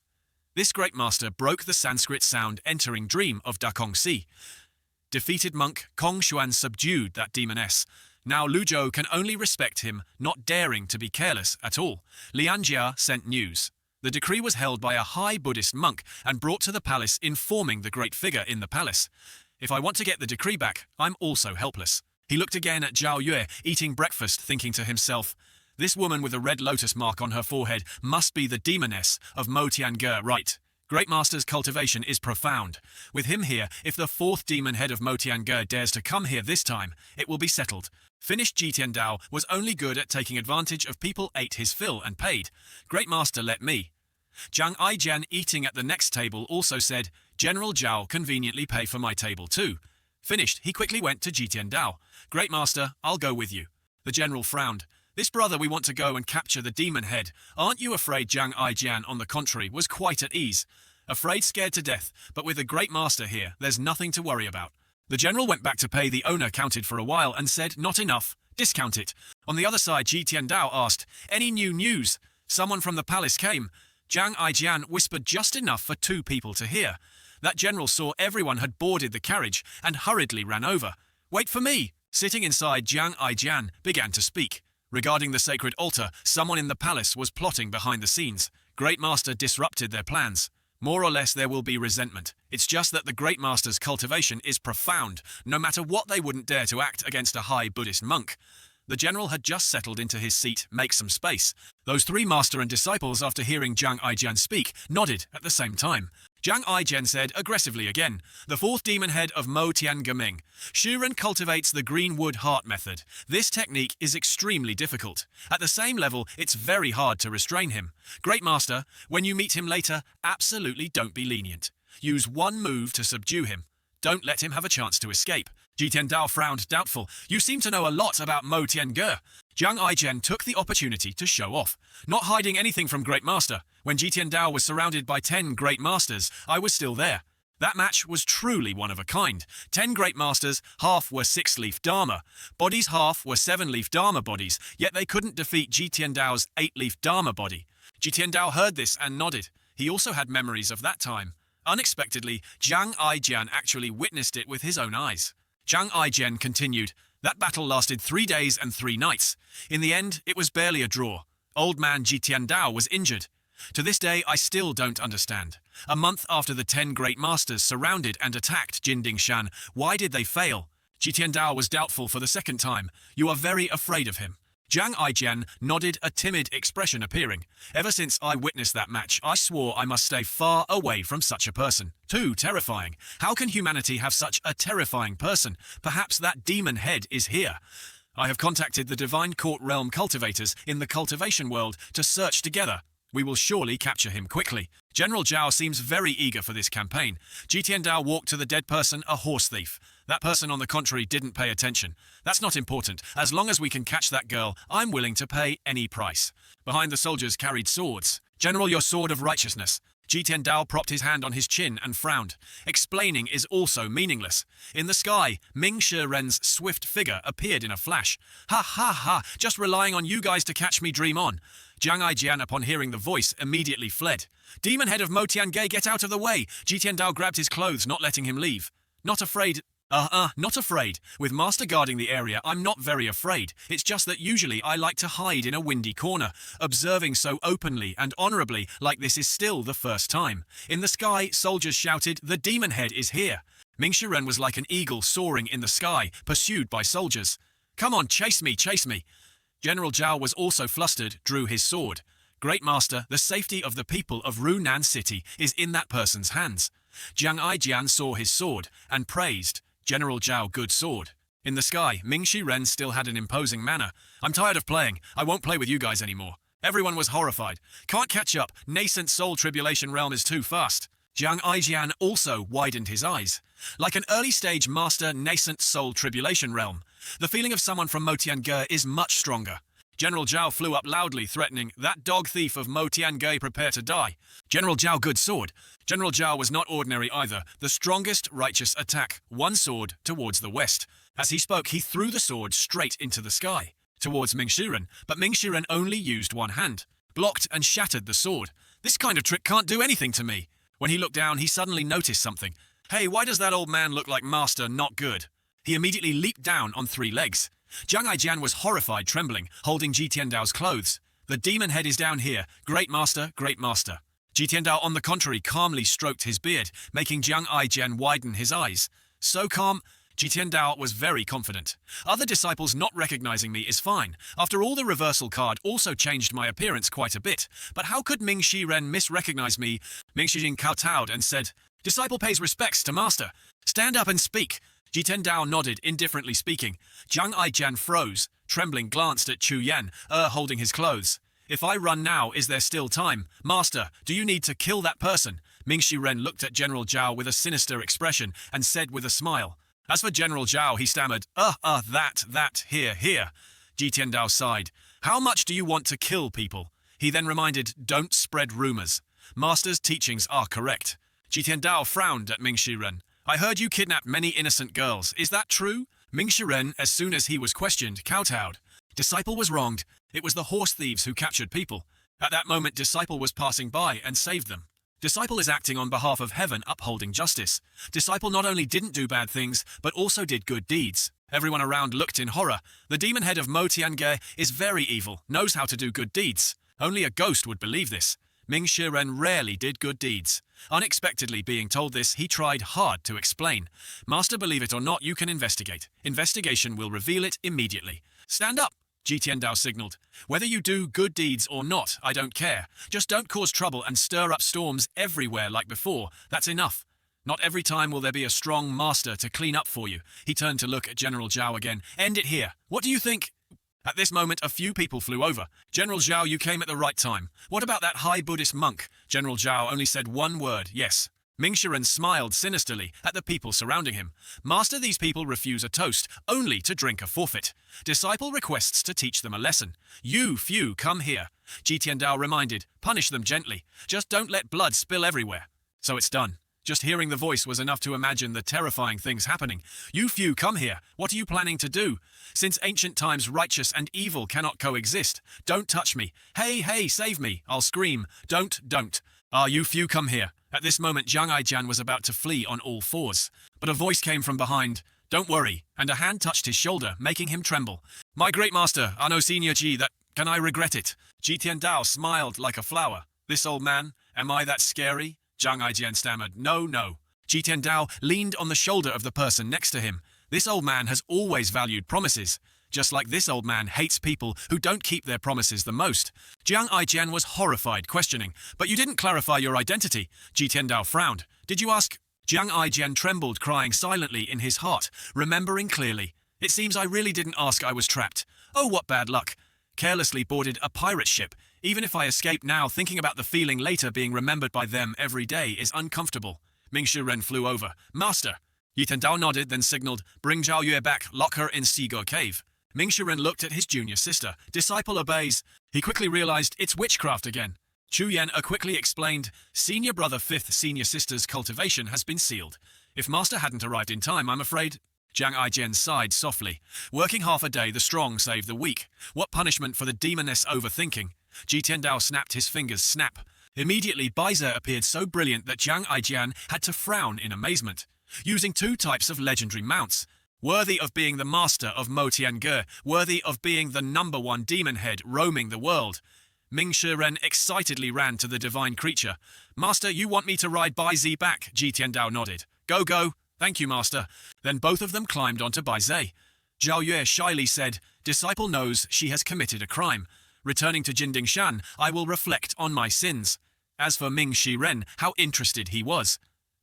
This Great Master broke the Sanskrit sound entering dream of Dakong Si. Defeated monk Kong Xuan subdued that demoness. Now Lu Zhou can only respect him, not daring to be careless at all. Lian Jia sent news. The decree was held by a high Buddhist monk and brought to the palace, informing the great figure in the palace. If I want to get the decree back, I'm also helpless. He looked again at Zhao Yue, eating breakfast, thinking to himself, this woman with a red lotus mark on her forehead must be the demoness of Mo Tiange, right? Great Master's cultivation is profound. With him here, if the 4th demon head of Mo Tiange dares to come here this time, it will be settled. Finished Jitian Dao was only good at taking advantage of people ate his fill and paid. Great Master let me. Zhang Aijian, eating at the next table, also said, General Zhao conveniently pay for my table too. Finished, he quickly went to Jitian Dao. Great Master, I'll go with you. The general frowned. This brother, we want to go and capture the demon head. Aren't you afraid? Zhang Aijian, on the contrary, was quite at ease. Afraid, scared to death, but with the Great Master here, there's nothing to worry about. The general went back to pay. The owner counted for a while and said, not enough. Discount it. On the other side, Jitian Dao asked, any new news? Someone from the palace came. Zhang Aijian whispered just enough for 2 people to hear. That general saw everyone had boarded the carriage and hurriedly ran over. Wait for me! Sitting inside, Zhang Aijian began to speak. Regarding the sacred altar, someone in the palace was plotting behind the scenes. Great Master disrupted their plans. More or less there will be resentment. It's just that the Great Master's cultivation is profound. No matter what, they wouldn't dare to act against a high Buddhist monk. The general had just settled into his seat. Make some space. Those 3 master and disciples, after hearing Zhang Aijian speak, nodded at the same time. Zhang Aijian said aggressively again, the 4th demon head of Mo Tiangeming. Shuren cultivates the green wood heart method. This technique is extremely difficult. At the same level, it's very hard to restrain him. Great Master, when you meet him later, absolutely don't be lenient. Use 1 move to subdue him. Don't let him have a chance to escape. Jitian Dao frowned, doubtful. You seem to know a lot about Mo Tiange. Zhang Aijian took the opportunity to show off. Not hiding anything from Great Master. When Jitian Dao was surrounded by 10 Great Masters, I was still there. That match was truly one of a kind. 10 Great Masters, half were 6-leaf Dharma. Bodies half were 7-leaf Dharma bodies, yet they couldn't defeat Jitian Dao's 8-leaf Dharma body. Jitian Dao heard this and nodded. He also had memories of that time. Unexpectedly, Zhang Aijian actually witnessed it with his own eyes. Zhang Aijian continued, that battle lasted 3 days and 3 nights. In the end, it was barely a draw. Old man Jitian Dao was injured. To this day, I still don't understand. A month after the 10 Great Masters surrounded and attacked Jinding Shan, why did they fail? Jitian Dao was doubtful for the 2nd time. You are very afraid of him. Zhang Aijian nodded, a timid expression appearing. Ever since I witnessed that match, I swore I must stay far away from such a person. Too terrifying. How can humanity have such a terrifying person? Perhaps that demon head is here. I have contacted the Divine Court Realm cultivators in the cultivation world to search together. We will surely capture him quickly. General Zhao seems very eager for this campaign. Jitian Dao walked to the dead person, a horse thief. That person, on the contrary, didn't pay attention. That's not important. As long as we can catch that girl, I'm willing to pay any price. Behind the soldiers carried swords. General, your sword of righteousness. Jitian Dao propped his hand on his chin and frowned. Explaining is also meaningless. In the sky, Ming Shi Ren's swift figure appeared in a flash. Ha ha ha, just relying on you guys to catch me, dream on. Zhang Aijian, upon hearing the voice, immediately fled. Demon head of Mo Tiange, get out of the way! Jitian Dao grabbed his clothes, not letting him leave. Not afraid, Not afraid. With Master guarding the area, I'm not very afraid. It's just that usually I like to hide in a windy corner, observing so openly and honorably like this is still the first time. In the sky, soldiers shouted, "The demon head is here." Ming Shiren was like an eagle soaring in the sky, pursued by soldiers. "Come on, chase me, chase me." General Zhao was also flustered, drew his sword. "Great Master, the safety of the people of Runan City is in that person's hands." Jiang Aijian saw his sword and praised, "General Zhao, good sword." In the sky, Ming Shiren still had an imposing manner. "I'm tired of playing. I won't play with you guys anymore." Everyone was horrified. "Can't catch up. Nascent soul tribulation realm is too fast." Jiang Aijian also widened his eyes. Like an early-stage master nascent soul tribulation realm, the feeling of someone from Mo Tiange is much stronger. General Zhao flew up loudly, threatening, "That dog thief of Mo Tiange, prepare to die." General Zhao, good sword. General Zhao was not ordinary either. The strongest righteous attack, one sword towards the west. As he spoke, he threw the sword straight into the sky, towards Ming Shiren, but Ming Shiren only used one hand, blocked and shattered the sword. "This kind of trick can't do anything to me." When he looked down, he suddenly noticed something. "Hey, why does that old man look like Master not good?" He immediately leaped down on 3 legs. Jiang Aijian was horrified, trembling, holding Ji Tiandao's clothes. "The demon head is down here. Great Master, great Master." Ji Tiandao, on the contrary, calmly stroked his beard, making Jiang Aijian widen his eyes. So calm, Ji Tiandao was very confident. "Other disciples not recognizing me is fine. After all, the reversal card also changed my appearance quite a bit. But how could Ming Shiren misrecognize me?" Ming Shijing kowtowed and said, "Disciple pays respects to Master. Stand up and speak." Ji Tiandao nodded, indifferently speaking. Jiang Aijian froze, trembling, glanced at Chu Yan, holding his clothes. "If I run now, is there still time? Master, do you need to kill that person?" Ming Shiren looked at General Zhao with a sinister expression and said with a smile. As for General Zhao, he stammered, here. Ji Tiandao sighed. "How much do you want to kill people?" He then reminded, "Don't spread rumors. Master's teachings are correct." Ji Tiandao frowned at Ming Shiren. "I heard you kidnapped many innocent girls. Is that true?" Ming Shiren, as soon as he was questioned, kowtowed. Disciple was wronged. It was the horse thieves who captured people. At that moment, Disciple was passing by and saved them. Disciple is acting on behalf of heaven, upholding justice. Disciple not only didn't do bad things, but also did good deeds. Everyone around looked in horror. The demon head of Mo Tiange is very evil, knows how to do good deeds. Only a ghost would believe this. Ming Shiren rarely did good deeds. Unexpectedly being told this, he tried hard to explain. "Master, believe it or not, you can investigate. Investigation will reveal it immediately." "Stand up," Ji Tiandao signaled. "Whether you do good deeds or not, I don't care. Just don't cause trouble and stir up storms everywhere like before. That's enough. Not every time will there be a strong master to clean up for you." He turned to look at General Zhao again. "End it here. What do you think?" At this moment, a few people flew over. "General Zhao, you came at the right time. What about that high Buddhist monk?" General Zhao only said one word, "Yes." Ming Shiren smiled sinisterly at the people surrounding him. "Master, these people refuse a toast, only to drink a forfeit. Disciple requests to teach them a lesson. You few, come here." Ji Tiandao reminded, "Punish them gently. Just don't let blood spill everywhere." So it's done. Just hearing the voice was enough to imagine the terrifying things happening. "You few, come here. What are you planning to do? Since ancient times, righteous and evil cannot coexist. Don't touch me. Hey, save me." I'll scream. Don't. You few, come here." At this moment, Jiang Aijian was about to flee on all fours. But a voice came from behind. "Don't worry," and a hand touched his shoulder, making him tremble. "My great master, Ano Senior Ji, that can I regret it?" Ji Tiandao smiled like a flower. "This old man, am I that scary?" Jiang Aijian stammered, No. Ji Tiandao leaned on the shoulder of the person next to him. "This old man has always valued promises. Just like this old man hates people who don't keep their promises the most." Jiang Aijian was horrified, questioning, "But you didn't clarify your identity." Ji Tiandao frowned. "Did you ask?" Jiang Aijian trembled, crying silently in his heart, remembering clearly. "It seems I really didn't ask. I was trapped. Oh, what bad luck. Carelessly boarded a pirate ship. Even if I escape now, thinking about the feeling later being remembered by them every day is uncomfortable." Ming Shiren flew over. "Master." Yi Tendao nodded, then signaled, "Bring Zhao Yue back, lock her in Sigo Cave." Ming Shiren looked at his junior sister. Disciple obeys. He quickly realized it's witchcraft again. Chu Yan quickly explained, "Senior brother 5th senior sister's cultivation has been sealed. If Master hadn't arrived in time, I'm afraid." Jiang Aijian sighed softly. "Working half a day, the strong save the weak. What punishment for the demoness overthinking." Ji Tiandao snapped his fingers, snap. Immediately, Baize appeared so brilliant that Jiang Aijian had to frown in amazement. using two types of legendary mounts, worthy of being the master of Mo Tiange, worthy of being the #1 demon head roaming the world. Ming Shiren excitedly ran to the divine creature. "Master, you want me to ride Bai Zi back?" Ji Tiandao nodded. "Go, go. Thank you, master." Then both of them climbed onto Bai Zi. Zhao Yue shyly said, "Disciple knows she has committed a crime. Returning to Jinding Shan, I will reflect on my sins." As for Ming Shiren, how interested he was.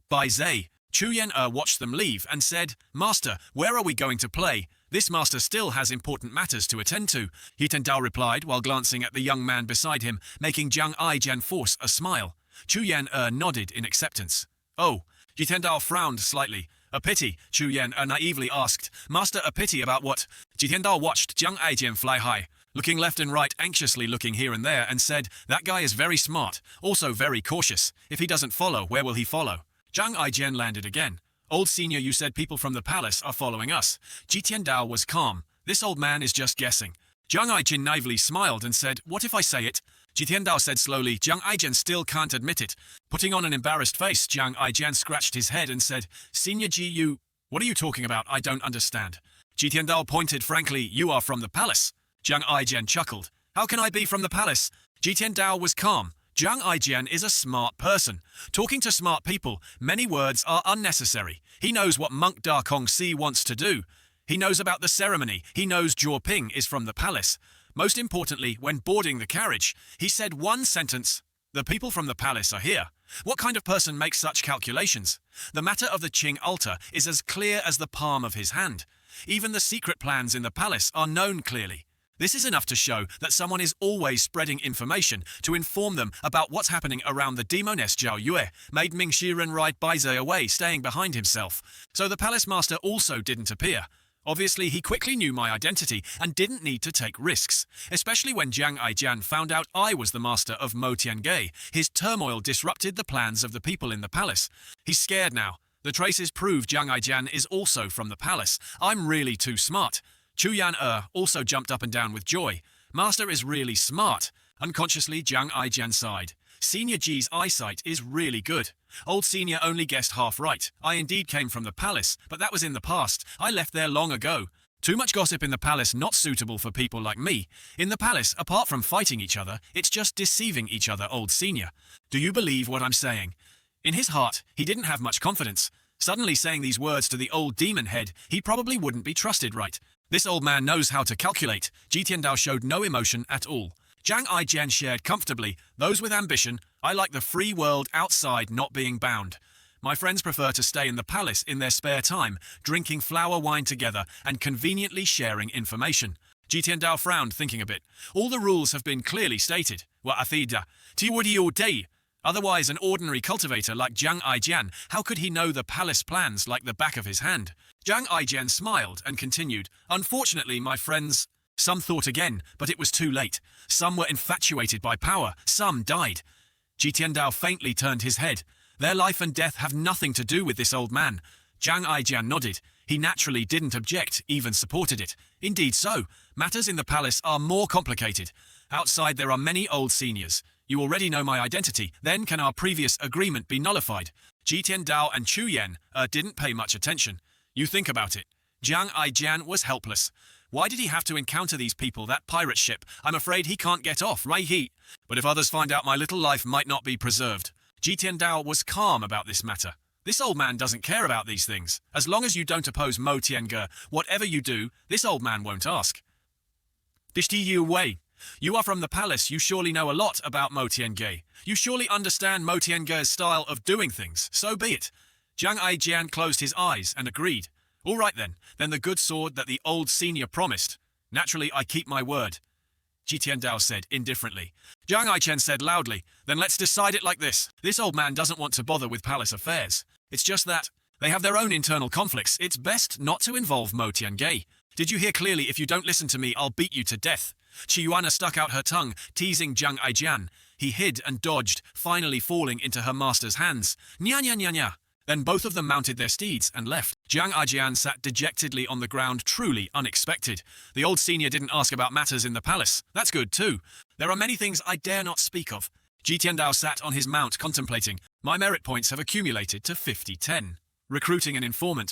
Bai Zi, Chu Yan-er watched them leave and said, "Master, where are we going to play? This master still has important matters to attend to." He Tendao replied while glancing at the young man beside him, making Jiang Aijian force a smile. Chu Yan-er nodded in acceptance. "Oh." Ji Tendao frowned slightly. "A pity," Chu Yan-er naively asked. "Master, a pity about what?" Ji Tendao watched Jiang Aijian fly high, looking left and right, anxiously looking here and there, and said, "That guy is very smart, also very cautious. If he doesn't follow, where will he follow?" Jiang Aijian landed again. "Old senior, you said people from the palace are following us." Ji Tiandao was calm. "This old man is just guessing." Jiang Aijian naively smiled and said, "What if I say it?" Ji Tiandao said slowly. Jiang Aijian still can't admit it. Putting on an embarrassed face, Jiang Aijian scratched his head and said, "Senior Ji, you... What are you talking about? I don't understand." Ji Tiandao pointed frankly, "You are from the palace." Jiang Aijian chuckled. "How can I be from the palace?" Ji Tiandao was calm. Jiang Aijian is a smart person. Talking to smart people, many words are unnecessary. He knows what Monk Da Kong Si wants to do. He knows about the ceremony. He knows Zhuo Ping is from the palace. Most importantly, when boarding the carriage, he said one sentence: "The people from the palace are here." What kind of person makes such calculations? The matter of the Qing altar is as clear as the palm of his hand. Even the secret plans in the palace are known clearly. This is enough to show that someone is always spreading information to inform them about what's happening around the demoness. Zhao Yue made Ming Shiren ride Bai Zi away, staying behind himself. So the palace master also didn't appear. Obviously, he quickly knew my identity and didn't need to take risks, especially when Jiang Aijian found out I was the master of Mo Tiange. His turmoil disrupted the plans of the people in the palace. He's scared now. The traces prove Jiang Aijian is also from the palace. I'm really too smart. Chu Yan-er also jumped up and down with joy. Master is really smart. Unconsciously, Jiang Aijian sighed. Senior Ji's eyesight is really good. Old senior only guessed half right. I indeed came from the palace, but that was in the past. I left there long ago. Too much gossip in the palace, not suitable for people like me. In the palace, apart from fighting each other, it's just deceiving each other, old senior. Do you believe what I'm saying? In his heart, he didn't have much confidence. Suddenly saying these words to the old demon head, he probably wouldn't be trusted, right? This old man knows how to calculate. Ji Tiandao showed no emotion at all. Jiang Aijian shared comfortably. Those with ambition, I like the free world outside, not being bound. My friends prefer to stay in the palace in their spare time, drinking flower wine together and conveniently sharing information. Ji Tiandao frowned, thinking a bit. All the rules have been clearly stated. Wa'athida. Tiwudiyo day. Otherwise, an ordinary cultivator like Jiang Aijian, how could he know the palace plans like the back of his hand? Jiang Aijian smiled and continued, "Unfortunately, my friends, some thought again, but it was too late. Some were infatuated by power, some died." Ji Tiandao faintly turned his head. Their life and death have nothing to do with this old man. Jiang Aijian nodded. He naturally didn't object, even supported it. Indeed so. Matters in the palace are more complicated. Outside there are many old seniors. You already know my identity. Then can our previous agreement be nullified? Ji Tiandao and Chu Yan didn't pay much attention. You think about it. Jiang Aijian was helpless. Why did he have to encounter these people, that pirate ship? I'm afraid he can't get off, right? But if others find out, my little life might not be preserved. Ji Tiandao was calm about this matter. This old man doesn't care about these things. As long as you don't oppose Mo Tiange, whatever you do, this old man won't ask. Dishti Yu Wei. You are from the palace. You surely know a lot about Mo Tiange. You surely understand Mo Tiange's style of doing things. So be it. Jiang Aijian closed his eyes and agreed. All right then the good sword that the old senior promised. Naturally, I keep my word. Ji Tiandao said indifferently. Jiang Aijian said loudly, then let's decide it like this. This old man doesn't want to bother with palace affairs. It's just that they have their own internal conflicts. It's best not to involve Mo Tiange. Did you hear clearly? If you don't listen to me, I'll beat you to death. Chi Yuana stuck out her tongue, teasing Jiang Aijian. He hid and dodged, finally falling into her master's hands. Nya nya nya nya. Then both of them mounted their steeds and left. Jiang Aijian sat dejectedly on the ground, truly unexpected. The old senior didn't ask about matters in the palace. That's good too. There are many things I dare not speak of. Ji Tiandao sat on his mount contemplating. My merit points have accumulated to 50-10. Recruiting an informant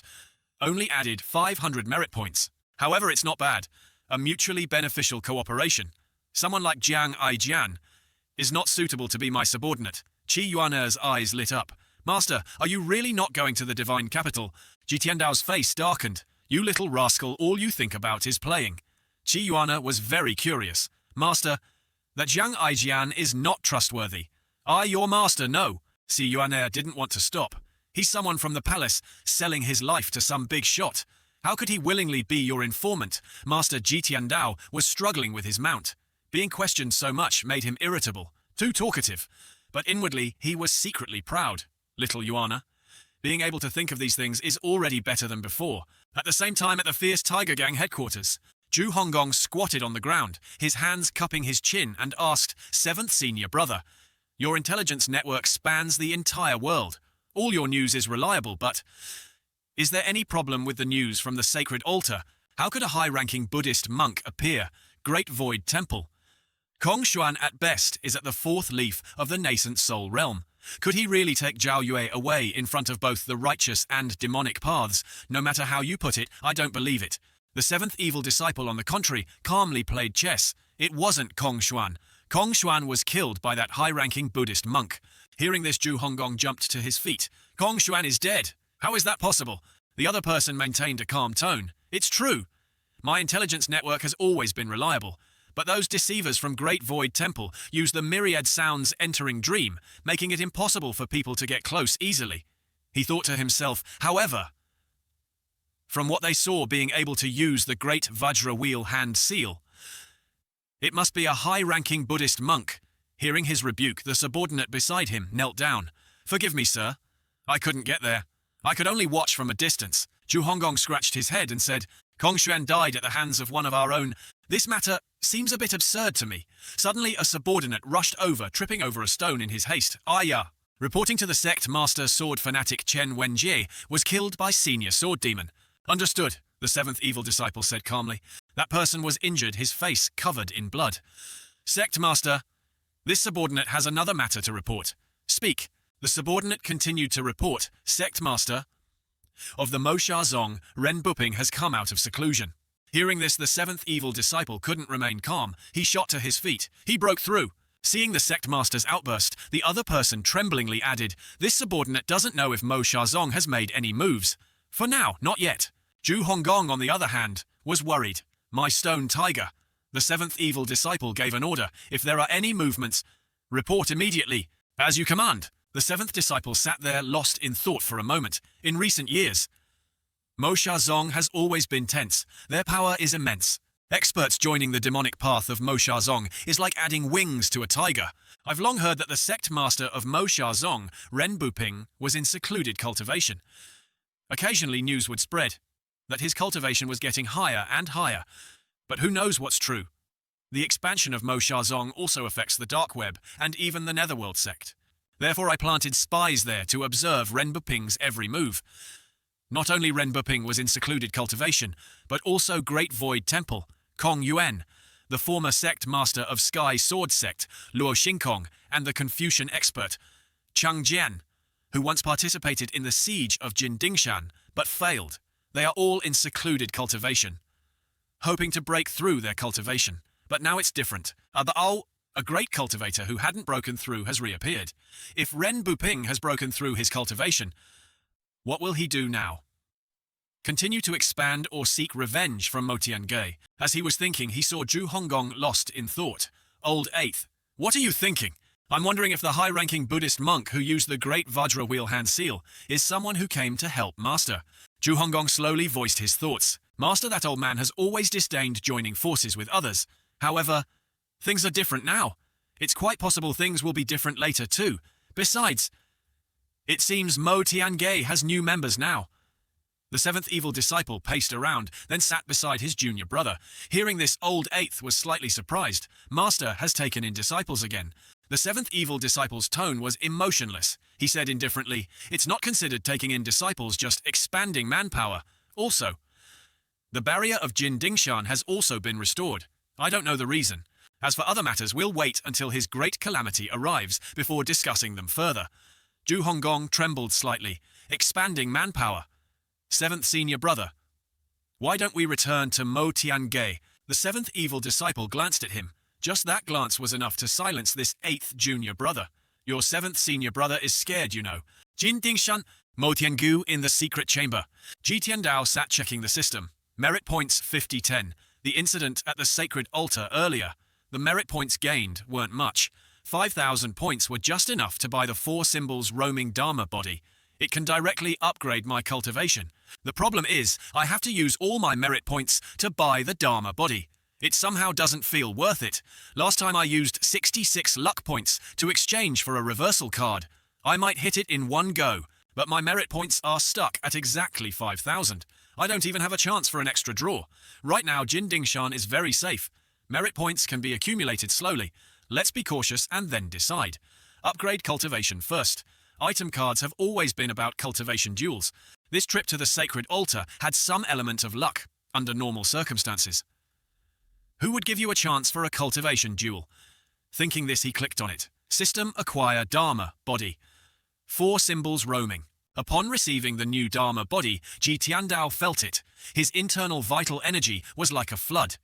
only added 500 merit points. However, it's not bad. A mutually beneficial cooperation. Someone like Jiang Aijian is not suitable to be my subordinate. Qi Yuaner's eyes lit up. Master, are you really not going to the divine capital? Ji Tiandao's face darkened. You little rascal, all you think about is playing. Qi Yuaner was very curious. Master, that Jiang Aijian is not trustworthy. I, your master, know. Qi Yuaner didn't want to stop. He's someone from the palace, selling his life to some big shot. How could he willingly be your informant? Master Ji Tiandao was struggling with his mount. Being questioned so much made him irritable, too talkative. But inwardly, he was secretly proud. Little Yuana. Being able to think of these things is already better than before. At the same time, at the Fierce Tiger Gang headquarters, Zhu Honggong squatted on the ground, his hands cupping his chin, and asked, "Seventh senior brother, your intelligence network spans the entire world. All your news is reliable, but is there any problem with the news from the sacred altar? How could a high-ranking Buddhist monk appear? Great Void Temple. Kong Xuan at best is at the fourth leaf of the nascent soul realm. Could he really take Zhao Yue away in front of both the righteous and demonic paths? No matter how you put it, I don't believe it. The seventh evil disciple, on the contrary, calmly played chess. It wasn't Kong Xuan. Kong Xuan was killed by that high-ranking Buddhist monk. Hearing this, Zhu Honggong jumped to his feet. Kong Xuan is dead. How is that possible? The other person maintained a calm tone. It's true. My intelligence network has always been reliable. But those deceivers from Great Void Temple use the myriad sounds entering dream, making it impossible for people to get close easily. He thought to himself, however, from what they saw being able to use the Great Vajra Wheel hand seal, it must be a high-ranking Buddhist monk. Hearing his rebuke, the subordinate beside him knelt down. Forgive me, sir. I couldn't get there. I could only watch from a distance. Zhu Honggong scratched his head and said, Kong Xuan died at the hands of one of our own. This matter seems a bit absurd to me. Suddenly, a subordinate rushed over, tripping over a stone in his haste. Aya, reporting to the sect master sword fanatic Chen Wenjie, was killed by senior sword demon. Understood, the seventh evil disciple said calmly. That person was injured, his face covered in blood. Sect master, this subordinate has another matter to report. Speak. The subordinate continued to report. Sect master of the Mosha Zong, Ren Buping has come out of seclusion. Hearing this, the seventh evil disciple couldn't remain calm. He shot to his feet. He broke through. Seeing the sect master's outburst, the other person tremblingly added, this subordinate doesn't know if Mosha Zong has made any moves. For now, not yet. Zhu Honggong, on the other hand, was worried. My stone tiger. The seventh evil disciple gave an order. If there are any movements, report immediately. As you command. The seventh disciple sat there lost in thought for a moment. In recent years, Mosha Zong has always been tense. Their power is immense. Experts joining the demonic path of Mosha Zong is like adding wings to a tiger. I've long heard that the sect master of Mosha Zong, Ren Buping, was in secluded cultivation. Occasionally news would spread that his cultivation was getting higher and higher. But who knows what's true? The expansion of Mosha Zong also affects the dark web and even the Netherworld sect. Therefore, I planted spies there to observe Ren Buping's every move. Not only Ren Buping was in secluded cultivation, but also Great Void Temple, Kong Yuan, the former sect master of Sky Sword Sect, Luo Xingkong, and the Confucian expert, Chang Jian, who once participated in the siege of Jindingshan, but failed. They are all in secluded cultivation, hoping to break through their cultivation. But now it's different. A great cultivator who hadn't broken through has reappeared. If Ren Buping has broken through his cultivation, what will he do now? Continue to expand or seek revenge from Mo Tiange? As he was thinking, he saw Zhu Honggong lost in thought. Old Eighth, what are you thinking? I'm wondering if the high-ranking Buddhist monk who used the Great Vajra Wheel hand seal is someone who came to help Master. Zhu Honggong slowly voiced his thoughts. Master, that old man has always disdained joining forces with others. However, things are different now. It's quite possible things will be different later too. Besides, it seems Mo Tiange has new members now. The seventh evil disciple paced around, then sat beside his junior brother. Hearing this, Old Eighth was slightly surprised. Master has taken in disciples again. The seventh evil disciple's tone was emotionless. He said indifferently, it's not considered taking in disciples, just expanding manpower. Also, the barrier of Jin Dingshan has also been restored. I don't know the reason. As for other matters, we'll wait until his great calamity arrives before discussing them further. Zhu Honggong trembled slightly. expanding manpower. Seventh senior brother. Why don't we return to Mo Tiange? The seventh evil disciple glanced at him. Just that glance was enough to silence this eighth junior brother. Your seventh senior brother is scared, you know. Jin Dingshan, Mo Tiangu in the secret chamber. Ji Tiandao sat checking the system. Merit points 50-10. The incident at the sacred altar earlier. The merit points gained weren't much. 5,000 points were just enough to buy the 4 symbols roaming Dharma body. It can directly upgrade my cultivation. The problem is, I have to use all my merit points to buy the Dharma body. It somehow doesn't feel worth it. Last time I used 66 luck points to exchange for a reversal card. I might hit it in one go, but my merit points are stuck at exactly 5,000. I don't even have a chance for an extra draw. Right now, Jin Dingshan is very safe. Merit points can be accumulated slowly. Let's be cautious and then decide. Upgrade cultivation first. Item cards have always been about cultivation duels. This trip to the sacred altar had some element of luck, under normal circumstances. Who would give you a chance for a cultivation duel? Thinking this, he clicked on it. System acquire Dharma body. 4 symbols roaming. Upon receiving the new Dharma body, Ji Tiandao felt it. His internal vital energy was like a flood.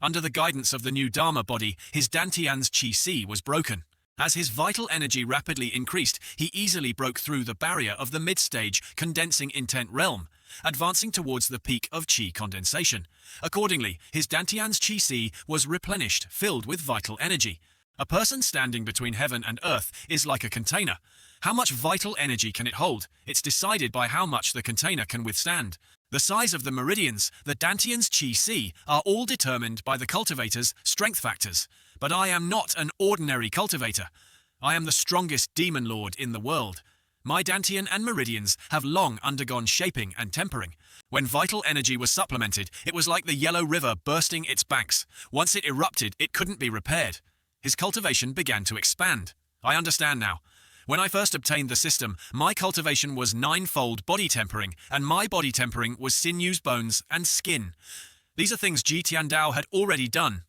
Under the guidance of the new Dharma body, his Dantian's Qi was broken. As his vital energy rapidly increased, he easily broke through the barrier of the mid-stage condensing intent realm, advancing towards the peak of Qi condensation. Accordingly, his Dantian's Qi was replenished, filled with vital energy. A person standing between heaven and earth is like a container. How much vital energy can it hold? It's decided by how much the container can withstand. The size of the meridians, the Dantian's Qi, are all determined by the cultivator's strength factors. But I am not an ordinary cultivator. I am the strongest demon lord in the world. My Dantian and meridians have long undergone shaping and tempering. When vital energy was supplemented, it was like the Yellow River bursting its banks. Once it erupted, it couldn't be repaired. His cultivation began to expand. I understand now. When I first obtained the system, my cultivation was 9-fold body tempering, and my body tempering was sinews, bones, and skin. These are things Ji Tiandao had already done.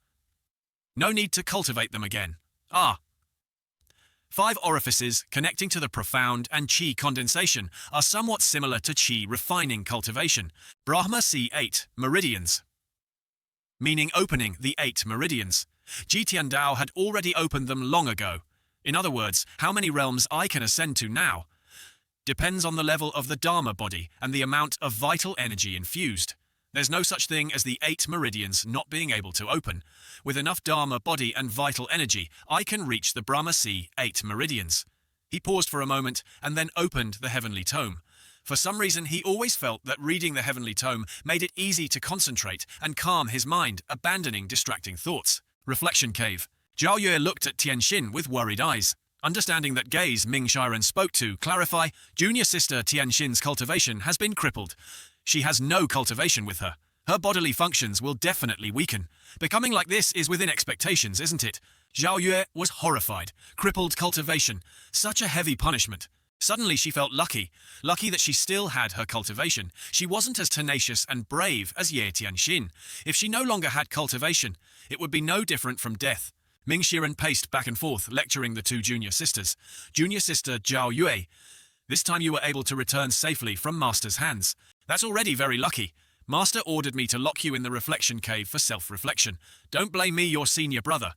No need to cultivate them again. 5 orifices connecting to the profound and Qi condensation are somewhat similar to Qi refining cultivation. Brahma C8 meridians, meaning opening the 8 meridians. Ji Tiandao had already opened them long ago. In other words, how many realms I can ascend to now depends on the level of the Dharma body and the amount of vital energy infused. There's no such thing as the 8 meridians not being able to open. With enough Dharma body and vital energy, I can reach the Brahma Sea 8 meridians. He paused for a moment and then opened the Heavenly Tome. For some reason, he always felt that reading the Heavenly Tome made it easy to concentrate and calm his mind, abandoning distracting thoughts. Reflection Cave. Zhao Yue looked at Tianxin with worried eyes. Understanding that gaze Ming Shiren spoke to clarify, junior sister Tianxin's cultivation has been crippled. She has no cultivation with her. Her bodily functions will definitely weaken. Becoming like this is within expectations, isn't it? Zhao Yue was horrified. Crippled cultivation. Such a heavy punishment. Suddenly she felt lucky. Lucky that she still had her cultivation. She wasn't as tenacious and brave as Ye Tianxin. If she no longer had cultivation, it would be no different from death. Ming Shiren paced back and forth, lecturing the 2 junior sisters. Junior sister Zhao Yue. This time you were able to return safely from Master's hands. That's already very lucky. Master ordered me to lock you in the reflection cave for self-reflection. Don't blame me, your senior brother.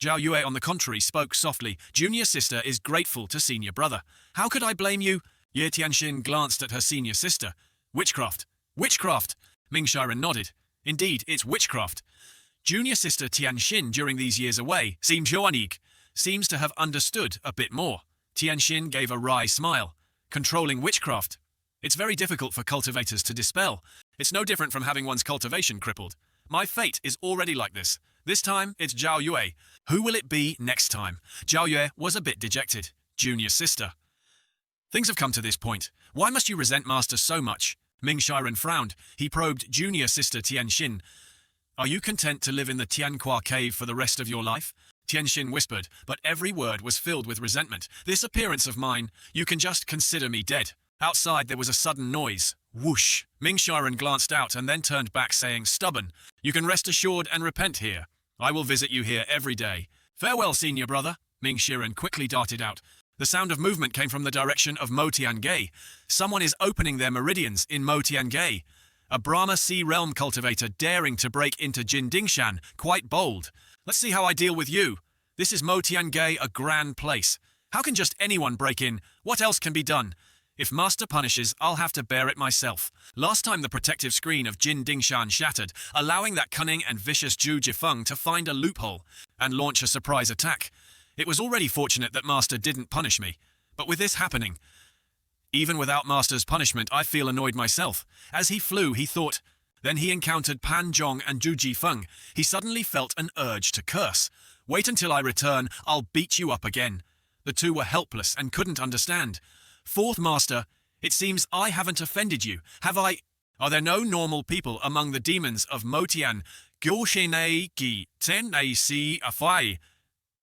Zhao Yue, on the contrary, spoke softly. Junior sister is grateful to senior brother. How could I blame you? Ye Tianxin glanced at her senior sister. Witchcraft. Witchcraft. Ming Shiren nodded. Indeed, it's witchcraft. Junior sister Tianxin, during these years away, seems to have understood a bit more. Tianxin gave a wry smile. Controlling witchcraft. It's very difficult for cultivators to dispel. It's no different from having one's cultivation crippled. My fate is already like this. This time, it's Zhao Yue. Who will it be next time? Zhao Yue was a bit dejected. Junior sister. Things have come to this point. Why must you resent Master so much? Ming Shiren frowned. He probed junior sister Tianxin. Are you content to live in the Tianhua cave for the rest of your life? Tianxin whispered, but every word was filled with resentment. This appearance of mine, you can just consider me dead. Outside there was a sudden noise. Whoosh. Ming Shiren glanced out and then turned back saying, stubborn. You can rest assured and repent here. I will visit you here every day. Farewell, senior brother. Ming Shiren quickly darted out. The sound of movement came from the direction of Mo Tiange. Someone is opening their meridians in Mo Tiange. A Brahma Sea Realm cultivator daring to break into Jin Dingshan, quite bold. Let's see how I deal with you. This is Mo Tiange, a grand place. How can just anyone break in? What else can be done? If Master punishes, I'll have to bear it myself. Last time the protective screen of Jin Dingshan shattered, allowing that cunning and vicious Zhu Jifeng to find a loophole and launch a surprise attack. It was already fortunate that Master didn't punish me. But with this happening, even without Master's punishment, I feel annoyed myself. As he flew, he thought. Then he encountered Pan Zhong and Zhu Jifeng. He suddenly felt an urge to curse. Wait until I return, I'll beat you up again. The two were helpless and couldn't understand. Fourth Master, it seems I haven't offended you, have I? Are there no normal people among the demons of Motian? Gyoshinei Gi Tenei Si Afai.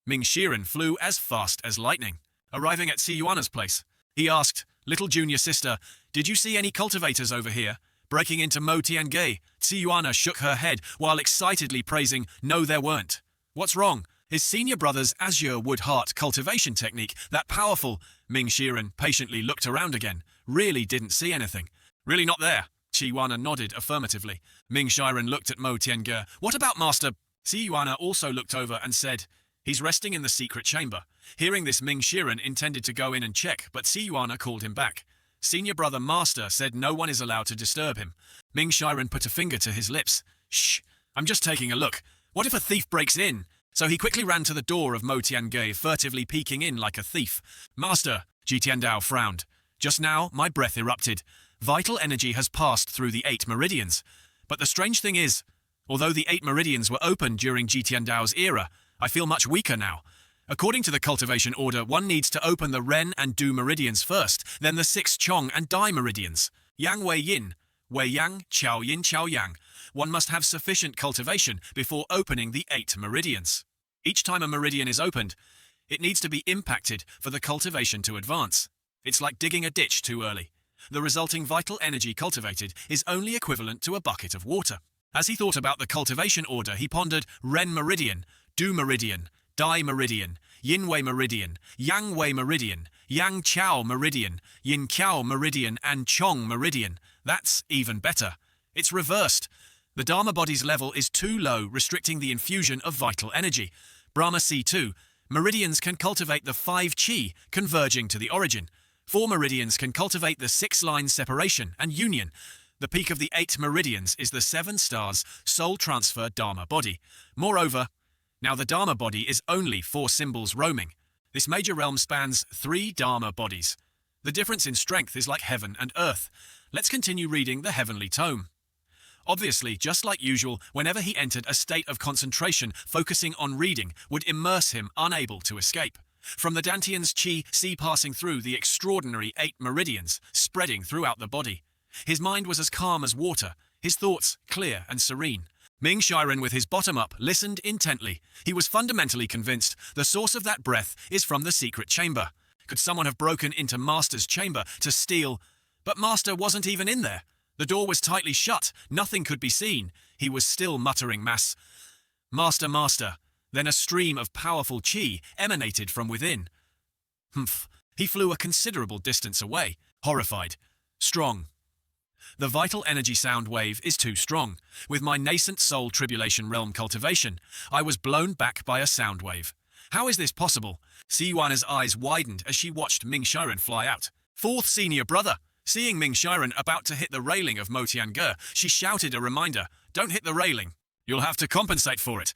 Ming Shiren flew as fast as lightning. Arriving at Si Yuana's place, he asked, "Little junior sister, did you see any cultivators over here?" Breaking into Mo Tiange, Si Yuana shook her head while excitedly praising, "No, there weren't." What's wrong? His senior brother's azure wood heart cultivation technique, that powerful. Ming Shiren patiently looked around again, really didn't see anything. Really not there? Si Yuana nodded affirmatively. Ming Shiren looked at Mo Tiange. What about Master? Si Yuana also looked over and said, "He's resting in the secret chamber." Hearing this, Ming Shiren intended to go in and check, but Si Yuana called him back. Senior brother Master said no one is allowed to disturb him. Ming Shiren put a finger to his lips. "Shh, I'm just taking a look. What if a thief breaks in?" So he quickly ran to the door of Mo Tiange, furtively peeking in like a thief. "Master," Ji Tiandao frowned. "Just now, my breath erupted. Vital energy has passed through the 8 meridians. But the strange thing is, although the 8 meridians were opened during Ji Tiandao's era, I feel much weaker now. According to the cultivation order, one needs to open the Ren and Du meridians first, then the 6 Chong and Dai meridians. Yang Wei Yin, Wei Yang, Qiao Yin, Qiao Yang. One must have sufficient cultivation before opening the 8 meridians. Each time a meridian is opened, it needs to be impacted for the cultivation to advance. It's like digging a ditch too early. The resulting vital energy cultivated is only equivalent to a bucket of water. As he thought about the cultivation order, he pondered Ren meridian, Du meridian, Dai meridian, Yin Wei meridian, Yang Wei meridian, Yang Qiao meridian, Yin Qiao meridian, and Chong meridian. That's even better. It's reversed. The Dharma body's level is too low, restricting the infusion of vital energy. Brahma C2, meridians can cultivate the 5 Qi, converging to the origin. 4 meridians can cultivate the 6-line separation and union. The peak of the 8 meridians is the 7 stars soul transfer Dharma body. Moreover, now the Dharma body is only 4 symbols roaming. This major realm spans 3 Dharma bodies. The difference in strength is like heaven and earth. Let's continue reading the heavenly tome. Obviously, just like usual, whenever he entered a state of concentration, focusing on reading would immerse him, unable to escape. From the Dantian's Qi, see passing through the extraordinary 8 meridians, spreading throughout the body. His mind was as calm as water, his thoughts clear and serene. Ming Shiren, with his bottom up, listened intently. He was fundamentally convinced the source of that breath is from the secret chamber. Could someone have broken into Master's chamber to steal? But Master wasn't even in there. The door was tightly shut, nothing could be seen. He was still muttering mass. "Master, Master." Then a stream of powerful qi emanated from within. Humph. He flew a considerable distance away, horrified. Strong. The vital energy sound wave is too strong. With my nascent soul tribulation realm cultivation, I was blown back by a sound wave. How is this possible? Si Yuana's eyes widened as she watched Ming Shiren fly out. Fourth senior brother. Seeing Ming Shiren about to hit the railing of Mo Tiange, she shouted a reminder, "Don't hit the railing. You'll have to compensate for it."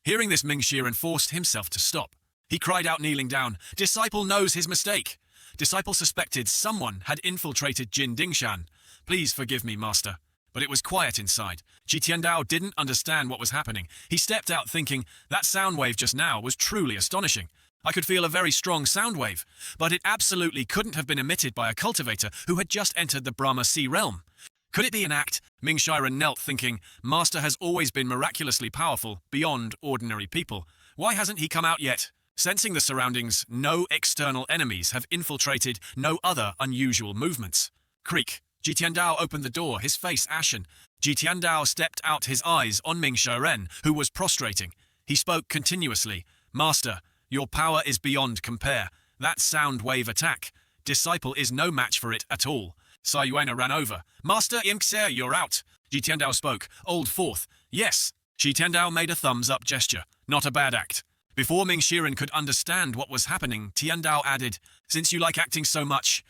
Hearing this, Ming Shiren forced himself to stop. He cried out, kneeling down, "Disciple knows his mistake." Disciple suspected someone had infiltrated Jin Dingshan. "Please forgive me, Master." But it was quiet inside. Ji Tiandao didn't understand what was happening. He stepped out thinking, that sound wave just now was truly astonishing. I could feel a very strong sound wave, but it absolutely couldn't have been emitted by a cultivator who had just entered the Brahma Sea realm. Could it be an act? Ming Shiren knelt thinking, Master has always been miraculously powerful, beyond ordinary people. Why hasn't he come out yet? Sensing the surroundings, no external enemies have infiltrated, no other unusual movements. Creak. Ji Tiandao opened the door, his face ashen. Ji Tiandao stepped out, his eyes on Ming Shiren, who was prostrating. He spoke continuously. Master, your power is beyond compare. That sound wave attack. Disciple is no match for it at all. Sayuana ran over. Master Imxer, you're out. Ji Tiandao spoke. Old Fourth. Yes. Ji Tiandao made a thumbs-up gesture. Not a bad act. Before Ming Shiren could understand what was happening, Tiandao added, since you like acting so much,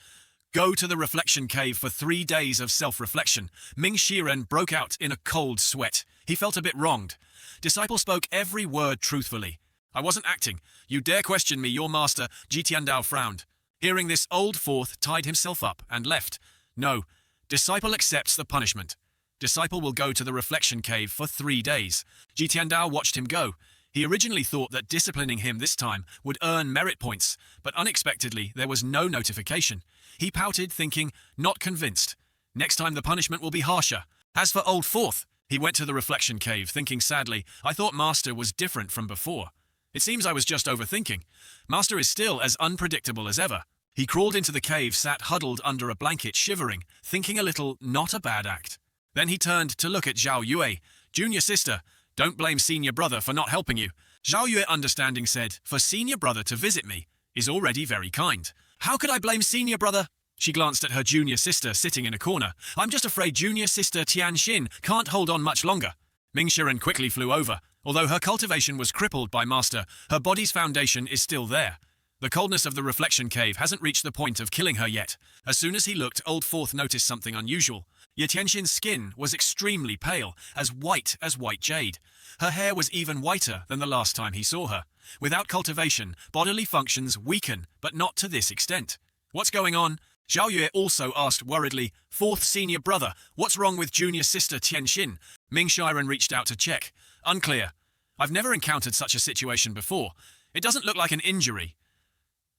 go to the reflection cave for 3 days of self-reflection. Ming Shiren broke out in a cold sweat. He felt a bit wronged. Disciple spoke every word truthfully. I wasn't acting. You dare question me, your master. Ji Tiandao frowned. Hearing this, Old Fourth tied himself up and left. No. Disciple accepts the punishment. Disciple will go to the reflection cave for 3 days. Ji Tiandao watched him go. He originally thought that disciplining him this time would earn merit points, but unexpectedly there was no notification. He pouted, thinking, not convinced. Next time the punishment will be harsher. As for Old Fourth, he went to the reflection cave, thinking sadly, I thought Master was different from before. It seems I was just overthinking. Master is still as unpredictable as ever. He crawled into the cave, sat huddled under a blanket, shivering, thinking a little, not a bad act. Then he turned to look at Zhao Yue. Junior sister, don't blame senior brother for not helping you. Zhao Yue, understanding, said, for senior brother to visit me is already very kind. How could I blame senior brother? She glanced at her junior sister sitting in a corner. I'm just afraid junior sister Tianxin can't hold on much longer. Ming Shiren quickly flew over. Although her cultivation was crippled by Master, her body's foundation is still there. The coldness of the reflection cave hasn't reached the point of killing her yet. As soon as he looked, Old Fourth noticed something unusual. Ye Tianxin's skin was extremely pale, as white jade. Her hair was even whiter than the last time he saw her. Without cultivation, bodily functions weaken, but not to this extent. What's going on? Zhao Yue also asked worriedly, Fourth senior brother, what's wrong with junior sister Tianxin? Ming Shiren reached out to check. Unclear. I've never encountered such a situation before. It doesn't look like an injury.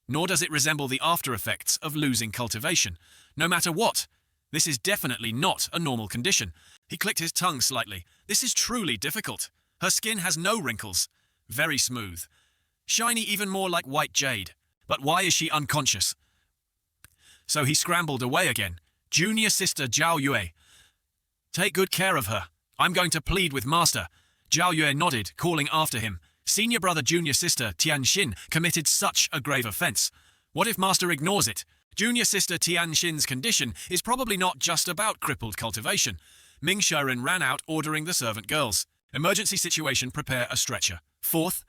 Nor does it resemble the after effects of losing cultivation. No matter what, this is definitely not a normal condition. He clicked his tongue slightly. This is truly difficult. Her skin has no wrinkles. Very smooth. Shiny, even more like white jade. But why is she unconscious? So he scrambled away again. Junior sister Zhao Yue. Take good care of her. I'm going to plead with Master. Zhao Yue nodded, calling after him. Senior brother junior sister Tianxin committed such a grave offense. What if Master ignores it? Junior sister Tianxin's condition is probably not just about crippled cultivation. Ming Shiren ran out, ordering the servant girls. Emergency situation, prepare a stretcher. Fourth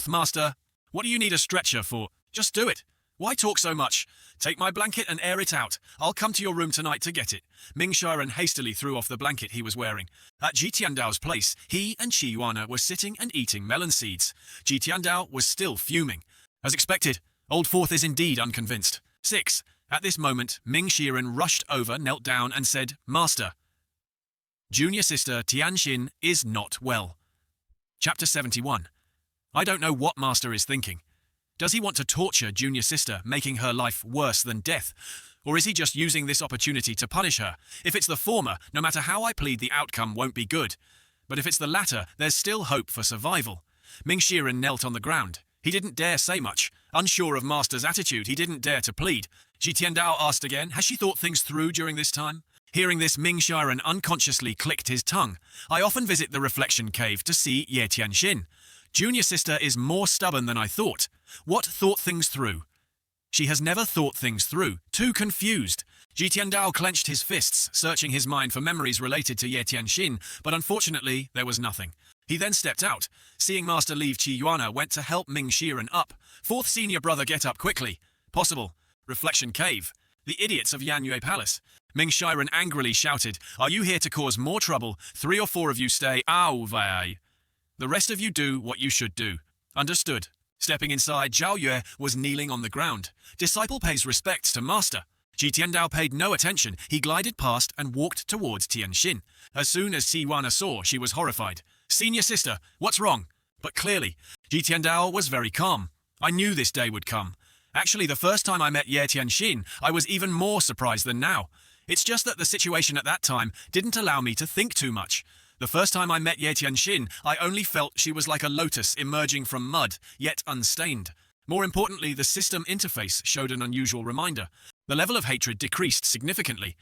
master. What do you need a stretcher for? Just do it. Why talk so much? Take my blanket and air it out. I'll come to your room tonight to get it. Ming Shiren hastily threw off the blanket he was wearing. At Ji Tiandao's place, he and Qi Yuana were sitting and eating melon seeds. Ji Tiandao was still fuming. As expected, Old Fourth is indeed unconvinced. 6. At this moment, Ming Shiren rushed over, knelt down and said, Master, junior sister Tianxin is not well. Chapter 71. I don't know what Master is thinking. Does he want to torture junior sister, making her life worse than death? Or is he just using this opportunity to punish her? If it's the former, no matter how I plead, the outcome won't be good. But if it's the latter, there's still hope for survival. Ming Shiren knelt on the ground. He didn't dare say much. Unsure of Master's attitude, he didn't dare to plead. Ji Tiandao asked again, has she thought things through during this time? Hearing this, Ming Shiren unconsciously clicked his tongue. I often visit the reflection cave to see Ye Tianxin. Junior sister is more stubborn than I thought. What thought things through? She has never thought things through. Too confused. Ji Tiandao clenched his fists, searching his mind for memories related to Ye Tianxin, but unfortunately there was nothing. He then stepped out. Seeing Master leave, Qi Yuana went to help Ming Shiren up. Fourth senior brother, get up quickly. Possible. Reflection cave. The idiots of Yanyue Palace. Ming Shiren angrily shouted, are you here to cause more trouble? 3 or 4 of you stay. Away. The rest of you do what you should do. Understood. Stepping inside, Zhao Yue was kneeling on the ground. Disciple pays respects to Master. Ji Tiandao paid no attention. He glided past and walked towards Tianxin. As soon as Qi Yuana saw, she was horrified. Senior sister, what's wrong? But clearly, Ji Tiandao was very calm. I knew this day would come. Actually, the first time I met Ye Tianxin, I was even more surprised than now. It's just that the situation at that time didn't allow me to think too much. The first time I met Ye Tianxin, I only felt she was like a lotus emerging from mud, yet unstained. More importantly, the system interface showed an unusual reminder. The level of hatred decreased significantly.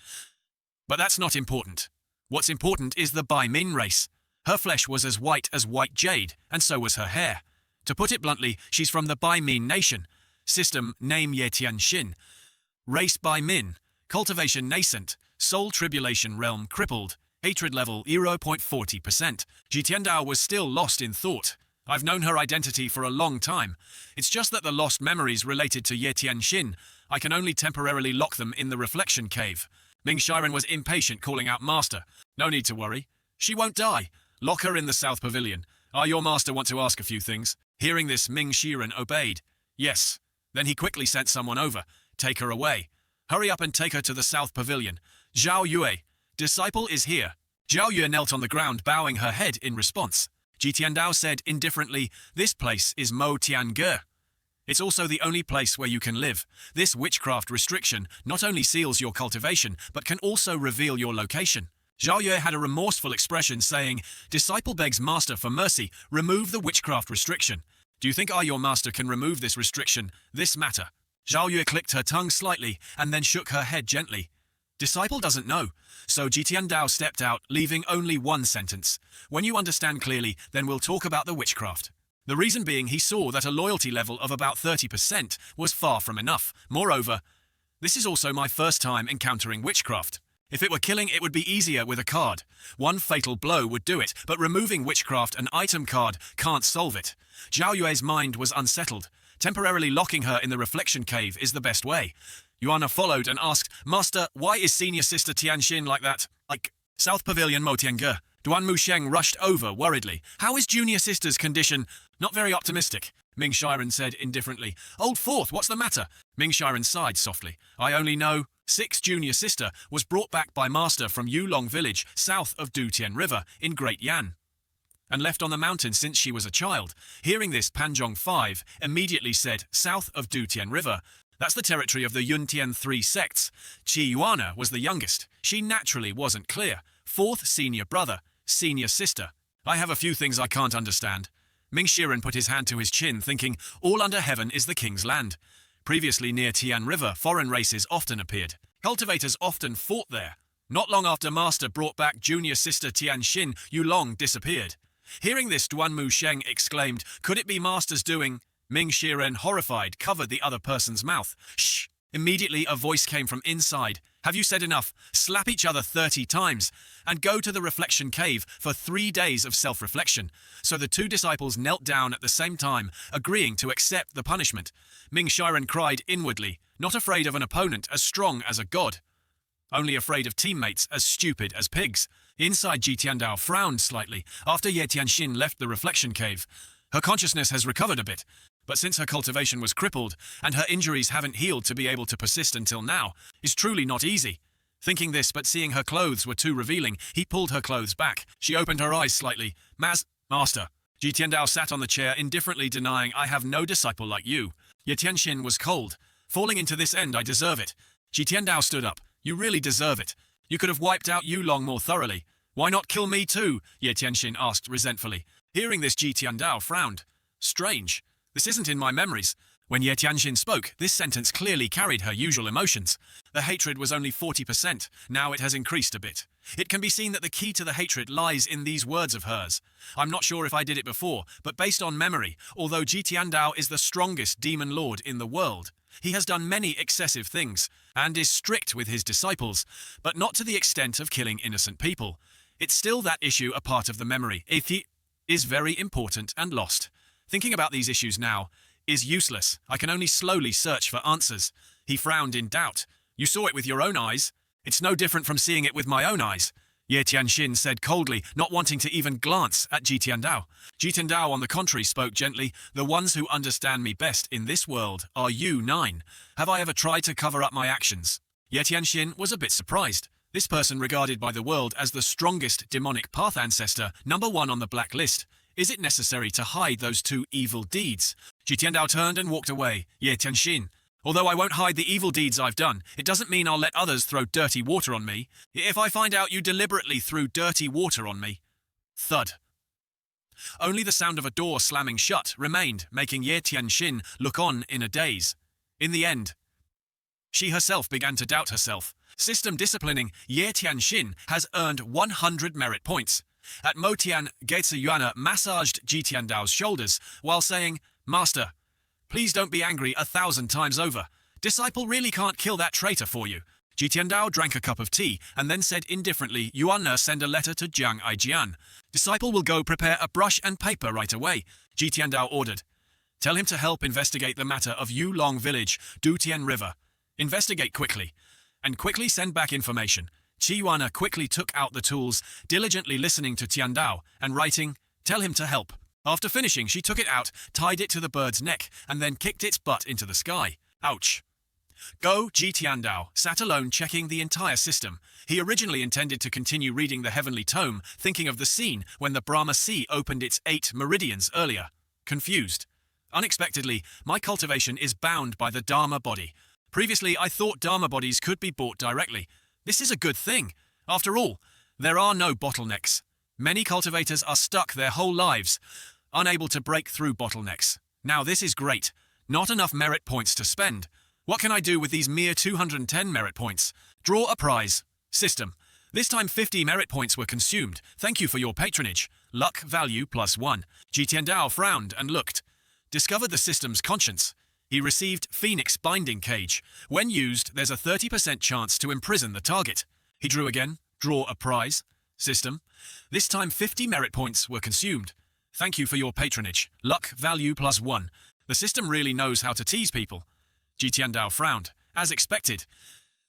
But that's not important. What's important is the Bai Min race. Her flesh was as white jade, and so was her hair. To put it bluntly, she's from the Bai Min nation. System, name Ye Tianxin. Race by Min. Cultivation nascent. Soul tribulation realm crippled. Hatred level 0.40%. Jitiandao was still lost in thought. I've known her identity for a long time. It's just that the lost memories related to Ye Tianxin, I can only temporarily lock them in the reflection cave. Ming Shiren was impatient, calling out, Master. No need to worry. She won't die. Lock her in the South Pavilion. Your master want to ask a few things. Hearing this, Ming Shiren obeyed. Yes. Then he quickly sent someone over. Take her away. Hurry up and take her to the South Pavilion. Zhao Yue. Disciple is here. Zhao Yue knelt on the ground, bowing her head in response. Ji Tiandao said indifferently, This place is Mo Tiange. It's also the only place where you can live. This witchcraft restriction not only seals your cultivation, but can also reveal your location. Zhao Yue had a remorseful expression saying, Disciple begs master for mercy, remove the witchcraft restriction. Do you think I, your master, can remove this restriction, this matter? Zhao Yue clicked her tongue slightly and then shook her head gently. Disciple doesn't know. So Ji Tiandao stepped out, leaving only one sentence. When you understand clearly, then we'll talk about the witchcraft. The reason being he saw that a loyalty level of about 30% was far from enough. Moreover, this is also my first time encountering witchcraft. If it were killing, it would be easier with a card. One fatal blow would do it, but removing witchcraft an item card can't solve it. Zhao Yue's mind was unsettled. Temporarily locking her in the reflection cave is the best way. Yuana followed and asked, Master, why is senior sister Tianxin like that? Like, South Pavilion Mo Tiange. Duan Musheng rushed over worriedly. How is junior sister's condition? Not very optimistic. Ming Shiren said indifferently. Old Fourth, what's the matter? Ming Shiren sighed softly. I only know. 6 junior sister was brought back by master from Yulong village south of Dutian River in Great Yan and left on the mountain since she was a child. Hearing this, Panzhong 5 immediately said, south of Dutian River. That's the territory of the Yuntian 3 sects. Qi Yuana was the youngest. She naturally wasn't clear. 4th senior brother, senior sister. I have a few things I can't understand. Ming Shiren put his hand to his chin, thinking, all under heaven is the king's land. Previously near Tian River, foreign races often appeared. Cultivators often fought there. Not long after master brought back junior sister Tianxin, Yulong disappeared. Hearing this, Duan Musheng exclaimed, could it be master's doing? Ming Shiren, horrified, covered the other person's mouth. Shh! Immediately a voice came from inside. Have you said enough? Slap each other 30 times and go to the reflection cave for 3 days of self-reflection. So the 2 disciples knelt down at the same time, agreeing to accept the punishment. Ming Shiren cried inwardly, not afraid of an opponent as strong as a god, only afraid of teammates as stupid as pigs. Inside, Ji Tiandao frowned slightly after Ye Tianxin left the reflection cave. Her consciousness has recovered a bit, but since her cultivation was crippled and her injuries haven't healed to be able to persist until now, is truly not easy. Thinking this, but seeing her clothes were too revealing, he pulled her clothes back. She opened her eyes slightly. Master. Ji Tiandao sat on the chair, indifferently denying, I have no disciple like you. Ye Tianxin was cold. Falling into this end, I deserve it. Ji Tiandao stood up. You really deserve it. You could have wiped out Yulong more thoroughly. Why not kill me too? Ye Tianxin asked resentfully. Hearing this, Ji Tiandao frowned. Strange. This isn't in my memories. When Ye Tianxin spoke, this sentence clearly carried her usual emotions. The hatred was only 40%. Now it has increased a bit. It can be seen that the key to the hatred lies in these words of hers. I'm not sure if I did it before, but based on memory, although Ji Tiandao is the strongest demon lord in the world, he has done many excessive things, and is strict with his disciples, but not to the extent of killing innocent people. It's still that issue a part of the memory. If he is very important and lost. Thinking about these issues now is useless. I can only slowly search for answers. He frowned in doubt. You saw it with your own eyes. It's no different from seeing it with my own eyes. Ye Tianxin said coldly, not wanting to even glance at Ji Tiandao. Ji Tiandao, on the contrary, spoke gently. The ones who understand me best in this world are you 9. Have I ever tried to cover up my actions? Ye Tianxin was a bit surprised. This person regarded by the world as the strongest demonic path ancestor, number 1 on the black list. Is it necessary to hide those 2 evil deeds? Ji Tiandao turned and walked away. Ye Tianxin. Although I won't hide the evil deeds I've done, it doesn't mean I'll let others throw dirty water on me. If I find out you deliberately threw dirty water on me. Thud. Only the sound of a door slamming shut remained, making Ye Tianxin look on in a daze. In the end, she herself began to doubt herself. System disciplining Ye Tianxin has earned 100 merit points. At Motian, Gaetsu Yuana massaged Ji Tiandao's shoulders while saying, Master, Please don't be angry 1,000 times over. Disciple really can't kill that traitor for you. Ji Tiandao drank a cup of tea and then said indifferently, Yuan send a letter to Jiang Aijian. Disciple will go prepare a brush and paper right away, Ji Tiandao ordered. Tell him to help investigate the matter of Yulong Village, Dutian River. Investigate quickly. And quickly send back information. Qi Yuana quickly took out the tools, diligently listening to Tiandao and writing, Tell him to help. After finishing, she took it out, tied it to the bird's neck, and then kicked its butt into the sky. Ouch. Go, Ji Tiandao sat alone checking the entire system. He originally intended to continue reading the heavenly tome, thinking of the scene when the Brahma Sea opened its 8 meridians earlier. Confused. Unexpectedly, my cultivation is bound by the Dharma body. Previously, I thought Dharma bodies could be bought directly. This is a good thing. After all, there are no bottlenecks. Many cultivators are stuck their whole lives, unable to break through bottlenecks. Now this is great. Not enough merit points to spend. What can I do with these mere 210 merit points? Draw a prize. System. This time 50 merit points were consumed. Thank you for your patronage. Luck value +1. Ji Tiandao frowned and looked. Discovered the system's conscience. He received Phoenix Binding Cage. When used, there's a 30% chance to imprison the target. He drew again. Draw a prize. System. This time 50 merit points were consumed. Thank you for your patronage. Luck value +1. The system really knows how to tease people. Ji Tiandao frowned. As expected.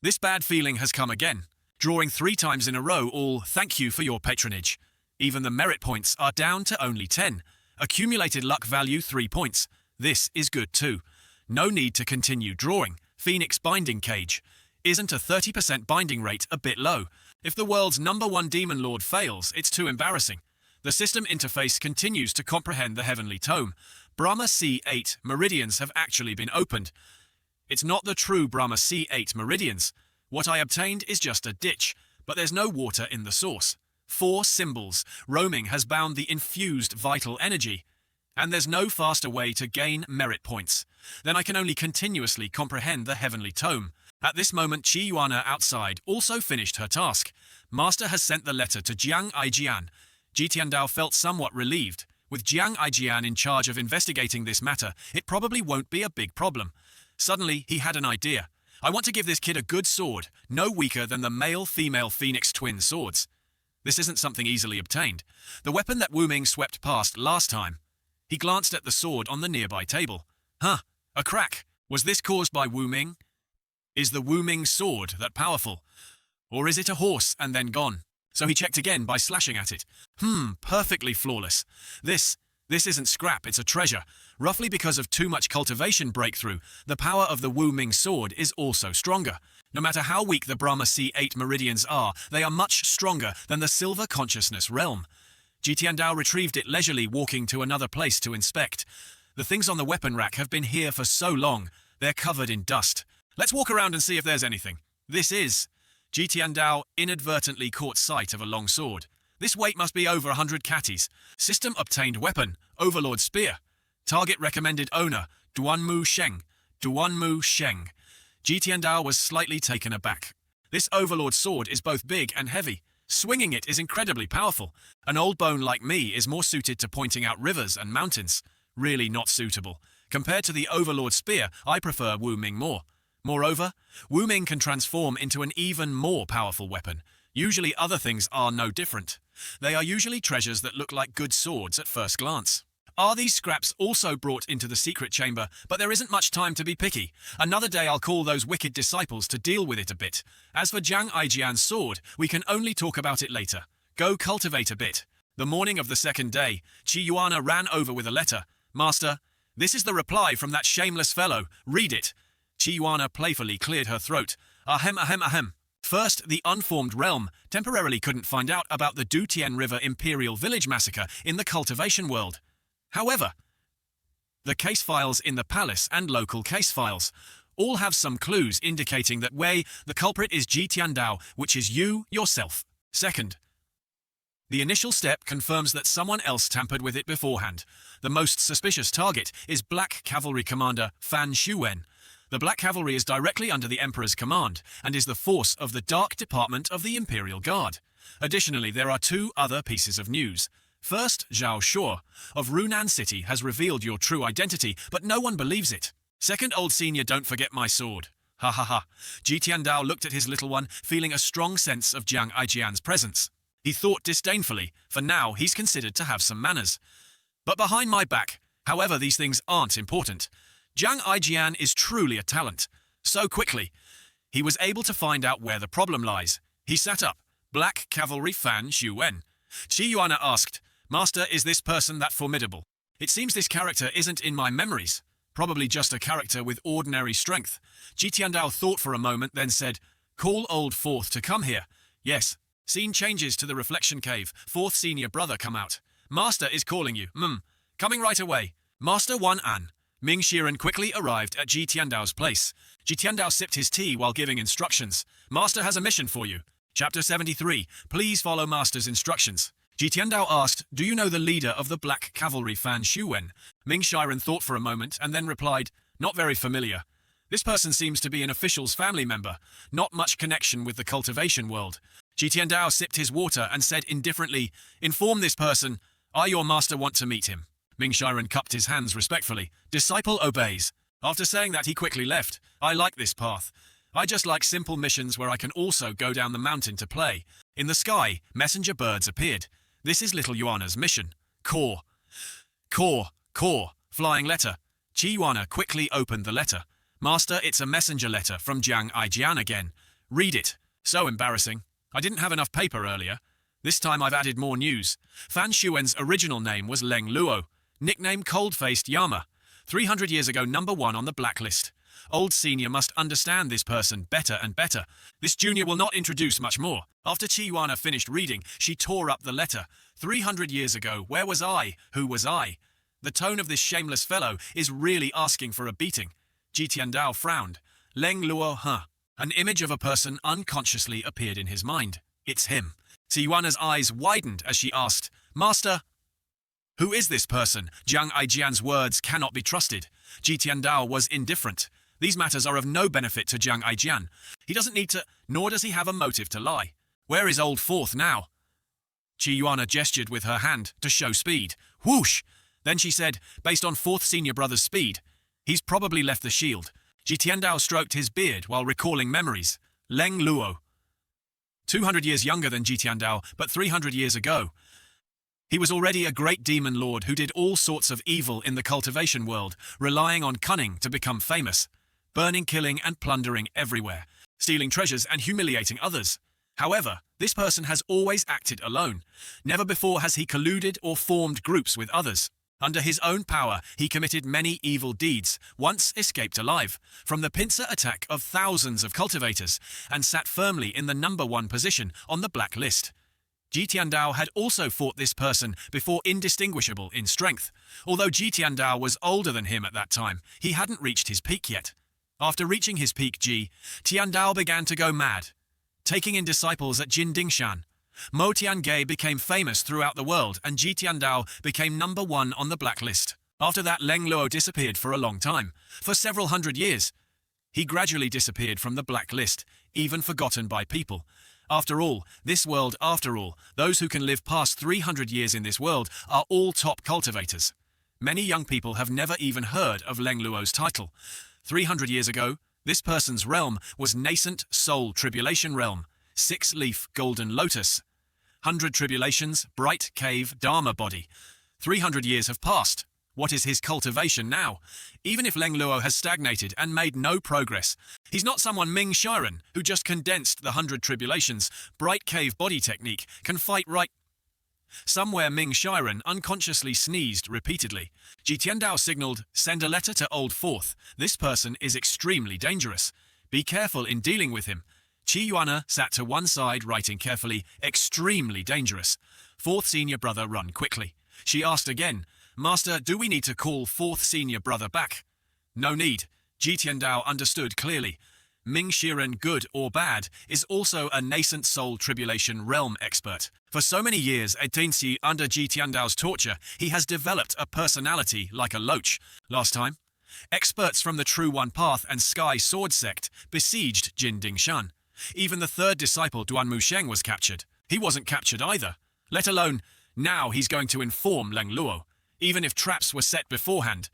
This bad feeling has come again. Drawing 3 times in a row all thank you for your patronage. Even the merit points are down to only 10. Accumulated luck value 3 points. This is good too. No need to continue drawing. Phoenix Binding Cage. Isn't a 30% binding rate a bit low? If the world's #1 demon lord fails, it's too embarrassing. The system interface continues to comprehend the heavenly tome. Brahma C8 meridians have actually been opened. It's not the true Brahma C8 meridians. What I obtained is just a ditch, but there's no water in the source. 4 symbols. Roaming has bound the infused vital energy. And there's no faster way to gain merit points. Then I can only continuously comprehend the heavenly tome. At this moment, Qi Yuana outside also finished her task. Master has sent the letter to Jiang Aijian. Ji Tiandao felt somewhat relieved. With Jiang Aijian in charge of investigating this matter, it probably won't be a big problem. Suddenly, he had an idea. I want to give this kid a good sword, no weaker than the male-female Phoenix twin swords. This isn't something easily obtained. The weapon that Wu Ming swept past last time. He glanced at the sword on the nearby table. Huh, a crack. Was this caused by Wu Ming? Is the Wu Ming sword that powerful? Or is it a horse and then gone? So he checked again by slashing at it. Perfectly flawless. This isn't scrap, it's a treasure. Roughly because of too much cultivation breakthrough, the power of the Wu Ming sword is also stronger. No matter how weak the Brahma C8 meridians are, they are much stronger than the Silver Consciousness realm. Ji Tiandao retrieved it leisurely, walking to another place to inspect. The things on the weapon rack have been here for so long, they're covered in dust. Let's walk around and see if there's anything. This is... Ji Tiandao inadvertently caught sight of a long sword. This weight must be over 100 catties. System obtained weapon, Overlord Spear. Target recommended owner, Duanmu Sheng. Duanmu Sheng. Ji Tiandao was slightly taken aback. This Overlord sword is both big and heavy. Swinging it is incredibly powerful. An old bone like me is more suited to pointing out rivers and mountains. Really not suitable. Compared to the Overlord Spear, I prefer Wu Ming more. Moreover, Wu Ming can transform into an even more powerful weapon. Usually other things are no different. They are usually treasures that look like good swords at first glance. Are these scraps also brought into the secret chamber? But there isn't much time to be picky. Another day I'll call those wicked disciples to deal with it a bit. As for Jiang Aijian's sword, we can only talk about it later. Go cultivate a bit. The morning of the second day, Qi Yuana ran over with a letter. Master, this is the reply from that shameless fellow. Read it. Qi Yuana playfully cleared her throat. Ahem, ahem, ahem. First, the unformed realm temporarily couldn't find out about the Dutian River Imperial Village massacre in the cultivation world. However, the case files in the palace and local case files all have some clues indicating that the culprit is Ji Tiandao, which is you yourself. Second, the initial step confirms that someone else tampered with it beforehand. The most suspicious target is Black Cavalry Commander Fan Shuwen. The Black Cavalry is directly under the Emperor's command and is the force of the Dark Department of the Imperial Guard. Additionally, there are 2 other pieces of news. First, Zhao Shuo of Runan City has revealed your true identity, but no one believes it. Second, old senior, don't forget my sword. Ha ha ha. Ji Tiandao looked at his little one, feeling a strong sense of Jiang Aijian's presence. He thought disdainfully, for now he's considered to have some manners. But behind my back, however, these things aren't important. Jiang Aijian is truly a talent. So quickly, he was able to find out where the problem lies. He sat up. Black Cavalry fan Xu Wen. Qi Yuana asked, Master, is this person that formidable? It seems this character isn't in my memories. Probably just a character with ordinary strength. Ji Tiandao thought for a moment, then said, Call old fourth to come here. Yes. Scene changes to the reflection cave. Fourth senior brother come out. Master is calling you. Coming right away. Master Wan An. Ming Shiren quickly arrived at Ji Tiandao's place. Ji Tiandao sipped his tea while giving instructions. Master has a mission for you. Chapter 73. Please follow Master's instructions. Ji Tiandao asked, Do you know the leader of the Black Cavalry fan Xu Wen? Ming Shiren thought for a moment and then replied, Not very familiar. This person seems to be an official's family member. Not much connection with the cultivation world. Ji Tiandao sipped his water and said indifferently, Inform this person. I, your master, want to meet him. Ming Shiren cupped his hands respectfully. Disciple obeys. After saying that, he quickly left. I like this path. I just like simple missions where I can also go down the mountain to play. In the sky, messenger birds appeared. This is little Yuana's mission. Core. Flying letter. Qi Yuana quickly opened the letter. Master, it's a messenger letter from Jiang Aijian again. Read it. So embarrassing. I didn't have enough paper earlier. This time I've added more news. Fan Xuan's original name was Leng Luo. Nickname Cold-Faced Yama. 300 years ago, #1 on the blacklist. Old senior must understand this person better and better. This junior will not introduce much more. After Qi Yuana finished reading, she tore up the letter. 300 years ago, where was I? Who was I? The tone of this shameless fellow is really asking for a beating. Ji Tiandao frowned. Leng Luo, huh? An image of a person unconsciously appeared in his mind. It's him. Qi Yuana's eyes widened as she asked, Master, who is this person? Jiang Aijian's words cannot be trusted. Ji Tiandao was indifferent. These matters are of no benefit to Jiang Aijian. He doesn't need to, nor does he have a motive to lie. Where is old fourth now? Qi Yuana gestured with her hand to show speed. Whoosh! Then she said, based on fourth senior brother's speed, he's probably left the shield. Ji Tiandao stroked his beard while recalling memories. Leng Luo. 200 years younger than Ji Tiandao, but 300 years ago. He was already a great demon lord who did all sorts of evil in the cultivation world, relying on cunning to become famous. Burning, killing, and plundering everywhere. Stealing treasures and humiliating others. However, this person has always acted alone. Never before has he colluded or formed groups with others. Under his own power, he committed many evil deeds, once escaped alive from the pincer attack of thousands of cultivators, and sat firmly in the #1 position on the blacklist. Ji Tiandao had also fought this person before, indistinguishable in strength. Although Ji Tiandao was older than him at that time, he hadn't reached his peak yet. After reaching his peak, Ji Tiandao began to go mad, taking in disciples at Jindingshan. Mo Tiange became famous throughout the world, and Ji Tiandao became #1 on the blacklist. After that, Leng Luo disappeared for a long time, for several hundred years. He gradually disappeared from the blacklist, even forgotten by people. After all, those who can live past 300 years in this world are all top cultivators. Many young people have never even heard of Leng Luo's title. 300 years ago, this person's realm was nascent soul tribulation realm, 6-leaf golden lotus. 100 tribulations, bright cave, dharma body. 300 years have passed. What is his cultivation now? Even if Leng Luo has stagnated and made no progress, he's not someone Ming Shiren, who just condensed the 100 tribulations, bright cave body technique, can fight right. Somewhere Ming Shiren unconsciously sneezed repeatedly. Ji Tiandao signaled, send a letter to old fourth. This person is extremely dangerous. Be careful in dealing with him. Qi Yuana sat to one side, writing carefully, extremely dangerous. Fourth senior brother run quickly. She asked again, Master, do we need to call fourth senior brother back? No need. Ji Tiandao understood clearly. Ming Shiren, good or bad, is also a nascent soul tribulation realm expert. For so many years at Dainxi, under Ji Tiandao's torture, he has developed a personality like a loach. Last time, experts from the True One Path and Sky Sword Sect besieged Jindingshan. Even the third disciple Duan Musheng was captured. He wasn't captured either, let alone Now he's going to inform Leng Luo, even if traps were set beforehand.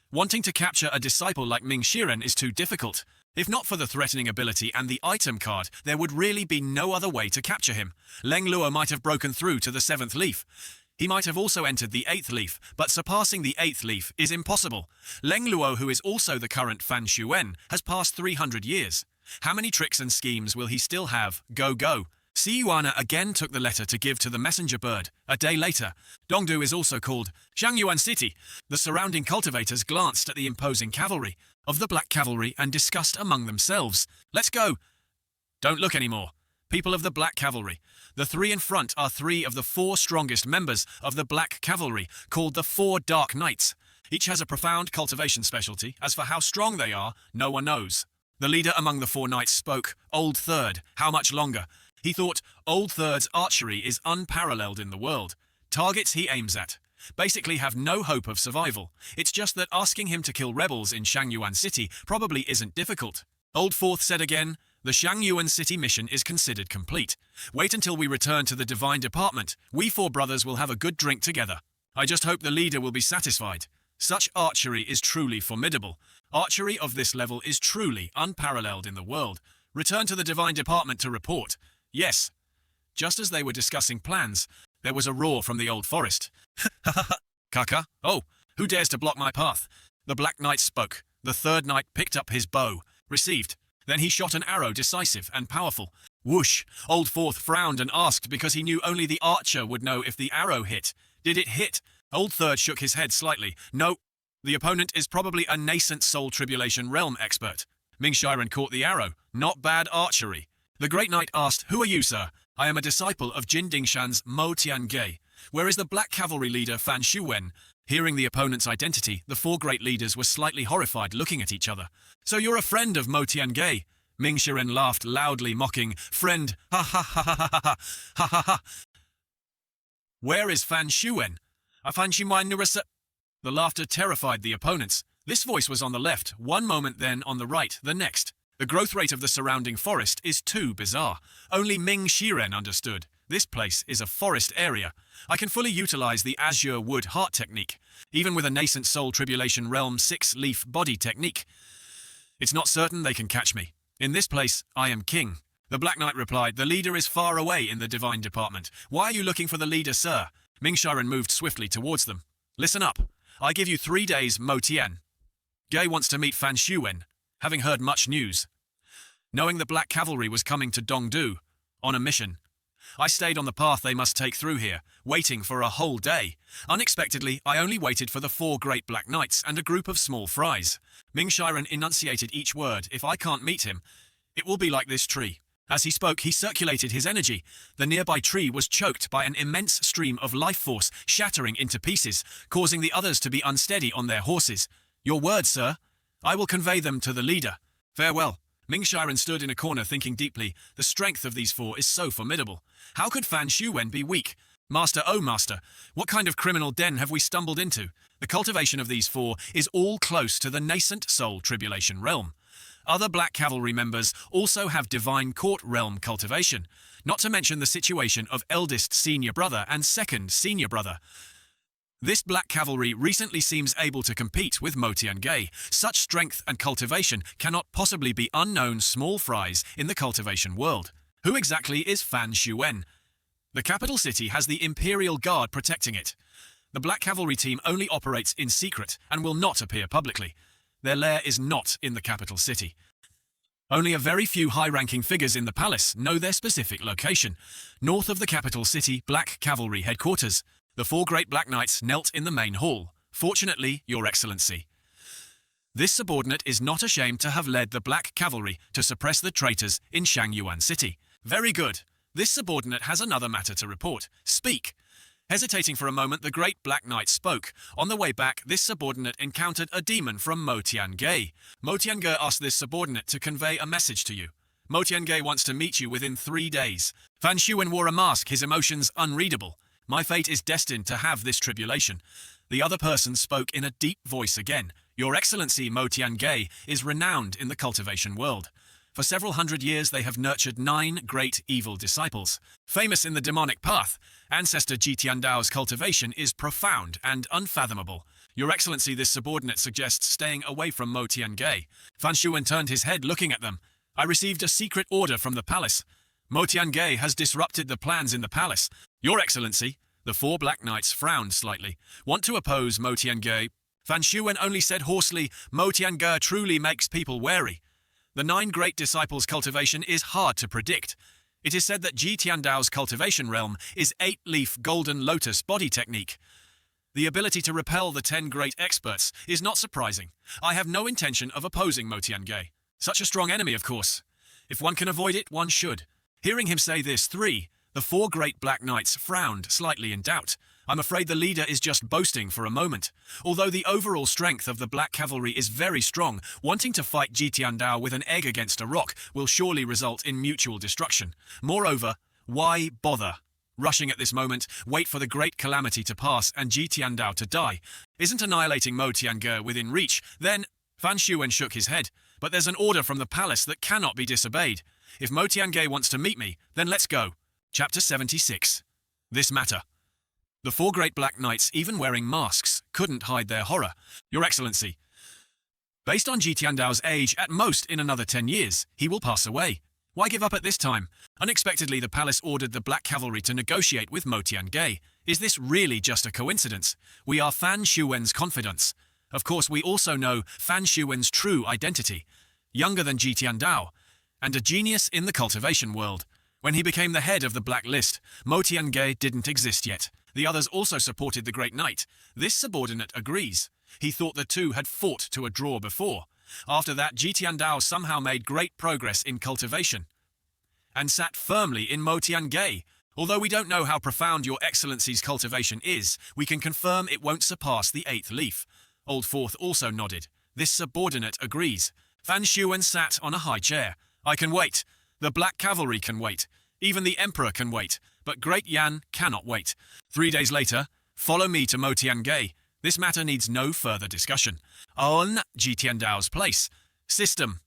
Wanting to capture a disciple like Ming Shiren is too difficult. If not for the threatening ability and the item card, there would really be no other way to capture him. Leng Luo might have broken through to the 7th leaf. He might have also entered the 8th leaf, but surpassing the 8th leaf is impossible. Leng Luo, who is also the current Fan Xuan, has passed 300 years. How many tricks and schemes will he still have? Go, go. Si Yuana again took the letter to give to the messenger bird. A day later, Dongdu is also called Zhangyuan City. The surrounding cultivators glanced at the imposing cavalry of the Black Cavalry and discussed among themselves. Let's go. Don't look anymore. People of the Black Cavalry. The 3 in front are 3 of the 4 strongest members of the Black Cavalry, called the 4 Dark Knights. Each has a profound cultivation specialty. As for how strong they are, no one knows. The leader among the 4 knights spoke. Old Third. How much longer? He thought Old Third's archery is unparalleled in the world. Targets he aims at basically have no hope of survival. It's just that asking him to kill rebels in Zhangyuan City probably isn't difficult. Old Fourth said again, the Zhangyuan City mission is considered complete. Wait until we return to the Divine Department. We 4 brothers will have a good drink together. I just hope the leader will be satisfied. Such archery is truly formidable. Archery of this level is truly unparalleled in the world. Return to the Divine Department to report. Yes. Just as they were discussing plans, there was a roar from the old forest. Ha ha ha. Kaka? Oh, who dares to block my path? The Black Knight spoke. The 3rd knight picked up his bow. Received. Then he shot an arrow, decisive and powerful. Whoosh! Old Fourth frowned and asked because he knew only the archer would know if the arrow hit. Did it hit? Old Third shook his head slightly. No. The opponent is probably a nascent Soul Tribulation Realm expert. Ming Shiren caught the arrow. Not bad archery. The Great Knight asked, Who are you, sir? I am a disciple of Jin Dingshan's Mo Tiange. Where is the Black Cavalry leader Fan Xuan? Hearing the opponent's identity, the 4 great leaders were slightly horrified, looking at each other. So you're a friend of Mo Tiange? Ming Shiren laughed loudly, mocking, Friend, ha ha ha ha ha ha ha ha ha. Where is Fan Xuan? A Fan Xuan Nurasa. The laughter terrified the opponents. This voice was on the left, one moment, then on the right, the next. The growth rate of the surrounding forest is too bizarre. Only Ming Shiren understood. This place is a forest area. I can fully utilize the Azure Wood Heart technique, even with a nascent Soul Tribulation Realm 6-leaf body technique. It's not certain they can catch me. In this place, I am king. The Black Knight replied, The leader is far away in the Divine Department. Why are you looking for the leader, sir? Ming Shiren moved swiftly towards them. Listen up. I give you 3 days, Mo Tian. Gay wants to meet Fan Xuan, having heard much news. Knowing the Black Cavalry was coming to Dongdu, on a mission, I stayed on the path they must take through here, waiting for a whole day. Unexpectedly, I only waited for the 4 great Black Knights and a group of small fries. Ming Shiren enunciated each word. If I can't meet him, it will be like this tree. As he spoke, he circulated his energy. The nearby tree was choked by an immense stream of life force, shattering into pieces, causing the others to be unsteady on their horses. Your words, sir. I will convey them to the leader. Farewell. Ming Shiren stood in a corner thinking deeply. The strength of these 4 is so formidable. How could Fan Xuan be weak? Master, oh master, what kind of criminal den have we stumbled into? The cultivation of these 4 is all close to the nascent Soul Tribulation Realm. Other Black Cavalry members also have Divine Court Realm cultivation, not to mention the situation of eldest senior brother and second senior brother. This Black Cavalry recently seems able to compete with Mo Tiange. Such strength and cultivation cannot possibly be unknown small fries in the cultivation world. Who exactly is Fan Xuan? The capital city has the Imperial Guard protecting it. The Black Cavalry team only operates in secret and will not appear publicly. Their lair is not in the capital city. Only a very few high-ranking figures in the palace know their specific location. North of the capital city, Black Cavalry headquarters. The 4 great Black Knights knelt in the main hall. Fortunately, Your Excellency. This subordinate is not ashamed to have led the Black Cavalry to suppress the traitors in Zhangyuan City. Very good. This subordinate has another matter to report. Speak. Hesitating for a moment, the great Black Knight spoke. On the way back, this subordinate encountered a demon from Mo Tiange. Mo Tiange asked this subordinate to convey a message to you. Mo Tiange wants to meet you within 3 days. Fan Xuan wore a mask, his emotions unreadable. My fate is destined to have this tribulation. The other person spoke in a deep voice again. Your Excellency Mo Tiange is renowned in the cultivation world. For several hundred years, they have nurtured 9 great evil disciples. Famous in the demonic path, Ancestor Ji Tiandao's cultivation is profound and unfathomable. Your Excellency, this subordinate suggests staying away from Mo Tiange. Fan Shuwen turned his head looking at them. I received a secret order from the palace. Mo Tiange has disrupted the plans in the palace. Your Excellency, the 4 Black Knights frowned slightly. Want to oppose Mo Tiange? Fan Shuwen only said hoarsely, Mo Tiange truly makes people wary. The 9 great disciples' cultivation is hard to predict. It is said that Ji Tiandao's cultivation realm is 8-leaf golden lotus body technique. The ability to repel the 10 great experts is not surprising. I have no intention of opposing Mo Tiange. Such a strong enemy, of course. If one can avoid it, one should. Hearing him say this, the 4 great Black Knights frowned slightly in doubt. I'm afraid the leader is just boasting for a moment. Although the overall strength of the Black Cavalry is very strong, wanting to fight Ji Tiandao with an egg against a rock will surely result in mutual destruction. Moreover, why bother? Rushing at this moment, wait for the great calamity to pass and Ji Tiandao to die. Isn't annihilating Mo Tiange within reach? Then, Fan Shuwen shook his head. But there's an order from the palace that cannot be disobeyed. If Mo Tiange wants to meet me, then let's go. Chapter 76. This matter. The 4 great Black Knights, even wearing masks, couldn't hide their horror. Your Excellency, based on Ji Tiandao's age, at most in another 10 years, he will pass away. Why give up at this time? Unexpectedly, the palace ordered the Black Cavalry to negotiate with Mo Tiange. Is this really just a coincidence? We are Fan Shuwen's confidants. Of course, we also know Fan Shuwen's true identity. Younger than Ji Tiandao, and a genius in the cultivation world. When he became the head of the Black List, Mo Tiange didn't exist yet. The others also supported the Great Knight. This subordinate agrees. He thought the two had fought to a draw before. After that, Ji Tiandao somehow made great progress in cultivation and sat firmly in Mo Tiange. Although we don't know how profound Your Excellency's cultivation is, we can confirm it won't surpass the 8th leaf. Old Fourth also nodded. This subordinate agrees. Fan Shuwen sat on a high chair. I can wait. The Black Cavalry can wait. Even the Emperor can wait. But Great Yan cannot wait. 3 days later, follow me to Mo Tiange. This matter needs no further discussion. On Ji Tiandao's place. System.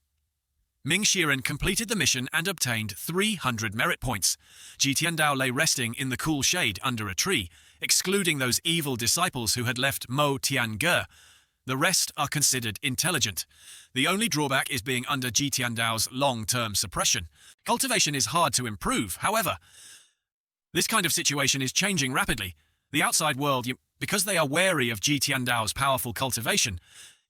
Ming Shiren completed the mission and obtained 300 merit points. Ji Tiandao lay resting in the cool shade under a tree, excluding those evil disciples who had left Mo Tiange. The rest are considered intelligent. The only drawback is being under Ji Tiandao's long-term suppression. Cultivation is hard to improve, however. This kind of situation is changing rapidly. The outside world, because they are wary of Ji Tiandao's powerful cultivation,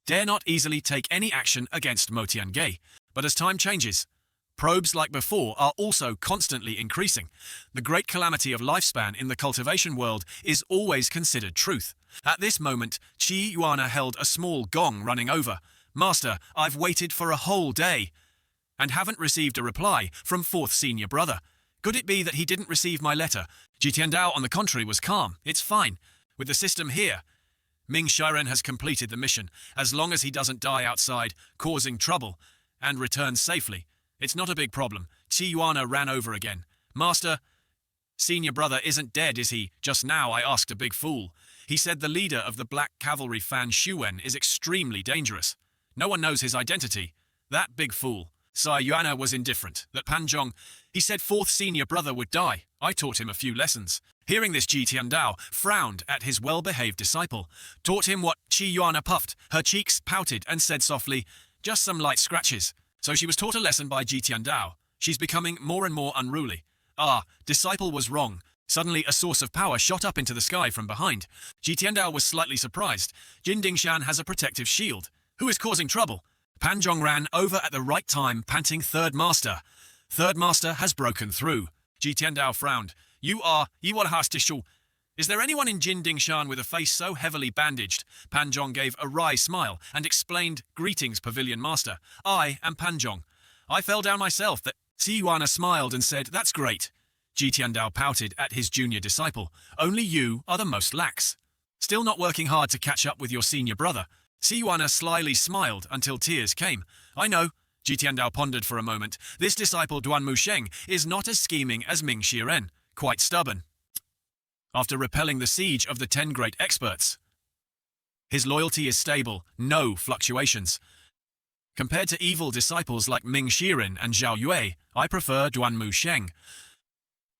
dare not easily take any action against Mo Tiange. But as time changes, probes like before are also constantly increasing. The great calamity of lifespan in the cultivation world is always considered truth. At this moment, Qi Yuana held a small gong running over. Master, I've waited for a whole day and haven't received a reply from 4th senior brother. Could it be that he didn't receive my letter? Ji Tiandao, on the contrary, was calm. It's fine. With the system here, Ming Shiren has completed the mission. As long as he doesn't die outside, causing trouble, and returns safely, it's not a big problem. Qi Yuana ran over again. Master, senior brother isn't dead, is he? Just now I asked a big fool. He said the leader of the Black Cavalry, Fan Shuwen, is extremely dangerous. No one knows his identity. That big fool. Sai Yuana was indifferent. That Panzhong, he said 4th senior brother would die. I taught him a few lessons. Hearing this, Ji Tiandao frowned at his well-behaved disciple. Taught him what? Qi Yuana puffed. Her cheeks pouted and said softly, just some light scratches. So she was taught a lesson by Ji Tiandao. She's becoming more and more unruly. Ah, disciple was wrong. Suddenly, a source of power shot up into the sky from behind. Ji Tiandao was slightly surprised. Jin Dingshan has a protective shield. Who is causing trouble? Panzhong ran over at the right time, panting, Third Master. Third Master has broken through. Ji Tiandao frowned. You are Hastishu. Is there anyone in Jin Dingshan with a face so heavily bandaged? Panzhong gave a wry smile and explained, Greetings, Pavilion Master. I am Panzhong. I fell down myself. That Qi Yuana smiled and said, That's great. Ji Tiandao pouted at his junior disciple. Only you are the most lax. Still not working hard to catch up with your senior brother. Qi Yuana slyly smiled until tears came. I know. Ji Tiandao pondered for a moment. This disciple Duan Musheng is not as scheming as Ming Shiren. Quite stubborn. After repelling the siege of the 10 great experts, his loyalty is stable, no fluctuations. Compared to evil disciples like Ming Shiren and Zhao Yue, I prefer Duanmu Sheng.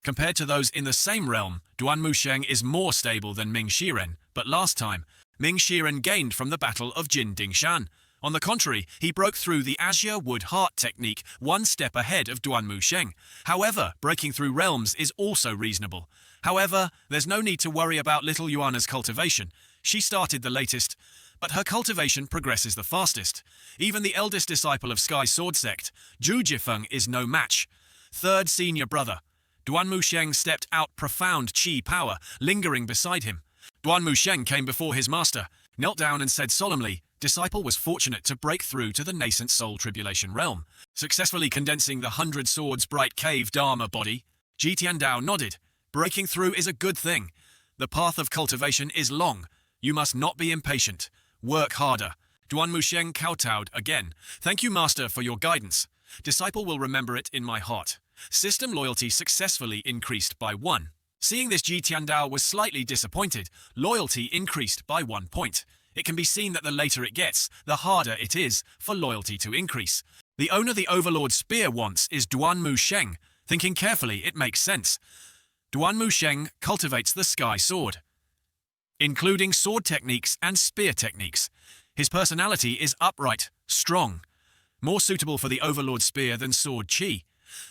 Compared to those in the same realm, Duanmu Sheng is more stable than Ming Shiren, but last time, Ming Shiren gained from the Battle of Jin Dingshan. On the contrary, he broke through the Azure Wood Heart technique one step ahead of Duanmu Sheng. However, breaking through realms is also reasonable. However, there's no need to worry about little Yuana's cultivation. She started the latest, but her cultivation progresses the fastest. Even the eldest disciple of Sky Sword Sect, Zhu Jifeng, is no match. Third senior brother, Duanmu Sheng stepped out profound qi power, lingering beside him. Duanmu Sheng came before his master, knelt down and said solemnly, Disciple was fortunate to break through to the nascent soul tribulation realm, successfully condensing the 100 Swords Bright Cave Dharma body. Ji Tiandao nodded. Breaking through is a good thing. The path of cultivation is long. You must not be impatient. Work harder. Duanmu Sheng kowtowed again. Thank you, Master, for your guidance. Disciple will remember it in my heart. System loyalty successfully increased by 1. Seeing this, Ji Tiandao was slightly disappointed. Loyalty increased by 1 point. It can be seen that the later it gets, the harder it is for loyalty to increase. The owner the Overlord Spear wants is Duanmu Sheng. Thinking carefully, it makes sense. Duanmu Sheng cultivates the Sky Sword, including sword techniques and spear techniques. His personality is upright, strong, more suitable for the Overlord Spear than Sword Qi.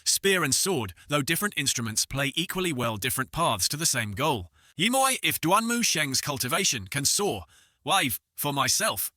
Spear and sword, though different instruments, play equally well different paths to the same goal. Yimoi, if Duanmu Sheng's cultivation can soar, wave, for myself,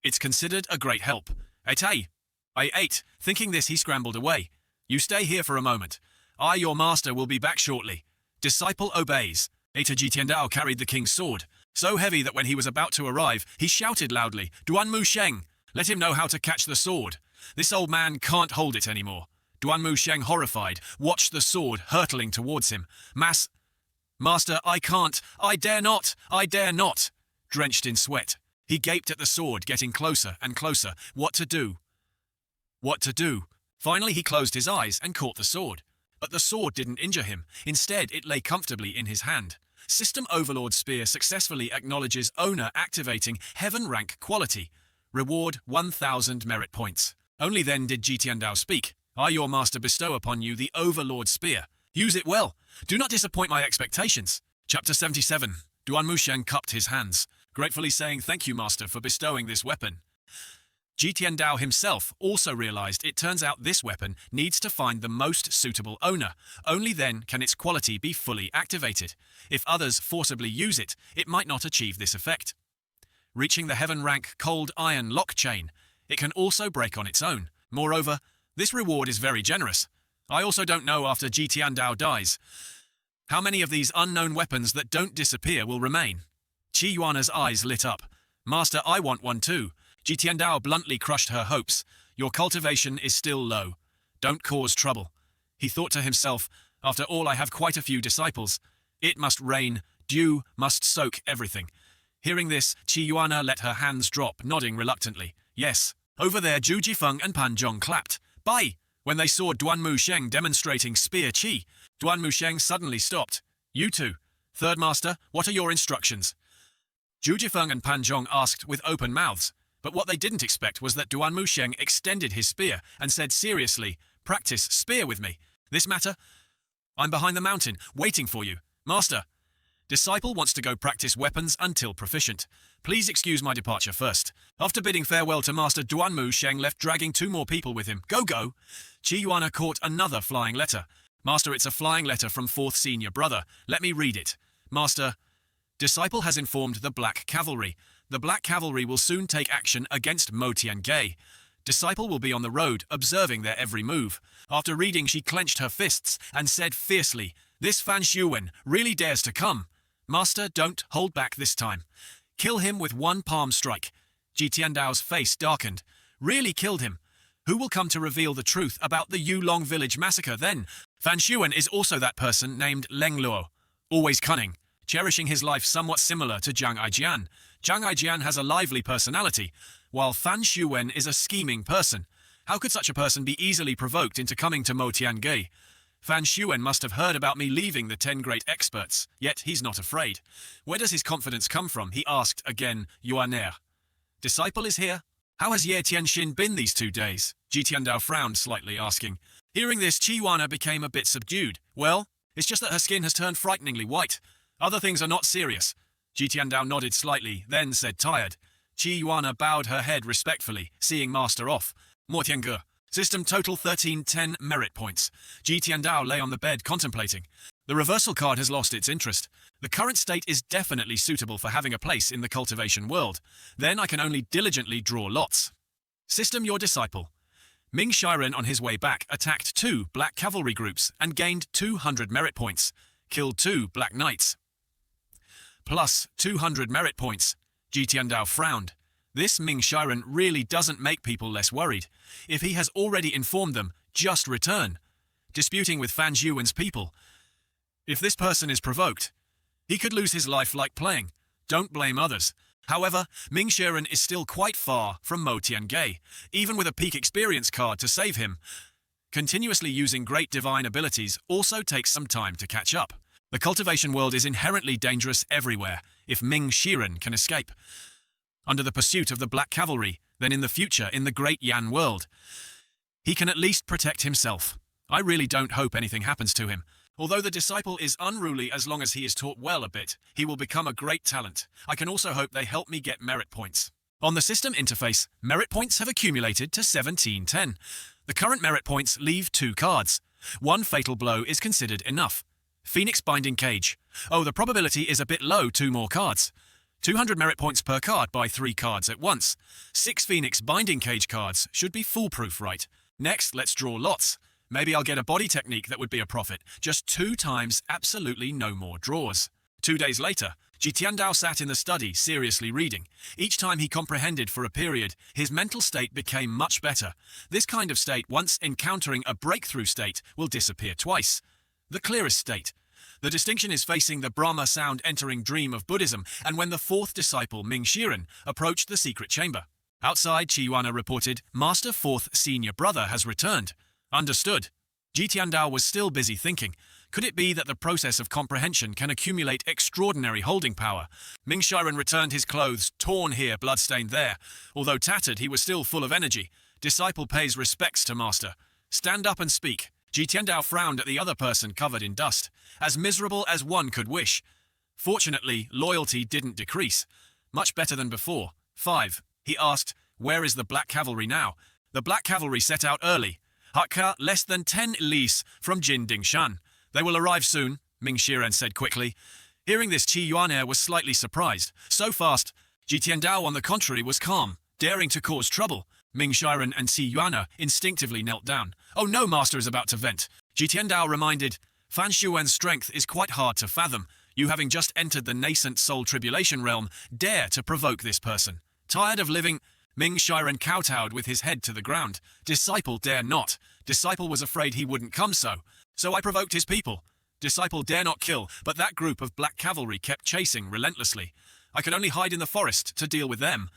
it's considered a great help. I ate. Thinking this, he scrambled away. You stay here for a moment. I, your master, will be back shortly. Disciple obeys. Eta Ji Tiandao carried the king's sword, so heavy that when he was about to arrive, he shouted loudly, Duanmu Sheng, let him know how to catch the sword. This old man can't hold it anymore. Duanmu Sheng, horrified, watched the sword hurtling towards him. Master, I can't. I dare not. I dare not. Drenched in sweat, he gaped at the sword, getting closer and closer. What to do? What to do? Finally, he closed his eyes and caught the sword. But the sword didn't injure him. Instead, it lay comfortably in his hand. System Overlord Spear successfully acknowledges owner activating Heaven Rank quality. Reward 1,000 merit points. Only then did Ji Tiandao speak. I, your master, bestow upon you the Overlord Spear. Use it well. Do not disappoint my expectations. Chapter 77. Duanmu Sheng cupped his hands, gratefully saying thank you, master, for bestowing this weapon. Ji Tiandao himself also realized it turns out this weapon needs to find the most suitable owner. Only then can its quality be fully activated. If others forcibly use it, it might not achieve this effect. Reaching the Heaven Rank Cold Iron Lock Chain, it can also break on its own. Moreover, this reward is very generous. I also don't know after Ji Tiandao dies how many of these unknown weapons that don't disappear will remain. Qi Yuana's eyes lit up. Master, I want one too. Ji Tiandao bluntly crushed her hopes. Your cultivation is still low. Don't cause trouble. He thought to himself, after all, I have quite a few disciples. It must rain, dew must soak everything. Hearing this, Qi Yuana let her hands drop, nodding reluctantly. Yes. Over there, Zhu Jifeng and Pan Zhong clapped. Bye! When they saw Duanmu Sheng demonstrating spear qi, Duanmu Sheng suddenly stopped. You two. Third master, what are your instructions? Zhu Jifeng and Pan Zhong asked with open mouths, but what they didn't expect was that Duanmu Sheng extended his spear and said seriously, practice spear with me. This matter? I'm behind the mountain, waiting for you. Master. Disciple wants to go practice weapons until proficient. Please excuse my departure first. After bidding farewell to Master, Duanmu Sheng left dragging 2 more people with him. Go, go! Qi Yuana caught another flying letter. Master, it's a flying letter from 4th senior brother. Let me read it. Master, Disciple has informed the Black Cavalry. The Black Cavalry will soon take action against Mo Tiange. Disciple will be on the road, observing their every move. After reading, she clenched her fists and said fiercely, this Fan Xuwen really dares to come. Master, don't hold back this time. Kill him with 1 palm strike. Ji Tiandao's face darkened. Really killed him. Who will come to reveal the truth about the Yulong village massacre then? Fan Xuwen is also that person named Leng Luo. Always cunning, cherishing his life somewhat similar to Zhang Aijian. Zhang Aijian has a lively personality, while Fan Xuwen is a scheming person. How could such a person be easily provoked into coming to Mo Tiange? Fan Xuwen must have heard about me leaving the 10 great experts, yet he's not afraid. Where does his confidence come from? He asked again, Yuaner. Disciple is here. How has Ye Tianxin been these 2 days? Ji Tiandao frowned slightly, asking. Hearing this, Qi Yuana became a bit subdued. Well, it's just that her skin has turned frighteningly white. Other things are not serious. Ji Tiandao nodded slightly, then said tired. Qi Yuana bowed her head respectfully, seeing Master off. Mo Tiange. System total 1310 merit points. Ji Tiandao lay on the bed contemplating. The reversal card has lost its interest. The current state is definitely suitable for having a place in the cultivation world. Then I can only diligently draw lots. System your disciple. Ming Shiren on his way back attacked 2 black cavalry groups and gained 200 merit points. Killed 2 black knights. Plus 200 merit points. Ji Tiandao frowned. This Ming Shiren really doesn't make people less worried. If he has already informed them, just return. Disputing with Fan Zhuan's people. If this person is provoked, he could lose his life like playing. Don't blame others. However, Ming Shiren is still quite far from Mo Tiange, even with a peak experience card to save him. Continuously using great divine abilities also takes some time to catch up. The cultivation world is inherently dangerous everywhere, if Ming Shiren can escape. Under the pursuit of the Black Cavalry, then in the future in the Great Yan world, he can at least protect himself. I really don't hope anything happens to him. Although the disciple is unruly as long as he is taught well a bit, he will become a great talent. I can also hope they help me get merit points. On the system interface, merit points have accumulated to 1710. The current merit points leave 2 cards. 1 fatal blow is considered enough. Phoenix Binding Cage. Oh, the probability is a bit low, 2 more cards. 200 merit points per card by 3 cards at once. 6 Phoenix Binding Cage cards should be foolproof, right? Next, let's draw lots. Maybe I'll get a body technique that would be a profit. Just 2 times, absolutely no more draws. 2 days later, Ji Tiandao sat in the study, seriously reading. Each time he comprehended for a period, his mental state became much better. This kind of state, once encountering a breakthrough state, will disappear twice. The clearest state. The distinction is facing the Brahma sound entering dream of Buddhism, and when the 4th disciple, Ming Shiren, approached the secret chamber. Outside, Qi Yuana reported, Master 4th senior brother has returned. Understood. Ji Tiandao was still busy thinking. Could it be that the process of comprehension can accumulate extraordinary holding power? Ming Shiren returned his clothes, torn here, bloodstained there. Although tattered, he was still full of energy. Disciple pays respects to master. Stand up and speak. Ji Tiandao frowned at the other person covered in dust. As miserable as one could wish. Fortunately, loyalty didn't decrease. Much better than before. 5. He asked, where is the Black Cavalry now? The Black Cavalry set out early. Hakka less than 10 lis from Jindingshan. They will arrive soon, Ming Shiren said quickly. Hearing this, Qi Yuana was slightly surprised. So fast. Ji Tiandao, on the contrary, was calm, daring to cause trouble. Ming Shiren and Qi Yuana instinctively knelt down. Oh no, master is about to vent. Ji Tiandao reminded, Fan Zhuan's strength is quite hard to fathom. You, having just entered the nascent soul tribulation realm, dare to provoke this person. Tired of living... Ming Shiren kowtowed with his head to the ground. Disciple dare not. Disciple was afraid he wouldn't come so. So I provoked his people. Disciple dare not kill, but that group of black cavalry kept chasing relentlessly. I could only hide in the forest to deal with them.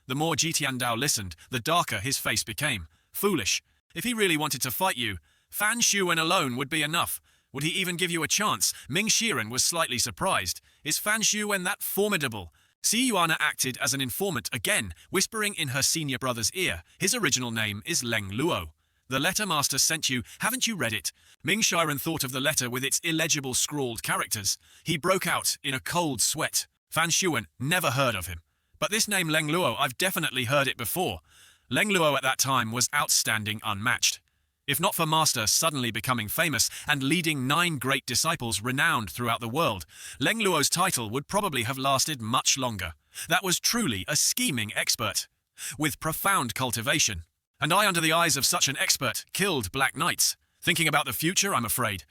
The more Ji Tiandao listened, the darker his face became. Foolish. If he really wanted to fight you, Fan Zhuan alone would be enough. Would he even give you a chance? Ming Shiren was slightly surprised. Is Fan Zhuan that formidable? Qi Yuana acted as an informant again, whispering in her senior brother's ear. His original name is Leng Luo. The letter master sent you, haven't you read it? Ming Shiren thought of the letter with its illegible scrawled characters. He broke out in a cold sweat. Fan Zhuan, never heard of him. But this name Leng Luo, I've definitely heard it before. Leng Luo at that time was outstanding, unmatched. If not for Master suddenly becoming famous and leading 9 great disciples renowned throughout the world, Leng Luo's title would probably have lasted much longer. That was truly a scheming expert, with profound cultivation. And I, under the eyes of such an expert, killed Black Knights. Thinking about the future, I'm afraid.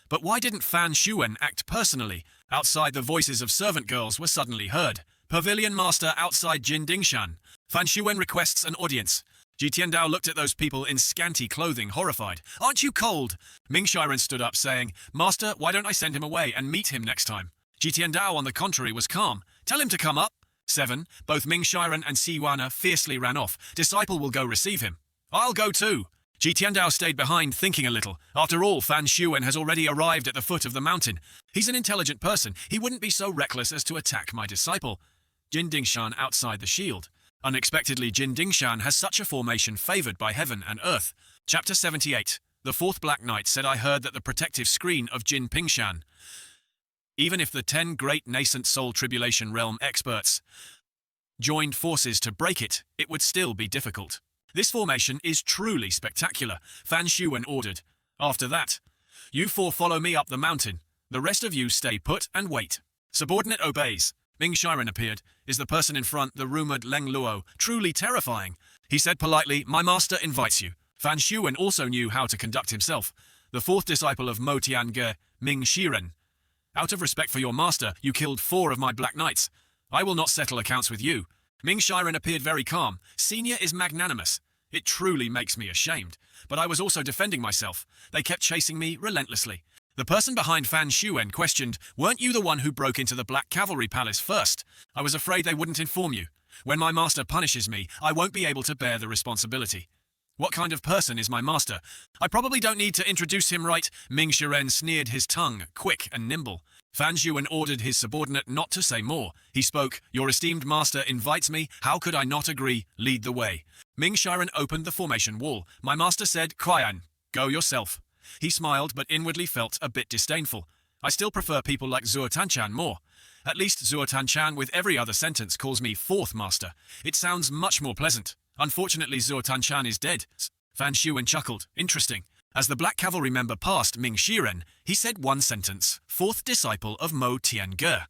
But why didn't Fan Zhuan act personally? Outside, the voices of servant girls were suddenly heard. Pavilion Master outside Jindingshan. Fan Zhuan requests an audience. Ji Tiandao looked at those people in scanty clothing, horrified. Aren't you cold? Ming Shiren stood up, saying, Master, why don't I send him away and meet him next time? Ji Tiandao, on the contrary, was calm. Tell him to come up. 7. Both Ming Shiren and Qi Yuana fiercely ran off. Disciple will go receive him. I'll go too. Ji Tiandao stayed behind, thinking a little. After all, Fan Zhuan has already arrived at the foot of the mountain. He's an intelligent person. He wouldn't be so reckless as to attack my disciple. Jindingshan outside the shield. Unexpectedly, Jin Dingshan has such a formation favored by heaven and earth. Chapter 78. The fourth Black Knight said, I heard that the protective screen of Jin Pingshan, even if the 10 great nascent soul tribulation realm experts joined forces to break it, it would still be difficult. This formation is truly spectacular, Fan Xuan ordered. After that, you four follow me up the mountain. The rest of you stay put and wait. Subordinate obeys. Ming Shiren appeared. Is the person in front the rumored Leng Luo truly terrifying? He said politely, my master invites you. Fan Xuan also knew how to conduct himself. The fourth disciple of Mo Tiange, Ming Shiren. Out of respect for your master, you killed 4 of my Black Knights. I will not settle accounts with you. Ming Shiren appeared very calm. Senior is magnanimous. It truly makes me ashamed. But I was also defending myself. They kept chasing me relentlessly. The person behind Fan Xuan questioned, weren't you the one who broke into the Black Cavalry Palace first? I was afraid they wouldn't inform you. When my master punishes me, I won't be able to bear the responsibility. What kind of person is my master? I probably don't need to introduce him, right? Ming Shiren sneered, his tongue quick and nimble. Fan Xuan ordered his subordinate not to say more. He spoke, your esteemed master invites me. How could I not agree? Lead the way. Ming Shiren opened the formation wall. My master said, Qian, go yourself. He smiled, but inwardly felt a bit disdainful. I still prefer people like Zuo Tanchan more. At least Zuo Tanchan with every other sentence calls me fourth master. It sounds much more pleasant. Unfortunately, Zuo Tanchan is dead. Fan Xuan chuckled. Interesting. As the Black Cavalry member passed Ming Shiren, he said one sentence, fourth disciple of Mo Tiange.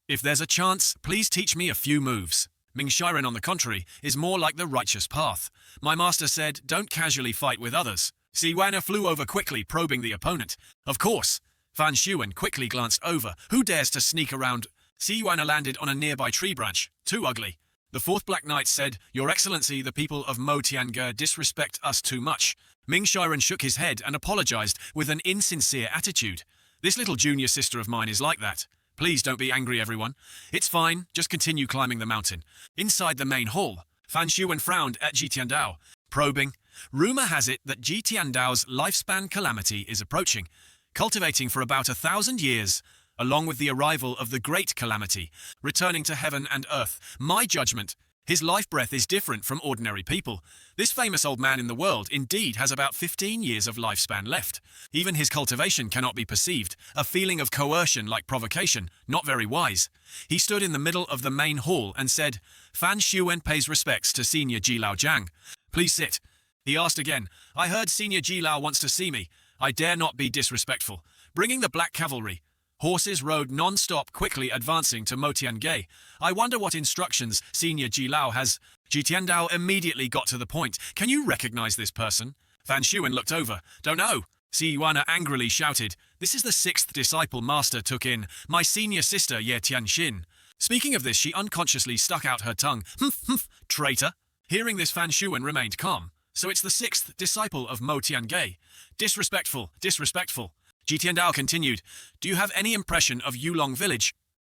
If there's a chance, please teach me a few moves. Ming Shiren, on the contrary, is more like the righteous path. My master said, don't casually fight with others. Siwana flew over quickly, probing the opponent. Of course. Fan Xuan quickly glanced over. Who dares to sneak around? Siwana landed on a nearby tree branch. Too ugly. The fourth Black Knight said, Your Excellency, the people of Mo Tiange disrespect us too much. Ming Shiren shook his head and apologized with an insincere attitude. This little junior sister of mine is like that. Please don't be angry, everyone. It's fine, just continue climbing the mountain. Inside the main hall, Fan Xuan frowned at Ji Tiandao, probing. Rumor has it that Ji Tiandao's lifespan calamity is approaching, cultivating for about 1,000 years, along with the arrival of the Great Calamity, returning to heaven and earth. My judgment, his life breath is different from ordinary people. This famous old man in the world indeed has about 15 years of lifespan left. Even his cultivation cannot be perceived, a feeling of coercion like provocation, not very wise. He stood in the middle of the main hall and said, Fan Xuan pays respects to Senior Ji Lao Jiang. Please sit. He asked again, I heard Senior Ji Lao wants to see me. I dare not be disrespectful. Bringing the Black Cavalry. Horses rode non-stop, quickly advancing to Mo Tiange. I wonder what instructions Senior Ji Lao has. Ji Tiandao immediately got to the point. Can you recognize this person? Fan Xuan looked over. Don't know. Si Yuana angrily shouted. This is the 6th disciple master took in, my senior sister Ye Tianxin. Speaking of this, she unconsciously stuck out her tongue. Humph, traitor. Hearing this, Fan Xuan remained calm. So it's the 6th disciple of Mo Tiange. Disrespectful. Ji Tiandao continued, do you have any impression of Yulong village?